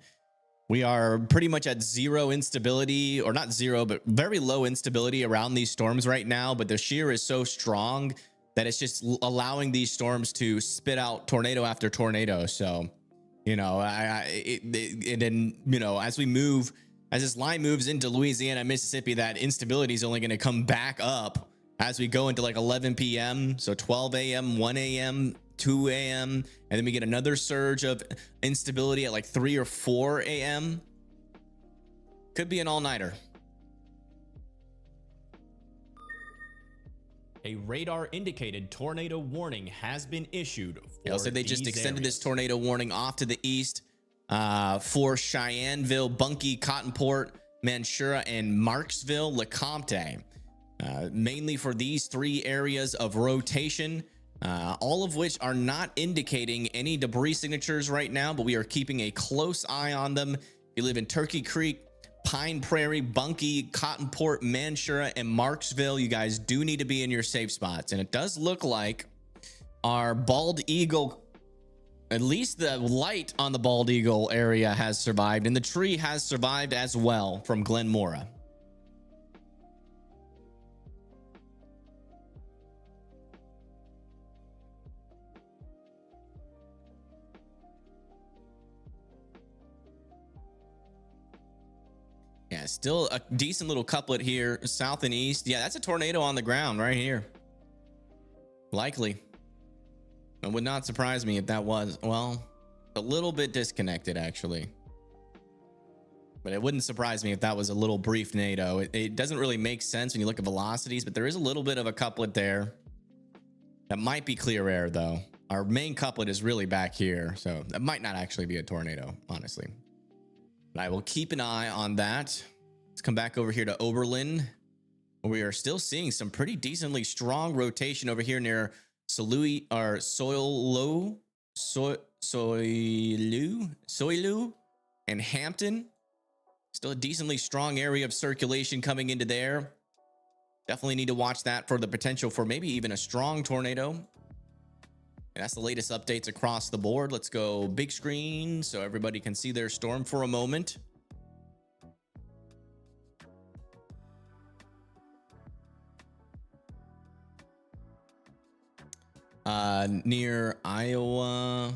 we are pretty much at zero instability, or not zero, but very low instability around these storms right now. But the shear is so strong that it's just allowing these storms to spit out tornado after tornado. So, you know, and then, you know, as this line moves into Louisiana, Mississippi, that instability is only going to come back up as we go into like 11 p.m. So 12 a.m., 1 a.m., 2 a.m. And then we get another surge of instability at like 3 or 4 a.m. Could be an all-nighter. A radar indicated tornado warning has been issued. It said they just extended this tornado warning off to the east for Cheyenneville, Bunkie, Cottonport, Manshura, and Marksville, LeCompte. Mainly for these 3 areas of rotation, all of which are not indicating any debris signatures right now, but we are keeping a close eye on them. If you live in Turkey Creek, Pine Prairie, Bunkie, Cottonport, Manshura, and Marksville, you guys do need to be in your safe spots. And it does look like our Bald Eagle, at least the light on the Bald Eagle area, has survived, and the tree has survived as well from Glen Mora. Yeah, still a decent little couplet here, south and east. Yeah, that's a tornado on the ground right here. Likely. It would not surprise me if that was, well, a little bit disconnected actually. But it wouldn't surprise me if that was a little brief NATO. It doesn't really make sense when you look at velocities, but there is a little bit of a couplet there. That might be clear air though. Our main couplet is really back here, so that might not actually be a tornado, honestly. But I will keep an eye on that. Let's come back over here to Oberlin, where we are still seeing some pretty decently strong rotation over here near Soilu and Hampton. Still a decently strong area of circulation coming into there. Definitely need to watch that for the potential for maybe even a strong tornado. And that's the latest updates across the board. Let's go big screen so everybody can see their storm for a moment. Near Iowa.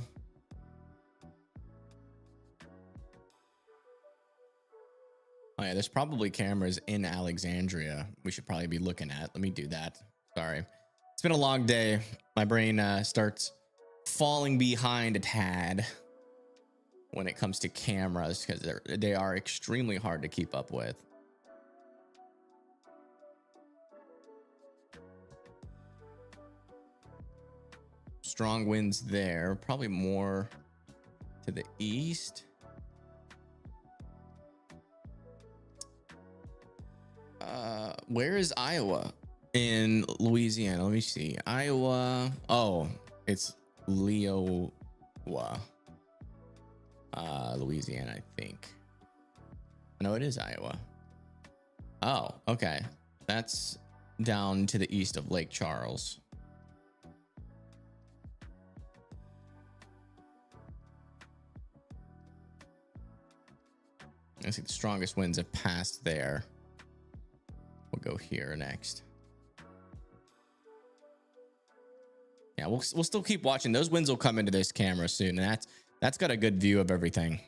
Oh yeah, there's probably cameras in Alexandria we should probably be looking at. Let me do that. Sorry. It's been a long day. My brain starts falling behind a tad when it comes to cameras because they are extremely hard to keep up with. Strong winds there, probably more to the east. Where is Iowa in Louisiana? Let me see. Iowa. Oh, it's Leowa. Louisiana, I think. No, it is Iowa. Oh, okay. That's down to the east of Lake Charles. I see the strongest winds have passed there. We'll go here next. Yeah, we'll still keep watching. Those winds will come into this camera soon, and that's got a good view of everything.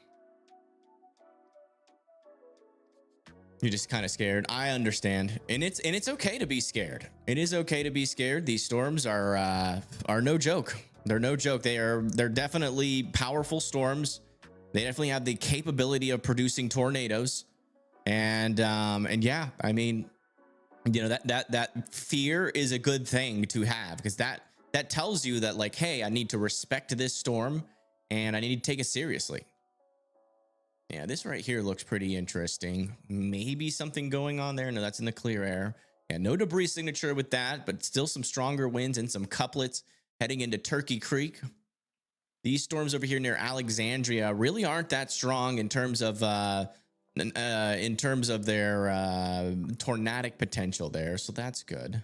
You're just kind of scared. I understand, and it's okay to be scared. It is okay to be scared. These storms are no joke. They're no joke. They're definitely powerful storms. They definitely have the capability of producing tornadoes, and yeah, I mean, you know, that fear is a good thing to have, because that tells you that, like, hey, I need to respect this storm and I need to take it seriously. Yeah, this right here looks pretty interesting. Maybe something going on there. No, that's in the clear air. Yeah, no debris signature with that, but still some stronger winds and some couplets heading into Turkey Creek. These storms over here near Alexandria really aren't that strong in terms of their tornadic potential there, so that's good.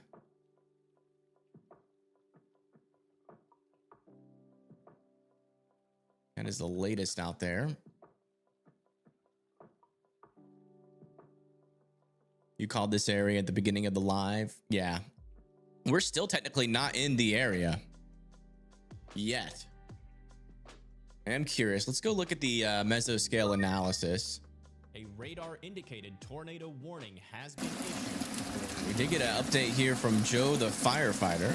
That is the latest out there. You called this area at the beginning of the live. Yeah, we're still technically not in the area yet. I'm curious. Let's go look at the mesoscale analysis. A radar indicated tornado warning has been issued. We did get an update here from Joe the firefighter.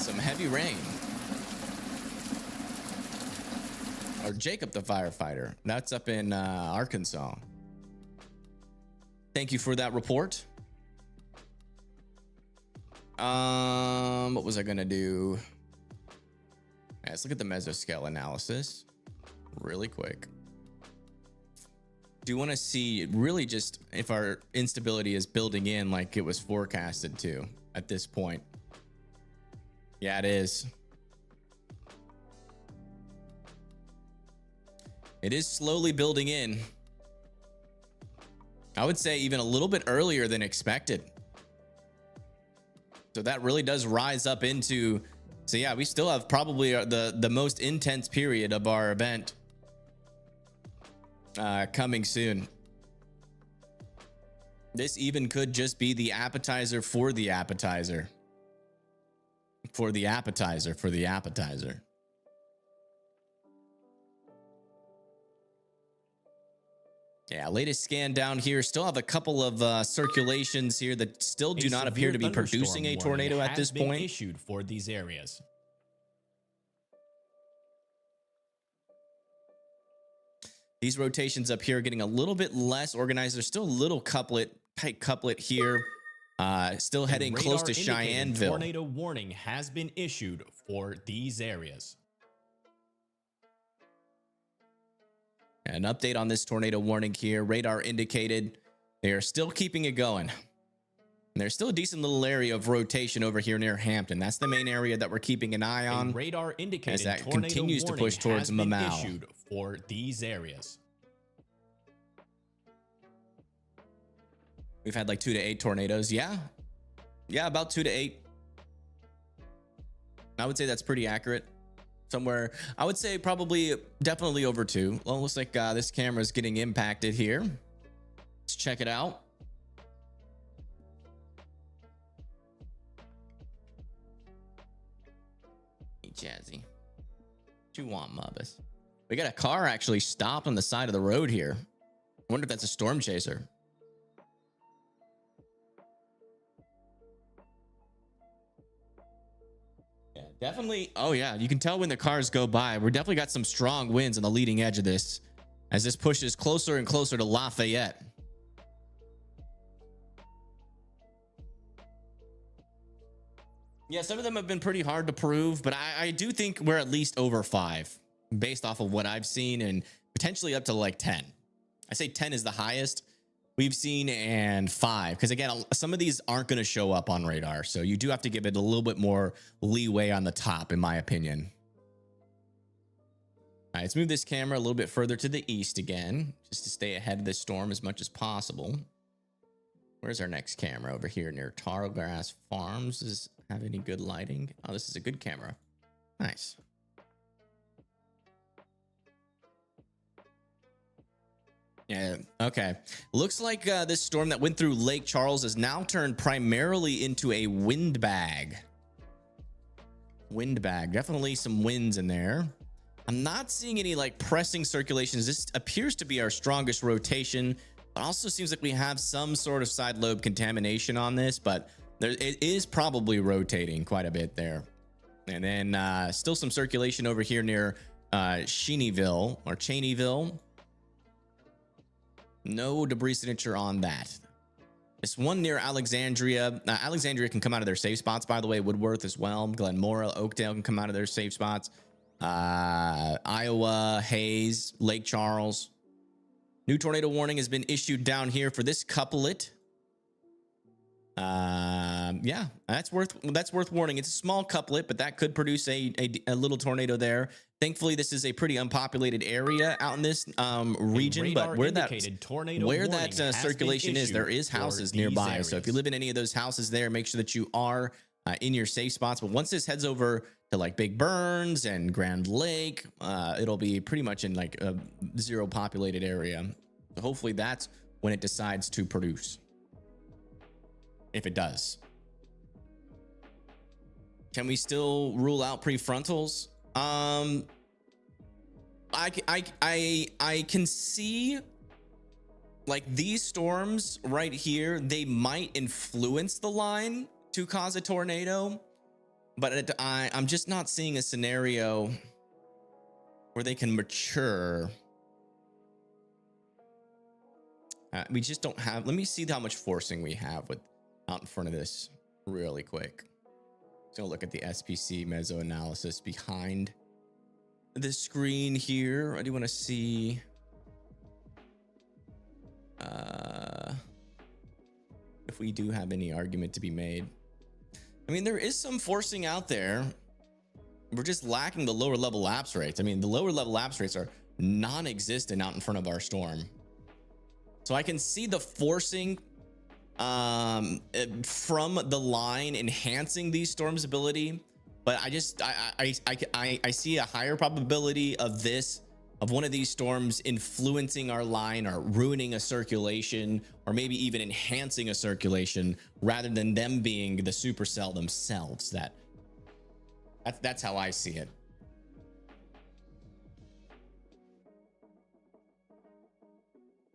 Some heavy rain. Or Jacob the firefighter. That's up in Arkansas. Thank you for that report. What was I gonna do? Yeah, let's look at the mesoscale analysis really quick. Do you want to see really just if our instability is building in like it was forecasted to at this point? Yeah, it is. It is slowly building in. I would say even a little bit earlier than expected. So that really does rise up into, so yeah, we still have probably the most intense period of our event coming soon. This even could just be the appetizer for the appetizer. For the appetizer, for the appetizer. Yeah, latest scan down here. Still have a couple of circulations here that still do not appear to be producing a tornado at this point. Issued for these areas. These rotations up here are getting a little bit less organized. There's still a little tight couplet here. Still heading close to Cheyenneville. Tornado warning has been issued for these areas. An update on this tornado warning here. Radar indicated they are still keeping it going. And there's still a decent little area of rotation over here near Hampton. That's the main area that we're keeping an eye on. Radar indicated as that continues to push towards Mamau. Issued for these areas. We've had like 2 to 8 tornadoes. Yeah, about 2 to 8. I would say that's pretty accurate. Somewhere, I would say probably definitely over 2. Well, it looks like this camera is getting impacted here. Let's check it out. Hey, Jazzy. What you want, Mubbus? We got a car actually stopped on the side of the road here. I wonder if that's a storm chaser. Definitely. Oh yeah, you can tell when the cars go by. We're definitely got some strong winds on the leading edge of this as this pushes closer and closer to Lafayette. Yeah, some of them have been pretty hard to prove, but I do think we're at least over 5 based off of what I've seen, and potentially up to like 10. I say 10 is the highest we've seen, and 5, because again, some of these aren't going to show up on radar, so you do have to give it a little bit more leeway on the top, in my opinion. All right, let's move this camera a little bit further to the east again, just to stay ahead of this storm as much as possible. Where's our next camera? Over here near Tarlegrass Farms. Does it have any good lighting? Oh, this is a good camera. Nice. Yeah, okay. Looks like this storm that went through Lake Charles has now turned primarily into a windbag. Windbag, definitely some winds in there. I'm not seeing any like pressing circulations. This appears to be our strongest rotation. It also seems like we have some sort of side lobe contamination on this, but it is probably rotating quite a bit there. And then still some circulation over here near Cheneyville or Cheneyville. No debris signature on that. This one near Alexandria. Alexandria can come out of their safe spots, by the way. Woodworth as well. Glenmora, Oakdale can come out of their safe spots. Iowa, Hayes, Lake Charles. New tornado warning has been issued down here for this couplet. Yeah, that's worth warning. It's a small couplet, but that could produce a little tornado there. Thankfully, this is a pretty unpopulated area out in this region, but where that circulation is, there is houses nearby. So if you live in any of those houses there, make sure that you are in your safe spots. But once this heads over to like Big Burns and Grand Lake, it'll be pretty much in like a zero populated area. So hopefully that's when it decides to produce. If it does. Can we still rule out prefrontals? I can see like these storms right here, they might influence the line to cause a tornado, but I'm just not seeing a scenario where they can mature. We just don't have, let me see how much forcing we have with out in front of this. really quick. So look at the SPC meso analysis behind the screen here. I do want to see if we do have any argument to be made. I mean, there is some forcing out there. We're just lacking the lower level lapse rates. I mean, the lower level lapse rates are non-existent out in front of our storm. So I can see the forcing from the line enhancing these storms ability, but I see a higher probability of one of these storms influencing our line or ruining a circulation or maybe even enhancing a circulation rather than them being the supercell themselves. That's how I see it.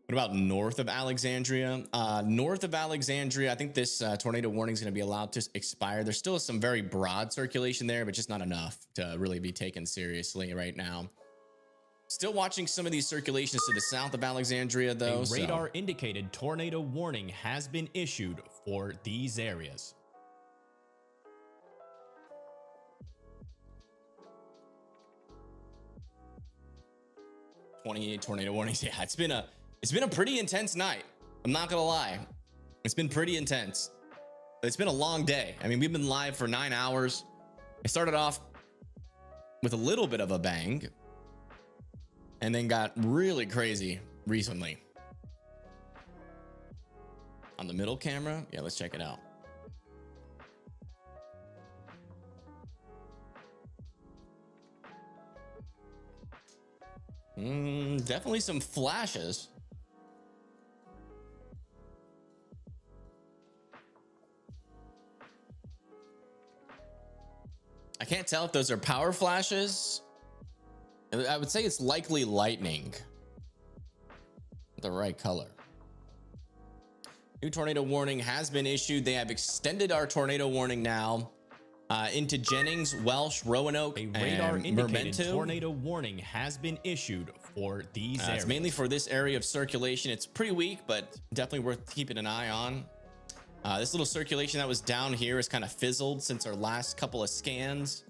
What about north of Alexandria? North of Alexandria, I think this tornado warning is going to be allowed to expire. There's still some very broad circulation there, but just not enough to really be taken seriously right now. Still watching some of these circulations to the south of Alexandria, though. A radar indicated tornado warning has been issued for these areas. 28 tornado warnings. Yeah, it's been a pretty intense night. I'm not gonna lie. It's been pretty intense. It's been a long day. I mean, we've been live for 9 hours. I started off with a little bit of a bang and then got really crazy recently. On the middle camera, yeah, let's check it out. Definitely some flashes. I can't tell if those are power flashes. I would say it's likely lightning. The right color. New tornado warning has been issued. They have extended our tornado warning now into Jennings, Welsh, Roanoke, A radar and indicated Mermento. tornado warning has been issued for these areas. It's mainly for this area of circulation. It's pretty weak, but definitely worth keeping an eye on. This little circulation that was down here has kind of fizzled since our last couple of scans.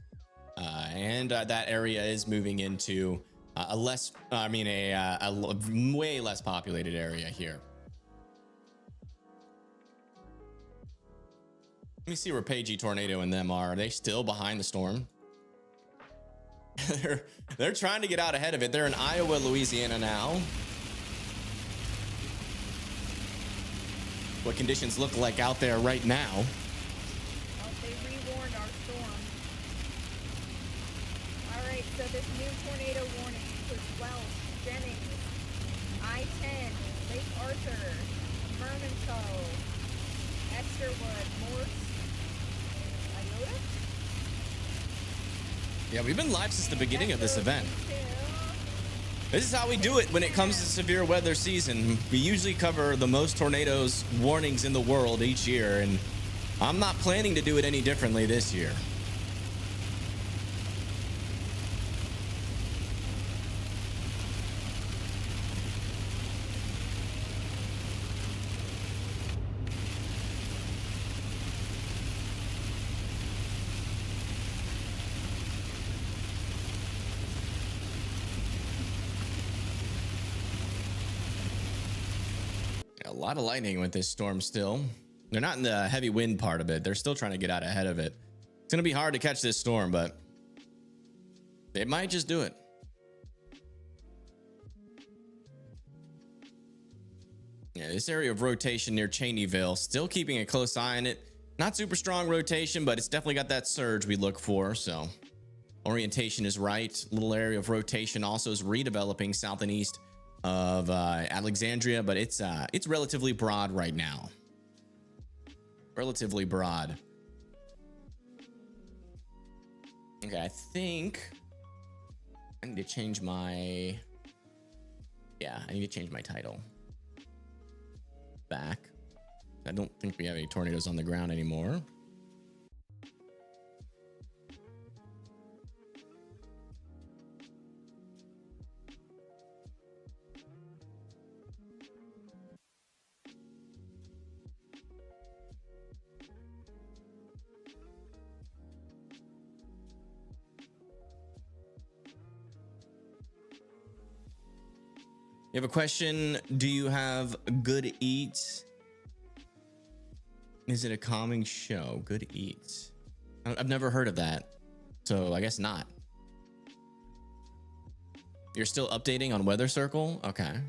And that area is moving into a way less populated area here. Let me see where Pagey Tornado and them are. Are they still behind the storm? They're trying to get out ahead of it. They're in Iowa, Louisiana now. What conditions look like out there right now. Oh, they rewarned our storm. All right, so this new tornado warning includes Welsh, Jennings, I-10, Lake Arthur, Mermento, Esterwood, Morse, Iota? Yeah, we've been live since the beginning of this event. This is how we do it when it comes to severe weather season. We usually cover the most tornadoes warnings in the world each year, and I'm not planning to do it any differently this year. A lot of lightning with this storm still. They're not in the heavy wind part of it. They're still trying to get out ahead of it. It's going to be hard to catch this storm, but they might just do it. Yeah, this area of rotation near Cheneyville, still keeping a close eye on it. Not super strong rotation, but it's definitely got that surge we look for. So orientation is right. Little area of rotation also is redeveloping south and east of Alexandria, but it's relatively broad right now. Relatively broad. Okay, I think I need to change my title back. I don't think we have any tornadoes on the ground anymore. You have a question. Do you have Good Eats? Is it a calming show? Good Eats. I've never heard of that, so I guess not. You're still updating on Weather Circle? Okay. Let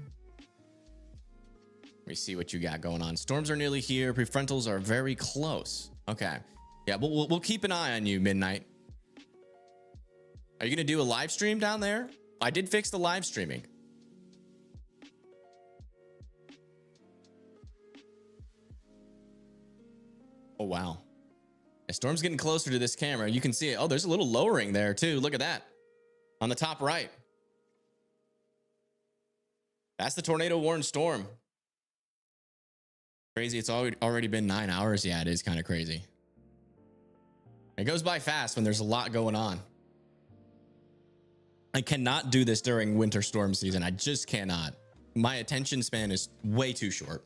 me see what you got going on. Storms are nearly here. Prefrontals are very close. Okay. Yeah, we'll keep an eye on you, Midnight. Are you going to do a live stream down there? I did fix the live streaming. Oh, wow. The storm's getting closer to this camera. You can see it. Oh, there's a little lowering there too. Look at that. On the top right. That's the tornado warned storm. Crazy. It's already been 9 hours. Yeah, it is kind of crazy. It goes by fast when there's a lot going on. I cannot do this during winter storm season. I just cannot. My attention span is way too short.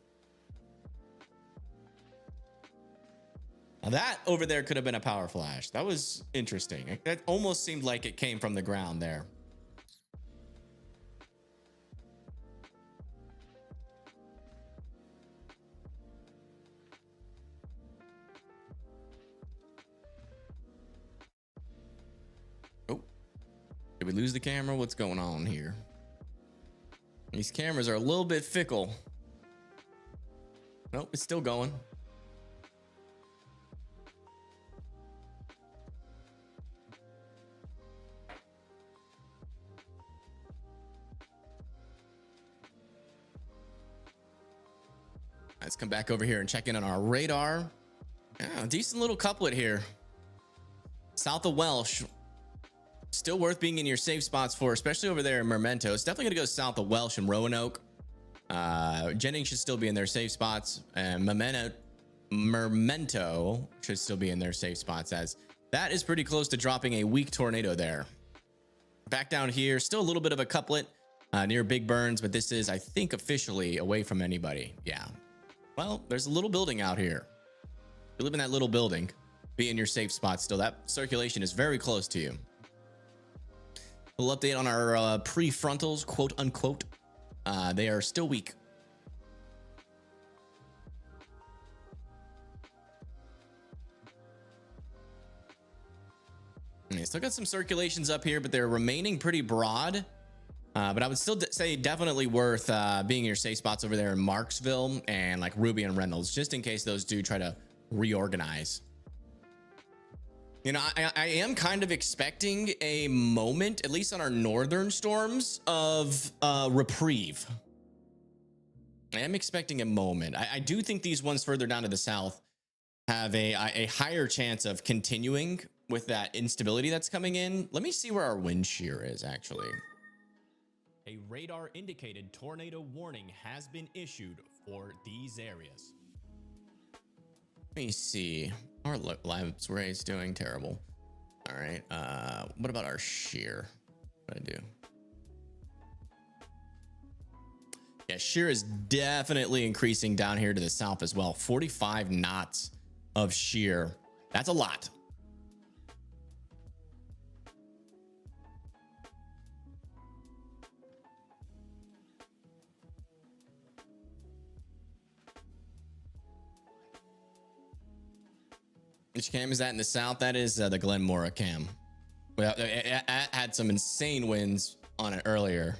Now that over there could have been a power flash. That was interesting. That almost seemed like it came from the ground there. Oh, did we lose the camera? What's going on here? These cameras are a little bit fickle. Nope, it's still going. Let's come back over here and check in on our radar. Yeah, decent little couplet here. South of Welsh. Still worth being in your safe spots for, especially over there in Memento. It's definitely going to go south of Welsh and Roanoke. Jennings should still be in their safe spots. And Memento should still be in their safe spots, as that is pretty close to dropping a weak tornado there. Back down here, still a little bit of a couplet near Big Burns, but this is, I think, officially away from anybody. Yeah. Well, there's a little building out here. You live in that little building, be in your safe spot still. That circulation is very close to you. We'll update on our prefrontals, quote unquote. They are still weak. Still got some circulations up here, but they're remaining pretty broad. But I would still say definitely worth being in your safe spots over there in Marksville and like Ruby and Reynolds, just in case those do try to reorganize. You know, I am kind of expecting a moment, at least on our northern storms, of reprieve. I am expecting a moment. I do think these ones further down to the south have a higher chance of continuing with that instability that's coming in. Let me see where our wind shear is actually. A radar indicated tornado warning has been issued for these areas. Let me see. Our live ray is doing terrible. All right. What about our shear? What do I do? Yeah, shear is definitely increasing down here to the south as well. 45 knots of shear. That's a lot. Which cam is that in the south? That is the Glenmora cam. Well, it had some insane winds on it earlier.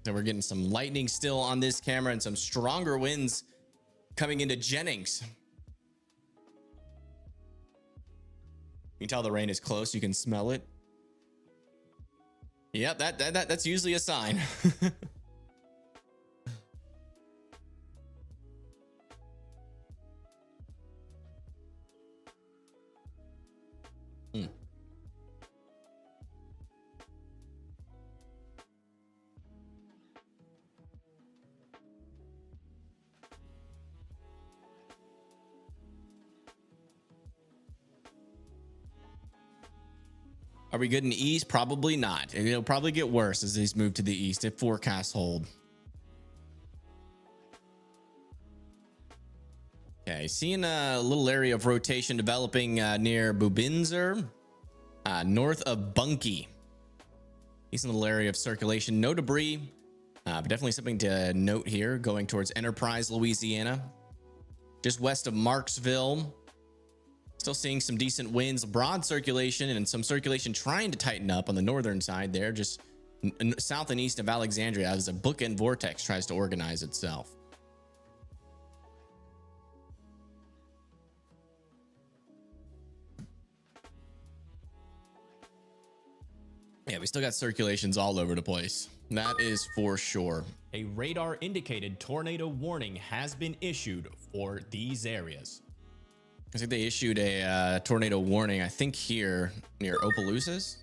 So we're getting some lightning still on this camera and some stronger winds coming into Jennings. You can tell the rain is close. You can smell it. Yep, that's usually a sign. Are we good in the east? Probably not. It'll probably get worse as these move to the east if forecasts hold. Okay, seeing a little area of rotation developing near Bubinzer. north of Bunkie. Decent little area of circulation. No debris, but definitely something to note here. Going towards Enterprise, Louisiana. Just west of Marksville. Still seeing some decent winds, broad circulation, and some circulation trying to tighten up on the northern side there. Just south and east of Alexandria as a bookend vortex tries to organize itself. Yeah, we still got circulations all over the place. That is for sure. A radar indicated tornado warning has been issued for these areas. I think they issued a tornado warning, I think here near Opelousas.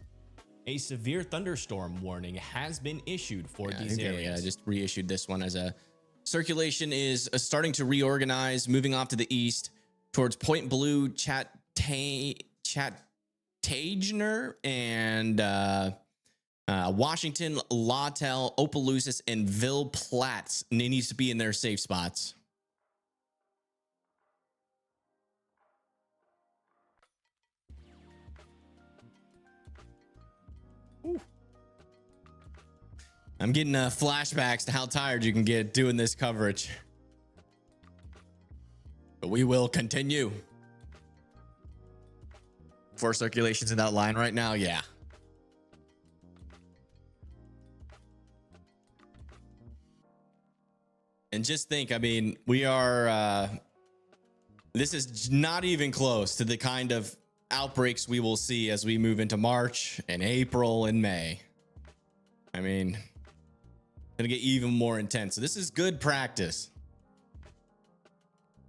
A severe thunderstorm warning has been issued for these areas. Yeah, just reissued this one as a circulation is starting to reorganize, moving off to the east towards Point Blue, Chattagner, and Washington, Lawtell, Opelousas, and Ville Platte needs to be in their safe spots. I'm getting flashbacks to how tired you can get doing this coverage. But we will continue. 4 circulations in that line right now, yeah. And just think, I mean, we are, this is not even close to the kind of outbreaks we will see as we move into March and April and May. I mean, gonna get even more intense. So this is good practice.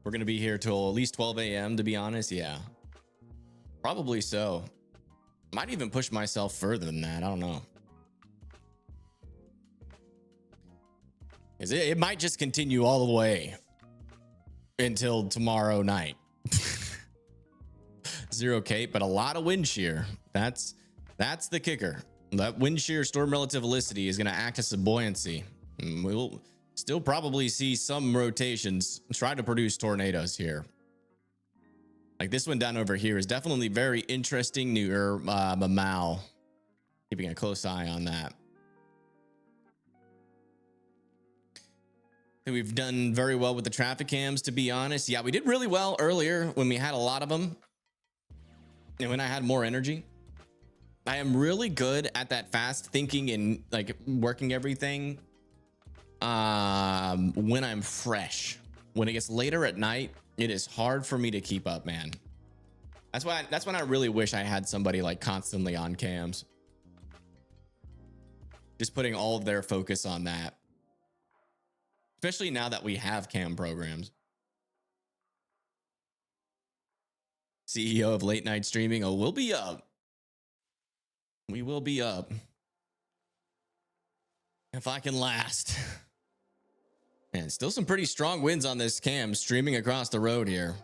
We're gonna be here till at least 12 a.m. to be honest. Yeah, probably so. Might even push myself further than that. I don't know. It might just continue all the way until tomorrow night. 0 Cape, but a lot of wind shear. That's the kicker. That wind shear storm relative velocity is going to act as a buoyancy. We'll still probably see some rotations try to produce tornadoes here. Like this one down over here is definitely very interesting near Mamau. Keeping a close eye on that. And we've done very well with the traffic cams, to be honest. Yeah, we did really well earlier when we had a lot of them. And when I had more energy. I am really good at that fast thinking and like working everything when I'm fresh. When it gets later at night, it is hard for me to keep up, man. That's when I really wish I had somebody like constantly on cams. Just putting all of their focus on that. Especially now that we have cam programs. CEO of late night streaming. Oh, we'll be up. We will be up. If I can last. And still some pretty strong winds on this cam streaming across the road here.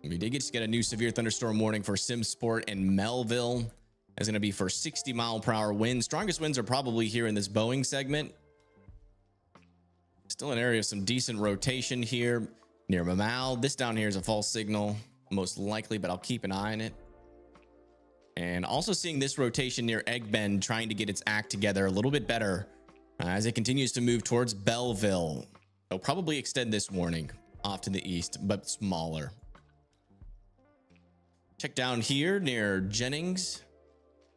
We did just get a new severe thunderstorm warning for Simsport and Melville. It's going to be for 60-mile-per-hour winds. Strongest winds are probably here in this Boeing segment. Still an area of some decent rotation here near Mamau. This down here is a false signal, most likely, but I'll keep an eye on it. And also seeing this rotation near Egg Bend trying to get its act together a little bit better as it continues to move towards Belleville. It'll probably extend this warning off to the east, but smaller. Check down here near Jennings.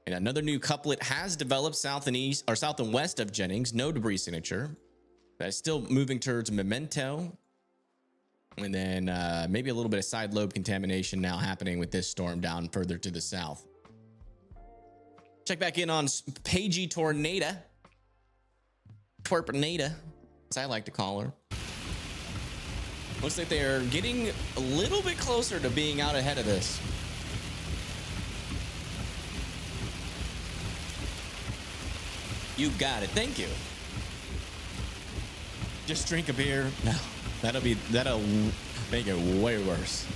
And another new couplet has developed south and east or south and west of Jennings. No debris signature. That is still moving towards Memento. And then maybe a little bit of side lobe contamination now happening with this storm down further to the south. Check back in on Pagey Tornado. Twerpanada, as I like to call her. Looks like they're getting a little bit closer to being out ahead of this. You got it. Thank you. Just drink a beer. No, that'll make it way worse.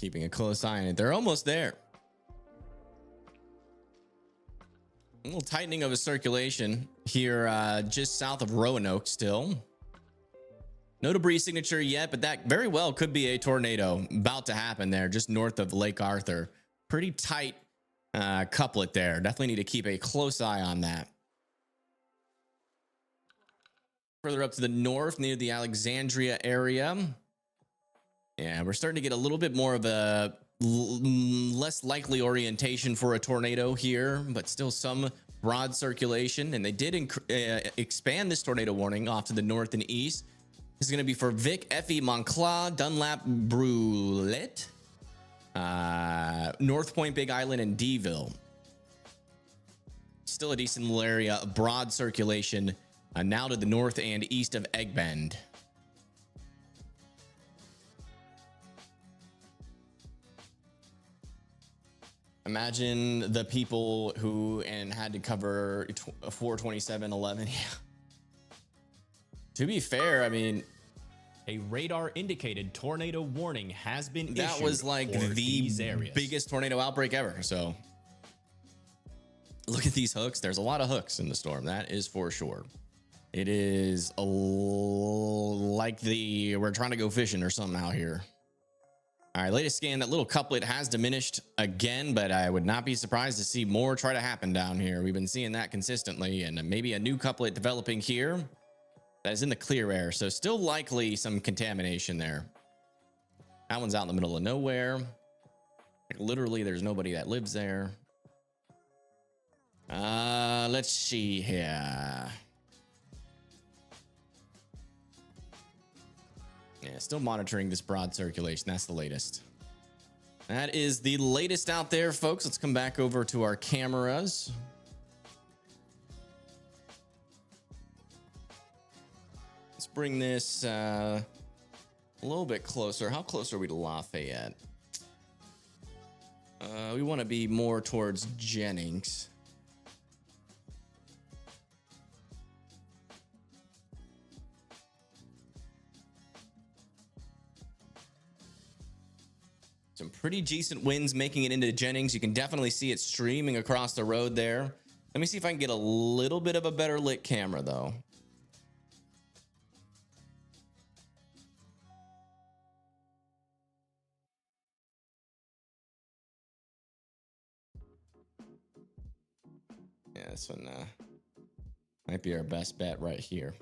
Keeping a close eye on it. They're almost there. A little tightening of a circulation here just south of Roanoke still. No debris signature yet, but that very well could be a tornado about to happen there just north of Lake Arthur. Pretty tight couplet there. Definitely need to keep a close eye on that. Further up to the north near the Alexandria area. Yeah, we're starting to get a little bit more of a less likely orientation for a tornado here, but still some broad circulation. And they did expand this tornado warning off to the north and east. This is going to be for Vic, Effie, Montclair, Dunlap, Brulette, North Point, Big Island, and Deville. Still a decent little area of broad circulation now to the north and east of Egg Bend. Imagine the people who had to cover 42711. Yeah. To be fair, I mean, a radar indicated tornado warning has been issued. That was like the biggest tornado outbreak ever. So look at these hooks. There's a lot of hooks in the storm. That is for sure. It is like we're trying to go fishing or something out here. All right, latest scan, that little couplet has diminished again, but I would not be surprised to see more try to happen down here. We've been seeing that consistently, and maybe a new couplet developing here that is in the clear air. So still likely some contamination there. That one's out in the middle of nowhere. Like literally, there's nobody that lives there. Let's see here. Yeah, still monitoring this broad circulation. That's the latest. That is the latest out there, folks. Let's come back over to our cameras. Let's bring this a little bit closer. How close are we to Lafayette? We want to be more towards Jennings. Some pretty decent winds making it into Jennings. You can definitely see it streaming across the road there. Let me see if I can get a little bit of a better lit camera though. Yeah, this one might be our best bet right here.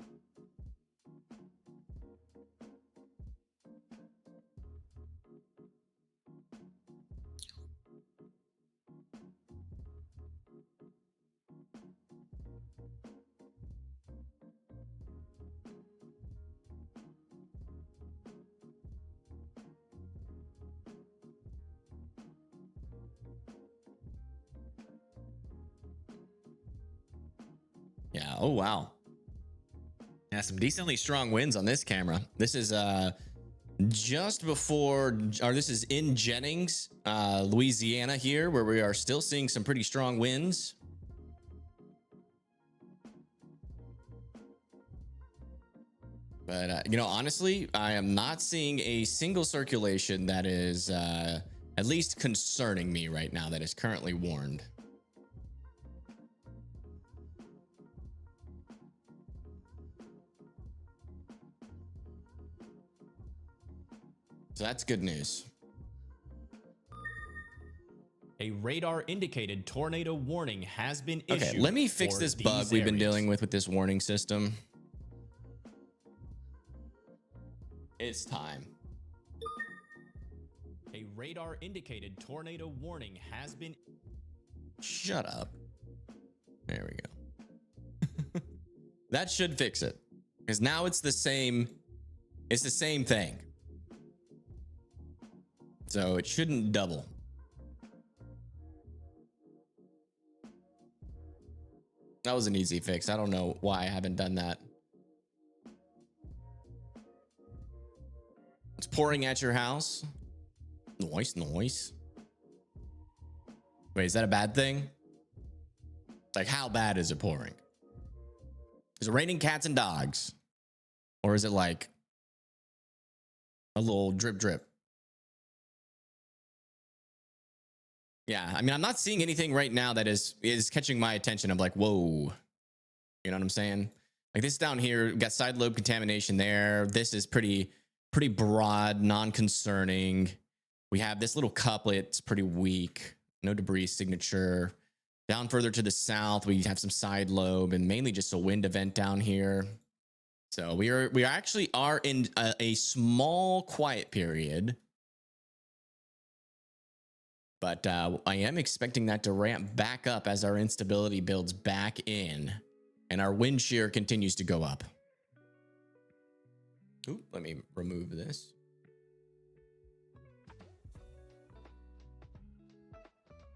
Yeah. Oh, wow. Yeah, some decently strong winds on this camera. This is just before, or this is in Jennings, Louisiana here, where we are still seeing some pretty strong winds. But, you know, honestly, I am not seeing a single circulation that is at least concerning me right now that is currently warned. So that's good news. A radar indicated tornado warning has been issued. Okay, let me fix this bug we've been dealing with this warning system. It's time. A radar indicated tornado warning has been. Shut up. There we go. That should fix it. Because now it's the same thing. So it shouldn't double. That was an easy fix. I don't know why I haven't done that. It's pouring at your house. Noise, noise. Wait, is that a bad thing? Like, how bad is it pouring? Is it raining cats and dogs? Or is it like a little drip drip? Yeah, I mean, I'm not seeing anything right now that is catching my attention. I'm like, whoa, you know what I'm saying? Like this down here, we got side lobe contamination there. This is pretty broad, non-concerning. We have this little couplet, it's pretty weak. No debris signature. Down further to the south, we have some side lobe and mainly just a wind event down here. So we actually are in a small quiet period. But I am expecting that to ramp back up as our instability builds back in and our wind shear continues to go up. Ooh, let me remove this.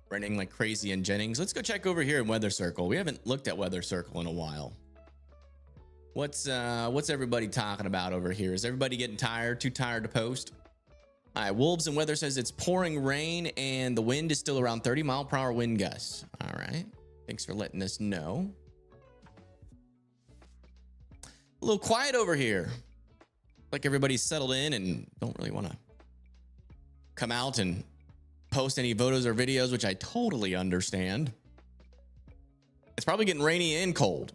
Raining like crazy in Jennings. Let's go check over here in Weather Circle. We haven't looked at Weather Circle in a while. What's everybody talking about over here? Is everybody getting tired? Too tired to post? All right, Wolves and Weather says it's pouring rain and the wind is still around 30-mile-per-hour wind gusts. All right, thanks for letting us know. A little quiet over here. Like everybody's settled in and don't really want to come out and post any photos or videos, which I totally understand. It's probably getting rainy and cold.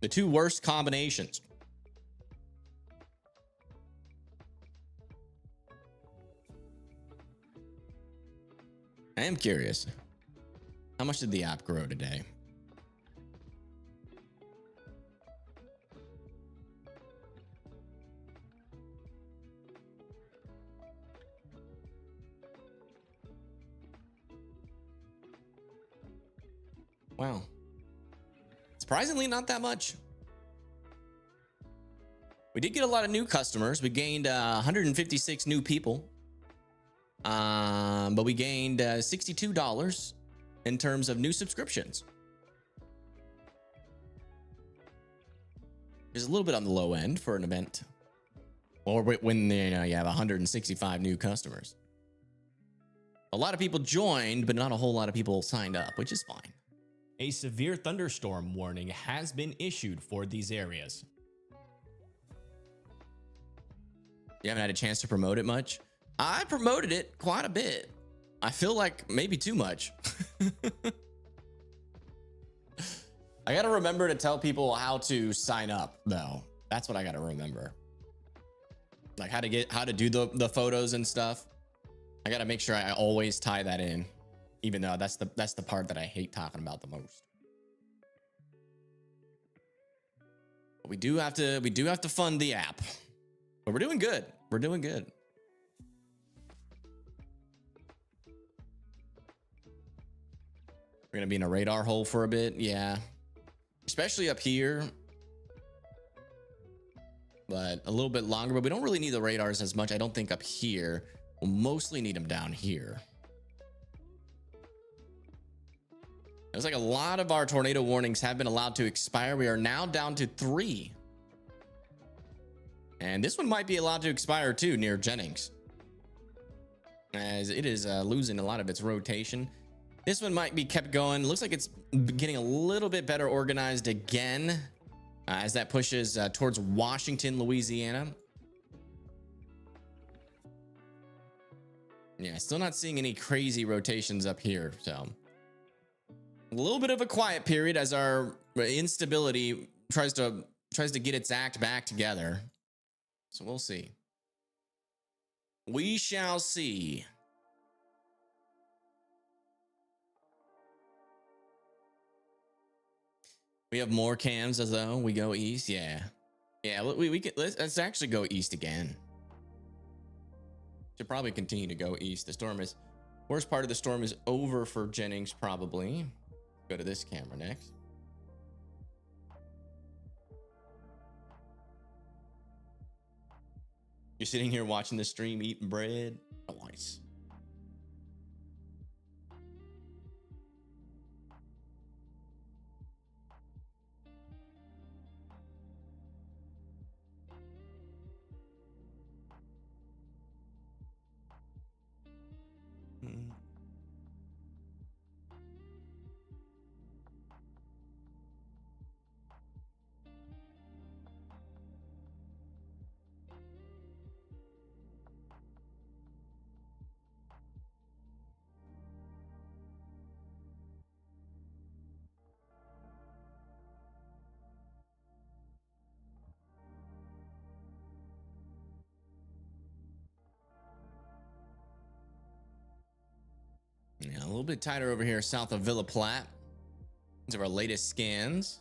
The two worst combinations. I am curious. How much did the app grow today? Wow. Surprisingly, not that much. We did get a lot of new customers. We gained 156 new people. But we gained $62 in terms of new subscriptions. It's a little bit on the low end for an event. Or when you have 165 new customers. A lot of people joined, but not a whole lot of people signed up, which is fine. A severe thunderstorm warning has been issued for these areas. You haven't had a chance to promote it much? I promoted it quite a bit. I feel like maybe too much. I got to remember to tell people how to sign up though. That's what I got to remember. Like how to do the photos and stuff. I got to make sure I always tie that in, even though that's the part that I hate talking about the most. But we do have to fund the app. But we're doing good. We're doing good. We're going to be in a radar hole for a bit. Yeah. Especially up here. But a little bit longer. But we don't really need the radars as much, I don't think, up here. We'll mostly need them down here. It looks like a lot of our tornado warnings have been allowed to expire. We are now down to 3. And this one might be allowed to expire too, near Jennings, as it is losing a lot of its rotation. This one might be kept going. Looks like it's getting a little bit better organized again as that pushes towards Washington, Louisiana. Yeah, still not seeing any crazy rotations up here. So a little bit of a quiet period as our instability tries to get its act back together. So we'll see. We shall see. We have more cams as though we go east. Yeah. We can, let's actually go east again. Should probably continue to go east. The storm is, worst part of the storm is over for Jennings probably. Go to this camera next. You're sitting here watching the stream, eating bread. Oh, nice. little bit tighter over here south of Villa Platte. These are our latest scans.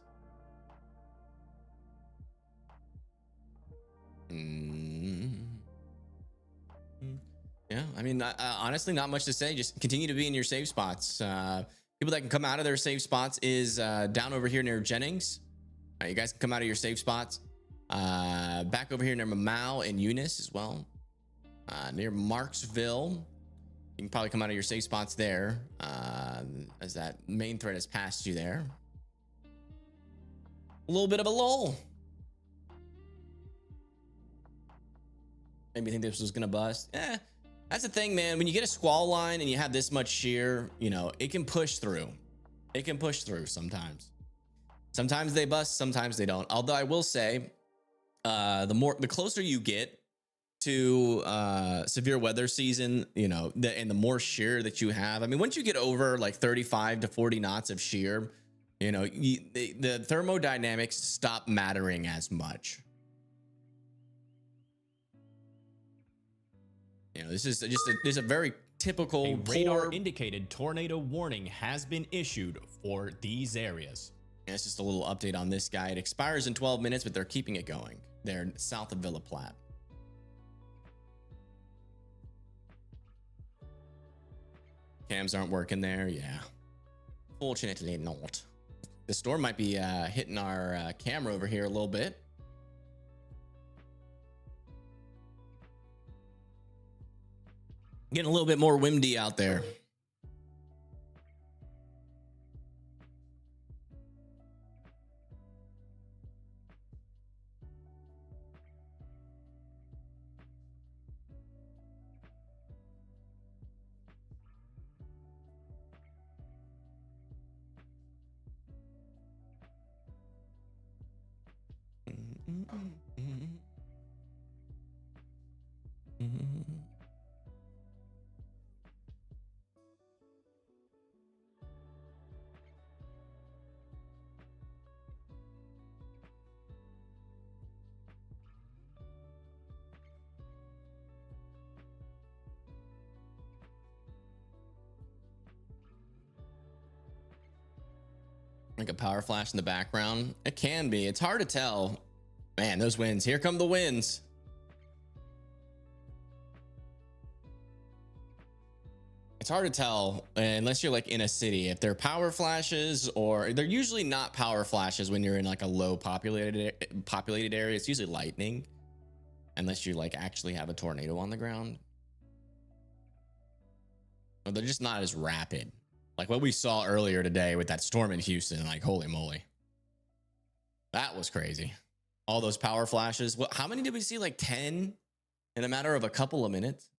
Yeah, I mean, honestly, not much to say. Just continue to be in your safe spots. People that can come out of their safe spots is down over here near Jennings. All right, you guys can come out of your safe spots. Back over here near Mamau and Eunice as well. Near Marksville. You can probably come out of your safe spots there, as that main threat has passed you there. A little bit of a lull. Maybe think this was gonna bust. That's the thing, man. When you get a squall line and you have this much shear, you know, it can push through. It can push through sometimes. Sometimes they bust, sometimes they don't. Although I will say, the closer you get to severe weather season, you know, and the more shear that you have. I mean, once you get over like 35 to 40 knots of shear, you know, the thermodynamics stop mattering as much. You know, this is just a very typical A radar indicated tornado warning has been issued for these areas. And it's just a little update on this guy. It expires in 12 minutes, but they're keeping it going. They're south of Villa Platte. Cams aren't working there. Yeah. Fortunately not. The storm might be hitting our camera over here a little bit. Getting a little bit more windy out there. Like a power flash in the background. It can be. It's hard to tell. Man, those winds. Here come the winds. It's hard to tell unless you're like in a city if they're power flashes, or they're usually not power flashes when you're in like a low populated area. It's usually lightning, unless you like actually have a tornado on the ground. Or they're just not as rapid. Like what we saw earlier today with that storm in Houston, like holy moly. That was crazy. All those power flashes. Well, how many did we see? Like 10 in a matter of a couple of minutes?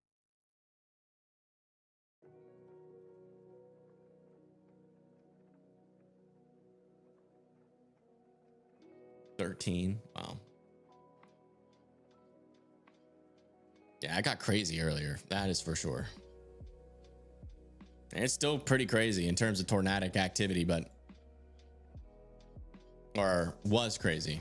Wow. Yeah, I got crazy earlier. That is for sure. It's still pretty crazy in terms of tornadic activity, or was crazy.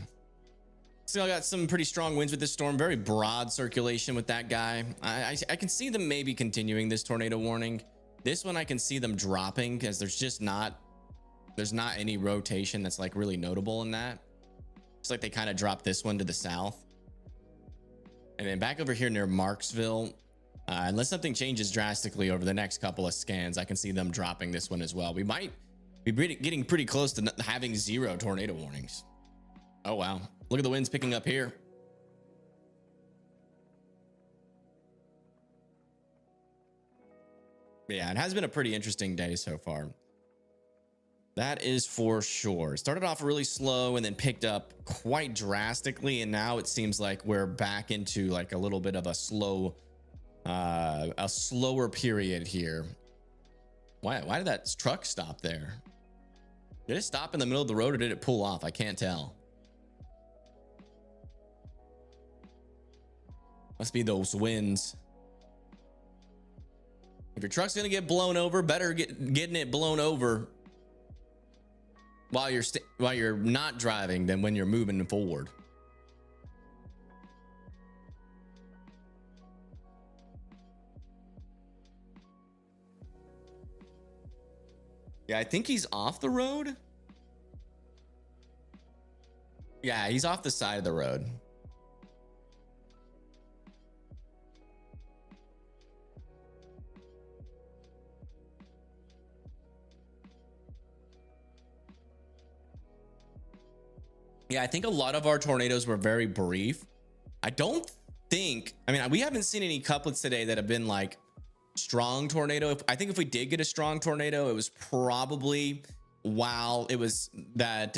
Still got some pretty strong winds with this storm. Very broad circulation with that guy. I can see them maybe continuing this tornado warning. This one I can see them dropping because there's not any rotation that's like really notable in that. It's like they kind of dropped this one to the south. And then back over here near Marksville, unless something changes drastically over the next couple of scans, I can see them dropping this one as well. We might be getting pretty close to having 0 tornado warnings. Oh, wow. Look at the winds picking up here. Yeah, it has been a pretty interesting day so far. That is for sure. It started off really slow and then picked up quite drastically. And now it seems like we're back into like a little bit of a slower period here. Why did that truck stop there? Did it stop in the middle of the road or did it pull off? I can't tell. Must be those winds. If your truck's gonna get blown over, better getting it blown over while you're not driving than when you're moving forward. Yeah, I think he's off the road. Yeah, he's off the side of the road. Yeah, I think a lot of our tornadoes were very brief. I don't think, I mean, we haven't seen any couplets today that have been like strong tornado. I think if we did get a strong tornado, it was probably while it was that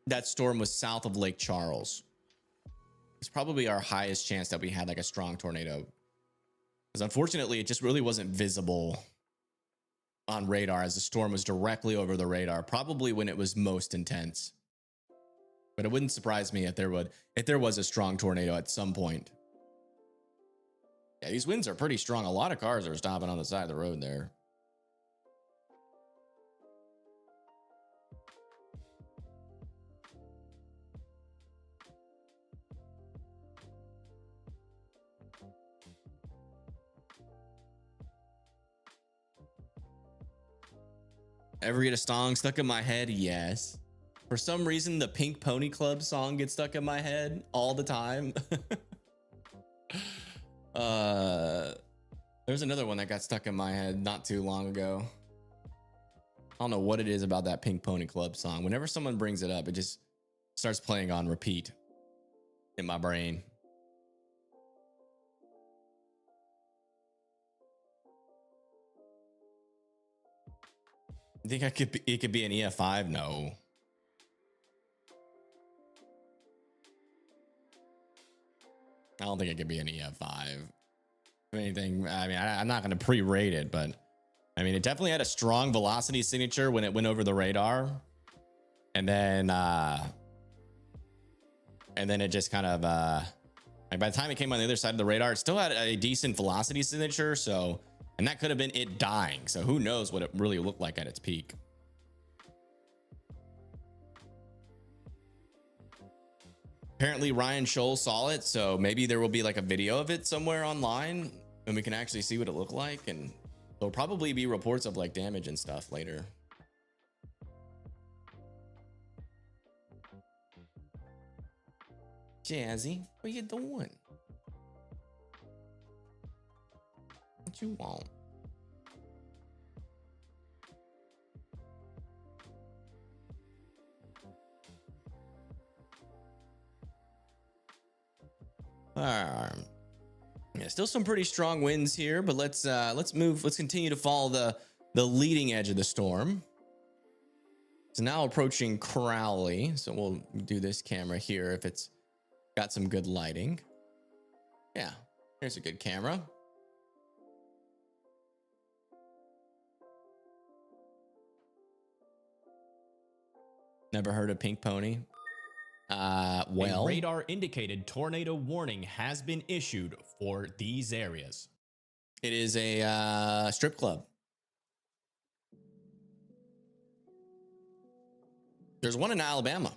that storm was south of Lake Charles. It's probably our highest chance that we had like a strong tornado, because unfortunately it just really wasn't visible on radar as the storm was directly over the radar, probably when it was most intense. But it wouldn't surprise me if there was a strong tornado at some point. Yeah, these winds are pretty strong. A lot of cars are stopping on the side of the road there. Ever get a song stuck in my head? Yes. For some reason, the Pink Pony Club song gets stuck in my head all the time. There's another one that got stuck in my head not too long ago. I don't know what it is about that Pink Pony Club song. Whenever someone brings it up, it just starts playing on repeat in my brain. You think it could be an EF5? No. I don't think it could be an EF5. If anything, I mean, I'm not going to pre-rate it, but I mean, it definitely had a strong velocity signature when it went over the radar. And then it just kind of, like by the time it came on the other side of the radar, it still had a decent velocity signature. So, and that could have been it dying. So who knows what it really looked like at its peak. Apparently Ryan Scholl saw it, so maybe there will be like a video of it somewhere online and we can actually see what it looked like, and there'll probably be reports of like damage and stuff later. Jazzy, what you doing? What you want? Yeah, still some pretty strong winds here, but let's continue to follow the leading edge of the storm. It's now approaching Crowley, so we'll do this camera here if it's got some good lighting. Yeah, here's a good camera. Never heard of Pink Pony. Well, a radar indicated tornado warning has been issued for these areas. It is a strip club. There's one in Alabama.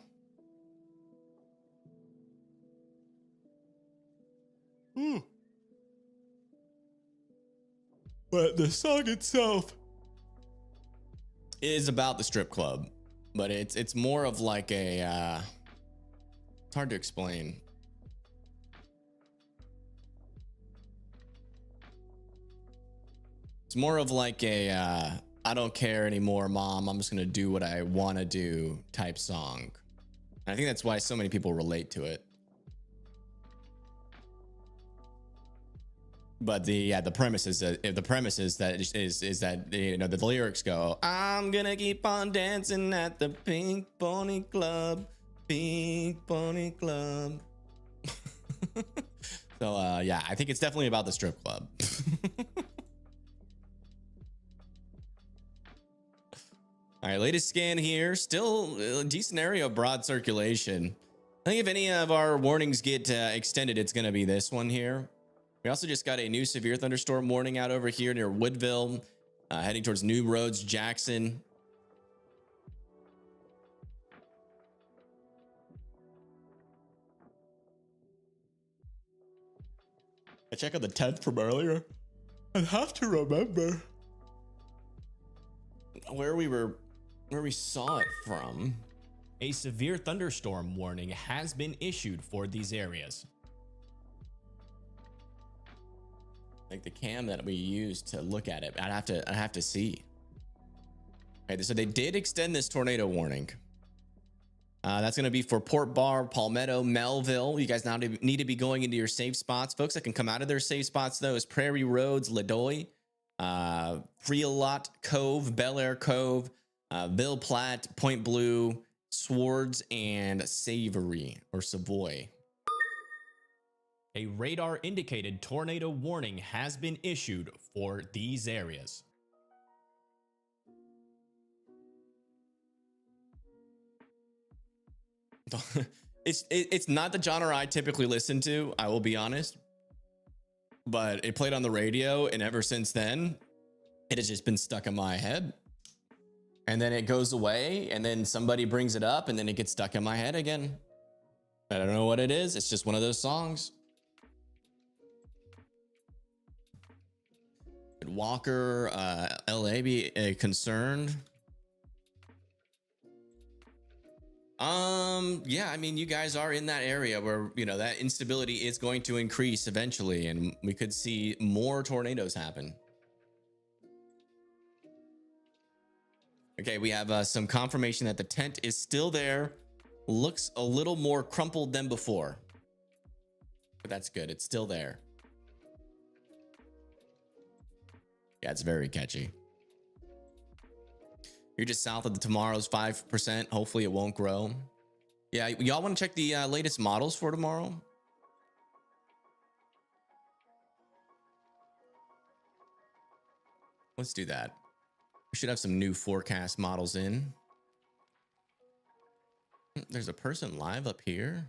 But the song itself is about the strip club, but it's more of like a it's hard to explain. It's more of like a I don't care anymore, mom, I'm just gonna do what I want to do type song. And I think that's why so many people relate to it. But the premise is that you know, the lyrics go, I'm gonna keep on dancing at the Pink Pony Club, Pink Pony Club. So yeah, I think it's definitely about the strip club. All right, latest scan here. Still a decent area of broad circulation. I think if any of our warnings get extended, it's going to be this one here. We also just got a new severe thunderstorm warning out over here near Woodville, heading towards New Roads, Jackson. I check out the 10th from earlier. I have to remember. where we saw it from. A severe thunderstorm warning has been issued for these areas. Like the cam that we used to look at it, I'd have to see. Okay, so they did extend this tornado warning. That's going to be for Port Bar, Palmetto, Melville. You guys now need to be going into your safe spots. Folks that can come out of their safe spots, though, is Prairie Roads, Ladoy, Freelot Cove, Bel Air Cove, Bill Platt, Point Blue, Swords, and Savory or Savoy. A radar indicated tornado warning has been issued for these areas. It's not the genre I typically listen to, I will be honest, but it played on the radio, and ever since then it has just been stuck in my head, and then it goes away, and then somebody brings it up, and then it gets stuck in my head again. I don't know what it is. It's just one of those songs. Could Walker, LA be concerned? Yeah, I mean, you guys are in that area where, you know, that instability is going to increase eventually, and we could see more tornadoes happen. Okay, we have some confirmation that the tent is still there. Looks a little more crumpled than before, but that's good. It's still there. Yeah, it's very catchy. You're just south of the tomorrow's 5%. Hopefully it won't grow. Yeah, y'all want to check the latest models for tomorrow? Let's do that. We should have some new forecast models in. There's a person live up here.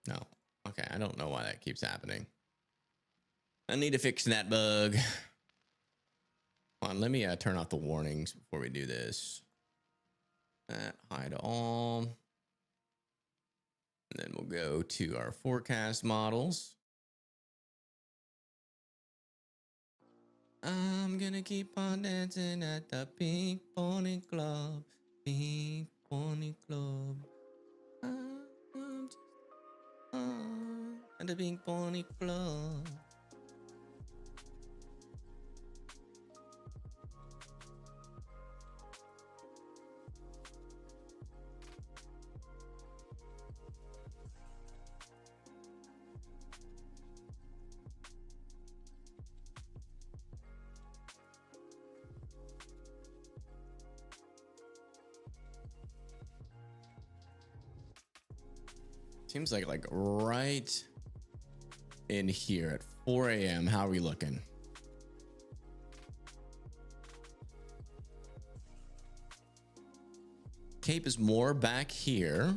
No. Okay, I don't know why that keeps happening. I need to fix that bug. Hold on, let me turn off the warnings before we do this. Hide all. And then we'll go to our forecast models. I'm gonna keep on dancing at the Pink Pony Club. Pink Pony Club. I'm just at the Pink Pony Club. Seems like right in here at 4 a.m. How are we looking? Cape is more back here.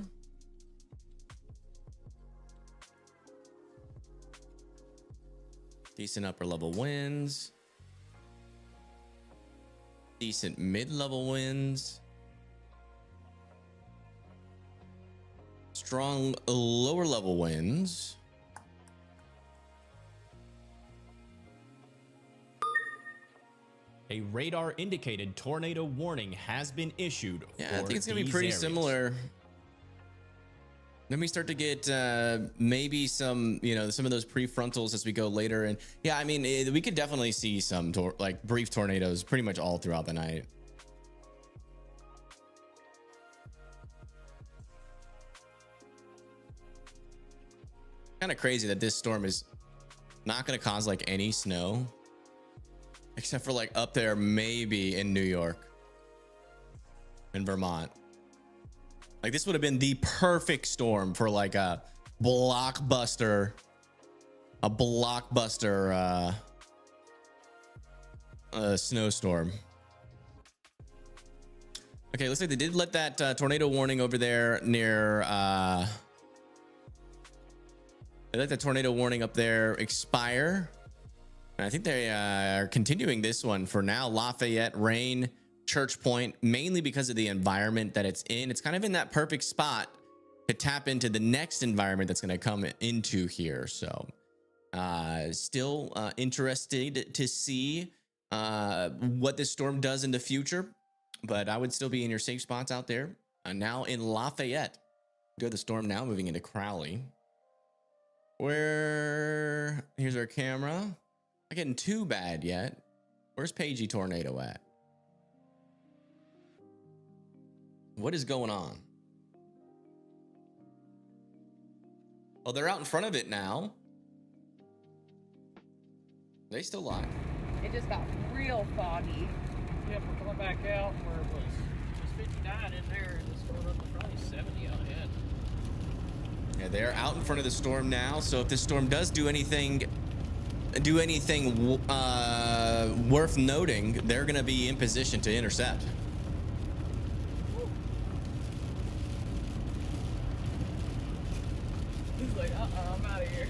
Decent upper level winds. Decent mid-level winds. Strong lower level winds. A radar indicated tornado warning has been issued. Yeah, I think it's gonna be these pretty areas. similar. Then we start to get maybe some, you know, some of those prefrontals as we go later. And yeah, I mean, we could definitely see some like brief tornadoes pretty much all throughout the night. Kind of crazy that this storm is not going to cause like any snow, except for like up there maybe in New York and Vermont. Like this would have been the perfect storm for like a blockbuster snowstorm. Okay, looks like they did let that tornado warning over there near they let the tornado warning up there expire. And I think they are continuing this one for now. Lafayette, Rain, Church Point, mainly because of the environment that it's in. It's kind of in that perfect spot to tap into the next environment that's going to come into here. So Still interested to see what this storm does in the future, but I would still be in your safe spots out there. Now in Lafayette, go the storm now moving into Crowley. Here's our camera. Not getting too bad yet. Where's Pagey Tornado at? What is going on? Oh, they're out in front of it now. They still live. It just got real foggy. Yep, we're coming back out where it was 59 in there, and it's going up to probably 70 out ahead. Yeah, they're out in front of the storm now. So if this storm does do anything worth noting, they're going to be in position to intercept. He's like, I'm out of here.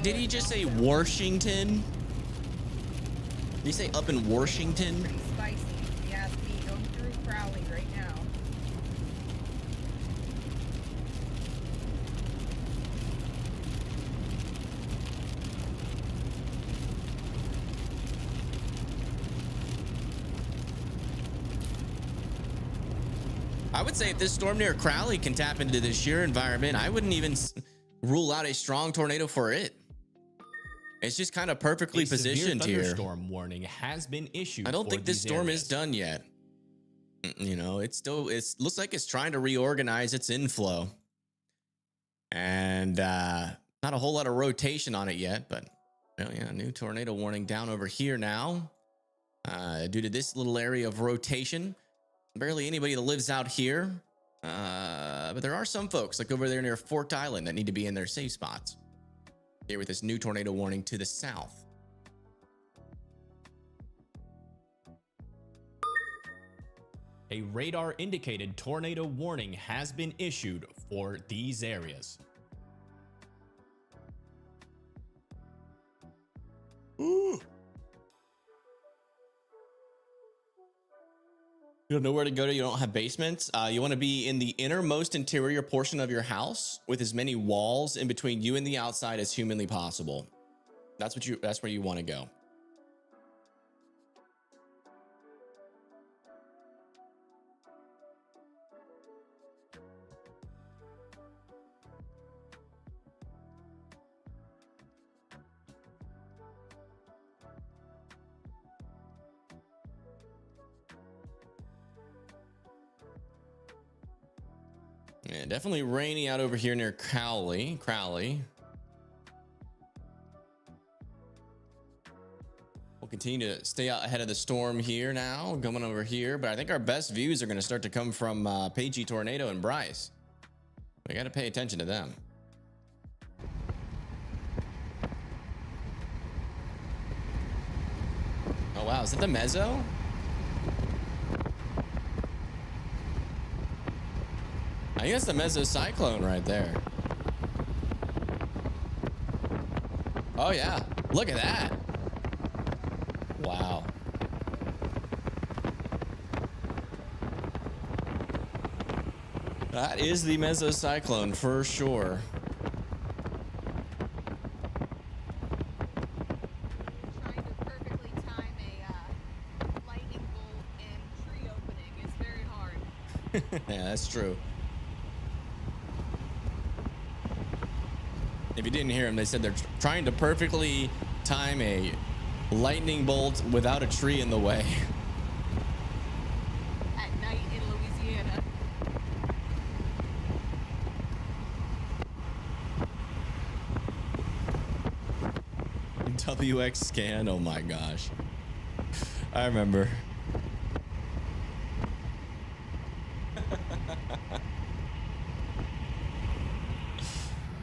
Did he just say Washington? Did he say up in Washington? Pretty spicy. If you ask me, going through Crowley right now. I would say if this storm near Crowley can tap into this shear environment, I wouldn't even rule out a strong tornado for it. It's just kind of perfectly positioned here. A thunderstorm warning has been issued. I don't think this storm is done yet. You know, it looks like it's trying to reorganize its inflow. And not a whole lot of rotation on it yet, but well, yeah, new tornado warning down over here now. Due to this little area of rotation. Barely anybody that lives out here. But there are some folks like over there near Forked Island that need to be in their safe spots. Here with this new tornado warning to the south. A radar indicated tornado warning has been issued for these areas. Ooh. You don't know where to go to. You don't have basements. You want to be in the innermost interior portion of your house with as many walls in between you and the outside as humanly possible. That's where you want to go. Yeah, definitely rainy out over here near Crowley. We'll continue to stay out ahead of the storm here now, going over here. But I think our best views are going to start to come from Pagey Tornado and Bryce. We got to pay attention to them. Oh, wow. Is that the mezzo? I think that's the mesocyclone right there. Oh yeah, look at that. Wow. That is the mesocyclone for sure. Trying to perfectly time a lightning bolt and tree opening is very hard. Yeah, that's true. If you didn't hear them, they said they're trying to perfectly time a lightning bolt without a tree in the way. At night in Louisiana. WX scan, oh my gosh. I remember.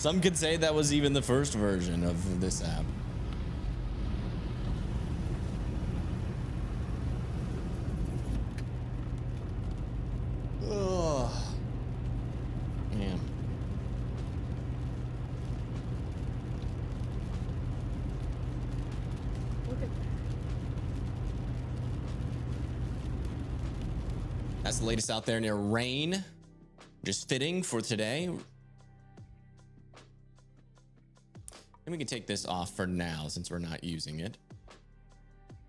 Some could say that was even the first version of this app. Oh, man. Look at that. That's the latest out there near rain. Just fitting for today. And we can take this off for now since we're not using it.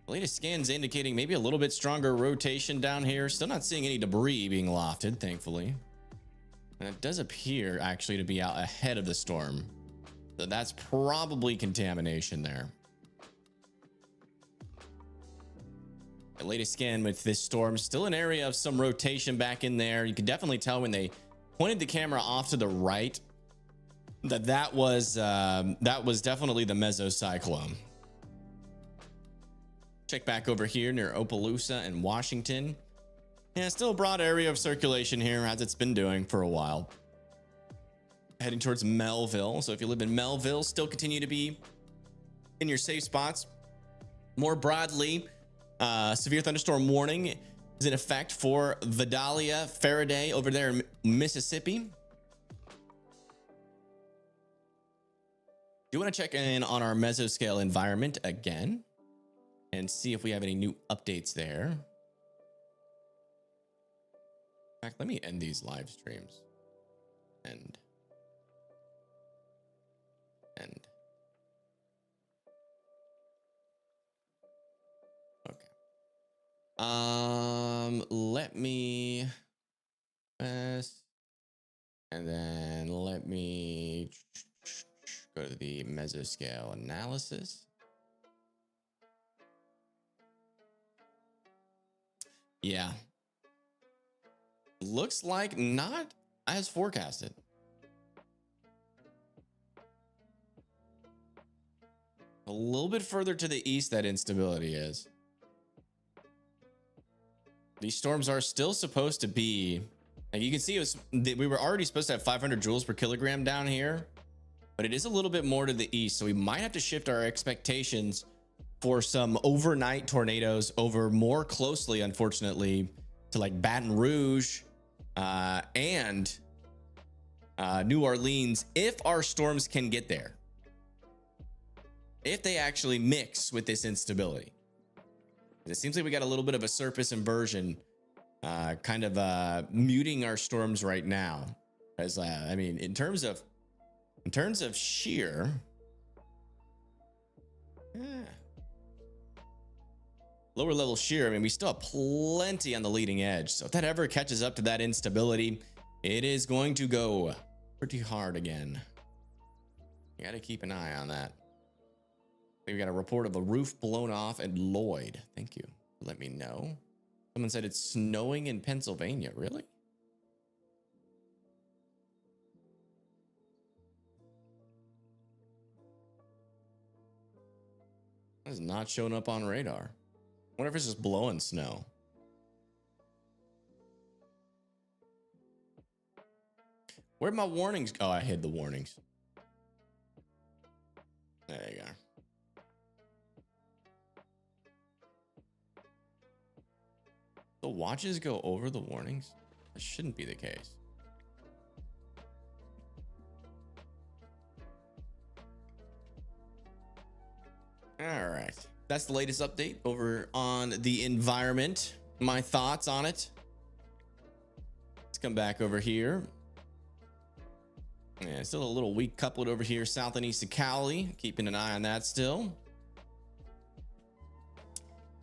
The latest scans indicating maybe a little bit stronger rotation down here. Still not seeing any debris being lofted, thankfully. And it does appear actually to be out ahead of the storm. So that's probably contamination there. The latest scan with this storm, still an area of some rotation back in there. You can definitely tell when they pointed the camera off to the right that was definitely the mesocyclone. Check back over here near Opelousas and Washington. Yeah, still a broad area of circulation here as it's been doing for a while. Heading towards Melville. So if you live in Melville, still continue to be in your safe spots. More broadly, severe thunderstorm warning is in effect for Vidalia, Faraday over there in Mississippi. Do want to check in on our mesoscale environment again and see if we have any new updates there. In fact, let me end these live streams. End. Okay. Let me and then let me go to the mesoscale analysis. Yeah. Looks like not as forecasted. A little bit further to the east that instability is. These storms are still supposed to be, like you can see, we were already supposed to have 500 joules per kilogram down here, but it is a little bit more to the east. So we might have to shift our expectations for some overnight tornadoes over more closely, unfortunately, to like Baton Rouge and New Orleans, if our storms can get there. If they actually mix with this instability. It seems like we got a little bit of a surface inversion kind of muting our storms right now. As I mean, in terms of shear, lower level shear, I mean, we still have plenty on the leading edge. So if that ever catches up to that instability, it is going to go pretty hard again. You got to keep an eye on that. We got a report of a roof blown off at Lloyd. Thank you. Let me know. Someone said it's snowing in Pennsylvania. Really? That is not showing up on radar. I wonder if it's just blowing snow. Where'd my warnings go? Oh, I hid the warnings. There you go. The watches go over the warnings? That shouldn't be the case. All right. That's the latest update over on the environment. My thoughts on it. Let's come back over here. Yeah, still a little weak couplet over here south and east of Cali. Keeping an eye on that still.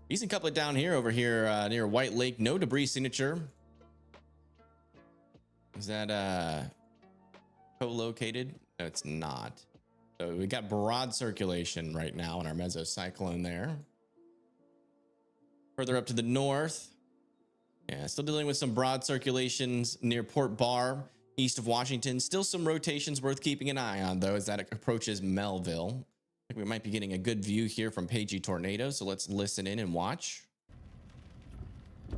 Decent couplet down here over here near White Lake. No debris signature. Is that co-located? No, it's not. So we got broad circulation right now in our mesocyclone there. Further up to the north. Yeah, still dealing with some broad circulations near Port Barr, east of Washington. Still some rotations worth keeping an eye on, though, as that approaches Melville. I think we might be getting a good view here from Pagey Tornado, so let's listen in and watch. The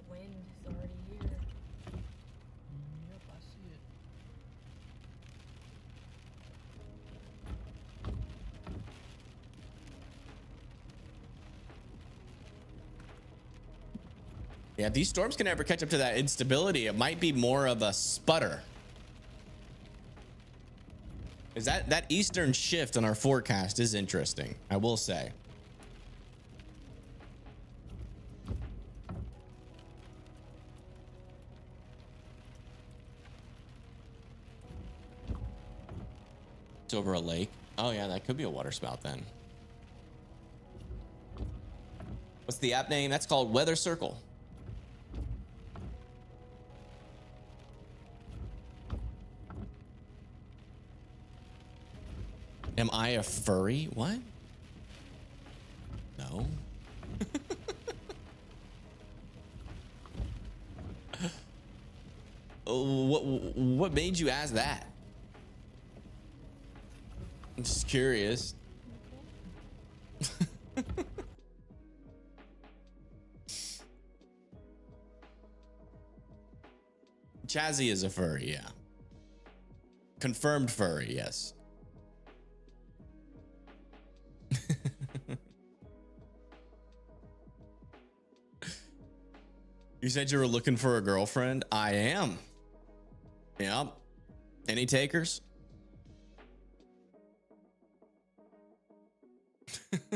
wind is already here. Yeah, if these storms can ever catch up to that instability, it might be more of a sputter. Is that eastern shift on our forecast is interesting, I will say. It's over a lake. Oh yeah, that could be a water spout then. What's the app name? That's called Weather Circle. Am I a furry? What? No. Oh, what made you ask that? I'm just curious. Chazzy is a furry, yeah. Confirmed furry, yes. You said you were looking for a girlfriend? I am. Yep. Any takers? It's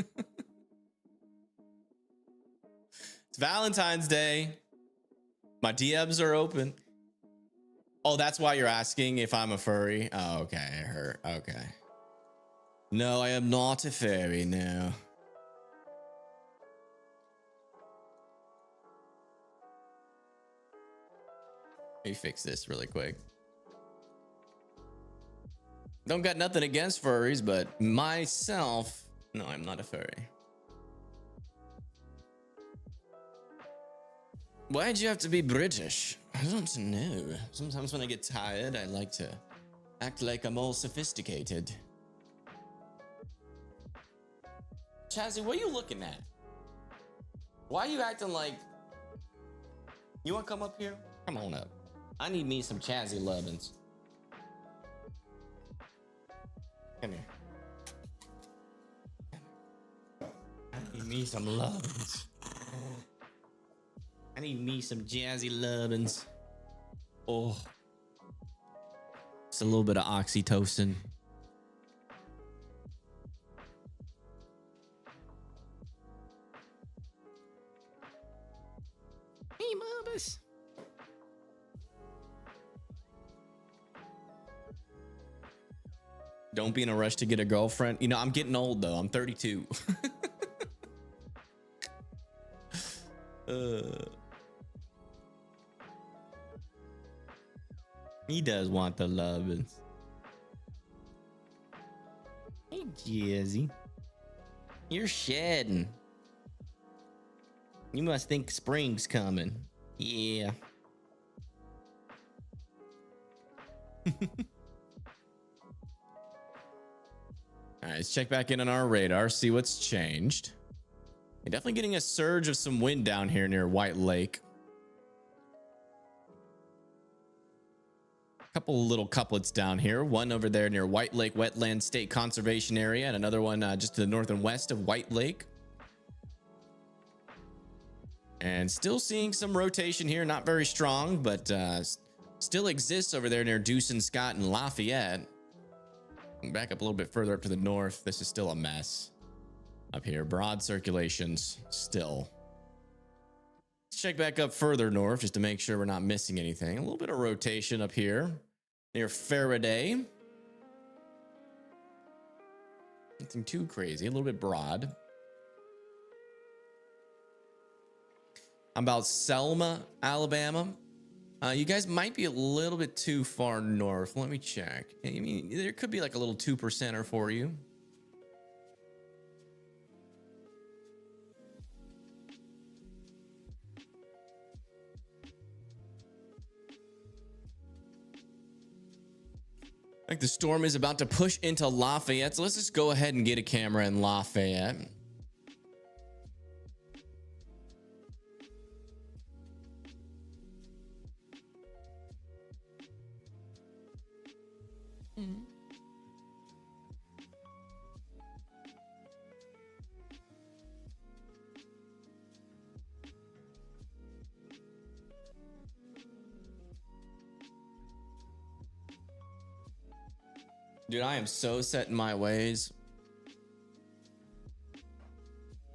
Valentine's Day. My DMs are open. Oh, that's why you're asking if I'm a furry? Oh, okay. I heard. Okay. No, I am not a furry, no. Let me fix this really quick. Don't got nothing against furries, but myself, no, I'm not a furry. Why'd you have to be British? I don't know. Sometimes when I get tired, I like to act like I'm all sophisticated. Chazzy, what are you looking at? Why are you acting like... You want to come up here? Come on up. I need me some Chazzy lovin's. Come here. I need me some lovin's. I need me some Jazzy lovin's. Oh. Just a little bit of oxytocin. Hey, Mubus. Don't be in a rush to get a girlfriend. You know, I'm getting old though. I'm 32. He does want the lovins. Hey, Jazzy. You're shedding. You must think spring's coming. Yeah. All right, let's check back in on our radar, see what's changed. You're definitely getting a surge of some wind down here near White Lake. A couple of little couplets down here. One over there near White Lake Wetland State Conservation Area, and another one just to the north and west of White Lake. And still seeing some rotation here, not very strong, but still exists over there near Deuce Scott and Lafayette. Back up a little bit further up to the north. This is still a mess up here. Broad circulations still. Let's check back up further north just to make sure we're not missing anything. A little bit of rotation up here near Faraday. Nothing too crazy. A little bit broad. I'm about Selma, Alabama. You guys might be a little bit too far north. Let me check. I mean, there could be like a little 2%er for you. Like the storm is about to push into Lafayette. So let's just go ahead and get a camera in Lafayette. Dude, I am so set in my ways.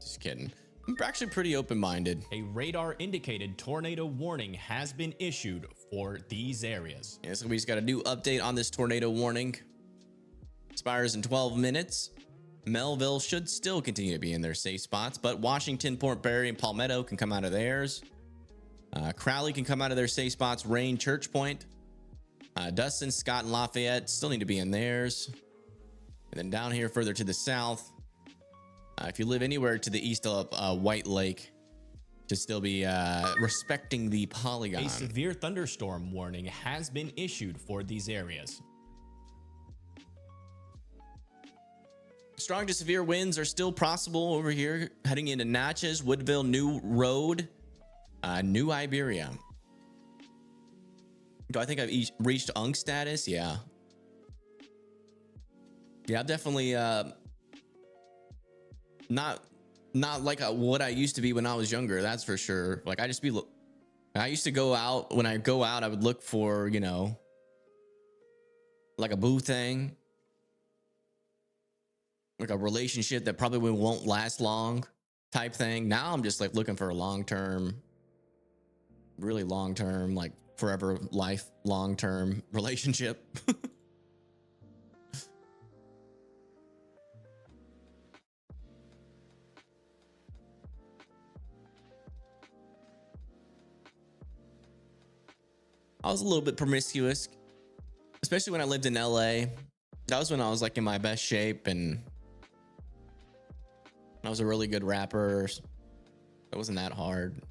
Just kidding. I'm actually pretty open-minded. A radar indicated tornado warning has been issued for these areas. Yeah, so we just got a new update on this tornado warning. Expires in 12 minutes. Melville should still continue to be in their safe spots, but Washington, Port Barre, and Palmetto can come out of theirs. Crowley can come out of their safe spots. Rain, Church Point. Dustin, Scott, and Lafayette still need to be in theirs. And then down here further to the south, if you live anywhere to the east of White Lake, to still be respecting the polygon. A severe thunderstorm warning has been issued for these areas. Strong to severe winds are still possible over here, heading into Natchez, Woodville, New Road, New Iberia. Do I think I've reached UNC status? Yeah. Yeah, definitely not like what I used to be when I was younger. That's for sure. Like I used to go out. When I go out, I would look for, you know, like a boo thing, like a relationship that probably won't last long type thing. Now I'm just like looking for a long-term, really long-term, like forever life, long-term relationship. I was a little bit promiscuous, especially when I lived in LA. That was when I was like in my best shape and I was a really good rapper. It wasn't that hard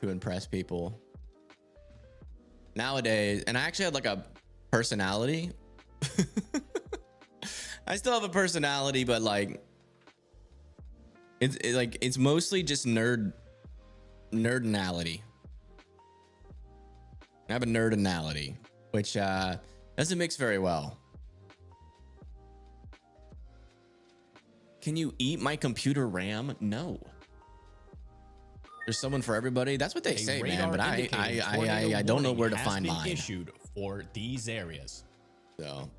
to impress people. Nowadays, and I actually had like a personality. I still have a personality, but like it's mostly just nerdinality. I have a nerdinality, which doesn't mix very well. Can you eat my computer RAM? No. There's someone for everybody. That's what they say, man. But I don't know where to find mine. Issued for these areas. So,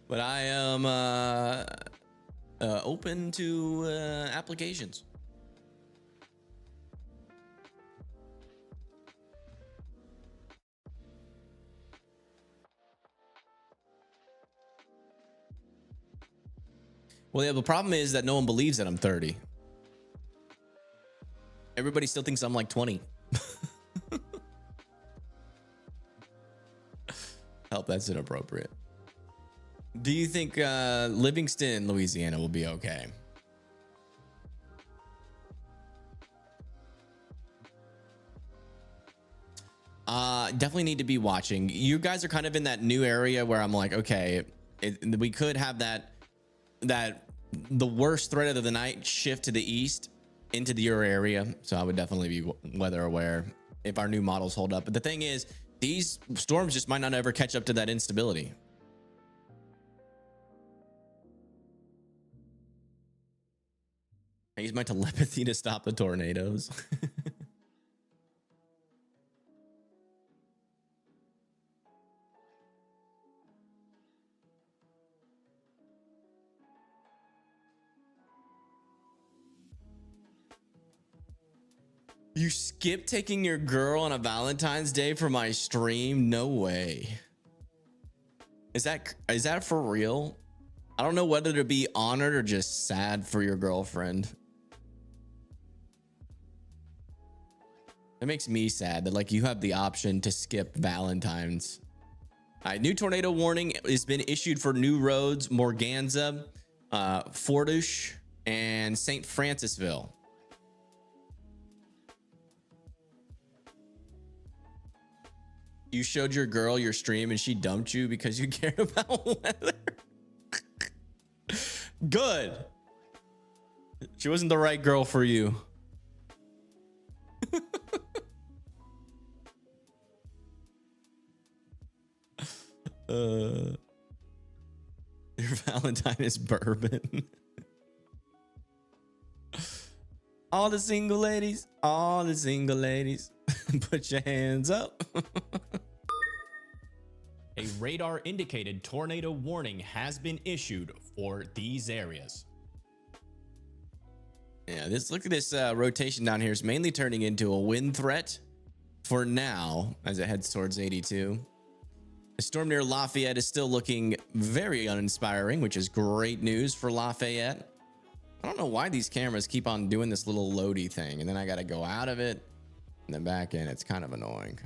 but I am open to applications. Well, yeah, the problem is that no one believes that I'm 30. Everybody still thinks I'm like 20. Help, that's inappropriate. Do you think Livingston, Louisiana will be okay? Definitely need to be watching. You guys are kind of in that new area where I'm like, okay, we could have that the worst threat of the night shift to the east into your area. So I would definitely be weather aware if our new models hold up. But the thing is, these storms just might not ever catch up to that instability. I use my telepathy to stop the tornadoes. You skip taking your girl on a Valentine's Day for my stream? No way. Is that for real? I don't know whether to be honored or just sad for your girlfriend. It makes me sad that like you have the option to skip Valentine's. All right, new tornado warning has been issued for New Roads, Morganza, Fortush, and St. Francisville. You showed your girl your stream and she dumped you because you cared about weather. Good. She wasn't the right girl for you. Your Valentine is bourbon. All the single ladies, put your hands up. A radar indicated tornado warning has been issued for these areas. Yeah, look at this rotation down here is mainly turning into a wind threat for now as it heads towards 82. The storm near Lafayette is still looking very uninspiring, which is great news for Lafayette. I don't know why these cameras keep on doing this little loady thing, and then I got to go out of it and then back in. It's kind of annoying.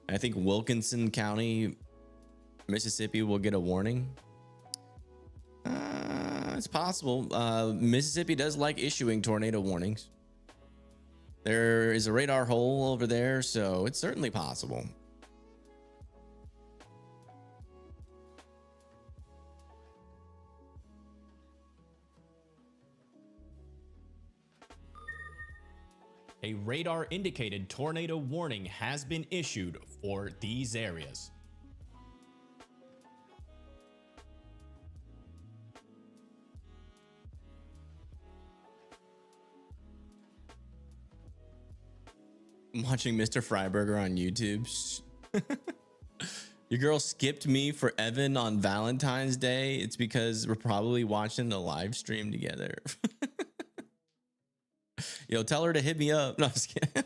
I think Wilkinson County, Mississippi will get a warning. It's possible. Mississippi does like issuing tornado warnings. There is a radar hole over there, so it's certainly possible. A radar indicated tornado warning has been issued for these areas. I'm watching Mr. Freiberger on YouTube. Your girl skipped me for Evan on Valentine's Day. It's because we're probably watching the live stream together. Yo, tell her to hit me up. No, I'm just kidding.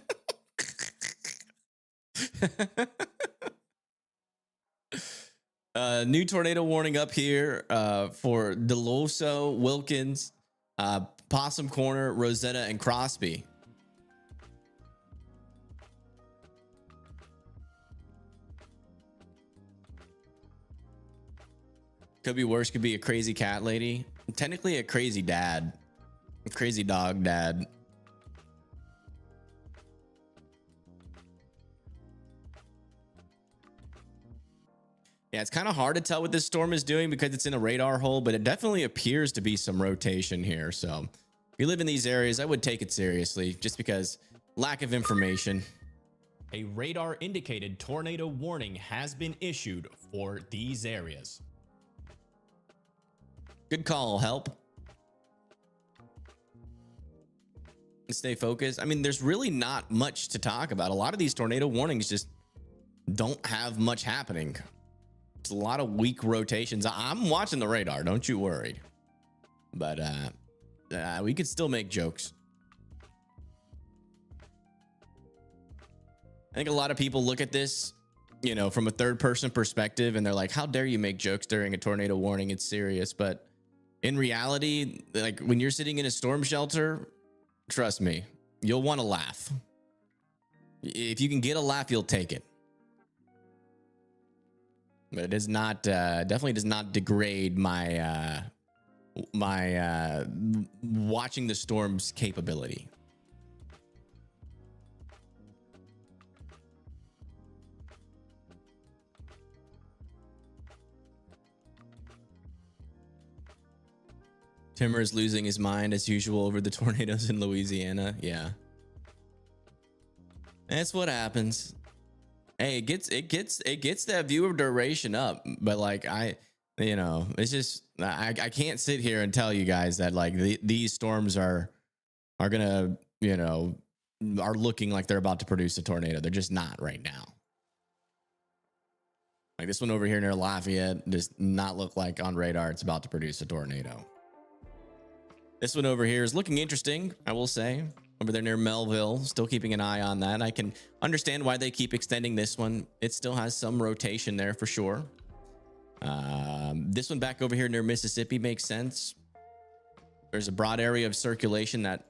New tornado warning up here for Deloso, Wilkins, Possum Corner, Rosetta, and Crosby. Could be worse. Could be a crazy cat lady. Technically a crazy dad. A crazy dog dad. Yeah, it's kind of hard to tell what this storm is doing because it's in a radar hole, but it definitely appears to be some rotation here. So if you live in these areas, I would take it seriously just because lack of information. A radar indicated tornado warning has been issued for these areas. Good call, help. Stay focused. I mean, there's really not much to talk about. A lot of these tornado warnings just don't have much happening. It's a lot of weak rotations. I'm watching the radar, don't you worry. But we could still make jokes. I think a lot of people look at this, you know, from a third person perspective, and they're like, how dare you make jokes during a tornado warning? It's serious. But in reality, like when you're sitting in a storm shelter, trust me, you'll want to laugh. If you can get a laugh, you'll take it. But it is not, definitely does not degrade my, watching the storm's capability. Timmer is losing his mind as usual over the tornadoes in Louisiana. Yeah. That's what happens. Hey, it gets that viewer duration up, but like it's just I can't sit here and tell you guys that like these storms are gonna, are looking like they're about to produce a tornado. They're just not right now. Like this one over here near Lafayette does not look like on radar it's about to produce a tornado. This one over here is looking interesting, I will say. Over there near Melville, still keeping an eye on that. I can understand why they keep extending this one. It still has some rotation there for sure. This one back over here near Mississippi makes sense. There's a broad area of circulation that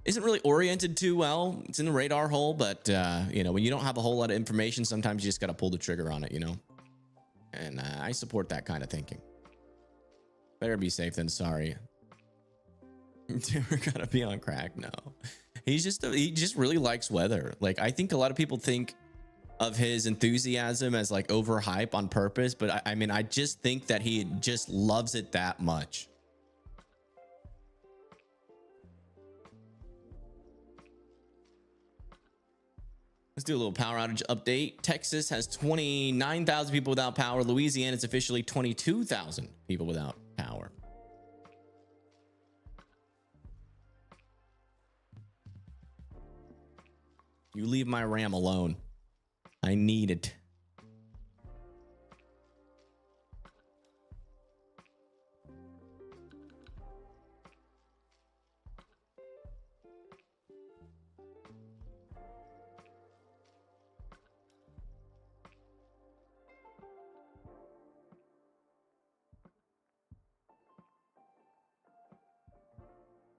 isn't really oriented too well. It's in the radar hole, but when you don't have a whole lot of information, sometimes you just got to pull the trigger on it, And I support that kind of thinking. Better be safe than sorry. We're gonna be on crack. No, he just really likes weather. Like I think a lot of people think of his enthusiasm as like overhype on purpose, but I mean I just think that he just loves it that much. Let's do a little power outage update. Texas has 29,000 people without power. Louisiana is officially 22,000 people without power. You leave my RAM alone. I need it.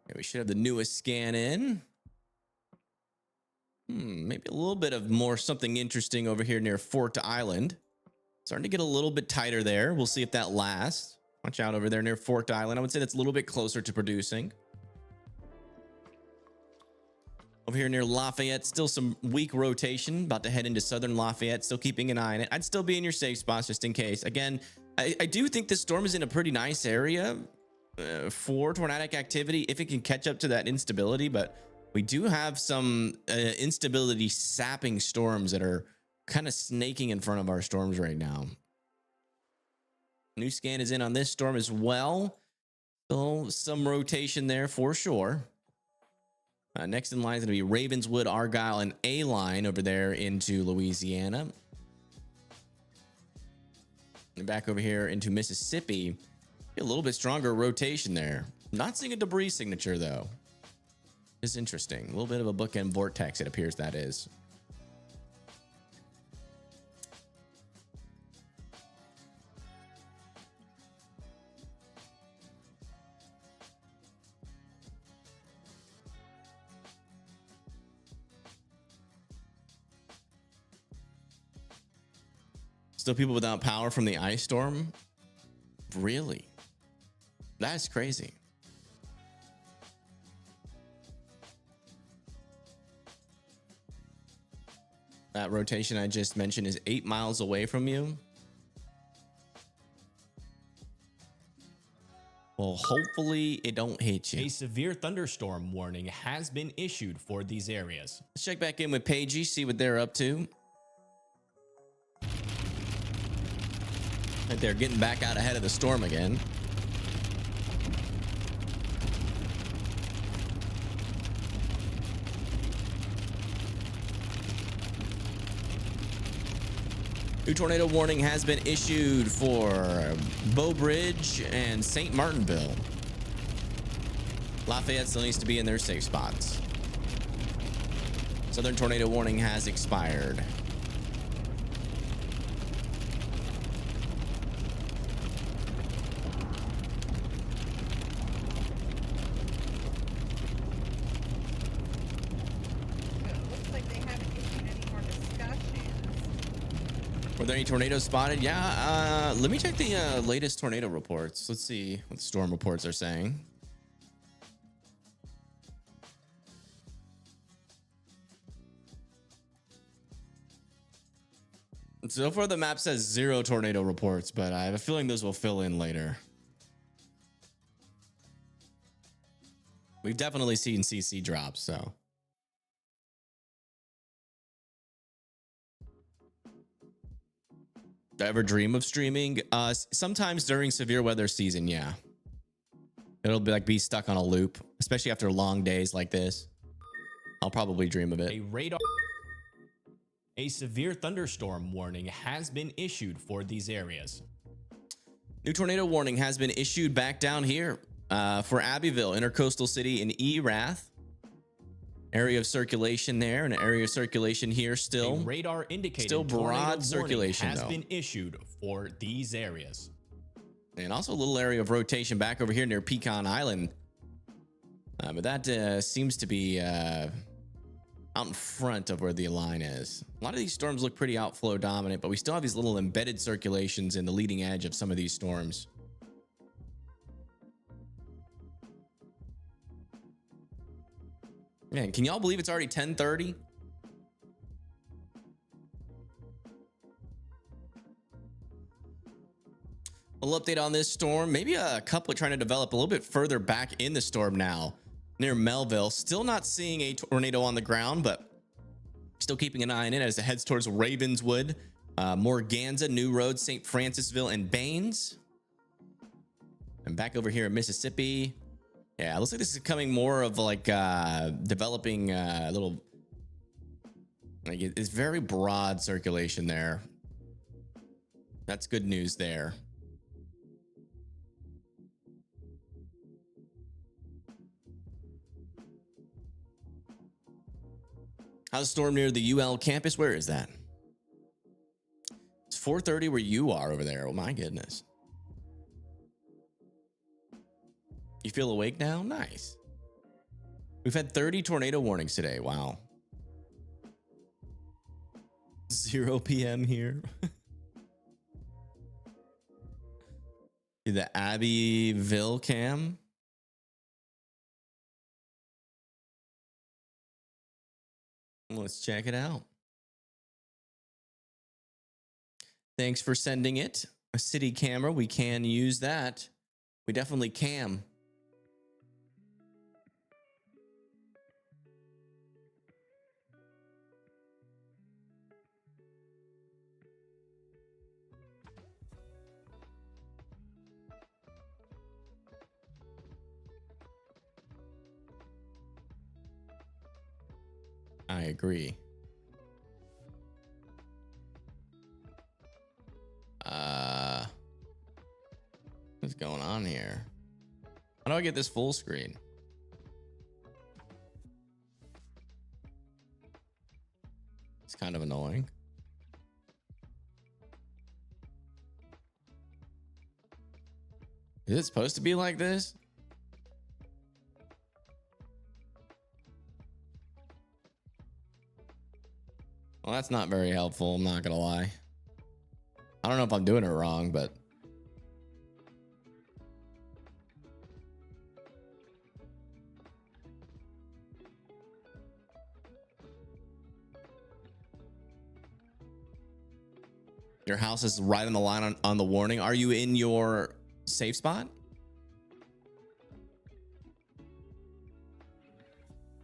Okay, we should have the newest scan in. Maybe a little bit of more something interesting over here near Fort Island. Starting to get a little bit tighter there. We'll see if that lasts. Watch out over there near Fort Island. I would say that's a little bit closer to producing. Over here near Lafayette, still some weak rotation. About to head into southern Lafayette. Still keeping an eye on it. I'd still be in your safe spots just in case. Again, I do think this storm is in a pretty nice area for tornadic activity if it can catch up to that instability, but we do have some instability sapping storms that are kind of snaking in front of our storms right now. New scan is in on this storm as well. Still some rotation there for sure. Next in line is going to be Ravenswood, Argyle, and A-line over there into Louisiana. And back over here into Mississippi. A little bit stronger rotation there. Not seeing a debris signature though. It's interesting. A little bit of a bookend vortex, it appears that is. Still people without power from the ice storm? Really? That's crazy. That rotation I just mentioned is 8 miles away from you. Well, hopefully it don't hit you. A severe thunderstorm warning has been issued for these areas. Let's check back in with Pagey, see what they're up to. Right, they're getting back out ahead of the storm again. New tornado warning has been issued for Bow Bridge and St. Martinville. Lafayette still needs to be in their safe spots. Southern tornado warning has expired. Were there any tornadoes spotted? Yeah, let me check the latest tornado reports. Let's see what the storm reports are saying. So far the map says 0 tornado reports, but I have a feeling those will fill in later. We've definitely seen CC drops, so. Do I ever dream of streaming? Sometimes during severe weather season, yeah. It'll be stuck on a loop, especially after long days like this. I'll probably dream of it. A severe thunderstorm warning has been issued for these areas. New tornado warning has been issued back down here for Abbeville, intercoastal city in Erath. Area of circulation there, and an area of circulation here still. A radar indicated still broad circulation has though. been issued for these areas. And also a little area of rotation back over here near Pecan Island. But that seems to be out in front of where the line is. A lot of these storms look pretty outflow dominant, but we still have these little embedded circulations in the leading edge of some of these storms. Man, can y'all believe it's already 10:30? A little update on this storm. Maybe a couple trying to develop a little bit further back in the storm now, near Melville. Still not seeing a tornado on the ground, but still keeping an eye on it as it heads towards Ravenswood, Morganza, New Road, St. Francisville, and Baines. And back over here in Mississippi. Yeah, it looks like this is becoming more of like developing little Like it's very broad circulation there. That's good news there. How's the storm near the UL campus? Where is that? It's 4:30 where you are over there. Oh my goodness. You feel awake now? Nice. We've had 30 tornado warnings today. Wow. 0 p.m. here. The Abbeville cam. Let's check it out. Thanks for sending it. A city camera. We can use that. We definitely can. I agree. What's going on here? How do I get this full screen? It's kind of annoying. Is it supposed to be like this? Well, that's not very helpful. I'm not gonna lie. I don't know if I'm doing it wrong, but your house is right on the line on the warning. Are you in your safe spot?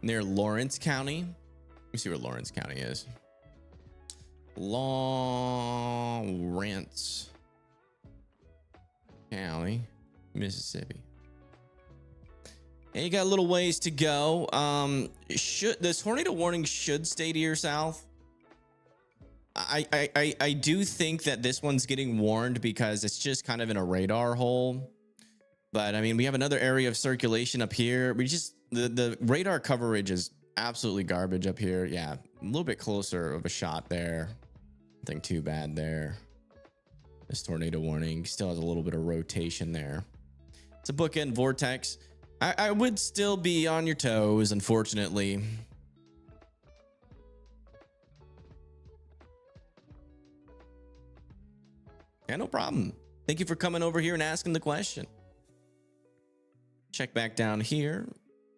Near Lawrence County? Let me see where Lawrence County is. Lawrence County, Mississippi. And you got a little ways to go. The tornado warning should stay to your south. I do think that this one's getting warned because it's just kind of in a radar hole. But I mean, we have another area of circulation up here. The radar coverage is absolutely garbage up here. Yeah, a little bit closer of a shot there. Nothing too bad there. This tornado warning still has a little bit of rotation there. It's a bookend vortex. I would still be on your toes, unfortunately. Yeah, no problem. Thank you for coming over here and asking the question. Check back down here.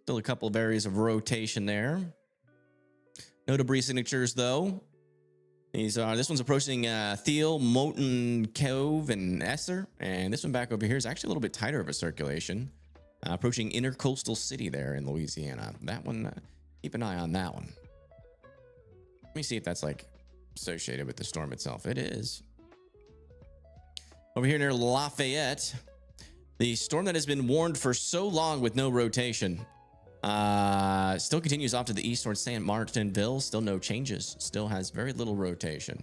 Still a couple of areas of rotation there. No debris signatures though. This one's approaching Thiel, Moulton Cove, and Esser. And this one back over here is actually a little bit tighter of a circulation. Approaching Intercoastal City there in Louisiana. That one, keep an eye on that one. Let me see if that's like associated with the storm itself. It is. Over here near Lafayette, the storm that has been warned for so long with no rotation still continues off to the east towards San Martinville. Still no changes. Still has very little rotation.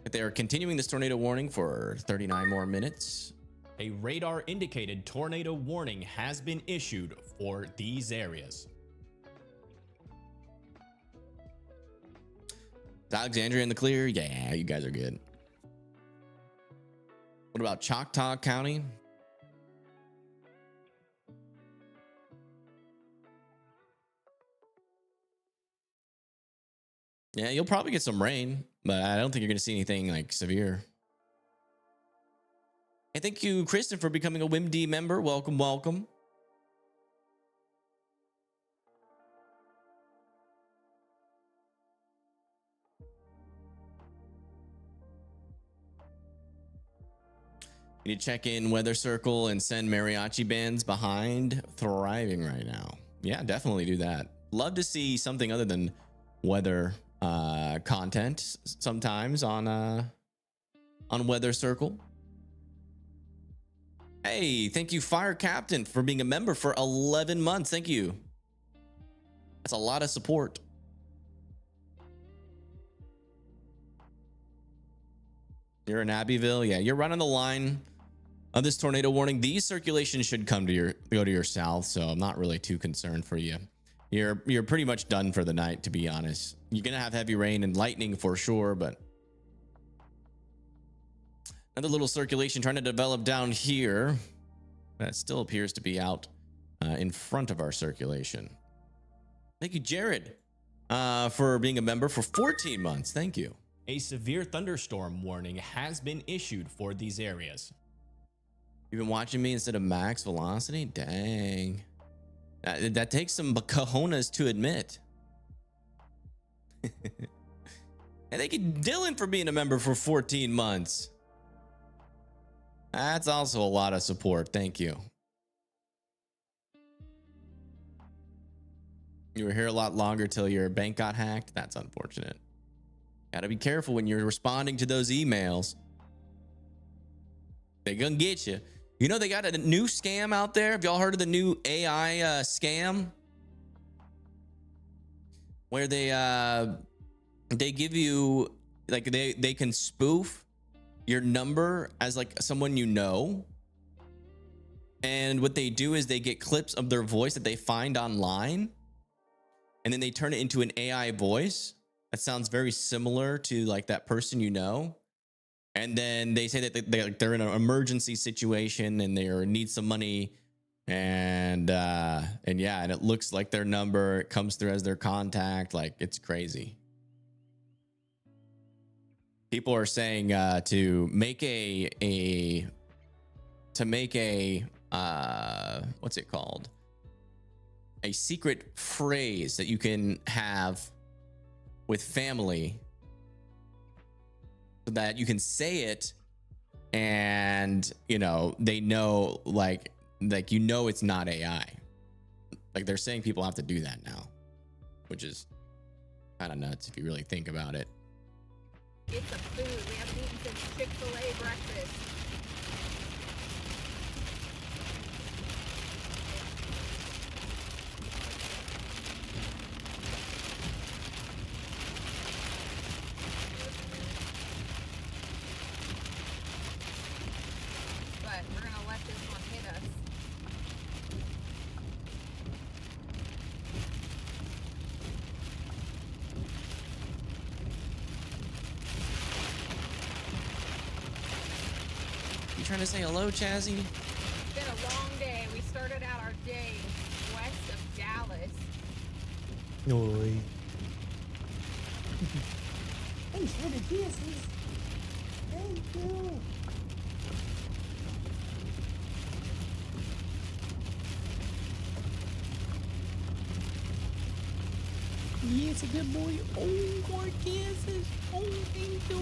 But they are continuing this tornado warning for 39 more minutes. A radar indicated tornado warning has been issued for these areas. Is Alexandria in the clear? Yeah, you guys are good. What about Choctaw County? Yeah, you'll probably get some rain, but I don't think you're going to see anything like severe. And thank you, Kristen, for becoming a WIMD member. Welcome, welcome. You need to check in Weather Circle and send mariachi bands behind. Thriving right now. Yeah, definitely do that. Love to see something other than weather content sometimes on Weather Circle. Hey, thank you, Fire Captain, for being a member for 11 months. Thank you. That's a lot of support. You're in Abbeville. Yeah, you're running the line of this tornado warning. These circulations should go to your south, so I'm not really too concerned for you. You're pretty much done for the night, to be honest. You're gonna have heavy rain and lightning for sure, but another little circulation trying to develop down here. That still appears to be out in front of our circulation. Thank you, Jared, for being a member for 14 months. Thank you. A severe thunderstorm warning has been issued for these areas. You've been watching me instead of max velocity? Dang. That takes some cojones to admit. And thank you, Dylan, for being a member for 14 months. That's also a lot of support. Thank you. You were here a lot longer till your bank got hacked. That's unfortunate. Gotta be careful when you're responding to those emails. They're gonna get you. You know, they got a new scam out there. Have y'all heard of the new AI scam? Where they give you, like, they can spoof your number as like someone you know. And what they do is they get clips of their voice that they find online, and then they turn it into an AI voice that sounds very similar to like that person you know. And then they say that they're in an emergency situation and they need some money, and yeah, and it looks like their number, it comes through as their contact. Like, it's crazy. People are saying to make a what's it called? A secret phrase that you can have with family, so that you can say it and, you know, they know, like you know it's not AI. Like, they're saying people have to do that now, which is kind of nuts if you really think about it. Get some food. We haven't eaten since Chick-fil-A breakfast. But we're gonna let this one hit us. You trying to say hello, Chazzy? It's been a long day. We started out our day west of Dallas. Oi. Thanks for the kisses. Thank you. Yes, a good boy. Oh, more kisses. Oh, thank you.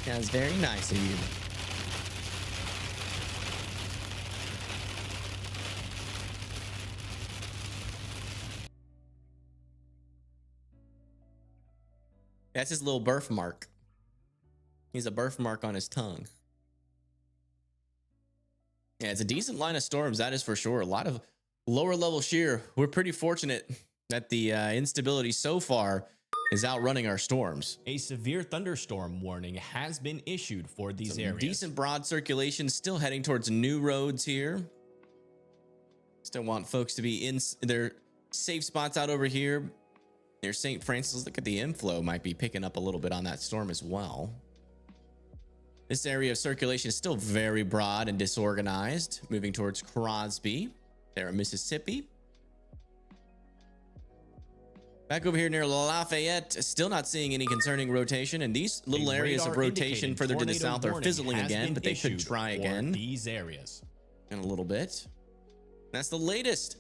That's very nice of you. That's his little birthmark. He's a birthmark on his tongue. Yeah, it's a decent line of storms, that is for sure. A lot of lower level shear. We're pretty fortunate that the instability so far is outrunning our storms. A severe thunderstorm warning has been issued for these areas. Decent broad circulation, still heading towards new roads here. Still want folks to be in their safe spots out over here. Near St. Francis, look at the inflow, might be picking up a little bit on that storm as well. This area of circulation is still very broad and disorganized, moving towards Crosby, there in Mississippi. Back over here near Lafayette, still not seeing any concerning rotation, and these little areas of rotation further to the south are fizzling again, but they could try again. These areas In a little bit. That's the latest.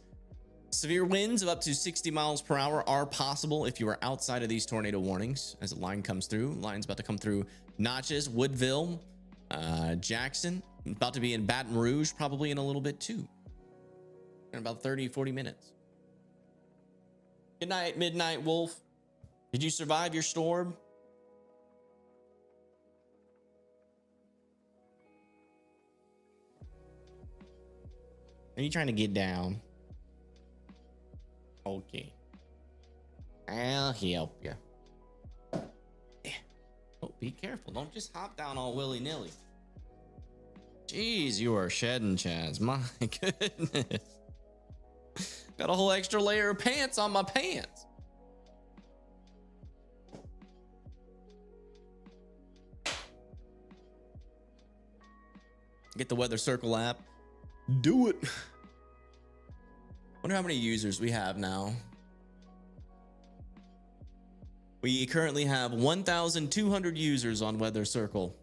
Severe winds of up to 60 miles per hour are possible if you are outside of these tornado warnings. As the line comes through, line's about to come through Notches, Woodville, Jackson, about to be in Baton Rouge probably in a little bit too, in about 30-40 minutes. Good night, Midnight Wolf. Did you survive your storm? Are you trying to get down? Okay. I'll help you. Yeah. Oh, be careful. Don't just hop down all willy-nilly. Jeez, you are shedding, Chaz. My goodness. Got a whole extra layer of pants on my pants. Get the Weather Circle app. Do it. Wonder how many users we have now. We currently have 1,200 users on Weather Circle.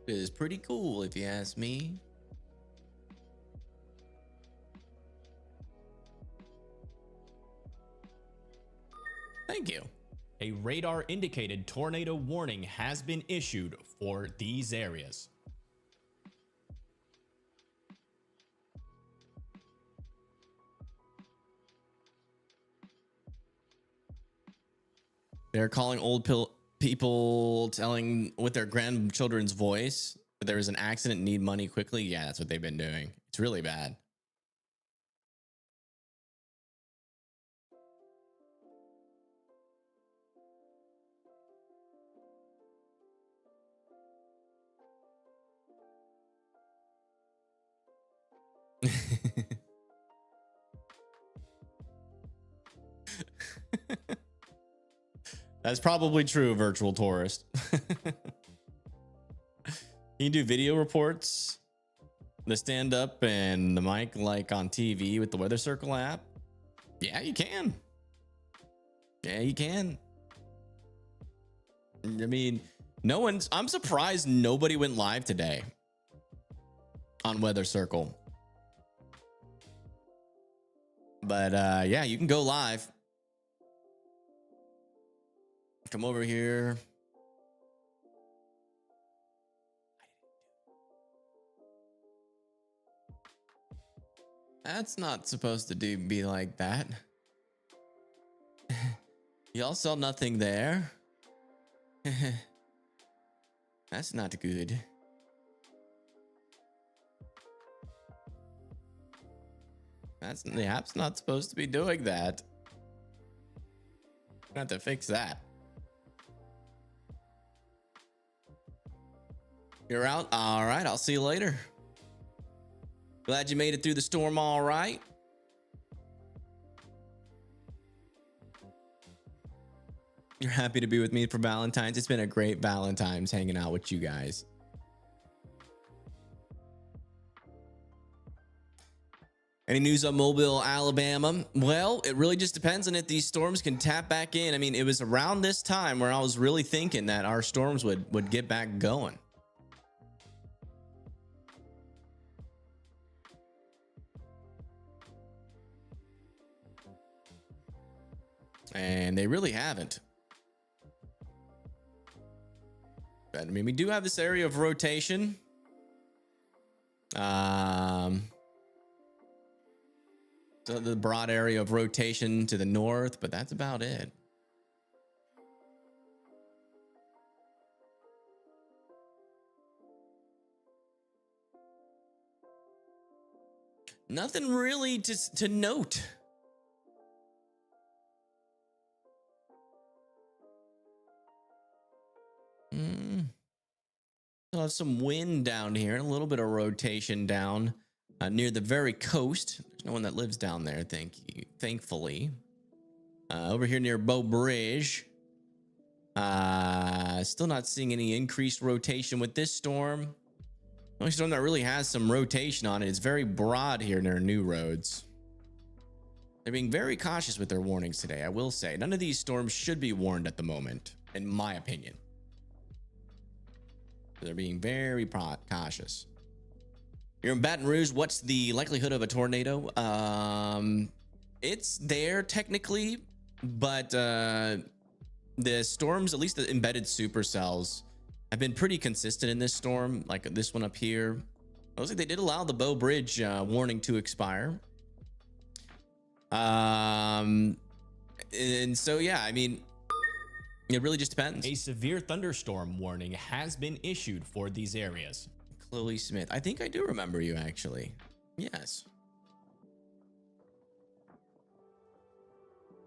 It is pretty cool if you ask me. Thank you. A radar indicated tornado warning has been issued for these areas. They're calling old people telling with their grandchildren's voice that there was an accident, need money quickly. Yeah, that's what they've been doing. It's really bad. That's probably true, virtual tourist. You do video reports, the stand up and the mic like on TV with the Weather Circle app. Yeah, you can. Yeah, you can. I mean, I'm surprised nobody went live today on Weather Circle. But yeah, you can go live. Come over here. That's not supposed to be like that. Y'all saw nothing there. That's not good. The app's not supposed to be doing that. I have to fix that. You're out? All right, I'll see you later. Glad you made it through the storm all right. You're happy to be with me for Valentine's. It's been a great Valentine's hanging out with you guys. Any news on Mobile, Alabama? Well, it really just depends on if these storms can tap back in. I mean, it was around this time where I was really thinking that our storms would get back going. And they really haven't. But I mean, we do have this area of rotation. So the broad area of rotation to the north, but that's about it. Nothing really to note. Still have some wind down here, a little bit of rotation down near the very coast. There's no one that lives down there, thankfully. Over here near Bow Bridge. Still not seeing any increased rotation with this storm. The only storm that really has some rotation on it is very broad here near New Roads. They're being very cautious with their warnings today, I will say. None of these storms should be warned at the moment, in my opinion. They're being very cautious. You're in Baton Rouge. What's the likelihood of a tornado? It's there technically, but the storms, at least the embedded supercells, have been pretty consistent in this storm. Like this one up here, it looks like they did allow the Bow Bridge warning to expire. And so yeah, I mean, It really just depends. A severe thunderstorm warning has been issued for these areas. Chloe Smith. I think I do remember you actually. Yes.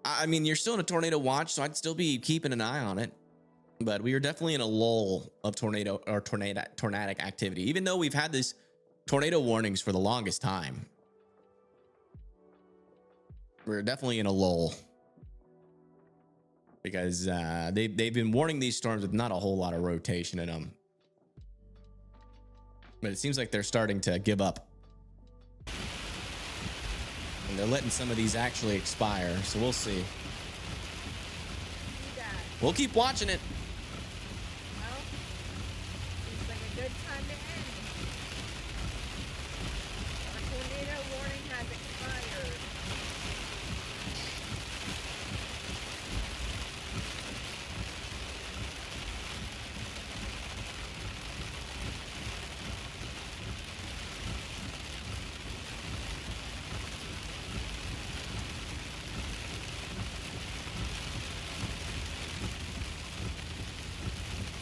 I mean, you're still in a tornado watch, so I'd still be keeping an eye on it. But we are definitely in a lull of tornadic activity, even though we've had these tornado warnings for the longest time. We're definitely in a lull because they've been warning these storms with not a whole lot of rotation in them. But it seems like they're starting to give up. And they're letting some of these actually expire, so we'll see. We'll keep watching it. Well, seems like a good time to end. Our tornado warning has expired.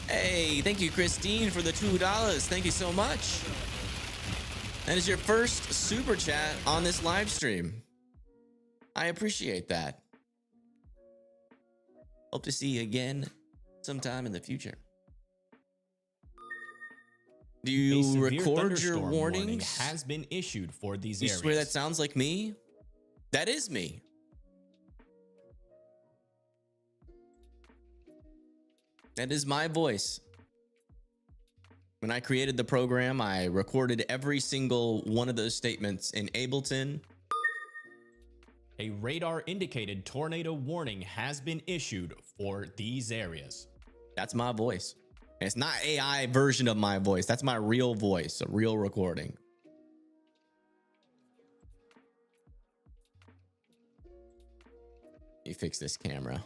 Hey, thank you, Christine, for the $2. Thank you so much. That is your first super chat on this live stream. I appreciate that. Hope to see you again sometime in the future. Do you record your warnings? Has been issued for these You areas. swear that sounds like me? That is me. That is my voice. When I created the program, I recorded every single one of those statements in Ableton. A radar indicated tornado warning has been issued for these areas. That's my voice. And it's not AI version of my voice. That's my real voice, a real recording. You fix this camera.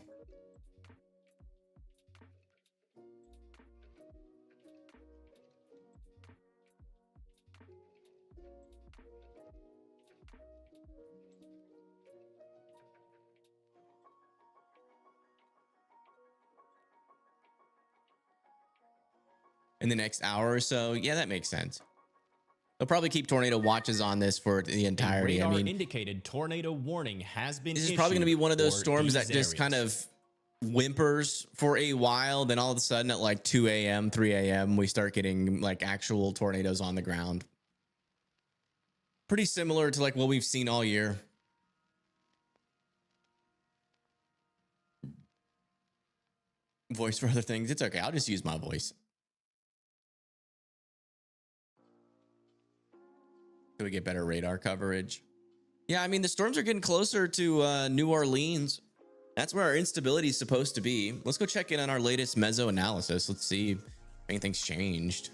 In the next hour or so. Yeah, that makes sense. They'll probably keep tornado watches on this for the entirety. A I radar mean, indicated tornado warning has been this is issued probably going to be one of those for storms that these just kind areas. of whimpers for a while. Then all of a sudden at like 2 a.m., 3 a.m., we start getting like actual tornadoes on the ground. Pretty similar to like what we've seen all year. Voice for other things. It's okay. I'll just use my voice. Do we get better radar coverage? Yeah, I mean, the storms are getting closer to New Orleans. That's where our instability is supposed to be. Let's go check in on our latest meso analysis. Let's see if anything's changed.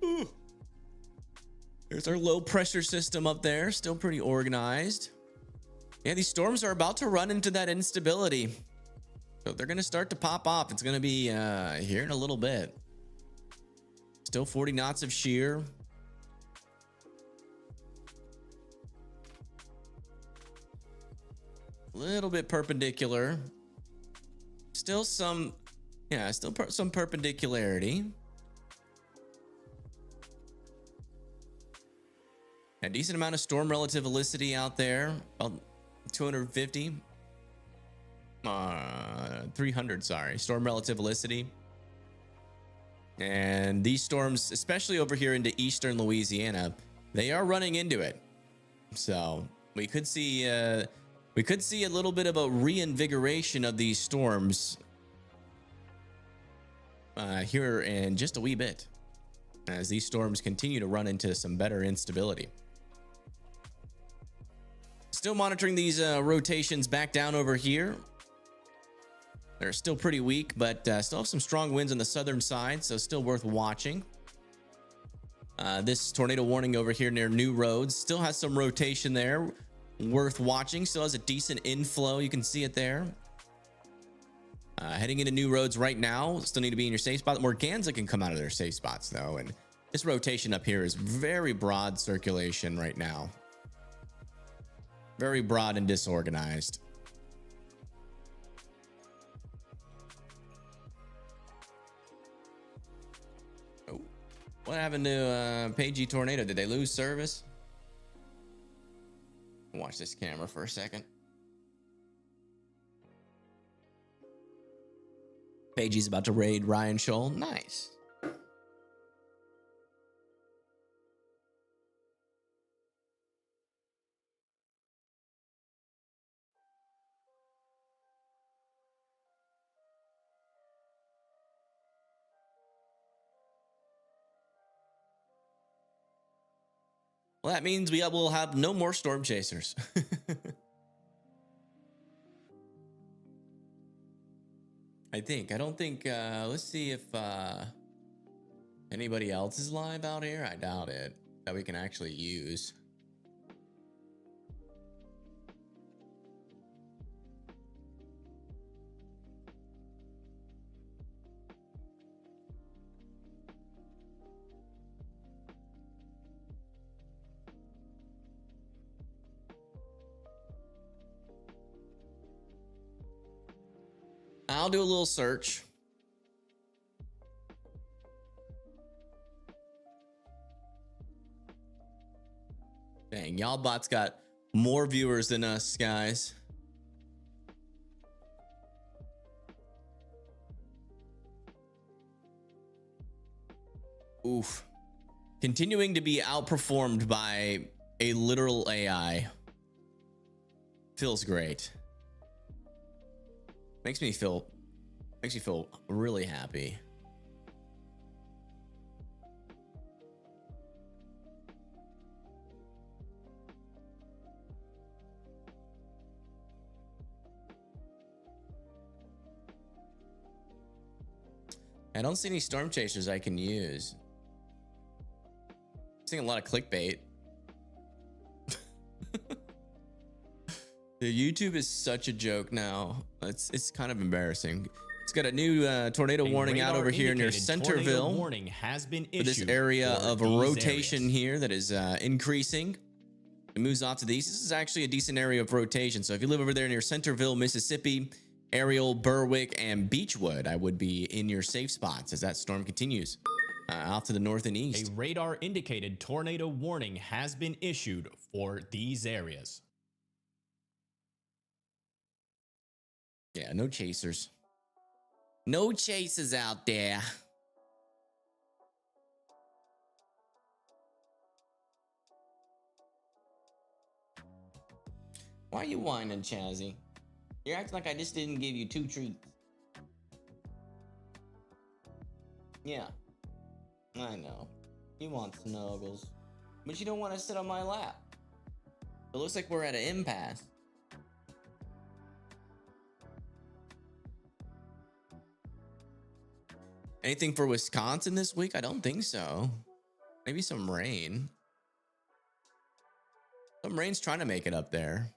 Ooh. There's our low pressure system up there, still pretty organized. Yeah, these storms are about to run into that instability. So they're going to start to pop off. It's going to be here in a little bit. Still 40 knots of shear. A little bit perpendicular. Still some, yeah, still some perpendicularity. A decent amount of storm relative velocity out there, about 250, 300, sorry, storm relative velocity. And these storms, especially over here into eastern Louisiana, they are running into it. So we could see a little bit of a reinvigoration of these storms here in just a wee bit, as these storms continue to run into some better instability. Still monitoring these rotations back down over here. They're still pretty weak, but still have some strong winds on the southern side, so still worth watching. This tornado warning over here near New Roads still has some rotation there, worth watching. Still has a decent inflow. You can see it there. Heading into new roads right now. Still need to be in your safe spot. Morganza can come out of their safe spots though, and this rotation up here is very broad circulation right now. Very broad and disorganized. Oh, what happened to Pagey Tornado? Did they lose service? Watch this camera for a second. Pagey's about to raid Ryan Scholl. Nice. Well, that means we will have no more storm chasers. I don't think, let's see if anybody else is live out here. I doubt it, that we can actually use. I'll do a little search. Dang, y'all bots got more viewers than us, guys. Oof. Continuing to be outperformed by a literal AI. Feels great. Makes me feel really happy. I don't see any storm chasers I can use. I'm seeing a lot of clickbait. The YouTube is such a joke now. It's kind of embarrassing. It's got a new tornado warning out over here near Centerville. Warning has been issued for this area of a rotation here that is increasing. It moves off to the east. This is actually a decent area of rotation. So if you live over there near Centerville, Mississippi, Ariel, Berwick, and Beechwood, I would be in your safe spots as that storm continues out to the north and east. A radar indicated tornado warning has been issued for these areas. Yeah, no chasers. No chasers out there. Why are you whining, Chazzy? You're acting like I just didn't give you 2 treats. Yeah, I know. You want snuggles, but you don't want to sit on my lap. It looks like we're at an impasse. Anything for Wisconsin this week? I don't think so. Maybe some rain. Some rain's trying to make it up there.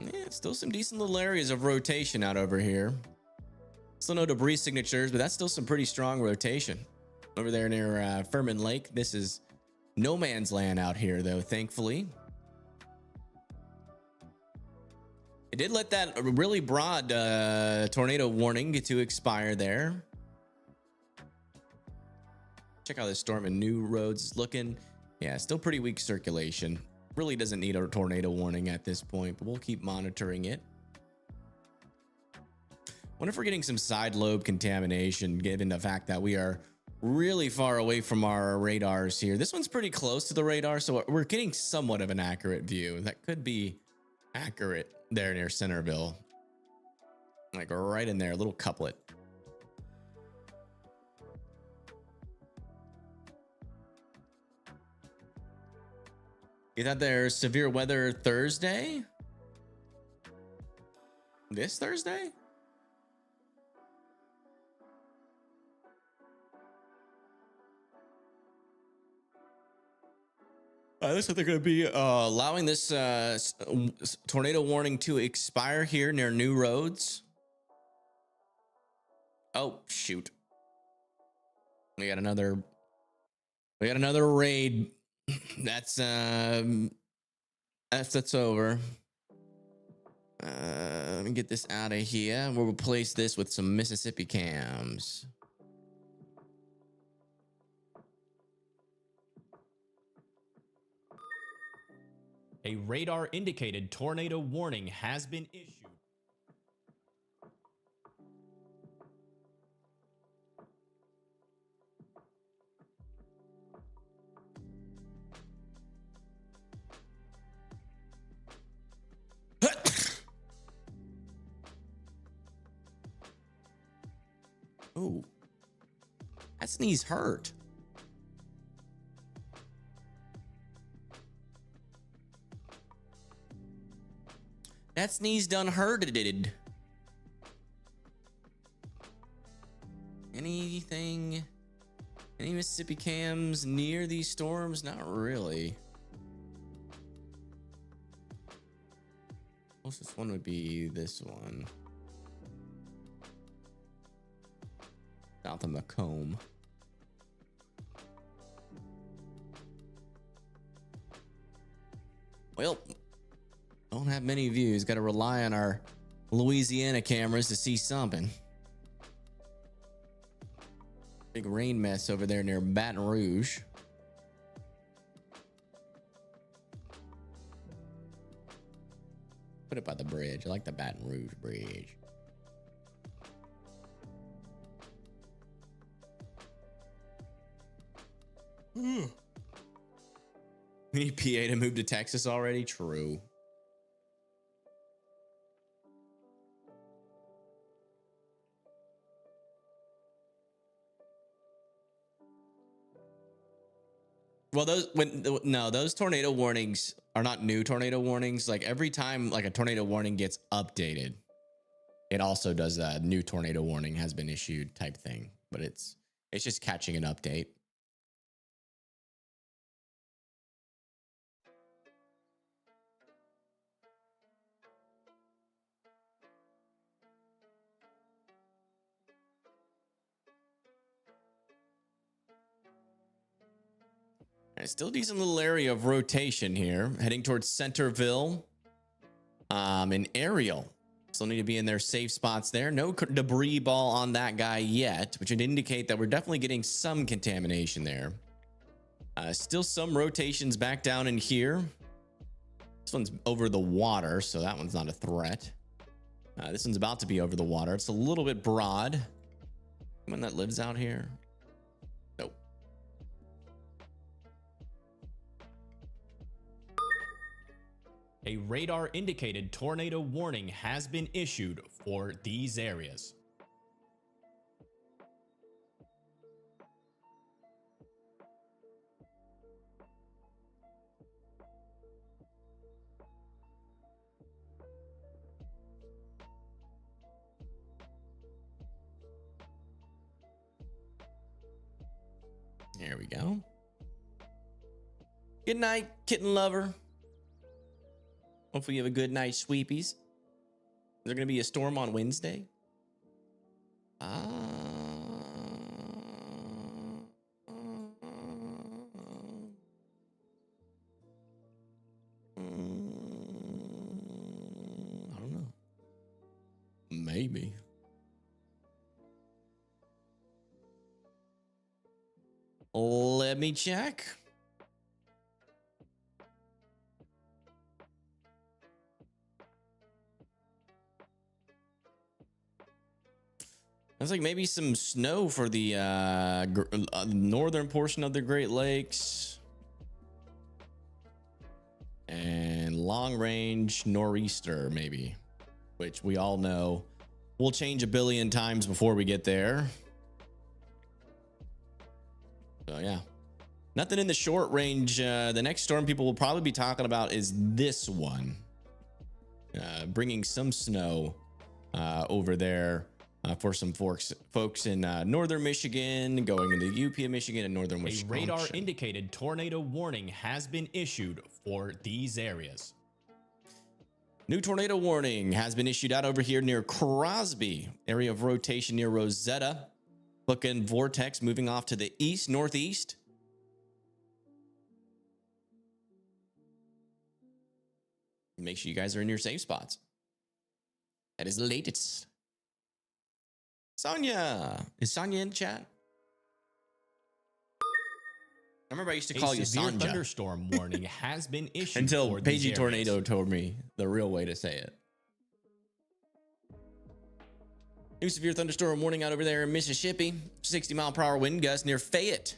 Yeah, still some decent little areas of rotation out over here. Still no debris signatures, but that's still some pretty strong rotation. Over there near Furman Lake, this is no man's land out here, though, thankfully. It did let that really broad tornado warning get to expire there. Check out this storm in New Roads is looking. Yeah, still pretty weak circulation. Really doesn't need a tornado warning at this point, but we'll keep monitoring it. Wonder if we're getting some side lobe contamination, given the fact that we are really far away from our radars here. This one's pretty close to the radar, so we're getting somewhat of an accurate view. That could be accurate there near Centerville. Like right in there, a little couplet. You thought there's severe weather Thursday? This Thursday? Looks like they're going to be allowing this tornado warning to expire here near new roads. Oh, shoot. We got another raid. That's over. Let me get this out of here. We'll replace this with some Mississippi cams. A radar indicated tornado warning has been issued. Ooh, that sneeze hurt. That sneeze done hurted. Anything? Any Mississippi cams near these storms? Not really. Closest one would be this one. South of Macomb. Well, don't have many views. Got to rely on our Louisiana cameras to see something. Big rain mess over there near Baton Rouge. Put it by the bridge. I like the Baton Rouge bridge. We need PA to move to Texas already? True. Well, those tornado warnings are not new tornado warnings. Like every time like a tornado warning gets updated, it also does a new tornado warning has been issued type thing, but it's just catching an update. Still a decent little area of rotation here, heading towards Centerville. And Ariel still need to be in their safe spots there. No debris ball on that guy yet, which would indicate that we're definitely getting some contamination there. Still some rotations back down in here. This one's over the water, so that one's not a threat. This one's about to be over the water. It's a little bit broad. Anyone that lives out here? Nope. A radar indicated tornado warning has been issued for these areas. There we go. Good night, kitten lover. Hopefully you have a good night, sweepies. Is there going to be a storm on Wednesday? I don't know. Maybe. Let me check. It's like maybe some snow for the northern portion of the Great Lakes and long range nor'easter maybe, which we all know will change a billion times before we get there. So yeah, nothing in the short range. The next storm people will probably be talking about is this one, bringing some snow over there for some folks in northern Michigan, going into UP of Michigan and northern A Wisconsin. radar indicated tornado warning has been issued for these areas. New tornado warning has been issued out over here near Crosby, area of rotation near Rosetta. Bookend vortex moving off to the east, northeast. Make sure you guys are in your safe spots. That is the latest. Sonia. Is Sonia in chat? I remember I used to call you severe Sanja thunderstorm warning has been issued until for these Pagey areas. Tornado told me the real way to say it. New severe thunderstorm warning out over there in Mississippi. 60-mile-per-hour wind gust near Fayette.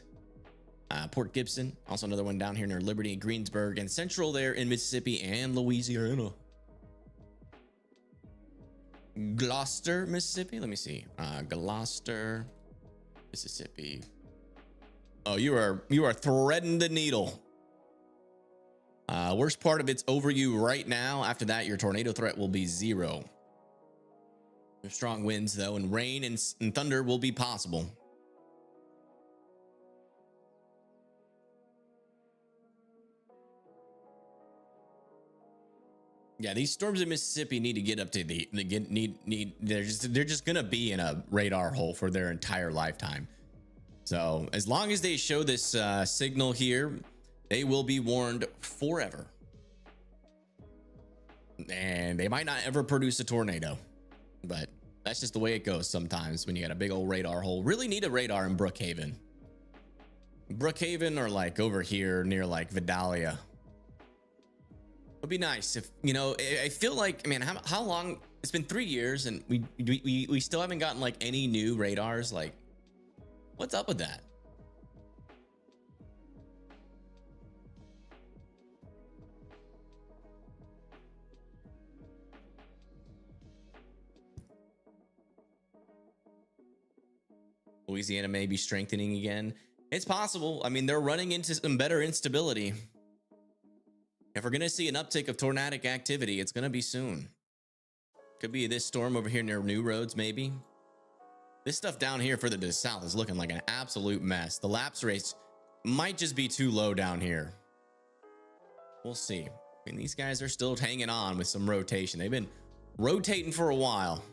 Port Gibson. Also another one down here near Liberty, Greensburg, and central there in Mississippi and Louisiana. Gloucester, Mississippi. Let me see. Gloucester, Mississippi. Oh, you are threading the needle. Worst part of it's over you right now. After that, your tornado threat will be 0. There's strong winds though, and rain and thunder will be possible. Yeah, these storms in Mississippi need to get up to they're just gonna be in a radar hole for their entire lifetime. So as long as they show this signal here, they will be warned forever. And they might not ever produce a tornado, but that's just the way it goes sometimes when you got a big old radar hole. Really need a radar in Brookhaven. Brookhaven or like over here near like Vidalia. It'd be nice if, you know, I feel like, man, how long? It's been 3 years and we still haven't gotten like any new radars. Like, what's up with that? Louisiana may be strengthening again. It's possible. I mean, they're running into some better instability. If we're going to see an uptick of tornadic activity, it's going to be soon. Could be this storm over here near New Roads, maybe. This stuff down here further to the south is looking like an absolute mess. The lapse rates might just be too low down here. We'll see. I mean, these guys are still hanging on with some rotation. They've been rotating for a while.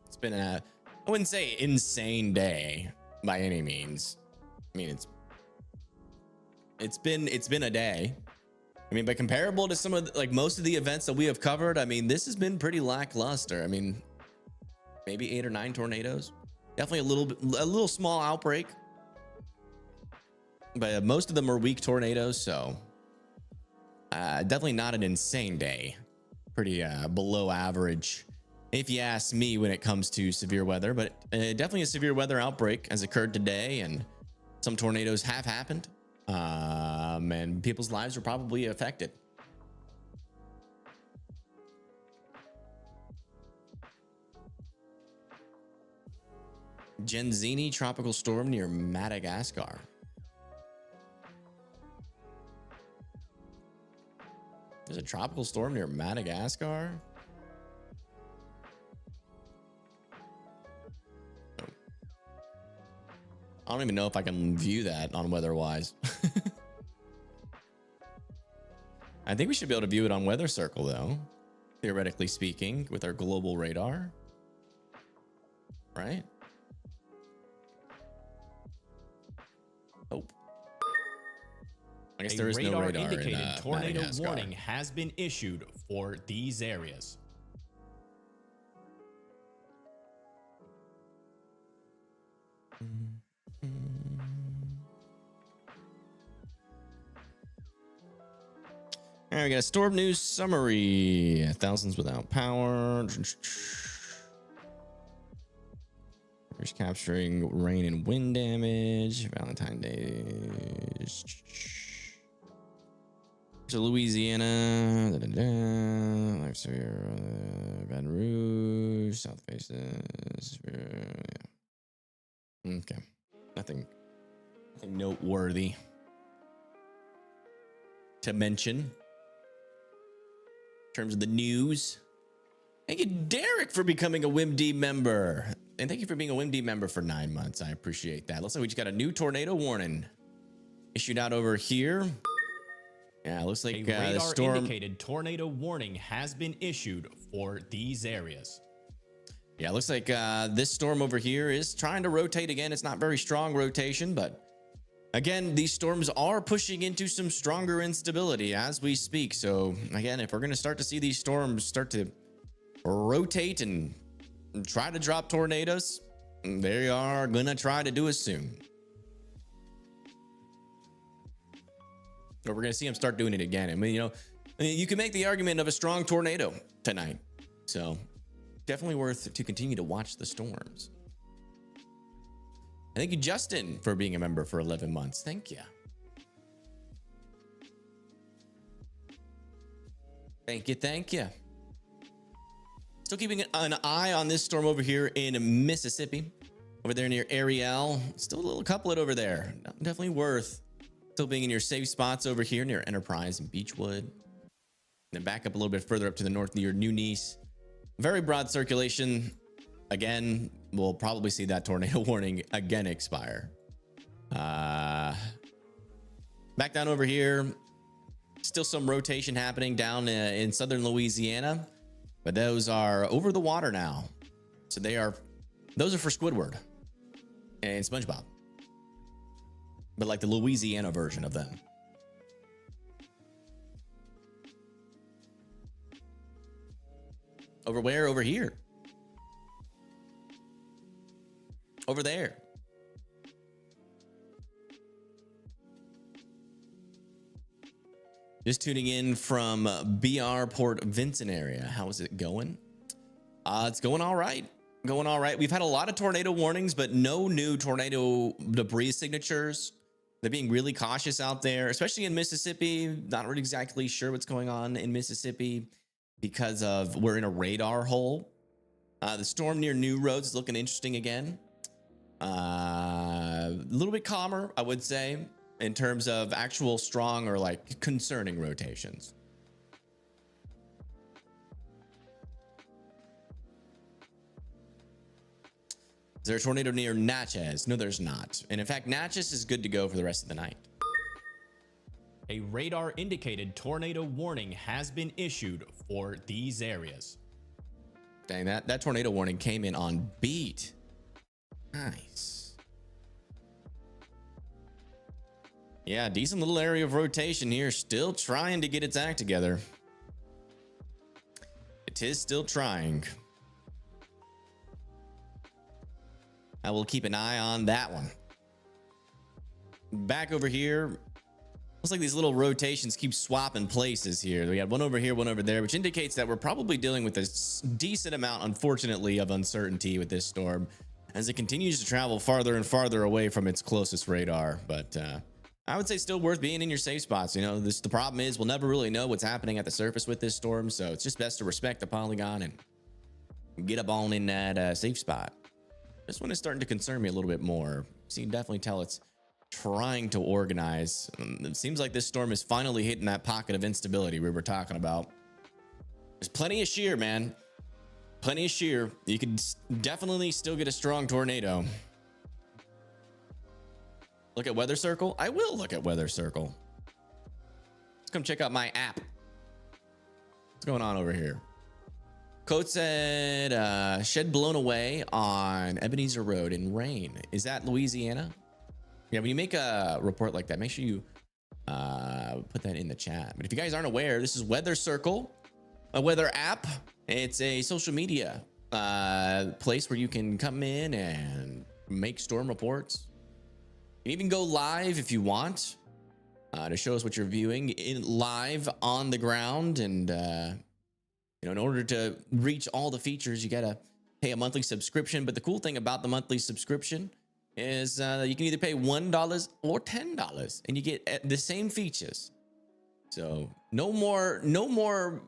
It's been a, I wouldn't say insane day by any means. I mean, it's been a day. I mean, but comparable to some of the, like most of the events that we have covered, I mean, this has been pretty lackluster. I mean, maybe 8 or 9 tornadoes. Definitely a little small outbreak. But most of them are weak tornadoes, so definitely not an insane day. Pretty below average, if you ask me, when it comes to severe weather. But definitely a severe weather outbreak has occurred today, and some tornadoes have happened, and people's lives are probably affected. Genzini tropical storm near Madagascar. There's a tropical storm near Madagascar. I don't even know if I can view that on WeatherWise. I think we should be able to view it on Weather Circle, though, theoretically speaking, with our global radar, right? Oh, I guess there is no radar indicated in tornado Madagascar. warning has been issued for these areas. All right, we got a storm news summary. Thousands without power. There's capturing rain and wind damage. Valentine's Day. So Louisiana. Baton Rouge. South faces. Yeah. Okay. Nothing noteworthy. to mention in terms of the news. Thank you, Derek, for becoming a WIMD member. And thank you for being a WIMD member for 9 months. I appreciate that. Looks like we just got a new tornado warning issued out over here. Yeah, it looks like A the radar storm indicated tornado warning has been issued for these areas. Yeah, it looks like this storm over here is trying to rotate again. It's not very strong rotation, but again, these storms are pushing into some stronger instability as we speak. So again, if we're going to start to see these storms start to rotate and try to drop tornadoes, they are going to try to do it soon. Or we're going to see them start doing it again. I mean, you can make the argument of a strong tornado tonight. So definitely worth to continue to watch the storms. Thank you, Justin, for being a member for 11 months. Thank you. Thank you. Still keeping an eye on this storm over here in Mississippi. Over there near Ariel. Still a little couplet over there. Definitely worth still being in your safe spots over here near Enterprise and Beechwood. Then back up a little bit further up to the north near New Nice. Very broad circulation. Again, we'll probably see that tornado warning again expire. Back down over here. Still some rotation happening down in southern Louisiana. But those are over the water now. So those are for Squidward and SpongeBob. But like the Louisiana version of them. Over where? Over here. Over there. Just tuning in from BR Port Vincent area. How is it going? It's going all right. Going all right. We've had a lot of tornado warnings, but no new tornado debris signatures. They're being really cautious out there, especially in Mississippi. Not really exactly sure what's going on in Mississippi because we're in a radar hole. The storm near New Roads is looking interesting again. A little bit calmer, I would say, in terms of actual strong or like concerning rotations. Is there a tornado near Natchez? No, there's not. And in fact, Natchez is good to go for the rest of the night. A radar indicated tornado warning has been issued for these areas. Dang, that tornado warning came in on beat. Nice. Yeah, decent little area of rotation here. Still trying to get its act together. It is still trying. I will keep an eye on that one. Back over here. Looks like these little rotations keep swapping places here. We had one over here, one over there, which indicates that we're probably dealing with a decent amount, unfortunately, of uncertainty with this storm as it continues to travel farther and farther away from its closest radar. But I would say still worth being in your safe spots. The problem is we'll never really know what's happening at the surface with this storm. So it's just best to respect the polygon and get up on in that safe spot. This one is starting to concern me a little bit more. So you can definitely tell it's trying to organize. It seems like this storm is finally hitting that pocket of instability we were talking about. There's plenty of shear, man. Plenty of shear. You could definitely still get a strong tornado. Look at Weather Circle. I will look at Weather Circle. Let's come check out my app. What's going on over here? Code said shed blown away on Ebenezer Road in rain. Is that Louisiana? Yeah, when you make a report like that, make sure you put that in the chat. But if you guys aren't aware, this is Weather Circle, a weather app. It's a social media place where you can come in and make storm reports. You can even go live if you want to show us what you're viewing live on the ground. And in order to reach all the features, you gotta pay a monthly subscription. But the cool thing about the monthly subscription is you can either pay $1 or $10 and you get the same features. So no more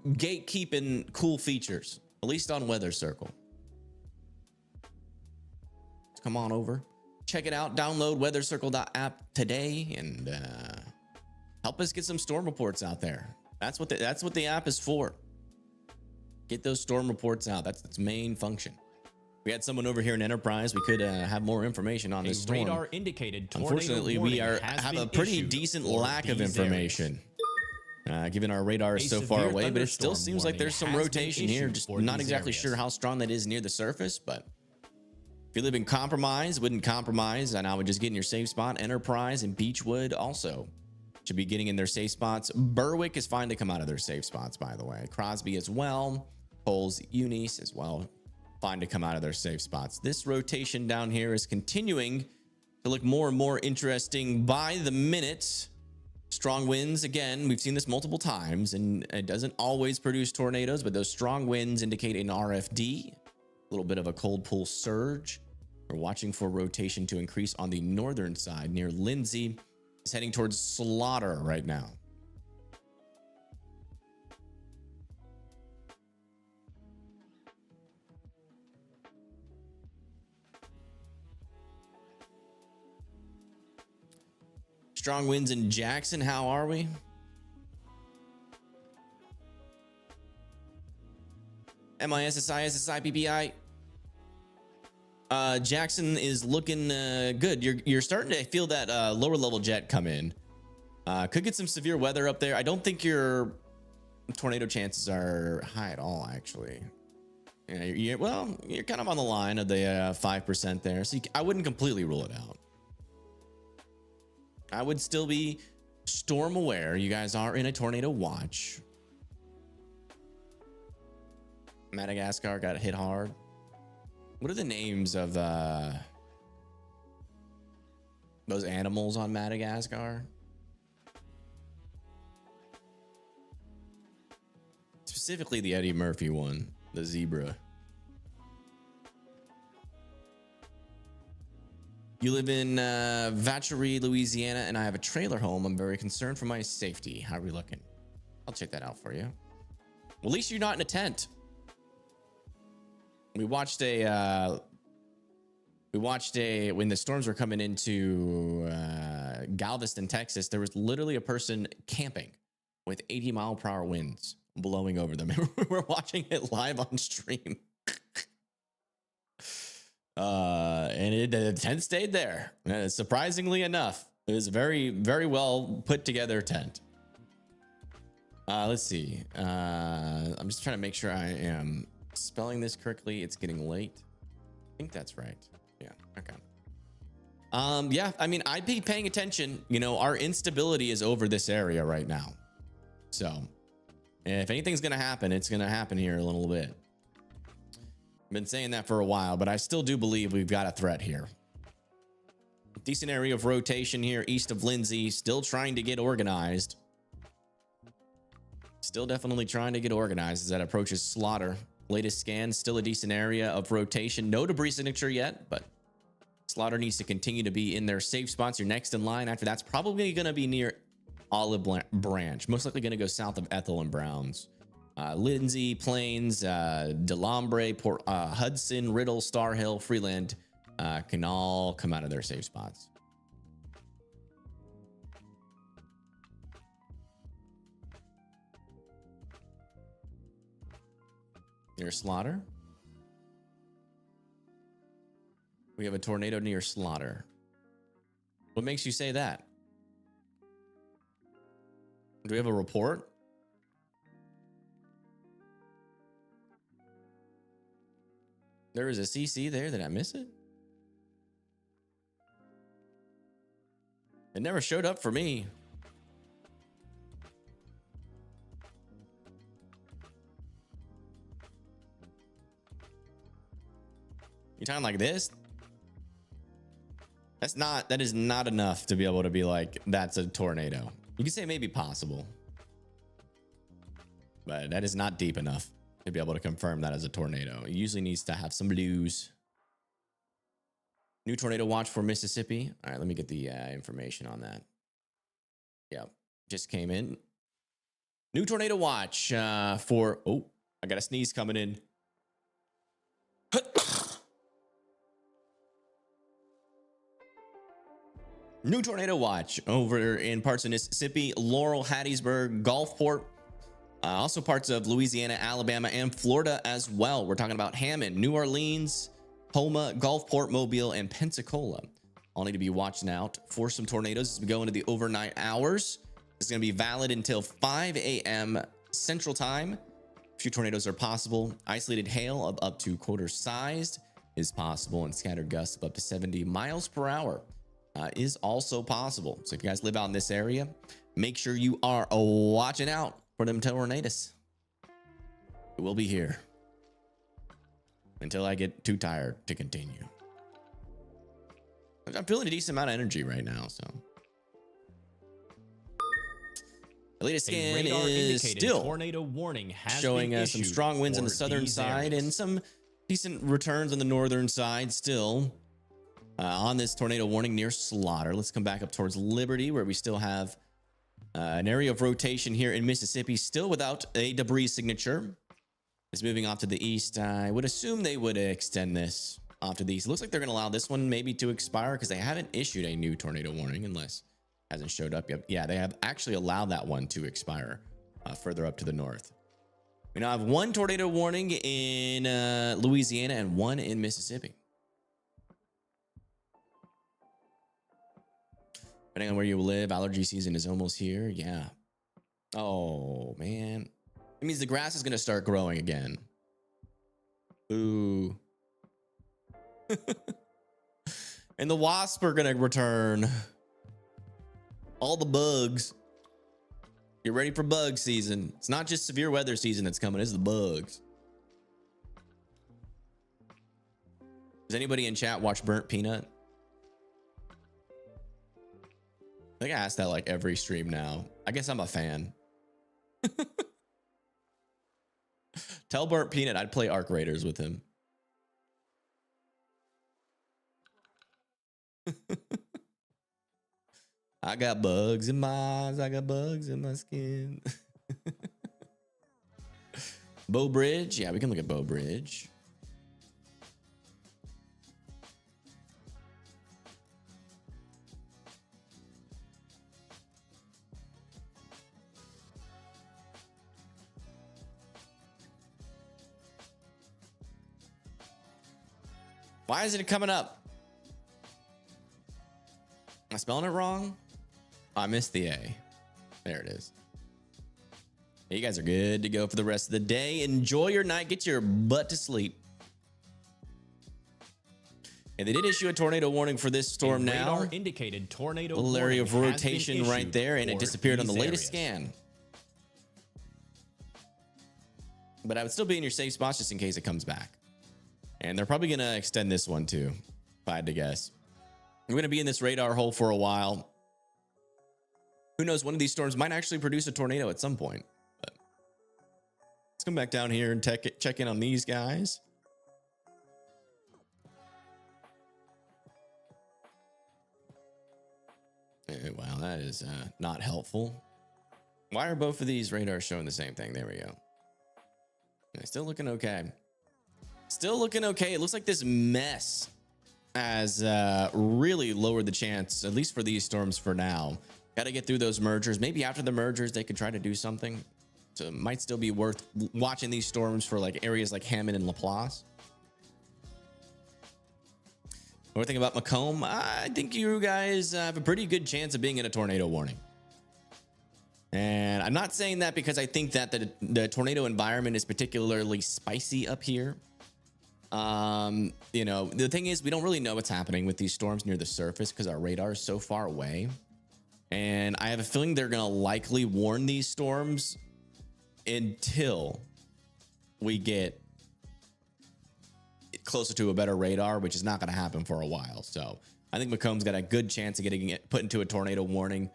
gatekeeping cool features, at least on Weather Circle. Come on over, check it out, download weathercircle.app today and help us get some storm reports out there. That's what the app is for. Get those storm reports out. That's its main function. We had someone over here in Enterprise. We could have more information on this storm. Radar indicated tornado Unfortunately, we have a pretty decent lack of information. Given our radar is so far away, but it still seems like there's some rotation here. Just not exactly sure how strong that is near the surface, but if you live in Compromise, wouldn't compromise, and I would just get in your safe spot. Enterprise and Beechwood also should be getting in their safe spots. Berwick is fine to come out of their safe spots, by the way. Crosby as well. Coles, Eunice as well. Fine to come out of their safe spots. This rotation down here is continuing to look more and more interesting by the minute. Strong winds, again, we've seen this multiple times, and it doesn't always produce tornadoes, but those strong winds indicate an RFD, a little bit of a cold pool surge. We're watching for rotation to increase on the northern side near Lindsay. It's heading towards Slaughter right now. Strong winds in Jackson. How are we? MISSI, SSI, PPI. Jackson is looking good. You're starting to feel that lower level jet come in. Could get some severe weather up there. I don't think your tornado chances are high at all, actually. Yeah, you're kind of on the line of the 5% there, so I wouldn't completely rule it out. I would still be storm aware. You guys are in a tornado watch. Madagascar got hit hard. What are the names of those animals on Madagascar? Specifically the Eddie Murphy one, the zebra. You live in Vacherie, Louisiana, and I have a trailer home. I'm very concerned for my safety. How are we looking? I'll check that out for you. Well, at least you're not in a tent. We watched when the storms were coming into Galveston, Texas, there was literally a person camping with 80-mile-per-hour winds blowing over them. We're watching it live on stream. And the tent stayed there. Surprisingly enough, it was a very, very well put together tent. Let's see. I'm just trying to make sure I am spelling this correctly. It's getting late. I think that's right. Yeah. Okay. Yeah. I mean, I'd be paying attention. You know, our instability is over this area right now. So if anything's going to happen, it's going to happen here a little bit. I've been saying that for a while, but I still do believe we've got a threat here. Decent area of rotation here east of Lindsay, still trying to get organized. Still definitely trying to get organized as that approaches Slaughter. Latest scan, still a decent area of rotation. No debris signature yet, but Slaughter needs to continue to be in their safe spots. You're next in line. After that's probably going to be near Olive Branch. Most likely going to go south of Ethel and Browns. Lindsay, Plains, Delambre, Port Hudson, Riddle, Star Hill, Freeland can all come out of their safe spots. Near Slaughter. We have a tornado near Slaughter. What makes you say that? Do we have a report? There is a CC there. Did I miss it? It never showed up for me. You talking like this? That is not enough to be able to be like, that's a tornado. You can say maybe possible, but that is not deep enough to be able to confirm that as a tornado. It usually needs to have some blues. New tornado watch for Mississippi. All right, let me get the information on that. Yep, just came in. New tornado watch for, oh, I got a sneeze coming in. New tornado watch over in parts of Mississippi, Laurel, Hattiesburg, Gulfport, also parts of Louisiana, Alabama, and Florida as well. We're talking about Hammond, New Orleans, Homa, Gulfport, Mobile, and Pensacola. All need to be watching out for some tornadoes as we go into the overnight hours. It's going to be valid until 5 a.m. Central Time. A few tornadoes are possible. Isolated hail of up to quarter sized is possible, and scattered gusts of up to 70 miles per hour is also possible. So if you guys live out in this area, make sure you are watching out for them tornadoes. It will be here until I get too tired to continue. I'm feeling a decent amount of energy right now, so. The latest scan is still tornado warning has showing been us some issued strong winds on the for southern these side areas. and some decent returns on the northern side still on this tornado warning near Slaughter. Let's come back up towards Liberty, where we still have an area of rotation here in Mississippi, still without a debris signature. It's moving off to the east. I would assume they would extend this off to the east. It looks like they're going to allow this one maybe to expire because they haven't issued a new tornado warning unless it hasn't showed up yet. Yeah, they have actually allowed that one to expire further up to the north. We now have one tornado warning in Louisiana and one in Mississippi. Depending on where you live, allergy season is almost here. Yeah. Oh, man. It means the grass is going to start growing again. Ooh. And the wasps are going to return. All the bugs. Get ready for bug season. It's not just severe weather season that's coming. It's the bugs. Does anybody in chat watch Burnt Peanut? I think I ask that like every stream now. I guess I'm a fan. Tell Burnt Peanut I'd play Arc Raiders with him. I got bugs in my eyes. I got bugs in my skin. Bow Bridge. Yeah, we can look at Bow Bridge. Why isn't it coming up? Am I spelling it wrong? Oh, I missed the A. There it is. You guys are good to go for the rest of the day. Enjoy your night. Get your butt to sleep. And they did issue a tornado warning for this storm now. Radar indicated tornado little area of warning has been rotation right issued there, and it for disappeared on the these latest areas. scan. But I would still be in your safe spots just in case it comes back. And they're probably going to extend this one too, if I had to guess. We're going to be in this radar hole for a while. Who knows, one of these storms might actually produce a tornado at some point. But let's come back down here and check in on these guys. Wow, that is not helpful. Why are both of these radars showing the same thing? There we go. Still looking okay. Still looking okay. It looks like this mess has really lowered the chance, at least for these storms for now. Got to get through those mergers. Maybe after the mergers, they could try to do something. So it might still be worth watching these storms for like areas like Hammond and Laplace. What do you think about Macomb? I think you guys have a pretty good chance of being in a tornado warning. And I'm not saying that because I think that the tornado environment is particularly spicy up here. You know, the thing is, we don't really know what's happening with these storms near the surface because our radar is so far away. And I have a feeling they're going to likely warn these storms until we get closer to a better radar, which is not going to happen for a while. So I think Macomb's got a good chance of getting it put into a tornado warning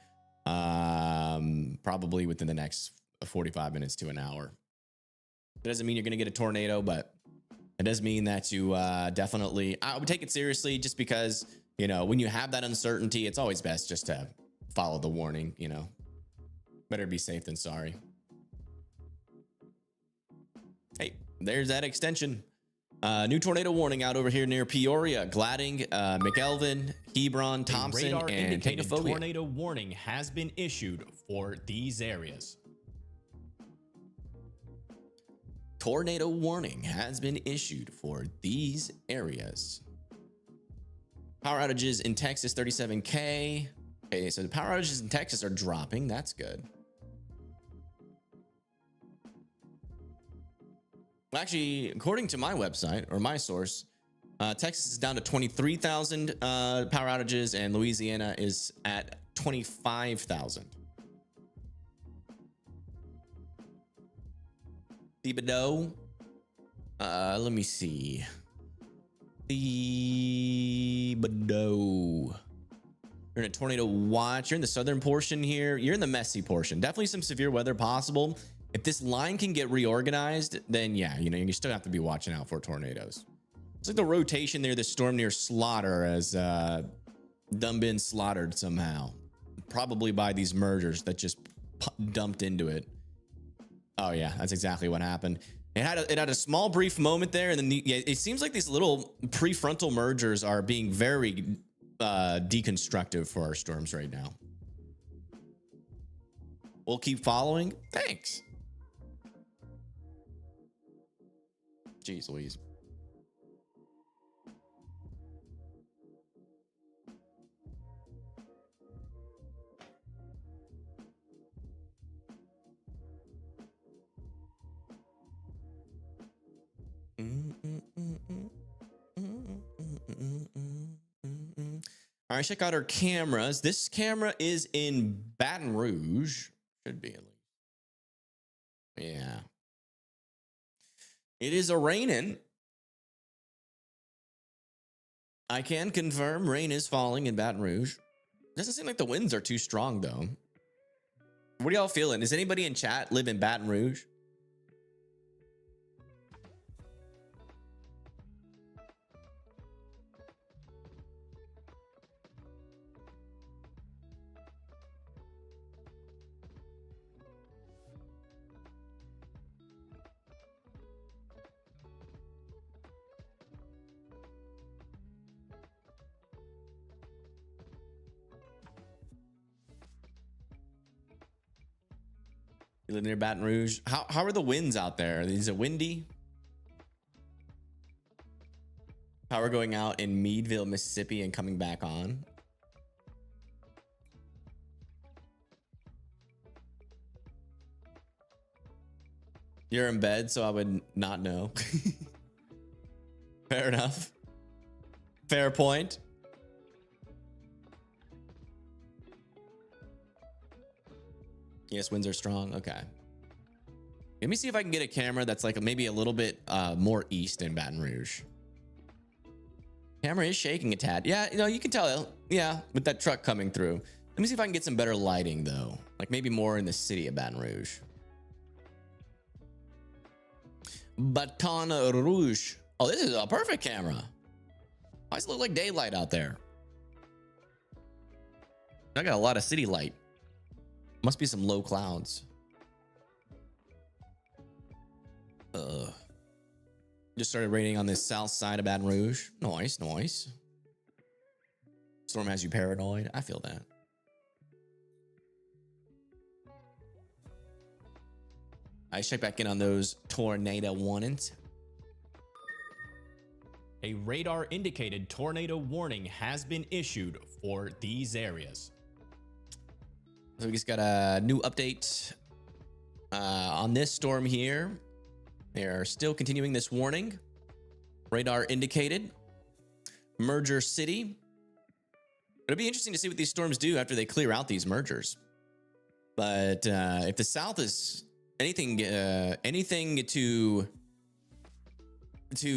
probably within the next 45 minutes to an hour. It doesn't mean you're going to get a tornado, but it does mean that you definitely, I would take it seriously just because, you know, when you have that uncertainty, it's always best just to follow the warning, you know. Better be safe than sorry. Hey, there's that extension. New tornado warning out over here near Peoria, Gladding, McElvin, Hebron, Thompson, radar and indicated Cataphobia. tornado warning has been issued for these areas. Tornado warning has been issued for these areas. Power outages in Texas, 37K. Okay, so the power outages in Texas are dropping. That's good. Well, actually, according to my website or my source, Texas is down to 23,000 power outages and Louisiana is at 25,000. Thibodeau. Let me see. Thibodeau. You're in a tornado watch. You're in the southern portion here. You're in the messy portion. Definitely some severe weather possible. If this line can get reorganized, then yeah, you know, you still have to be watching out for tornadoes. It's like the rotation there, the storm near Slaughter has done been slaughtered somehow. Probably by these mergers that just dumped into it. Oh yeah, that's exactly what happened. It had a small brief moment there, and then it seems like these little prefrontal mergers are being very deconstructive for our storms right now. We'll keep following. Thanks. Jeez Louise. All right, check out our cameras. This camera is in Baton Rouge. Should be at least. Yeah. It is a raining. I can confirm rain is falling in Baton Rouge. Doesn't seem like the winds are too strong though. What are y'all feeling? Does anybody in chat live in Baton Rouge? You live near Baton Rouge. How are the winds out there? Is it windy? Power going out in Meadville, Mississippi and coming back on. You're in bed, so I would not know. Fair enough. Fair point. Yes, winds are strong. Okay. Let me see if I can get a camera that's like maybe a little bit more east in Baton Rouge. Camera is shaking a tad. Yeah, you know, you can tell. Yeah, with that truck coming through. Let me see if I can get some better lighting though. Like maybe more in the city of Baton Rouge. Baton Rouge. Oh, this is a perfect camera. Why does it look like daylight out there? I got a lot of city light. Must be some low clouds. Just started raining on this south side of Baton Rouge. Nice, nice. Storm has you paranoid. I feel that. I check back in on those tornado warnings. A radar indicated tornado warning has been issued for these areas. So we just got a new update on this storm here. They are still continuing this warning. Radar indicated. Merger City. It'll be interesting to see what these storms do after they clear out these mergers. But if the South is anything to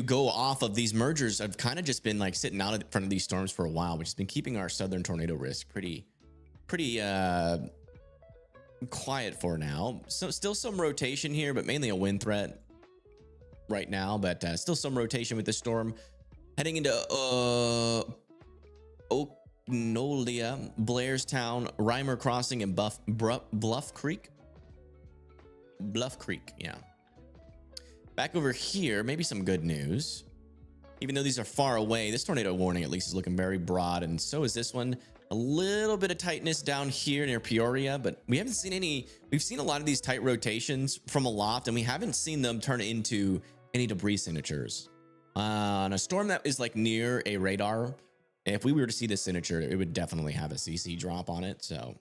go off of these mergers, I've kind of just been like sitting out in front of these storms for a while, which has been keeping our southern tornado risk pretty quiet for now. So still some rotation here, but mainly a wind threat right now, but still some rotation with this storm heading into Oaknolia, Blairstown, Reimer Crossing, and Bluff Creek. Yeah. Back over here, maybe some good news. Even though these are far away, this tornado warning at least is looking very broad, and so is this one. A little bit of tightness down here near Peoria, but we haven't seen any. We've seen a lot of these tight rotations from aloft, and we haven't seen them turn into any debris signatures. On a storm that is like near a radar, if we were to see this signature, it would definitely have a CC drop on it. So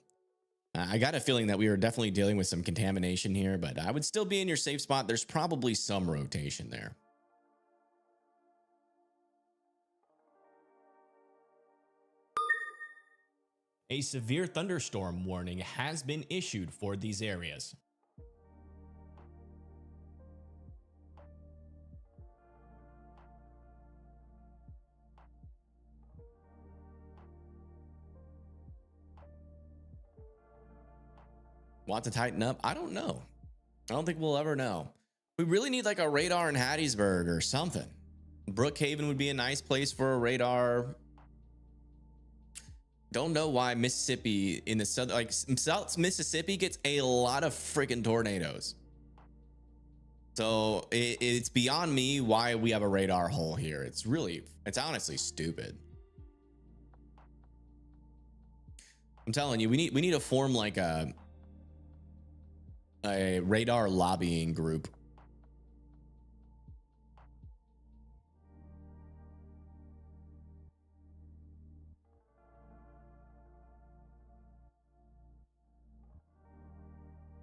I got a feeling that we are definitely dealing with some contamination here, but I would still be in your safe spot. There's probably some rotation there. A severe thunderstorm warning has been issued for these areas. Want to tighten up? I don't know. I don't think we'll ever know. We really need like a radar in Hattiesburg or something. Brookhaven would be a nice place for a radar. Don't know why Mississippi in the south, like South Mississippi, gets a lot of freaking tornadoes. So it's beyond me why we have a radar hole here. It's honestly stupid. I'm telling you, we need to form like a radar lobbying group.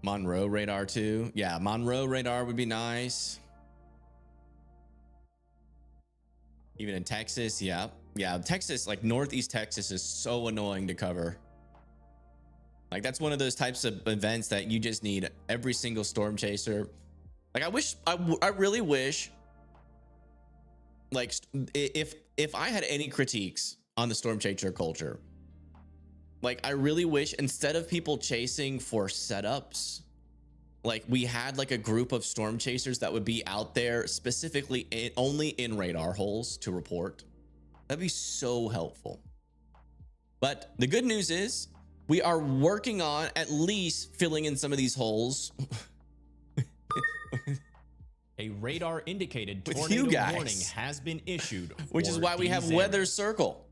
Monroe radar too. Yeah, Monroe radar would be nice. Even in Texas, yeah. Yeah, Texas, like Northeast Texas is so annoying to cover. Like that's one of those types of events that you just need every single storm chaser. Like I really wish, like if I had any critiques on the storm chaser culture, like I really wish instead of people chasing for setups, like we had like a group of storm chasers that would be out there specifically only in radar holes to report. That'd be so helpful. But the good news is we are working on at least filling in some of these holes. A radar indicated With tornado you guys. warning has been issued, Which is why we have these Weather areas. Circle.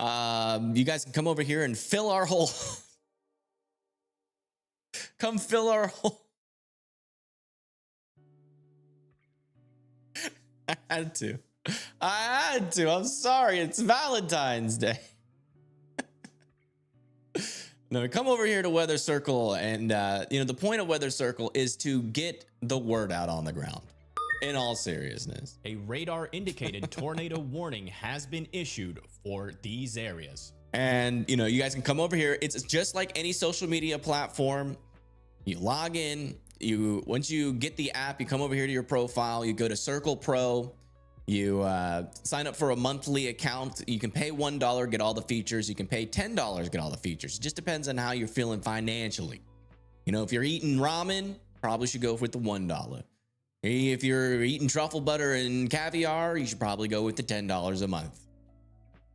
You guys can come over here and fill our hole. Come fill our hole. I had to. I'm sorry. It's Valentine's Day. No, come over here to Weather Circle, and the point of Weather Circle is to get the word out on the ground. In all seriousness, A radar indicated tornado warning has been issued for these areas. and you guys can come over here. It's just like any social media platform. You log in. Once you get the app, you come over here to your profile. You go to Circle Pro. You sign up for a monthly account. You can pay $1, get all the features. You can pay $10, get all the features. It just depends on how you're feeling financially. If you're eating ramen, probably should go with the $1. If you're eating truffle butter and caviar, you should probably go with the $10 a month.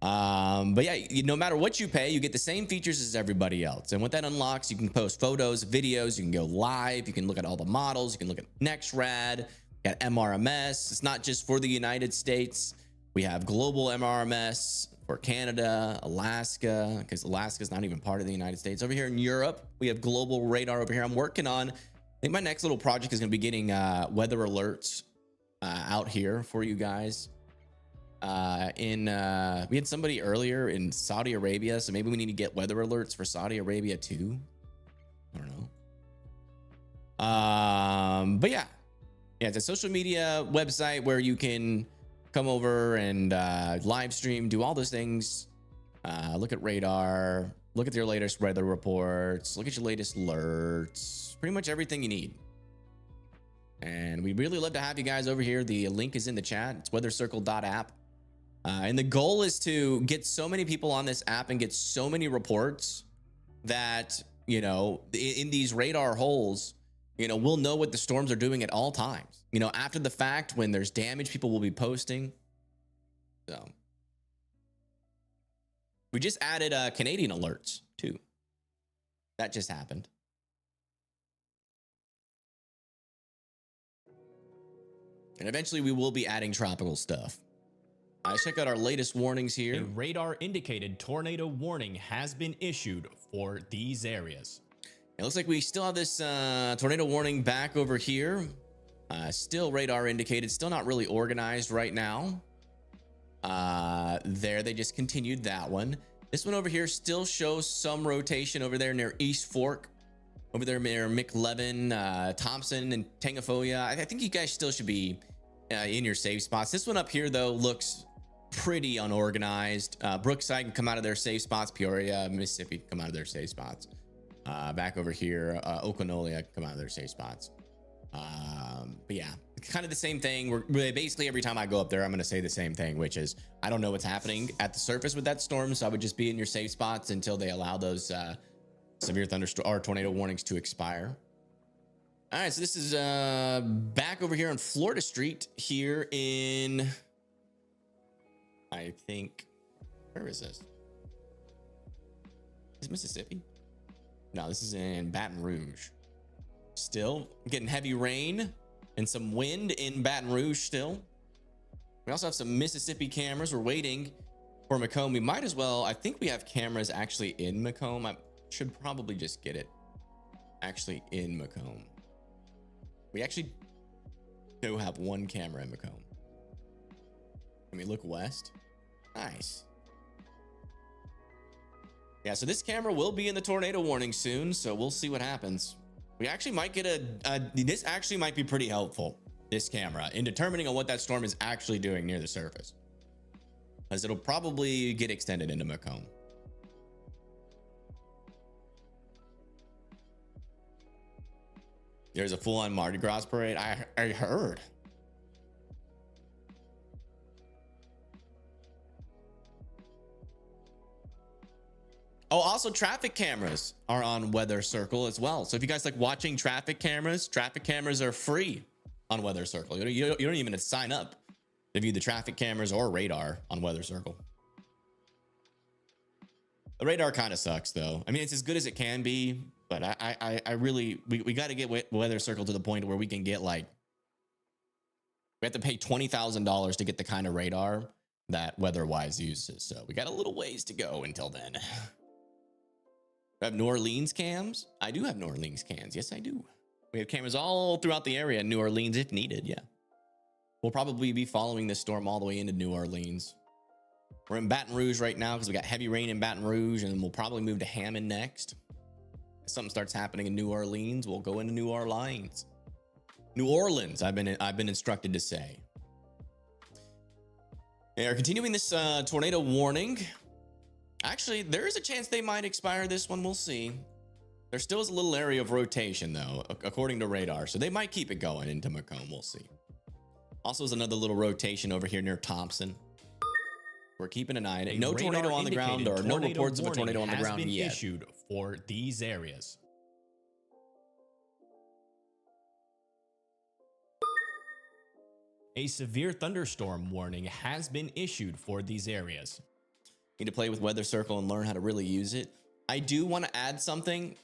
But yeah, no matter what you pay, you get the same features as everybody else. And what that unlocks, you can post photos, videos, you can go live, you can look at all the models, you can look at NextRad, got MRMS. It's not just for the United States. We have global MRMS for Canada, Alaska, because Alaska's not even part of the United States. Over here in Europe, we have global radar over here. I'm working on, I think my next little project is going to be getting weather alerts out here for you guys. We had somebody earlier in Saudi Arabia, so maybe we need to get weather alerts for Saudi Arabia too. I don't know. But yeah, it's a social media website where you can come over and live stream, do all those things. Look at radar, look at your latest weather reports, look at your latest alerts, pretty much everything you need. And we'd really love to have you guys over here. The link is in the chat. It's weathercircle.app. And the goal is to get so many people on this app and get so many reports that, in these radar holes, we'll know what the storms are doing at all times. After the fact, when there's damage, people will be posting. So we just added Canadian alerts too. That just happened. And eventually we will be adding tropical stuff. Let's check out our latest warnings A here. radar indicated tornado warning has been issued for these areas. It looks like we still have this tornado warning back over here. Still radar indicated, still not really organized right now. There, they just continued that one. This one over here still shows some rotation over there near East Fork. Over there near McLevin, Thompson, and Tangafoya. I think you guys still should be in your safe spots. This one up here, though, looks pretty unorganized. Brookside can come out of their safe spots. Peoria, Mississippi can come out of their safe spots. Back over here, Okonolia can come out of their safe spots. But yeah, kind of the same thing. We're basically, every time I go up there, I'm going to say the same thing, which is I don't know what's happening at the surface with that storm. So I would just be in your safe spots until they allow those severe thunderstorm or tornado warnings to expire. All right, so this is back over here on Florida Street here in, I think, where is this? Is Mississippi? No, this is in Baton Rouge. Still getting heavy rain and some wind in Baton Rouge still. We also have some Mississippi cameras. We're waiting for Macomb. We might as well, I think we have cameras actually in Macomb. I should probably just get it actually in Macomb. We actually do have one camera in Macomb. Let me look west. Nice. Yeah, so this camera will be in the tornado warning soon, so we'll see what happens. We actually might get this actually might be pretty helpful, this camera, in determining on what that storm is actually doing near the surface, as it'll probably get extended into Macomb. There's a full-on Mardi Gras parade. I heard. Oh, also traffic cameras are on Weather Circle as well. So if you guys like watching traffic cameras are free on Weather Circle. You don't even have to sign up to view the traffic cameras or radar on Weather Circle. The radar kind of sucks though. I mean, it's as good as it can be, but I really, we got to get Weather Circle to the point where we can get like, we have to pay $20,000 to get the kind of radar that WeatherWise uses. So we got a little ways to go until then. I have New Orleans cams. I do have New Orleans cams. Yes, I do. We have cameras all throughout the area in New Orleans if needed. Yeah. We'll probably be following this storm all the way into New Orleans. We're in Baton Rouge right now because we got heavy rain in Baton Rouge, and then we'll probably move to Hammond next. If something starts happening in New Orleans, we'll go into New Orleans. New Orleans, I've been instructed to say. They are continuing this tornado warning. Actually, there is a chance they might expire this one. We'll see. There still is a little area of rotation, though, according to radar. So they might keep it going into Macomb. We'll see. Also, is another little rotation over here near Thompson. We're keeping an eye on it. No tornado on the ground, or no reports of a tornado on the ground yet. Issued for these areas. A severe thunderstorm warning has been issued for these areas. Need to play with Weather Circle and learn how to really use it. I do want to add something.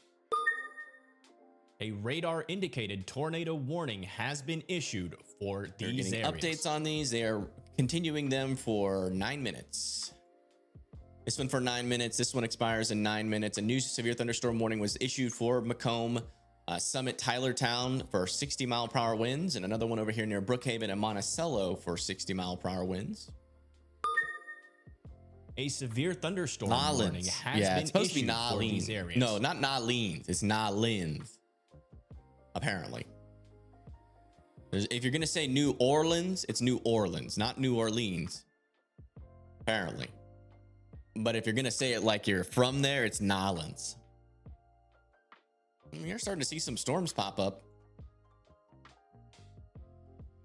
A radar indicated tornado warning has been issued for these areas. Updates on these. They are continuing them for 9 minutes. This one for 9 minutes. This one expires in 9 minutes. A new severe thunderstorm warning was issued for Macomb, Summit, Tylertown for 60-mile-per-hour winds, and another one over here near Brookhaven and Monticello for 60-mile-per-hour winds. A severe thunderstorm warning has been it's supposed to be issued for these areas. No, not Nolens. It's Nolens. Apparently. If you're going to say New Orleans, it's New Orleans, not New Orleans. Apparently. But if you're going to say it like you're from there, it's Nolens. You're starting to see some storms pop up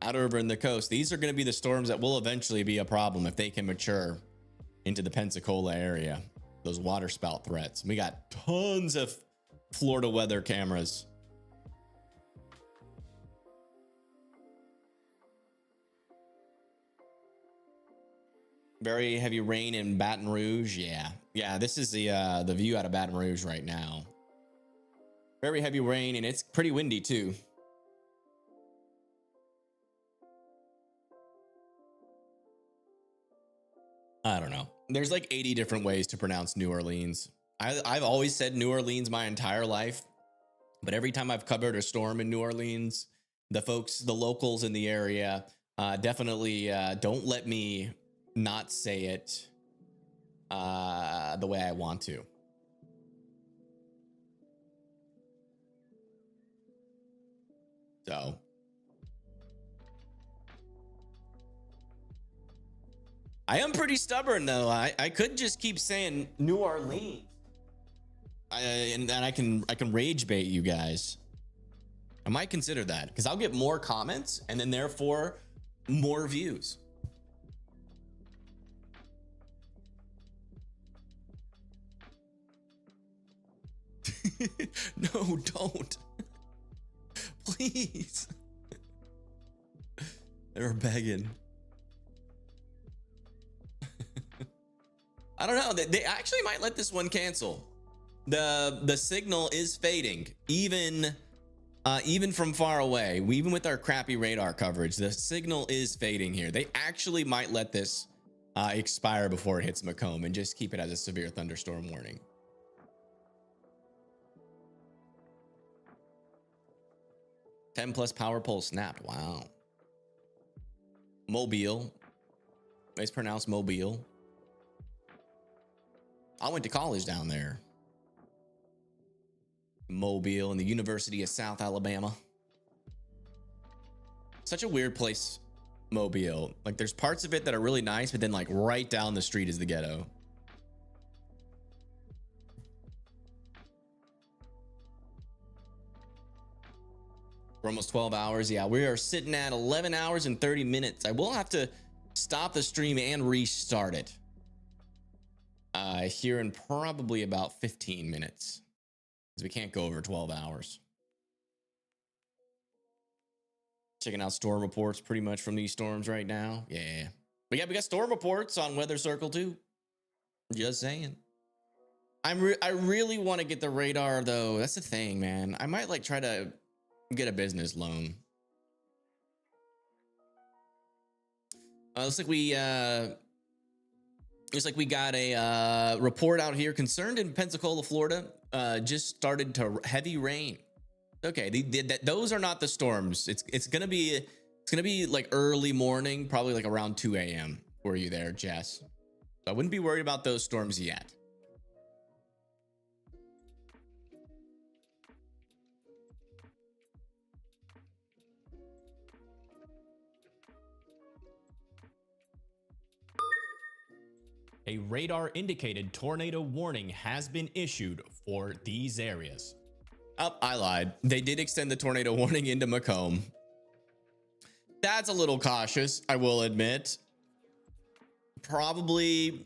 out over in the coast. These are going to be the storms that will eventually be a problem if they can mature into the Pensacola area. Those water spout threats. We got tons of Florida weather cameras. Very heavy rain in Baton Rouge. Yeah, this is the view out of Baton Rouge right now. Very heavy rain, and it's pretty windy too. I don't know. There's like 80 different ways to pronounce New Orleans. I've always said New Orleans my entire life, but every time I've covered a storm in New Orleans, the locals in the area, definitely don't let me not say it the way I want to. So I am pretty stubborn though. I could just keep saying New Orleans, and I can rage bait you guys. I might consider that because I'll get more comments and then therefore more views. No, don't. Please. They're begging. I don't know. They actually might let this one cancel. The signal is fading, even from far away. Even with our crappy radar coverage, the signal is fading here. They actually might let this expire before it hits Macomb and just keep it as a severe thunderstorm warning. +10 power pole snapped. Wow. Mobile. It's pronounced Mobile. I went to college down there. Mobile and the University of South Alabama. Such a weird place, Mobile. Like there's parts of it that are really nice, but then like right down the street is the ghetto. For almost 12 hours. Yeah, we are sitting at 11 hours and 30 minutes. I will have to stop the stream and restart it. Here in probably about 15 minutes. Because we can't go over 12 hours. Checking out storm reports pretty much from these storms right now. Yeah. But yeah, we got storm reports on Weather Circle too. Just saying. I really want to get the radar though. That's the thing, man. I might like try to get a business loan. Looks like we got a report out here. Concerned in Pensacola, Florida, just started to heavy rain. Okay, those are not the storms. It's gonna be like early morning, probably like around 2 a.m. for you there, Jess. So I wouldn't be worried about those storms yet. A radar indicated tornado warning has been issued for these areas. Oh, I lied. They did extend the tornado warning into Macomb. That's a little cautious, I will admit. Probably.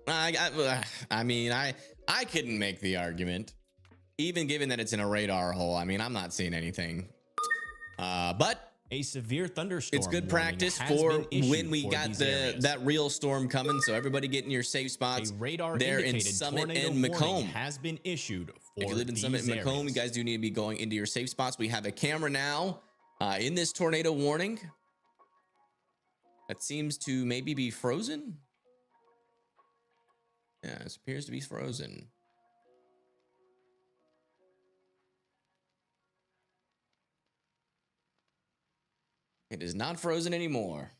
I mean, I couldn't make the argument, even given that it's in a radar hole. I mean, I'm not seeing anything. But a severe thunderstorm. It's good practice for when we got that real storm coming. So everybody get in your safe spots. A radar there in Summit and Macomb has been issued for if you live in Summit and Macomb, you guys do need to be going into your safe spots. We have a camera now in this tornado warning that seems to maybe be frozen. Yeah, it appears to be frozen. It is not frozen anymore.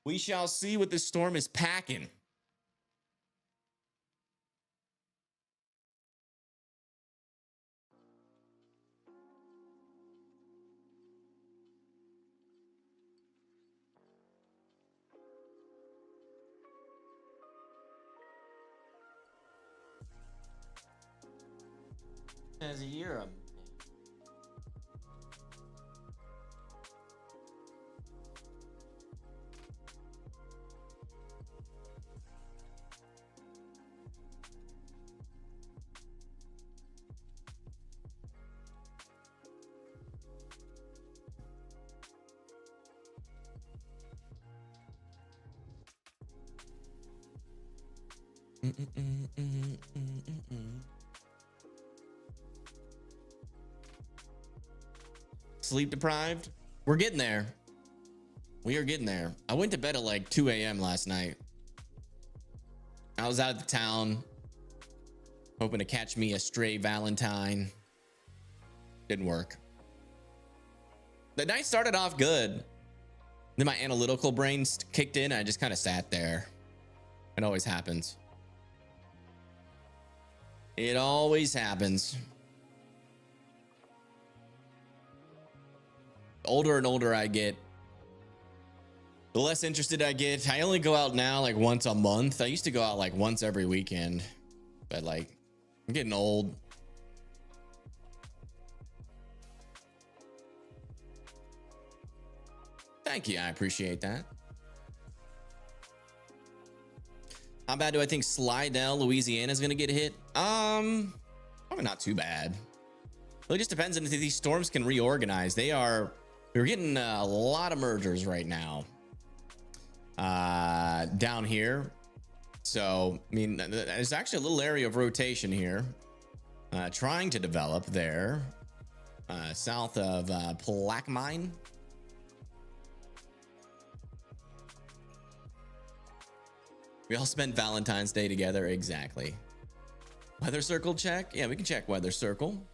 We shall see what this storm is packing. As a year. Sleep deprived? We're getting there. We are getting there. I went to bed at like 2 a.m. last night. I was out of the town, hoping to catch me a stray Valentine. Didn't work. The night started off good. Then my analytical brain kicked in. And I just kind of sat there. It always happens. It always happens. The older and older I get, the less interested I get. I only go out now like once a month. I used to go out like once every weekend, but like I'm getting old. Thank you. I appreciate that. How bad do I think Slidell, Louisiana is going to get hit? Probably not too bad. It just depends on if these storms can reorganize. We're getting a lot of mergers right now down here. So, I mean, there's actually a little area of rotation here trying to develop there south of Plaquemine. We all spent Valentine's Day together. Exactly. Weather circle check. Yeah, we can check weather circle.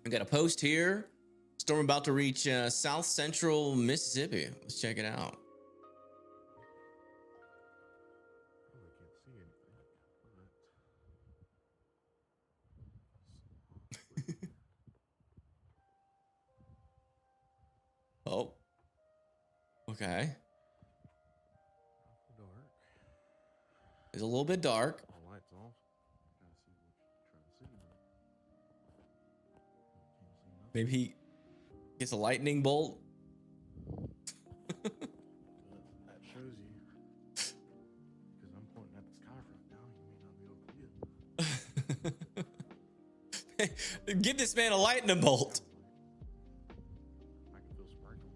We got a post here. Storm about to reach south central Mississippi. Let's check it out. Oh. Okay. It's a little bit dark. Maybe he gets a lightning bolt. That shows you. Because I'm pointing at the sky right now. You may not be able to see it. Give this man a lightning bolt. I can feel sprinkles.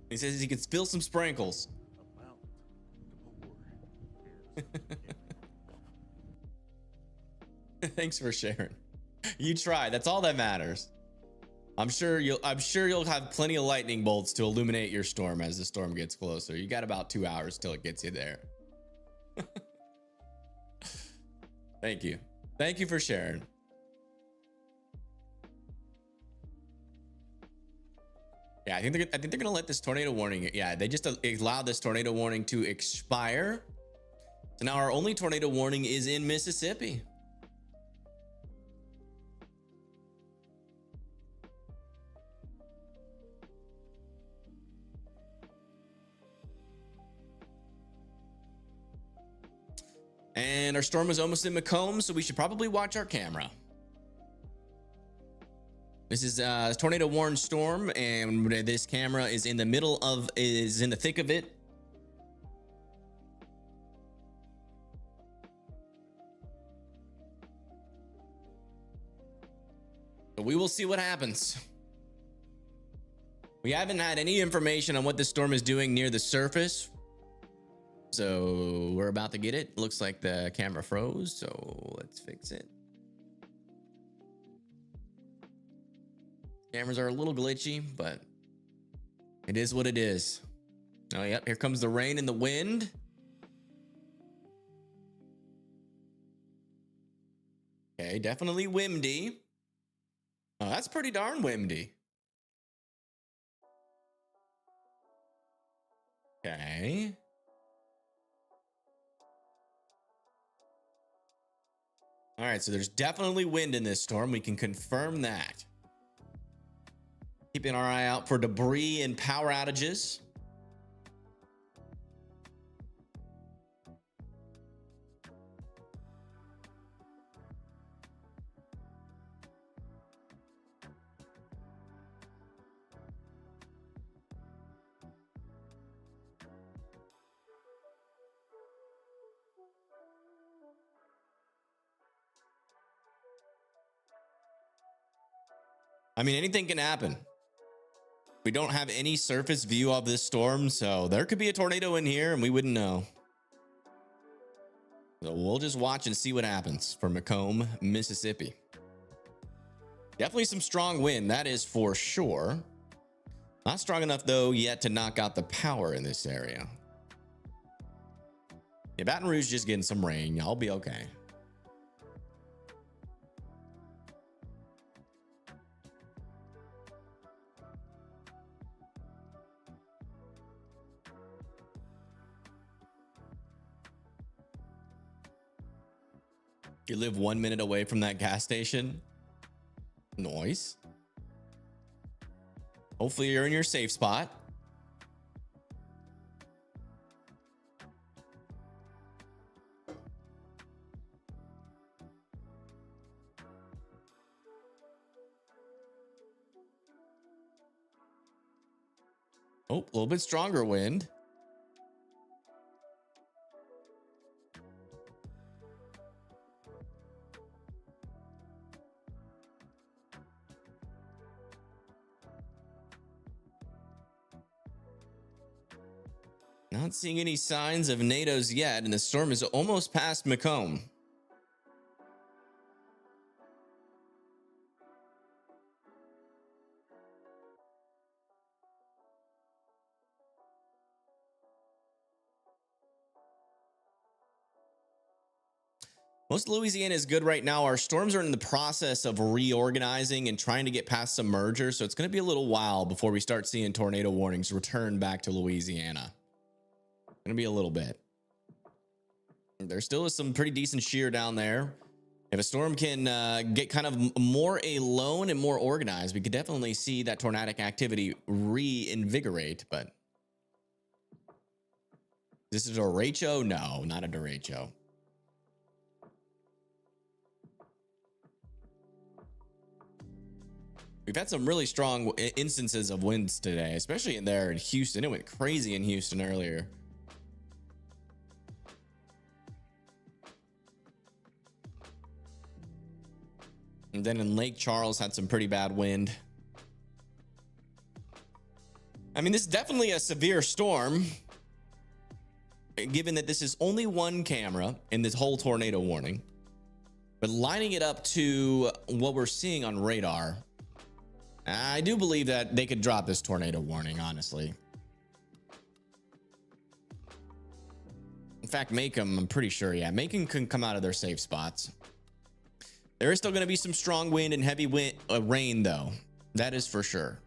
He says he can spill some sprinkles. Thanks for sharing. You try. That's all that matters. I'm sure you'll have plenty of lightning bolts to illuminate your storm as the storm gets closer. You got about 2 hours till it gets you there. Thank you. Thank you for sharing. Yeah, I think they're gonna let this tornado warning. Yeah, they just allowed this tornado warning to expire. So now our only tornado warning is in Mississippi. And our storm is almost in Macomb, so we should probably watch our camera. This is a tornado warned storm, and this camera is in the thick of it. But we will see what happens. We haven't had any information on what this storm is doing near the surface. So we're about to get it. Looks like the camera froze, so let's fix it. Cameras are a little glitchy, but it is what it is. Oh, yep. Here comes the rain and the wind. Okay, definitely windy. Oh, that's pretty darn windy. Okay. All right, so there's definitely wind in this storm. We can confirm that. Keeping our eye out for debris and power outages. I mean, anything can happen. We don't have any surface view of this storm, so there could be a tornado in here and we wouldn't know. So we'll just watch and see what happens for Macomb, Mississippi. Definitely some strong wind, that is for sure. Not strong enough though yet to knock out the power in this area. Yeah, Baton Rouge just getting some rain. I'll be okay. You live 1 minute away from that gas station. Noise. Hopefully you're in your safe spot. Oh, a little bit stronger wind. Not seeing any signs of NATOs yet, and the storm is almost past Macomb. Most of Louisiana is good right now. Our storms are in the process of reorganizing and trying to get past some merger, so it's going to be a little while before we start seeing tornado warnings return back to Louisiana. Going to be a little bit. There still is some pretty decent shear down there. If a storm can get kind of more alone and more organized, we could definitely see that tornadic activity reinvigorate, but this is a derecho? No, not a derecho. We've had some really strong instances of winds today, especially in there in Houston. It went crazy in Houston earlier. And then in Lake Charles had some pretty bad wind. I mean, this is definitely a severe storm, given that this is only one camera in this whole tornado warning. But lining it up to what we're seeing on radar, I do believe that they could drop this tornado warning, honestly. In fact, Macomb, I'm pretty sure, yeah, Macomb can come out of their safe spots. There is still going to be some strong wind and heavy rain, though. That is for sure.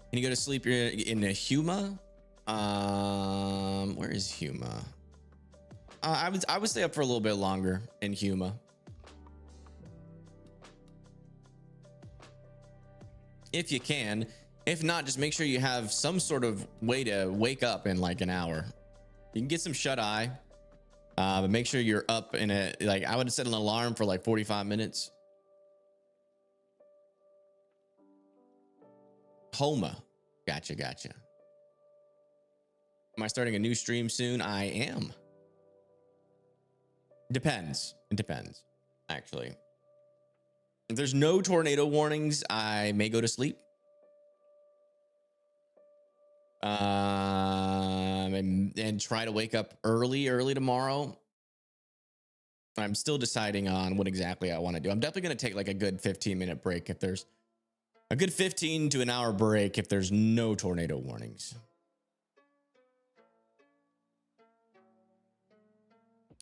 Can you go to sleep in a Huma? Where is Huma? I would stay up for a little bit longer in Huma. If you can. If not, just make sure you have some sort of way to wake up in like an hour. You can get some shut eye, but make sure you're up in a, like, I would have set an alarm for like 45 minutes. Homa. Gotcha. Am I starting a new stream soon? I am. Depends. It depends, actually. If there's no tornado warnings, I may go to sleep. And try to wake up early tomorrow. I'm still deciding on what exactly I want to do. I'm definitely going to take like a good 15-minute break if there's a good 15 to an hour break if there's no tornado warnings.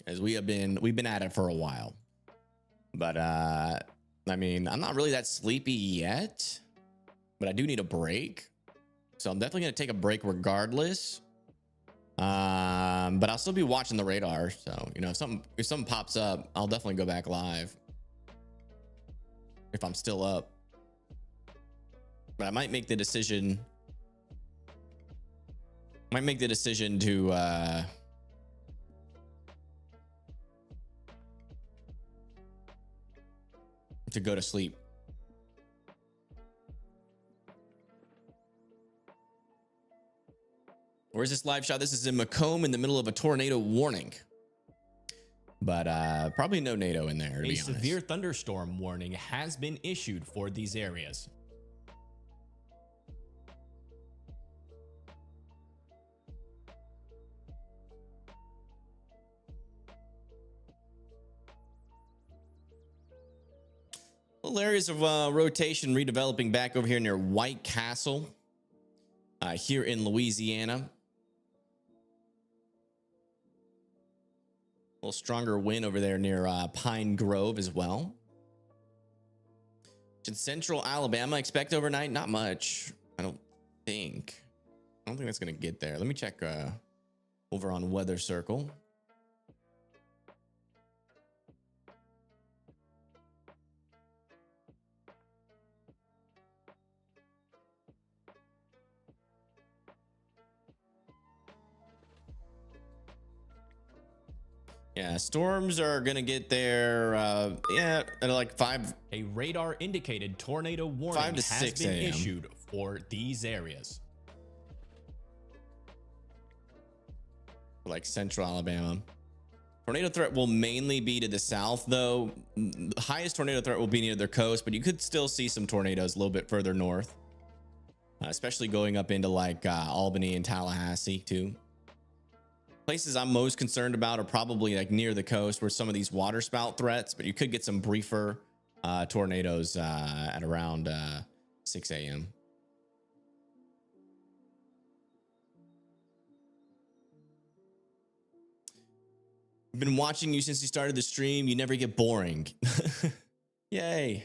As we've been at it for a while. But I mean, I'm not really that sleepy yet, but I do need a break. So I'm definitely going to take a break regardless. But I'll still be watching the radar. So, you know, if something pops up, I'll definitely go back live if I'm still up. But I might make the decision. To go to sleep. Where's this live shot? This is in Macomb in the middle of a tornado warning. But probably no NATO in there, to be honest. A severe thunderstorm warning has been issued for these areas. Little areas of rotation redeveloping back over here near White Castle, here in Louisiana. A little stronger wind over there near Pine Grove as well. In central Alabama, expect overnight, not much. I don't think that's gonna get there. Let me check over on Weather Circle. Yeah, storms are gonna get there. Yeah, at like 5. A radar indicated tornado warning 5 to has 6 been a.m. issued for these areas. Like central Alabama. Tornado threat will mainly be to the south, though. The highest tornado threat will be near their coast, but you could still see some tornadoes a little bit further north, especially going up into like Albany and Tallahassee too. Places I'm most concerned about are probably like near the coast where some of these water spout threats, but you could get some briefer tornadoes at around 6 a.m. I've been watching you since you started the stream. You never get boring. Yay.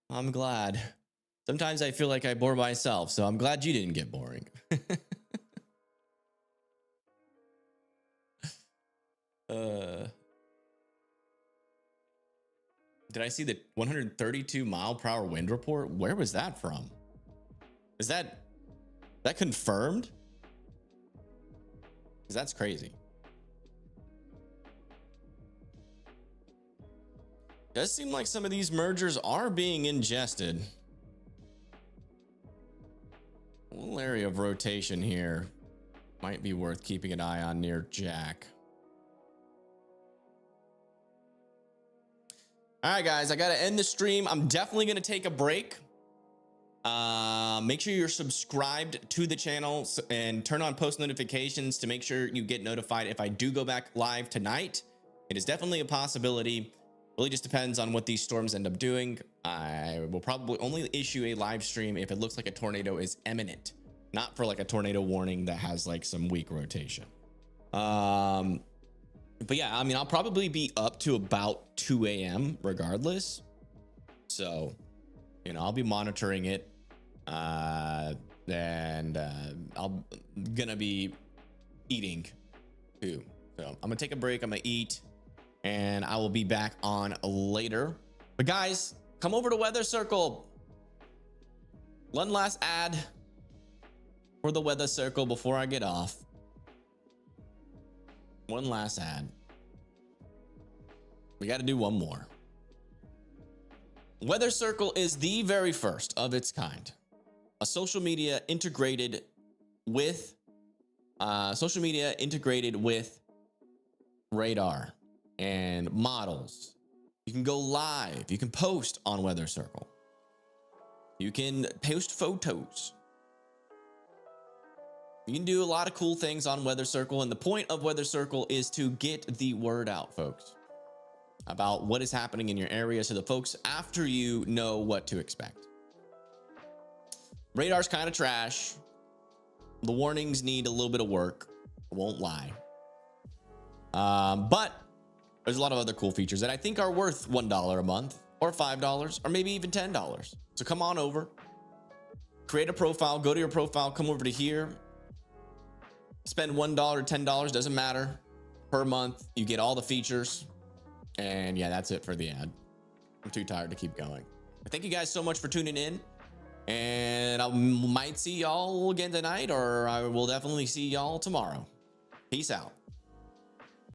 I'm glad. Sometimes I feel like I bore myself, so I'm glad you didn't get boring. Did I see the 132 mile per hour wind report? Where was that from? Is that confirmed? Because that's crazy. Does seem like some of these mergers are being ingested. A little area of rotation here might be worth keeping an eye on near Jack. All right, guys, I got to end the stream. I'm definitely going to take a break. Make sure you're subscribed to the channel and turn on post notifications to make sure you get notified if I do go back live tonight. It is definitely a possibility. Really just depends on what these storms end up doing. I will probably only issue a live stream if it looks like a tornado is imminent, not for like a tornado warning that has like some weak rotation. But yeah, I mean, I'll probably be up to about 2 a.m. regardless. So, you know, I'll be monitoring it. And I'm gonna be eating too. So I'm gonna take a break. I'm gonna eat and I will be back on later. But guys, come over to Weather Circle. One last ad for the Weather Circle before I get off. One last ad. We got to do one more. Weather Circle is the very first of its kind. A social media integrated with radar and models. You can go live. You can post on Weather Circle. You can post photos. You can do a lot of cool things on Weather Circle, and the point of Weather Circle is to get the word out, folks, about what is happening in your area so the folks after you know what to expect. Radar's kind of trash. The warnings need a little bit of work. I won't lie. But there's a lot of other cool features that I think are worth $1 a month or $5 or maybe even $10. So come on over, create a profile, go to your profile, come over to here, spend $1 or $10, doesn't matter, per month. You get all the features. And yeah, that's it for the ad. I'm too tired to keep going. But thank you guys so much for tuning in. And I might see y'all again tonight, or I will definitely see y'all tomorrow. Peace out.